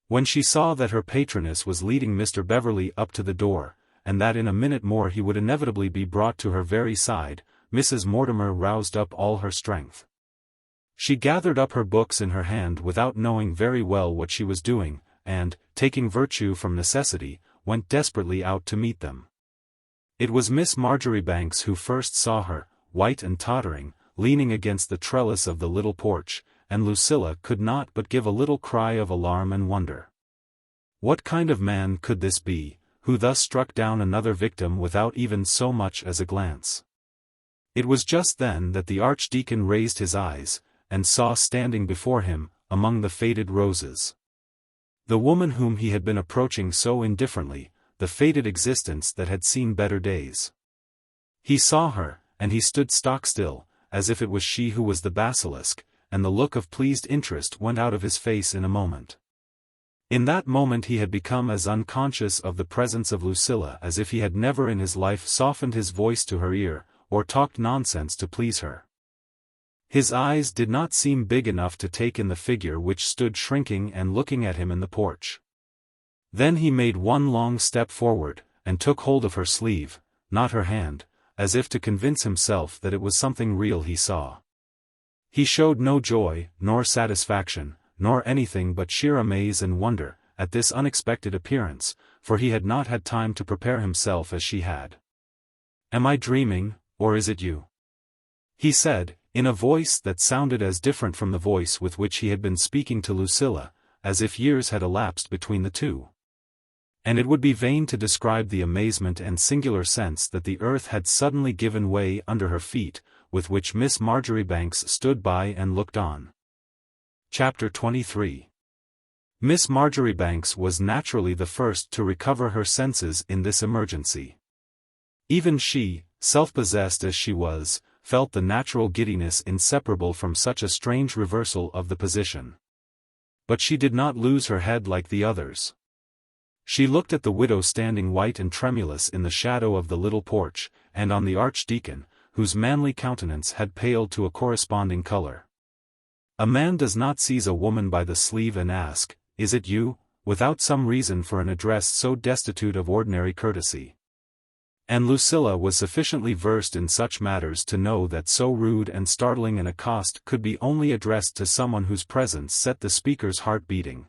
When she saw that her patroness was leading Mr. Beverley up to the door, and that in a minute more he would inevitably be brought to her very side, Mrs. Mortimer roused up all her strength. She gathered up her books in her hand without knowing very well what she was doing, and, taking virtue from necessity, went desperately out to meet them. It was Miss Marjoribanks who first saw her, white and tottering, leaning against the trellis of the little porch, and Lucilla could not but give a little cry of alarm and wonder. What kind of man could this be, who thus struck down another victim without even so much as a glance? It was just then that the Archdeacon raised his eyes, and saw standing before him, among the faded roses, the woman whom he had been approaching so indifferently, the faded existence that had seen better days. He saw her, and he stood stock-still, as if it was she who was the basilisk, and the look of pleased interest went out of his face in a moment. In that moment he had become as unconscious of the presence of Lucilla as if he had never in his life softened his voice to her ear, or talked nonsense to please her. His eyes did not seem big enough to take in the figure which stood shrinking and looking at him in the porch. Then he made one long step forward, and took hold of her sleeve, not her hand, as if to convince himself that it was something real he saw. He showed no joy, nor satisfaction, nor anything but sheer amaze and wonder, at this unexpected appearance, for he had not had time to prepare himself as she had. "Am I dreaming, or is it you?" he said, in a voice that sounded as different from the voice with which he had been speaking to Lucilla, as if years had elapsed between the two. And it would be vain to describe the amazement and singular sense that the earth had suddenly given way under her feet, with which Miss Marjoribanks stood by and looked on. Chapter 23. Miss Marjoribanks was naturally the first to recover her senses in this emergency. Even she, self-possessed as she was, felt the natural giddiness inseparable from such a strange reversal of the position. But she did not lose her head like the others. She looked at the widow standing white and tremulous in the shadow of the little porch, and on the Archdeacon, whose manly countenance had paled to a corresponding color. A man does not seize a woman by the sleeve and ask, "Is it you?" without some reason for an address so destitute of ordinary courtesy. And Lucilla was sufficiently versed in such matters to know that so rude and startling an accost could be only addressed to someone whose presence set the speaker's heart beating,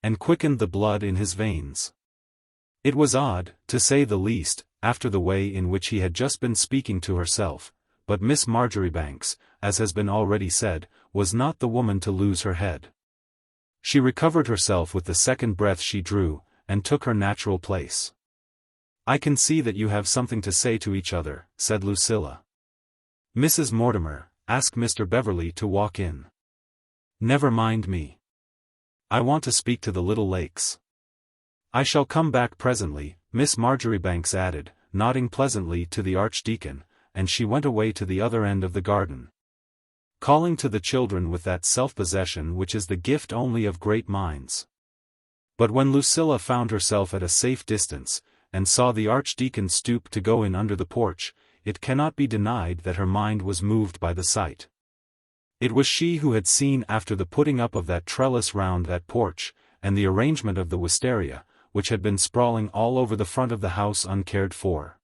and quickened the blood in his veins. It was odd, to say the least, after the way in which he had just been speaking to herself, but Miss Marjoribanks, as has been already said, was not the woman to lose her head. She recovered herself with the second breath she drew, and took her natural place. "I can see that you have something to say to each other," said Lucilla. "Mrs. Mortimer, ask Mr. Beverley to walk in." "Never mind me. I want to speak to the little Lakes." "I shall come back presently," Miss Marjoribanks added, nodding pleasantly to the Archdeacon, and she went away to the other end of the garden, calling to the children with that self-possession which is the gift only of great minds. But when Lucilla found herself at a safe distance, and saw the Archdeacon stoop to go in under the porch, it cannot be denied that her mind was moved by the sight. It was she who had seen after the putting up of that trellis round that porch, and the arrangement of the wisteria, which had been sprawling all over the front of the house uncared for.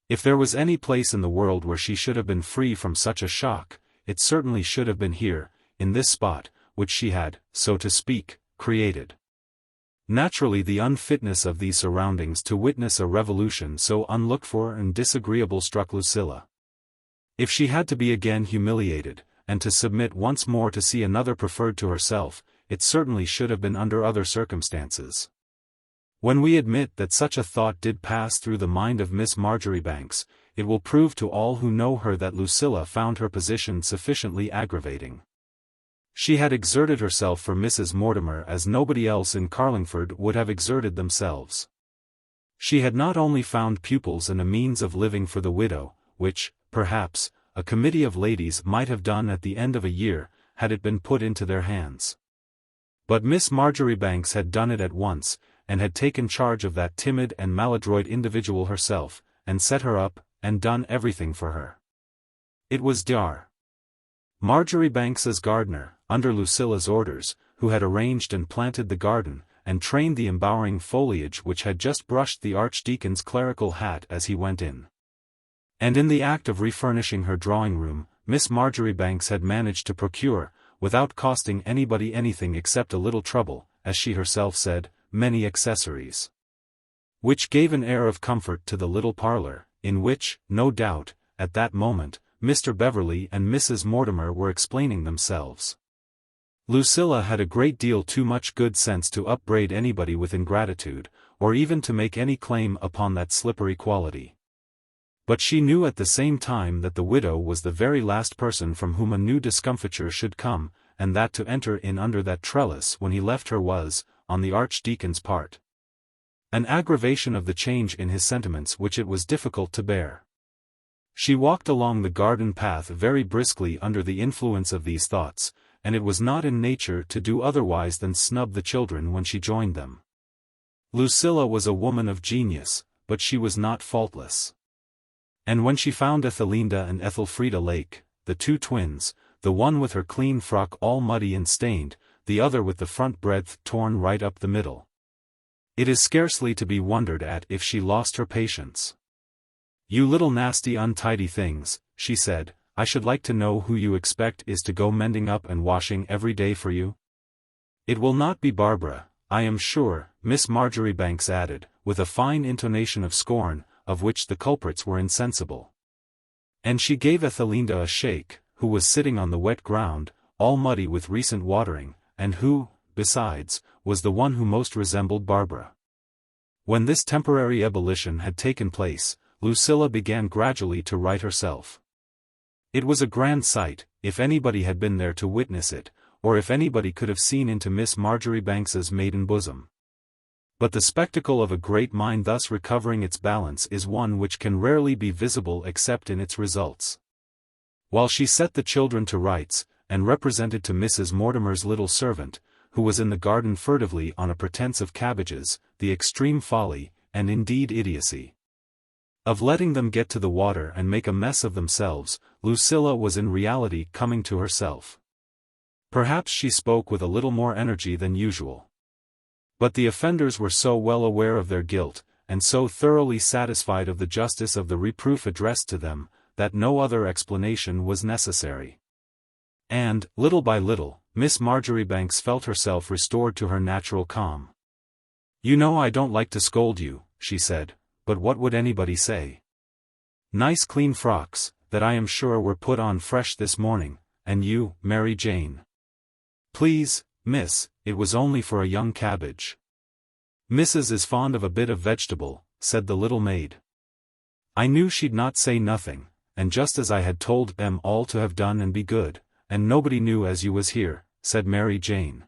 If there was any place in the world where she should have been free from such a shock, it certainly should have been here, in this spot, which she had, so to speak, created. Naturally the unfitness of these surroundings to witness a revolution so unlooked for and disagreeable struck Lucilla. If she had to be again humiliated, and to submit once more to see another preferred to herself, it certainly should have been under other circumstances. When we admit that such a thought did pass through the mind of Miss Marjoribanks, it will prove to all who know her that Lucilla found her position sufficiently aggravating. She had exerted herself for Mrs. Mortimer as nobody else in Carlingford would have exerted themselves. She had not only found pupils and a means of living for the widow, which, perhaps, a committee of ladies might have done at the end of a year, had it been put into their hands. But Miss Marjoribanks had done it at once, and had taken charge of that timid and maladroit individual herself, and set her up, and done everything for her. It was Dr. Marjoribanks's gardener, under Lucilla's orders, who had arranged and planted the garden, and trained the embowering foliage which had just brushed the Archdeacon's clerical hat as he went in. And in the act of refurnishing her drawing-room, Miss Marjoribanks had managed to procure, without costing anybody anything except a little trouble, as she herself said, many accessories, which gave an air of comfort to the little parlour, in which, no doubt, at that moment, Mr. Beverley and Mrs. Mortimer were explaining themselves. Lucilla had a great deal too much good sense to upbraid anybody with ingratitude, or even to make any claim upon that slippery quality. But she knew at the same time that the widow was the very last person from whom a new discomfiture should come, and that to enter in under that trellis when he left her was, on the Archdeacon's part, an aggravation of the change in his sentiments which it was difficult to bear. She walked along the garden path very briskly under the influence of these thoughts, and it was not in nature to do otherwise than snub the children when she joined them. Lucilla was a woman of genius, but she was not faultless. And when she found Ethelinda and Ethelfreda Lake, the two twins, the one with her clean frock all muddy and stained, the other with the front breadth torn right up the middle, it is scarcely to be wondered at if she lost her patience. "You little nasty untidy things," she said, "I should like to know who you expect is to go mending up and washing every day for you? It will not be Barbara, I am sure," Miss Marjoribanks added, with a fine intonation of scorn, of which the culprits were insensible. And she gave Ethelinda a shake, who was sitting on the wet ground, all muddy with recent watering, and who, besides, was the one who most resembled Barbara. When this temporary ebullition had taken place, Lucilla began gradually to right herself. It was a grand sight, if anybody had been there to witness it, or if anybody could have seen into Miss Marjoribanks's maiden bosom. But the spectacle of a great mind thus recovering its balance is one which can rarely be visible except in its results. While she set the children to rights, and represented to Mrs. Mortimer's little servant, who was in the garden furtively on a pretence of cabbages, the extreme folly, and indeed idiocy, of letting them get to the water and make a mess of themselves, Lucilla was in reality coming to herself. Perhaps she spoke with a little more energy than usual. But the offenders were so well aware of their guilt, and so thoroughly satisfied of the justice of the reproof addressed to them, that no other explanation was necessary. And, little by little, Miss Marjoribanks felt herself restored to her natural calm. "You know I don't like to scold you," she said, but what would anybody say? Nice clean frocks, that I am sure were put on fresh this morning, and you, Mary Jane. Please, miss, it was only for a young cabbage. Mrs. is fond of a bit of vegetable, said the little maid. I knew she'd not say nothing, and just as I had told them all to have done and be good, and nobody knew as you was here, said Mary Jane.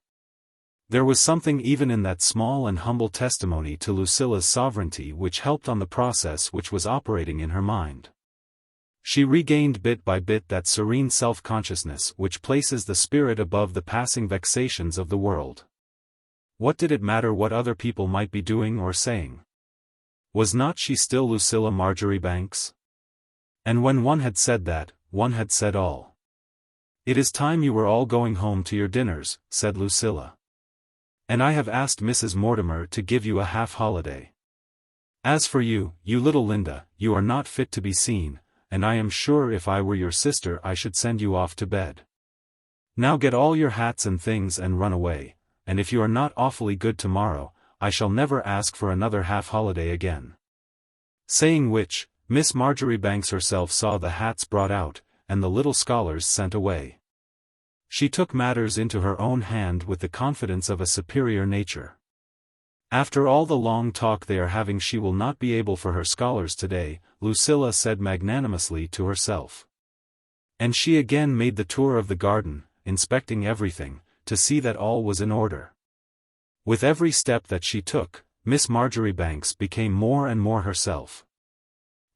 There was something even in that small and humble testimony to Lucilla's sovereignty which helped on the process which was operating in her mind. She regained bit by bit that serene self-consciousness which places the spirit above the passing vexations of the world. What did it matter what other people might be doing or saying? Was not she still Lucilla Marjoribanks? And when one had said that, one had said all. It is time you were all going home to your dinners, said Lucilla. And I have asked Mrs. Mortimer to give you a half-holiday. As for you, you little Linda, you are not fit to be seen, and I am sure if I were your sister I should send you off to bed. Now get all your hats and things and run away, and if you are not awfully good tomorrow, I shall never ask for another half-holiday again. Saying which, Miss Marjoribanks herself saw the hats brought out, and the little scholars sent away. She took matters into her own hand with the confidence of a superior nature. After all the long talk they are having she will not be able for her scholars today, Lucilla said magnanimously to herself. And she again made the tour of the garden, inspecting everything, to see that all was in order. With every step that she took, Miss Marjoribanks became more and more herself.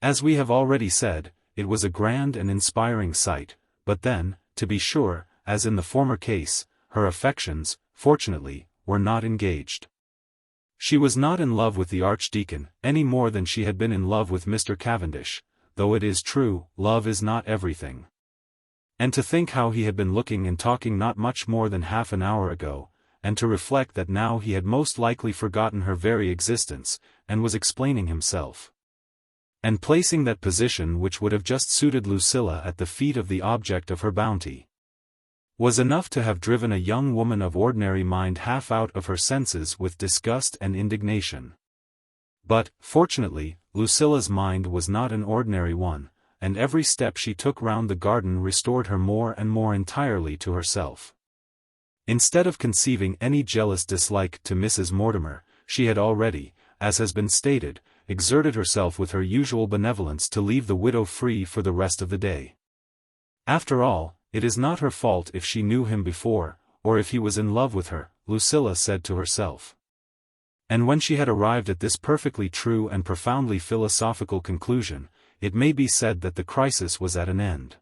As we have already said, it was a grand and inspiring sight, but then, to be sure, as in the former case, her affections, fortunately, were not engaged. She was not in love with the Archdeacon, any more than she had been in love with Mr. Cavendish, though it is true, love is not everything. And to think how he had been looking and talking not much more than half an hour ago, and to reflect that now he had most likely forgotten her very existence, and was explaining himself. And placing that position which would have just suited Lucilla at the feet of the object of her bounty, was enough to have driven a young woman of ordinary mind half out of her senses with disgust and indignation. But, fortunately, Lucilla's mind was not an ordinary one, and every step she took round the garden restored her more and more entirely to herself. Instead of conceiving any jealous dislike to Mrs. Mortimer, she had already, as has been stated, exerted herself with her usual benevolence to leave the widow free for the rest of the day. After all, it is not her fault if she knew him before, or if he was in love with her, Lucilla said to herself. And when she had arrived at this perfectly true and profoundly philosophical conclusion, it may be said that the crisis was at an end.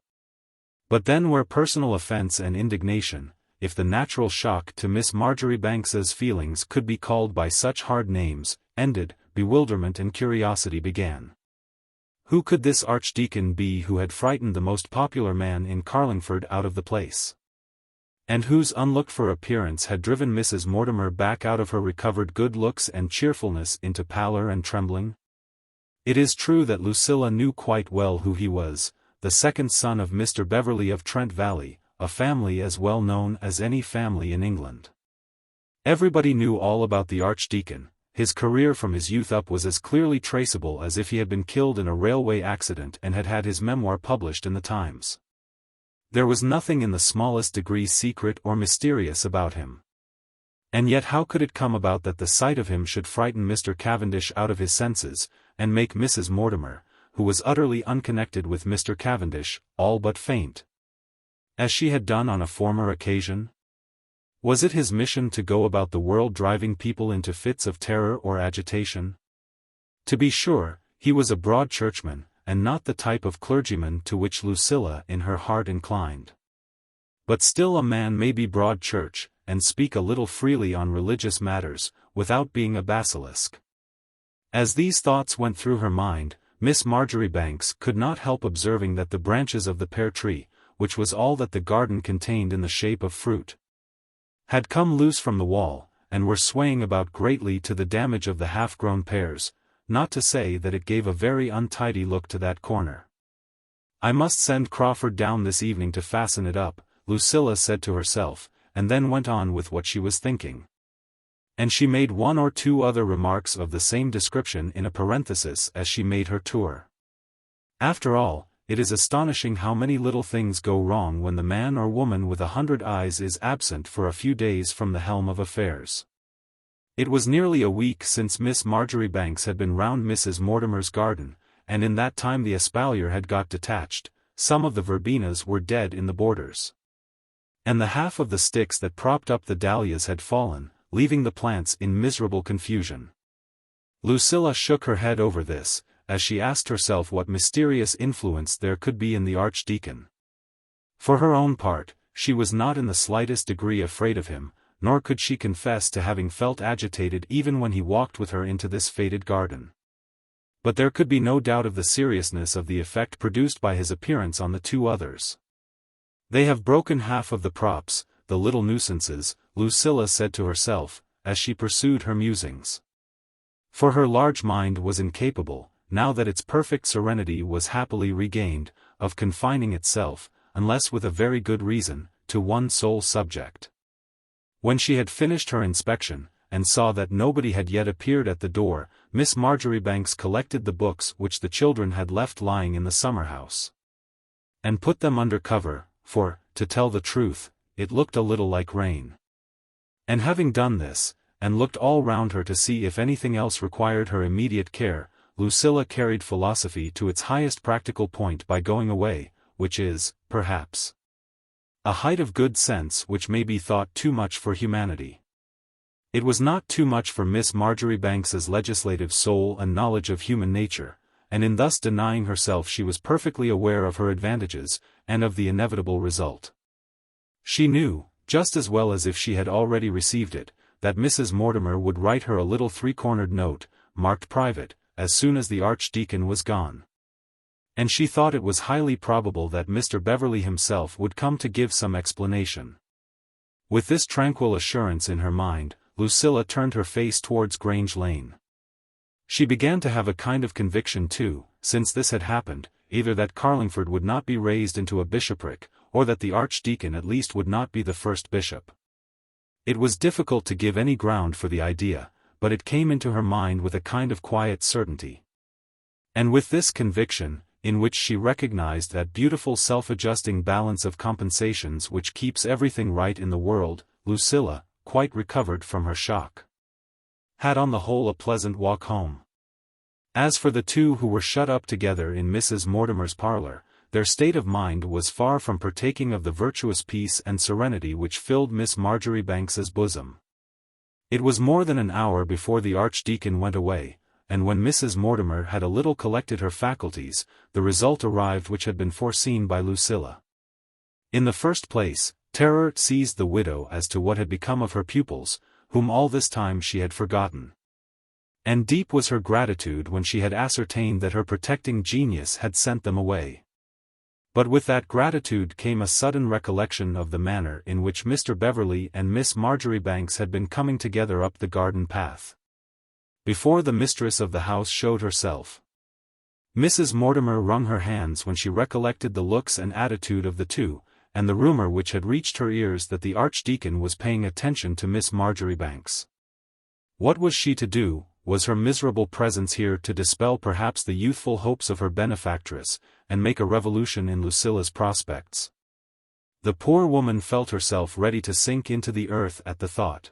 But then where personal offense and indignation, if the natural shock to Miss Marjoribanks's feelings could be called by such hard names, ended, bewilderment and curiosity began. Who could this Archdeacon be who had frightened the most popular man in Carlingford out of the place? And whose unlooked-for appearance had driven Mrs. Mortimer back out of her recovered good looks and cheerfulness into pallor and trembling? It is true that Lucilla knew quite well who he was, the second son of Mr. Beverley of Trent Valley, a family as well known as any family in England. Everybody knew all about the Archdeacon. His career from his youth up was as clearly traceable as if he had been killed in a railway accident and had had his memoir published in the Times. There was nothing in the smallest degree secret or mysterious about him. And yet how could it come about that the sight of him should frighten Mr. Cavendish out of his senses, and make Mrs. Mortimer, who was utterly unconnected with Mr. Cavendish, all but faint? As she had done on a former occasion? Was it his mission to go about the world driving people into fits of terror or agitation? To be sure, he was a broad churchman, and not the type of clergyman to which Lucilla in her heart inclined. But still a man may be broad church, and speak a little freely on religious matters, without being a basilisk. As these thoughts went through her mind, Miss Marjoribanks could not help observing that the branches of the pear tree, which was all that the garden contained in the shape of fruit, had come loose from the wall, and were swaying about greatly to the damage of the half-grown pears, not to say that it gave a very untidy look to that corner. I must send Crawford down this evening to fasten it up, Lucilla said to herself, and then went on with what she was thinking. And she made one or two other remarks of the same description in a parenthesis as she made her tour. After all, it is astonishing how many little things go wrong when the man or woman with 100 eyes is absent for a few days from the helm of affairs. It was nearly a week since Miss Marjoribanks had been round Mrs. Mortimer's garden, and in that time the espalier had got detached, some of the verbenas were dead in the borders, and the half of the sticks that propped up the dahlias had fallen, leaving the plants in miserable confusion. Lucilla shook her head over this, as she asked herself what mysterious influence there could be in the Archdeacon. For her own part, she was not in the slightest degree afraid of him, nor could she confess to having felt agitated even when he walked with her into this fated garden. But there could be no doubt of the seriousness of the effect produced by his appearance on the two others. "They have broken half of the props, the little nuisances," Lucilla said to herself, as she pursued her musings. For her large mind was incapable, now that its perfect serenity was happily regained, of confining itself, unless with a very good reason, to one sole subject. When she had finished her inspection, and saw that nobody had yet appeared at the door, Miss Marjoribanks collected the books which the children had left lying in the summer-house, and put them under cover, for, to tell the truth, it looked a little like rain. And having done this, and looked all round her to see if anything else required her immediate care, Lucilla carried philosophy to its highest practical point by going away, which is, perhaps, a height of good sense which may be thought too much for humanity. It was not too much for Miss Marjoribanks's legislative soul and knowledge of human nature, and in thus denying herself she was perfectly aware of her advantages, and of the inevitable result. She knew, just as well as if she had already received it, that Mrs. Mortimer would write her a little three-cornered note, marked private, as soon as the Archdeacon was gone. And she thought it was highly probable that Mr. Beverley himself would come to give some explanation. With this tranquil assurance in her mind, Lucilla turned her face towards Grange Lane. She began to have a kind of conviction too, since this had happened, either that Carlingford would not be raised into a bishopric, or that the Archdeacon at least would not be the first bishop. It was difficult to give any ground for the idea, but it came into her mind with a kind of quiet certainty. And with this conviction, in which she recognized that beautiful self-adjusting balance of compensations which keeps everything right in the world, Lucilla, quite recovered from her shock, had on the whole a pleasant walk home. As for the two who were shut up together in Mrs. Mortimer's parlour, their state of mind was far from partaking of the virtuous peace and serenity which filled Miss Marjoribanks's bosom. It was more than an hour before the Archdeacon went away, and when Mrs. Mortimer had a little collected her faculties, the result arrived which had been foreseen by Lucilla. In the first place, terror seized the widow as to what had become of her pupils, whom all this time she had forgotten. And deep was her gratitude when she had ascertained that her protecting genius had sent them away. But with that gratitude came a sudden recollection of the manner in which Mr. Beverley and Miss Marjoribanks had been coming together up the garden path, before the mistress of the house showed herself. Mrs. Mortimer wrung her hands when she recollected the looks and attitude of the two, and the rumour which had reached her ears that the Archdeacon was paying attention to Miss Marjoribanks. What was she to do? Was her miserable presence here to dispel perhaps the youthful hopes of her benefactress, and make a revolution in Lucilla's prospects? The poor woman felt herself ready to sink into the earth at the thought.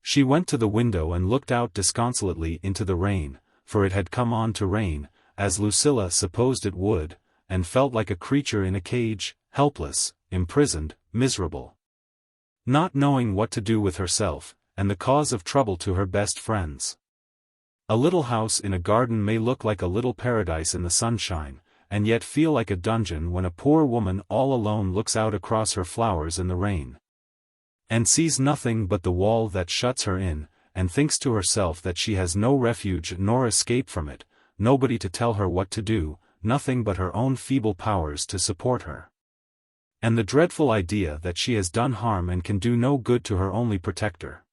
She went to the window and looked out disconsolately into the rain, for it had come on to rain, as Lucilla supposed it would, and felt like a creature in a cage, helpless, imprisoned, miserable, not knowing what to do with herself, and the cause of trouble to her best friends. A little house in a garden may look like a little paradise in the sunshine, and yet feel like a dungeon when a poor woman all alone looks out across her flowers in the rain, and sees nothing but the wall that shuts her in, and thinks to herself that she has no refuge nor escape from it, nobody to tell her what to do, nothing but her own feeble powers to support her, and the dreadful idea that she has done harm and can do no good to her only protector.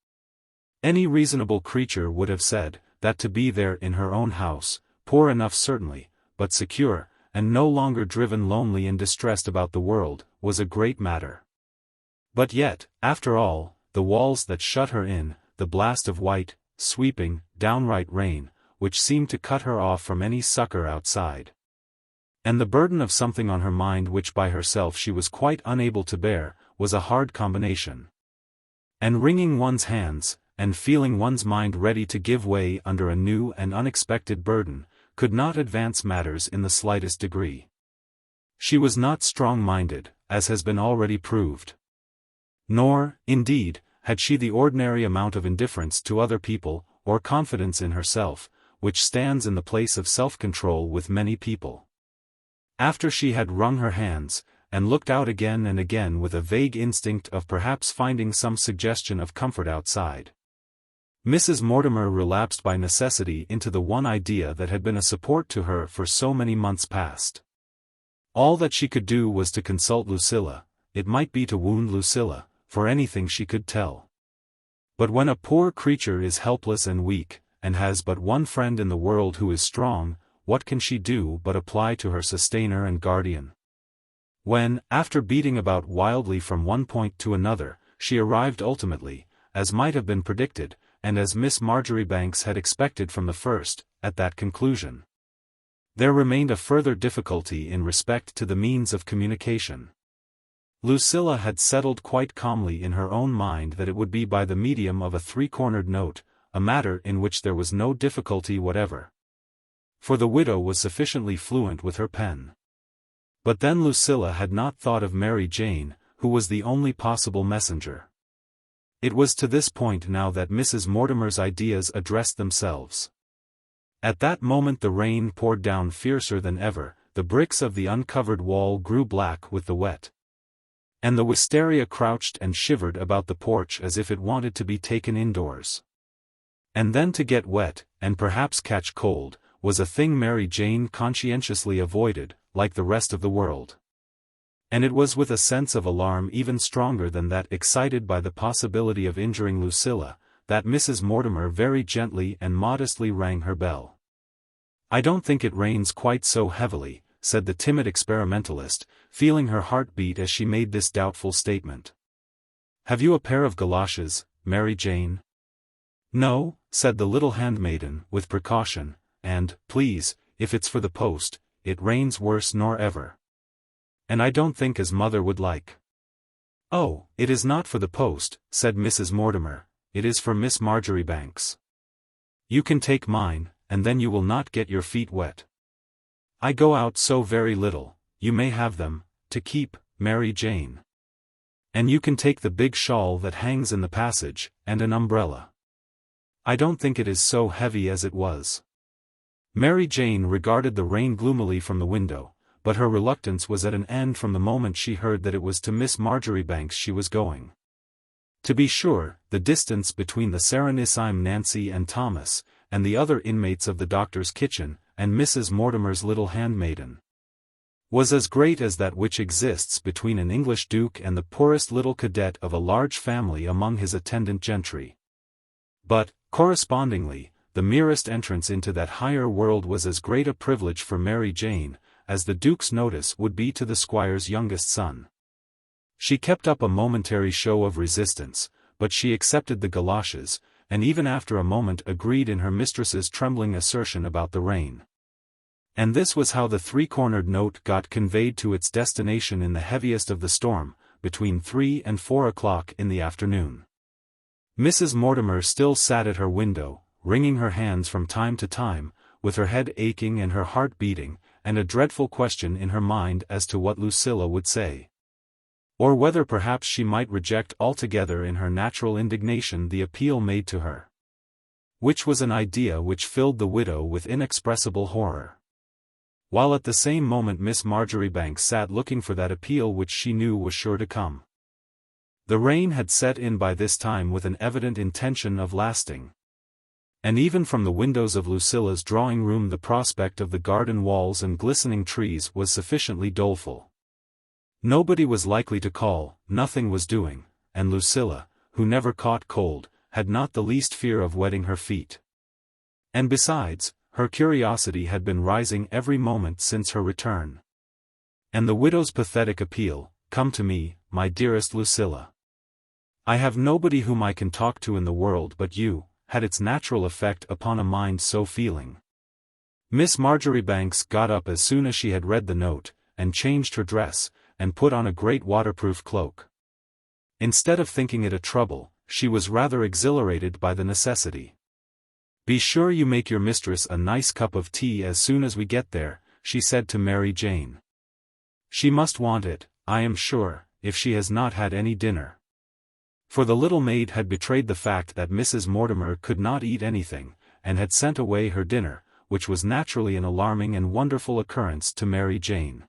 Any reasonable creature would have said, that to be there in her own house, poor enough certainly, but secure, and no longer driven lonely and distressed about the world, was a great matter. But yet, after all, the walls that shut her in, the blast of white, sweeping, downright rain, which seemed to cut her off from any succor outside. And the burden of something on her mind which by herself she was quite unable to bear, was a hard combination. And wringing one's hands, and feeling one's mind ready to give way under a new and unexpected burden, could not advance matters in the slightest degree. She was not strong-minded, as has been already proved. Nor, indeed, had she the ordinary amount of indifference to other people, or confidence in herself, which stands in the place of self-control with many people. After she had wrung her hands, and looked out again and again with a vague instinct of perhaps finding some suggestion of comfort outside, Mrs. Mortimer relapsed by necessity into the one idea that had been a support to her for so many months past. All that she could do was to consult Lucilla. It might be to wound Lucilla, for anything she could tell. But when a poor creature is helpless and weak, and has but one friend in the world who is strong, what can she do but apply to her sustainer and guardian? When, after beating about wildly from one point to another, she arrived ultimately, as might have been predicted, and as Miss Marjoribanks had expected from the first, at that conclusion, there remained a further difficulty in respect to the means of communication. Lucilla had settled quite calmly in her own mind that it would be by the medium of a three-cornered note, a matter in which there was no difficulty whatever. For the widow was sufficiently fluent with her pen. But then Lucilla had not thought of Mary Jane, who was the only possible messenger. It was to this point now that Mrs. Mortimer's ideas addressed themselves. At that moment the rain poured down fiercer than ever, the bricks of the uncovered wall grew black with the wet. And the wisteria crouched and shivered about the porch as if it wanted to be taken indoors. And then to get wet, and perhaps catch cold, was a thing Mary Jane conscientiously avoided, like the rest of the world. And it was with a sense of alarm even stronger than that excited by the possibility of injuring Lucilla, that Mrs. Mortimer very gently and modestly rang her bell. "I don't think it rains quite so heavily," said the timid experimentalist, feeling her heart beat as she made this doubtful statement. "Have you a pair of galoshes, Mary Jane?" "No," said the little handmaiden, with precaution, "and, please, if it's for the post, it rains worse nor ever. And I don't think as mother would like." "Oh, it is not for the post," said Mrs. Mortimer, "it is for Miss Marjoribanks. You can take mine, and then you will not get your feet wet. I go out so very little, you may have them, to keep, Mary Jane. And you can take the big shawl that hangs in the passage, and an umbrella. I don't think it is so heavy as it was." Mary Jane regarded the rain gloomily from the window, but her reluctance was at an end from the moment she heard that it was to Miss Marjoribanks she was going. To be sure, the distance between the Serenissime Nancy and Thomas, and the other inmates of the doctor's kitchen, and Mrs. Mortimer's little handmaiden, was as great as that which exists between an English duke and the poorest little cadet of a large family among his attendant gentry. But, correspondingly, the merest entrance into that higher world was as great a privilege for Mary Jane, as the Duke's notice would be to the squire's youngest son. She kept up a momentary show of resistance, but she accepted the galoshes, and even after a moment agreed in her mistress's trembling assertion about the rain. And this was how the three-cornered note got conveyed to its destination in the heaviest of the storm, between 3 and 4 o'clock in the afternoon. Mrs. Mortimer still sat at her window, wringing her hands from time to time, with her head aching and her heart beating, and a dreadful question in her mind as to what Lucilla would say. Or whether perhaps she might reject altogether in her natural indignation the appeal made to her. Which was an idea which filled the widow with inexpressible horror. While at the same moment Miss Marjoribanks sat looking for that appeal which she knew was sure to come. The rain had set in by this time with an evident intention of lasting. And even from the windows of Lucilla's drawing-room the prospect of the garden walls and glistening trees was sufficiently doleful. Nobody was likely to call, nothing was doing, and Lucilla, who never caught cold, had not the least fear of wetting her feet. And besides, her curiosity had been rising every moment since her return. And the widow's pathetic appeal, "Come to me, my dearest Lucilla. I have nobody whom I can talk to in the world but you, had its natural effect upon a mind so feeling. Miss Marjoribanks got up as soon as she had read the note, and changed her dress, and put on a great waterproof cloak. Instead of thinking it a trouble, she was rather exhilarated by the necessity. "Be sure you make your mistress a nice cup of tea as soon as we get there," she said to Mary Jane. "She must want it, I am sure, if she has not had any dinner." For the little maid had betrayed the fact that Mrs. Mortimer could not eat anything, and had sent away her dinner, which was naturally an alarming and wonderful occurrence to Mary Jane.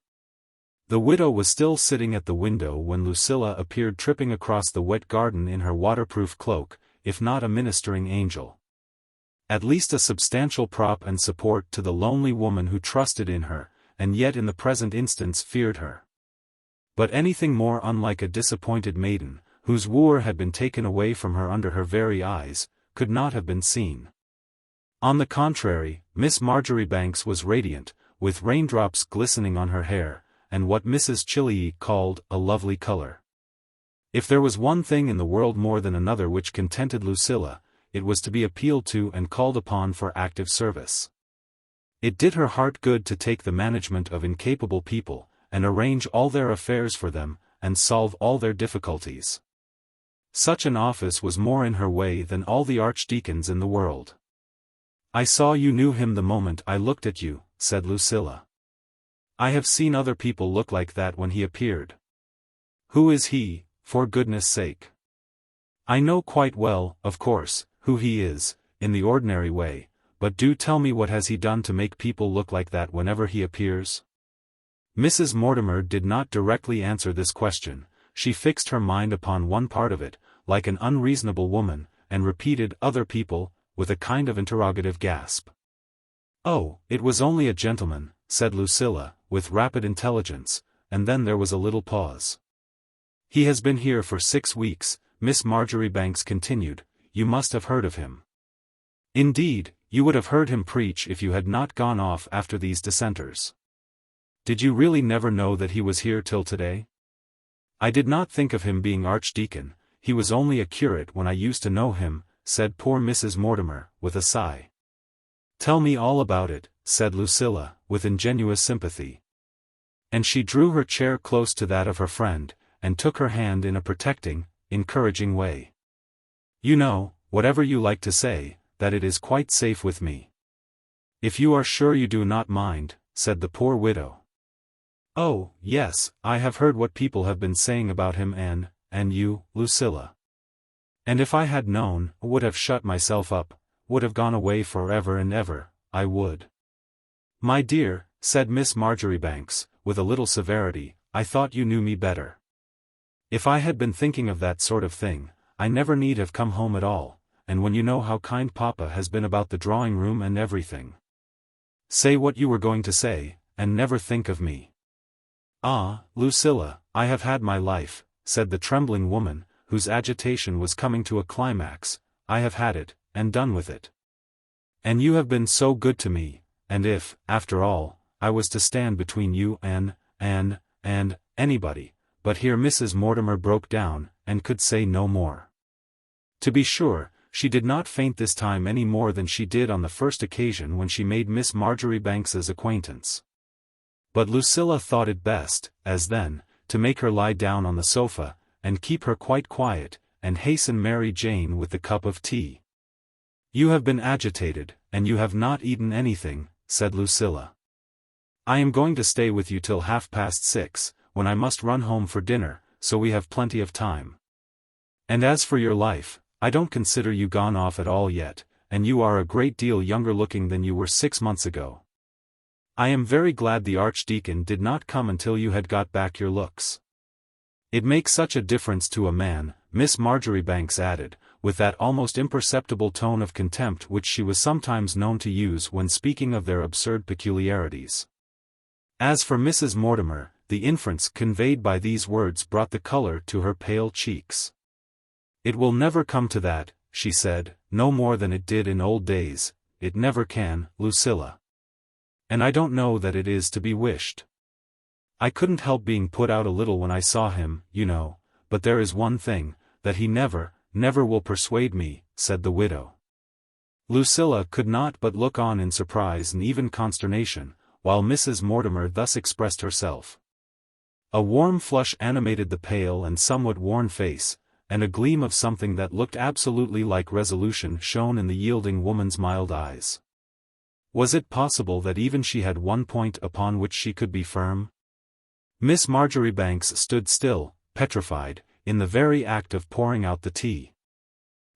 The widow was still sitting at the window when Lucilla appeared tripping across the wet garden in her waterproof cloak, if not a ministering angel, at least a substantial prop and support to the lonely woman who trusted in her, and yet in the present instance feared her. But anything more unlike a disappointed maiden, whose wooer had been taken away from her under her very eyes, could not have been seen. On the contrary, Miss Marjoribanks was radiant, with raindrops glistening on her hair, and what Mrs. Chilliey called a lovely color. If there was one thing in the world more than another which contented Lucilla, it was to be appealed to and called upon for active service. It did her heart good to take the management of incapable people, and arrange all their affairs for them, and solve all their difficulties. Such an office was more in her way than all the archdeacons in the world. "I saw you knew him the moment I looked at you," said Lucilla. "I have seen other people look like that when he appeared." "Who is he, for goodness sake?" "I know quite well, of course, who he is, in the ordinary way, but do tell me what has he done to make people look like that whenever he appears?" Mrs. Mortimer did not directly answer this question. She fixed her mind upon one part of it, like an unreasonable woman, and repeated "other people," with a kind of interrogative gasp. "Oh, it was only a gentleman," said Lucilla, with rapid intelligence, and then there was a little pause. "He has been here for 6 weeks, Miss Marjoribanks continued. "You must have heard of him. Indeed, you would have heard him preach if you had not gone off after these dissenters. Did you really never know that he was here till today?" "I did not think of him being archdeacon, he was only a curate when I used to know him," said poor Mrs. Mortimer, with a sigh. "Tell me all about it," said Lucilla, with ingenuous sympathy. And she drew her chair close to that of her friend, and took her hand in a protecting, encouraging way. "You know, whatever you like to say, that it is quite safe with me." "If you are sure you do not mind," said the poor widow. "Oh, yes, I have heard what people have been saying about him and you, Lucilla. And if I had known, would have shut myself up, would have gone away forever and ever, I would." "My dear," said Miss Marjoribanks, with a little severity, "I thought you knew me better. If I had been thinking of that sort of thing, I never need have come home at all, and when you know how kind Papa has been about the drawing-room and everything. Say what you were going to say, and never think of me." "Ah, Lucilla, I have had my life," said the trembling woman, whose agitation was coming to a climax. "I have had it, and done with it. And you have been so good to me, and if, after all, I was to stand between you and anybody—" But here Mrs. Mortimer broke down, and could say no more. To be sure, she did not faint this time any more than she did on the first occasion when she made Miss Marjoribanks's acquaintance. But Lucilla thought it best, as then, to make her lie down on the sofa, and keep her quite quiet, and hasten Mary Jane with the cup of tea. "You have been agitated, and you have not eaten anything," said Lucilla. "I am going to stay with you till 6:30, when I must run home for dinner, so we have plenty of time. And as for your life, I don't consider you gone off at all yet, and you are a great deal younger looking than you were 6 months ago. I am very glad the Archdeacon did not come until you had got back your looks. It makes such a difference to a man," Miss Marjoribanks added, with that almost imperceptible tone of contempt which she was sometimes known to use when speaking of their absurd peculiarities. As for Mrs. Mortimer, the inference conveyed by these words brought the color to her pale cheeks. "It will never come to that," she said, "no more than it did in old days. It never can, Lucilla. And I don't know that it is to be wished. I couldn't help being put out a little when I saw him, you know, but there is one thing, that he never will persuade me," said the widow. Lucilla could not but look on in surprise and even consternation, while Mrs. Mortimer thus expressed herself. A warm flush animated the pale and somewhat worn face, and a gleam of something that looked absolutely like resolution shone in the yielding woman's mild eyes. Was it possible that even she had one point upon which she could be firm? Miss Marjoribanks stood still, petrified, in the very act of pouring out the tea.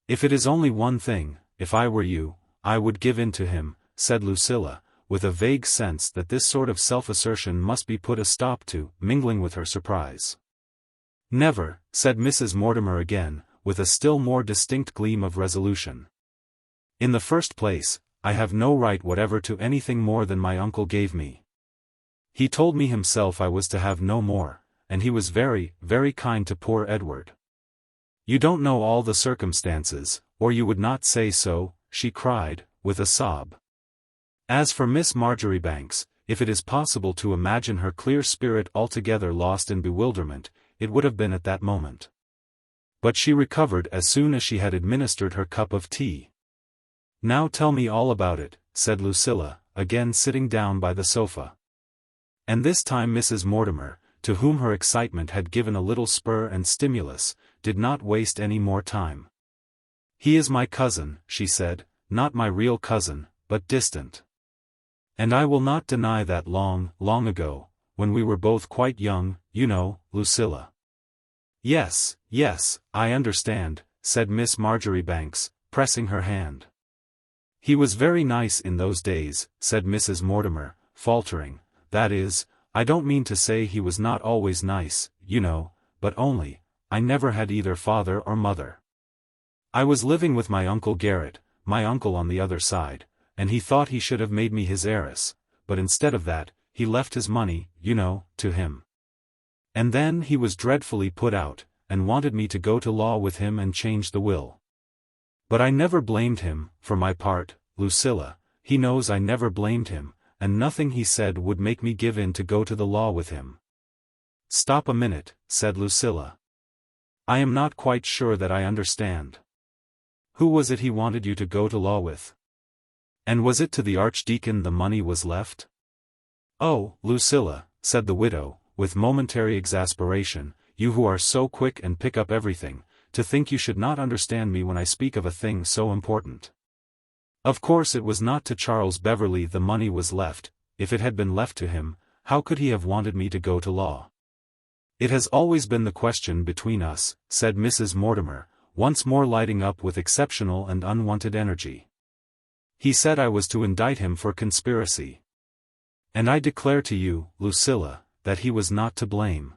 "If it is only one thing, if I were you, I would give in to him," said Lucilla, with a vague sense that this sort of self-assertion must be put a stop to, mingling with her surprise. "Never," said Mrs. Mortimer again, with a still more distinct gleam of resolution. "In the first place, I have no right whatever to anything more than my uncle gave me. He told me himself I was to have no more, and he was very, very kind to poor Edward. You don't know all the circumstances, or you would not say so," she cried, with a sob. As for Miss Marjoribanks, if it is possible to imagine her clear spirit altogether lost in bewilderment, it would have been at that moment. But she recovered as soon as she had administered her cup of tea. "Now tell me all about it," said Lucilla, again sitting down by the sofa. And this time Mrs. Mortimer, to whom her excitement had given a little spur and stimulus, did not waste any more time. "He is my cousin," she said, "not my real cousin, but distant. And I will not deny that long, long ago, when we were both quite young, you know, Lucilla." Yes, I understand," said Miss Marjoribanks, pressing her hand. "He was very nice in those days," said Mrs. Mortimer, faltering. "That is, I don't mean to say he was not always nice, you know, but only, I never had either father or mother. I was living with my Uncle Garrett, my uncle on the other side, and he thought he should have made me his heiress, but instead of that, he left his money, you know, to him. And then he was dreadfully put out, and wanted me to go to law with him and change the will. But I never blamed him, for my part, Lucilla, he knows I never blamed him, and nothing he said would make me give in to go to the law with him." "Stop a minute," said Lucilla. "I am not quite sure that I understand. Who was it he wanted you to go to law with? And was it to the Archdeacon the money was left?" "Oh, Lucilla," said the widow, with momentary exasperation, "you who are so quick and pick up everything, to think you should not understand me when I speak of a thing so important. Of course it was not to Charles Beverley the money was left. If it had been left to him, how could he have wanted me to go to law? It has always been the question between us," said Mrs. Mortimer, once more lighting up with exceptional and unwonted energy. "He said I was to indict him for conspiracy. And I declare to you, Lucilla, that he was not to blame.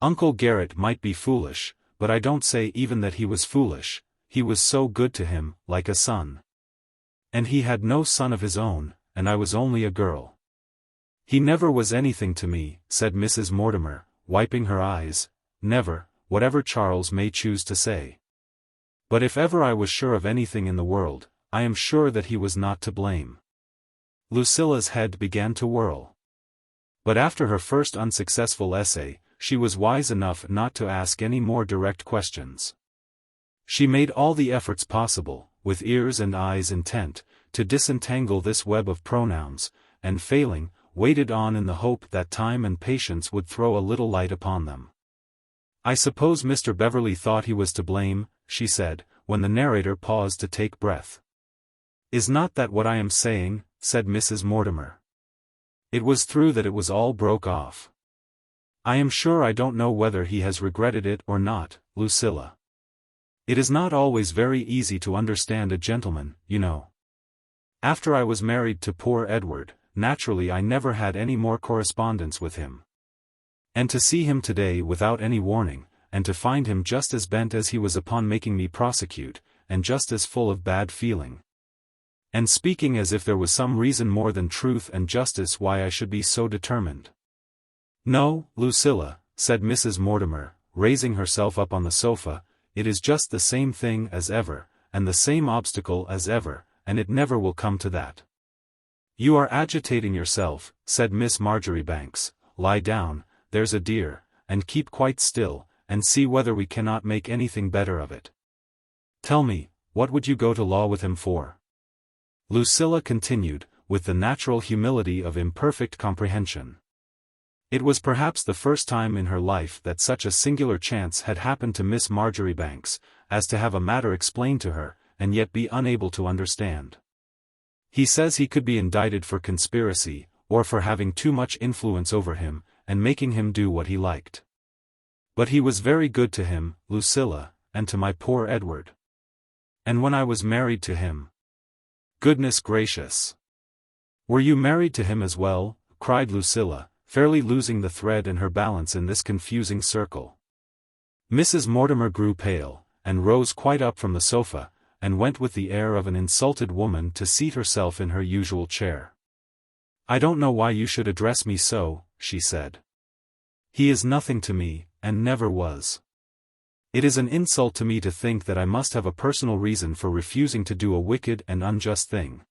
Uncle Garrett might be foolish, but I don't say even that he was foolish, he was so good to him, like a son. And he had no son of his own, and I was only a girl. He never was anything to me," said Mrs. Mortimer, wiping her eyes, "never, whatever Charles may choose to say. But if ever I was sure of anything in the world, I am sure that he was not to blame." Lucilla's head began to whirl. But after her first unsuccessful essay, she was wise enough not to ask any more direct questions. She made all the efforts possible, with ears and eyes intent, to disentangle this web of pronouns, and failing, waited on in the hope that time and patience would throw a little light upon them. "I suppose Mr. Beverley thought he was to blame," she said, when the narrator paused to take breath. "Is not that what I am saying?" said Mrs. Mortimer. "It was through that it was all broke off. I am sure I don't know whether he has regretted it or not, Lucilla. It is not always very easy to understand a gentleman, you know. After I was married to poor Edward, naturally I never had any more correspondence with him. And to see him today without any warning, and to find him just as bent as he was upon making me prosecute, and just as full of bad feeling. And speaking as if there was some reason more than truth and justice why I should be so determined." "No, Lucilla," said Mrs. Mortimer, raising herself up on the sofa, "it is just the same thing as ever, and the same obstacle as ever, and it never will come to that." "You are agitating yourself," said Miss Marjoribanks. "Lie down, there's a dear, and keep quite still, and see whether we cannot make anything better of it. Tell me, what would you go to law with him for?" Lucilla continued, with the natural humility of imperfect comprehension. It was perhaps the first time in her life that such a singular chance had happened to Miss Marjoribanks, as to have a matter explained to her, and yet be unable to understand. "He says he could be indicted for conspiracy, or for having too much influence over him, and making him do what he liked. But he was very good to him, Lucilla, and to my poor Edward. And when I was married to him—" "Goodness gracious! Were you married to him as well?" cried Lucilla, fairly losing the thread and her balance in this confusing circle. Mrs. Mortimer grew pale, and rose quite up from the sofa, and went with the air of an insulted woman to seat herself in her usual chair. "I don't know why you should address me so," she said. "He is nothing to me, and never was. It is an insult to me to think that I must have a personal reason for refusing to do a wicked and unjust thing."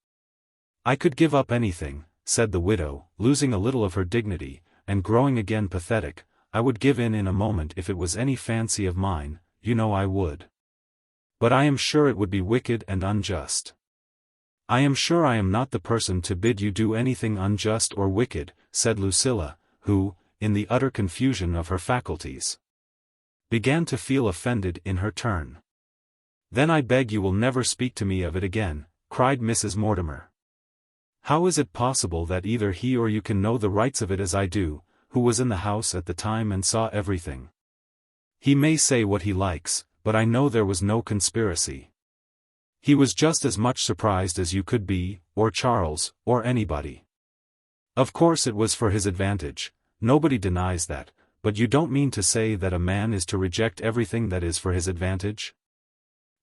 "I could give up anything," said the widow, losing a little of her dignity, and growing again pathetic. "I would give in a moment if it was any fancy of mine, you know I would. But I am sure it would be wicked and unjust." "I am sure I am not the person to bid you do anything unjust or wicked," said Lucilla, who, in the utter confusion of her faculties, began to feel offended in her turn. "Then I beg you will never speak to me of it again," cried Mrs. Mortimer. "How is it possible that either he or you can know the rights of it as I do, who was in the house at the time and saw everything? He may say what he likes, but I know there was no conspiracy. He was just as much surprised as you could be, or Charles, or anybody. Of course it was for his advantage, nobody denies that, but you don't mean to say that a man is to reject everything that is for his advantage?"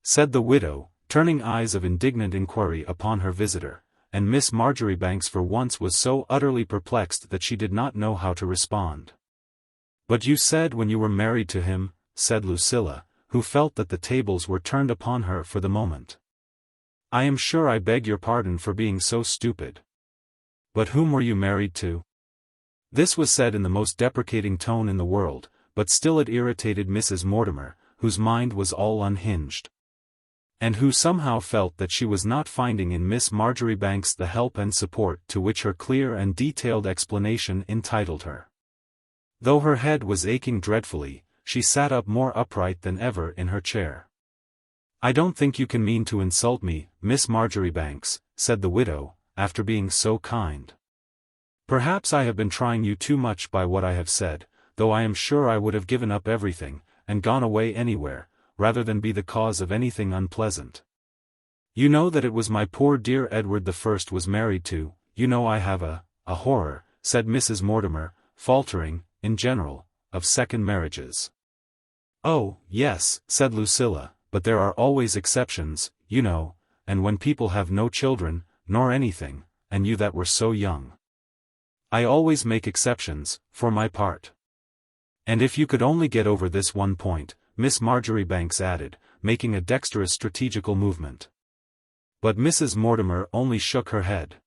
said the widow, turning eyes of indignant inquiry upon her visitor, and Miss Marjoribanks for once was so utterly perplexed that she did not know how to respond. "But you said when you were married to him," said Lucilla, who felt that the tables were turned upon her for the moment. "I am sure I beg your pardon for being so stupid. But whom were you married to?" This was said in the most deprecating tone in the world, but still it irritated Mrs. Mortimer, whose mind was all unhinged, and who somehow felt that she was not finding in Miss Marjoribanks the help and support to which her clear and detailed explanation entitled her. Though her head was aching dreadfully, she sat up more upright than ever in her chair. "I don't think you can mean to insult me, Miss Marjoribanks," said the widow, "after being so kind. Perhaps I have been trying you too much by what I have said, though I am sure I would have given up everything, and gone away anywhere, rather than be the cause of anything unpleasant. You know that it was my poor dear Edward I was married to. You know I have a horror," said Mrs. Mortimer, faltering, "in general, of second marriages." "Oh, yes," said Lucilla, "but there are always exceptions, you know, and when people have no children, nor anything, and you that were so young. I always make exceptions, for my part. And if you could only get over this one point," Miss Marjoribanks added, making a dexterous strategical movement. But Mrs. Mortimer only shook her head.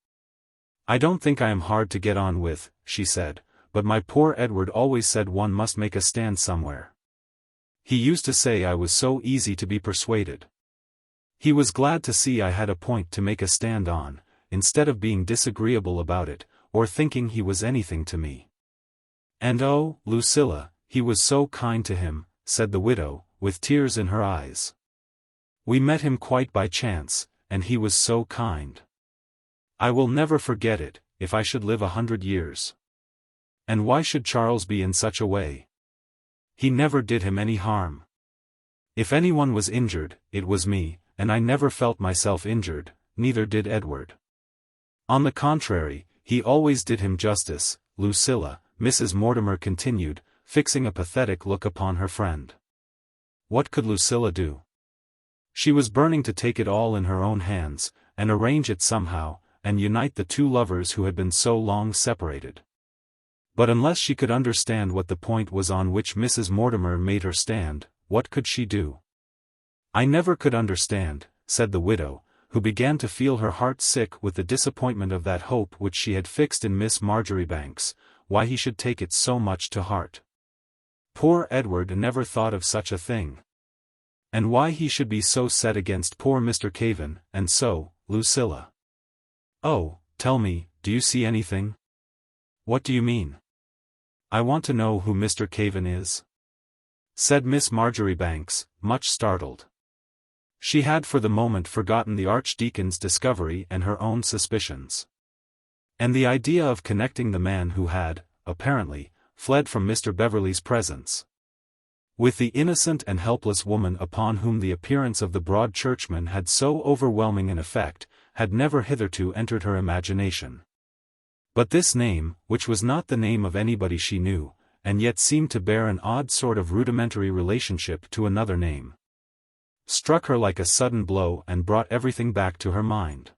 "I don't think I am hard to get on with," she said, "but my poor Edward always said one must make a stand somewhere. He used to say I was so easy to be persuaded. He was glad to see I had a point to make a stand on, instead of being disagreeable about it, or thinking he was anything to me. And oh, Lucilla, he was so kind to him," said the widow, with tears in her eyes. "We met him quite by chance, and he was so kind. I will never forget it, if I should live 100 years. And why should Charles be in such a way? He never did him any harm. If anyone was injured, it was me, and I never felt myself injured, neither did Edward. On the contrary, he always did him justice, Lucilla," Mrs. Mortimer continued, fixing a pathetic look upon her friend. What could Lucilla do? She was burning to take it all in her own hands, and arrange it somehow, and unite the two lovers who had been so long separated. But unless she could understand what the point was on which Mrs. Mortimer made her stand, what could she do? "I never could understand," said the widow, who began to feel her heart sick with the disappointment of that hope which she had fixed in Miss Marjoribanks, "why he should take it so much to heart. Poor Edward never thought of such a thing. And why he should be so set against poor Mr. Cavan, and so, Lucilla. Oh, tell me, do you see anything? What do you mean? I want to know who Mr. Cavan is, said Miss Marjoribanks, much startled. She had for the moment forgotten the Archdeacon's discovery and her own suspicions. And the idea of connecting the man who had, apparently, fled from Mr. Beverley's presence with the innocent and helpless woman upon whom the appearance of the Broad Churchman had so overwhelming an effect, had never hitherto entered her imagination. But this name, which was not the name of anybody she knew, and yet seemed to bear an odd sort of rudimentary relationship to another name, struck her like a sudden blow and brought everything back to her mind.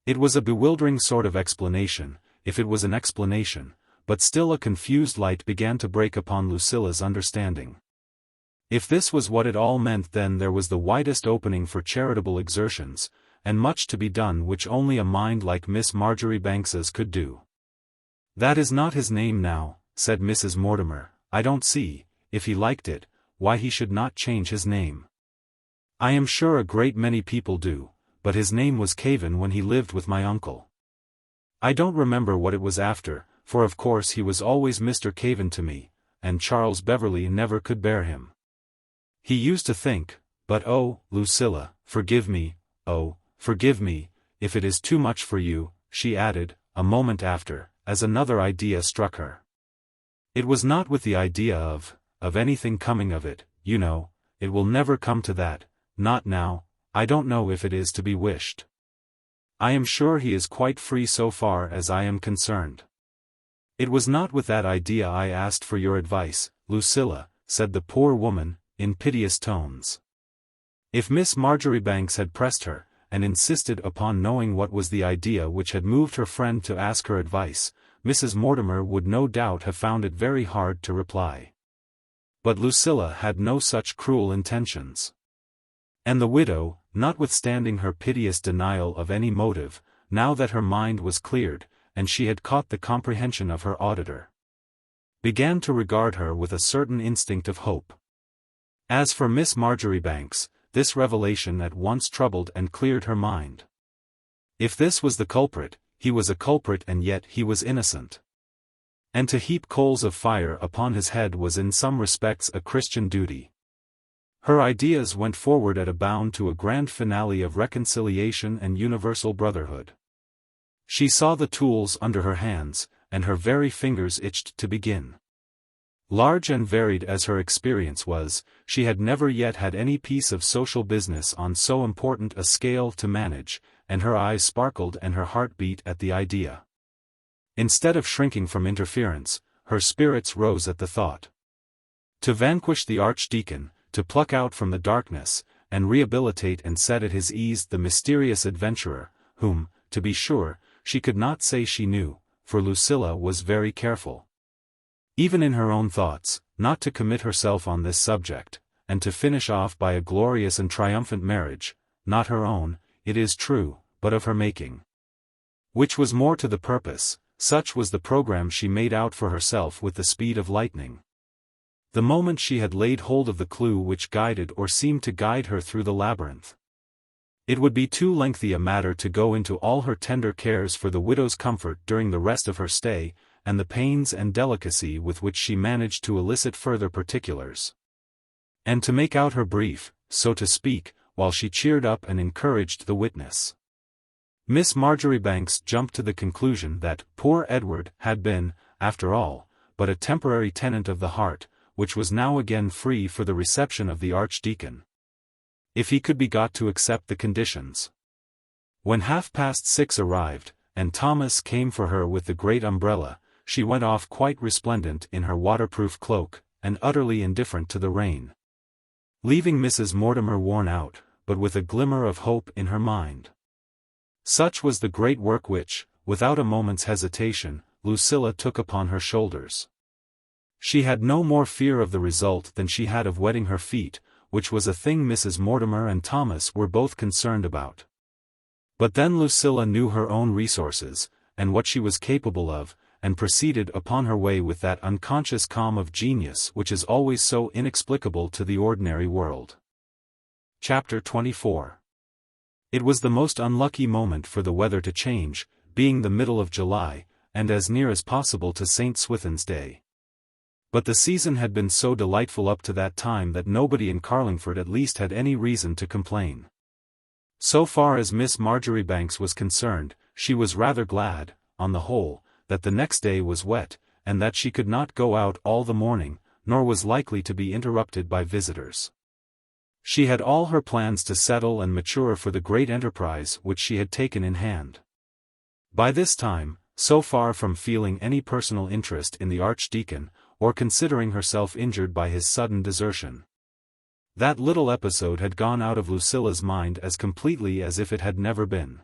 It was a bewildering sort of explanation, if it was an explanation, but still a confused light began to break upon Lucilla's understanding. If this was what it all meant, then there was the widest opening for charitable exertions, and much to be done which only a mind like Miss Marjoribanks's could do. "That is not his name now," said Mrs. Mortimer. "I don't see, if he liked it, why he should not change his name. I am sure a great many people do, but his name was Cavan when he lived with my uncle. I don't remember what it was after, for of course he was always Mr. Cavan to me, and Charles Beverley never could bear him. He used to think, but oh, Lucilla, forgive me, oh, forgive me, if it is too much for you," she added, a moment after, as another idea struck her. "It was not with the idea of anything coming of it, you know, it will never come to that, not now, I don't know if it is to be wished. I am sure he is quite free so far as I am concerned. It was not with that idea I asked for your advice, Lucilla," said the poor woman, in piteous tones. If Miss Marjoribanks had pressed her, and insisted upon knowing what was the idea which had moved her friend to ask her advice, Mrs. Mortimer would no doubt have found it very hard to reply. But Lucilla had no such cruel intentions. And the widow, notwithstanding her piteous denial of any motive, now that her mind was cleared, and she had caught the comprehension of her auditor, began to regard her with a certain instinct of hope. As for Miss Marjoribanks, this revelation at once troubled and cleared her mind. If this was the culprit, he was a culprit and yet he was innocent. And to heap coals of fire upon his head was in some respects a Christian duty. Her ideas went forward at a bound to a grand finale of reconciliation and universal brotherhood. She saw the tools under her hands, and her very fingers itched to begin. Large and varied as her experience was, she had never yet had any piece of social business on so important a scale to manage, and her eyes sparkled and her heart beat at the idea. Instead of shrinking from interference, her spirits rose at the thought. To vanquish the Archdeacon, to pluck out from the darkness, and rehabilitate and set at his ease the mysterious adventurer, whom, to be sure, she could not say she knew, for Lucilla was very careful, even in her own thoughts, not to commit herself on this subject, and to finish off by a glorious and triumphant marriage, not her own, it is true, but of her making. Which was more to the purpose, such was the program she made out for herself with the speed of lightning. The moment she had laid hold of the clue which guided or seemed to guide her through the labyrinth. It would be too lengthy a matter to go into all her tender cares for the widow's comfort during the rest of her stay, and the pains and delicacy with which she managed to elicit further particulars. And to make out her brief, so to speak, while she cheered up and encouraged the witness. Miss Marjoribanks jumped to the conclusion that poor Edward had been, after all, but a temporary tenant of the heart, which was now again free for the reception of the Archdeacon, if he could be got to accept the conditions. When 6:30 arrived, and Thomas came for her with the great umbrella, she went off quite resplendent in her waterproof cloak, and utterly indifferent to the rain, leaving Mrs. Mortimer worn out, but with a glimmer of hope in her mind. Such was the great work which, without a moment's hesitation, Lucilla took upon her shoulders. She had no more fear of the result than she had of wetting her feet, which was a thing Mrs. Mortimer and Thomas were both concerned about. But then Lucilla knew her own resources, and what she was capable of, and proceeded upon her way with that unconscious calm of genius which is always so inexplicable to the ordinary world. Chapter 24. It was the most unlucky moment for the weather to change, being the middle of July, and as near as possible to St. Swithin's Day. But the season had been so delightful up to that time that nobody in Carlingford at least had any reason to complain. So far as Miss Marjoribanks was concerned, she was rather glad, on the whole, that the next day was wet, and that she could not go out all the morning, nor was likely to be interrupted by visitors. She had all her plans to settle and mature for the great enterprise which she had taken in hand. By this time, so far from feeling any personal interest in the Archdeacon, or considering herself injured by his sudden desertion, that little episode had gone out of Lucilla's mind as completely as if it had never been.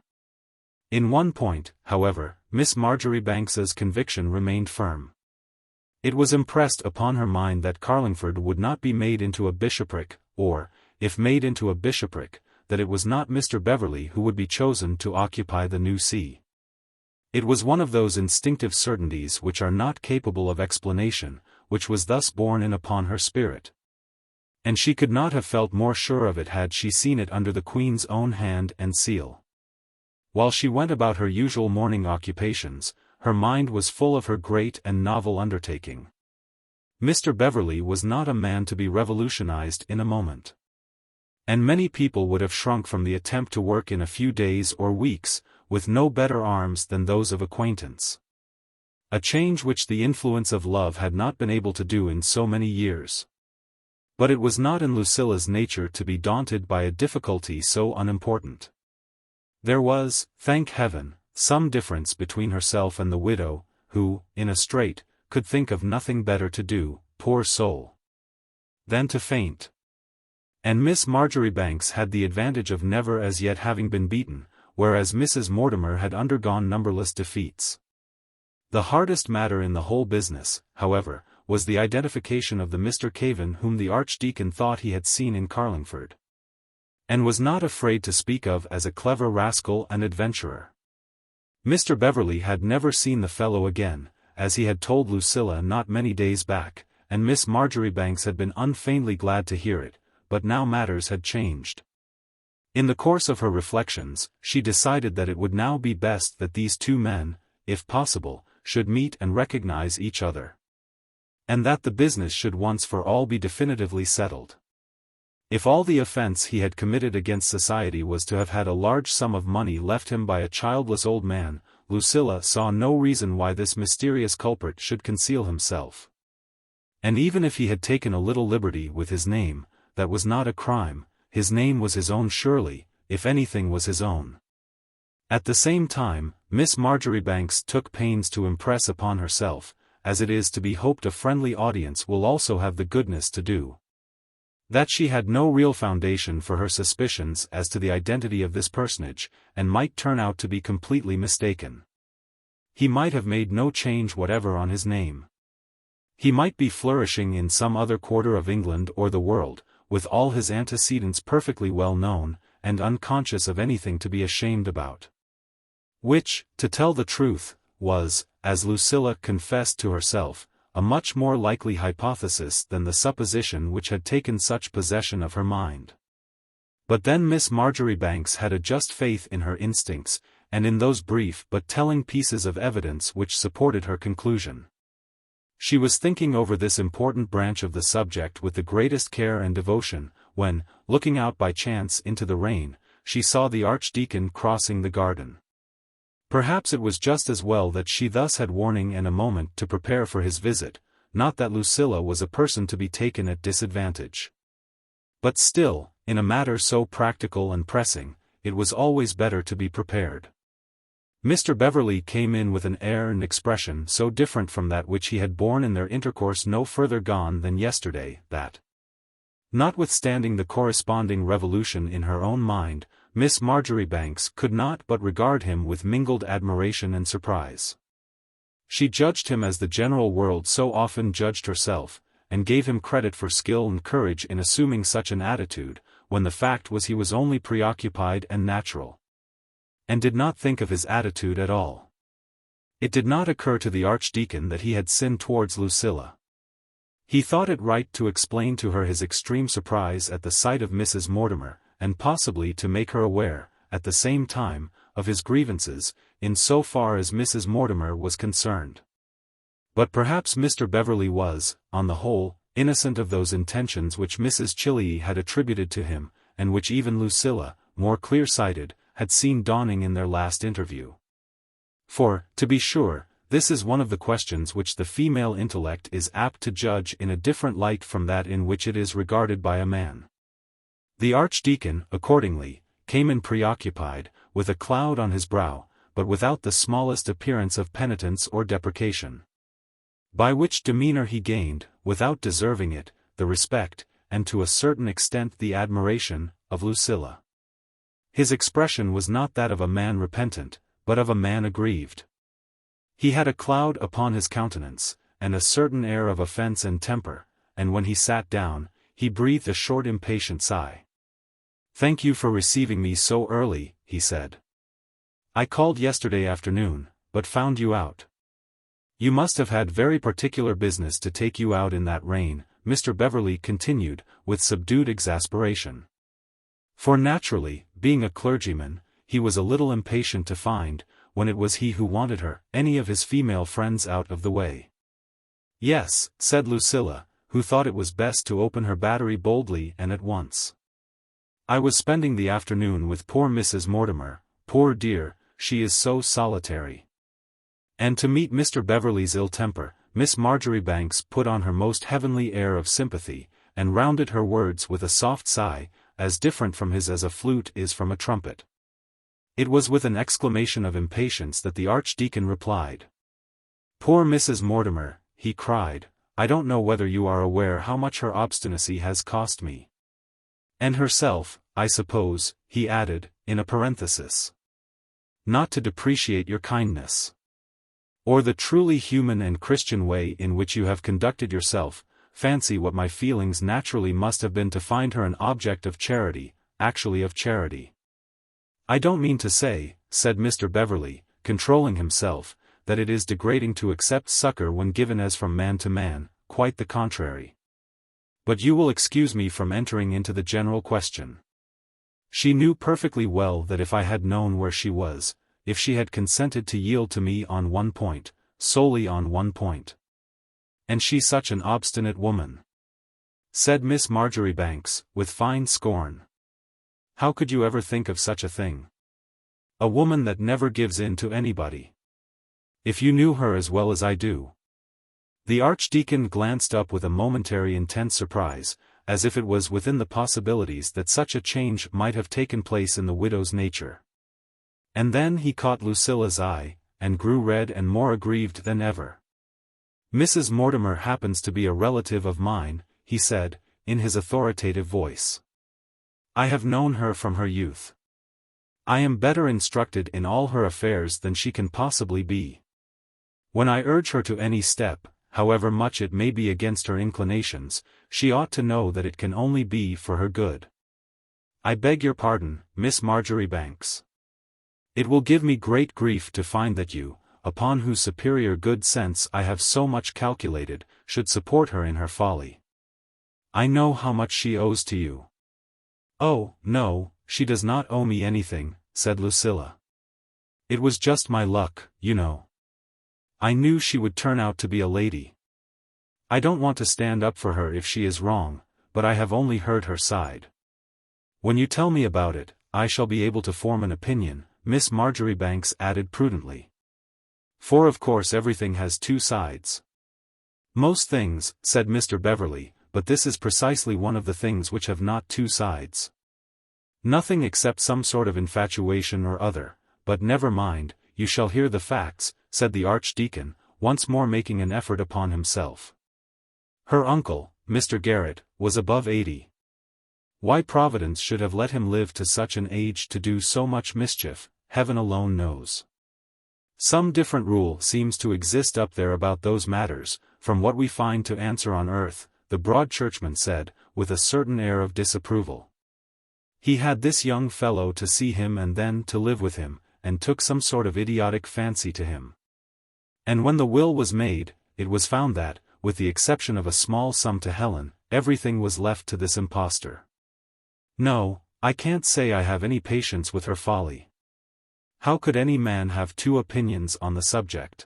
In one point, however, Miss Marjoribanks's conviction remained firm. It was impressed upon her mind that Carlingford would not be made into a bishopric, or, if made into a bishopric, that it was not Mr. Beverley who would be chosen to occupy the new see. It was one of those instinctive certainties which are not capable of explanation, which was thus borne in upon her spirit. And she could not have felt more sure of it had she seen it under the Queen's own hand and seal. While she went about her usual morning occupations, her mind was full of her great and novel undertaking. Mr. Beverley was not a man to be revolutionized in a moment. And many people would have shrunk from the attempt to work in a few days or weeks, with no better arms than those of acquaintance. A change which the influence of love had not been able to do in so many years. But it was not in Lucilla's nature to be daunted by a difficulty so unimportant. There was, thank heaven, some difference between herself and the widow, who, in a strait, could think of nothing better to do, poor soul, than to faint. And Miss Marjoribanks had the advantage of never as yet having been beaten, whereas Mrs. Mortimer had undergone numberless defeats. The hardest matter in the whole business, however, was the identification of the Mr. Cavan whom the Archdeacon thought he had seen in Carlingford, and was not afraid to speak of as a clever rascal and adventurer. Mr. Beverley had never seen the fellow again, as he had told Lucilla not many days back, and Miss Marjoribanks had been unfeignedly glad to hear it, but now matters had changed. In the course of her reflections, she decided that it would now be best that these two men, if possible, should meet and recognize each other, and that the business should once for all be definitively settled. If all the offense he had committed against society was to have had a large sum of money left him by a childless old man, Lucilla saw no reason why this mysterious culprit should conceal himself. And even if he had taken a little liberty with his name, that was not a crime. His name was his own surely, if anything was his own. At the same time, Miss Marjoribanks took pains to impress upon herself, as it is to be hoped a friendly audience will also have the goodness to do, that she had no real foundation for her suspicions as to the identity of this personage, and might turn out to be completely mistaken. He might have made no change whatever on his name. He might be flourishing in some other quarter of England or the world, with all his antecedents perfectly well known, and unconscious of anything to be ashamed about. Which, to tell the truth, was, as Lucilla confessed to herself, a much more likely hypothesis than the supposition which had taken such possession of her mind. But then Miss Marjoribanks had a just faith in her instincts, and in those brief but telling pieces of evidence which supported her conclusion. She was thinking over this important branch of the subject with the greatest care and devotion, when, looking out by chance into the rain, she saw the Archdeacon crossing the garden. Perhaps it was just as well that she thus had warning and a moment to prepare for his visit, not that Lucilla was a person to be taken at disadvantage. But still, in a matter so practical and pressing, it was always better to be prepared. Mr. Beverley came in with an air and expression so different from that which he had borne in their intercourse no further gone than yesterday, that, notwithstanding the corresponding revolution in her own mind, Miss Marjoribanks could not but regard him with mingled admiration and surprise. She judged him as the general world so often judged herself, and gave him credit for skill and courage in assuming such an attitude, when the fact was he was only preoccupied and natural, and did not think of his attitude at all. It did not occur to the Archdeacon that he had sinned towards Lucilla. He thought it right to explain to her his extreme surprise at the sight of Mrs. Mortimer, and possibly to make her aware, at the same time, of his grievances, in so far as Mrs. Mortimer was concerned. But perhaps Mr. Beverley was, on the whole, innocent of those intentions which Mrs. Chilley had attributed to him, and which even Lucilla, more clear-sighted, had seen dawning in their last interview. For, to be sure, this is one of the questions which the female intellect is apt to judge in a different light from that in which it is regarded by a man. The Archdeacon, accordingly, came in preoccupied, with a cloud on his brow, but without the smallest appearance of penitence or deprecation. By which demeanor he gained, without deserving it, the respect, and to a certain extent the admiration, of Lucilla. His expression was not that of a man repentant, but of a man aggrieved. He had a cloud upon his countenance, and a certain air of offence and temper, and when he sat down, he breathed a short impatient sigh. "Thank you for receiving me so early," he said. "I called yesterday afternoon, but found you out." "You must have had very particular business to take you out in that rain," Mr. Beverley continued, with subdued exasperation. For naturally, being a clergyman, he was a little impatient to find, when it was he who wanted her, any of his female friends out of the way. "Yes," said Lucilla, who thought it was best to open her battery boldly and at once. "I was spending the afternoon with poor Mrs. Mortimer. Poor dear, she is so solitary." And to meet Mr. Beverley's ill temper, Miss Marjoribanks put on her most heavenly air of sympathy, and rounded her words with a soft sigh, as different from his as a flute is from a trumpet. It was with an exclamation of impatience that the Archdeacon replied. "Poor Mrs. Mortimer," he cried, "I don't know whether you are aware how much her obstinacy has cost me. And herself, I suppose," he added, in a parenthesis. "Not to depreciate your kindness, or the truly human and Christian way in which you have conducted yourself, fancy what my feelings naturally must have been to find her an object of charity, actually of charity. I don't mean to say," said Mr. Beverley, controlling himself, "that it is degrading to accept succor when given as from man to man, quite the contrary. But you will excuse me from entering into the general question. She knew perfectly well that if I had known where she was, if she had consented to yield to me on one point, solely on one point. And she such an obstinate woman," said Miss Marjoribanks, with fine scorn. "How could you ever think of such a thing? A woman that never gives in to anybody. If you knew her as well as I do." The Archdeacon glanced up with a momentary intense surprise, as if it was within the possibilities that such a change might have taken place in the widow's nature. And then he caught Lucilla's eye, and grew red and more aggrieved than ever. "Mrs. Mortimer happens to be a relative of mine," he said, in his authoritative voice. "I have known her from her youth. I am better instructed in all her affairs than she can possibly be. When I urge her to any step, however much it may be against her inclinations, she ought to know that it can only be for her good. I beg your pardon, Miss Marjoribanks. It will give me great grief to find that you, upon whose superior good sense I have so much calculated, should support her in her folly. I know how much she owes to you." "Oh, no, she does not owe me anything," said Lucilla. "It was just my luck, you know. I knew she would turn out to be a lady. I don't want to stand up for her if she is wrong, but I have only heard her side. When you tell me about it, I shall be able to form an opinion," Miss Marjoribanks added prudently. "For of course everything has two sides." "Most things," said Mr. Beverley, "but this is precisely one of the things which have not two sides. Nothing except some sort of infatuation or other, but never mind, you shall hear the facts," said the Archdeacon, once more making an effort upon himself. Her uncle, Mr. Garrett, was above 80. Why Providence should have let him live to such an age to do so much mischief, heaven alone knows. Some different rule seems to exist up there about those matters, from what we find to answer on earth, the Broad Churchman said, with a certain air of disapproval. He had this young fellow to see him and then to live with him, and took some sort of idiotic fancy to him. And when the will was made, it was found that, with the exception of a small sum to Helen, everything was left to this impostor. No, I can't say I have any patience with her folly. How could any man have two opinions on the subject?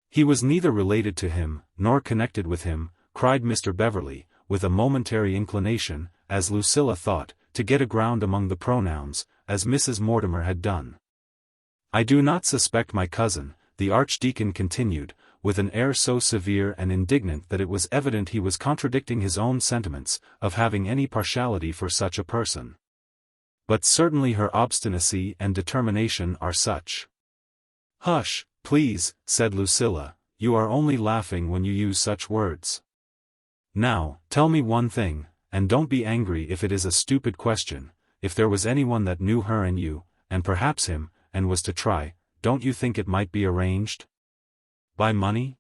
He was neither related to him, nor connected with him, cried Mr. Beverley, with a momentary inclination, as Lucilla thought, to get aground among the pronouns, as Mrs. Mortimer had done. I do not suspect my cousin, the Archdeacon continued, with an air so severe and indignant that it was evident he was contradicting his own sentiments, of having any partiality for such a person. But certainly her obstinacy and determination are such. Hush, please, said Lucilla, you are only laughing when you use such words. Now, tell me one thing, and don't be angry if it is a stupid question. If there was anyone that knew her and you, and perhaps him, and was to try, don't you think it might be arranged? By money?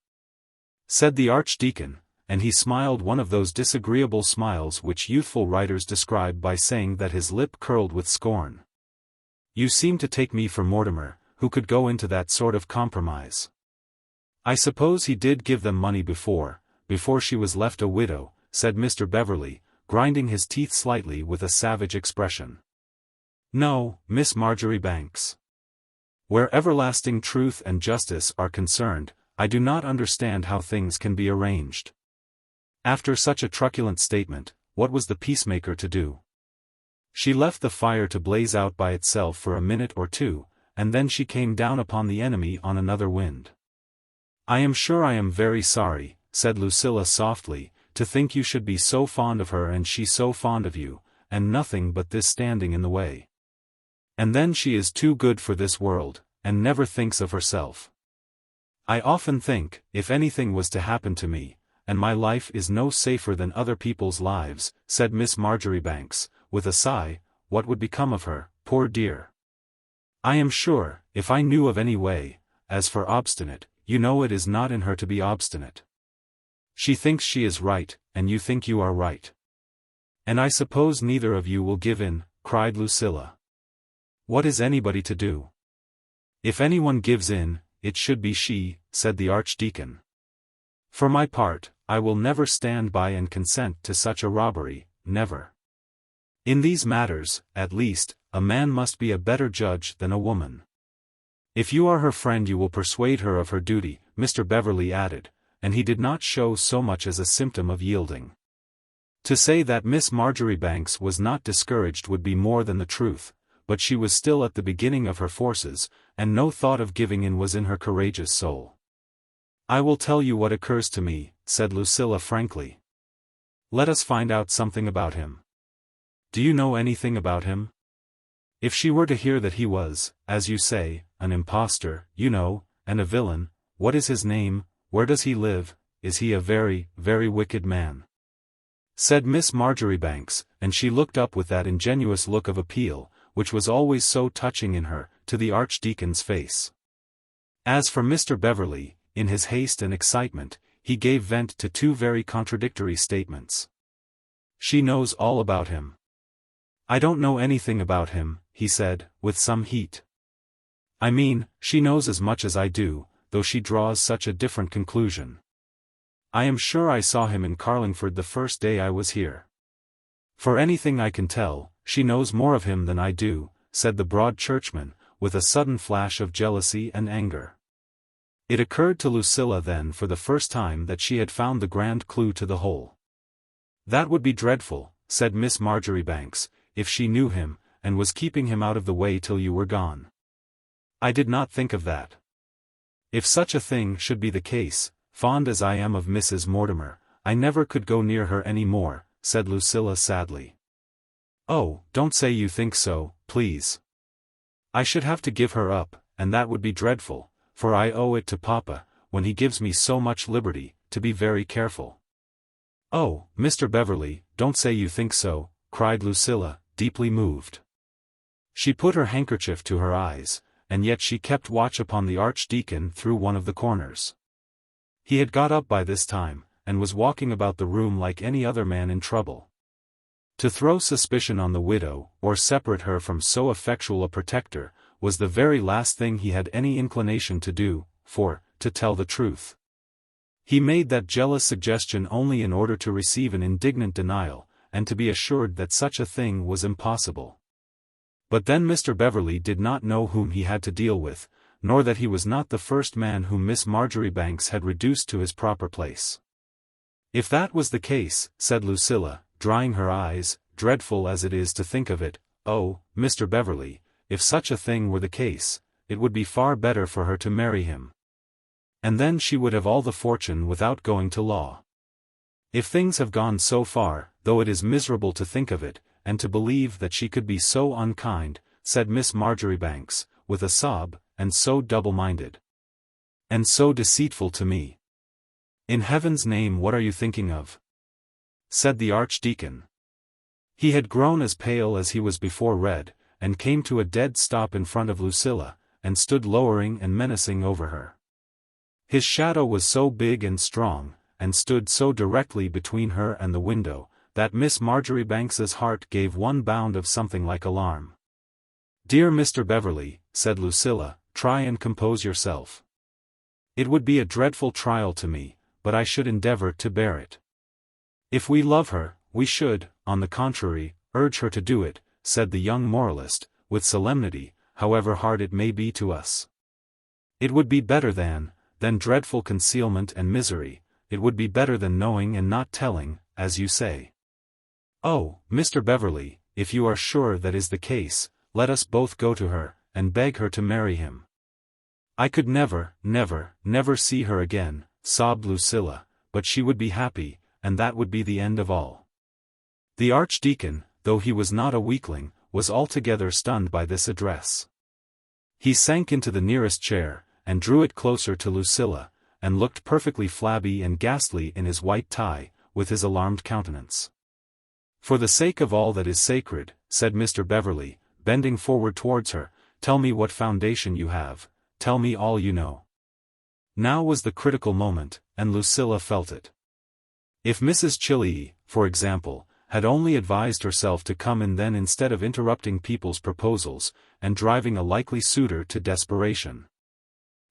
Said the Archdeacon, and he smiled one of those disagreeable smiles which youthful writers describe by saying that his lip curled with scorn. You seem to take me for Mortimer, who could go into that sort of compromise. I suppose he did give them money before she was left a widow, said Mr. Beverley, grinding his teeth slightly with a savage expression. No, Miss Marjoribanks. Where everlasting truth and justice are concerned, I do not understand how things can be arranged. After such a truculent statement, what was the peacemaker to do? She left the fire to blaze out by itself for a minute or two, and then she came down upon the enemy on another wind. I am sure I am very sorry, said Lucilla softly, to think you should be so fond of her and she so fond of you, and nothing but this standing in the way. And then she is too good for this world, and never thinks of herself. I often think, if anything was to happen to me, and my life is no safer than other people's lives, said Miss Marjoribanks, with a sigh, what would become of her, poor dear? I am sure, if I knew of any way, as for obstinate, you know it is not in her to be obstinate. She thinks she is right, and you think you are right. And I suppose neither of you will give in, cried Lucilla. What is anybody to do? If anyone gives in, it should be she, said the Archdeacon. For my part, I will never stand by and consent to such a robbery, never. In these matters, at least, a man must be a better judge than a woman. If you are her friend you will persuade her of her duty, Mr. Beverley added, and he did not show so much as a symptom of yielding. To say that Miss Marjoribanks was not discouraged would be more than the truth, but she was still at the beginning of her forces, and no thought of giving in was in her courageous soul. I will tell you what occurs to me, said Lucilla frankly. Let us find out something about him. Do you know anything about him? If she were to hear that he was, as you say, an impostor, you know, and a villain, what is his name, where does he live, is he a very, very wicked man? Said Miss Marjoribanks, and she looked up with that ingenuous look of appeal, which was always so touching in her, to the Archdeacon's face. As for Mr. Beverley, in his haste and excitement, he gave vent to two very contradictory statements. She knows all about him. I don't know anything about him, he said, with some heat. I mean, she knows as much as I do, though she draws such a different conclusion. I am sure I saw him in Carlingford the first day I was here. For anything I can tell, she knows more of him than I do, said the Broad Churchman, with a sudden flash of jealousy and anger. It occurred to Lucilla then for the first time that she had found the grand clue to the whole. That would be dreadful, said Miss Marjoribanks, if she knew him, and was keeping him out of the way till you were gone. I did not think of that. If such a thing should be the case, fond as I am of Mrs. Mortimer, I never could go near her any more, said Lucilla sadly. Oh, don't say you think so, please. I should have to give her up, and that would be dreadful, for I owe it to Papa, when he gives me so much liberty, to be very careful. Oh, Mr. Beverley, don't say you think so, cried Lucilla, deeply moved. She put her handkerchief to her eyes, and yet she kept watch upon the Archdeacon through one of the corners. He had got up by this time, and was walking about the room like any other man in trouble. To throw suspicion on the widow, or separate her from so effectual a protector, was the very last thing he had any inclination to do, for, to tell the truth. He made that jealous suggestion only in order to receive an indignant denial, and to be assured that such a thing was impossible. But then Mr. Beverley did not know whom he had to deal with, nor that he was not the first man whom Miss Marjoribanks had reduced to his proper place. "If that was the case," said Lucilla, drying her eyes, "dreadful as it is to think of it, oh, Mr. Beverley, if such a thing were the case, it would be far better for her to marry him. And then she would have all the fortune without going to law. If things have gone so far, though it is miserable to think of it, and to believe that she could be so unkind," said Miss Marjoribanks, with a sob, "and so double-minded. And so deceitful to me. In heaven's name, what are you thinking of?" said the Archdeacon. He had grown as pale as he was before red, and came to a dead stop in front of Lucilla, and stood lowering and menacing over her. His shadow was so big and strong, and stood so directly between her and the window, that Miss Marjoribanks's heart gave one bound of something like alarm. "Dear Mr. Beverley," said Lucilla, "try and compose yourself. It would be a dreadful trial to me, but I should endeavor to bear it. If we love her, we should, on the contrary, urge her to do it," said the young moralist, with solemnity, "however hard it may be to us. It would be better than dreadful concealment and misery, it would be better than knowing and not telling, as you say. Oh, Mr. Beverley, if you are sure that is the case, let us both go to her, and beg her to marry him." "I could never, never, never see her again," sobbed Lucilla, "but she would be happy, and that would be the end of all." The Archdeacon, though he was not a weakling, was altogether stunned by this address. He sank into the nearest chair, and drew it closer to Lucilla, and looked perfectly flabby and ghastly in his white tie, with his alarmed countenance. "For the sake of all that is sacred," said Mr. Beverley, bending forward towards her, "tell me what foundation you have, tell me all you know." Now was the critical moment, and Lucilla felt it. If Mrs. Chillee, for example, had only advised herself to come in then instead of interrupting people's proposals, and driving a likely suitor to desperation.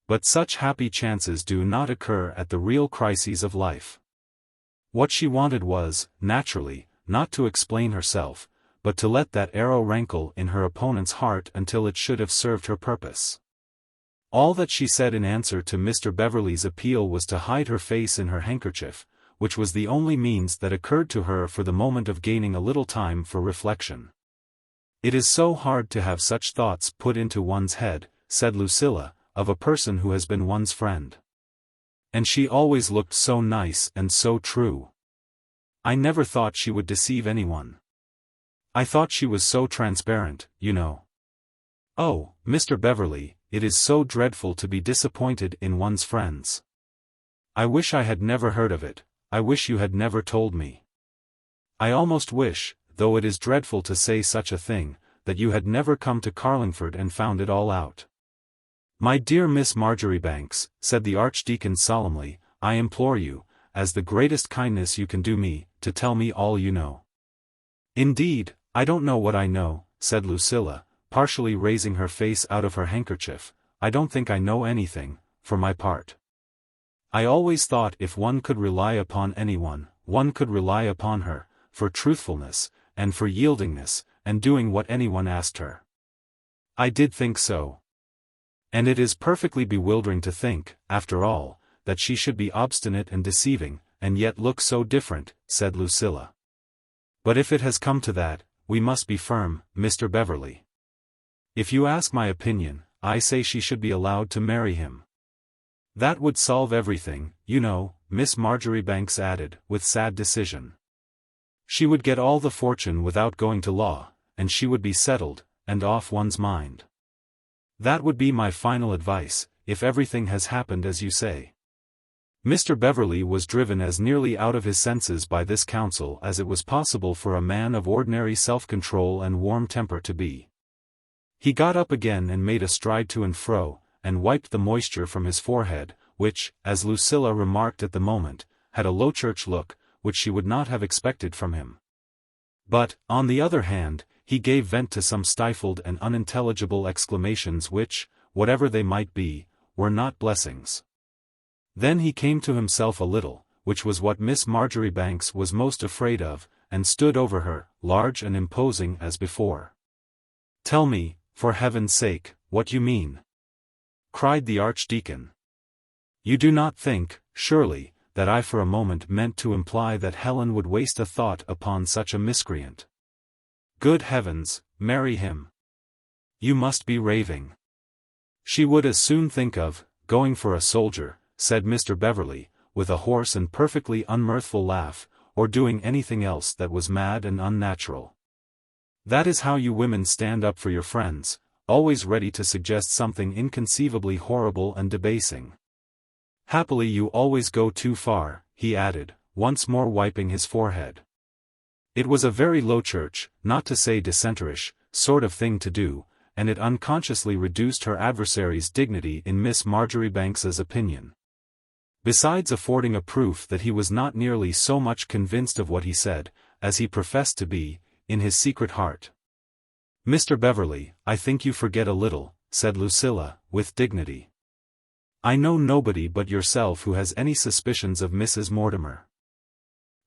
But such happy chances do not occur at the real crises of life. What she wanted was, naturally, not to explain herself, but to let that arrow rankle in her opponent's heart until it should have served her purpose. All that she said in answer to Mr. Beverley's appeal was to hide her face in her handkerchief, which was the only means that occurred to her for the moment of gaining a little time for reflection. "It is so hard to have such thoughts put into one's head," said Lucilla, "of a person who has been one's friend. And she always looked so nice and so true. I never thought she would deceive anyone. I thought she was so transparent, you know. Oh, Mr. Beverley, it is so dreadful to be disappointed in one's friends. I wish I had never heard of it, I wish you had never told me. I almost wish, though it is dreadful to say such a thing, that you had never come to Carlingford and found it all out." "My dear Miss Marjoribanks," said the Archdeacon solemnly, "I implore you, as the greatest kindness you can do me, to tell me all you know." "Indeed, I don't know what I know," said Lucilla, partially raising her face out of her handkerchief. "I don't think I know anything, for my part. I always thought if one could rely upon anyone, one could rely upon her, for truthfulness, and for yieldingness, and doing what anyone asked her. I did think so. And it is perfectly bewildering to think, after all, that she should be obstinate and deceiving, and yet look so different," said Lucilla. "But if it has come to that, we must be firm, Mr. Beverley. If you ask my opinion, I say she should be allowed to marry him. That would solve everything, you know," Miss Marjoribanks added, with sad decision. "She would get all the fortune without going to law, and she would be settled, and off one's mind. That would be my final advice, if everything has happened as you say." Mr. Beverley was driven as nearly out of his senses by this counsel as it was possible for a man of ordinary self-control and warm temper to be. He got up again and made a stride to and fro, and wiped the moisture from his forehead, which, as Lucilla remarked at the moment, had a Low Church look, which she would not have expected from him. But, on the other hand, he gave vent to some stifled and unintelligible exclamations which, whatever they might be, were not blessings. Then he came to himself a little, which was what Miss Marjoribanks was most afraid of, and stood over her, large and imposing as before. "Tell me, for heaven's sake, what you mean," cried the Archdeacon. "You do not think, surely, that I for a moment meant to imply that Helen would waste a thought upon such a miscreant? Good heavens, marry him! You must be raving. She would as soon think of going for a soldier," said Mr. Beverley, with a hoarse and perfectly unmirthful laugh, "or doing anything else that was mad and unnatural. That is how you women stand up for your friends, always ready to suggest something inconceivably horrible and debasing. Happily you always go too far," he added, once more wiping his forehead. It was a very low church, not to say dissentierish, sort of thing to do, and it unconsciously reduced her adversary's dignity in Miss Marjoribanks's opinion. Besides affording a proof that he was not nearly so much convinced of what he said, as he professed to be, in his secret heart. "Mr. Beverley, I think you forget a little," said Lucilla, with dignity. "I know nobody but yourself who has any suspicions of Mrs. Mortimer.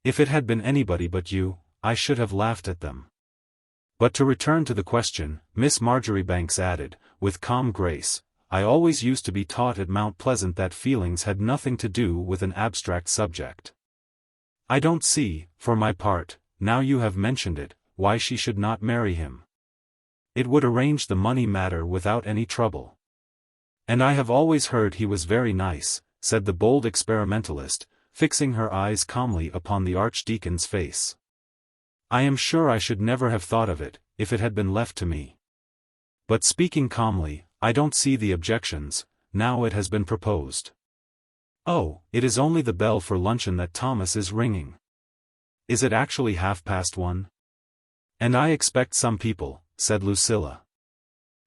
If it had been anybody but you, I should have laughed at them." But to return to the question, Miss Marjoribanks added, with calm grace, "I always used to be taught at Mount Pleasant that feelings had nothing to do with an abstract subject. I don't see, for my part, now you have mentioned it, why she should not marry him. It would arrange the money matter without any trouble. And I have always heard he was very nice," said the bold experimentalist, fixing her eyes calmly upon the Archdeacon's face. "I am sure I should never have thought of it, if it had been left to me. But speaking calmly, I don't see the objections, now it has been proposed. Oh, it is only the bell for luncheon that Thomas is ringing. Is it actually 1:30? And I expect some people," said Lucilla.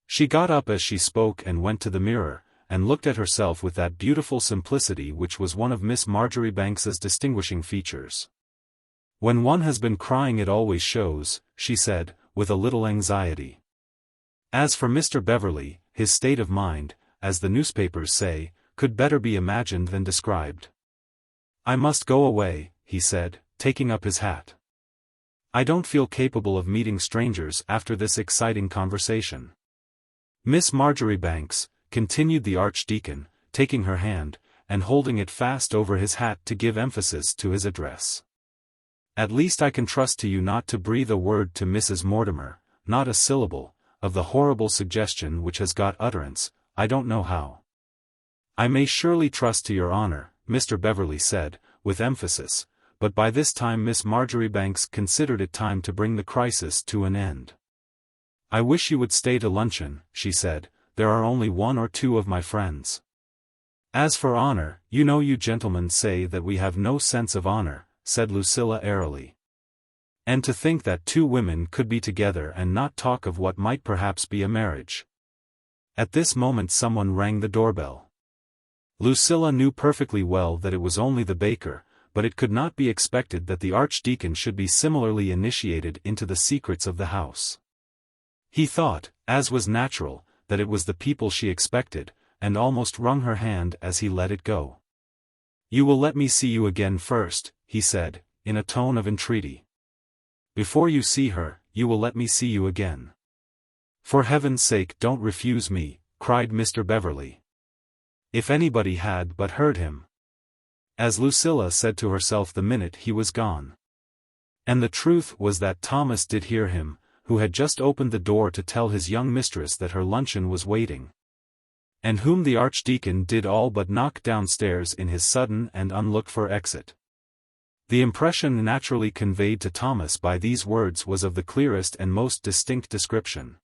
She got up as she spoke and went to the mirror, and looked at herself with that beautiful simplicity which was one of Miss Marjoribanks's distinguishing features. "When one has been crying it always shows," she said, with a little anxiety. As for Mr. Beverley, his state of mind, as the newspapers say, could better be imagined than described. "I must go away," he said, taking up his hat. "I don't feel capable of meeting strangers after this exciting conversation. Miss Marjoribanks," continued the Archdeacon, taking her hand, and holding it fast over his hat to give emphasis to his address. "At least I can trust to you not to breathe a word to Mrs. Mortimer, not a syllable, of the horrible suggestion which has got utterance, I don't know how." "I may surely trust to your honor," Mr. Beverley said, with emphasis, but by this time Miss Marjoribanks considered it time to bring the crisis to an end. "I wish you would stay to luncheon," she said, "there are only one or two of my friends." "As for honor, you know you gentlemen say that we have no sense of honor," said Lucilla airily. "And to think that two women could be together and not talk of what might perhaps be a marriage." At this moment someone rang the doorbell. Lucilla knew perfectly well that it was only the baker, but it could not be expected that the Archdeacon should be similarly initiated into the secrets of the house. He thought, as was natural, that it was the people she expected, and almost wrung her hand as he let it go. "You will let me see you again first," he said, in a tone of entreaty. "Before you see her, you will let me see you again. For heaven's sake don't refuse me," cried Mr. Beverley. If anybody had but heard him. As Lucilla said to herself the minute he was gone. And the truth was that Thomas did hear him, who had just opened the door to tell his young mistress that her luncheon was waiting. And whom the Archdeacon did all but knock downstairs in his sudden and unlooked-for exit. The impression naturally conveyed to Thomas by these words was of the clearest and most distinct description.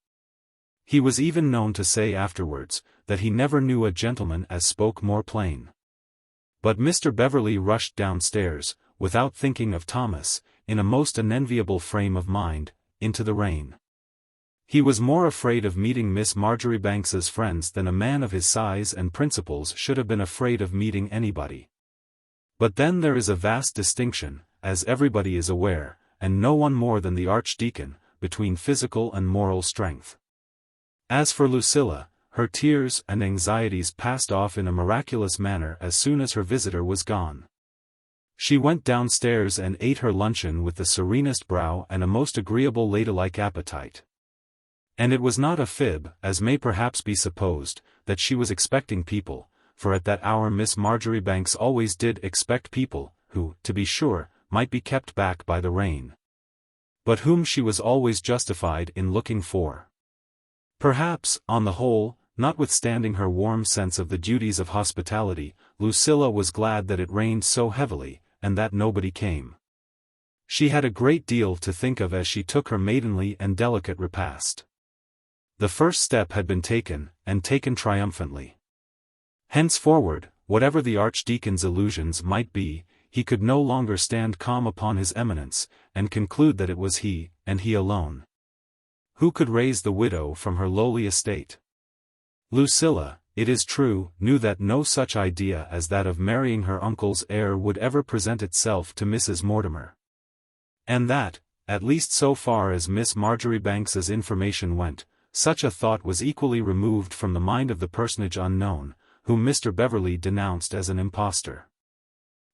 He was even known to say afterwards, that he never knew a gentleman as spoke more plain. But Mr. Beverley rushed downstairs, without thinking of Thomas, in a most unenviable frame of mind, into the rain. He was more afraid of meeting Miss Marjoribanks's friends than a man of his size and principles should have been afraid of meeting anybody. But then there is a vast distinction, as everybody is aware, and no one more than the Archdeacon, between physical and moral strength. As for Lucilla, her tears and anxieties passed off in a miraculous manner as soon as her visitor was gone. She went downstairs and ate her luncheon with the serenest brow and a most agreeable ladylike appetite. And it was not a fib, as may perhaps be supposed, that she was expecting people, for at that hour Miss Marjoribanks always did expect people, who, to be sure, might be kept back by the rain, but whom she was always justified in looking for. Perhaps, on the whole, notwithstanding her warm sense of the duties of hospitality, Lucilla was glad that it rained so heavily, and that nobody came. She had a great deal to think of as she took her maidenly and delicate repast. The first step had been taken, and taken triumphantly. Henceforward, whatever the Archdeacon's illusions might be, he could no longer stand calm upon his eminence, and conclude that it was he, and he alone, who could raise the widow from her lowly estate. Lucilla, it is true, knew that no such idea as that of marrying her uncle's heir would ever present itself to Mrs. Mortimer. And that, at least so far as Miss Marjoribanks's information went, such a thought was equally removed from the mind of the personage unknown, whom Mr. Beverley denounced as an impostor.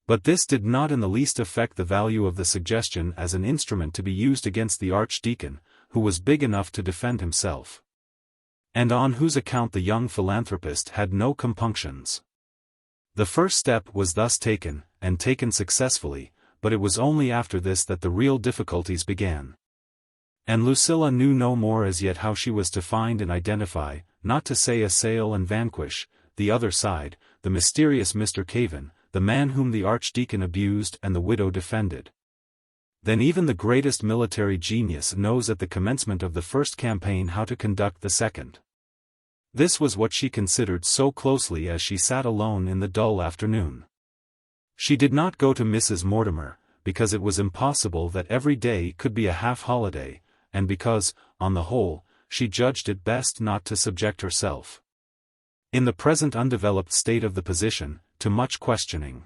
But this did not in the least affect the value of the suggestion as an instrument to be used against the Archdeacon, who was big enough to defend himself, and on whose account the young philanthropist had no compunctions. The first step was thus taken, and taken successfully, but it was only after this that the real difficulties began. And Lucilla knew no more as yet how she was to find and identify, not to say assail and vanquish, the other side, the mysterious Mr. Cavan, the man whom the Archdeacon abused and the widow defended. Then even the greatest military genius knows at the commencement of the first campaign how to conduct the second. This was what she considered so closely as she sat alone in the dull afternoon. She did not go to Mrs. Mortimer, because it was impossible that every day could be a half-holiday, and because, on the whole, she judged it best not to subject herself, in the present undeveloped state of the position, to much questioning.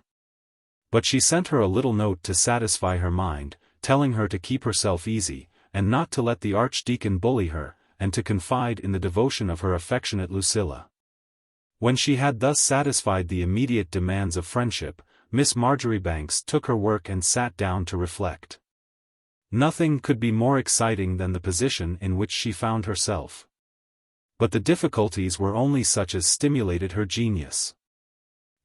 But she sent her a little note to satisfy her mind, telling her to keep herself easy, and not to let the Archdeacon bully her, and to confide in the devotion of her affectionate Lucilla. When she had thus satisfied the immediate demands of friendship, Miss Marjoribanks took her work and sat down to reflect. Nothing could be more exciting than the position in which she found herself. But the difficulties were only such as stimulated her genius.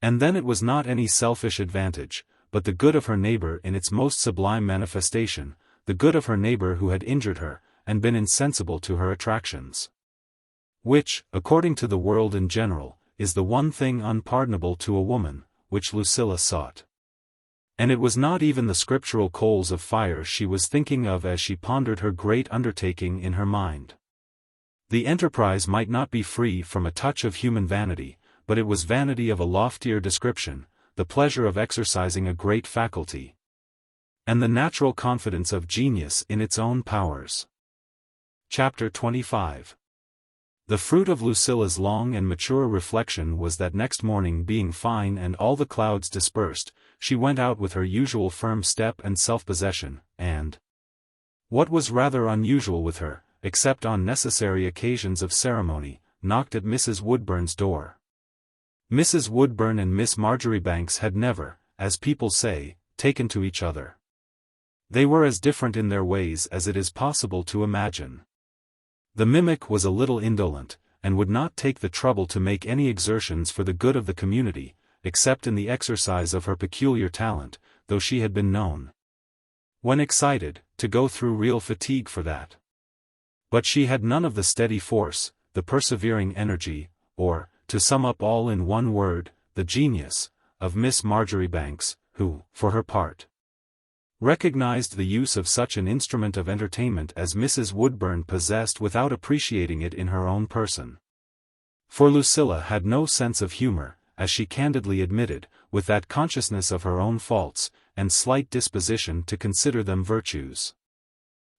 And then it was not any selfish advantage, but the good of her neighbor in its most sublime manifestation, the good of her neighbor who had injured her, and been insensible to her attractions. Which, according to the world in general, is the one thing unpardonable to a woman, which Lucilla sought. And it was not even the scriptural coals of fire she was thinking of as she pondered her great undertaking in her mind. The enterprise might not be free from a touch of human vanity, but it was vanity of a loftier description, the pleasure of exercising a great faculty, and the natural confidence of genius in its own powers. Chapter 25. The fruit of Lucilla's long and mature reflection was that next morning being fine and all the clouds dispersed, she went out with her usual firm step and self-possession, and, what was rather unusual with her, except on necessary occasions of ceremony, knocked at Mrs. Woodburn's door. Mrs. Woodburn and Miss Marjoribanks had never, as people say, taken to each other. They were as different in their ways as it is possible to imagine. The mimic was a little indolent, and would not take the trouble to make any exertions for the good of the community, except in the exercise of her peculiar talent, though she had been known, when excited, to go through real fatigue for that. But she had none of the steady force, the persevering energy, or, to sum up all in one word, the genius, of Miss Marjoribanks, who, for her part, recognized the use of such an instrument of entertainment as Mrs. Woodburn possessed without appreciating it in her own person. For Lucilla had no sense of humor, as she candidly admitted, with that consciousness of her own faults, and slight disposition to consider them virtues,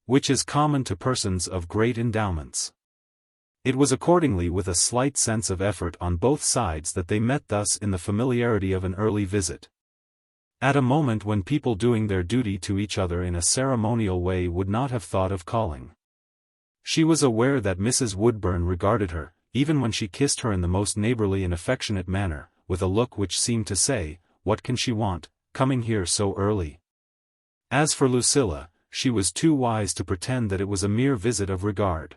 which is common to persons of great endowments. It was accordingly with a slight sense of effort on both sides that they met thus in the familiarity of an early visit, at a moment when people doing their duty to each other in a ceremonial way would not have thought of calling. She was aware that Mrs. Woodburn regarded her, even when she kissed her in the most neighborly and affectionate manner, with a look which seemed to say, "What can she want, coming here so early?" As for Lucilla, she was too wise to pretend that it was a mere visit of regard.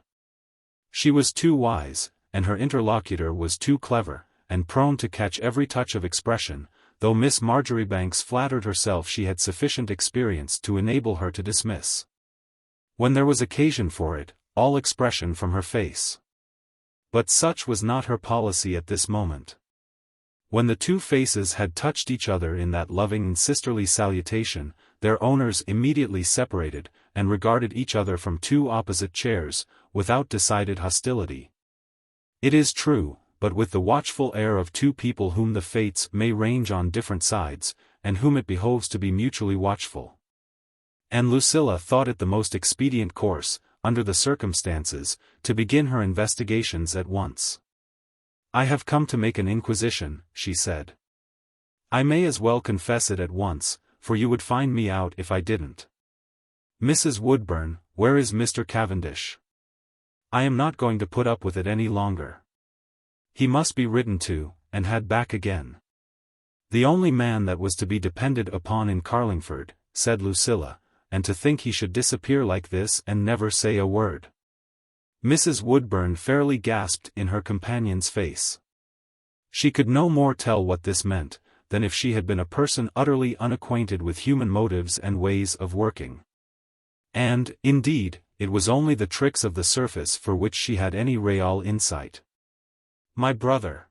She was too wise, and her interlocutor was too clever, and prone to catch every touch of expression, though Miss Marjoribanks flattered herself she had sufficient experience to enable her to dismiss, when there was occasion for it, all expression from her face. But such was not her policy at this moment. When the two faces had touched each other in that loving and sisterly salutation, their owners immediately separated, and regarded each other from two opposite chairs, without decided hostility. It is true, but with the watchful air of two people whom the fates may range on different sides, and whom it behoves to be mutually watchful. And Lucilla thought it the most expedient course, under the circumstances, to begin her investigations at once. "I have come to make an inquisition," she said. "I may as well confess it at once, for you would find me out if I didn't. Mrs. Woodburn, where is Mr. Cavendish? I am not going to put up with it any longer. He must be written to, and had back again. The only man that was to be depended upon in Carlingford," said Lucilla, "and to think he should disappear like this and never say a word." Mrs. Woodburn fairly gasped in her companion's face. She could no more tell what this meant, than if she had been a person utterly unacquainted with human motives and ways of working. And, indeed, it was only the tricks of the surface for which she had any real insight. "My brother!"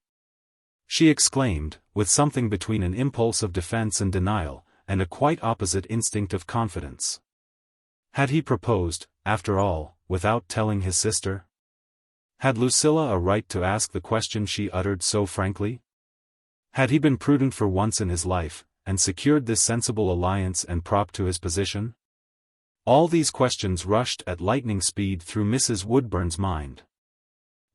she exclaimed, with something between an impulse of defense and denial, and a quite opposite instinct of confidence. Had he proposed, after all, without telling his sister? Had Lucilla a right to ask the question she uttered so frankly? Had he been prudent for once in his life, and secured this sensible alliance and prop to his position? All these questions rushed at lightning speed through Mrs. Woodburn's mind.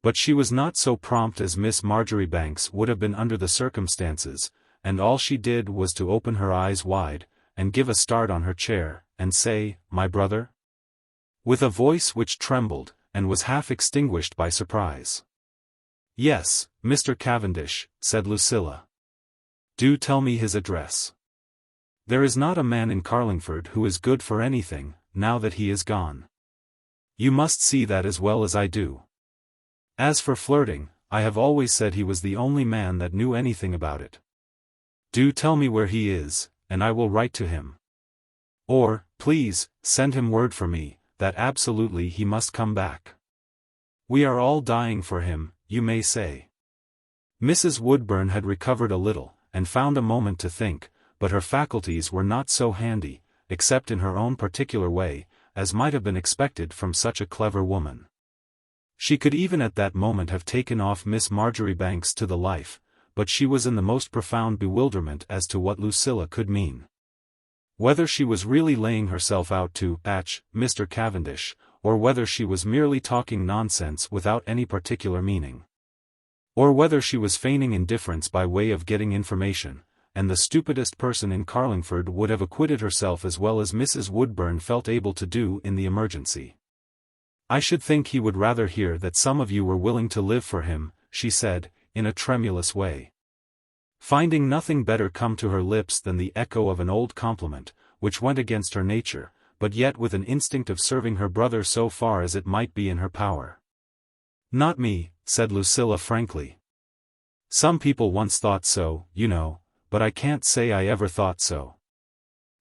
But she was not so prompt as Miss Marjoribanks would have been under the circumstances, and all she did was to open her eyes wide, and give a start on her chair, and say, "My brother?" with a voice which trembled, and was half extinguished by surprise. "Yes, Mr. Cavendish," said Lucilla. "Do tell me his address. There is not a man in Carlingford who is good for anything, now that he is gone. You must see that as well as I do. As for flirting, I have always said he was the only man that knew anything about it. Do tell me where he is, and I will write to him. Or, please, send him word for me, that absolutely he must come back. We are all dying for him, you may say." Mrs. Woodburn had recovered a little, and found a moment to think, but her faculties were not so handy, except in her own particular way, as might have been expected from such a clever woman. She could even at that moment have taken off Miss Marjoribanks to the life, but she was in the most profound bewilderment as to what Lucilla could mean. Whether she was really laying herself out to "patch" Mr. Cavendish, or whether she was merely talking nonsense without any particular meaning. Or whether she was feigning indifference by way of getting information, and the stupidest person in Carlingford would have acquitted herself as well as Mrs. Woodburn felt able to do in the emergency. "I should think he would rather hear that some of you were willing to live for him," she said, in a tremulous way. Finding nothing better come to her lips than the echo of an old compliment, which went against her nature, but yet with an instinct of serving her brother so far as it might be in her power. "Not me," said Lucilla frankly. "Some people once thought so, you know, but I can't say I ever thought so.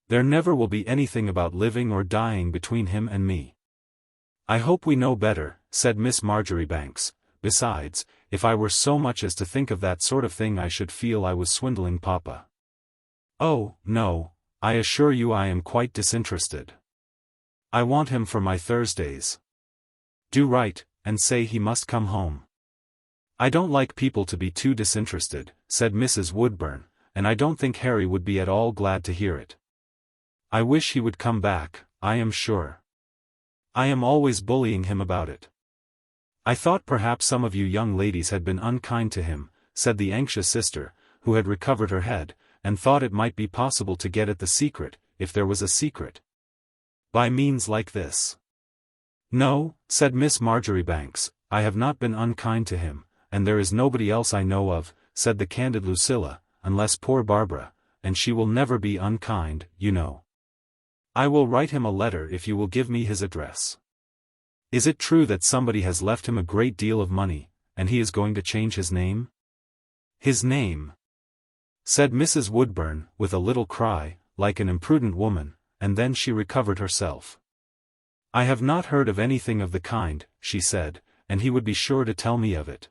There never will be anything about living or dying between him and me." "I hope we know better," said Miss Marjoribanks. "Besides, if I were so much as to think of that sort of thing I should feel I was swindling Papa." "Oh, no, I assure you I am quite disinterested. I want him for my Thursdays. Do write, and say he must come home." "I don't like people to be too disinterested," said Mrs. Woodburn, "and I don't think Harry would be at all glad to hear it. I wish he would come back, I am sure. I am always bullying him about it." "I thought perhaps some of you young ladies had been unkind to him," said the anxious sister, who had recovered her head, and thought it might be possible to get at the secret, if there was a secret. "By means like this." "No," said Miss Marjoribanks, I have not been unkind to him, and there is nobody else I know of," said the candid Lucilla, "unless poor Barbara, and she will never be unkind, you know. I will write him a letter if you will give me his address." "Is it true that somebody has left him a great deal of money, and he is going to change his name?" "His name?" said Mrs. Woodburn, with a little cry, like an imprudent woman, and then she recovered herself. "I have not heard of anything of the kind," she said, "and he would be sure to tell me of it.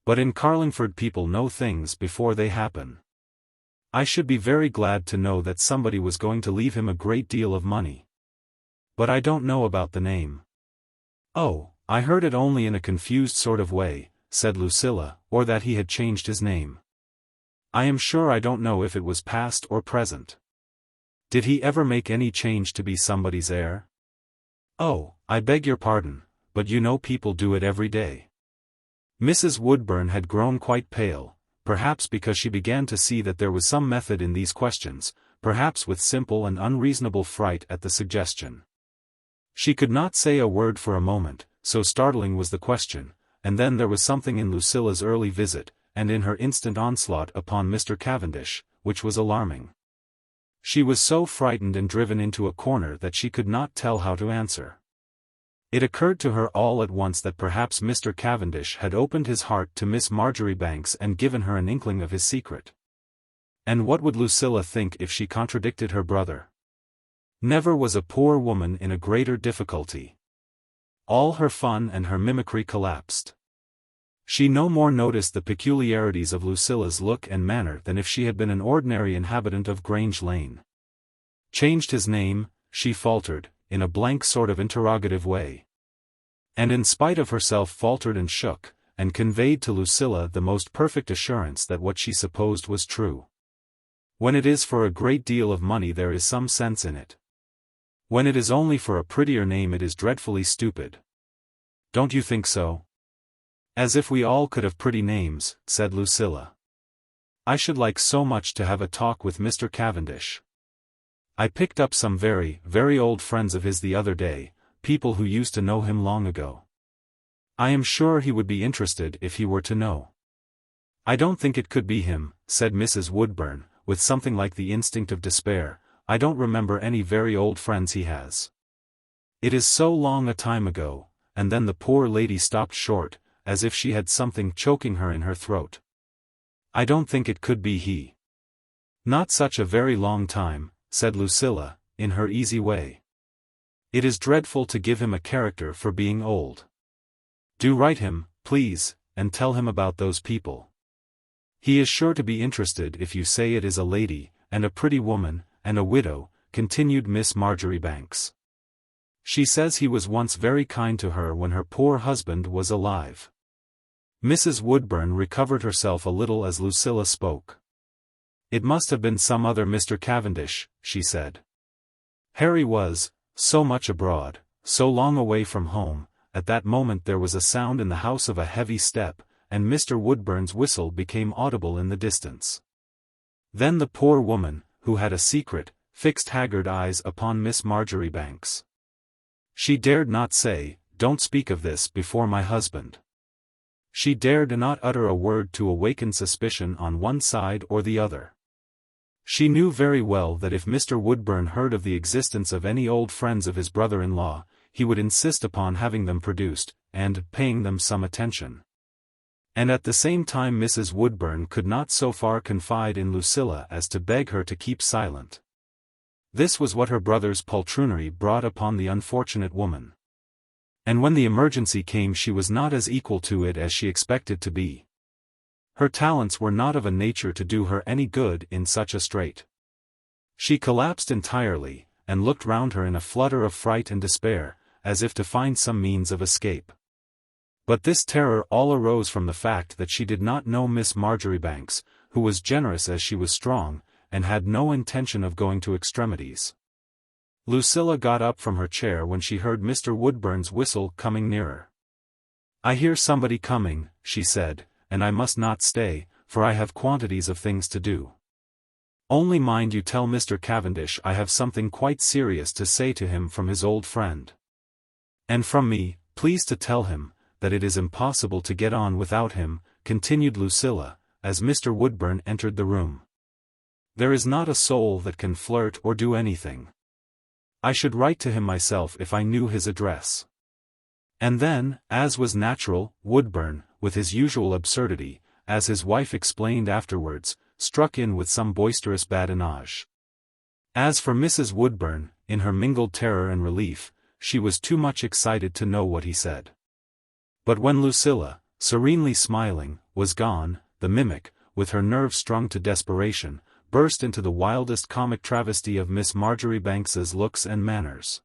But in Carlingford people know things before they happen. I should be very glad to know that somebody was going to leave him a great deal of money. But I don't know about the name." "Oh, I heard it only in a confused sort of way," said Lucilla, "or that he had changed his name. I am sure I don't know if it was past or present. Did he ever make any change to be somebody's heir?" "Oh, I beg your pardon, but you know people do it every day." Mrs. Woodburn had grown quite pale, perhaps because she began to see that there was some method in these questions, perhaps with simple and unreasonable fright at the suggestion. She could not say a word for a moment, so startling was the question, and then there was something in Lucilla's early visit, and in her instant onslaught upon Mr. Cavendish, which was alarming. She was so frightened and driven into a corner that she could not tell how to answer. It occurred to her all at once that perhaps Mr. Cavendish had opened his heart to Miss Marjoribanks and given her an inkling of his secret. And what would Lucilla think if she contradicted her brother? Never was a poor woman in a greater difficulty. All her fun and her mimicry collapsed. She no more noticed the peculiarities of Lucilla's look and manner than if she had been an ordinary inhabitant of Grange Lane. "Changed his name," she faltered, in a blank sort of interrogative way. And in spite of herself faltered and shook, and conveyed to Lucilla the most perfect assurance that what she supposed was true. When it is for a great deal of money there is some sense in it. When it is only for a prettier name it is dreadfully stupid. Don't you think so? "As if we all could have pretty names," said Lucilla. "I should like so much to have a talk with Mr. Cavendish. I picked up some very, very old friends of his the other day, people who used to know him long ago. I am sure he would be interested if he were to know." "I don't think it could be him," said Mrs. Woodburn, with something like the instinct of despair. "I don't remember any very old friends he has. It is so long a time ago," and then the poor lady stopped short, as if she had something choking her in her throat. "I don't think it could be he." "Not such a very long time," said Lucilla, in her easy way. "It is dreadful to give him a character for being old. Do write him, please, and tell him about those people. He is sure to be interested if you say it is a lady, and a pretty woman, and a widow," continued Miss Marjoribanks. "She says he was once very kind to her when her poor husband was alive." Mrs. Woodburn recovered herself a little as Lucilla spoke. "It must have been some other Mr. Cavendish," she said. "Harry was so much abroad, so long away from home." At that moment there was a sound in the house of a heavy step, and Mr. Woodburn's whistle became audible in the distance. Then the poor woman, who had a secret, fixed haggard eyes upon Miss Marjoribanks. She dared not say, "Don't speak of this before my husband." She dared not utter a word to awaken suspicion on one side or the other. She knew very well that if Mr. Woodburn heard of the existence of any old friends of his brother-in-law, he would insist upon having them produced, and paying them some attention. And at the same time Mrs. Woodburn could not so far confide in Lucilla as to beg her to keep silent. This was what her brother's poltroonery brought upon the unfortunate woman. And when the emergency came she was not as equal to it as she expected to be. Her talents were not of a nature to do her any good in such a strait. She collapsed entirely, and looked round her in a flutter of fright and despair, as if to find some means of escape. But this terror all arose from the fact that she did not know Miss Marjoribanks, who was generous as she was strong, and had no intention of going to extremities. Lucilla got up from her chair when she heard Mr. Woodburn's whistle coming nearer. "I hear somebody coming," she said, "and I must not stay, for I have quantities of things to do. Only mind you tell Mr. Cavendish I have something quite serious to say to him from his old friend. And from me, please to tell him, that it is impossible to get on without him," continued Lucilla, as Mr. Woodburn entered the room. "There is not a soul that can flirt or do anything. I should write to him myself if I knew his address." And then, as was natural, Woodburn, with his usual absurdity, as his wife explained afterwards, struck in with some boisterous badinage. As for Mrs. Woodburn, in her mingled terror and relief, she was too much excited to know what he said. But when Lucilla, serenely smiling, was gone, the mimic, with her nerves strung to desperation, burst into the wildest comic travesty of Miss Marjoribanks's looks and manners.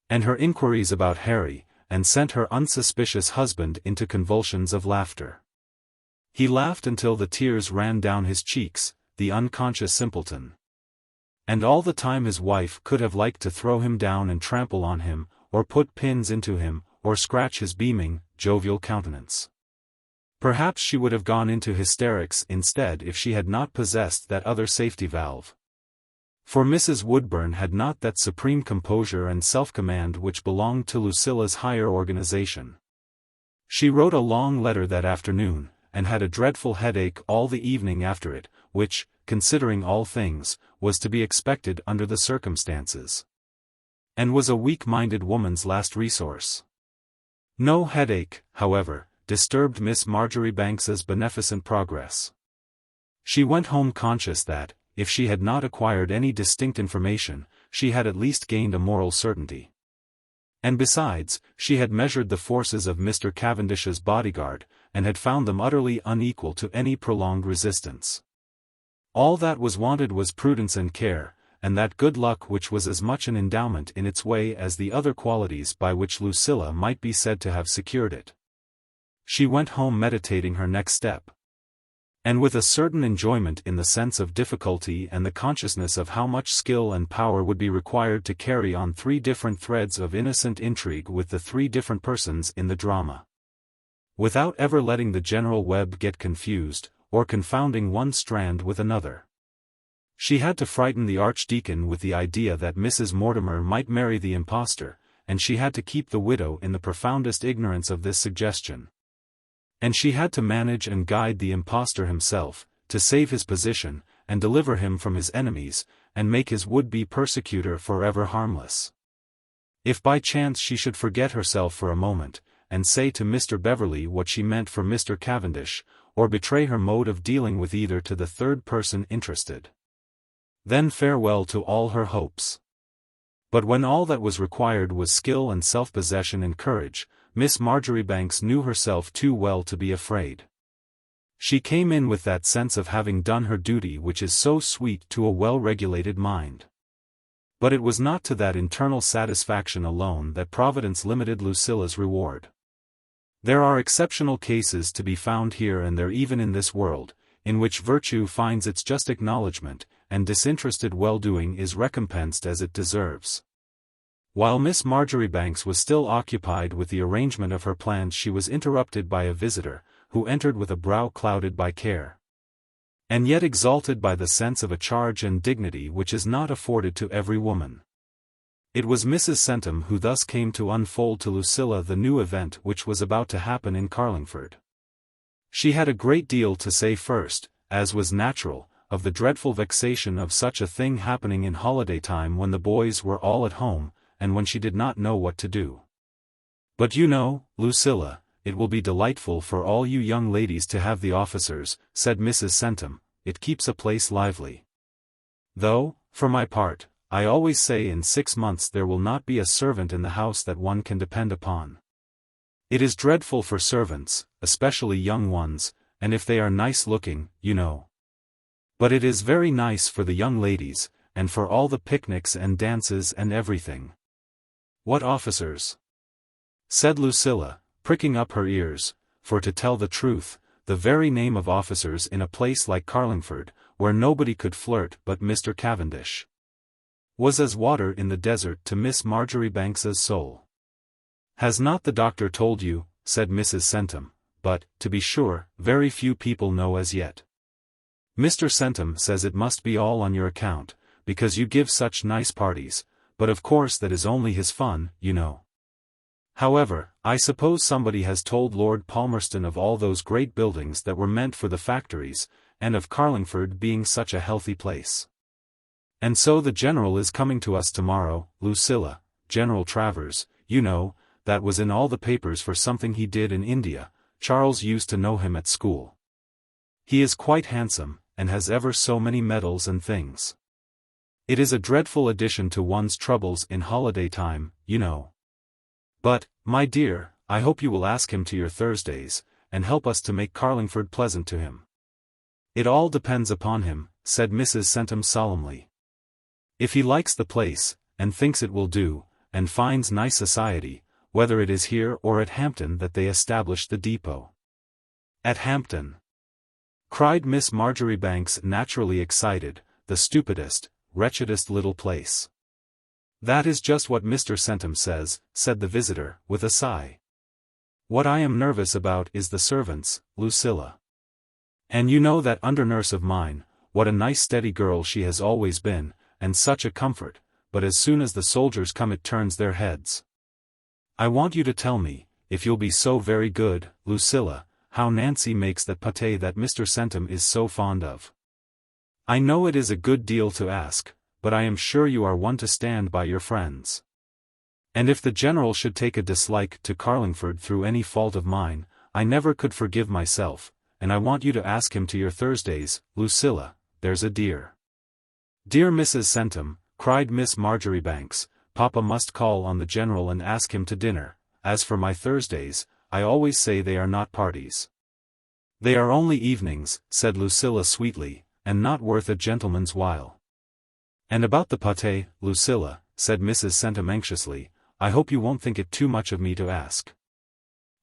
And her inquiries about Harry, and sent her unsuspicious husband into convulsions of laughter. He laughed until the tears ran down his cheeks, the unconscious simpleton. And all the time his wife could have liked to throw him down and trample on him, or put pins into him, or scratch his beaming, jovial countenance. Perhaps she would have gone into hysterics instead if she had not possessed that other safety valve. For Mrs. Woodburn had not that supreme composure and self-command which belonged to Lucilla's higher organization. She wrote a long letter that afternoon, and had a dreadful headache all the evening after it, which, considering all things, was to be expected under the circumstances. And was a weak-minded woman's last resource. No headache, however, disturbed Miss Marjoribanks's beneficent progress. She went home conscious that, if she had not acquired any distinct information, she had at least gained a moral certainty. And besides, she had measured the forces of Mr. Cavendish's bodyguard, and had found them utterly unequal to any prolonged resistance. All that was wanted was prudence and care, and that good luck which was as much an endowment in its way as the other qualities by which Lucilla might be said to have secured it. She went home meditating her next step. And with a certain enjoyment in the sense of difficulty and the consciousness of how much skill and power would be required to carry on 3 different threads of innocent intrigue with the 3 different persons in the drama, without ever letting the general web get confused, or confounding one strand with another. She had to frighten the Archdeacon with the idea that Mrs. Mortimer might marry the impostor, and she had to keep the widow in the profoundest ignorance of this suggestion. And she had to manage and guide the impostor himself, to save his position, and deliver him from his enemies, and make his would-be persecutor forever harmless. If by chance she should forget herself for a moment, and say to Mr. Beverley what she meant for Mr. Cavendish, or betray her mode of dealing with either to the third person interested, then farewell to all her hopes. But when all that was required was skill and self-possession and courage, Miss Marjoribanks knew herself too well to be afraid. She came in with that sense of having done her duty which is so sweet to a well-regulated mind. But it was not to that internal satisfaction alone that Providence limited Lucilla's reward. There are exceptional cases to be found here and there even in this world, in which virtue finds its just acknowledgment, and disinterested well-doing is recompensed as it deserves. While Miss Marjoribanks was still occupied with the arrangement of her plans, she was interrupted by a visitor, who entered with a brow clouded by care, and yet exalted by the sense of a charge and dignity which is not afforded to every woman. It was Mrs. Centum who thus came to unfold to Lucilla the new event which was about to happen in Carlingford. She had a great deal to say first, as was natural, of the dreadful vexation of such a thing happening in holiday time when the boys were all at home, and when she did not know what to do. "But you know, Lucilla, it will be delightful for all you young ladies to have the officers," said Mrs. Centum. "It keeps a place lively. Though, for my part, I always say in 6 months there will not be a servant in the house that one can depend upon. It is dreadful for servants, especially young ones, and if they are nice-looking, you know. But it is very nice for the young ladies, and for all the picnics and dances and everything." "What officers?" said Lucilla, pricking up her ears, for to tell the truth, the very name of officers in a place like Carlingford, where nobody could flirt but Mr. Cavendish, was as water in the desert to Miss Marjoribanks's soul. "Has not the doctor told you?" said Mrs. Centum, "but, to be sure, very few people know as yet. Mr. Centum says it must be all on your account, because you give such nice parties, but of course that is only his fun, you know." However, I suppose somebody has told Lord Palmerston of all those great buildings that were meant for the factories, and of Carlingford being such a healthy place. And so the General is coming to us tomorrow, Lucilla, General Travers, you know, that was in all the papers for something he did in India. Charles used to know him at school. He is quite handsome, and has ever so many medals and things. It is a dreadful addition to one's troubles in holiday time, you know. But, my dear, I hope you will ask him to your Thursdays, and help us to make Carlingford pleasant to him. It all depends upon him, said Mrs. Centum solemnly. If he likes the place, and thinks it will do, and finds nice society, whether it is here or at Hampton that they established the depot. At Hampton! Cried Miss Marjoribanks, naturally excited, the stupidest, wretchedest little place. That is just what Mr. Centum says, said the visitor, with a sigh. What I am nervous about is the servants, Lucilla. And you know that under-nurse of mine, what a nice steady girl she has always been, and such a comfort, but as soon as the soldiers come it turns their heads. I want you to tell me, if you'll be so very good, Lucilla, how Nancy makes that pâté that Mr. Centum is so fond of. I know it is a good deal to ask, but I am sure you are one to stand by your friends. And if the General should take a dislike to Carlingford through any fault of mine, I never could forgive myself, and I want you to ask him to your Thursdays, Lucilla, there's a dear. Dear Mrs. Centum, cried Miss Marjoribanks, Papa must call on the General and ask him to dinner. As for my Thursdays, I always say they are not parties. They are only evenings, said Lucilla sweetly, and not worth a gentleman's while. And about the pâté, Lucilla, said Mrs. Centum anxiously, I hope you won't think it too much of me to ask.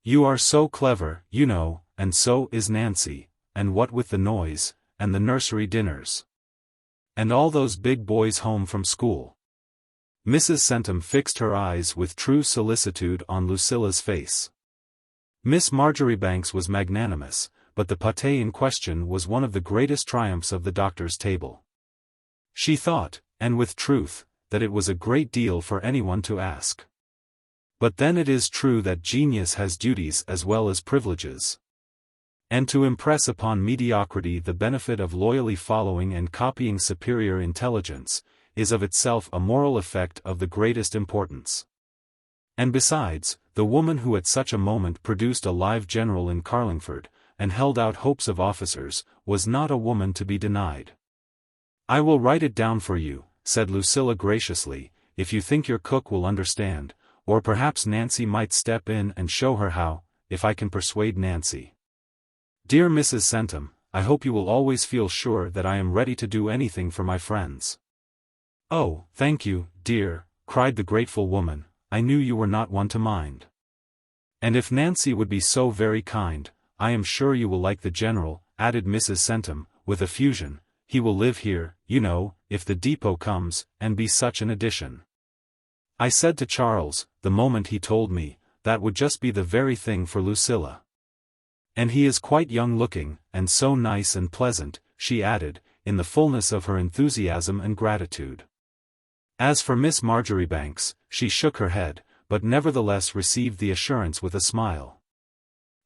You are so clever, you know, and so is Nancy, and what with the noise, and the nursery dinners. And all those big boys home from school. Mrs. Centum fixed her eyes with true solicitude on Lucilla's face. Miss Marjoribanks was magnanimous, but the pâté in question was one of the greatest triumphs of the doctor's table. She thought, and with truth, that it was a great deal for anyone to ask. But then it is true that genius has duties as well as privileges. And to impress upon mediocrity the benefit of loyally following and copying superior intelligence, is of itself a moral effect of the greatest importance. And besides, the woman who at such a moment produced a live general in Carlingford, and held out hopes of officers, was not a woman to be denied. I will write it down for you, said Lucilla graciously, if you think your cook will understand, or perhaps Nancy might step in and show her how, if I can persuade Nancy. Dear Mrs. Centum, I hope you will always feel sure that I am ready to do anything for my friends. Oh, thank you, dear, cried the grateful woman, I knew you were not one to mind. And if Nancy would be so very kind, I am sure you will like the General, added Mrs. Centum, with effusion. He will live here, you know, if the depot comes, and be such an addition. I said to Charles, the moment he told me, that would just be the very thing for Lucilla. And he is quite young-looking, and so nice and pleasant, she added, in the fullness of her enthusiasm and gratitude. As for Miss Marjoribanks, she shook her head, but nevertheless received the assurance with a smile.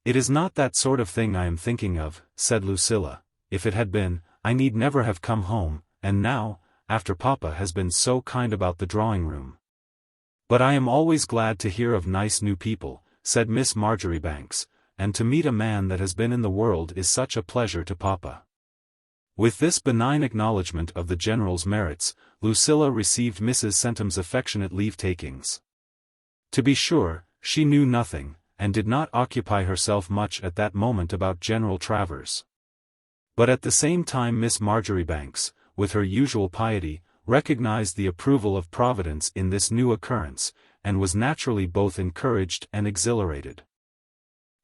It is not that sort of thing I am thinking of, said Lucilla. If it had been, I need never have come home, and now, after Papa has been so kind about the drawing-room. But I am always glad to hear of nice new people, said Miss Marjoribanks, and to meet a man that has been in the world is such a pleasure to Papa. With this benign acknowledgment of the General's merits, Lucilla received Mrs. Centum's affectionate leave-takings. To be sure, she knew nothing, and did not occupy herself much at that moment about General Travers. But at the same time Miss Marjoribanks, with her usual piety, recognized the approval of Providence in this new occurrence, and was naturally both encouraged and exhilarated.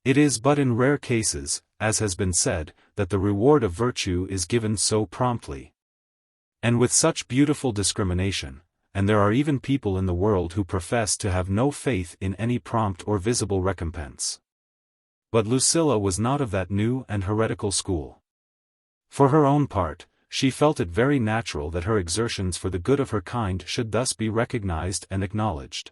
It is but in rare cases, as has been said, that the reward of virtue is given so promptly. And with such beautiful discrimination, and there are even people in the world who profess to have no faith in any prompt or visible recompense. But Lucilla was not of that new and heretical school. For her own part, she felt it very natural that her exertions for the good of her kind should thus be recognized and acknowledged.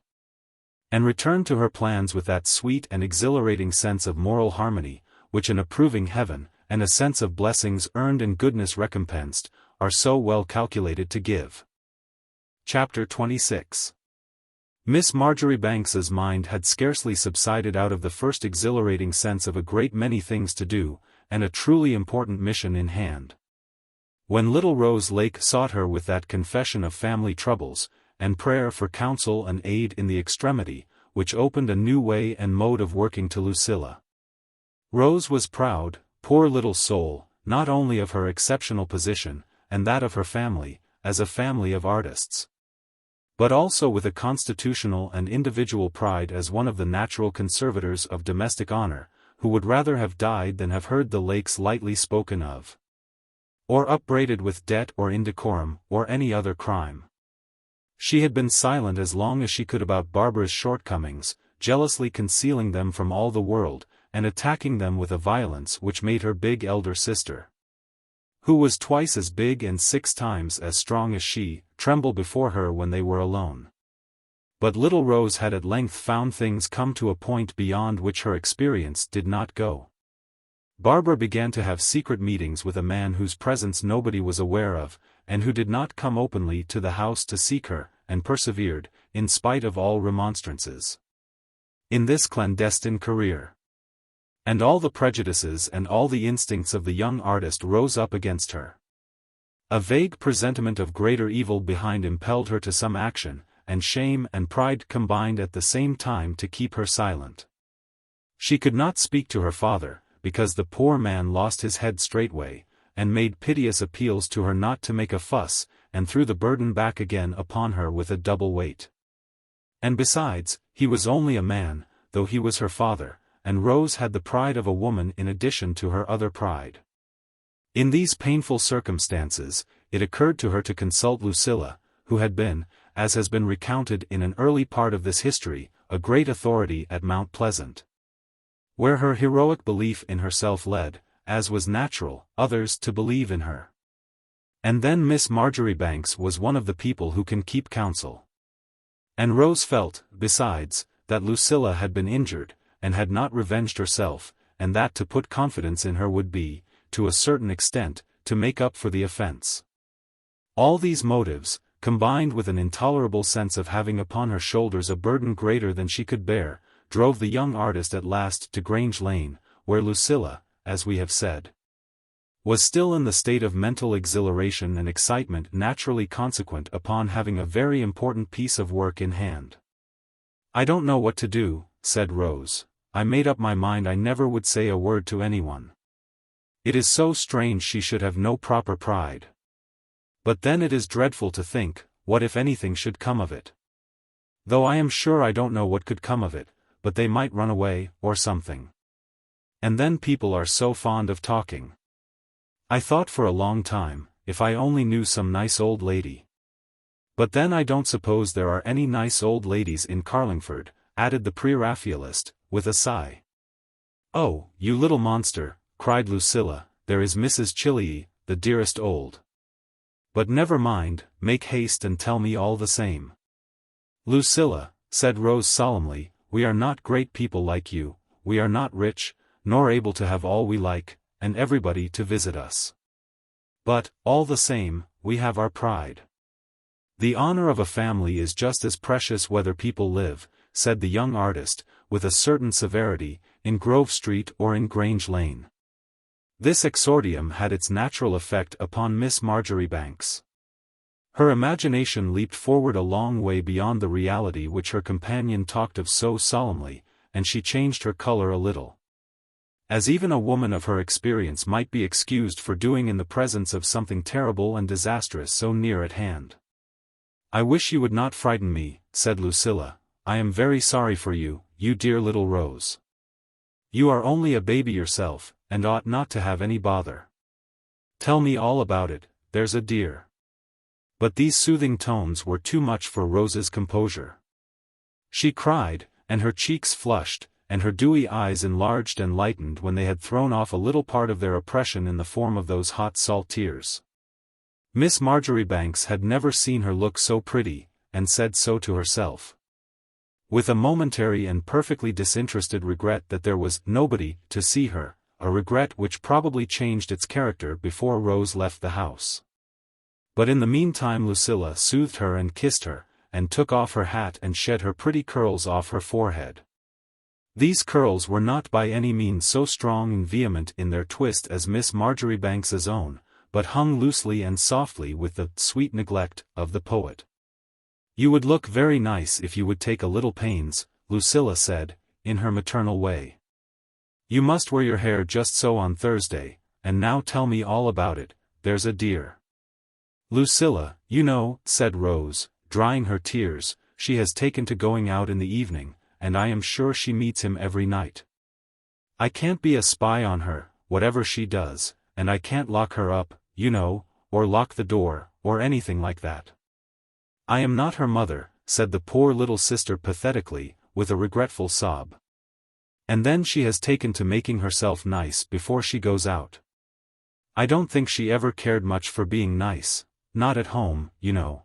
and returned to her plans with that sweet and exhilarating sense of moral harmony, which an approving heaven, and a sense of blessings earned and goodness recompensed, are so well calculated to give. Chapter 26. Miss Marjoribanks's mind had scarcely subsided out of the first exhilarating sense of a great many things to do, and a truly important mission in hand, when little Rose Lake sought her with that confession of family troubles, and prayer for counsel and aid in the extremity, which opened a new way and mode of working to Lucilla. Rose was proud, poor little soul, not only of her exceptional position, and that of her family, as a family of artists, but also with a constitutional and individual pride as one of the natural conservators of domestic honor, who would rather have died than have heard the Lakes lightly spoken of, or upbraided with debt or indecorum, or any other crime. She had been silent as long as she could about Barbara's shortcomings, jealously concealing them from all the world, and attacking them with a violence which made her big elder sister, who was twice as big and 6 times as strong as she, tremble before her when they were alone. But little Rose had at length found things come to a point beyond which her experience did not go. Barbara began to have secret meetings with a man whose presence nobody was aware of, and who did not come openly to the house to seek her, and persevered, in spite of all remonstrances, in this clandestine career. And all the prejudices and all the instincts of the young artist rose up against her. A vague presentiment of greater evil behind impelled her to some action, and shame and pride combined at the same time to keep her silent. She could not speak to her father, because the poor man lost his head straightway, and made piteous appeals to her not to make a fuss, and threw the burden back again upon her with a double weight. And besides, he was only a man, though he was her father, and Rose had the pride of a woman in addition to her other pride. In these painful circumstances, it occurred to her to consult Lucilla, who had been, as has been recounted in an early part of this history, a great authority at Mount Pleasant, where her heroic belief in herself led, as was natural, others to believe in her. And then Miss Marjoribanks was one of the people who can keep counsel. And Rose felt, besides, that Lucilla had been injured, and had not revenged herself, and that to put confidence in her would be, to a certain extent, to make up for the offense. All these motives, combined with an intolerable sense of having upon her shoulders a burden greater than she could bear, drove the young artist at last to Grange Lane, where Lucilla, as we have said, was still in the state of mental exhilaration and excitement naturally consequent upon having a very important piece of work in hand. "I don't know what to do," said Rose. "I made up my mind I never would say a word to anyone. It is so strange she should have no proper pride. But then it is dreadful to think, what if anything should come of it? Though I am sure I don't know what could come of it, but they might run away, or something. And then people are so fond of talking. I thought for a long time, if I only knew some nice old lady. But then I don't suppose there are any nice old ladies in Carlingford," added the pre-Raphaelist, with a sigh. "Oh, you little monster," cried Lucilla, "there is Mrs. Chillee, the dearest old. But never mind, make haste and tell me all the same." "Lucilla," said Rose solemnly, "we are not great people like you, we are not rich, nor able to have all we like, and everybody to visit us. But, all the same, we have our pride. The honor of a family is just as precious whether people live," said the young artist, with a certain severity, "in Grove Street or in Grange Lane." This exordium had its natural effect upon Miss Marjoribanks. Her imagination leaped forward a long way beyond the reality which her companion talked of so solemnly, and she changed her color a little, as even a woman of her experience might be excused for doing in the presence of something terrible and disastrous so near at hand. "I wish you would not frighten me," said Lucilla. "I am very sorry for you, you dear little Rose. You are only a baby yourself, and ought not to have any bother. Tell me all about it, there's a dear." But these soothing tones were too much for Rose's composure. She cried, and her cheeks flushed, and her dewy eyes enlarged and lightened when they had thrown off a little part of their oppression in the form of those hot salt tears. Miss Marjoribanks had never seen her look so pretty, and said so to herself. With a momentary and perfectly disinterested regret that there was nobody to see her, a regret which probably changed its character before Rose left the house. But in the meantime Lucilla soothed her and kissed her, and took off her hat and shed her pretty curls off her forehead. These curls were not by any means so strong and vehement in their twist as Miss Marjoribanks's own, but hung loosely and softly with the sweet neglect of the poet. "You would look very nice if you would take a little pains," Lucilla said, in her maternal way. "You must wear your hair just so on Thursday, and now tell me all about it, there's a dear." "Lucilla, you know," said Rose, drying her tears, "she has taken to going out in the evening, and I am sure she meets him every night. I can't be a spy on her, whatever she does, and I can't lock her up, you know, or lock the door, or anything like that. I am not her mother," said the poor little sister pathetically, with a regretful sob. "And then she has taken to making herself nice before she goes out. I don't think she ever cared much for being nice, not at home, you know.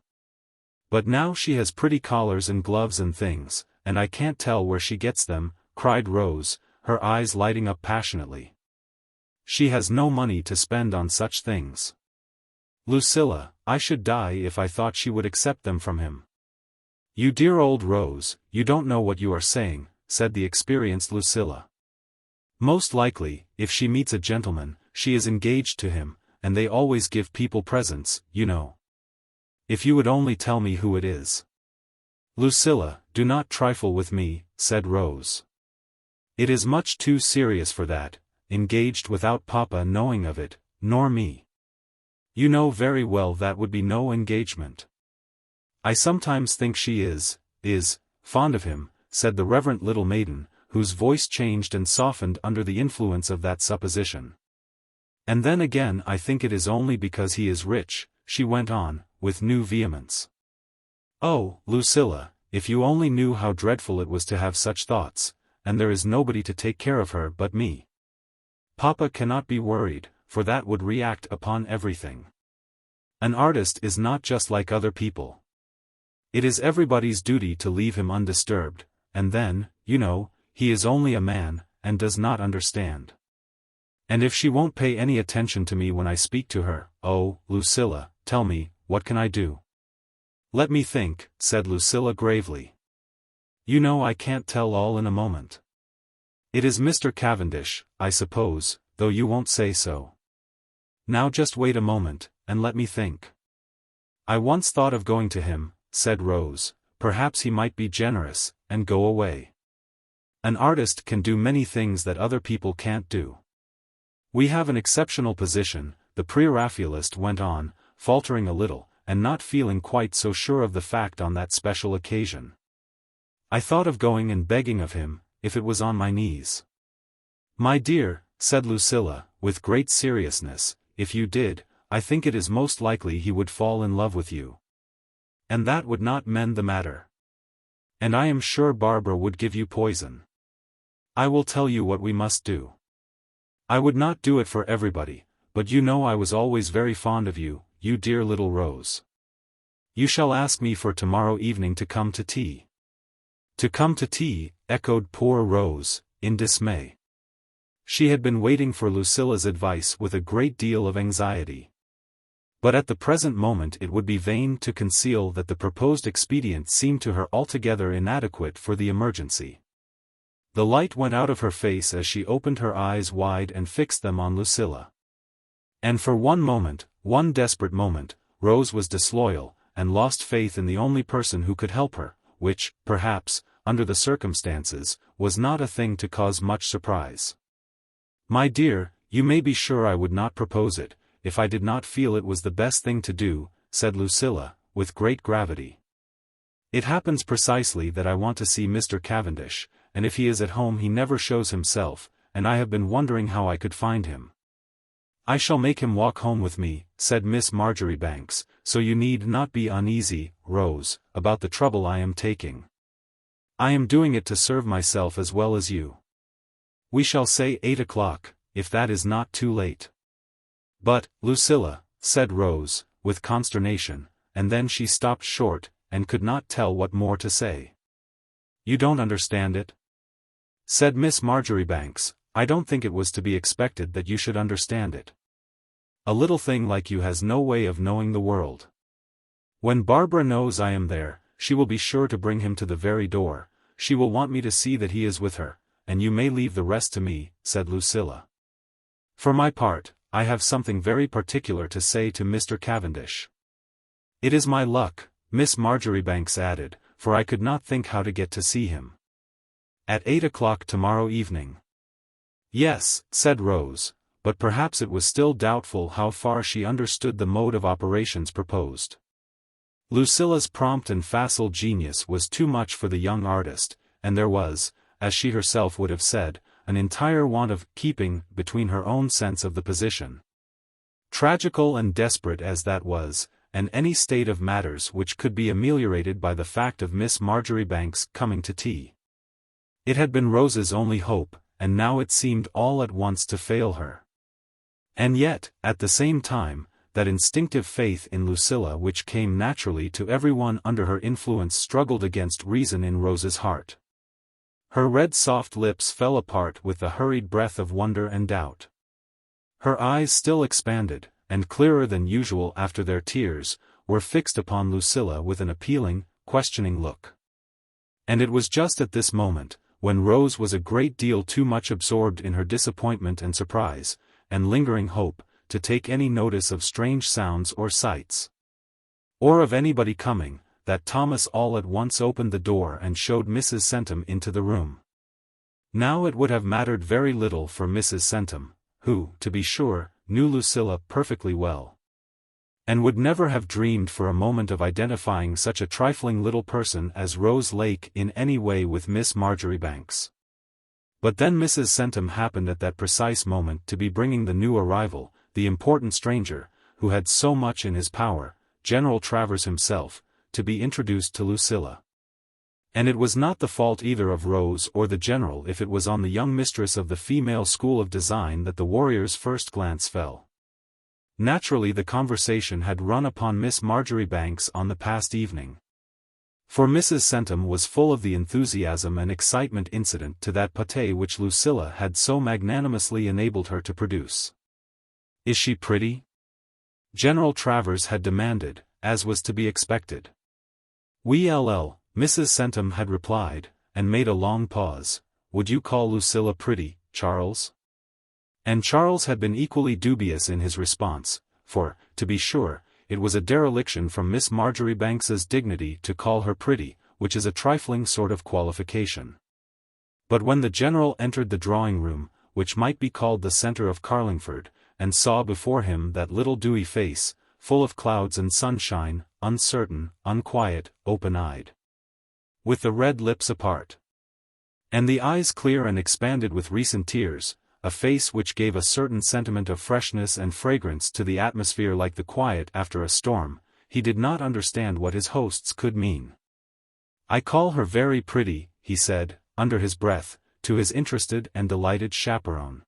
But now she has pretty collars and gloves and things, and I can't tell where she gets them," cried Rose, her eyes lighting up passionately. "She has no money to spend on such things. Lucilla, I should die if I thought she would accept them from him." "You dear old Rose, you don't know what you are saying," said the experienced Lucilla. "Most likely, if she meets a gentleman, she is engaged to him, and they always give people presents, you know. If you would only tell me who it is." "Lucilla, do not trifle with me," said Rose. "It is much too serious for that, engaged without Papa knowing of it, nor me. You know very well that would be no engagement." "I sometimes think she is fond of him," said the reverent little maiden, whose voice changed and softened under the influence of that supposition. "And then again I think it is only because he is rich," she went on, with new vehemence. "Oh, Lucilla, if you only knew how dreadful it was to have such thoughts, and there is nobody to take care of her but me. Papa cannot be worried, for that would react upon everything. An artist is not just like other people. It is everybody's duty to leave him undisturbed, and then, you know, he is only a man, and does not understand. And if she won't pay any attention to me when I speak to her, oh, Lucilla, tell me, what can I do?" "Let me think," said Lucilla gravely. "You know I can't tell all in a moment. It is Mr. Cavendish, I suppose, though you won't say so. Now just wait a moment, and let me think. I once thought of going to him," said Rose. "Perhaps he might be generous, and go away. An artist can do many things that other people can't do. We have an exceptional position," the pre-Raphaelist went on, faltering a little, and not feeling quite so sure of the fact on that special occasion. "I thought of going and begging of him, if it was on my knees." "My dear," said Lucilla, with great seriousness, "if you did, I think it is most likely he would fall in love with you. And that would not mend the matter. And I am sure Barbara would give you poison. I will tell you what we must do. I would not do it for everybody, but you know I was always very fond of you, you dear little Rose. You shall ask me for tomorrow evening to come to tea." "To come to tea," echoed poor Rose, in dismay. She had been waiting for Lucilla's advice with a great deal of anxiety. But at the present moment it would be vain to conceal that the proposed expedient seemed to her altogether inadequate for the emergency. The light went out of her face as she opened her eyes wide and fixed them on Lucilla. And for one moment, one desperate moment, Rose was disloyal, and lost faith in the only person who could help her, which, perhaps, under the circumstances, was not a thing to cause much surprise. "My dear, you may be sure I would not propose it, if I did not feel it was the best thing to do," said Lucilla, with great gravity. "It happens precisely that I want to see Mr. Cavendish, and if he is at home he never shows himself, and I have been wondering how I could find him." "I shall make him walk home with me," said Miss Marjoribanks, "so you need not be uneasy, Rose, about the trouble I am taking. I am doing it to serve myself as well as you. We shall say 8 o'clock, if that is not too late." "But, Lucilla," said Rose, with consternation, and then she stopped short, and could not tell what more to say. You don't understand it?" said Miss Marjoribanks. "I don't think it was to be expected that you should understand it. A little thing like you has no way of knowing the world. When Barbara knows I am there, she will be sure to bring him to the very door. She will want me to see that he is with her, and you may leave the rest to me," said Lucilla. "For my part, I have something very particular to say to Mr. Cavendish. It is my luck," Miss Marjoribanks added, "for I could not think how to get to see him. At 8 o'clock tomorrow evening." "Yes," said Rose, but perhaps it was still doubtful how far she understood the mode of operations proposed. Lucilla's prompt and facile genius was too much for the young artist, and there was, as she herself would have said, an entire want of keeping between her own sense of the position, tragical and desperate as that was, and any state of matters which could be ameliorated by the fact of Miss Marjoribanks coming to tea. It had been Rose's only hope, and now it seemed all at once to fail her. And yet, at the same time, that instinctive faith in Lucilla which came naturally to everyone under her influence struggled against reason in Rose's heart. Her red soft lips fell apart with the hurried breath of wonder and doubt. Her eyes still expanded, and clearer than usual after their tears, were fixed upon Lucilla with an appealing, questioning look. And it was just at this moment, when Rose was a great deal too much absorbed in her disappointment and surprise, and lingering hope, to take any notice of strange sounds or sights, or of anybody coming, that Thomas all at once opened the door and showed Mrs. Centum into the room. Now it would have mattered very little for Mrs. Centum, who, to be sure, knew Lucilla perfectly well, and would never have dreamed for a moment of identifying such a trifling little person as Rose Lake in any way with Miss Marjoribanks. But then Mrs. Centum happened at that precise moment to be bringing the new arrival, the important stranger, who had so much in his power, General Travers himself, to be introduced to Lucilla. And it was not the fault either of Rose or the General if it was on the young mistress of the female school of design that the warrior's first glance fell. Naturally the conversation had run upon Miss Marjoribanks on the past evening. For Mrs. Centum was full of the enthusiasm and excitement incident to that pâté which Lucilla had so magnanimously enabled her to produce. "Is she pretty?" General Travers had demanded, as was to be expected. "Oui, Mrs. Centum had replied, and made a long pause. "Would you call Lucilla pretty, Charles?" And Charles had been equally dubious in his response, for, to be sure, it was a dereliction from Miss Marjoribanks's dignity to call her pretty, which is a trifling sort of qualification. But when the General entered the drawing-room, which might be called the centre of Carlingford, and saw before him that little dewy face, full of clouds and sunshine, uncertain, unquiet, open-eyed, with the red lips apart, and the eyes clear and expanded with recent tears, a face which gave a certain sentiment of freshness and fragrance to the atmosphere like the quiet after a storm, he did not understand what his hosts could mean. "I call her very pretty," he said, under his breath, to his interested and delighted chaperone.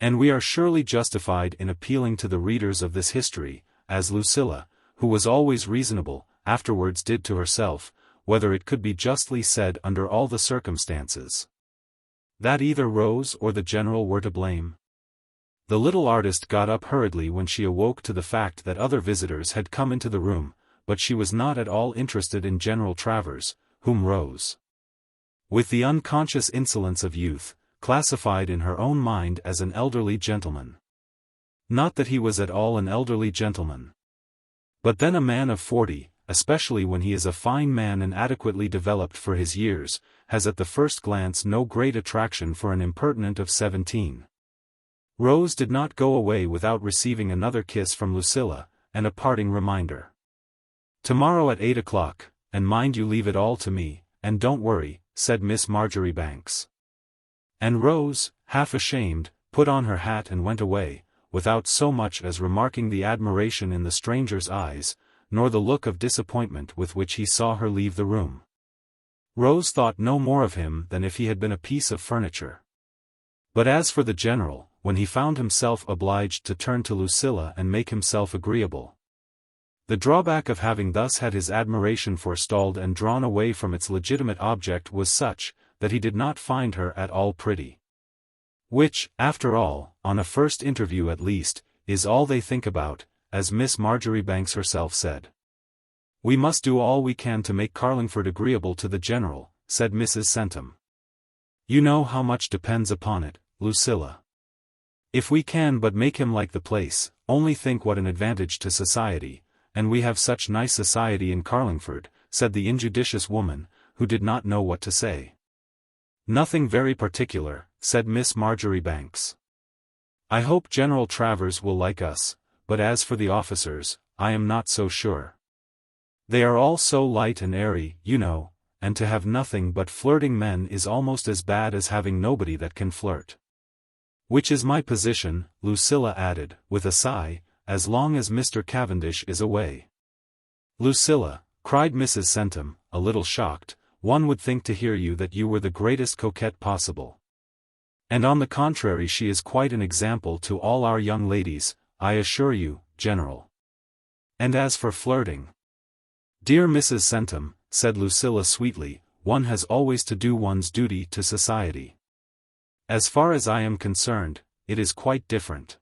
And we are surely justified in appealing to the readers of this history, as Lucilla, who was always reasonable, afterwards did to herself, whether it could be justly said under all the circumstances, that either Rose or the General were to blame. The little artist got up hurriedly when she awoke to the fact that other visitors had come into the room, but she was not at all interested in General Travers, whom Rose, with the unconscious insolence of youth, classified in her own mind as an elderly gentleman. Not that he was at all an elderly gentleman. But then a man of 40, especially when he is a fine man and adequately developed for his years, has at the first glance no great attraction for an impertinent of 17. Rose did not go away without receiving another kiss from Lucilla, and a parting reminder. "Tomorrow at 8 o'clock, and mind you leave it all to me, and don't worry," said Miss Marjoribanks. And Rose, half ashamed, put on her hat and went away, without so much as remarking the admiration in the stranger's eyes, nor the look of disappointment with which he saw her leave the room. Rose thought no more of him than if he had been a piece of furniture. But as for the General, when he found himself obliged to turn to Lucilla and make himself agreeable, The drawback of having thus had his admiration forestalled and drawn away from its legitimate object was such, that he did not find her at all pretty. Which, after all, on a first interview at least, is all they think about, as Miss Marjoribanks herself said. "We must do all we can to make Carlingford agreeable to the General," said Mrs. Centum. "You know how much depends upon it, Lucilla. If we can but make him like the place, only think what an advantage to society, and we have such nice society in Carlingford," said the injudicious woman, who did not know what to say. "Nothing very particular," said Miss Marjoribanks. "I hope General Travers will like us, but as for the officers, I am not so sure. They are all so light and airy, you know, and to have nothing but flirting men is almost as bad as having nobody that can flirt. Which is my position," Lucilla added, with a sigh, "as long as Mr. Cavendish is away." "Lucilla," cried Mrs. Centum, a little shocked, "one would think to hear you that you were the greatest coquette possible. And on the contrary, she is quite an example to all our young ladies, I assure you, General. And as for flirting—" "Dear Mrs. Centum," said Lucilla sweetly, "one has always to do one's duty to society. As far as I am concerned, it is quite different.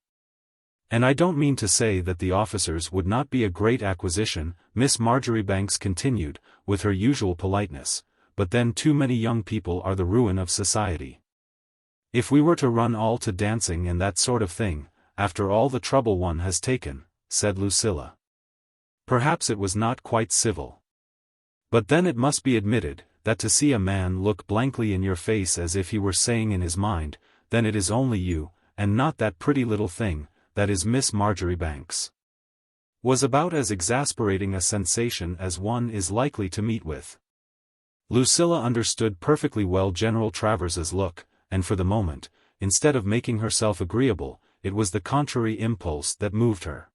And I don't mean to say that the officers would not be a great acquisition," Miss Marjoribanks continued, with her usual politeness, "but then too many young people are the ruin of society. If we were to run all to dancing and that sort of thing, after all the trouble one has taken," said Lucilla. Perhaps it was not quite civil. But then it must be admitted, that to see a man look blankly in your face as if he were saying in his mind, "Then it is only you, and not that pretty little thing, that is Miss Marjoribanks," was about as exasperating a sensation as one is likely to meet with. Lucilla understood perfectly well General Travers's look, and for the moment, instead of making herself agreeable, it was the contrary impulse that moved her.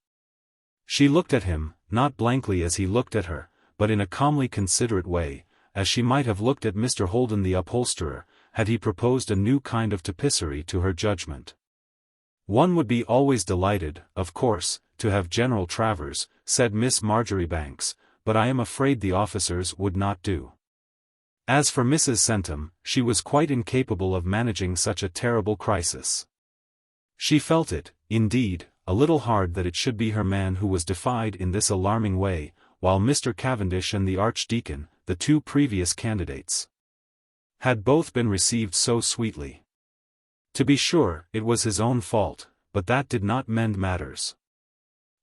She looked at him, not blankly as he looked at her, but in a calmly considerate way, as she might have looked at Mr. Holden the upholsterer, had he proposed a new kind of tapisserie to her judgment. "One would be always delighted, of course, to have General Travers," said Miss Marjoribanks, "but I am afraid the officers would not do." As for Mrs. Centum, she was quite incapable of managing such a terrible crisis. She felt it, indeed, a little hard that it should be her man who was defied in this alarming way, while Mr. Cavendish and the Archdeacon, the two previous candidates, had both been received so sweetly. To be sure, it was his own fault, but that did not mend matters.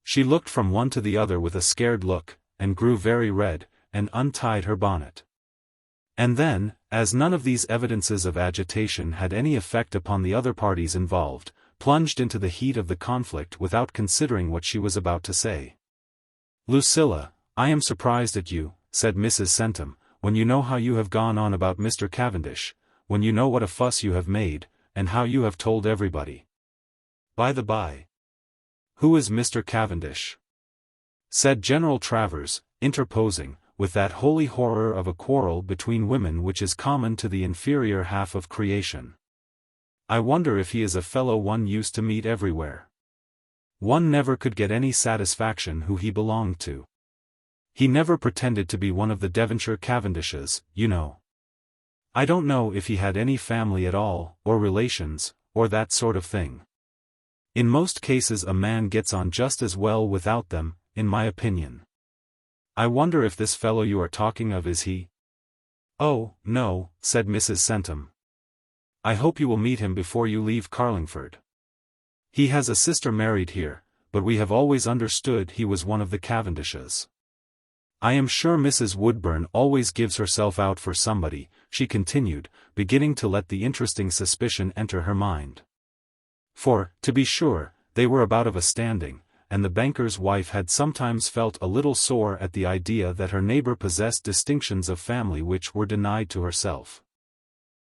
She looked from one to the other with a scared look, and grew very red, and untied her bonnet. And then, as none of these evidences of agitation had any effect upon the other parties involved, plunged into the heat of the conflict without considering what she was about to say. "Lucilla, I am surprised at you," said Mrs. Centum, "when you know how you have gone on about Mr. Cavendish, when you know what a fuss you have made, and how you have told everybody. By the by, who is Mr. Cavendish?" said General Travers, interposing, with that holy horror of a quarrel between women which is common to the inferior half of creation. "I wonder if he is a fellow one used to meet everywhere. One never could get any satisfaction who he belonged to. He never pretended to be one of the Devonshire Cavendishes, you know. I don't know if he had any family at all, or relations, or that sort of thing. In most cases a man gets on just as well without them, in my opinion. I wonder if this fellow you are talking of is he?" "Oh, no," said Mrs. Centum. "I hope you will meet him before you leave Carlingford. He has a sister married here, but we have always understood he was one of the Cavendishes. I am sure Mrs. Woodburn always gives herself out for somebody," she continued, beginning to let the interesting suspicion enter her mind. For, to be sure, they were about of a standing, and the banker's wife had sometimes felt a little sore at the idea that her neighbor possessed distinctions of family which were denied to herself.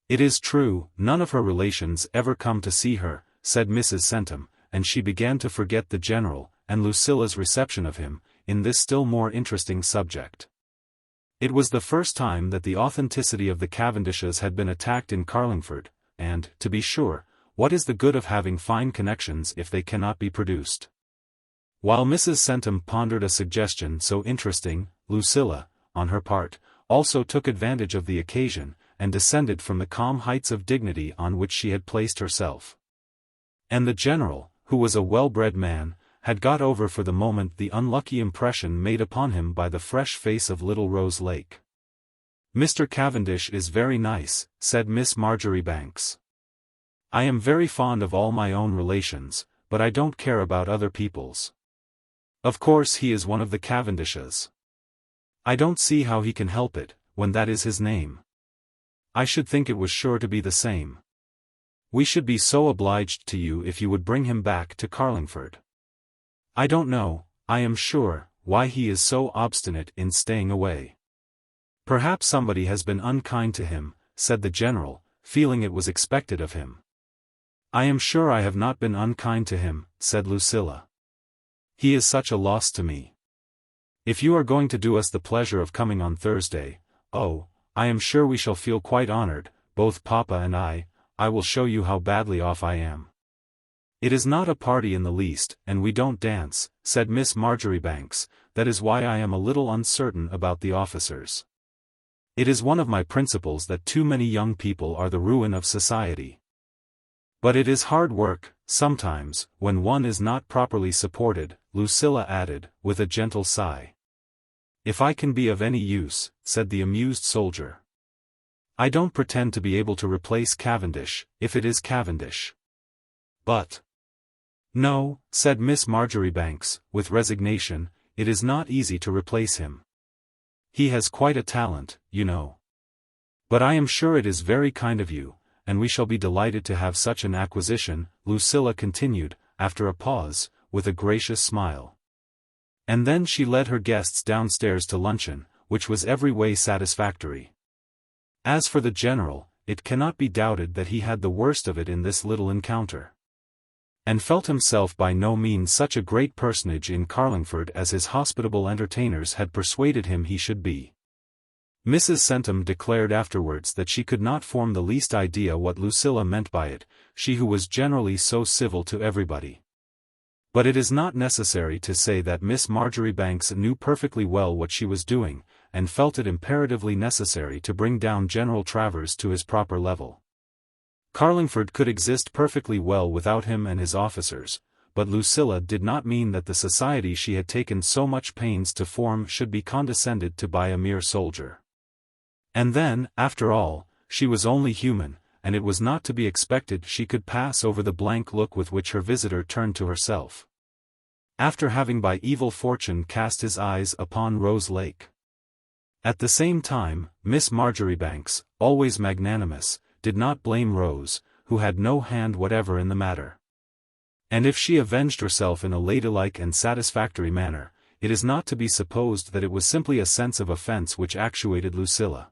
"It is true, none of her relations ever come to see her," said Mrs. Centum, and she began to forget the General, and Lucilla's reception of him, in this still more interesting subject. It was the first time that the authenticity of the Cavendishes had been attacked in Carlingford, and, to be sure, what is the good of having fine connections if they cannot be produced? While Mrs. Centum pondered a suggestion so interesting, Lucilla, on her part, also took advantage of the occasion, and descended from the calm heights of dignity on which she had placed herself. And the General, who was a well-bred man, had got over for the moment the unlucky impression made upon him by the fresh face of little Rose Lake. "Mr. Cavendish is very nice," said Miss Marjoribanks. "I am very fond of all my own relations, but I don't care about other people's. Of course he is one of the Cavendishes. I don't see how he can help it, when that is his name. I should think it was sure to be the same. We should be so obliged to you if you would bring him back to Carlingford. I don't know, I am sure, why he is so obstinate in staying away. Perhaps somebody has been unkind to him," said the General, feeling it was expected of him. "I am sure I have not been unkind to him," said Lucilla. "He is such a loss to me. If you are going to do us the pleasure of coming on Thursday, oh, I am sure we shall feel quite honored, both Papa and I will show you how badly off I am." "It is not a party in the least, and we don't dance," said Miss Marjoribanks, "that is why I am a little uncertain about the officers. It is one of my principles that too many young people are the ruin of society. But it is hard work, sometimes, when one is not properly supported," Lucilla added, with a gentle sigh. "If I can be of any use," said the amused soldier. "I don't pretend to be able to replace Cavendish, if it is Cavendish. But—" "No," said Miss Marjoribanks, with resignation, "it is not easy to replace him. He has quite a talent, you know. But I am sure it is very kind of you, and we shall be delighted to have such an acquisition," Lucilla continued, after a pause, with a gracious smile. And then she led her guests downstairs to luncheon, which was every way satisfactory. As for the General, it cannot be doubted that he had the worst of it in this little encounter, and felt himself by no means such a great personage in Carlingford as his hospitable entertainers had persuaded him he should be. Mrs. Centum declared afterwards that she could not form the least idea what Lucilla meant by it, she who was generally so civil to everybody. But it is not necessary to say that Miss Marjoribanks knew perfectly well what she was doing, and felt it imperatively necessary to bring down General Travers to his proper level. Carlingford could exist perfectly well without him and his officers, but Lucilla did not mean that the society she had taken so much pains to form should be condescended to by a mere soldier. And then, after all, she was only human, and it was not to be expected she could pass over the blank look with which her visitor turned to herself, after having by evil fortune cast his eyes upon Rose Lake. At the same time, Miss Marjoribanks, always magnanimous, did not blame Rose, who had no hand whatever in the matter. And if she avenged herself in a ladylike and satisfactory manner, it is not to be supposed that it was simply a sense of offense which actuated Lucilla.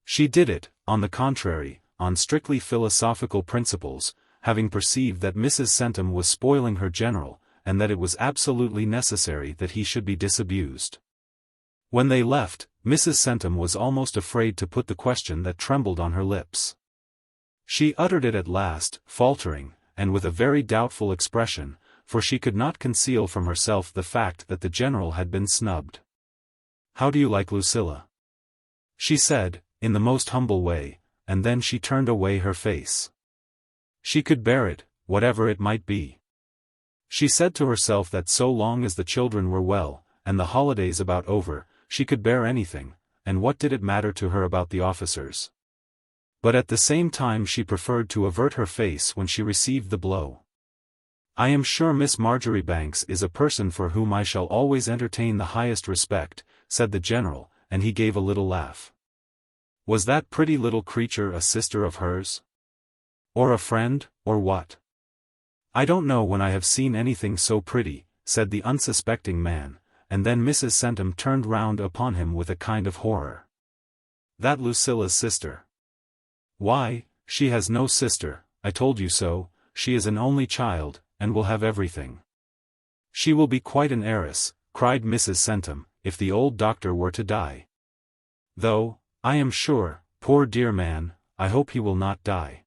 She did it, on the contrary, on strictly philosophical principles, having perceived that Mrs. Centum was spoiling her General, and that it was absolutely necessary that he should be disabused. When they left, Mrs. Centum was almost afraid to put the question that trembled on her lips. She uttered it at last, faltering, and with a very doubtful expression, for she could not conceal from herself the fact that the General had been snubbed. "How do you like Lucilla?" she said, in the most humble way, and then she turned away her face. She could bear it, whatever it might be. She said to herself that so long as the children were well, and the holidays about over, she could bear anything, and what did it matter to her about the officers? But at the same time she preferred to avert her face when she received the blow. "I am sure Miss Marjoribanks is a person for whom I shall always entertain the highest respect," said the General, and he gave a little laugh. Was that pretty little creature a sister of hers? Or a friend, or what? "I don't know when I have seen anything so pretty," said the unsuspecting man, and then Mrs. Centum turned round upon him with a kind of horror. "That Lucilla's sister? Why, she has no sister, I told you so, she is an only child, and will have everything. She will be quite an heiress," cried Mrs. Centum, "if the old doctor were to die. Though, I am sure, poor dear man, I hope he will not die.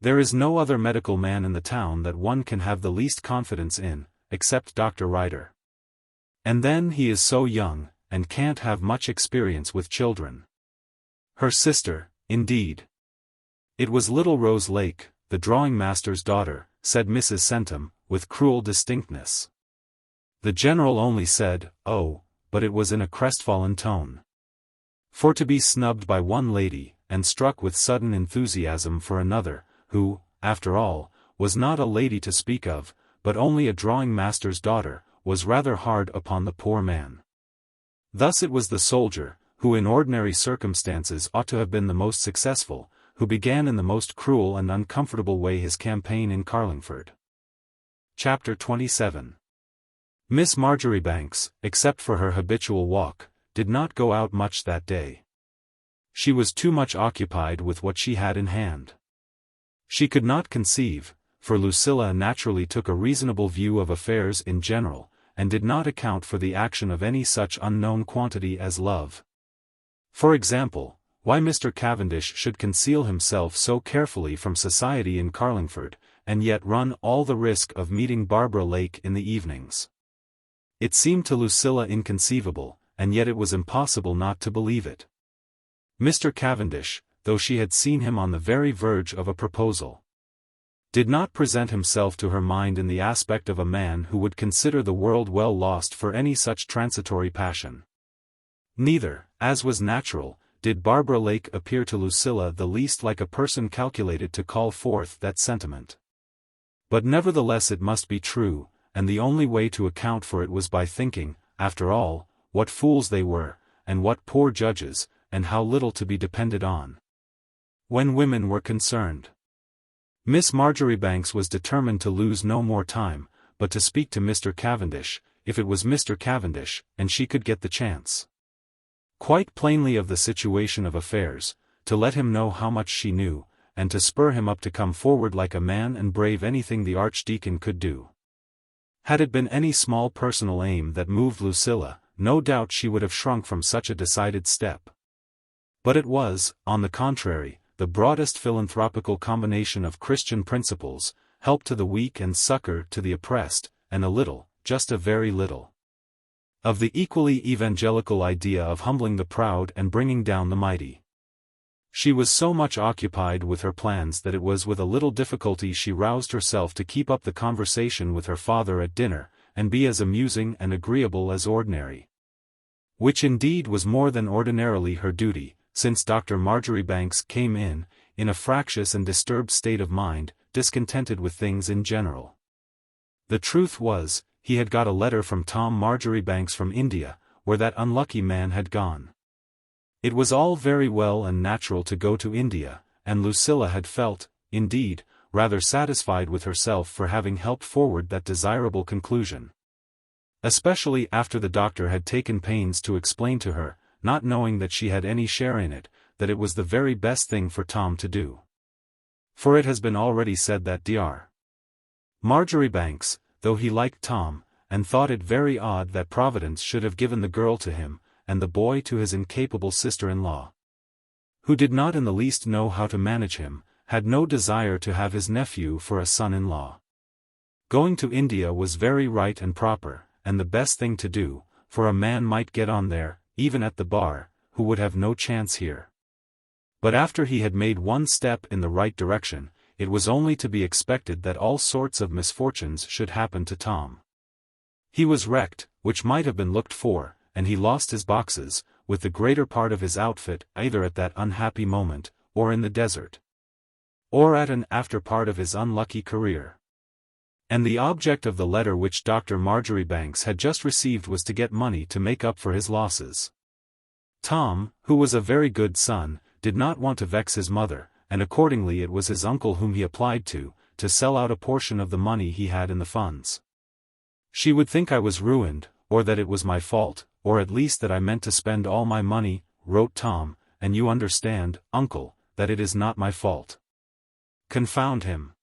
There is no other medical man in the town that one can have the least confidence in, except Dr. Ryder. And then he is so young, and can't have much experience with children. Her sister, indeed. It was little Rose Lake, the drawing-master's daughter, said Mrs. Centum, with cruel distinctness. The General only said, "Oh," but it was in a crestfallen tone. For to be snubbed by one lady, and struck with sudden enthusiasm for another, who, after all, was not a lady to speak of, but only a drawing-master's daughter, was rather hard upon the poor man. Thus it was the soldier, who in ordinary circumstances ought to have been the most successful, who began in the most cruel and uncomfortable way his campaign in Carlingford. Chapter 27. Miss Marjoribanks, except for her habitual walk, did not go out much that day. She was too much occupied with what she had in hand. She could not conceive, for Lucilla naturally took a reasonable view of affairs in general, and did not account for the action of any such unknown quantity as love. For example, why Mr. Cavendish should conceal himself so carefully from society in Carlingford, and yet run all the risk of meeting Barbara Lake in the evenings. It seemed to Lucilla inconceivable, and yet it was impossible not to believe it. Mr. Cavendish, though she had seen him on the very verge of a proposal, did not present himself to her mind in the aspect of a man who would consider the world well lost for any such transitory passion. Neither, as was natural, did Barbara Lake appear to Lucilla the least like a person calculated to call forth that sentiment. But nevertheless it must be true, and the only way to account for it was by thinking, after all, what fools they were, and what poor judges, and how little to be depended on when women were concerned. Miss Marjoribanks was determined to lose no more time, but to speak to Mr. Cavendish, if it was Mr. Cavendish, and she could get the chance. Quite plainly of the situation of affairs, to let him know how much she knew, and to spur him up to come forward like a man and brave anything the Archdeacon could do. Had it been any small personal aim that moved Lucilla, no doubt she would have shrunk from such a decided step. But it was, on the contrary, the broadest philanthropical combination of Christian principles, help to the weak and succor to the oppressed, and a little, just a very little, of the equally evangelical idea of humbling the proud and bringing down the mighty. She was so much occupied with her plans that it was with a little difficulty she roused herself to keep up the conversation with her father at dinner, and be as amusing and agreeable as ordinary. Which indeed was more than ordinarily her duty, since Dr. Marjoribanks came in a fractious and disturbed state of mind, discontented with things in general. The truth was, he had got a letter from Tom Marjoribanks from India, where that unlucky man had gone. It was all very well and natural to go to India, and Lucilla had felt, indeed, rather satisfied with herself for having helped forward that desirable conclusion. Especially after the doctor had taken pains to explain to her, not knowing that she had any share in it, that it was the very best thing for Tom to do. For it has been already said that Dr. Marjoribanks, though he liked Tom, and thought it very odd that Providence should have given the girl to him, and the boy to his incapable sister-in-law, who did not in the least know how to manage him, had no desire to have his nephew for a son-in-law. Going to India was very right and proper, and the best thing to do, for a man might get on there, even at the bar, who would have no chance here. But after he had made one step in the right direction, it was only to be expected that all sorts of misfortunes should happen to Tom. He was wrecked, which might have been looked for, and he lost his boxes, with the greater part of his outfit either at that unhappy moment, or in the desert, or at an after part of his unlucky career. And the object of the letter which Dr. Marjoribanks had just received was to get money to make up for his losses. Tom, who was a very good son, did not want to vex his mother, and accordingly it was his uncle whom he applied to sell out a portion of the money he had in the funds. She would think I was ruined, or that it was my fault, or at least that I meant to spend all my money, wrote Tom, and you understand, uncle, that it is not my fault. Confound him.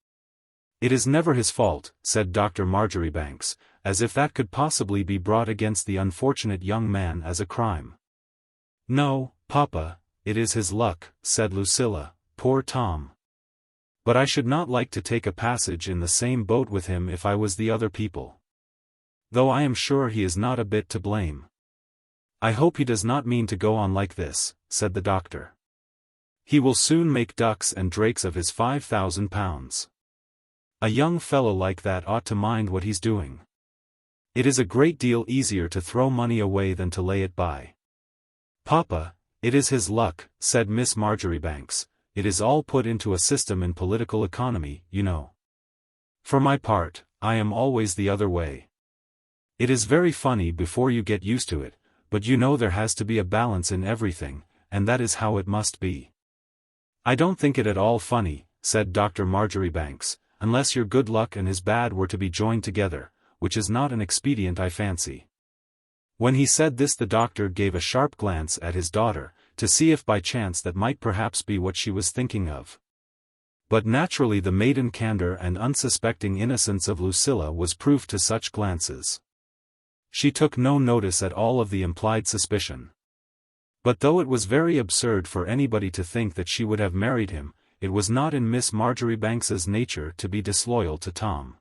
It is never his fault, said Dr. Marjoribanks, as if that could possibly be brought against the unfortunate young man as a crime. No, papa, it is his luck, said Lucilla, poor Tom. But I should not like to take a passage in the same boat with him if I was the other people. though I am sure he is not a bit to blame. I hope he does not mean to go on like this, said the doctor. He will soon make ducks and drakes of his £5,000. A young fellow like that ought to mind what he's doing. It is a great deal easier to throw money away than to lay it by. Papa, it is his luck, said Miss Marjoribanks. It is all put into a system in political economy, you know. For my part, I am always the other way. It is very funny before you get used to it, but you know there has to be a balance in everything, and that is how it must be. I don't think it at all funny, said Dr. Marjoribanks, unless your good luck and his bad were to be joined together, which is not an expedient I fancy. When he said this the doctor gave a sharp glance at his daughter, to see if by chance that might perhaps be what she was thinking of. But naturally the maiden candor and unsuspecting innocence of Lucilla was proof to such glances. She took no notice at all of the implied suspicion. But though it was very absurd for anybody to think that she would have married him, it was not in Miss Marjoribanks's nature to be disloyal to Tom.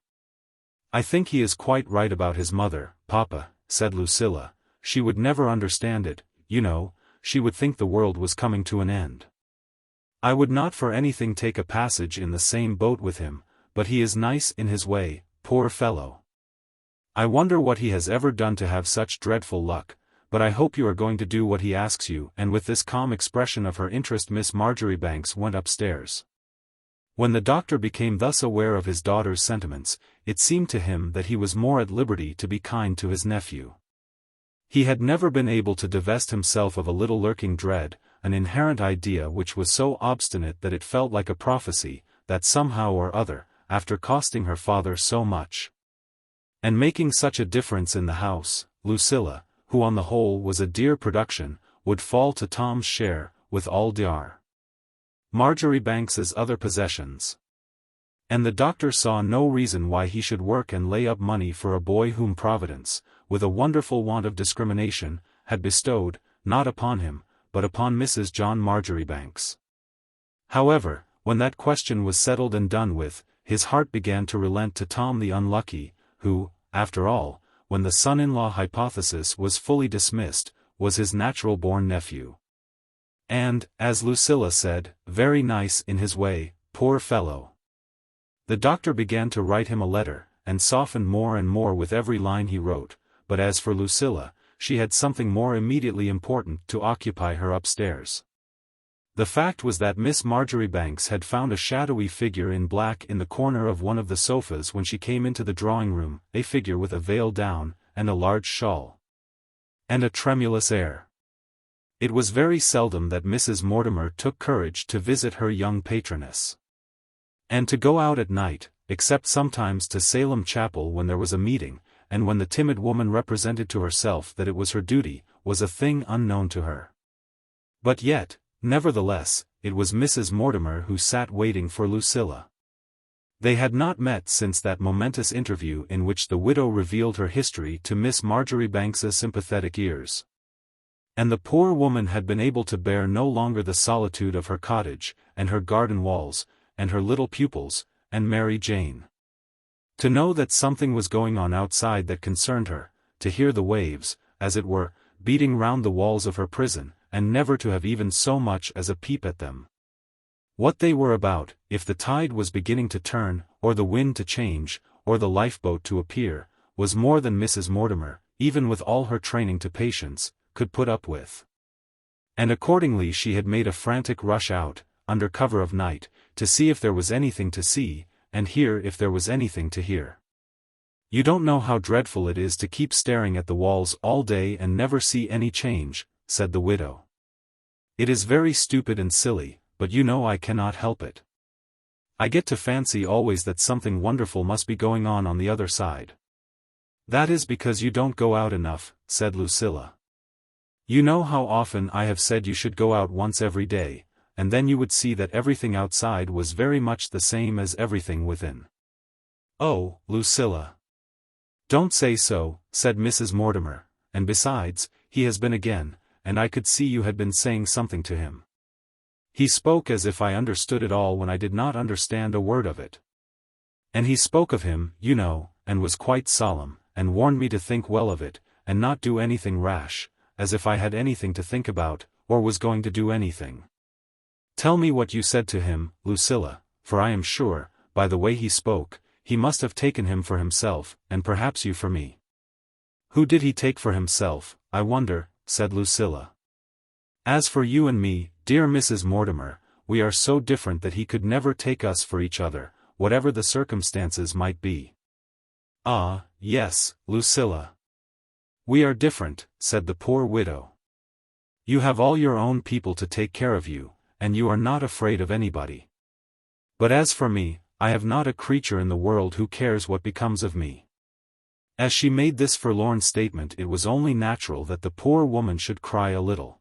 I think he is quite right about his mother, Papa, said Lucilla. She would never understand it, you know, she would think the world was coming to an end. I would not for anything take a passage in the same boat with him, but he is nice in his way, poor fellow. I wonder what he has ever done to have such dreadful luck, but I hope you are going to do what he asks you. And with this calm expression of her interest Miss Marjoribanks went upstairs. When the doctor became thus aware of his daughter's sentiments, it seemed to him that he was more at liberty to be kind to his nephew. He had never been able to divest himself of a little lurking dread, an inherent idea which was so obstinate that it felt like a prophecy, that somehow or other, after costing her father so much, and making such a difference in the house, Lucilla, who on the whole was a dear production, would fall to Tom's share, with all Dr. Marjoribanks's other possessions. And the doctor saw no reason why he should work and lay up money for a boy whom Providence, with a wonderful want of discrimination, had bestowed, not upon him, but upon Mrs. John Marjoribanks. However, when that question was settled and done with, his heart began to relent to Tom the unlucky, who, after all, when the son-in-law hypothesis was fully dismissed, was his natural-born nephew. And, as Lucilla said, very nice in his way, poor fellow. The doctor began to write him a letter, and softened more and more with every line he wrote, but as for Lucilla, she had something more immediately important to occupy her upstairs. The fact was that Miss Marjoribanks had found a shadowy figure in black in the corner of one of the sofas when she came into the drawing-room, a figure with a veil down, and a large shawl, and a tremulous air. It was very seldom that Mrs. Mortimer took courage to visit her young patroness, and to go out at night, except sometimes to Salem Chapel when there was a meeting, and when the timid woman represented to herself that it was her duty, was a thing unknown to her. But yet, nevertheless, it was Mrs. Mortimer who sat waiting for Lucilla. They had not met since that momentous interview in which the widow revealed her history to Miss Marjoribanks's sympathetic ears. And the poor woman had been able to bear no longer the solitude of her cottage, and her garden walls, and her little pupils, and Mary Jane. To know that something was going on outside that concerned her, to hear the waves, as it were, beating round the walls of her prison, and never to have even so much as a peep at them. What they were about, if the tide was beginning to turn, or the wind to change, or the lifeboat to appear, was more than Mrs. Mortimer, even with all her training to patience, could put up with. And accordingly she had made a frantic rush out, under cover of night, to see if there was anything to see, and hear if there was anything to hear. You don't know how dreadful it is to keep staring at the walls all day and never see any change, said the widow. It is very stupid and silly, but you know I cannot help it. I get to fancy always that something wonderful must be going on the other side. That is because you don't go out enough, said Lucilla. You know how often I have said you should go out once every day, and then you would see that everything outside was very much the same as everything within. Oh, Lucilla. Don't say so, said Mrs. Mortimer, and besides, he has been again, and I could see you had been saying something to him. He spoke as if I understood it all when I did not understand a word of it. And he spoke of him, you know, and was quite solemn, and warned me to think well of it, and not do anything rash, as if I had anything to think about, or was going to do anything. Tell me what you said to him, Lucilla, for I am sure, by the way he spoke, he must have taken him for himself, and perhaps you for me. Who did he take for himself, I wonder, said Lucilla. As for you and me, dear Mrs. Mortimer, we are so different that he could never take us for each other, whatever the circumstances might be. Ah, yes, Lucilla. We are different, said the poor widow. You have all your own people to take care of you, and you are not afraid of anybody. But as for me, I have not a creature in the world who cares what becomes of me. As she made this forlorn statement, it was only natural that the poor woman should cry a little.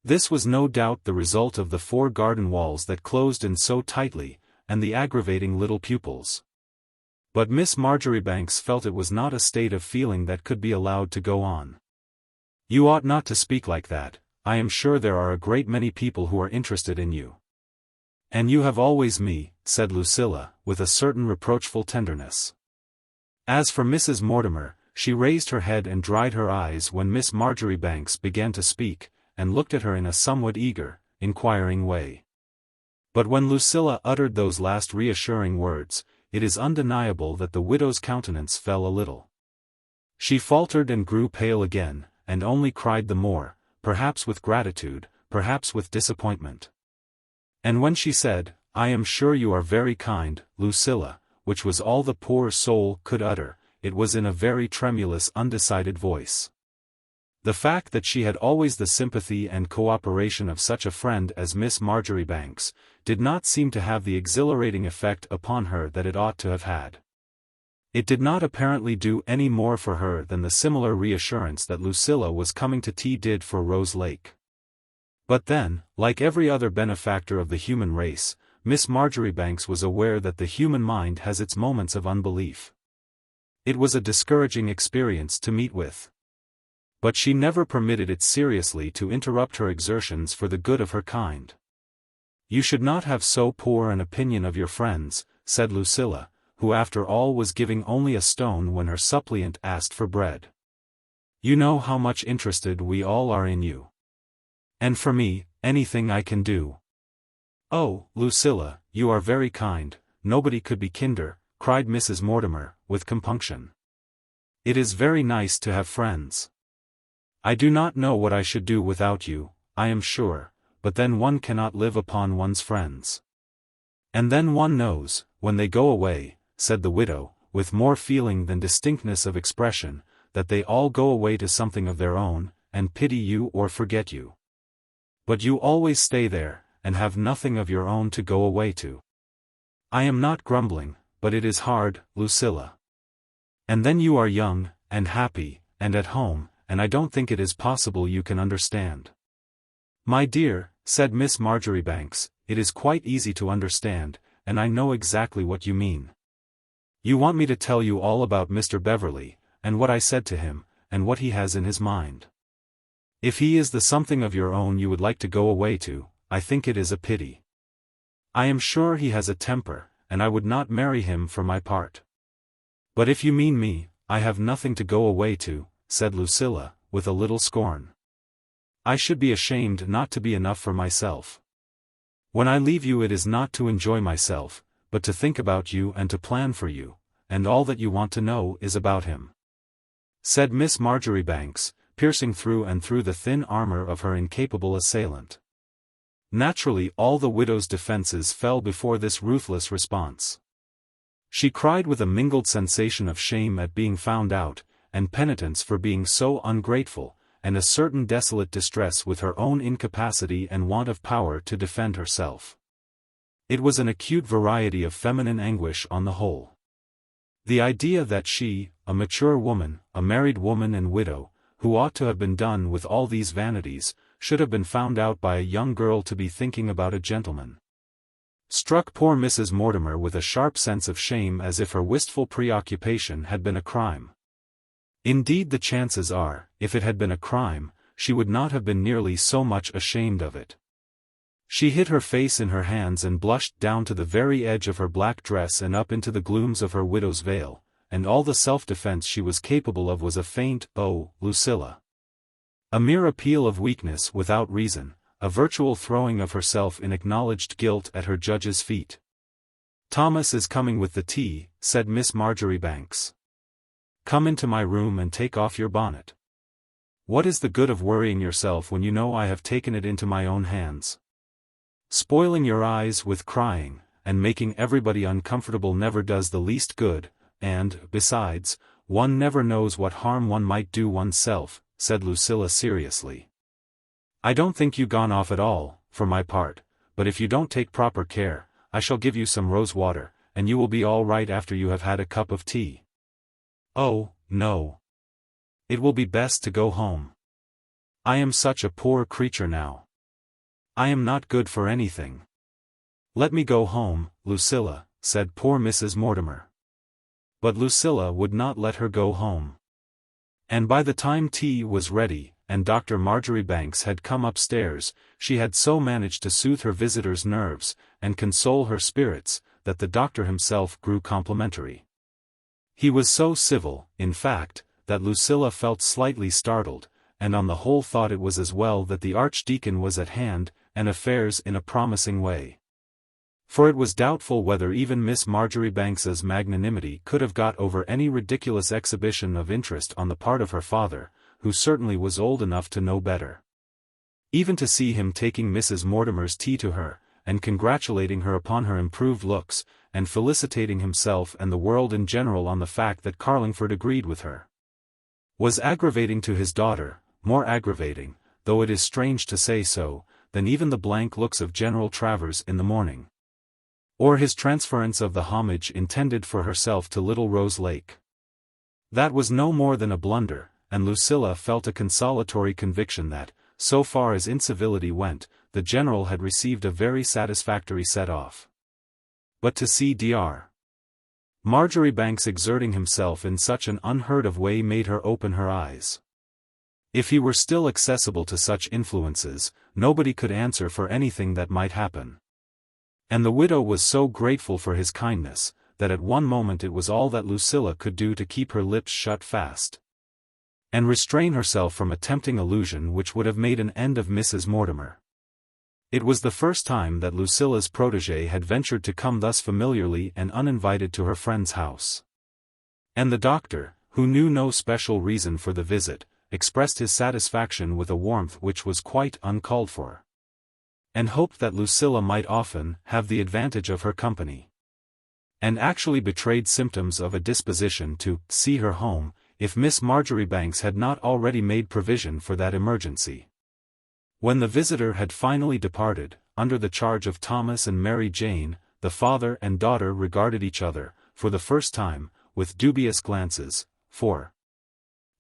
This was no doubt the result of the 4 garden walls that closed in so tightly, and the aggravating little pupils. But Miss Marjoribanks felt it was not a state of feeling that could be allowed to go on. You ought not to speak like that. I am sure there are a great many people who are interested in you. And you have always me, said Lucilla, with a certain reproachful tenderness. As for Mrs. Mortimer, she raised her head and dried her eyes when Miss Marjoribanks began to speak, and looked at her in a somewhat eager, inquiring way. But when Lucilla uttered those last reassuring words, it is undeniable that the widow's countenance fell a little. She faltered and grew pale again, and only cried the more, perhaps with gratitude, perhaps with disappointment. And when she said, I am sure you are very kind, Lucilla, which was all the poor soul could utter, it was in a very tremulous, undecided voice. The fact that she had always the sympathy and cooperation of such a friend as Miss Marjoribanks, did not seem to have the exhilarating effect upon her that it ought to have had. It did not apparently do any more for her than the similar reassurance that Lucilla was coming to tea did for Rose Lake. But then, like every other benefactor of the human race, Miss Marjoribanks was aware that the human mind has its moments of unbelief. It was a discouraging experience to meet with. But she never permitted it seriously to interrupt her exertions for the good of her kind. You should not have so poor an opinion of your friends, said Lucilla, who after all was giving only a stone when her suppliant asked for bread. You know how much interested we all are in you. And for me, anything I can do. Oh, Lucilla, you are very kind, nobody could be kinder, cried Mrs. Mortimer, with compunction. It is very nice to have friends. I do not know what I should do without you, I am sure, but then one cannot live upon one's friends. And then one knows, when they go away, said the widow, with more feeling than distinctness of expression, that they all go away to something of their own, and pity you or forget you. But you always stay there, and have nothing of your own to go away to. I am not grumbling, but it is hard, Lucilla. And then you are young, and happy, and at home, and I don't think it is possible you can understand. My dear, said Miss Marjoribanks, it is quite easy to understand, and I know exactly what you mean. You want me to tell you all about Mr. Beverley, and what I said to him, and what he has in his mind. If he is the something of your own you would like to go away to, I think it is a pity. I am sure he has a temper, and I would not marry him for my part. But if you mean me, I have nothing to go away to, said Lucilla, with a little scorn. I should be ashamed not to be enough for myself. When I leave you it is not to enjoy myself, but to think about you and to plan for you, and all that you want to know is about him. Said Miss Marjoribanks, piercing through and through the thin armor of her incapable assailant. Naturally all the widow's defenses fell before this ruthless response. She cried with a mingled sensation of shame at being found out, and penitence for being so ungrateful, and a certain desolate distress with her own incapacity and want of power to defend herself. It was an acute variety of feminine anguish on the whole. The idea that she, a mature woman, a married woman and widow, who ought to have been done with all these vanities, should have been found out by a young girl to be thinking about a gentleman, struck poor Mrs. Mortimer with a sharp sense of shame as if her wistful preoccupation had been a crime. Indeed the chances are, if it had been a crime, she would not have been nearly so much ashamed of it. She hid her face in her hands and blushed down to the very edge of her black dress and up into the glooms of her widow's veil, and all the self-defense she was capable of was a faint, "Oh, Lucilla." A mere appeal of weakness without reason, a virtual throwing of herself in acknowledged guilt at her judge's feet. "Thomas is coming with the tea," said Miss Marjoribanks. "Come into my room and take off your bonnet. What is the good of worrying yourself when you know I have taken it into my own hands? Spoiling your eyes with crying, and making everybody uncomfortable never does the least good, and, besides, one never knows what harm one might do oneself," said Lucilla seriously. "I don't think you gone off at all, for my part, but if you don't take proper care, I shall give you some rose water, and you will be all right after you have had a cup of tea." "Oh, no. It will be best to go home. I am such a poor creature now. I am not good for anything. Let me go home, Lucilla," said poor Mrs. Mortimer. But Lucilla would not let her go home. And by the time tea was ready, and Dr. Marjoribanks had come upstairs, she had so managed to soothe her visitor's nerves, and console her spirits, that the doctor himself grew complimentary. He was so civil, in fact, that Lucilla felt slightly startled, and on the whole thought it was as well that the Archdeacon was at hand, and affairs in a promising way. For it was doubtful whether even Miss Marjoribanks's magnanimity could have got over any ridiculous exhibition of interest on the part of her father, who certainly was old enough to know better. Even to see him taking Mrs. Mortimer's tea to her, and congratulating her upon her improved looks, and felicitating himself and the world in general on the fact that Carlingford agreed with her, was aggravating to his daughter, more aggravating, though it is strange to say so, than even the blank looks of General Travers in the morning. Or his transference of the homage intended for herself to Little Rose Lake. That was no more than a blunder, and Lucilla felt a consolatory conviction that, so far as incivility went, the General had received a very satisfactory set-off. But to see Dr. Marjoribanks exerting himself in such an unheard-of way made her open her eyes. If he were still accessible to such influences, nobody could answer for anything that might happen. And the widow was so grateful for his kindness, that at one moment it was all that Lucilla could do to keep her lips shut fast, and restrain herself from a tempting allusion which would have made an end of Mrs. Mortimer. It was the first time that Lucilla's protégé had ventured to come thus familiarly and uninvited to her friend's house. And the doctor, who knew no special reason for the visit, expressed his satisfaction with a warmth which was quite uncalled for, and hoped that Lucilla might often have the advantage of her company, and actually betrayed symptoms of a disposition to see her home, if Miss Marjoribanks had not already made provision for that emergency. When the visitor had finally departed, under the charge of Thomas and Mary Jane, the father and daughter regarded each other, for the first time, with dubious glances, for,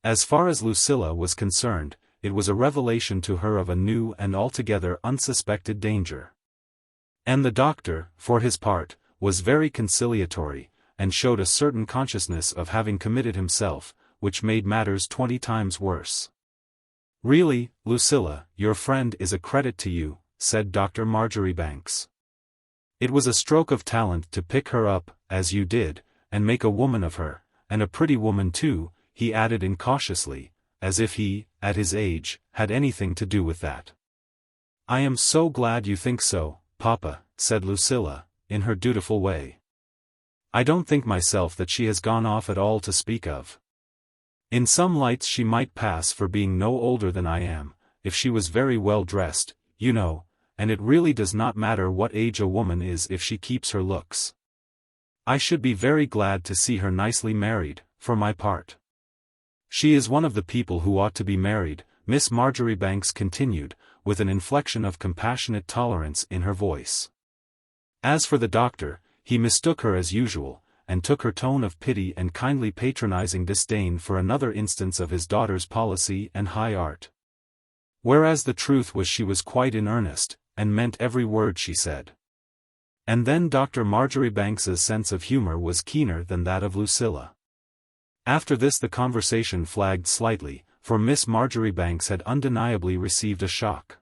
as far as Lucilla was concerned, it was a revelation to her of a new and altogether unsuspected danger. And the doctor, for his part, was very conciliatory, and showed a certain consciousness of having committed himself, which made matters 20 times worse. "Really, Lucilla, your friend is a credit to you," said Dr. Marjoribanks. "It was a stroke of talent to pick her up, as you did, and make a woman of her, and a pretty woman too," he added incautiously, as if he, at his age, had anything to do with that. "I am so glad you think so, Papa," said Lucilla, in her dutiful way. "I don't think myself that she has gone off at all to speak of. In some lights she might pass for being no older than I am, if she was very well dressed, you know, and it really does not matter what age a woman is if she keeps her looks. I should be very glad to see her nicely married, for my part. She is one of the people who ought to be married," Miss Marjoribanks continued, with an inflection of compassionate tolerance in her voice. As for the doctor, he mistook her as usual, and took her tone of pity and kindly patronizing disdain for another instance of his daughter's policy and high art. Whereas the truth was she was quite in earnest, and meant every word she said. And then Dr. Marjoribanks's sense of humor was keener than that of Lucilla. After this the conversation flagged slightly, for Miss Marjoribanks had undeniably received a shock.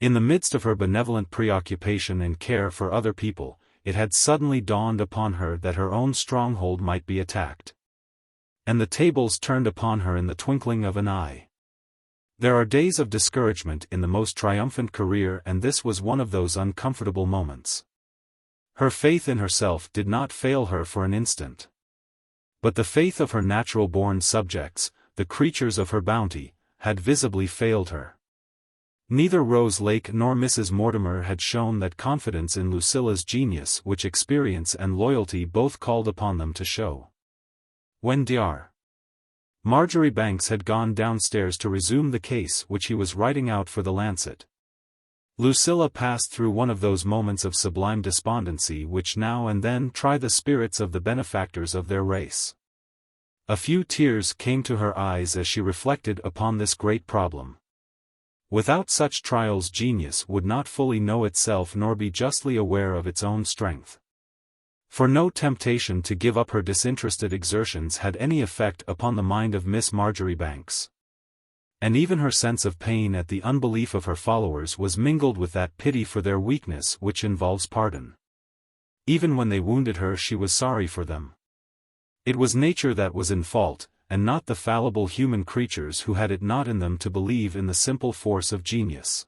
In the midst of her benevolent preoccupation and care for other people, it had suddenly dawned upon her that her own stronghold might be attacked. And the tables turned upon her in the twinkling of an eye. There are days of discouragement in the most triumphant career, and this was one of those uncomfortable moments. Her faith in herself did not fail her for an instant. But the faith of her natural-born subjects, the creatures of her bounty, had visibly failed her. Neither Rose Lake nor Mrs. Mortimer had shown that confidence in Lucilla's genius which experience and loyalty both called upon them to show. When Dr. Marjoribanks had gone downstairs to resume the case which he was writing out for the Lancet, Lucilla passed through one of those moments of sublime despondency which now and then try the spirits of the benefactors of their race. A few tears came to her eyes as she reflected upon this great problem. Without such trials genius would not fully know itself nor be justly aware of its own strength. For no temptation to give up her disinterested exertions had any effect upon the mind of Miss Marjoribanks. And even her sense of pain at the unbelief of her followers was mingled with that pity for their weakness which involves pardon. Even when they wounded her she was sorry for them. It was nature that was in fault, and not the fallible human creatures who had it not in them to believe in the simple force of genius.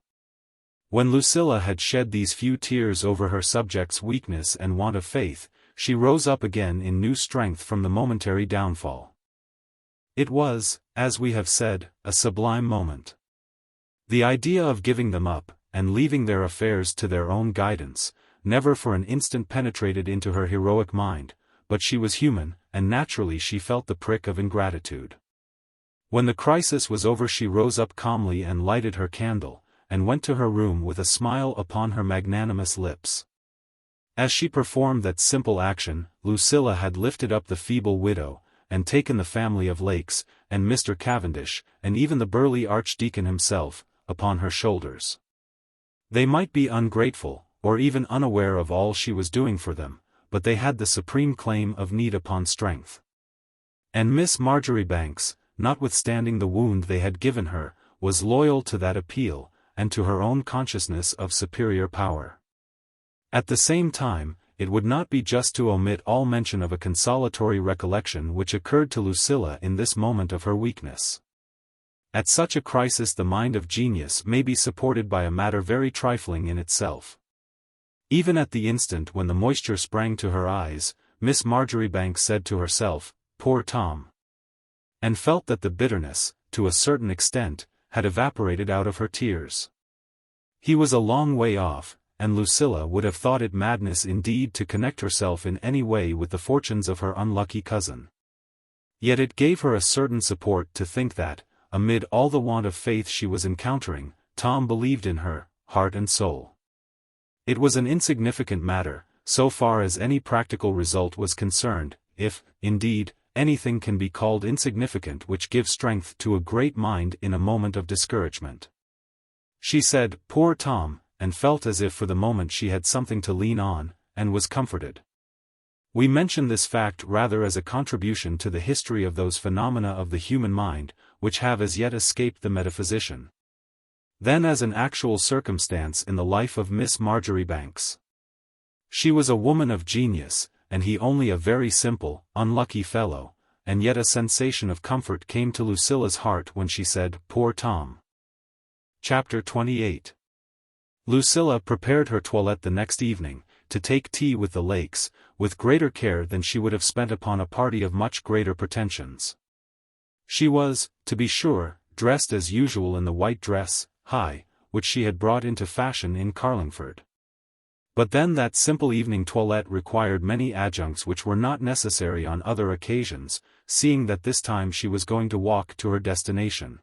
When Lucilla had shed these few tears over her subjects' weakness and want of faith, she rose up again in new strength from the momentary downfall. It was, as we have said, a sublime moment. The idea of giving them up, and leaving their affairs to their own guidance, never for an instant penetrated into her heroic mind, but she was human, and naturally she felt the prick of ingratitude. When the crisis was over she rose up calmly and lighted her candle, and went to her room with a smile upon her magnanimous lips. As she performed that simple action, Lucilla had lifted up the feeble widow, and taken the family of Lakes, and Mr. Cavendish, and even the burly archdeacon himself, upon her shoulders. They might be ungrateful, or even unaware of all she was doing for them, but they had the supreme claim of need upon strength. And Miss Marjoribanks, notwithstanding the wound they had given her, was loyal to that appeal, and to her own consciousness of superior power. At the same time, it would not be just to omit all mention of a consolatory recollection which occurred to Lucilla in this moment of her weakness. At such a crisis the mind of genius may be supported by a matter very trifling in itself. Even at the instant when the moisture sprang to her eyes, Miss Marjoribanks said to herself, "Poor Tom," and felt that the bitterness, to a certain extent, had evaporated out of her tears. He was a long way off, and Lucilla would have thought it madness indeed to connect herself in any way with the fortunes of her unlucky cousin. Yet it gave her a certain support to think that, amid all the want of faith she was encountering, Tom believed in her, heart and soul. It was an insignificant matter, so far as any practical result was concerned, if, indeed, anything can be called insignificant which gives strength to a great mind in a moment of discouragement. She said, "Poor Tom," and felt as if for the moment she had something to lean on, and was comforted. We mention this fact rather as a contribution to the history of those phenomena of the human mind, which have as yet escaped the metaphysician, than as an actual circumstance in the life of Miss Marjoribanks. She was a woman of genius, and he only a very simple, unlucky fellow, and yet a sensation of comfort came to Lucilla's heart when she said, "Poor Tom." Chapter 28. Lucilla prepared her toilette the next evening, to take tea with the Lakes, with greater care than she would have spent upon a party of much greater pretensions. She was, to be sure, dressed as usual in the white dress, which she had brought into fashion in Carlingford. But then that simple evening toilette required many adjuncts which were not necessary on other occasions, seeing that this time she was going to walk to her destination,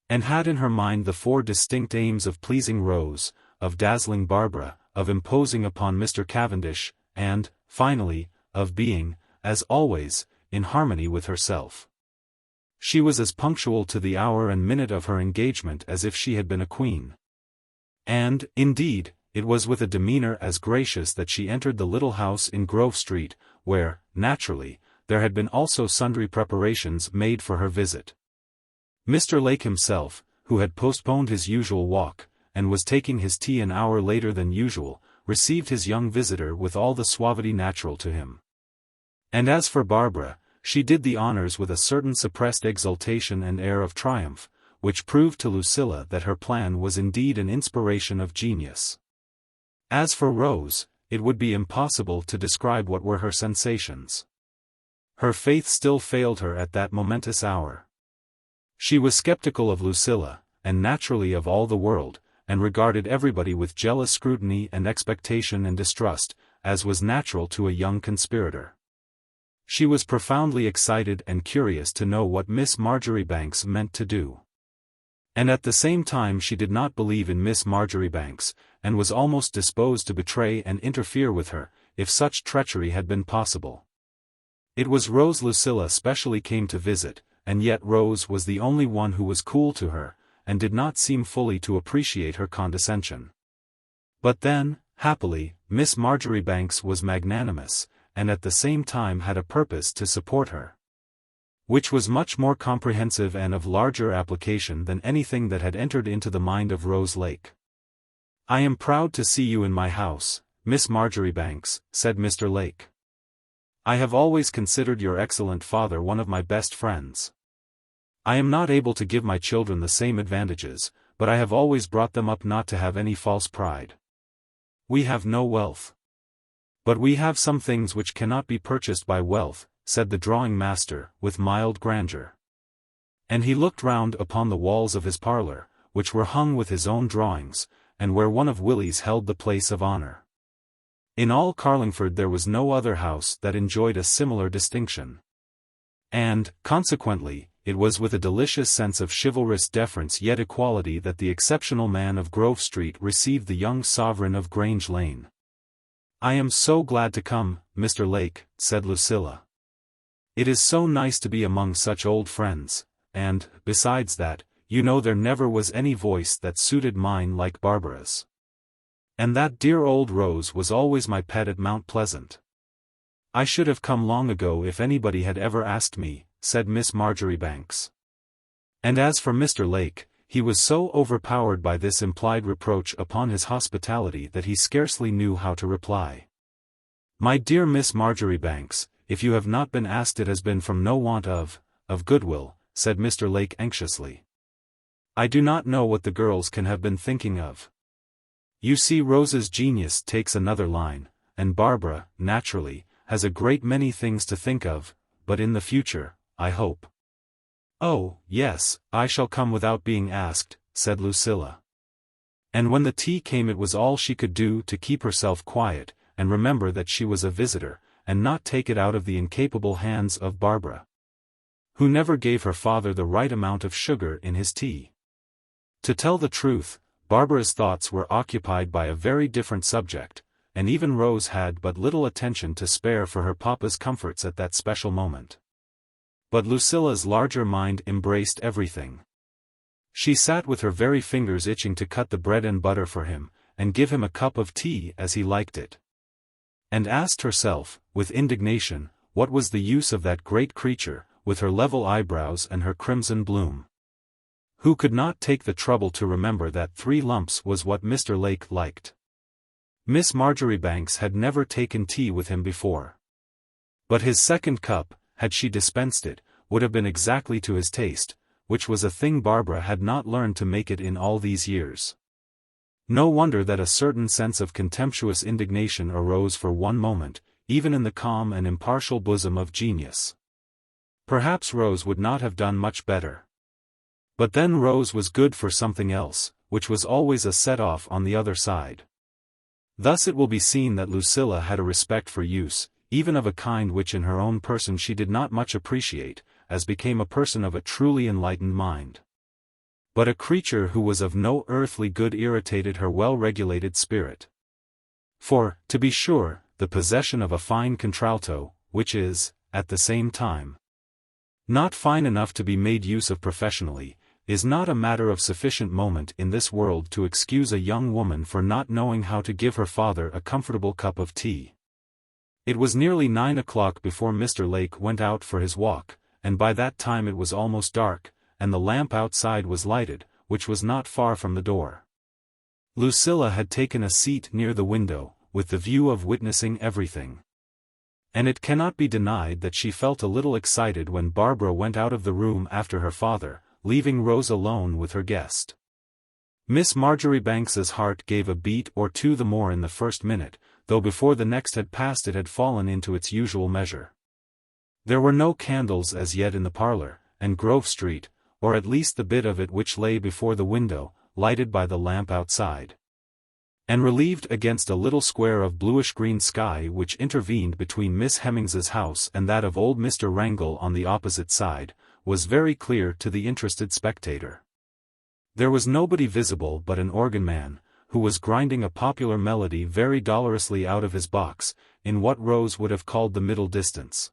and had in her mind the four distinct aims of pleasing Rose, of dazzling Barbara, of imposing upon Mr. Cavendish, and, finally, of being, as always, in harmony with herself. She was as punctual to the hour and minute of her engagement as if she had been a queen. And, indeed, it was with a demeanor as gracious that she entered the little house in Grove Street, where, naturally, there had been also sundry preparations made for her visit. Mr. Lake himself, who had postponed his usual walk, and was taking his tea an hour later than usual, received his young visitor with all the suavity natural to him. And as for Barbara, she did the honors with a certain suppressed exultation and air of triumph, which proved to Lucilla that her plan was indeed an inspiration of genius. As for Rose, it would be impossible to describe what were her sensations. Her faith still failed her at that momentous hour. She was skeptical of Lucilla, and naturally of all the world, and regarded everybody with jealous scrutiny and expectation and distrust, as was natural to a young conspirator. She was profoundly excited and curious to know what Miss Marjoribanks meant to do. And at the same time she did not believe in Miss Marjoribanks, and was almost disposed to betray and interfere with her, if such treachery had been possible. It was Rose Lucilla specially came to visit, and yet Rose was the only one who was cool to her, and did not seem fully to appreciate her condescension. But then, happily, Miss Marjoribanks was magnanimous, and at the same time had a purpose to support her, which was much more comprehensive and of larger application than anything that had entered into the mind of Rose Lake. "I am proud to see you in my house, Miss Marjoribanks," said Mr. Lake. "I have always considered your excellent father one of my best friends. I am not able to give my children the same advantages, but I have always brought them up not to have any false pride. We have no wealth. But we have some things which cannot be purchased by wealth," said the drawing master, with mild grandeur. And he looked round upon the walls of his parlour, which were hung with his own drawings, and where one of Willie's held the place of honour. In all Carlingford there was no other house that enjoyed a similar distinction. And, consequently, it was with a delicious sense of chivalrous deference yet equality that the exceptional man of Grove Street received the young sovereign of Grange Lane. "I am so glad to come, Mr. Lake," said Lucilla. "It is so nice to be among such old friends, and, besides that, you know there never was any voice that suited mine like Barbara's. And that dear old Rose was always my pet at Mount Pleasant. I should have come long ago if anybody had ever asked me," said Miss Marjoribanks. And as for Mr. Lake, he was so overpowered by this implied reproach upon his hospitality that he scarcely knew how to reply. "My dear Miss Marjoribanks, if you have not been asked it has been from no want of goodwill," said Mr. Lake anxiously. "I do not know what the girls can have been thinking of. You see Rose's genius takes another line, and Barbara, naturally, has a great many things to think of, but in the future, I hope." "Oh, yes, I shall come without being asked," said Lucilla. And when the tea came it was all she could do to keep herself quiet, and remember that she was a visitor, and not take it out of the incapable hands of Barbara, who never gave her father the right amount of sugar in his tea. To tell the truth, Barbara's thoughts were occupied by a very different subject, and even Rose had but little attention to spare for her papa's comforts at that special moment. But Lucilla's larger mind embraced everything. She sat with her very fingers itching to cut the bread and butter for him, and give him a cup of tea as he liked it. And asked herself, with indignation, what was the use of that great creature, with her level eyebrows and her crimson bloom, who could not take the trouble to remember that 3 lumps was what Mr. Lake liked. Miss Marjoribanks had never taken tea with him before. But his second cup, had she dispensed it, would have been exactly to his taste, which was a thing Barbara had not learned to make it in all these years. No wonder that a certain sense of contemptuous indignation arose for one moment, even in the calm and impartial bosom of genius. Perhaps Rose would not have done much better. But then Rose was good for something else, which was always a set-off on the other side. Thus it will be seen that Lucilla had a respect for use, even of a kind which in her own person she did not much appreciate, as became a person of a truly enlightened mind. But a creature who was of no earthly good irritated her well-regulated spirit. For, to be sure, the possession of a fine contralto, which is, at the same time, not fine enough to be made use of professionally, is not a matter of sufficient moment in this world to excuse a young woman for not knowing how to give her father a comfortable cup of tea. It was nearly 9 o'clock before Mr. Lake went out for his walk, and by that time it was almost dark, and the lamp outside was lighted, which was not far from the door. Lucilla had taken a seat near the window, with the view of witnessing everything. And it cannot be denied that she felt a little excited when Barbara went out of the room after her father, leaving Rose alone with her guest. Miss Marjoribanks's heart gave a beat or two the more in the first minute, though before the next had passed it had fallen into its usual measure. There were no candles as yet in the parlour, and Grove Street, or at least the bit of it which lay before the window, lighted by the lamp outside, and relieved against a little square of bluish-green sky which intervened between Miss Hemmings's house and that of old Mr. Wrangle on the opposite side, was very clear to the interested spectator. There was nobody visible but an organ-man, who was grinding a popular melody very dolorously out of his box, in what Rose would have called the middle distance.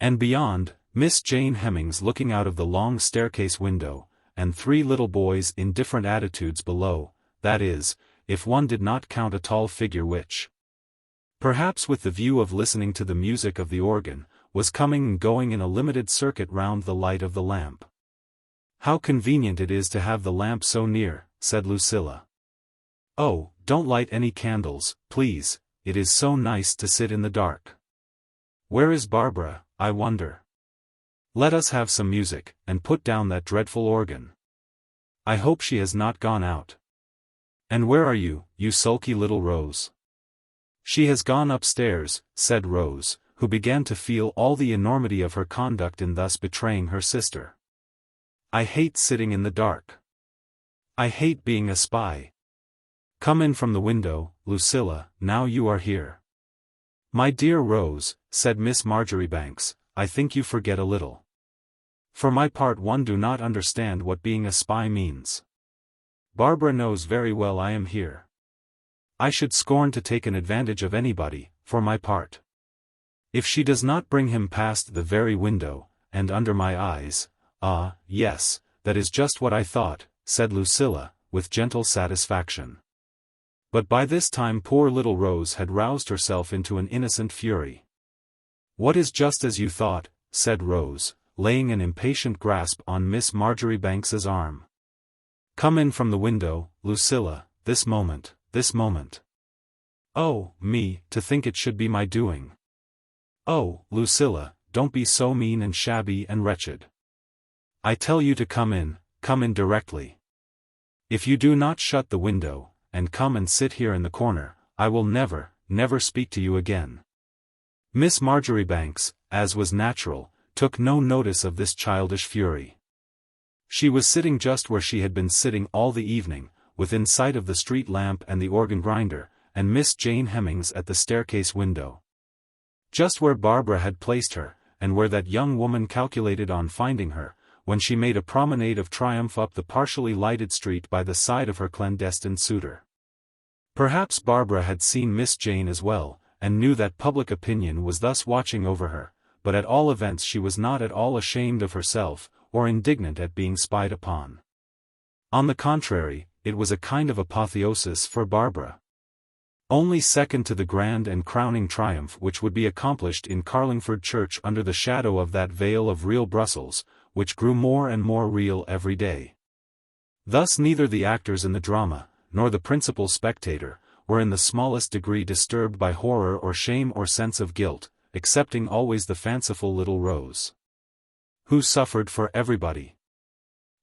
And beyond, Miss Jane Hemmings looking out of the long staircase window, and three little boys in different attitudes below, that is, if one did not count a tall figure which, perhaps with the view of listening to the music of the organ, was coming and going in a limited circuit round the light of the lamp. "How convenient it is to have the lamp so near," said Lucilla. "Oh, don't light any candles, please, it is so nice to sit in the dark. Where is Barbara, I wonder? Let us have some music, and put down that dreadful organ. I hope she has not gone out. And where are you, you sulky little Rose?" "She has gone upstairs," said Rose, who began to feel all the enormity of her conduct in thus betraying her sister. "I hate sitting in the dark. I hate being a spy. Come in from the window, Lucilla, now you are here." "My dear Rose," said Miss Marjoribanks, "I think you forget a little. For my part one do not understand what being a spy means. Barbara knows very well I am here. I should scorn to take an advantage of anybody, for my part. If she does not bring him past the very window, and under my eyes—" "Ah, yes, that is just what I thought," said Lucilla, with gentle satisfaction. But by this time poor little Rose had roused herself into an innocent fury. "What is just as you thought?" said Rose, laying an impatient grasp on Miss Marjoribanks's arm. "Come in from the window, Lucilla, this moment, this moment." "Oh, me, to think it should be my doing. Oh, Lucilla, don't be so mean and shabby and wretched. I tell you to come in directly. If you do not shut the window, and come and sit here in the corner, I will never, never speak to you again." Miss Marjoribanks, as was natural, took no notice of this childish fury. She was sitting just where she had been sitting all the evening, within sight of the street lamp and the organ grinder, and Miss Jane Hemmings at the staircase window. Just where Barbara had placed her, and where that young woman calculated on finding her, when she made a promenade of triumph up the partially lighted street by the side of her clandestine suitor. Perhaps Barbara had seen Miss Jane as well, and knew that public opinion was thus watching over her, but at all events she was not at all ashamed of herself, or indignant at being spied upon. On the contrary, it was a kind of apotheosis for Barbara. Only second to the grand and crowning triumph which would be accomplished in Carlingford church under the shadow of that veil of real Brussels, which grew more and more real every day. Thus neither the actors in the drama, nor the principal spectator, were in the smallest degree disturbed by horror or shame or sense of guilt, excepting always the fanciful little Rose, who suffered for everybody.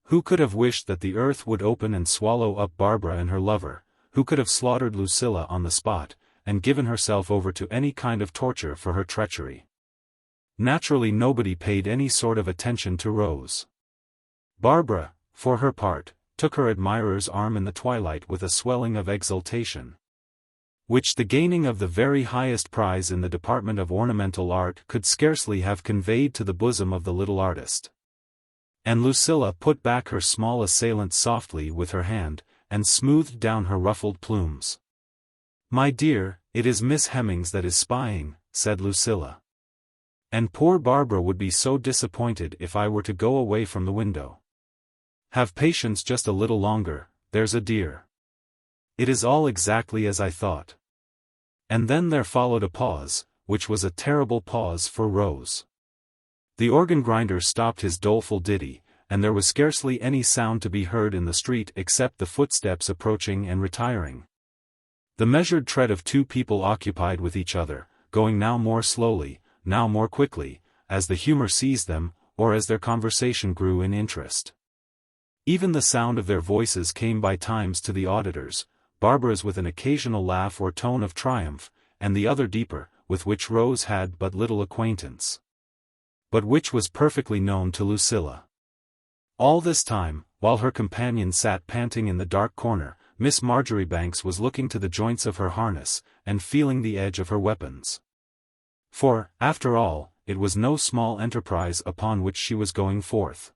Who could have wished that the earth would open and swallow up Barbara and her lover? Who could have slaughtered Lucilla on the spot, and given herself over to any kind of torture for her treachery? Naturally nobody paid any sort of attention to Rose. Barbara, for her part, took her admirer's arm in the twilight with a swelling of exultation, which the gaining of the very highest prize in the department of ornamental art could scarcely have conveyed to the bosom of the little artist. And Lucilla put back her small assailant softly with her hand, and smoothed down her ruffled plumes. "My dear, it is Miss Hemmings that is spying," said Lucilla. "And poor Barbara would be so disappointed if I were to go away from the window. Have patience just a little longer, there's a dear. It is all exactly as I thought." And then there followed a pause, which was a terrible pause for Rose. The organ grinder stopped his doleful ditty, and there was scarcely any sound to be heard in the street except the footsteps approaching and retiring. The measured tread of two people occupied with each other, going now more slowly, now more quickly, as the humor seized them, or as their conversation grew in interest. Even the sound of their voices came by times to the auditors, Barbara's with an occasional laugh or tone of triumph, and the other deeper, with which Rose had but little acquaintance, but which was perfectly known to Lucilla. All this time, while her companion sat panting in the dark corner, Miss Marjoribanks was looking to the joints of her harness, and feeling the edge of her weapons. For, after all, it was no small enterprise upon which she was going forth.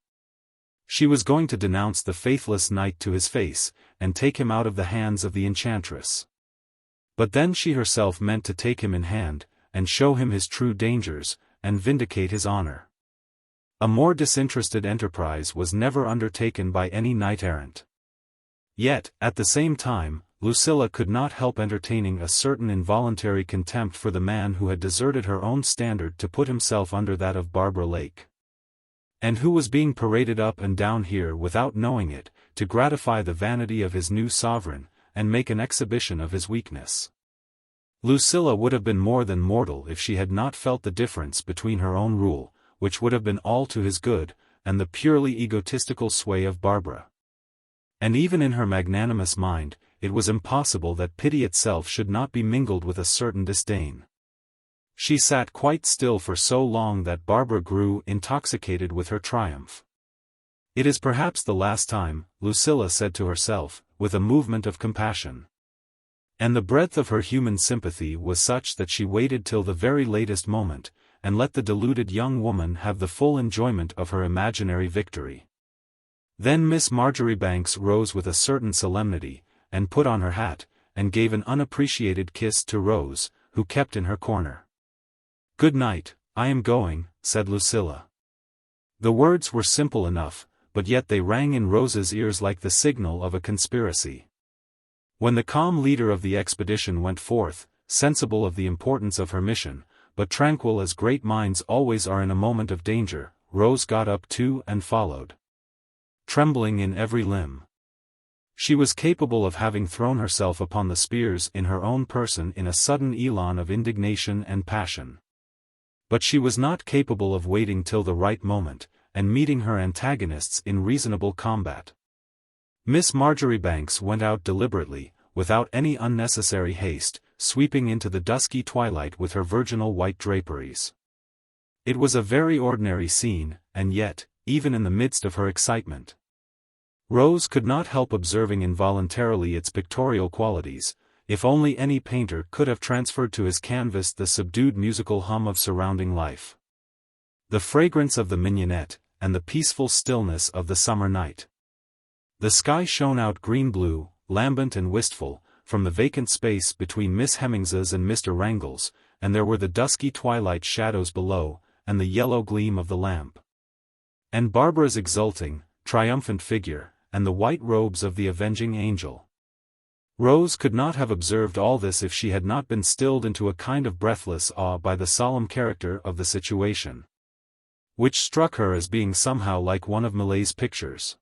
She was going to denounce the faithless knight to his face, and take him out of the hands of the enchantress. But then she herself meant to take him in hand, and show him his true dangers, and vindicate his honor. A more disinterested enterprise was never undertaken by any knight-errant. Yet, at the same time, Lucilla could not help entertaining a certain involuntary contempt for the man who had deserted her own standard to put himself under that of Barbara Lake, and who was being paraded up and down here without knowing it, to gratify the vanity of his new sovereign, and make an exhibition of his weakness. Lucilla would have been more than mortal if she had not felt the difference between her own rule, which would have been all to his good, and the purely egotistical sway of Barbara. And even in her magnanimous mind, it was impossible that pity itself should not be mingled with a certain disdain. She sat quite still for so long that Barbara grew intoxicated with her triumph. "It is perhaps the last time," Lucilla said to herself, with a movement of compassion. And the breadth of her human sympathy was such that she waited till the very latest moment, and let the deluded young woman have the full enjoyment of her imaginary victory. Then Miss Marjoribanks rose with a certain solemnity, and put on her hat, and gave an unappreciated kiss to Rose, who kept in her corner. "Good night, I am going," said Lucilla. The words were simple enough, but yet they rang in Rose's ears like the signal of a conspiracy. When the calm leader of the expedition went forth, sensible of the importance of her mission, but tranquil as great minds always are in a moment of danger, Rose got up too and followed, trembling in every limb. She was capable of having thrown herself upon the spears in her own person in a sudden elan of indignation and passion. But she was not capable of waiting till the right moment, and meeting her antagonists in reasonable combat. Miss Marjoribanks went out deliberately, without any unnecessary haste, sweeping into the dusky twilight with her virginal white draperies. It was a very ordinary scene, and yet, even in the midst of her excitement, Rose could not help observing involuntarily its pictorial qualities. If only any painter could have transferred to his canvas the subdued musical hum of surrounding life, the fragrance of the mignonette, and the peaceful stillness of the summer night. The sky shone out green-blue, lambent and wistful, from the vacant space between Miss Hemmings's and Mr. Wrangle's, and there were the dusky twilight shadows below, and the yellow gleam of the lamp, and Barbara's exulting, triumphant figure, and the white robes of the avenging angel. Rose could not have observed all this if she had not been stilled into a kind of breathless awe by the solemn character of the situation, which struck her as being somehow like one of Millet's pictures.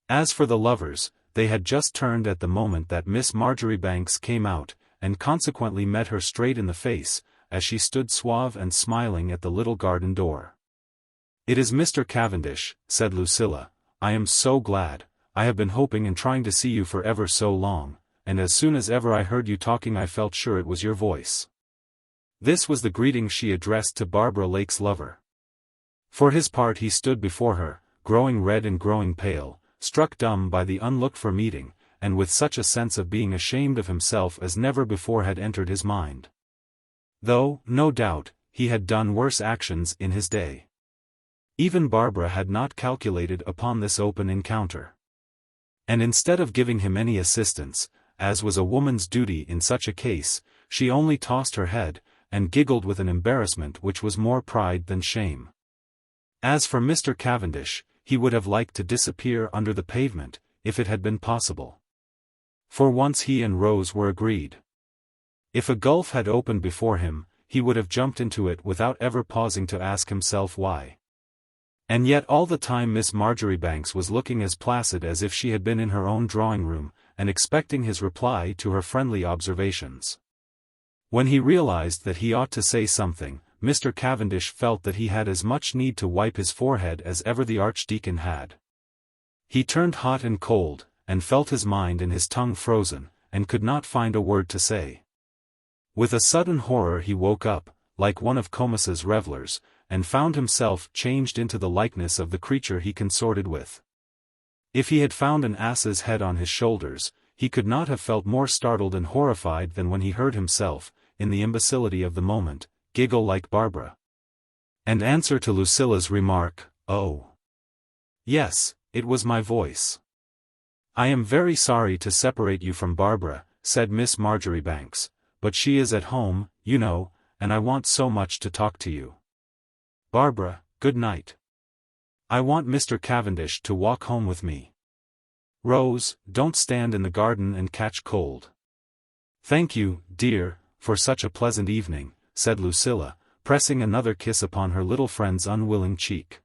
As for the lovers, they had just turned at the moment that Miss Marjoribanks came out, and consequently met her straight in the face, as she stood suave and smiling at the little garden door. "It is Mr. Cavendish," said Lucilla. "I am so glad. I have been hoping and trying to see you for ever so long, and as soon as ever I heard you talking I felt sure it was your voice." This was the greeting she addressed to Barbara Lake's lover. For his part he stood before her, growing red and growing pale, struck dumb by the unlooked-for meeting, and with such a sense of being ashamed of himself as never before had entered his mind. Though, no doubt, he had done worse actions in his day. Even Barbara had not calculated upon this open encounter. And instead of giving him any assistance, as was a woman's duty in such a case, she only tossed her head, and giggled with an embarrassment which was more pride than shame. As for Mr. Cavendish, he would have liked to disappear under the pavement, if it had been possible. For once he and Rose were agreed. If a gulf had opened before him, he would have jumped into it without ever pausing to ask himself why. And yet all the time Miss Marjoribanks was looking as placid as if she had been in her own drawing-room, and expecting his reply to her friendly observations. When he realized that he ought to say something, Mr. Cavendish felt that he had as much need to wipe his forehead as ever the Archdeacon had. He turned hot and cold, and felt his mind and his tongue frozen, and could not find a word to say. With a sudden horror he woke up, like one of Comus's revellers, and found himself changed into the likeness of the creature he consorted with. If he had found an ass's head on his shoulders, he could not have felt more startled and horrified than when he heard himself, in the imbecility of the moment, giggle like Barbara. And answer to Lucilla's remark, "Oh, yes, it was my voice." "I am very sorry to separate you from Barbara," said Miss Marjoribanks, "but she is at home, you know, and I want so much to talk to you. Barbara, good night. I want Mr. Cavendish to walk home with me. Rose, don't stand in the garden and catch cold." "Thank you, dear, for such a pleasant evening," said Lucilla, pressing another kiss upon her little friend's unwilling cheek.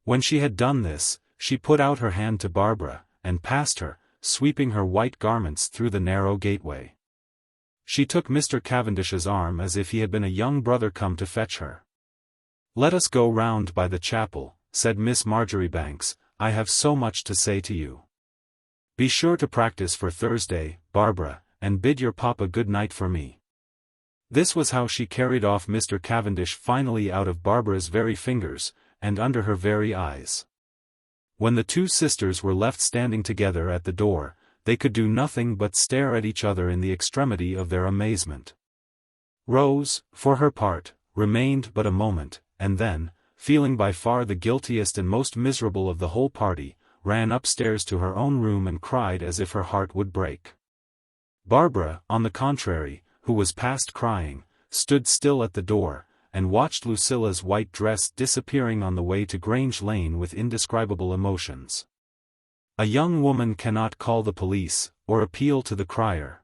When she had done this, she put out her hand to Barbara, and passed her, sweeping her white garments through the narrow gateway. She took Mr. Cavendish's arm as if he had been a young brother come to fetch her. "Let us go round by the chapel," said Miss Marjoribanks, "I have so much to say to you. Be sure to practice for Thursday, Barbara, and bid your papa good night for me." This was how she carried off Mr. Cavendish finally out of Barbara's very fingers, and under her very eyes. When the two sisters were left standing together at the door, they could do nothing but stare at each other in the extremity of their amazement. Rose, for her part, remained but a moment, and then, feeling by far the guiltiest and most miserable of the whole party, ran upstairs to her own room and cried as if her heart would break. Barbara, on the contrary, who was past crying, stood still at the door, and watched Lucilla's white dress disappearing on the way to Grange Lane with indescribable emotions. A young woman cannot call the police, or appeal to the crier,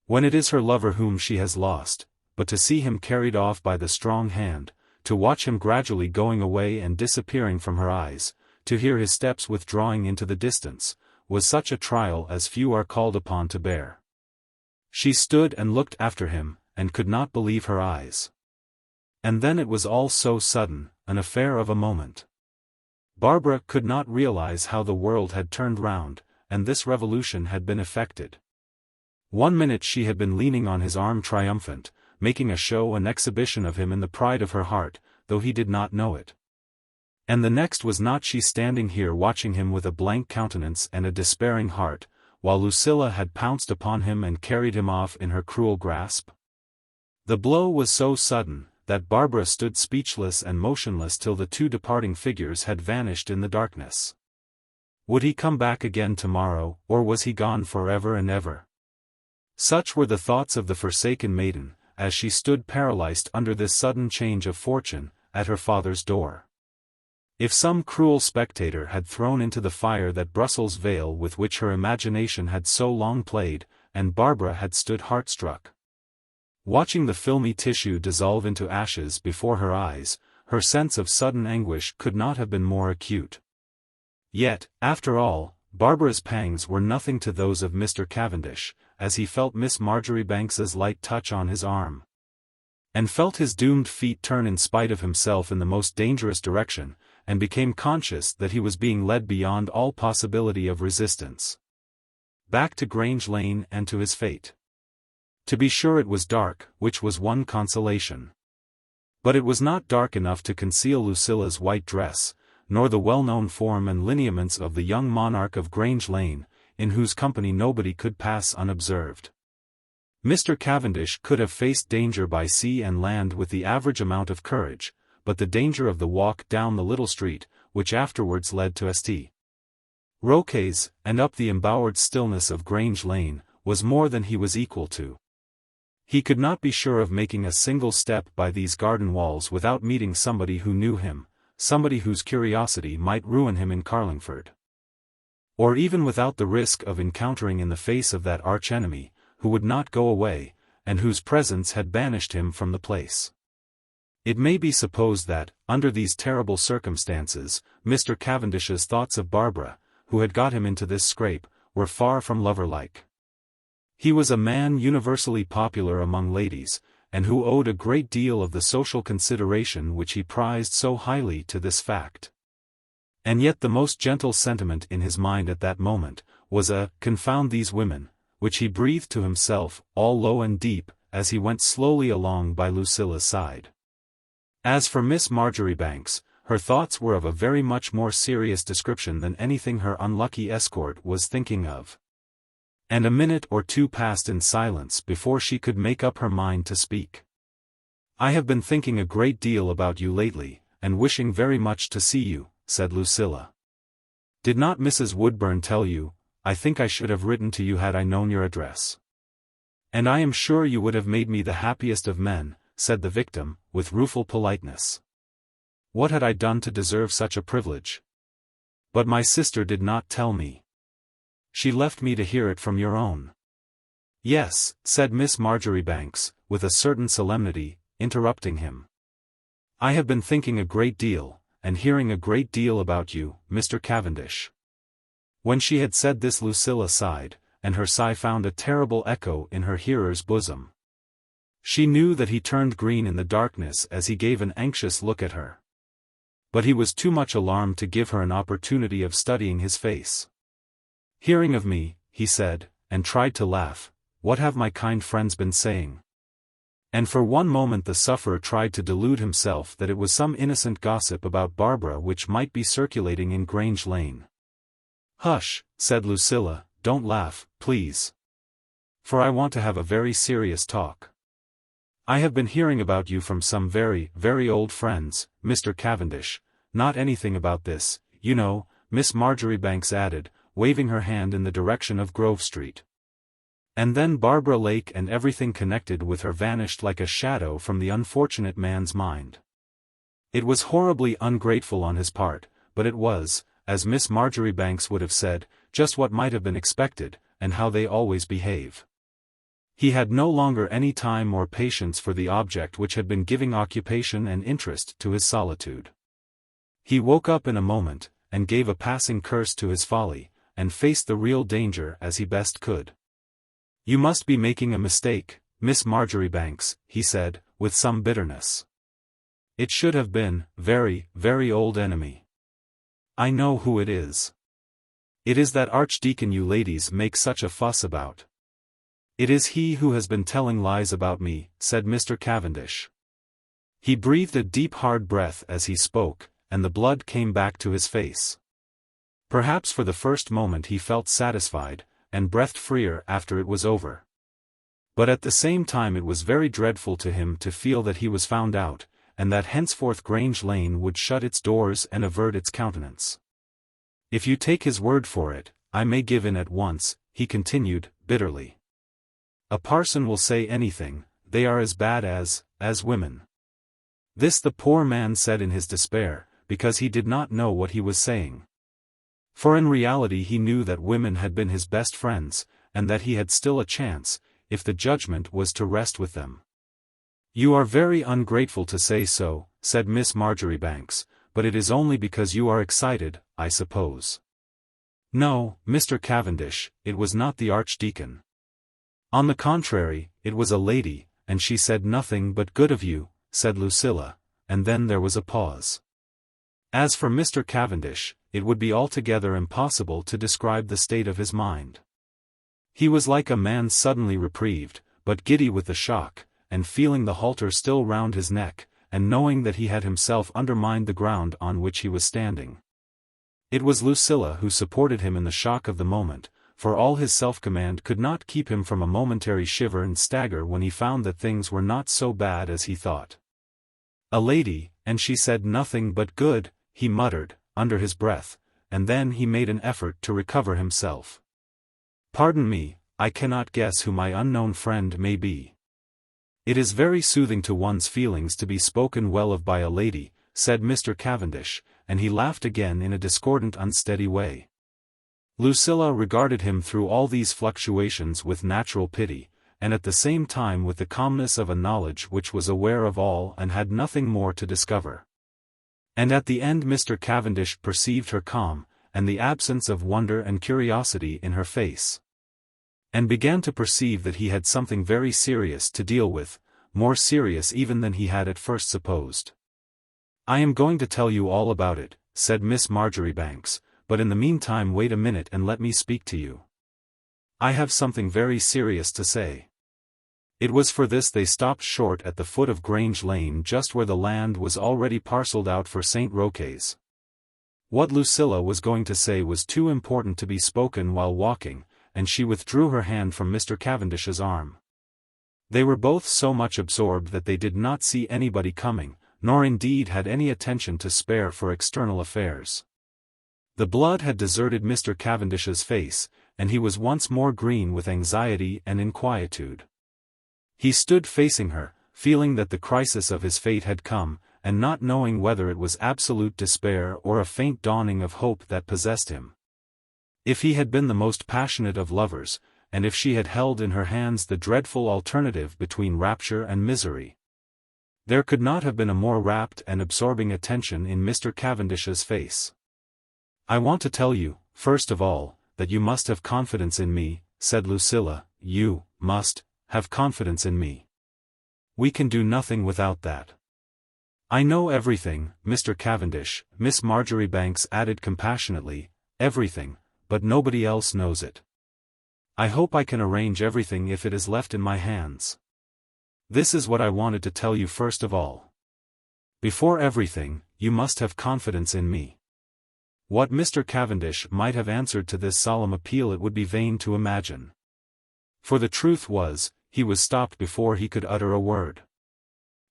when it is her lover whom she has lost, but to see him carried off by the strong hand, to watch him gradually going away and disappearing from her eyes, to hear his steps withdrawing into the distance, was such a trial as few are called upon to bear. She stood and looked after him, and could not believe her eyes. And then it was all so sudden, an affair of a moment. Barbara could not realize how the world had turned round, and this revolution had been effected. One minute she had been leaning on his arm triumphant, making a show and exhibition of him in the pride of her heart, though he did not know it. And the next was not she standing here watching him with a blank countenance and a despairing heart, while Lucilla had pounced upon him and carried him off in her cruel grasp? The blow was so sudden, that Barbara stood speechless and motionless till the two departing figures had vanished in the darkness. Would he come back again tomorrow, or was he gone forever and ever? Such were the thoughts of the forsaken maiden, as she stood paralyzed under this sudden change of fortune, at her father's door. If some cruel spectator had thrown into the fire that Brussels veil with which her imagination had so long played, and Barbara had stood heart-struck, watching the filmy tissue dissolve into ashes before her eyes, her sense of sudden anguish could not have been more acute. Yet, after all, Barbara's pangs were nothing to those of Mr. Cavendish, as he felt Miss Marjoribanks's light touch on his arm, and felt his doomed feet turn in spite of himself in the most dangerous direction, and became conscious that he was being led beyond all possibility of resistance, back to Grange Lane and to his fate. To be sure it was dark, which was one consolation. But it was not dark enough to conceal Lucilla's white dress, nor the well-known form and lineaments of the young monarch of Grange Lane, in whose company nobody could pass unobserved. Mr. Cavendish could have faced danger by sea and land with the average amount of courage, but the danger of the walk down the little street, which afterwards led to St. Roque's, and up the embowered stillness of Grange Lane, was more than he was equal to. He could not be sure of making a single step by these garden walls without meeting somebody who knew him, somebody whose curiosity might ruin him in Carlingford. Or even without the risk of encountering in the face of that arch-enemy, who would not go away, and whose presence had banished him from the place. It may be supposed that, under these terrible circumstances, Mr. Cavendish's thoughts of Barbara, who had got him into this scrape, were far from lover-like. He was a man universally popular among ladies, and who owed a great deal of the social consideration which he prized so highly to this fact. And yet the most gentle sentiment in his mind at that moment, was a "confound these women," which he breathed to himself, all low and deep, as he went slowly along by Lucilla's side. As for Miss Marjoribanks, her thoughts were of a very much more serious description than anything her unlucky escort was thinking of. And a minute or two passed in silence before she could make up her mind to speak. "I have been thinking a great deal about you lately, and wishing very much to see you," said Lucilla. "Did not Mrs. Woodburn tell you? I think I should have written to you had I known your address." "And I am sure you would have made me the happiest of men," said the victim, with rueful politeness. "What had I done to deserve such a privilege? But my sister did not tell me. She left me to hear it from your own." "Yes," said Miss Marjoribanks, with a certain solemnity, interrupting him. "I have been thinking a great deal, and hearing a great deal about you, Mr. Cavendish." When she had said this Lucilla sighed, and her sigh found a terrible echo in her hearer's bosom. She knew that he turned green in the darkness as he gave an anxious look at her. But he was too much alarmed to give her an opportunity of studying his face. "Hearing of me," he said, and tried to laugh, "what have my kind friends been saying?" And for one moment the sufferer tried to delude himself that it was some innocent gossip about Barbara which might be circulating in Grange Lane. "Hush," said Lucilla, "don't laugh, please. For I want to have a very serious talk. I have been hearing about you from some very, very old friends, Mr. Cavendish, not anything about this, you know," Miss Marjoribanks added, waving her hand in the direction of Grove Street. And then Barbara Lake and everything connected with her vanished like a shadow from the unfortunate man's mind. It was horribly ungrateful on his part, but it was, as Miss Marjoribanks would have said, just what might have been expected, and how they always behave. He had no longer any time or patience for the object which had been giving occupation and interest to his solitude. He woke up in a moment, and gave a passing curse to his folly, and faced the real danger as he best could. "You must be making a mistake, Miss Marjoribanks," he said, with some bitterness. "It should have been, very, very old enemy. I know who it is. It is that archdeacon you ladies make such a fuss about. It is he who has been telling lies about me," said Mr. Cavendish. He breathed a deep hard breath as he spoke, and the blood came back to his face. Perhaps for the first moment he felt satisfied, and breathed freer after it was over. But at the same time it was very dreadful to him to feel that he was found out, and that henceforth Grange Lane would shut its doors and avert its countenance. "If you take his word for it, I may give in at once," he continued, bitterly. "A parson will say anything, they are as bad as women." This the poor man said in his despair, because he did not know what he was saying. For in reality he knew that women had been his best friends, and that he had still a chance, if the judgment was to rest with them. "You are very ungrateful to say so," said Miss Marjoribanks, "but it is only because you are excited, I suppose." "No, Mr. Cavendish, it was not the archdeacon. On the contrary, it was a lady, and she said nothing but good of you," said Lucilla, and then there was a pause. As for Mr. Cavendish, it would be altogether impossible to describe the state of his mind. He was like a man suddenly reprieved, but giddy with the shock, and feeling the halter still round his neck, and knowing that he had himself undermined the ground on which he was standing. It was Lucilla who supported him in the shock of the moment, for all his self-command could not keep him from a momentary shiver and stagger when he found that things were not so bad as he thought. "A lady, and she said nothing but good," he muttered, under his breath, and then he made an effort to recover himself. "Pardon me, I cannot guess who my unknown friend may be." "It is very soothing to one's feelings to be spoken well of by a lady," said Mr. Cavendish, and he laughed again in a discordant unsteady way. Lucilla regarded him through all these fluctuations with natural pity, and at the same time with the calmness of a knowledge which was aware of all and had nothing more to discover. And at the end Mr. Cavendish perceived her calm, and the absence of wonder and curiosity in her face, and began to perceive that he had something very serious to deal with, more serious even than he had at first supposed. "I am going to tell you all about it," said Miss Marjoribanks, "but in the meantime wait a minute and let me speak to you. I have something very serious to say." It was for this they stopped short at the foot of Grange Lane, just where the land was already parcelled out for St. Roque's. What Lucilla was going to say was too important to be spoken while walking, and she withdrew her hand from Mr. Cavendish's arm. They were both so much absorbed that they did not see anybody coming, nor indeed had any attention to spare for external affairs. The blood had deserted Mr. Cavendish's face, and he was once more green with anxiety and inquietude. He stood facing her, feeling that the crisis of his fate had come, and not knowing whether it was absolute despair or a faint dawning of hope that possessed him. If he had been the most passionate of lovers, and if she had held in her hands the dreadful alternative between rapture and misery, there could not have been a more rapt and absorbing attention in Mr. Cavendish's face. "I want to tell you, first of all, that you must have confidence in me," said Lucilla. "You must have confidence in me. We can do nothing without that." "I know everything, Mr. Cavendish," Miss Marjoribanks added compassionately, "everything, but nobody else knows it. I hope I can arrange everything if it is left in my hands. This is what I wanted to tell you first of all. Before everything, you must have confidence in me." What Mr. Cavendish might have answered to this solemn appeal it would be vain to imagine. For the truth was, he was stopped before he could utter a word.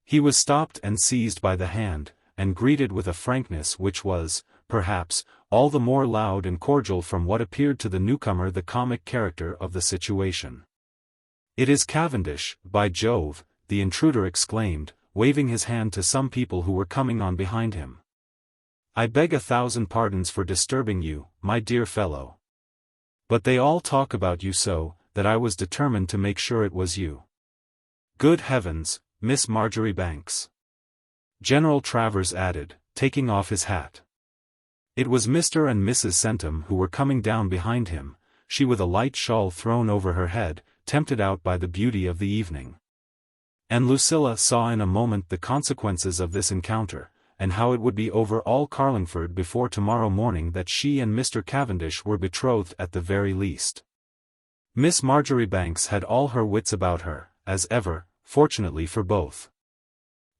He was stopped and seized by the hand, and greeted with a frankness which was, perhaps, all the more loud and cordial from what appeared to the newcomer the comic character of the situation. "It is Cavendish, by Jove," the intruder exclaimed, waving his hand to some people who were coming on behind him. "I beg 1,000 pardons for disturbing you, my dear fellow. But they all talk about you so, that I was determined to make sure it was you." "Good heavens, Miss Marjoribanks!" General Travers added, taking off his hat. It was Mr. and Mrs. Centum who were coming down behind him, she with a light shawl thrown over her head, tempted out by the beauty of the evening. And Lucilla saw in a moment the consequences of this encounter, and how it would be over all Carlingford before tomorrow morning that she and Mr. Cavendish were betrothed at the very least. Miss Marjoribanks had all her wits about her, as ever, fortunately for both.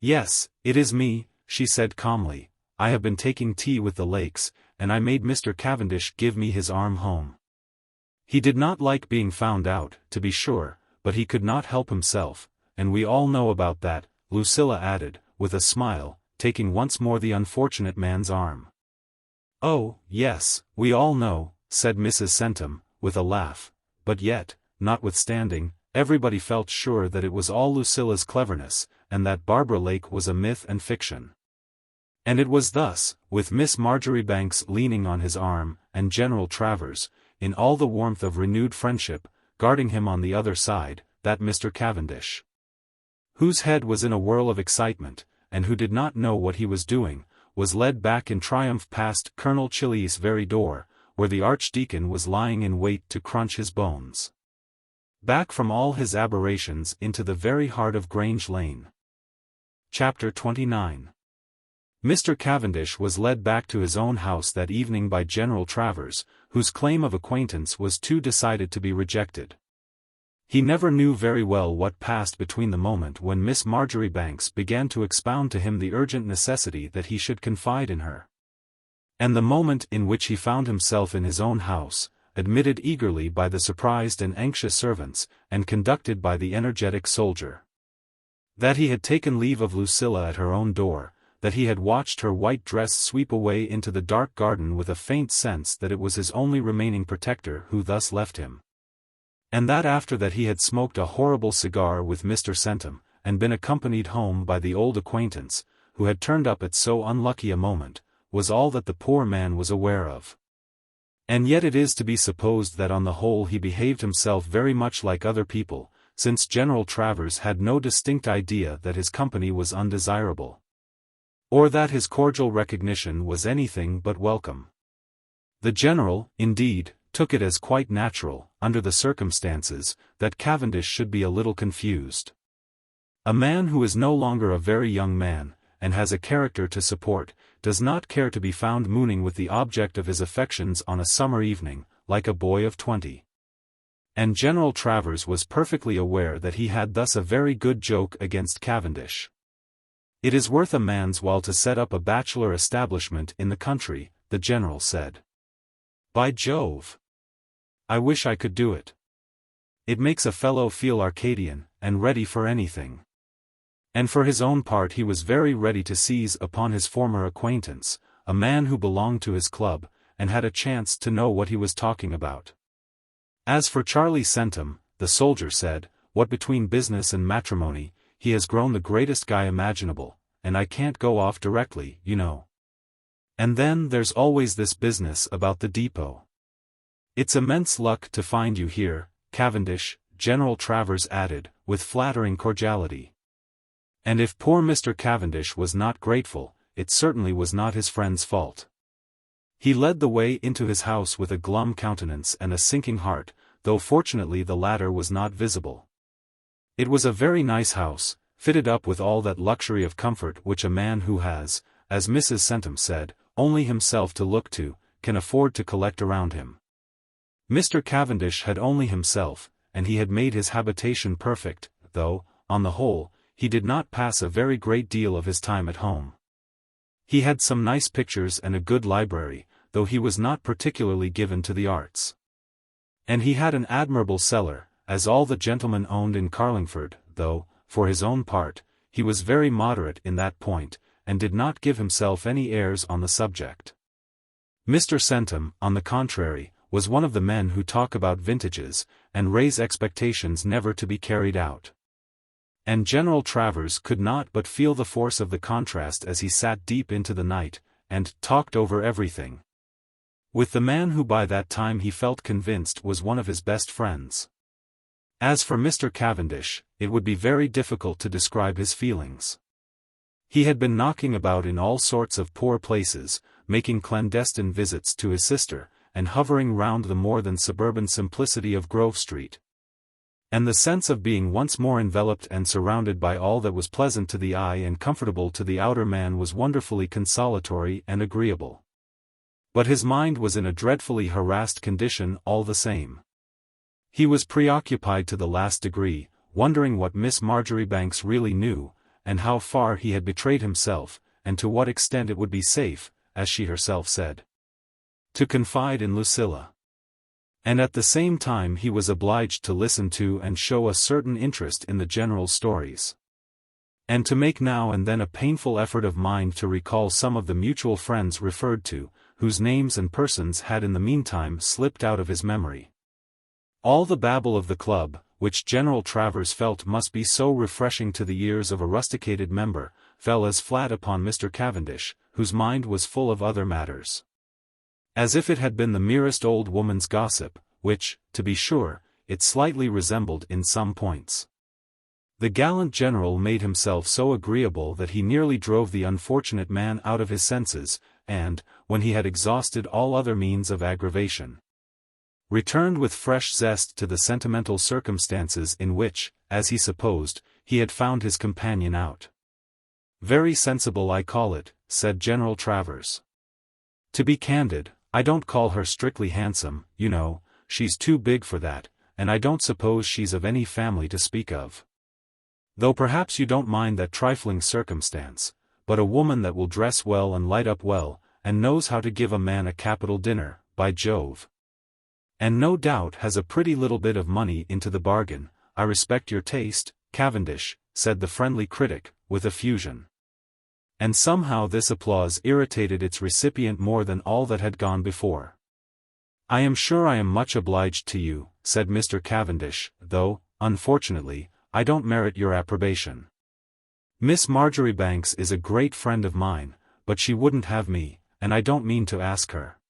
"Yes, it is me," she said calmly. "I have been taking tea with the Lakes, and I made Mr. Cavendish give me his arm home. He did not like being found out, to be sure, but he could not help himself, and we all know about that," Lucilla added, with a smile, taking once more the unfortunate man's arm. "Oh, yes, we all know," said Mrs. Centum, with a laugh, but yet, notwithstanding, everybody felt sure that it was all Lucilla's cleverness, and that Barbara Lake was a myth and fiction. And it was thus, with Miss Marjoribanks leaning on his arm, and General Travers, in all the warmth of renewed friendship, guarding him on the other side, that Mr. Cavendish, whose head was in a whirl of excitement, and who did not know what he was doing, was led back in triumph past Colonel Chilly's very door, where the Archdeacon was lying in wait to crunch his bones. Back from all his aberrations into the very heart of Grange Lane. Chapter 29. Mr. Cavendish was led back to his own house that evening by General Travers, whose claim of acquaintance was too decided to be rejected. He never knew very well what passed between the moment when Miss Marjoribanks began to expound to him the urgent necessity that he should confide in her, and the moment in which he found himself in his own house, admitted eagerly by the surprised and anxious servants, and conducted by the energetic soldier. That he had taken leave of Lucilla at her own door, that he had watched her white dress sweep away into the dark garden with a faint sense that it was his only remaining protector who thus left him, and that after that he had smoked a horrible cigar with Mr. Centum, and been accompanied home by the old acquaintance, who had turned up at so unlucky a moment, was all that the poor man was aware of. And yet it is to be supposed that on the whole he behaved himself very much like other people, since General Travers had no distinct idea that his company was undesirable, or that his cordial recognition was anything but welcome. The general, indeed, took it as quite natural, under the circumstances, that Cavendish should be a little confused. A man who is no longer a very young man, and has a character to support, does not care to be found mooning with the object of his affections on a summer evening, like a boy of 20. And General Travers was perfectly aware that he had thus a very good joke against Cavendish. "It is worth a man's while to set up a bachelor establishment in the country," the general said. "By Jove! I wish I could do it. It makes a fellow feel Arcadian, and ready for anything." And for his own part he was very ready to seize upon his former acquaintance, a man who belonged to his club, and had a chance to know what he was talking about. As for Charlie Centum, the soldier said, "what between business and matrimony, he has grown the greatest guy imaginable, and I can't go off directly, you know. And then there's always this business about the depot. It's immense luck to find you here, Cavendish," General Travers added, with flattering cordiality. And if poor Mr. Cavendish was not grateful, it certainly was not his friend's fault. He led the way into his house with a glum countenance and a sinking heart, though fortunately the latter was not visible. It was a very nice house, fitted up with all that luxury of comfort which a man who has, as Mrs. Centum said, only himself to look to, can afford to collect around him. Mr. Cavendish had only himself, and he had made his habitation perfect, though, on the whole, he did not pass a very great deal of his time at home. He had some nice pictures and a good library, though he was not particularly given to the arts. And he had an admirable cellar, as all the gentlemen owned in Carlingford, though, for his own part, he was very moderate in that point, and did not give himself any airs on the subject. Mr. Centum, on the contrary, was one of the men who talk about vintages, and raise expectations never to be carried out. And General Travers could not but feel the force of the contrast as he sat deep into the night, and talked over everything with the man who by that time he felt convinced was one of his best friends. As for Mr. Cavendish, it would be very difficult to describe his feelings. He had been knocking about in all sorts of poor places, making clandestine visits to his sister, and hovering round the more than suburban simplicity of Grove Street. And the sense of being once more enveloped and surrounded by all that was pleasant to the eye and comfortable to the outer man was wonderfully consolatory and agreeable. But his mind was in a dreadfully harassed condition all the same. He was preoccupied to the last degree, wondering what Miss Marjoribanks really knew, and how far he had betrayed himself, and to what extent it would be safe, as she herself said, to confide in Lucilla. And at the same time he was obliged to listen to and show a certain interest in the general's stories, and to make now and then a painful effort of mind to recall some of the mutual friends referred to, whose names and persons had in the meantime slipped out of his memory. All the babble of the club, which General Travers felt must be so refreshing to the ears of a rusticated member, fell as flat upon Mr. Cavendish, whose mind was full of other matters. As if it had been the merest old woman's gossip, which, to be sure, it slightly resembled in some points. The gallant general made himself so agreeable that he nearly drove the unfortunate man out of his senses, and, when he had exhausted all other means of aggravation, returned with fresh zest to the sentimental circumstances in which, as he supposed, he had found his companion out. "Very sensible I call it," said General Travers. "To be candid, I don't call her strictly handsome, you know, she's too big for that, and I don't suppose she's of any family to speak of. Though perhaps you don't mind that trifling circumstance, but a woman that will dress well and light up well, and knows how to give a man a capital dinner, by Jove. And no doubt has a pretty little bit of money into the bargain. I respect your taste, Cavendish," said the friendly critic, with effusion. And somehow this applause irritated its recipient more than all that had gone before. "I am sure I am much obliged to you," said Mr. Cavendish, "though, unfortunately, I don't merit your approbation. Miss Marjoribanks is a great friend of mine, but she wouldn't have me, and I don't mean to ask her.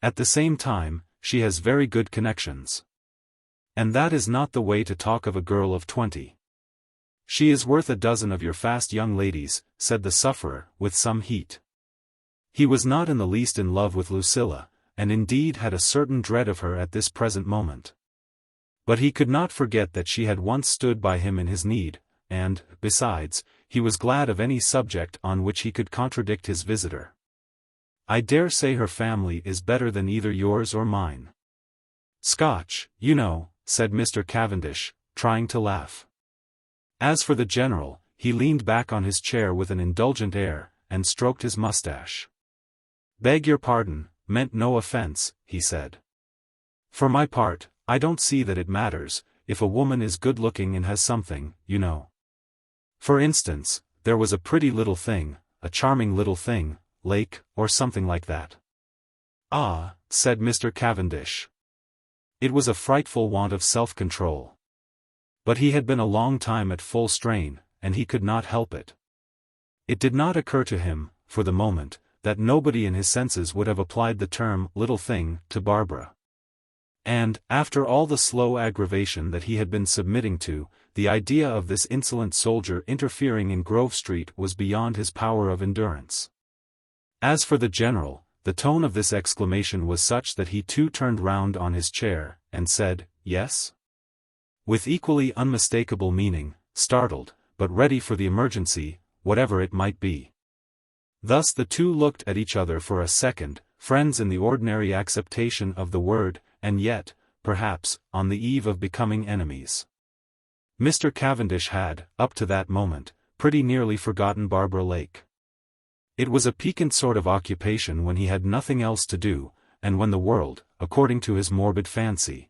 At the same time, she has very good connections. And that is not the way to talk of a girl of 20. She is worth a dozen of your fast young ladies, said the sufferer, with some heat. He was not in the least in love with Lucilla, and indeed had a certain dread of her at this present moment. But he could not forget that she had once stood by him in his need, and, besides, he was glad of any subject on which he could contradict his visitor. I dare say her family is better than either yours or mine. Scotch, you know, said Mr. Cavendish, trying to laugh. As for the general, he leaned back on his chair with an indulgent air, and stroked his mustache. Beg your pardon, meant no offense, he said. For my part, I don't see that it matters, if a woman is good-looking and has something, you know. For instance, there was a pretty little thing, a charming little thing, Lake, or something like that. Ah, said Mr. Cavendish. It was a frightful want of self-control. But he had been a long time at full strain, and he could not help it. It did not occur to him, for the moment, that nobody in his senses would have applied the term little thing to Barbara. And, after all the slow aggravation that he had been submitting to, the idea of this insolent soldier interfering in Grove Street was beyond his power of endurance. As for the general, the tone of this exclamation was such that he too turned round on his chair, and said, "Yes?" with equally unmistakable meaning, startled, but ready for the emergency, whatever it might be. Thus the two looked at each other for a second, friends in the ordinary acceptation of the word, and yet, perhaps, on the eve of becoming enemies. Mr. Cavendish had, up to that moment, pretty nearly forgotten Barbara Lake. It was a piquant sort of occupation when he had nothing else to do, and when the world, according to his morbid fancy,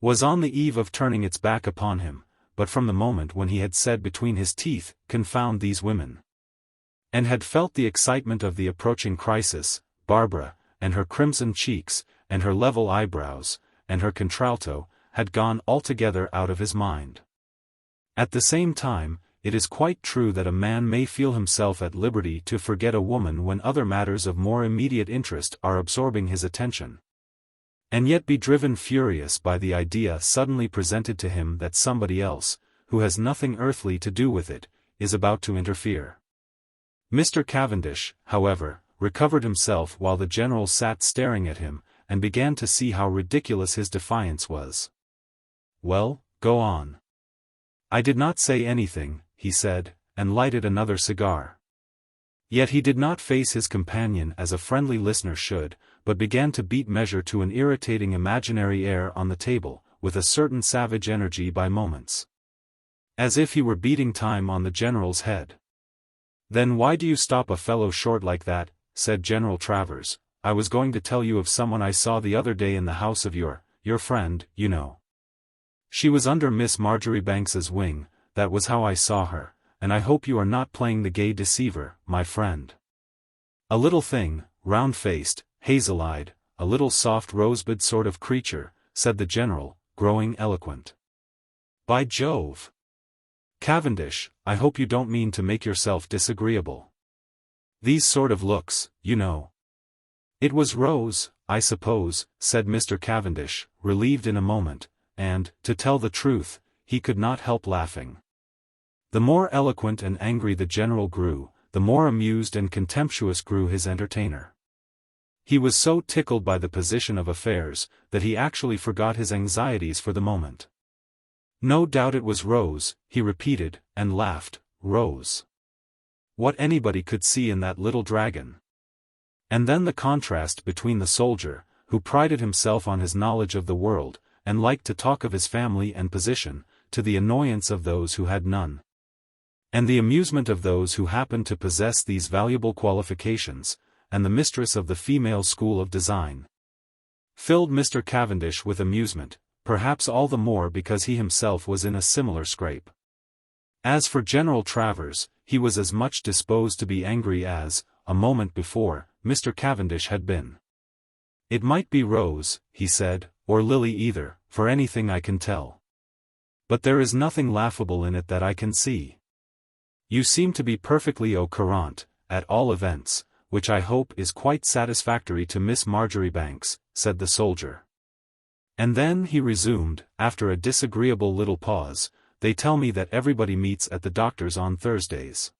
was on the eve of turning its back upon him, but from the moment when he had said between his teeth, "Confound these women," and had felt the excitement of the approaching crisis, Barbara, and her crimson cheeks, and her level eyebrows, and her contralto, had gone altogether out of his mind. At the same time, it is quite true that a man may feel himself at liberty to forget a woman when other matters of more immediate interest are absorbing his attention, and yet be driven furious by the idea suddenly presented to him that somebody else, who has nothing earthly to do with it, is about to interfere. Mr. Cavendish, however, recovered himself while the general sat staring at him, and began to see how ridiculous his defiance was. "Well, go on." "I did not say anything," he said, and lighted another cigar. Yet he did not face his companion as a friendly listener should, but began to beat measure to an irritating imaginary air on the table, with a certain savage energy by moments, as if he were beating time on the general's head. "Then why do you stop a fellow short like that?" said General Travers. "I was going to tell you of someone I saw the other day in the house of your friend, you know. She was under Miss Marjoribanks's wing, that was how I saw her, and I hope you are not playing the gay deceiver, my friend. A little thing, round-faced, hazel-eyed, a little soft rosebud sort of creature," said the general, growing eloquent. "By Jove! Cavendish, I hope you don't mean to make yourself disagreeable. These sort of looks, you know." "It was Rose, I suppose," said Mr. Cavendish, relieved in a moment, and, to tell the truth, he could not help laughing. The more eloquent and angry the general grew, the more amused and contemptuous grew his entertainer. He was so tickled by the position of affairs, that he actually forgot his anxieties for the moment. "No doubt it was Rose," he repeated, and laughed. "Rose. What anybody could see in that little dragon." And then the contrast between the soldier, who prided himself on his knowledge of the world, and liked to talk of his family and position, to the annoyance of those who had none, and the amusement of those who happened to possess these valuable qualifications, and the mistress of the female school of design, filled Mr. Cavendish with amusement, perhaps all the more because he himself was in a similar scrape. As for General Travers, he was as much disposed to be angry as, a moment before, Mr. Cavendish had been. "It might be Rose," he said, "or Lily either, for anything I can tell. But there is nothing laughable in it that I can see. You seem to be perfectly au courant, at all events, which I hope is quite satisfactory to Miss Marjoribanks," said the soldier. And then he resumed, after a disagreeable little pause, "They tell me that everybody meets at the doctor's on Thursdays.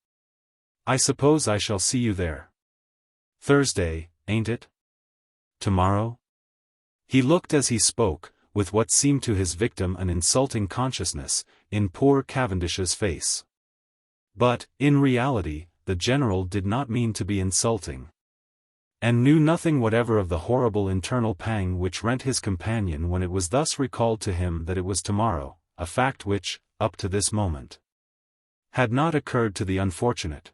I suppose I shall see you there. Thursday, ain't it? Tomorrow?" He looked as he spoke, with what seemed to his victim an insulting consciousness, in poor Cavendish's face. But, in reality, the general did not mean to be insulting, and knew nothing whatever of the horrible internal pang which rent his companion when it was thus recalled to him that it was tomorrow, a fact which, up to this moment, had not occurred to the unfortunate.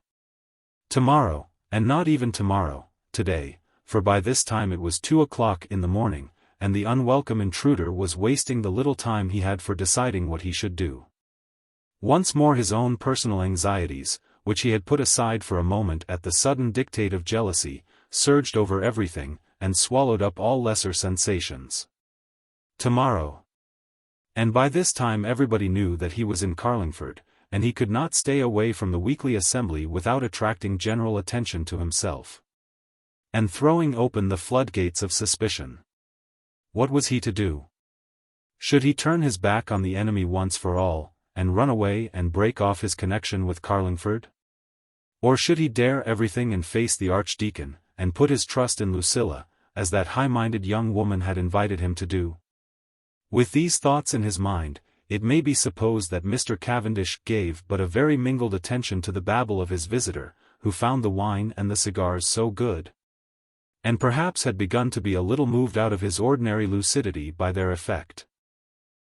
Tomorrow, and not even tomorrow, today, for by this time it was 2 o'clock in the morning, and the unwelcome intruder was wasting the little time he had for deciding what he should do. Once more his own personal anxieties, which he had put aside for a moment at the sudden dictate of jealousy, surged over everything, and swallowed up all lesser sensations. Tomorrow. And by this time everybody knew that he was in Carlingford, and he could not stay away from the weekly assembly without attracting general attention to himself, and throwing open the floodgates of suspicion. What was he to do? Should he turn his back on the enemy once for all, and run away and break off his connection with Carlingford? Or should he dare everything and face the Archdeacon, and put his trust in Lucilla, as that high-minded young woman had invited him to do? With these thoughts in his mind, it may be supposed that Mr. Cavendish gave but a very mingled attention to the babble of his visitor, who found the wine and the cigars so good, and perhaps had begun to be a little moved out of his ordinary lucidity by their effect.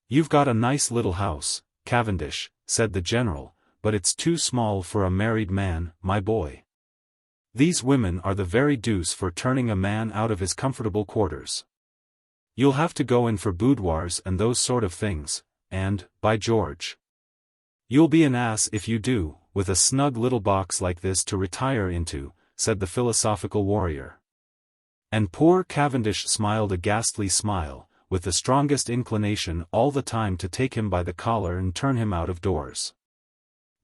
"You've got a nice little house, Cavendish," said the general, "but it's too small for a married man, my boy. These women are the very deuce for turning a man out of his comfortable quarters. You'll have to go in for boudoirs and those sort of things, and, by George, you'll be an ass if you do, with a snug little box like this to retire into," said the philosophical warrior. And poor Cavendish smiled a ghastly smile, with the strongest inclination all the time to take him by the collar and turn him out of doors.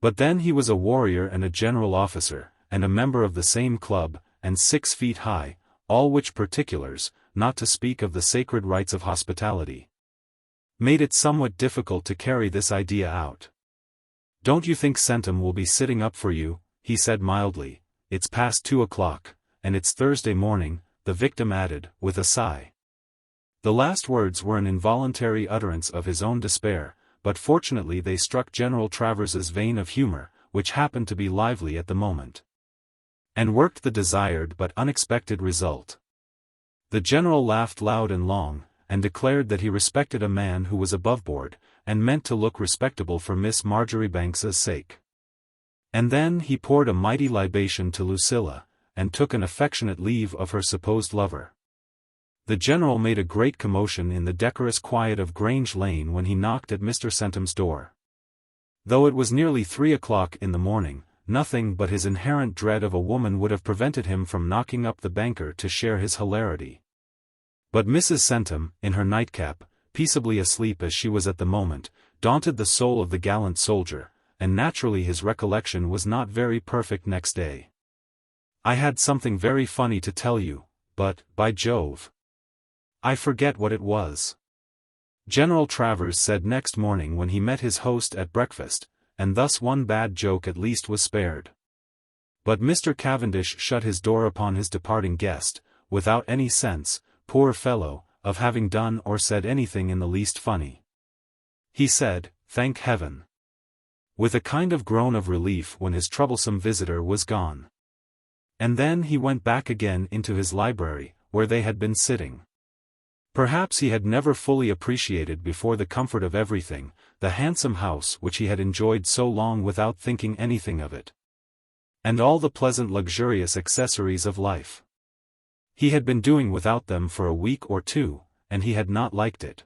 But then he was a warrior and a general officer, and a member of the same club, and 6 feet high, all which particulars, not to speak of the sacred rights of hospitality, made it somewhat difficult to carry this idea out. "Don't you think Centum will be sitting up for you?" he said mildly. "It's past 2 o'clock, and it's Thursday morning," the victim added, with a sigh. The last words were an involuntary utterance of his own despair, but fortunately they struck General Travers's vein of humor, which happened to be lively at the moment, and worked the desired but unexpected result. The general laughed loud and long, and declared that he respected a man who was aboveboard, and meant to look respectable for Miss Marjoribanks's sake. And then he poured a mighty libation to Lucilla, and took an affectionate leave of her supposed lover. The general made a great commotion in the decorous quiet of Grange Lane when he knocked at Mr. Centum's door. Though it was nearly 3 o'clock in the morning, nothing but his inherent dread of a woman would have prevented him from knocking up the banker to share his hilarity. But Mrs. Centum, in her nightcap, peaceably asleep as she was at the moment, daunted the soul of the gallant soldier, and naturally his recollection was not very perfect next day. "I had something very funny to tell you, but, by Jove, I forget what it was," General Travers said next morning when he met his host at breakfast, and thus one bad joke at least was spared. But Mr. Cavendish shut his door upon his departing guest, without any sense, poor fellow, of having done or said anything in the least funny. He said, "Thank heaven," with a kind of groan of relief when his troublesome visitor was gone. And then he went back again into his library, where they had been sitting. Perhaps he had never fully appreciated before the comfort of everything, the handsome house which he had enjoyed so long without thinking anything of it, and all the pleasant luxurious accessories of life. He had been doing without them for a week or two, and he had not liked it.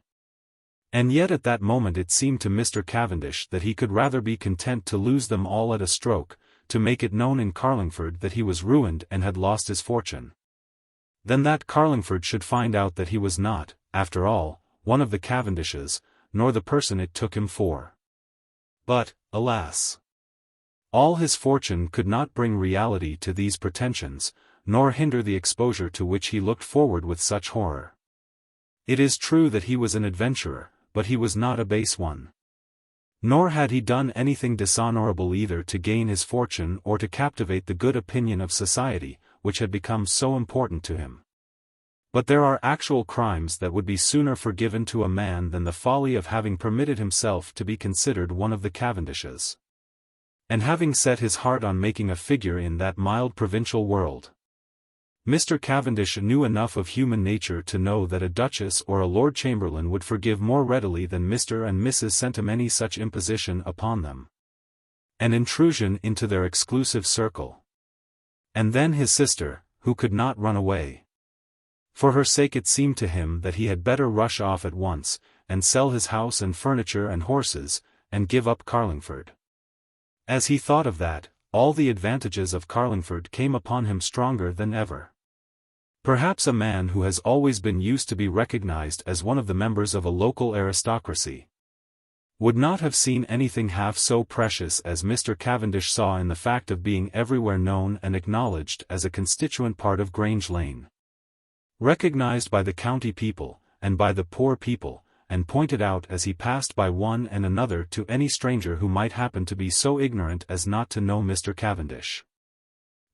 And yet at that moment it seemed to Mr. Cavendish that he could rather be content to lose them all at a stroke, to make it known in Carlingford that he was ruined and had lost his fortune, than that Carlingford should find out that he was not, after all, one of the Cavendishes, nor the person it took him for. But, alas! all his fortune could not bring reality to these pretensions, nor hinder the exposure to which he looked forward with such horror. It is true that he was an adventurer, but he was not a base one. Nor had he done anything dishonorable either to gain his fortune or to captivate the good opinion of society, which had become so important to him. But there are actual crimes that would be sooner forgiven to a man than the folly of having permitted himself to be considered one of the Cavendishes. And having set his heart on making a figure in that mild provincial world, Mr. Cavendish knew enough of human nature to know that a Duchess or a Lord Chamberlain would forgive more readily than Mr. and Mrs. sent him any such imposition upon them. An intrusion into their exclusive circle. And then his sister, who could not run away. For her sake it seemed to him that he had better rush off at once, and sell his house and furniture and horses, and give up Carlingford. As he thought of that, all the advantages of Carlingford came upon him stronger than ever. Perhaps a man who has always been used to be recognized as one of the members of a local aristocracy would not have seen anything half so precious as Mr. Cavendish saw in the fact of being everywhere known and acknowledged as a constituent part of Grange Lane. Recognized by the county people, and by the poor people, and pointed out as he passed by one and another to any stranger who might happen to be so ignorant as not to know Mr. Cavendish.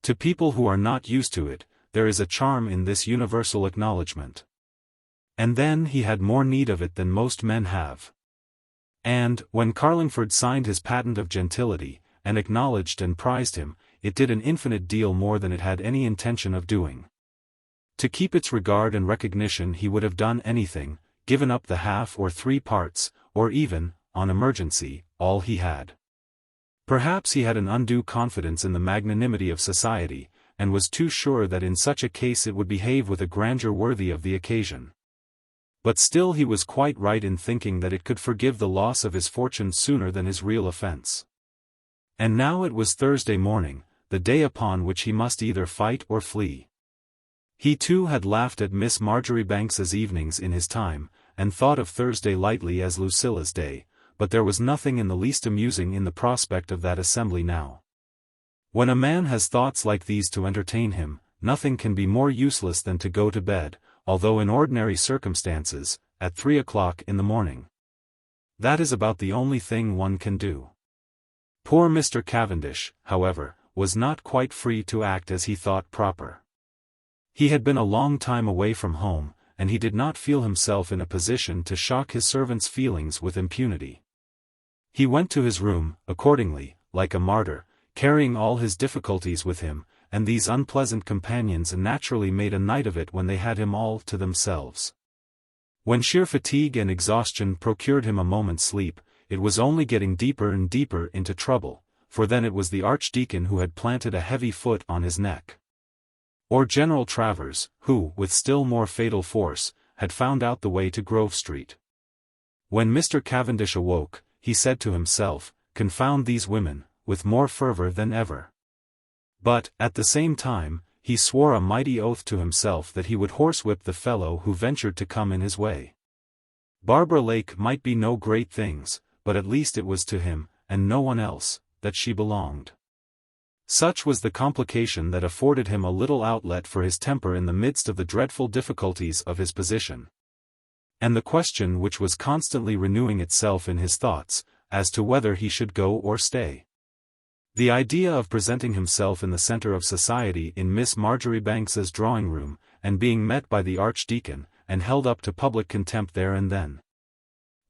To people who are not used to it, there is a charm in this universal acknowledgement. And then he had more need of it than most men have. And, when Carlingford signed his patent of gentility, and acknowledged and prized him, it did an infinite deal more than it had any intention of doing. To keep its regard and recognition he would have done anything, given up the half or 3 parts, or even, on emergency, all he had. Perhaps he had an undue confidence in the magnanimity of society, and was too sure that in such a case it would behave with a grandeur worthy of the occasion. But still he was quite right in thinking that it could forgive the loss of his fortune sooner than his real offence. And now it was Thursday morning, the day upon which he must either fight or flee. He too had laughed at Miss Marjoribanks's evenings in his time, and thought of Thursday lightly as Lucilla's day, but there was nothing in the least amusing in the prospect of that assembly now. When a man has thoughts like these to entertain him, nothing can be more useless than to go to bed, although in ordinary circumstances, at 3 o'clock in the morning. That is about the only thing one can do. Poor Mr. Cavendish, however, was not quite free to act as he thought proper. He had been a long time away from home, and he did not feel himself in a position to shock his servants' feelings with impunity. He went to his room, accordingly, like a martyr, carrying all his difficulties with him, and these unpleasant companions naturally made a night of it when they had him all to themselves. When sheer fatigue and exhaustion procured him a moment's sleep, it was only getting deeper and deeper into trouble, for then it was the Archdeacon who had planted a heavy foot on his neck. Or General Travers, who, with still more fatal force, had found out the way to Grove Street. When Mr. Cavendish awoke, he said to himself, "Confound these women," with more fervour than ever. But, at the same time, he swore a mighty oath to himself that he would horsewhip the fellow who ventured to come in his way. Barbara Lake might be no great things, but at least it was to him, and no one else, that she belonged. Such was the complication that afforded him a little outlet for his temper in the midst of the dreadful difficulties of his position. And the question which was constantly renewing itself in his thoughts, as to whether he should go or stay. The idea of presenting himself in the centre of society in Miss Marjoribanks's drawing-room, and being met by the Archdeacon, and held up to public contempt there and then.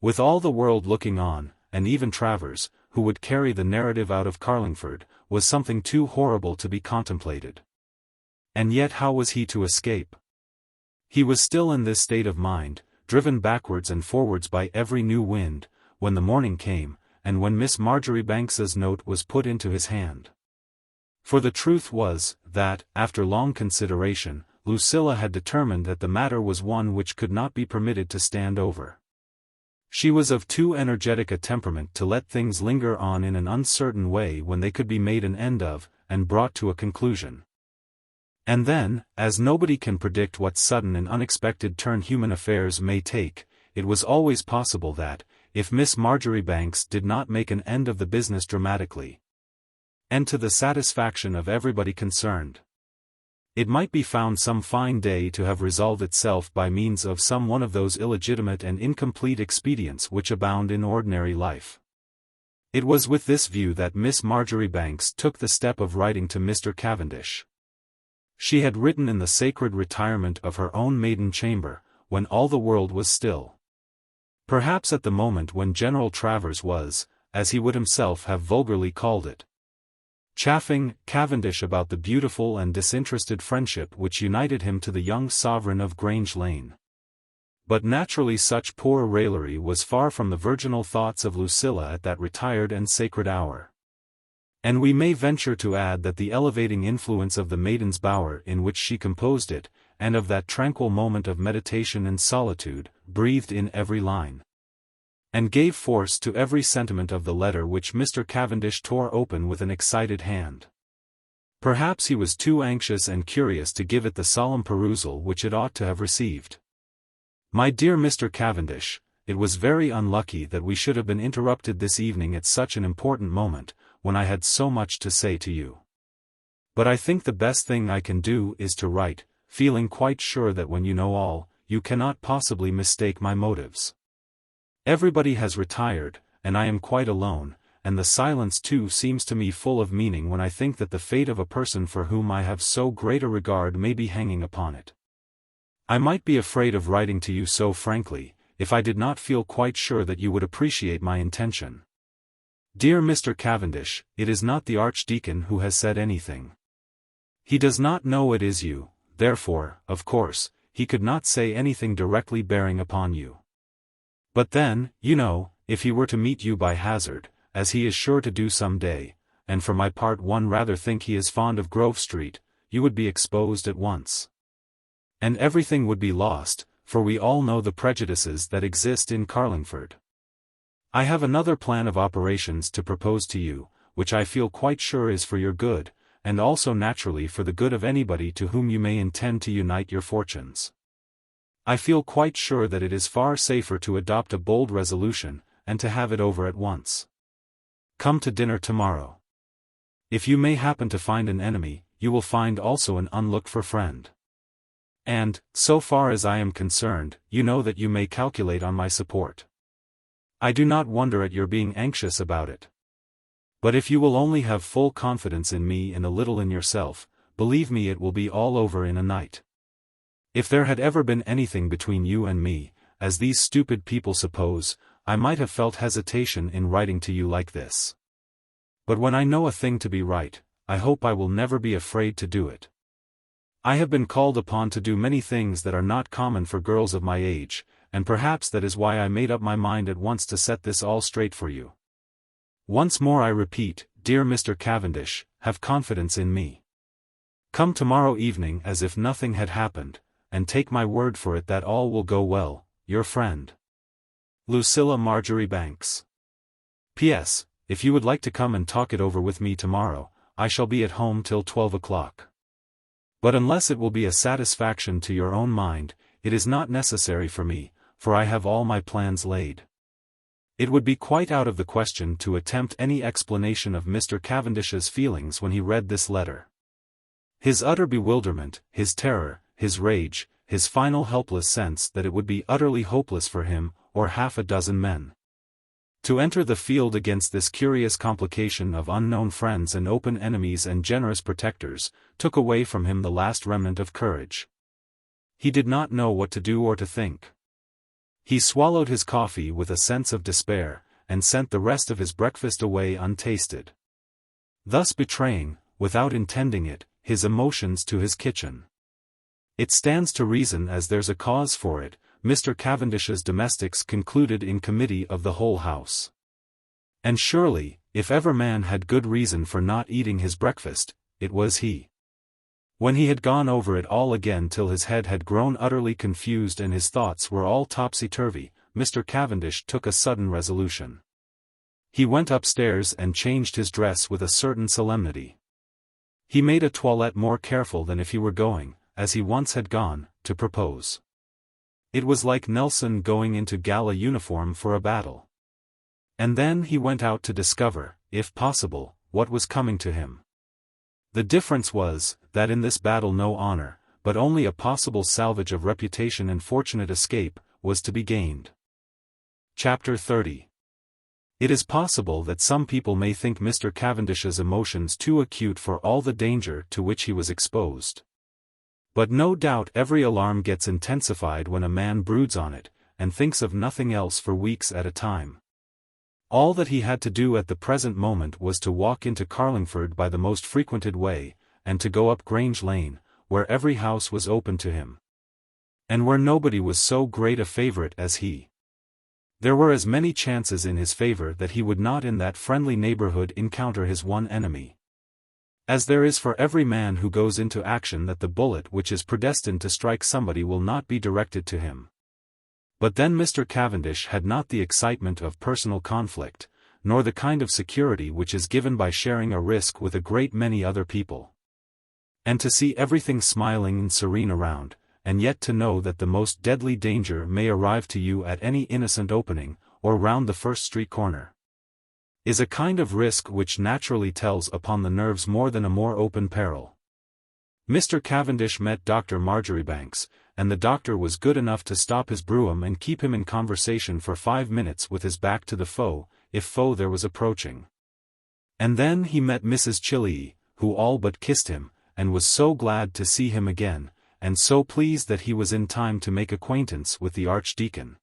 With all the world looking on, and even Travers, who would carry the narrative out of Carlingford, was something too horrible to be contemplated. And yet how was he to escape? He was still in this state of mind, driven backwards and forwards by every new wind, when the morning came, and when Miss Marjoribanks's note was put into his hand. For the truth was, that, after long consideration, Lucilla had determined that the matter was one which could not be permitted to stand over. She was of too energetic a temperament to let things linger on in an uncertain way when they could be made an end of, and brought to a conclusion. And then, as nobody can predict what sudden and unexpected turn human affairs may take, it was always possible that, if Miss Marjoribanks did not make an end of the business dramatically, and to the satisfaction of everybody concerned, It might be found some fine day to have resolved itself by means of some one of those illegitimate and incomplete expedients which abound in ordinary life. It was with this view that Miss Marjoribanks took the step of writing to Mr. Cavendish. She had written in the sacred retirement of her own maiden chamber, when all the world was still. Perhaps at the moment when General Travers was, as he would himself have vulgarly called it, chaffing Cavendish about the beautiful and disinterested friendship which united him to the young sovereign of Grange Lane. But naturally such poor raillery was far from the virginal thoughts of Lucilla at that retired and sacred hour. And we may venture to add that the elevating influence of the maiden's bower in which she composed it, and of that tranquil moment of meditation and solitude, breathed in every line, and gave force to every sentiment of the letter which Mr. Cavendish tore open with an excited hand. Perhaps he was too anxious and curious to give it the solemn perusal which it ought to have received. My dear Mr. Cavendish, it was very unlucky that we should have been interrupted this evening at such an important moment, when I had so much to say to you. But I think the best thing I can do is to write, feeling quite sure that when you know all, you cannot possibly mistake my motives. Everybody has retired, and I am quite alone, and the silence too seems to me full of meaning when I think that the fate of a person for whom I have so great a regard may be hanging upon it. I might be afraid of writing to you so frankly, if I did not feel quite sure that you would appreciate my intention. Dear Mr. Cavendish, it is not the Archdeacon who has said anything. He does not know it is you, therefore, of course, he could not say anything directly bearing upon you. But then, you know, if he were to meet you by hazard, as he is sure to do some day, and for my part one rather think he is fond of Grove Street, you would be exposed at once. And everything would be lost, for we all know the prejudices that exist in Carlingford. I have another plan of operations to propose to you, which I feel quite sure is for your good, and also naturally for the good of anybody to whom you may intend to unite your fortunes. I feel quite sure that it is far safer to adopt a bold resolution, and to have it over at once. Come to dinner tomorrow. If you may happen to find an enemy, you will find also an unlooked-for friend. And, so far as I am concerned, you know that you may calculate on my support. I do not wonder at your being anxious about it. But if you will only have full confidence in me and a little in yourself, believe me it will be all over in a night. If there had ever been anything between you and me, as these stupid people suppose, I might have felt hesitation in writing to you like this. But when I know a thing to be right, I hope I will never be afraid to do it. I have been called upon to do many things that are not common for girls of my age, and perhaps that is why I made up my mind at once to set this all straight for you. Once more I repeat, dear Mr. Cavendish, have confidence in me. Come tomorrow evening as if nothing had happened, and take my word for it that all will go well. Your friend, Lucilla Marjoribanks. P.S. If you would like to come and talk it over with me tomorrow, I shall be at home till 12 o'clock. But unless it will be a satisfaction to your own mind, it is not necessary for me, for I have all my plans laid. It would be quite out of the question to attempt any explanation of Mr. Cavendish's feelings when he read this letter. His utter bewilderment, his terror, his rage, his final helpless sense that it would be utterly hopeless for him, or half a dozen men, to enter the field against this curious complication of unknown friends and open enemies and generous protectors, took away from him the last remnant of courage. He did not know what to do or to think. He swallowed his coffee with a sense of despair, and sent the rest of his breakfast away untasted, thus betraying, without intending it, his emotions to his kitchen. It stands to reason as there's a cause for it, Mr. Cavendish's domestics concluded in committee of the whole house. And surely, if ever man had good reason for not eating his breakfast, it was he. When he had gone over it all again till his head had grown utterly confused and his thoughts were all topsy-turvy, Mr. Cavendish took a sudden resolution. He went upstairs and changed his dress with a certain solemnity. He made a toilette more careful than if he were going, as he once had gone, to propose. It was like Nelson going into gala uniform for a battle. And then he went out to discover, if possible, what was coming to him. The difference was, that in this battle no honor, but only a possible salvage of reputation and fortunate escape, was to be gained. Chapter 30. It is possible that some people may think Mr. Cavendish's emotions too acute for all the danger to which he was exposed. But no doubt every alarm gets intensified when a man broods on it, and thinks of nothing else for weeks at a time. All that he had to do at the present moment was to walk into Carlingford by the most frequented way, and to go up Grange Lane, where every house was open to him. And where nobody was so great a favourite as he. There were as many chances in his favour that he would not in that friendly neighbourhood encounter his one enemy, as there is for every man who goes into action that the bullet which is predestined to strike somebody will not be directed to him. But then Mr. Cavendish had not the excitement of personal conflict, nor the kind of security which is given by sharing a risk with a great many other people. And to see everything smiling and serene around, and yet to know that the most deadly danger may arrive to you at any innocent opening, or round the first street corner, is a kind of risk which naturally tells upon the nerves more than a more open peril. Mr. Cavendish met Dr. Marjoribanks, and the doctor was good enough to stop his brougham and keep him in conversation for 5 minutes with his back to the foe, if foe there was approaching. And then he met Mrs. Chilley, who all but kissed him, and was so glad to see him again, and so pleased that he was in time to make acquaintance with the Archdeacon.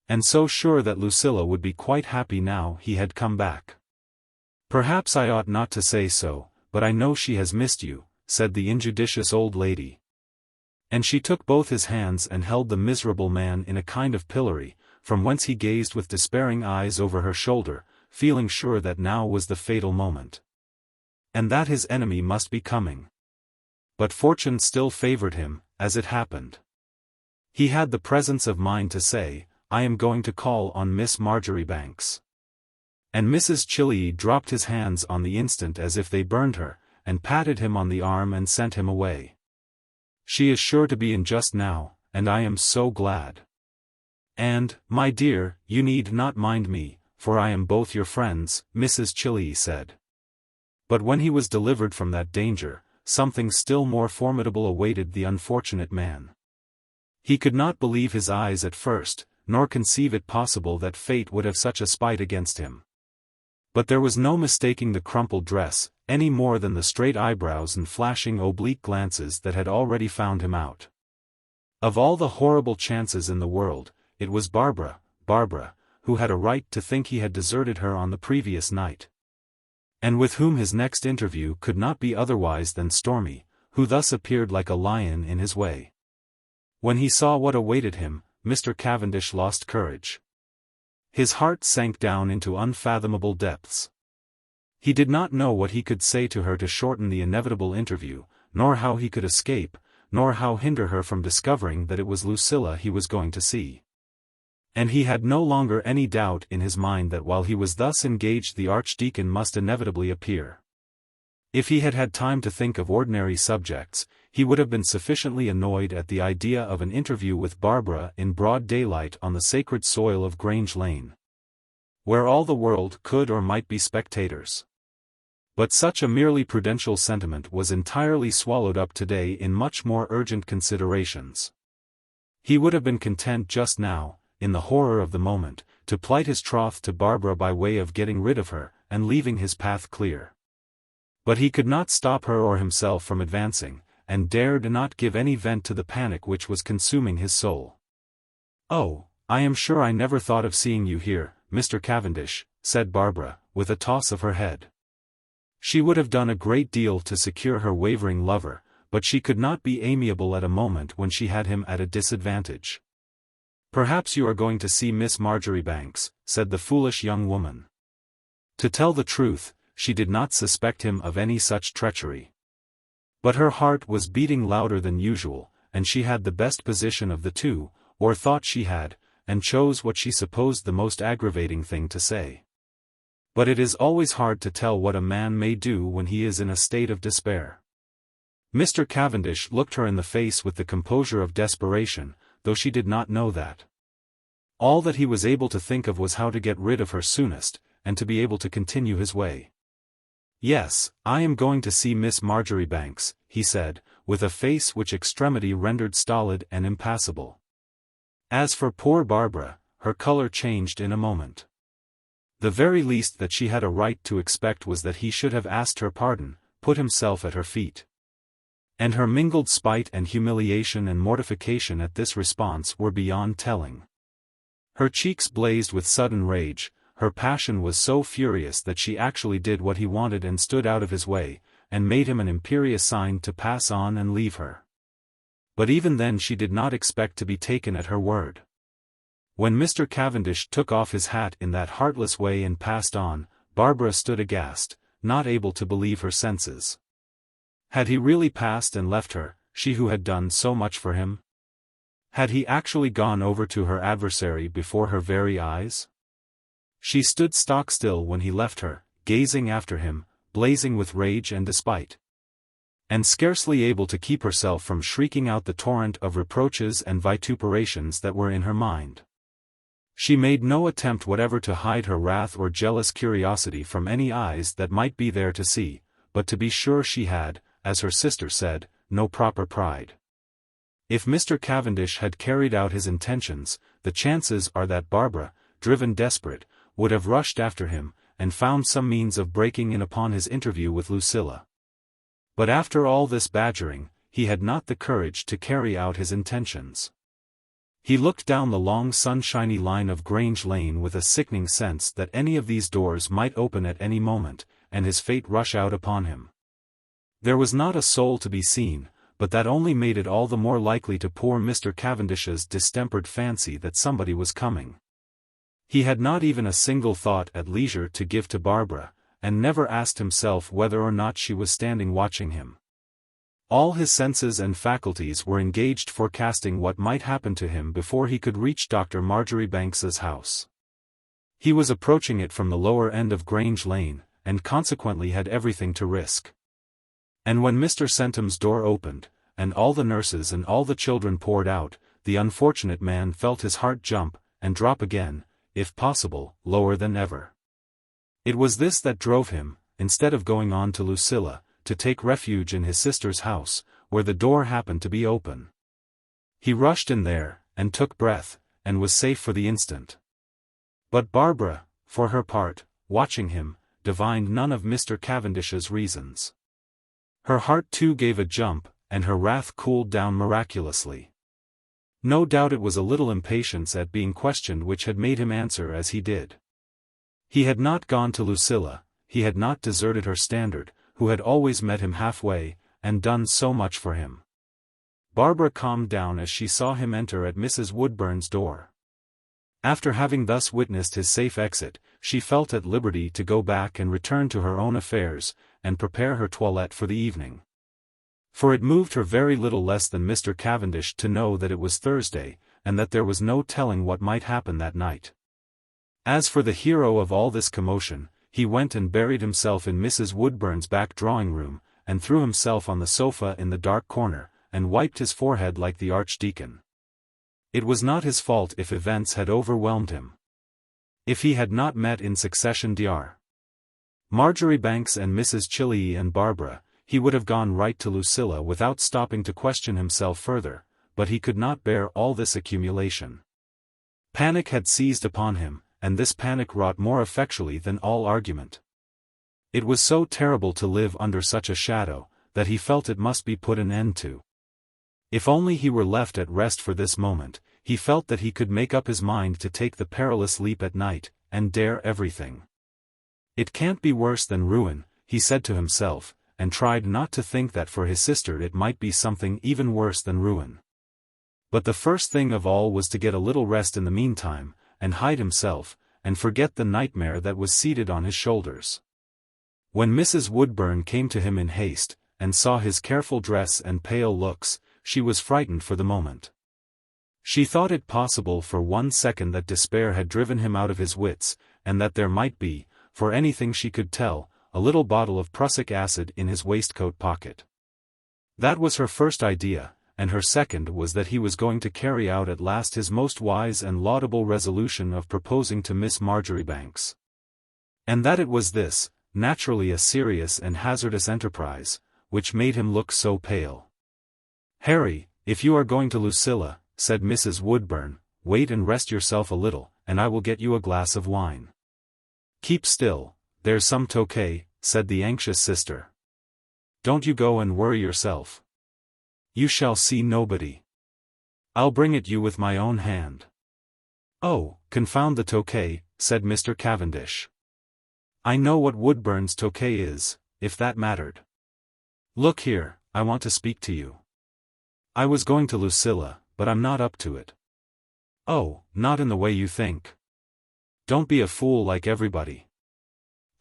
And so sure that Lucilla would be quite happy now he had come back. "Perhaps I ought not to say so, but I know she has missed you," said the injudicious old lady. And she took both his hands and held the miserable man in a kind of pillory, from whence he gazed with despairing eyes over her shoulder, feeling sure that now was the fatal moment, and that his enemy must be coming. But fortune still favoured him, as it happened. He had the presence of mind to say, "I am going to call on Miss Marjoribanks." And Mrs. Chilley dropped his hands on the instant as if they burned her, and patted him on the arm and sent him away. "She is sure to be in just now, and I am so glad. And, my dear, you need not mind me, for I am both your friends," Mrs. Chilley said. But when he was delivered from that danger, something still more formidable awaited the unfortunate man. He could not believe his eyes at first, nor conceive it possible that fate would have such a spite against him. But there was no mistaking the crumpled dress, any more than the straight eyebrows and flashing oblique glances that had already found him out. Of all the horrible chances in the world, it was Barbara, who had a right to think he had deserted her on the previous night, and with whom his next interview could not be otherwise than stormy, who thus appeared like a lion in his way. When he saw what awaited him, Mr. Cavendish lost courage. His heart sank down into unfathomable depths. He did not know what he could say to her to shorten the inevitable interview, nor how he could escape, nor how hinder her from discovering that it was Lucilla he was going to see. And he had no longer any doubt in his mind that while he was thus engaged the Archdeacon must inevitably appear. If he had had time to think of ordinary subjects, he would have been sufficiently annoyed at the idea of an interview with Barbara in broad daylight on the sacred soil of Grange Lane, where all the world could or might be spectators. But such a merely prudential sentiment was entirely swallowed up today in much more urgent considerations. He would have been content just now, in the horror of the moment, to plight his troth to Barbara by way of getting rid of her, and leaving his path clear. But he could not stop her or himself from advancing, and dared not give any vent to the panic which was consuming his soul. "Oh, I am sure I never thought of seeing you here, Mr. Cavendish," said Barbara, with a toss of her head. She would have done a great deal to secure her wavering lover, but she could not be amiable at a moment when she had him at a disadvantage. "Perhaps you are going to see Miss Marjoribanks," said the foolish young woman. To tell the truth, she did not suspect him of any such treachery. But her heart was beating louder than usual, and she had the best position of the two, or thought she had, and chose what she supposed the most aggravating thing to say. But it is always hard to tell what a man may do when he is in a state of despair. Mr. Cavendish looked her in the face with the composure of desperation, though she did not know that. All that he was able to think of was how to get rid of her soonest, and to be able to continue his way. "Yes, I am going to see Miss Marjoribanks," he said, with a face which extremity rendered stolid and impassible. As for poor Barbara, her color changed in a moment. The very least that she had a right to expect was that he should have asked her pardon, put himself at her feet. And her mingled spite and humiliation and mortification at this response were beyond telling. Her cheeks blazed with sudden rage, her passion was so furious that she actually did what he wanted and stood out of his way, and made him an imperious sign to pass on and leave her. But even then she did not expect to be taken at her word. When Mr. Cavendish took off his hat in that heartless way and passed on, Barbara stood aghast, not able to believe her senses. Had he really passed and left her, she who had done so much for him? Had he actually gone over to her adversary before her very eyes? She stood stock-still when he left her, gazing after him, blazing with rage and despite, and scarcely able to keep herself from shrieking out the torrent of reproaches and vituperations that were in her mind. She made no attempt whatever to hide her wrath or jealous curiosity from any eyes that might be there to see, but to be sure she had, as her sister said, no proper pride. If Mr. Cavendish had carried out his intentions, the chances are that Barbara, driven desperate, would have rushed after him, and found some means of breaking in upon his interview with Lucilla. But after all this badgering, he had not the courage to carry out his intentions. He looked down the long sunshiny line of Grange Lane with a sickening sense that any of these doors might open at any moment, and his fate rush out upon him. There was not a soul to be seen, but that only made it all the more likely to poor Mr. Cavendish's distempered fancy that somebody was coming. He had not even a single thought at leisure to give to Barbara, and never asked himself whether or not she was standing watching him. All his senses and faculties were engaged forecasting what might happen to him before he could reach Dr. Marjoribanks's house. He was approaching it from the lower end of Grange Lane, and consequently had everything to risk. And when Mr. Centum's door opened, and all the nurses and all the children poured out, the unfortunate man felt his heart jump, and drop again, if possible, lower than ever. It was this that drove him, instead of going on to Lucilla, to take refuge in his sister's house, where the door happened to be open. He rushed in there, and took breath, and was safe for the instant. But Barbara, for her part, watching him, divined none of Mr. Cavendish's reasons. Her heart too gave a jump, and her wrath cooled down miraculously. No doubt it was a little impatience at being questioned which had made him answer as he did. He had not gone to Lucilla, he had not deserted her standard, who had always met him halfway, and done so much for him. Barbara calmed down as she saw him enter at Mrs. Woodburn's door. After having thus witnessed his safe exit, she felt at liberty to go back and return to her own affairs, and prepare her toilette for the evening. For it moved her very little less than Mr. Cavendish to know that it was Thursday, and that there was no telling what might happen that night. As for the hero of all this commotion, he went and buried himself in Mrs. Woodburn's back drawing-room, and threw himself on the sofa in the dark corner, and wiped his forehead like the archdeacon. It was not his fault if events had overwhelmed him. If he had not met in succession Dr. Marjoribanks and Mrs. Chillee and Barbara, he would have gone right to Lucilla without stopping to question himself further, but he could not bear all this accumulation. Panic had seized upon him, and this panic wrought more effectually than all argument. It was so terrible to live under such a shadow, that he felt it must be put an end to. If only he were left at rest for this moment, he felt that he could make up his mind to take the perilous leap at night, and dare everything. It can't be worse than ruin, he said to himself, and tried not to think that for his sister it might be something even worse than ruin. But the first thing of all was to get a little rest in the meantime, and hide himself, and forget the nightmare that was seated on his shoulders. When Mrs. Woodburn came to him in haste, and saw his careful dress and pale looks, she was frightened for the moment. She thought it possible for 1 second that despair had driven him out of his wits, and that there might be, for anything she could tell, a little bottle of prussic acid in his waistcoat pocket. That was her first idea, and her second was that he was going to carry out at last his most wise and laudable resolution of proposing to Miss Marjoribanks. And that it was this, naturally a serious and hazardous enterprise, which made him look so pale. "Harry, if you are going to Lucilla," said Mrs. Woodburn, "wait and rest yourself a little, and I will get you a glass of wine." "Keep still, there's some Tokay," said the anxious sister. "Don't you go and worry yourself. You shall see nobody. I'll bring it you with my own hand." "Oh, confound the Tokay," said Mr. Cavendish. "I know what Woodburn's Tokay is, if that mattered. Look here, I want to speak to you. I was going to Lucilla, but I'm not up to it." "Oh, not in the way you think. Don't be a fool like everybody.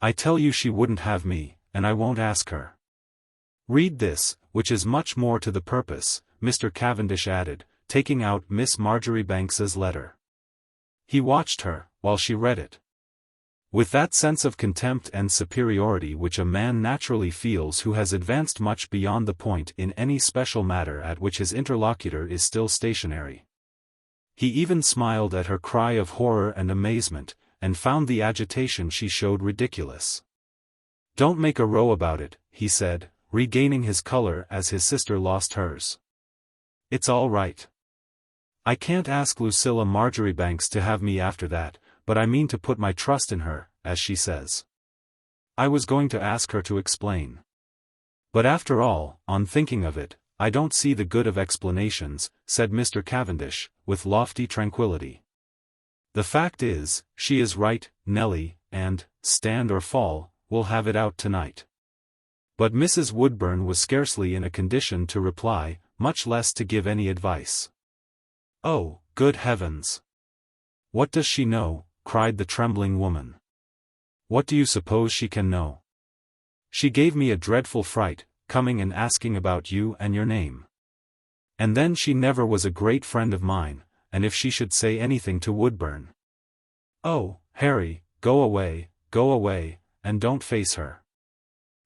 I tell you she wouldn't have me, and I won't ask her. Read this, which is much more to the purpose," Mr. Cavendish added, taking out Miss Marjoribanks's letter. He watched her, while she read it. With that sense of contempt and superiority which a man naturally feels who has advanced much beyond the point in any special matter at which his interlocutor is still stationary. He even smiled at her cry of horror and amazement, and found the agitation she showed ridiculous. "Don't make a row about it," he said, regaining his color as his sister lost hers. "It's all right. I can't ask Lucilla Marjoribanks to have me after that, but I mean to put my trust in her, as she says. I was going to ask her to explain. But after all, on thinking of it, I don't see the good of explanations," said Mr. Cavendish, with lofty tranquillity. "The fact is, she is right, Nellie, and, stand or fall, we'll have it out tonight." But Mrs. Woodburn was scarcely in a condition to reply, much less to give any advice. "Oh, good heavens! What does she know?" cried the trembling woman. "What do you suppose she can know? She gave me a dreadful fright, coming and asking about you and your name. And then she never was a great friend of mine, and if she should say anything to Woodburn—" "Oh, Harry, go away, and don't face her.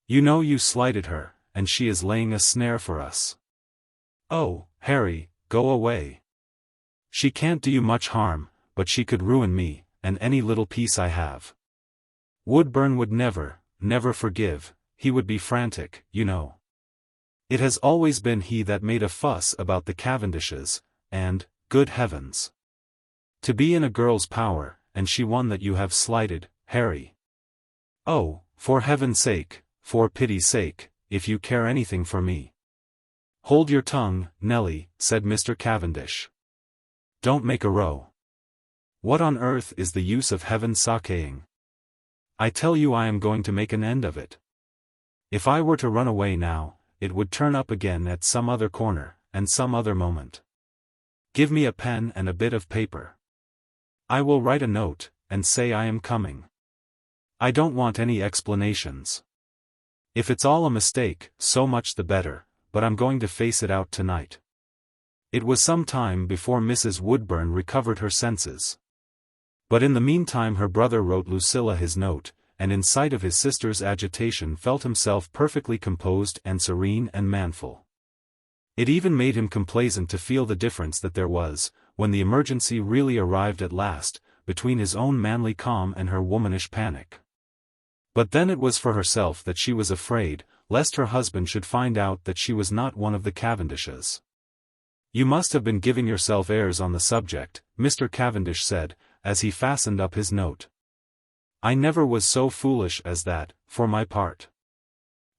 You know you slighted her, and she is laying a snare for us. Oh, Harry, go away. She can't do you much harm, but she could ruin me, and any little peace I have. Woodburn would never forgive, he would be frantic, you know. It has always been he that made a fuss about the Cavendishes, and, good heavens! To be in a girl's power, and she one that you have slighted, Harry. Oh, for heaven's sake, for pity's sake, if you care anything for me." "Hold your tongue, Nellie," said Mr. Cavendish. "Don't make a row. What on earth is the use of heaven sakaying? I tell you I am going to make an end of it. If I were to run away now, it would turn up again at some other corner, and some other moment. Give me a pen and a bit of paper. I will write a note, and say I am coming. I don't want any explanations. If it's all a mistake, so much the better, but I'm going to face it out tonight." It was some time before Mrs. Woodburn recovered her senses. But in the meantime her brother wrote Lucilla his note, and in sight of his sister's agitation felt himself perfectly composed and serene and manful. It even made him complacent to feel the difference that there was, when the emergency really arrived at last, between his own manly calm and her womanish panic. But then it was for herself that she was afraid, lest her husband should find out that she was not one of the Cavendishes. "You must have been giving yourself airs on the subject," Mr. Cavendish said, as he fastened up his note. "I never was so foolish as that, for my part."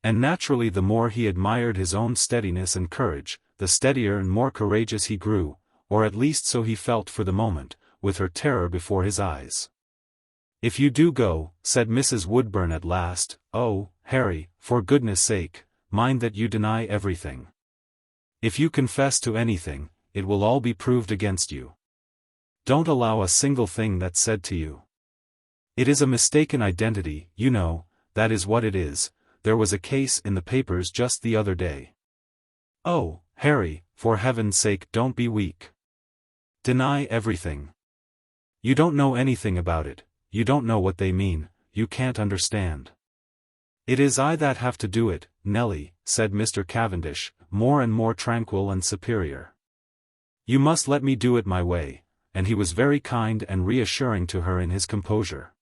And naturally the more he admired his own steadiness and courage, the steadier and more courageous he grew, or at least so he felt for the moment, with her terror before his eyes. "If you do go," said Mrs. Woodburn at last, "oh, Harry, for goodness' sake, mind that you deny everything. If you confess to anything, it will all be proved against you. Don't allow a single thing that's said to you. It is a mistaken identity, you know, that is what it is. There was a case in the papers just the other day." "Oh, Harry, for heaven's sake don't be weak. Deny everything. You don't know anything about it, you don't know what they mean, you can't understand." "It is I that have to do it, Nellie," said Mr. Cavendish, more and more tranquil and superior. "You must let me do it my way," and he was very kind and reassuring to her in his composure.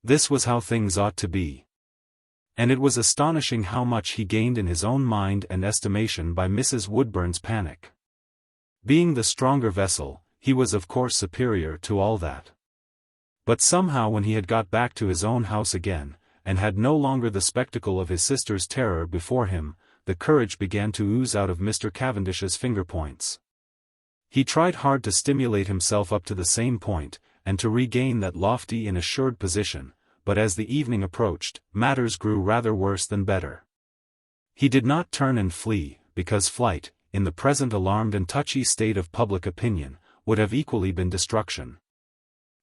This was how things ought to be. And it was astonishing how much he gained in his own mind and estimation by Mrs. Woodburn's panic. Being the stronger vessel, he was of course superior to all that. But somehow when he had got back to his own house again, and had no longer the spectacle of his sister's terror before him, the courage began to ooze out of Mr. Cavendish's finger-points. He tried hard to stimulate himself up to the same point, and to regain that lofty and assured position, but as the evening approached, matters grew rather worse than better. He did not turn and flee, because flight, in the present alarmed and touchy state of public opinion, would have equally been destruction.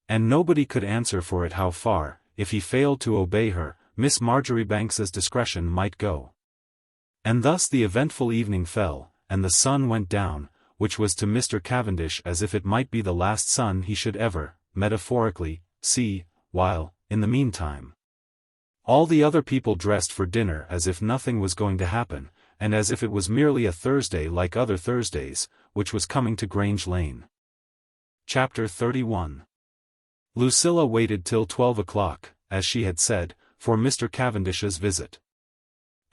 And nobody could answer for it how far, if he failed to obey her, Miss Marjoribanks's discretion might go. And thus the eventful evening fell, and the sun went down, which was to Mr. Cavendish as if it might be the last sun he should ever, metaphorically, see, while, in the meantime, all the other people dressed for dinner as if nothing was going to happen, and as if it was merely a Thursday like other Thursdays, which was coming to Grange Lane. Chapter 31. Lucilla waited till 12 o'clock, as she had said, for Mr. Cavendish's visit.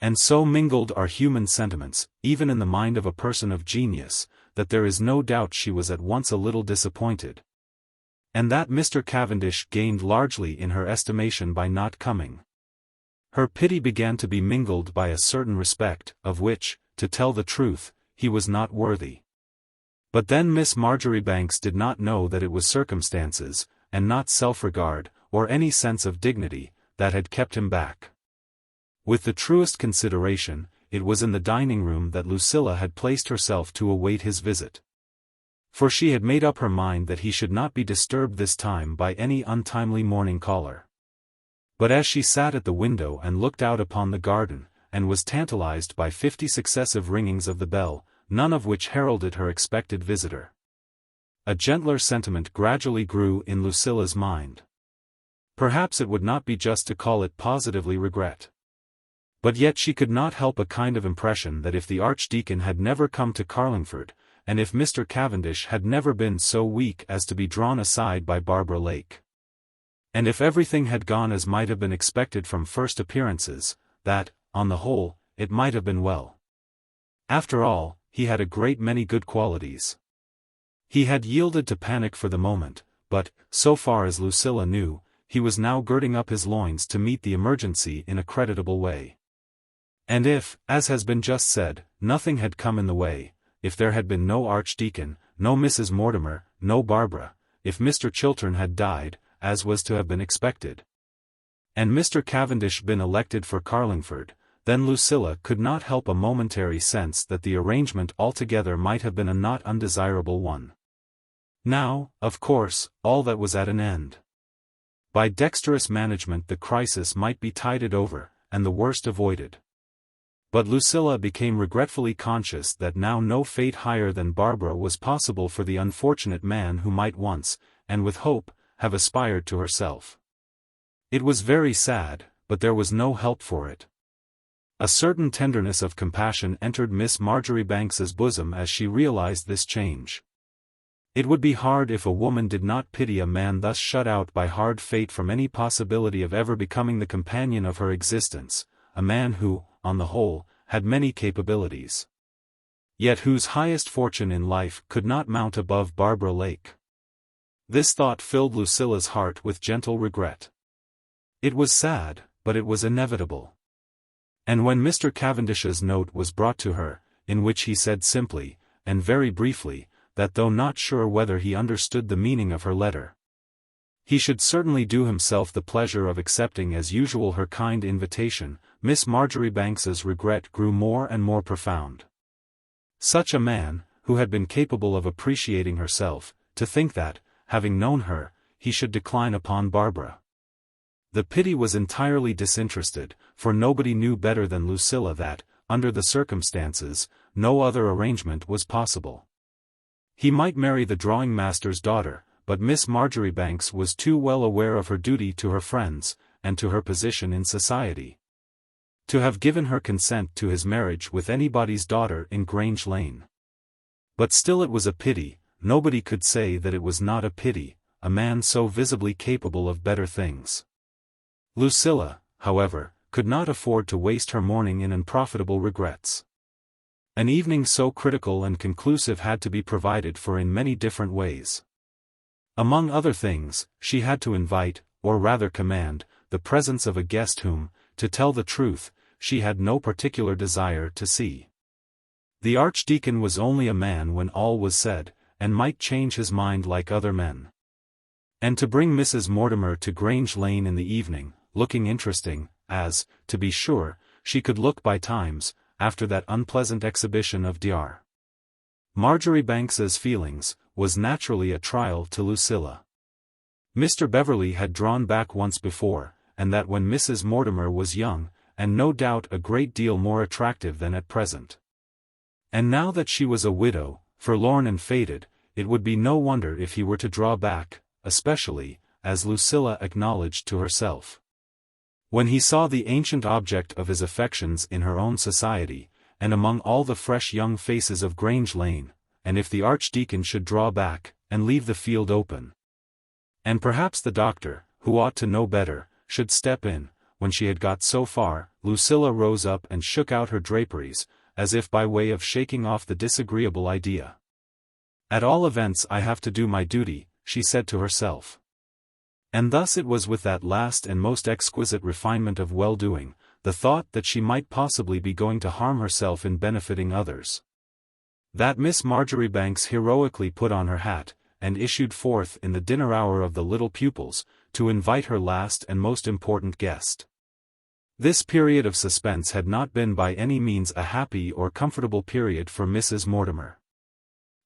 And so mingled are human sentiments, even in the mind of a person of genius, that there is no doubt she was at once a little disappointed. And that Mr. Cavendish gained largely in her estimation by not coming. Her pity began to be mingled by a certain respect, of which, to tell the truth, he was not worthy. But then Miss Marjoribanks did not know that it was circumstances, and not self-regard, or any sense of dignity, that had kept him back. With the truest consideration, it was in the dining-room that Lucilla had placed herself to await his visit. For she had made up her mind that he should not be disturbed this time by any untimely morning caller. But as she sat at the window and looked out upon the garden, and was tantalized by 50 successive ringings of the bell, none of which heralded her expected visitor, a gentler sentiment gradually grew in Lucilla's mind. Perhaps it would not be just to call it positively regret. But yet she could not help a kind of impression that if the Archdeacon had never come to Carlingford, and if Mr. Cavendish had never been so weak as to be drawn aside by Barbara Lake, and if everything had gone as might have been expected from first appearances, that, on the whole, it might have been well. After all, he had a great many good qualities. He had yielded to panic for the moment, but, so far as Lucilla knew, he was now girding up his loins to meet the emergency in a creditable way. And if, as has been just said, nothing had come in the way, if there had been no Archdeacon, no Mrs. Mortimer, no Barbara, if Mr. Chiltern had died, as was to have been expected, and Mr. Cavendish been elected for Carlingford, then Lucilla could not help a momentary sense that the arrangement altogether might have been a not undesirable one. Now, of course, all that was at an end. By dexterous management the crisis might be tided over, and the worst avoided. But Lucilla became regretfully conscious that now no fate higher than Barbara was possible for the unfortunate man who might once, and with hope, have aspired to herself. It was very sad, but there was no help for it. A certain tenderness of compassion entered Miss Marjoribanks's bosom as she realized this change. It would be hard if a woman did not pity a man thus shut out by hard fate from any possibility of ever becoming the companion of her existence, a man who, on the whole, had many capabilities, yet whose highest fortune in life could not mount above Barbara Lake. This thought filled Lucilla's heart with gentle regret. It was sad, but it was inevitable. And when Mr. Cavendish's note was brought to her, in which he said simply, and very briefly, that though not sure whether he understood the meaning of her letter, he should certainly do himself the pleasure of accepting as usual her kind invitation, Miss Marjoribanks's regret grew more and more profound. Such a man, who had been capable of appreciating herself, to think that, having known her, he should decline upon Barbara. The pity was entirely disinterested, for nobody knew better than Lucilla that, under the circumstances, no other arrangement was possible. He might marry the drawing-master's daughter, but Miss Marjoribanks was too well aware of her duty to her friends, and to her position in society, to have given her consent to his marriage with anybody's daughter in Grange Lane. But still it was a pity. Nobody could say that it was not a pity, a man so visibly capable of better things. Lucilla, however, could not afford to waste her morning in unprofitable regrets. An evening so critical and conclusive had to be provided for in many different ways. Among other things, she had to invite, or rather command, the presence of a guest whom, to tell the truth, she had no particular desire to see. The Archdeacon was only a man when all was said, and might change his mind like other men. And to bring Mrs. Mortimer to Grange Lane in the evening, looking interesting, as, to be sure, she could look by times, after that unpleasant exhibition of Dr. Marjoribanks's feelings, was naturally a trial to Lucilla. Mr. Beverley had drawn back once before, and that when Mrs. Mortimer was young, and no doubt a great deal more attractive than at present. And now that she was a widow, forlorn and faded, it would be no wonder if he were to draw back, especially, as Lucilla acknowledged to herself, when he saw the ancient object of his affections in her own society, and among all the fresh young faces of Grange Lane, and if the Archdeacon should draw back, and leave the field open. And perhaps the doctor, who ought to know better, should step in. When she had got so far, Lucilla rose up and shook out her draperies, as if by way of shaking off the disagreeable idea. At all events I have to do my duty, she said to herself. And thus it was with that last and most exquisite refinement of well-doing, the thought that she might possibly be going to harm herself in benefiting others, that Miss Marjoribanks heroically put on her hat, and issued forth in the dinner hour of the little pupils, to invite her last and most important guest. This period of suspense had not been by any means a happy or comfortable period for Mrs. Mortimer.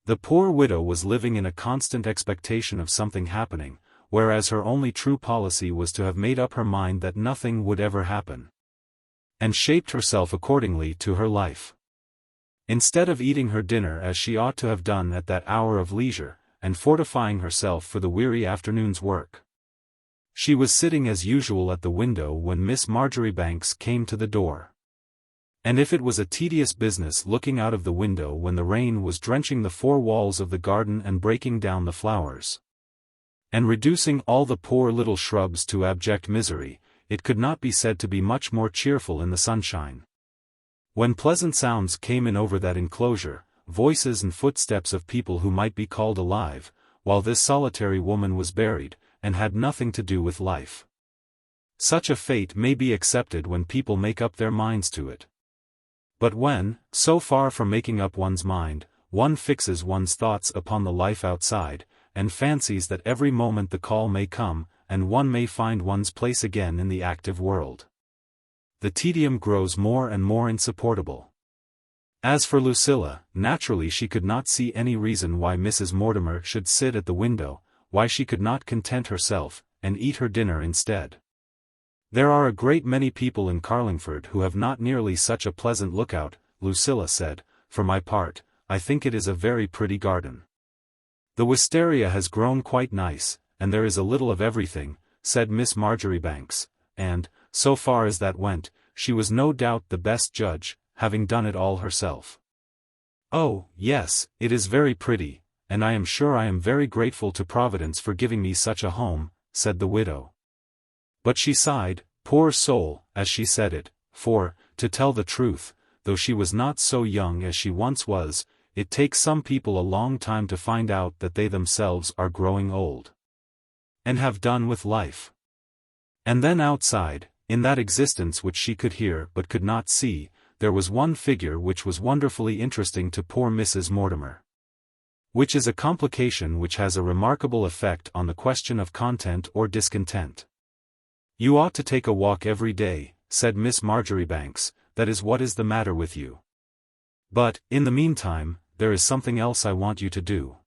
The poor widow was living in a constant expectation of something happening, whereas her only true policy was to have made up her mind that nothing would ever happen, and shaped herself accordingly to her life. Instead of eating her dinner as she ought to have done at that hour of leisure, and fortifying herself for the weary afternoon's work, she was sitting as usual at the window when Miss Marjoribanks came to the door. And if it was a tedious business looking out of the window when the rain was drenching the four walls of the garden and breaking down the flowers, and reducing all the poor little shrubs to abject misery, it could not be said to be much more cheerful in the sunshine. When pleasant sounds came in over that enclosure, voices and footsteps of people who might be called alive, while this solitary woman was buried, and had nothing to do with life. Such a fate may be accepted when people make up their minds to it. But when, so far from making up one's mind, one fixes one's thoughts upon the life outside, and fancies that every moment the call may come, and one may find one's place again in the active world, the tedium grows more and more insupportable. As for Lucilla, naturally she could not see any reason why Mrs. Mortimer should sit at the window, why she could not content herself, and eat her dinner instead. There are a great many people in Carlingford who have not nearly such a pleasant lookout, Lucilla said. For my part, I think it is a very pretty garden. The wisteria has grown quite nice, and there is a little of everything, said Miss Marjoribanks, and, so far as that went, she was no doubt the best judge, having done it all herself. Oh, yes, it is very pretty, and I am sure I am very grateful to Providence for giving me such a home, said the widow. But she sighed, poor soul, as she said it, for, to tell the truth, though she was not so young as she once was, it takes some people a long time to find out that they themselves are growing old, and have done with life. And then outside, in that existence which she could hear but could not see, there was one figure which was wonderfully interesting to poor Mrs. Mortimer. Which is a complication which has a remarkable effect on the question of content or discontent. You ought to take a walk every day, said Miss Marjoribanks, that is what is the matter with you. But, in the meantime, there is something else I want you to do.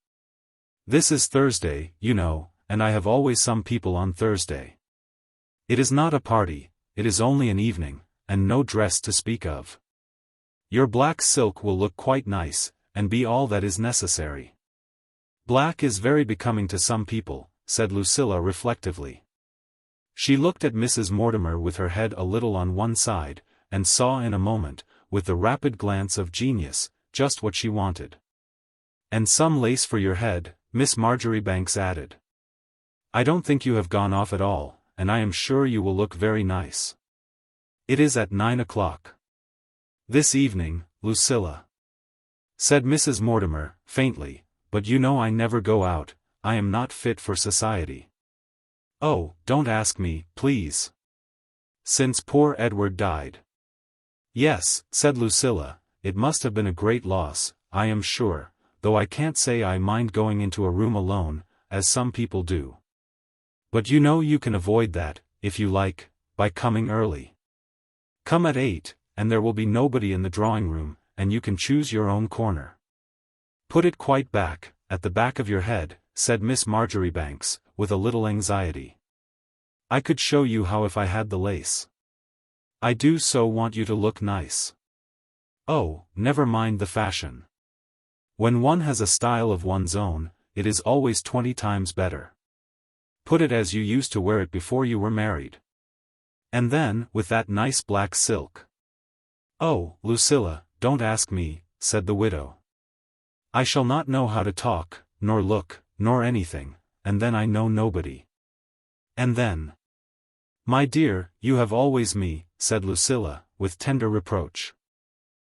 This is Thursday, you know, and I have always some people on Thursday. It is not a party, it is only an evening, and no dress to speak of. Your black silk will look quite nice, and be all that is necessary. Black is very becoming to some people, said Lucilla reflectively. She looked at Mrs. Mortimer with her head a little on one side, and saw in a moment, with the rapid glance of genius, just what she wanted. And some lace for your head, Miss Marjoribanks added. I don't think you have gone off at all, and I am sure you will look very nice. It is at 9 o'clock. This evening, Lucilla, said Mrs. Mortimer, faintly, but you know I never go out, I am not fit for society. Oh, don't ask me, please. Since poor Edward died. Yes, said Lucilla, it must have been a great loss, I am sure, though I can't say I mind going into a room alone, as some people do. But you know you can avoid that, if you like, by coming early. Come at 8, and there will be nobody in the drawing-room, and you can choose your own corner. Put it quite back, at the back of your head, said Miss Marjoribanks, with a little anxiety. I could show you how if I had the lace. I do so want you to look nice. Oh, never mind the fashion. When one has a style of one's own, it is always 20 times better. Put it as you used to wear it before you were married. And then, with that nice black silk. Oh, Lucilla, don't ask me, said the widow. I shall not know how to talk, nor look, nor anything, and then I know nobody. And then. My dear, you have always me, said Lucilla, with tender reproach.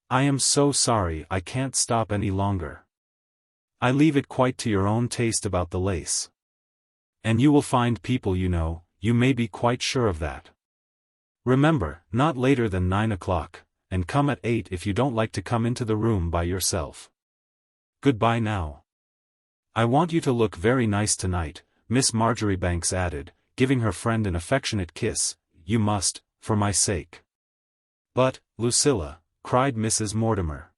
I am so sorry I can't stop any longer. I leave it quite to your own taste about the lace. And you will find people you know, you may be quite sure of that. Remember, not later than 9 o'clock, and come at 8 if you don't like to come into the room by yourself. Goodbye now. I want you to look very nice tonight, Miss Marjoribanks added, giving her friend an affectionate kiss. You must, for my sake. But, Lucilla, cried Mrs. Mortimer.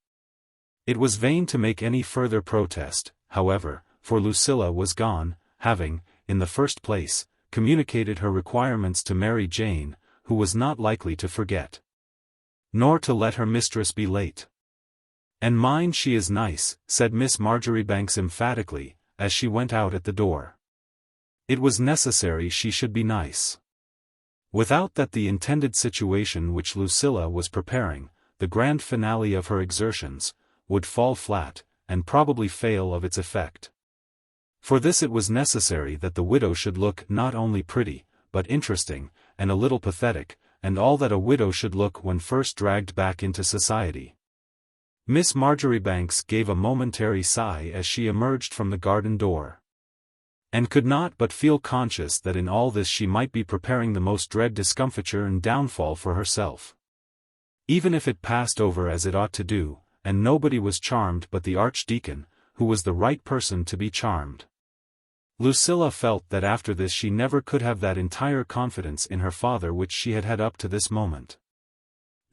It was vain to make any further protest, however, for Lucilla was gone, having, in the first place, communicated her requirements to Mary Jane, who was not likely to forget. Nor to let her mistress be late. And mind she is nice, said Miss Marjoribanks emphatically, as she went out at the door. It was necessary she should be nice. Without that the intended situation which Lucilla was preparing, the grand finale of her exertions, would fall flat, and probably fail of its effect. For this it was necessary that the widow should look not only pretty, but interesting, and a little pathetic, and all that a widow should look when first dragged back into society. Miss Marjoribanks gave a momentary sigh as she emerged from the garden door. And could not but feel conscious that in all this she might be preparing the most dread discomfiture and downfall for herself. Even if it passed over as it ought to do, and nobody was charmed but the Archdeacon, who was the right person to be charmed. Lucilla felt that after this she never could have that entire confidence in her father which she had had up to this moment.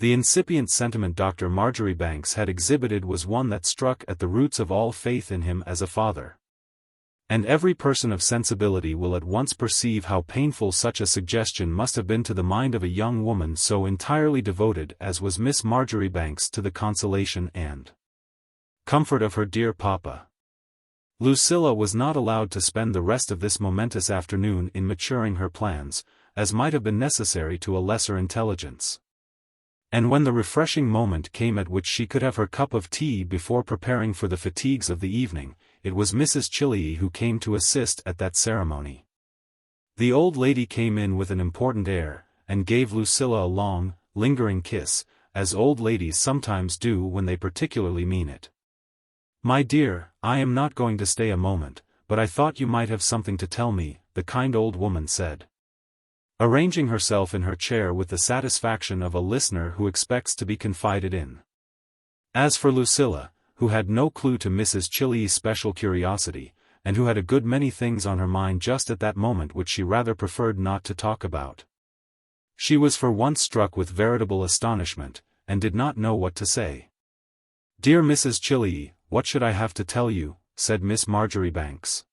The incipient sentiment Dr. Marjoribanks had exhibited was one that struck at the roots of all faith in him as a father. And every person of sensibility will at once perceive how painful such a suggestion must have been to the mind of a young woman so entirely devoted as was Miss Marjoribanks to the consolation and comfort of her dear papa. Lucilla was not allowed to spend the rest of this momentous afternoon in maturing her plans, as might have been necessary to a lesser intelligence. And when the refreshing moment came at which she could have her cup of tea before preparing for the fatigues of the evening, it was Mrs. Chilley who came to assist at that ceremony. The old lady came in with an important air, and gave Lucilla a long, lingering kiss, as old ladies sometimes do when they particularly mean it. My dear, I am not going to stay a moment, but I thought you might have something to tell me, the kind old woman said, arranging herself in her chair with the satisfaction of a listener who expects to be confided in. As for Lucilla, who had no clue to Mrs. Chilley's special curiosity, and who had a good many things on her mind just at that moment which she rather preferred not to talk about, she was for once struck with veritable astonishment, and did not know what to say. Dear Mrs. Chilley, what should I have to tell you, said Miss Marjoribanks.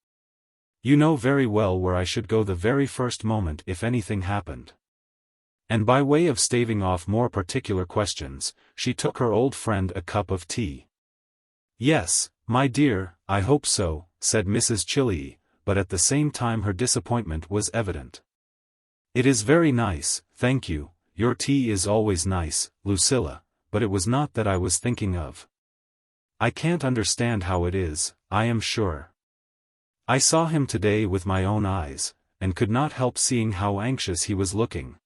You know very well where I should go the very first moment if anything happened. And by way of staving off more particular questions, she took her old friend a cup of tea. Yes, my dear, I hope so, said Mrs. Chilley, but at the same time her disappointment was evident. It is very nice, thank you, your tea is always nice, Lucilla, but it was not that I was thinking of. I can't understand how it is, I am sure. I saw him today with my own eyes, and could not help seeing how anxious he was looking.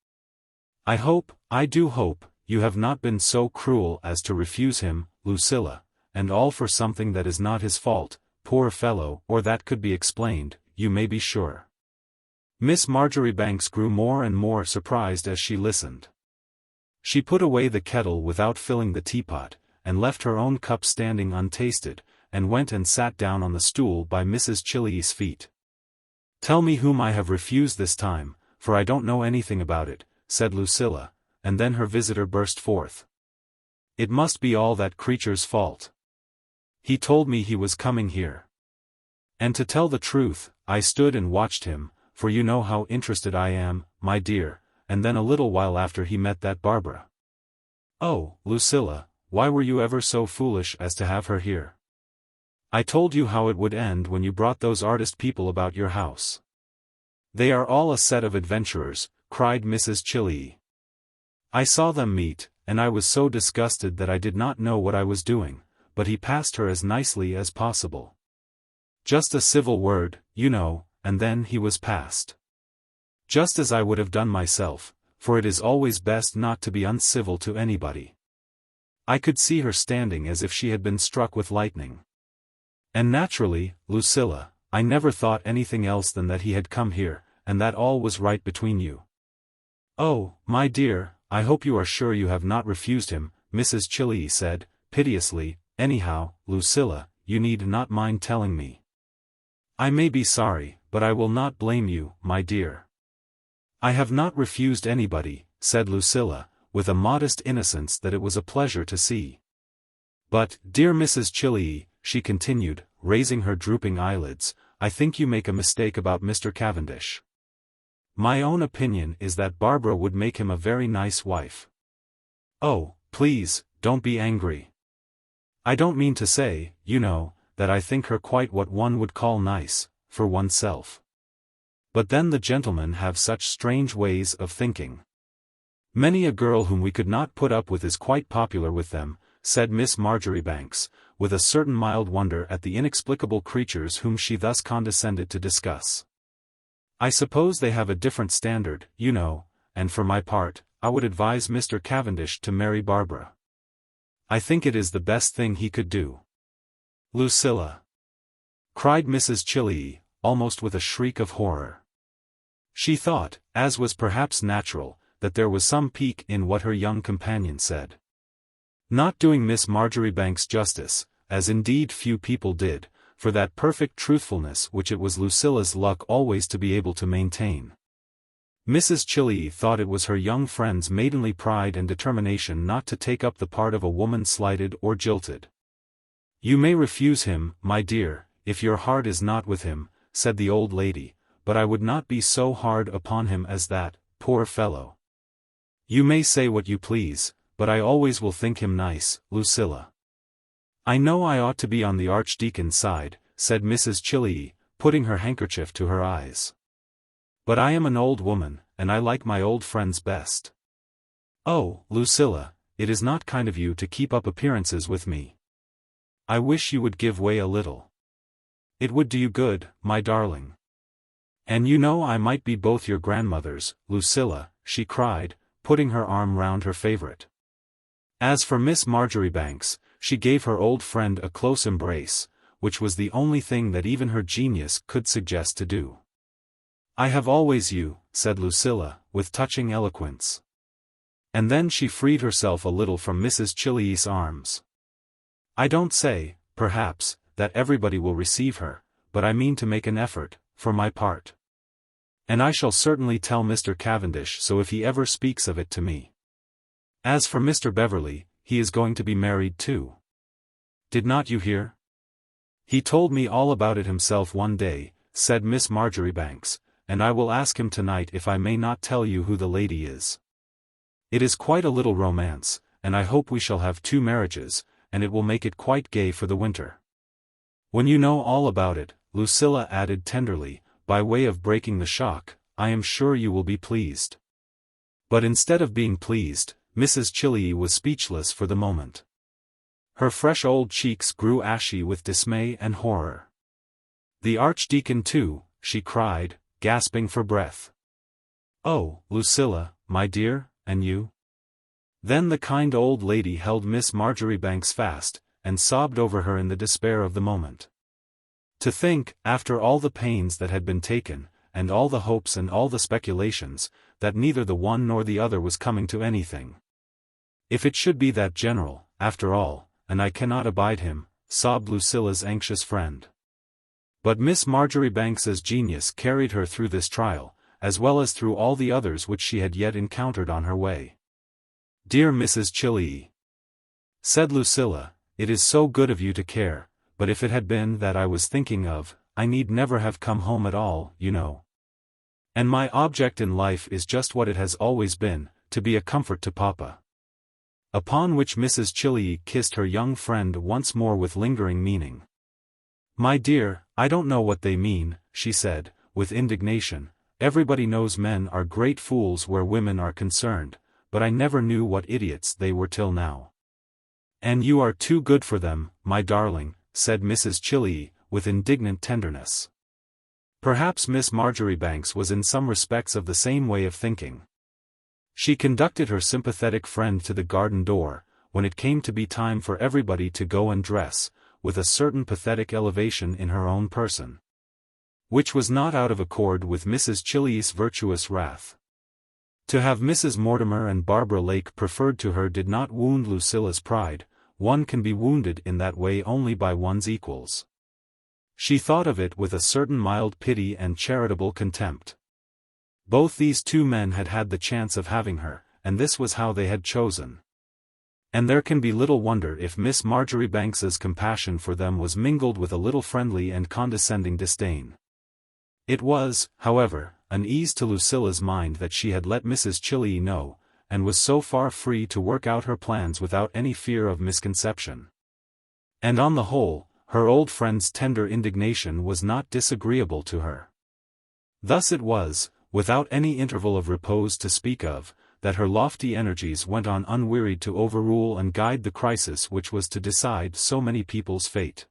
I do hope, you have not been so cruel as to refuse him, Lucilla, and all for something that is not his fault, poor fellow, or that could be explained, you may be sure." Miss Marjoribanks grew more and more surprised as she listened. She put away the kettle without filling the teapot, and left her own cup standing untasted, and went and sat down on the stool by Mrs. Chillee's feet. "Tell me whom I have refused this time, for I don't know anything about it," said Lucilla, and then her visitor burst forth. "It must be all that creature's fault. He told me he was coming here. And to tell the truth, I stood and watched him, for you know how interested I am, my dear, and then a little while after he met that Barbara." "Oh, Lucilla, why were you ever so foolish as to have her here? I told you how it would end when you brought those artist people about your house. They are all a set of adventurers," cried Mrs. Chillee. "I saw them meet, and I was so disgusted that I did not know what I was doing, but he passed her as nicely as possible. Just a civil word, you know, and then he was past. Just as I would have done myself, for it is always best not to be uncivil to anybody. I could see her standing as if she had been struck with lightning. And naturally, Lucilla, I never thought anything else than that he had come here, and that all was right between you." "Oh, my dear, I hope you are sure you have not refused him," Mrs. Chillee said, piteously. "Anyhow, Lucilla, you need not mind telling me. I may be sorry, but I will not blame you, my dear." "I have not refused anybody," said Lucilla, with a modest innocence that it was a pleasure to see. "But, dear Mrs. Chillee," she continued, raising her drooping eyelids, "I think you make a mistake about Mr. Cavendish. My own opinion is that Barbara would make him a very nice wife." "Oh, please, don't be angry. I don't mean to say, you know, that I think her quite what one would call nice, for oneself. But then the gentlemen have such strange ways of thinking. Many a girl whom we could not put up with is quite popular with them," said Miss Marjoribanks, with a certain mild wonder at the inexplicable creatures whom she thus condescended to discuss. "I suppose they have a different standard, you know, and for my part, I would advise Mr. Cavendish to marry Barbara. I think it is the best thing he could do." "Lucilla!" cried Mrs. Chillee, almost with a shriek of horror. She thought, as was perhaps natural, that there was some pique in what her young companion said. Not doing Miss Marjoribanks justice, as indeed few people did, for that perfect truthfulness which it was Lucilla's luck always to be able to maintain. Mrs. Chillee thought it was her young friend's maidenly pride and determination not to take up the part of a woman slighted or jilted. "You may refuse him, my dear, if your heart is not with him," said the old lady, "but I would not be so hard upon him as that, poor fellow. You may say what you please, but I always will think him nice, Lucilla." "I know I ought to be on the Archdeacon's side," said Mrs. Chillee, putting her handkerchief to her eyes. "But I am an old woman, and I like my old friends best. Oh, Lucilla, it is not kind of you to keep up appearances with me. I wish you would give way a little. It would do you good, my darling. And you know I might be both your grandmothers, Lucilla," she cried, putting her arm round her favourite. As for Miss Marjoribanks, she gave her old friend a close embrace, which was the only thing that even her genius could suggest to do. "I have always you," said Lucilla, with touching eloquence. And then she freed herself a little from Mrs. Chillee's arms. "I don't say, perhaps, that everybody will receive her, but I mean to make an effort, for my part. And I shall certainly tell Mr. Cavendish so if he ever speaks of it to me. As for Mr. Beverley, he is going to be married too. Did not you hear? He told me all about it himself one day," said Miss Marjoribanks, "and I will ask him tonight if I may not tell you who the lady is. It is quite a little romance, and I hope we shall have 2 marriages, and it will make it quite gay for the winter. When you know all about it," Lucilla added tenderly, by way of breaking the shock, "I am sure you will be pleased." But instead of being pleased, Mrs. Chillee was speechless for the moment. Her fresh old cheeks grew ashy with dismay and horror. "The Archdeacon too," she cried, gasping for breath. "Oh, Lucilla, my dear, and you?" Then the kind old lady held Miss Marjoribanks fast, and sobbed over her in the despair of the moment. To think, after all the pains that had been taken, and all the hopes and all the speculations, that neither the one nor the other was coming to anything. "If it should be that general, after all, and I cannot abide him," sobbed Lucilla's anxious friend. But Miss Marjoribanks's genius carried her through this trial, as well as through all the others which she had yet encountered on her way. "Dear Mrs. XXIII," said Lucilla, "it is so good of you to care, but if it had been that I was thinking of, I need never have come home at all, you know. And my object in life is just what it has always been, to be a comfort to Papa." Upon which Mrs. XXIII kissed her young friend once more with lingering meaning. "My dear, I don't know what they mean," she said, with indignation. "Everybody knows men are great fools where women are concerned, but I never knew what idiots they were till now." "And you are too good for them, my darling," said Mrs. XXIII, with indignant tenderness. Perhaps Miss Marjoribanks was in some respects of the same way of thinking. She conducted her sympathetic friend to the garden door, when it came to be time for everybody to go and dress, with a certain pathetic elevation in her own person, which was not out of accord with Mrs. XXIII's virtuous wrath. To have Mrs. Mortimer and Barbara Lake preferred to her did not wound Lucilla's pride. One can be wounded in that way only by one's equals. She thought of it with a certain mild pity and charitable contempt. Both these two men had had the chance of having her, and this was how they had chosen. And there can be little wonder if Miss Marjoribanks's compassion for them was mingled with a little friendly and condescending disdain. It was, however, an ease to Lucilla's mind that she had let Mrs. XXIII know, and was so far free to work out her plans without any fear of misconception. And on the whole, her old friend's tender indignation was not disagreeable to her. Thus it was, without any interval of repose to speak of, that her lofty energies went on unwearied to overrule and guide the crisis which was to decide so many people's fate.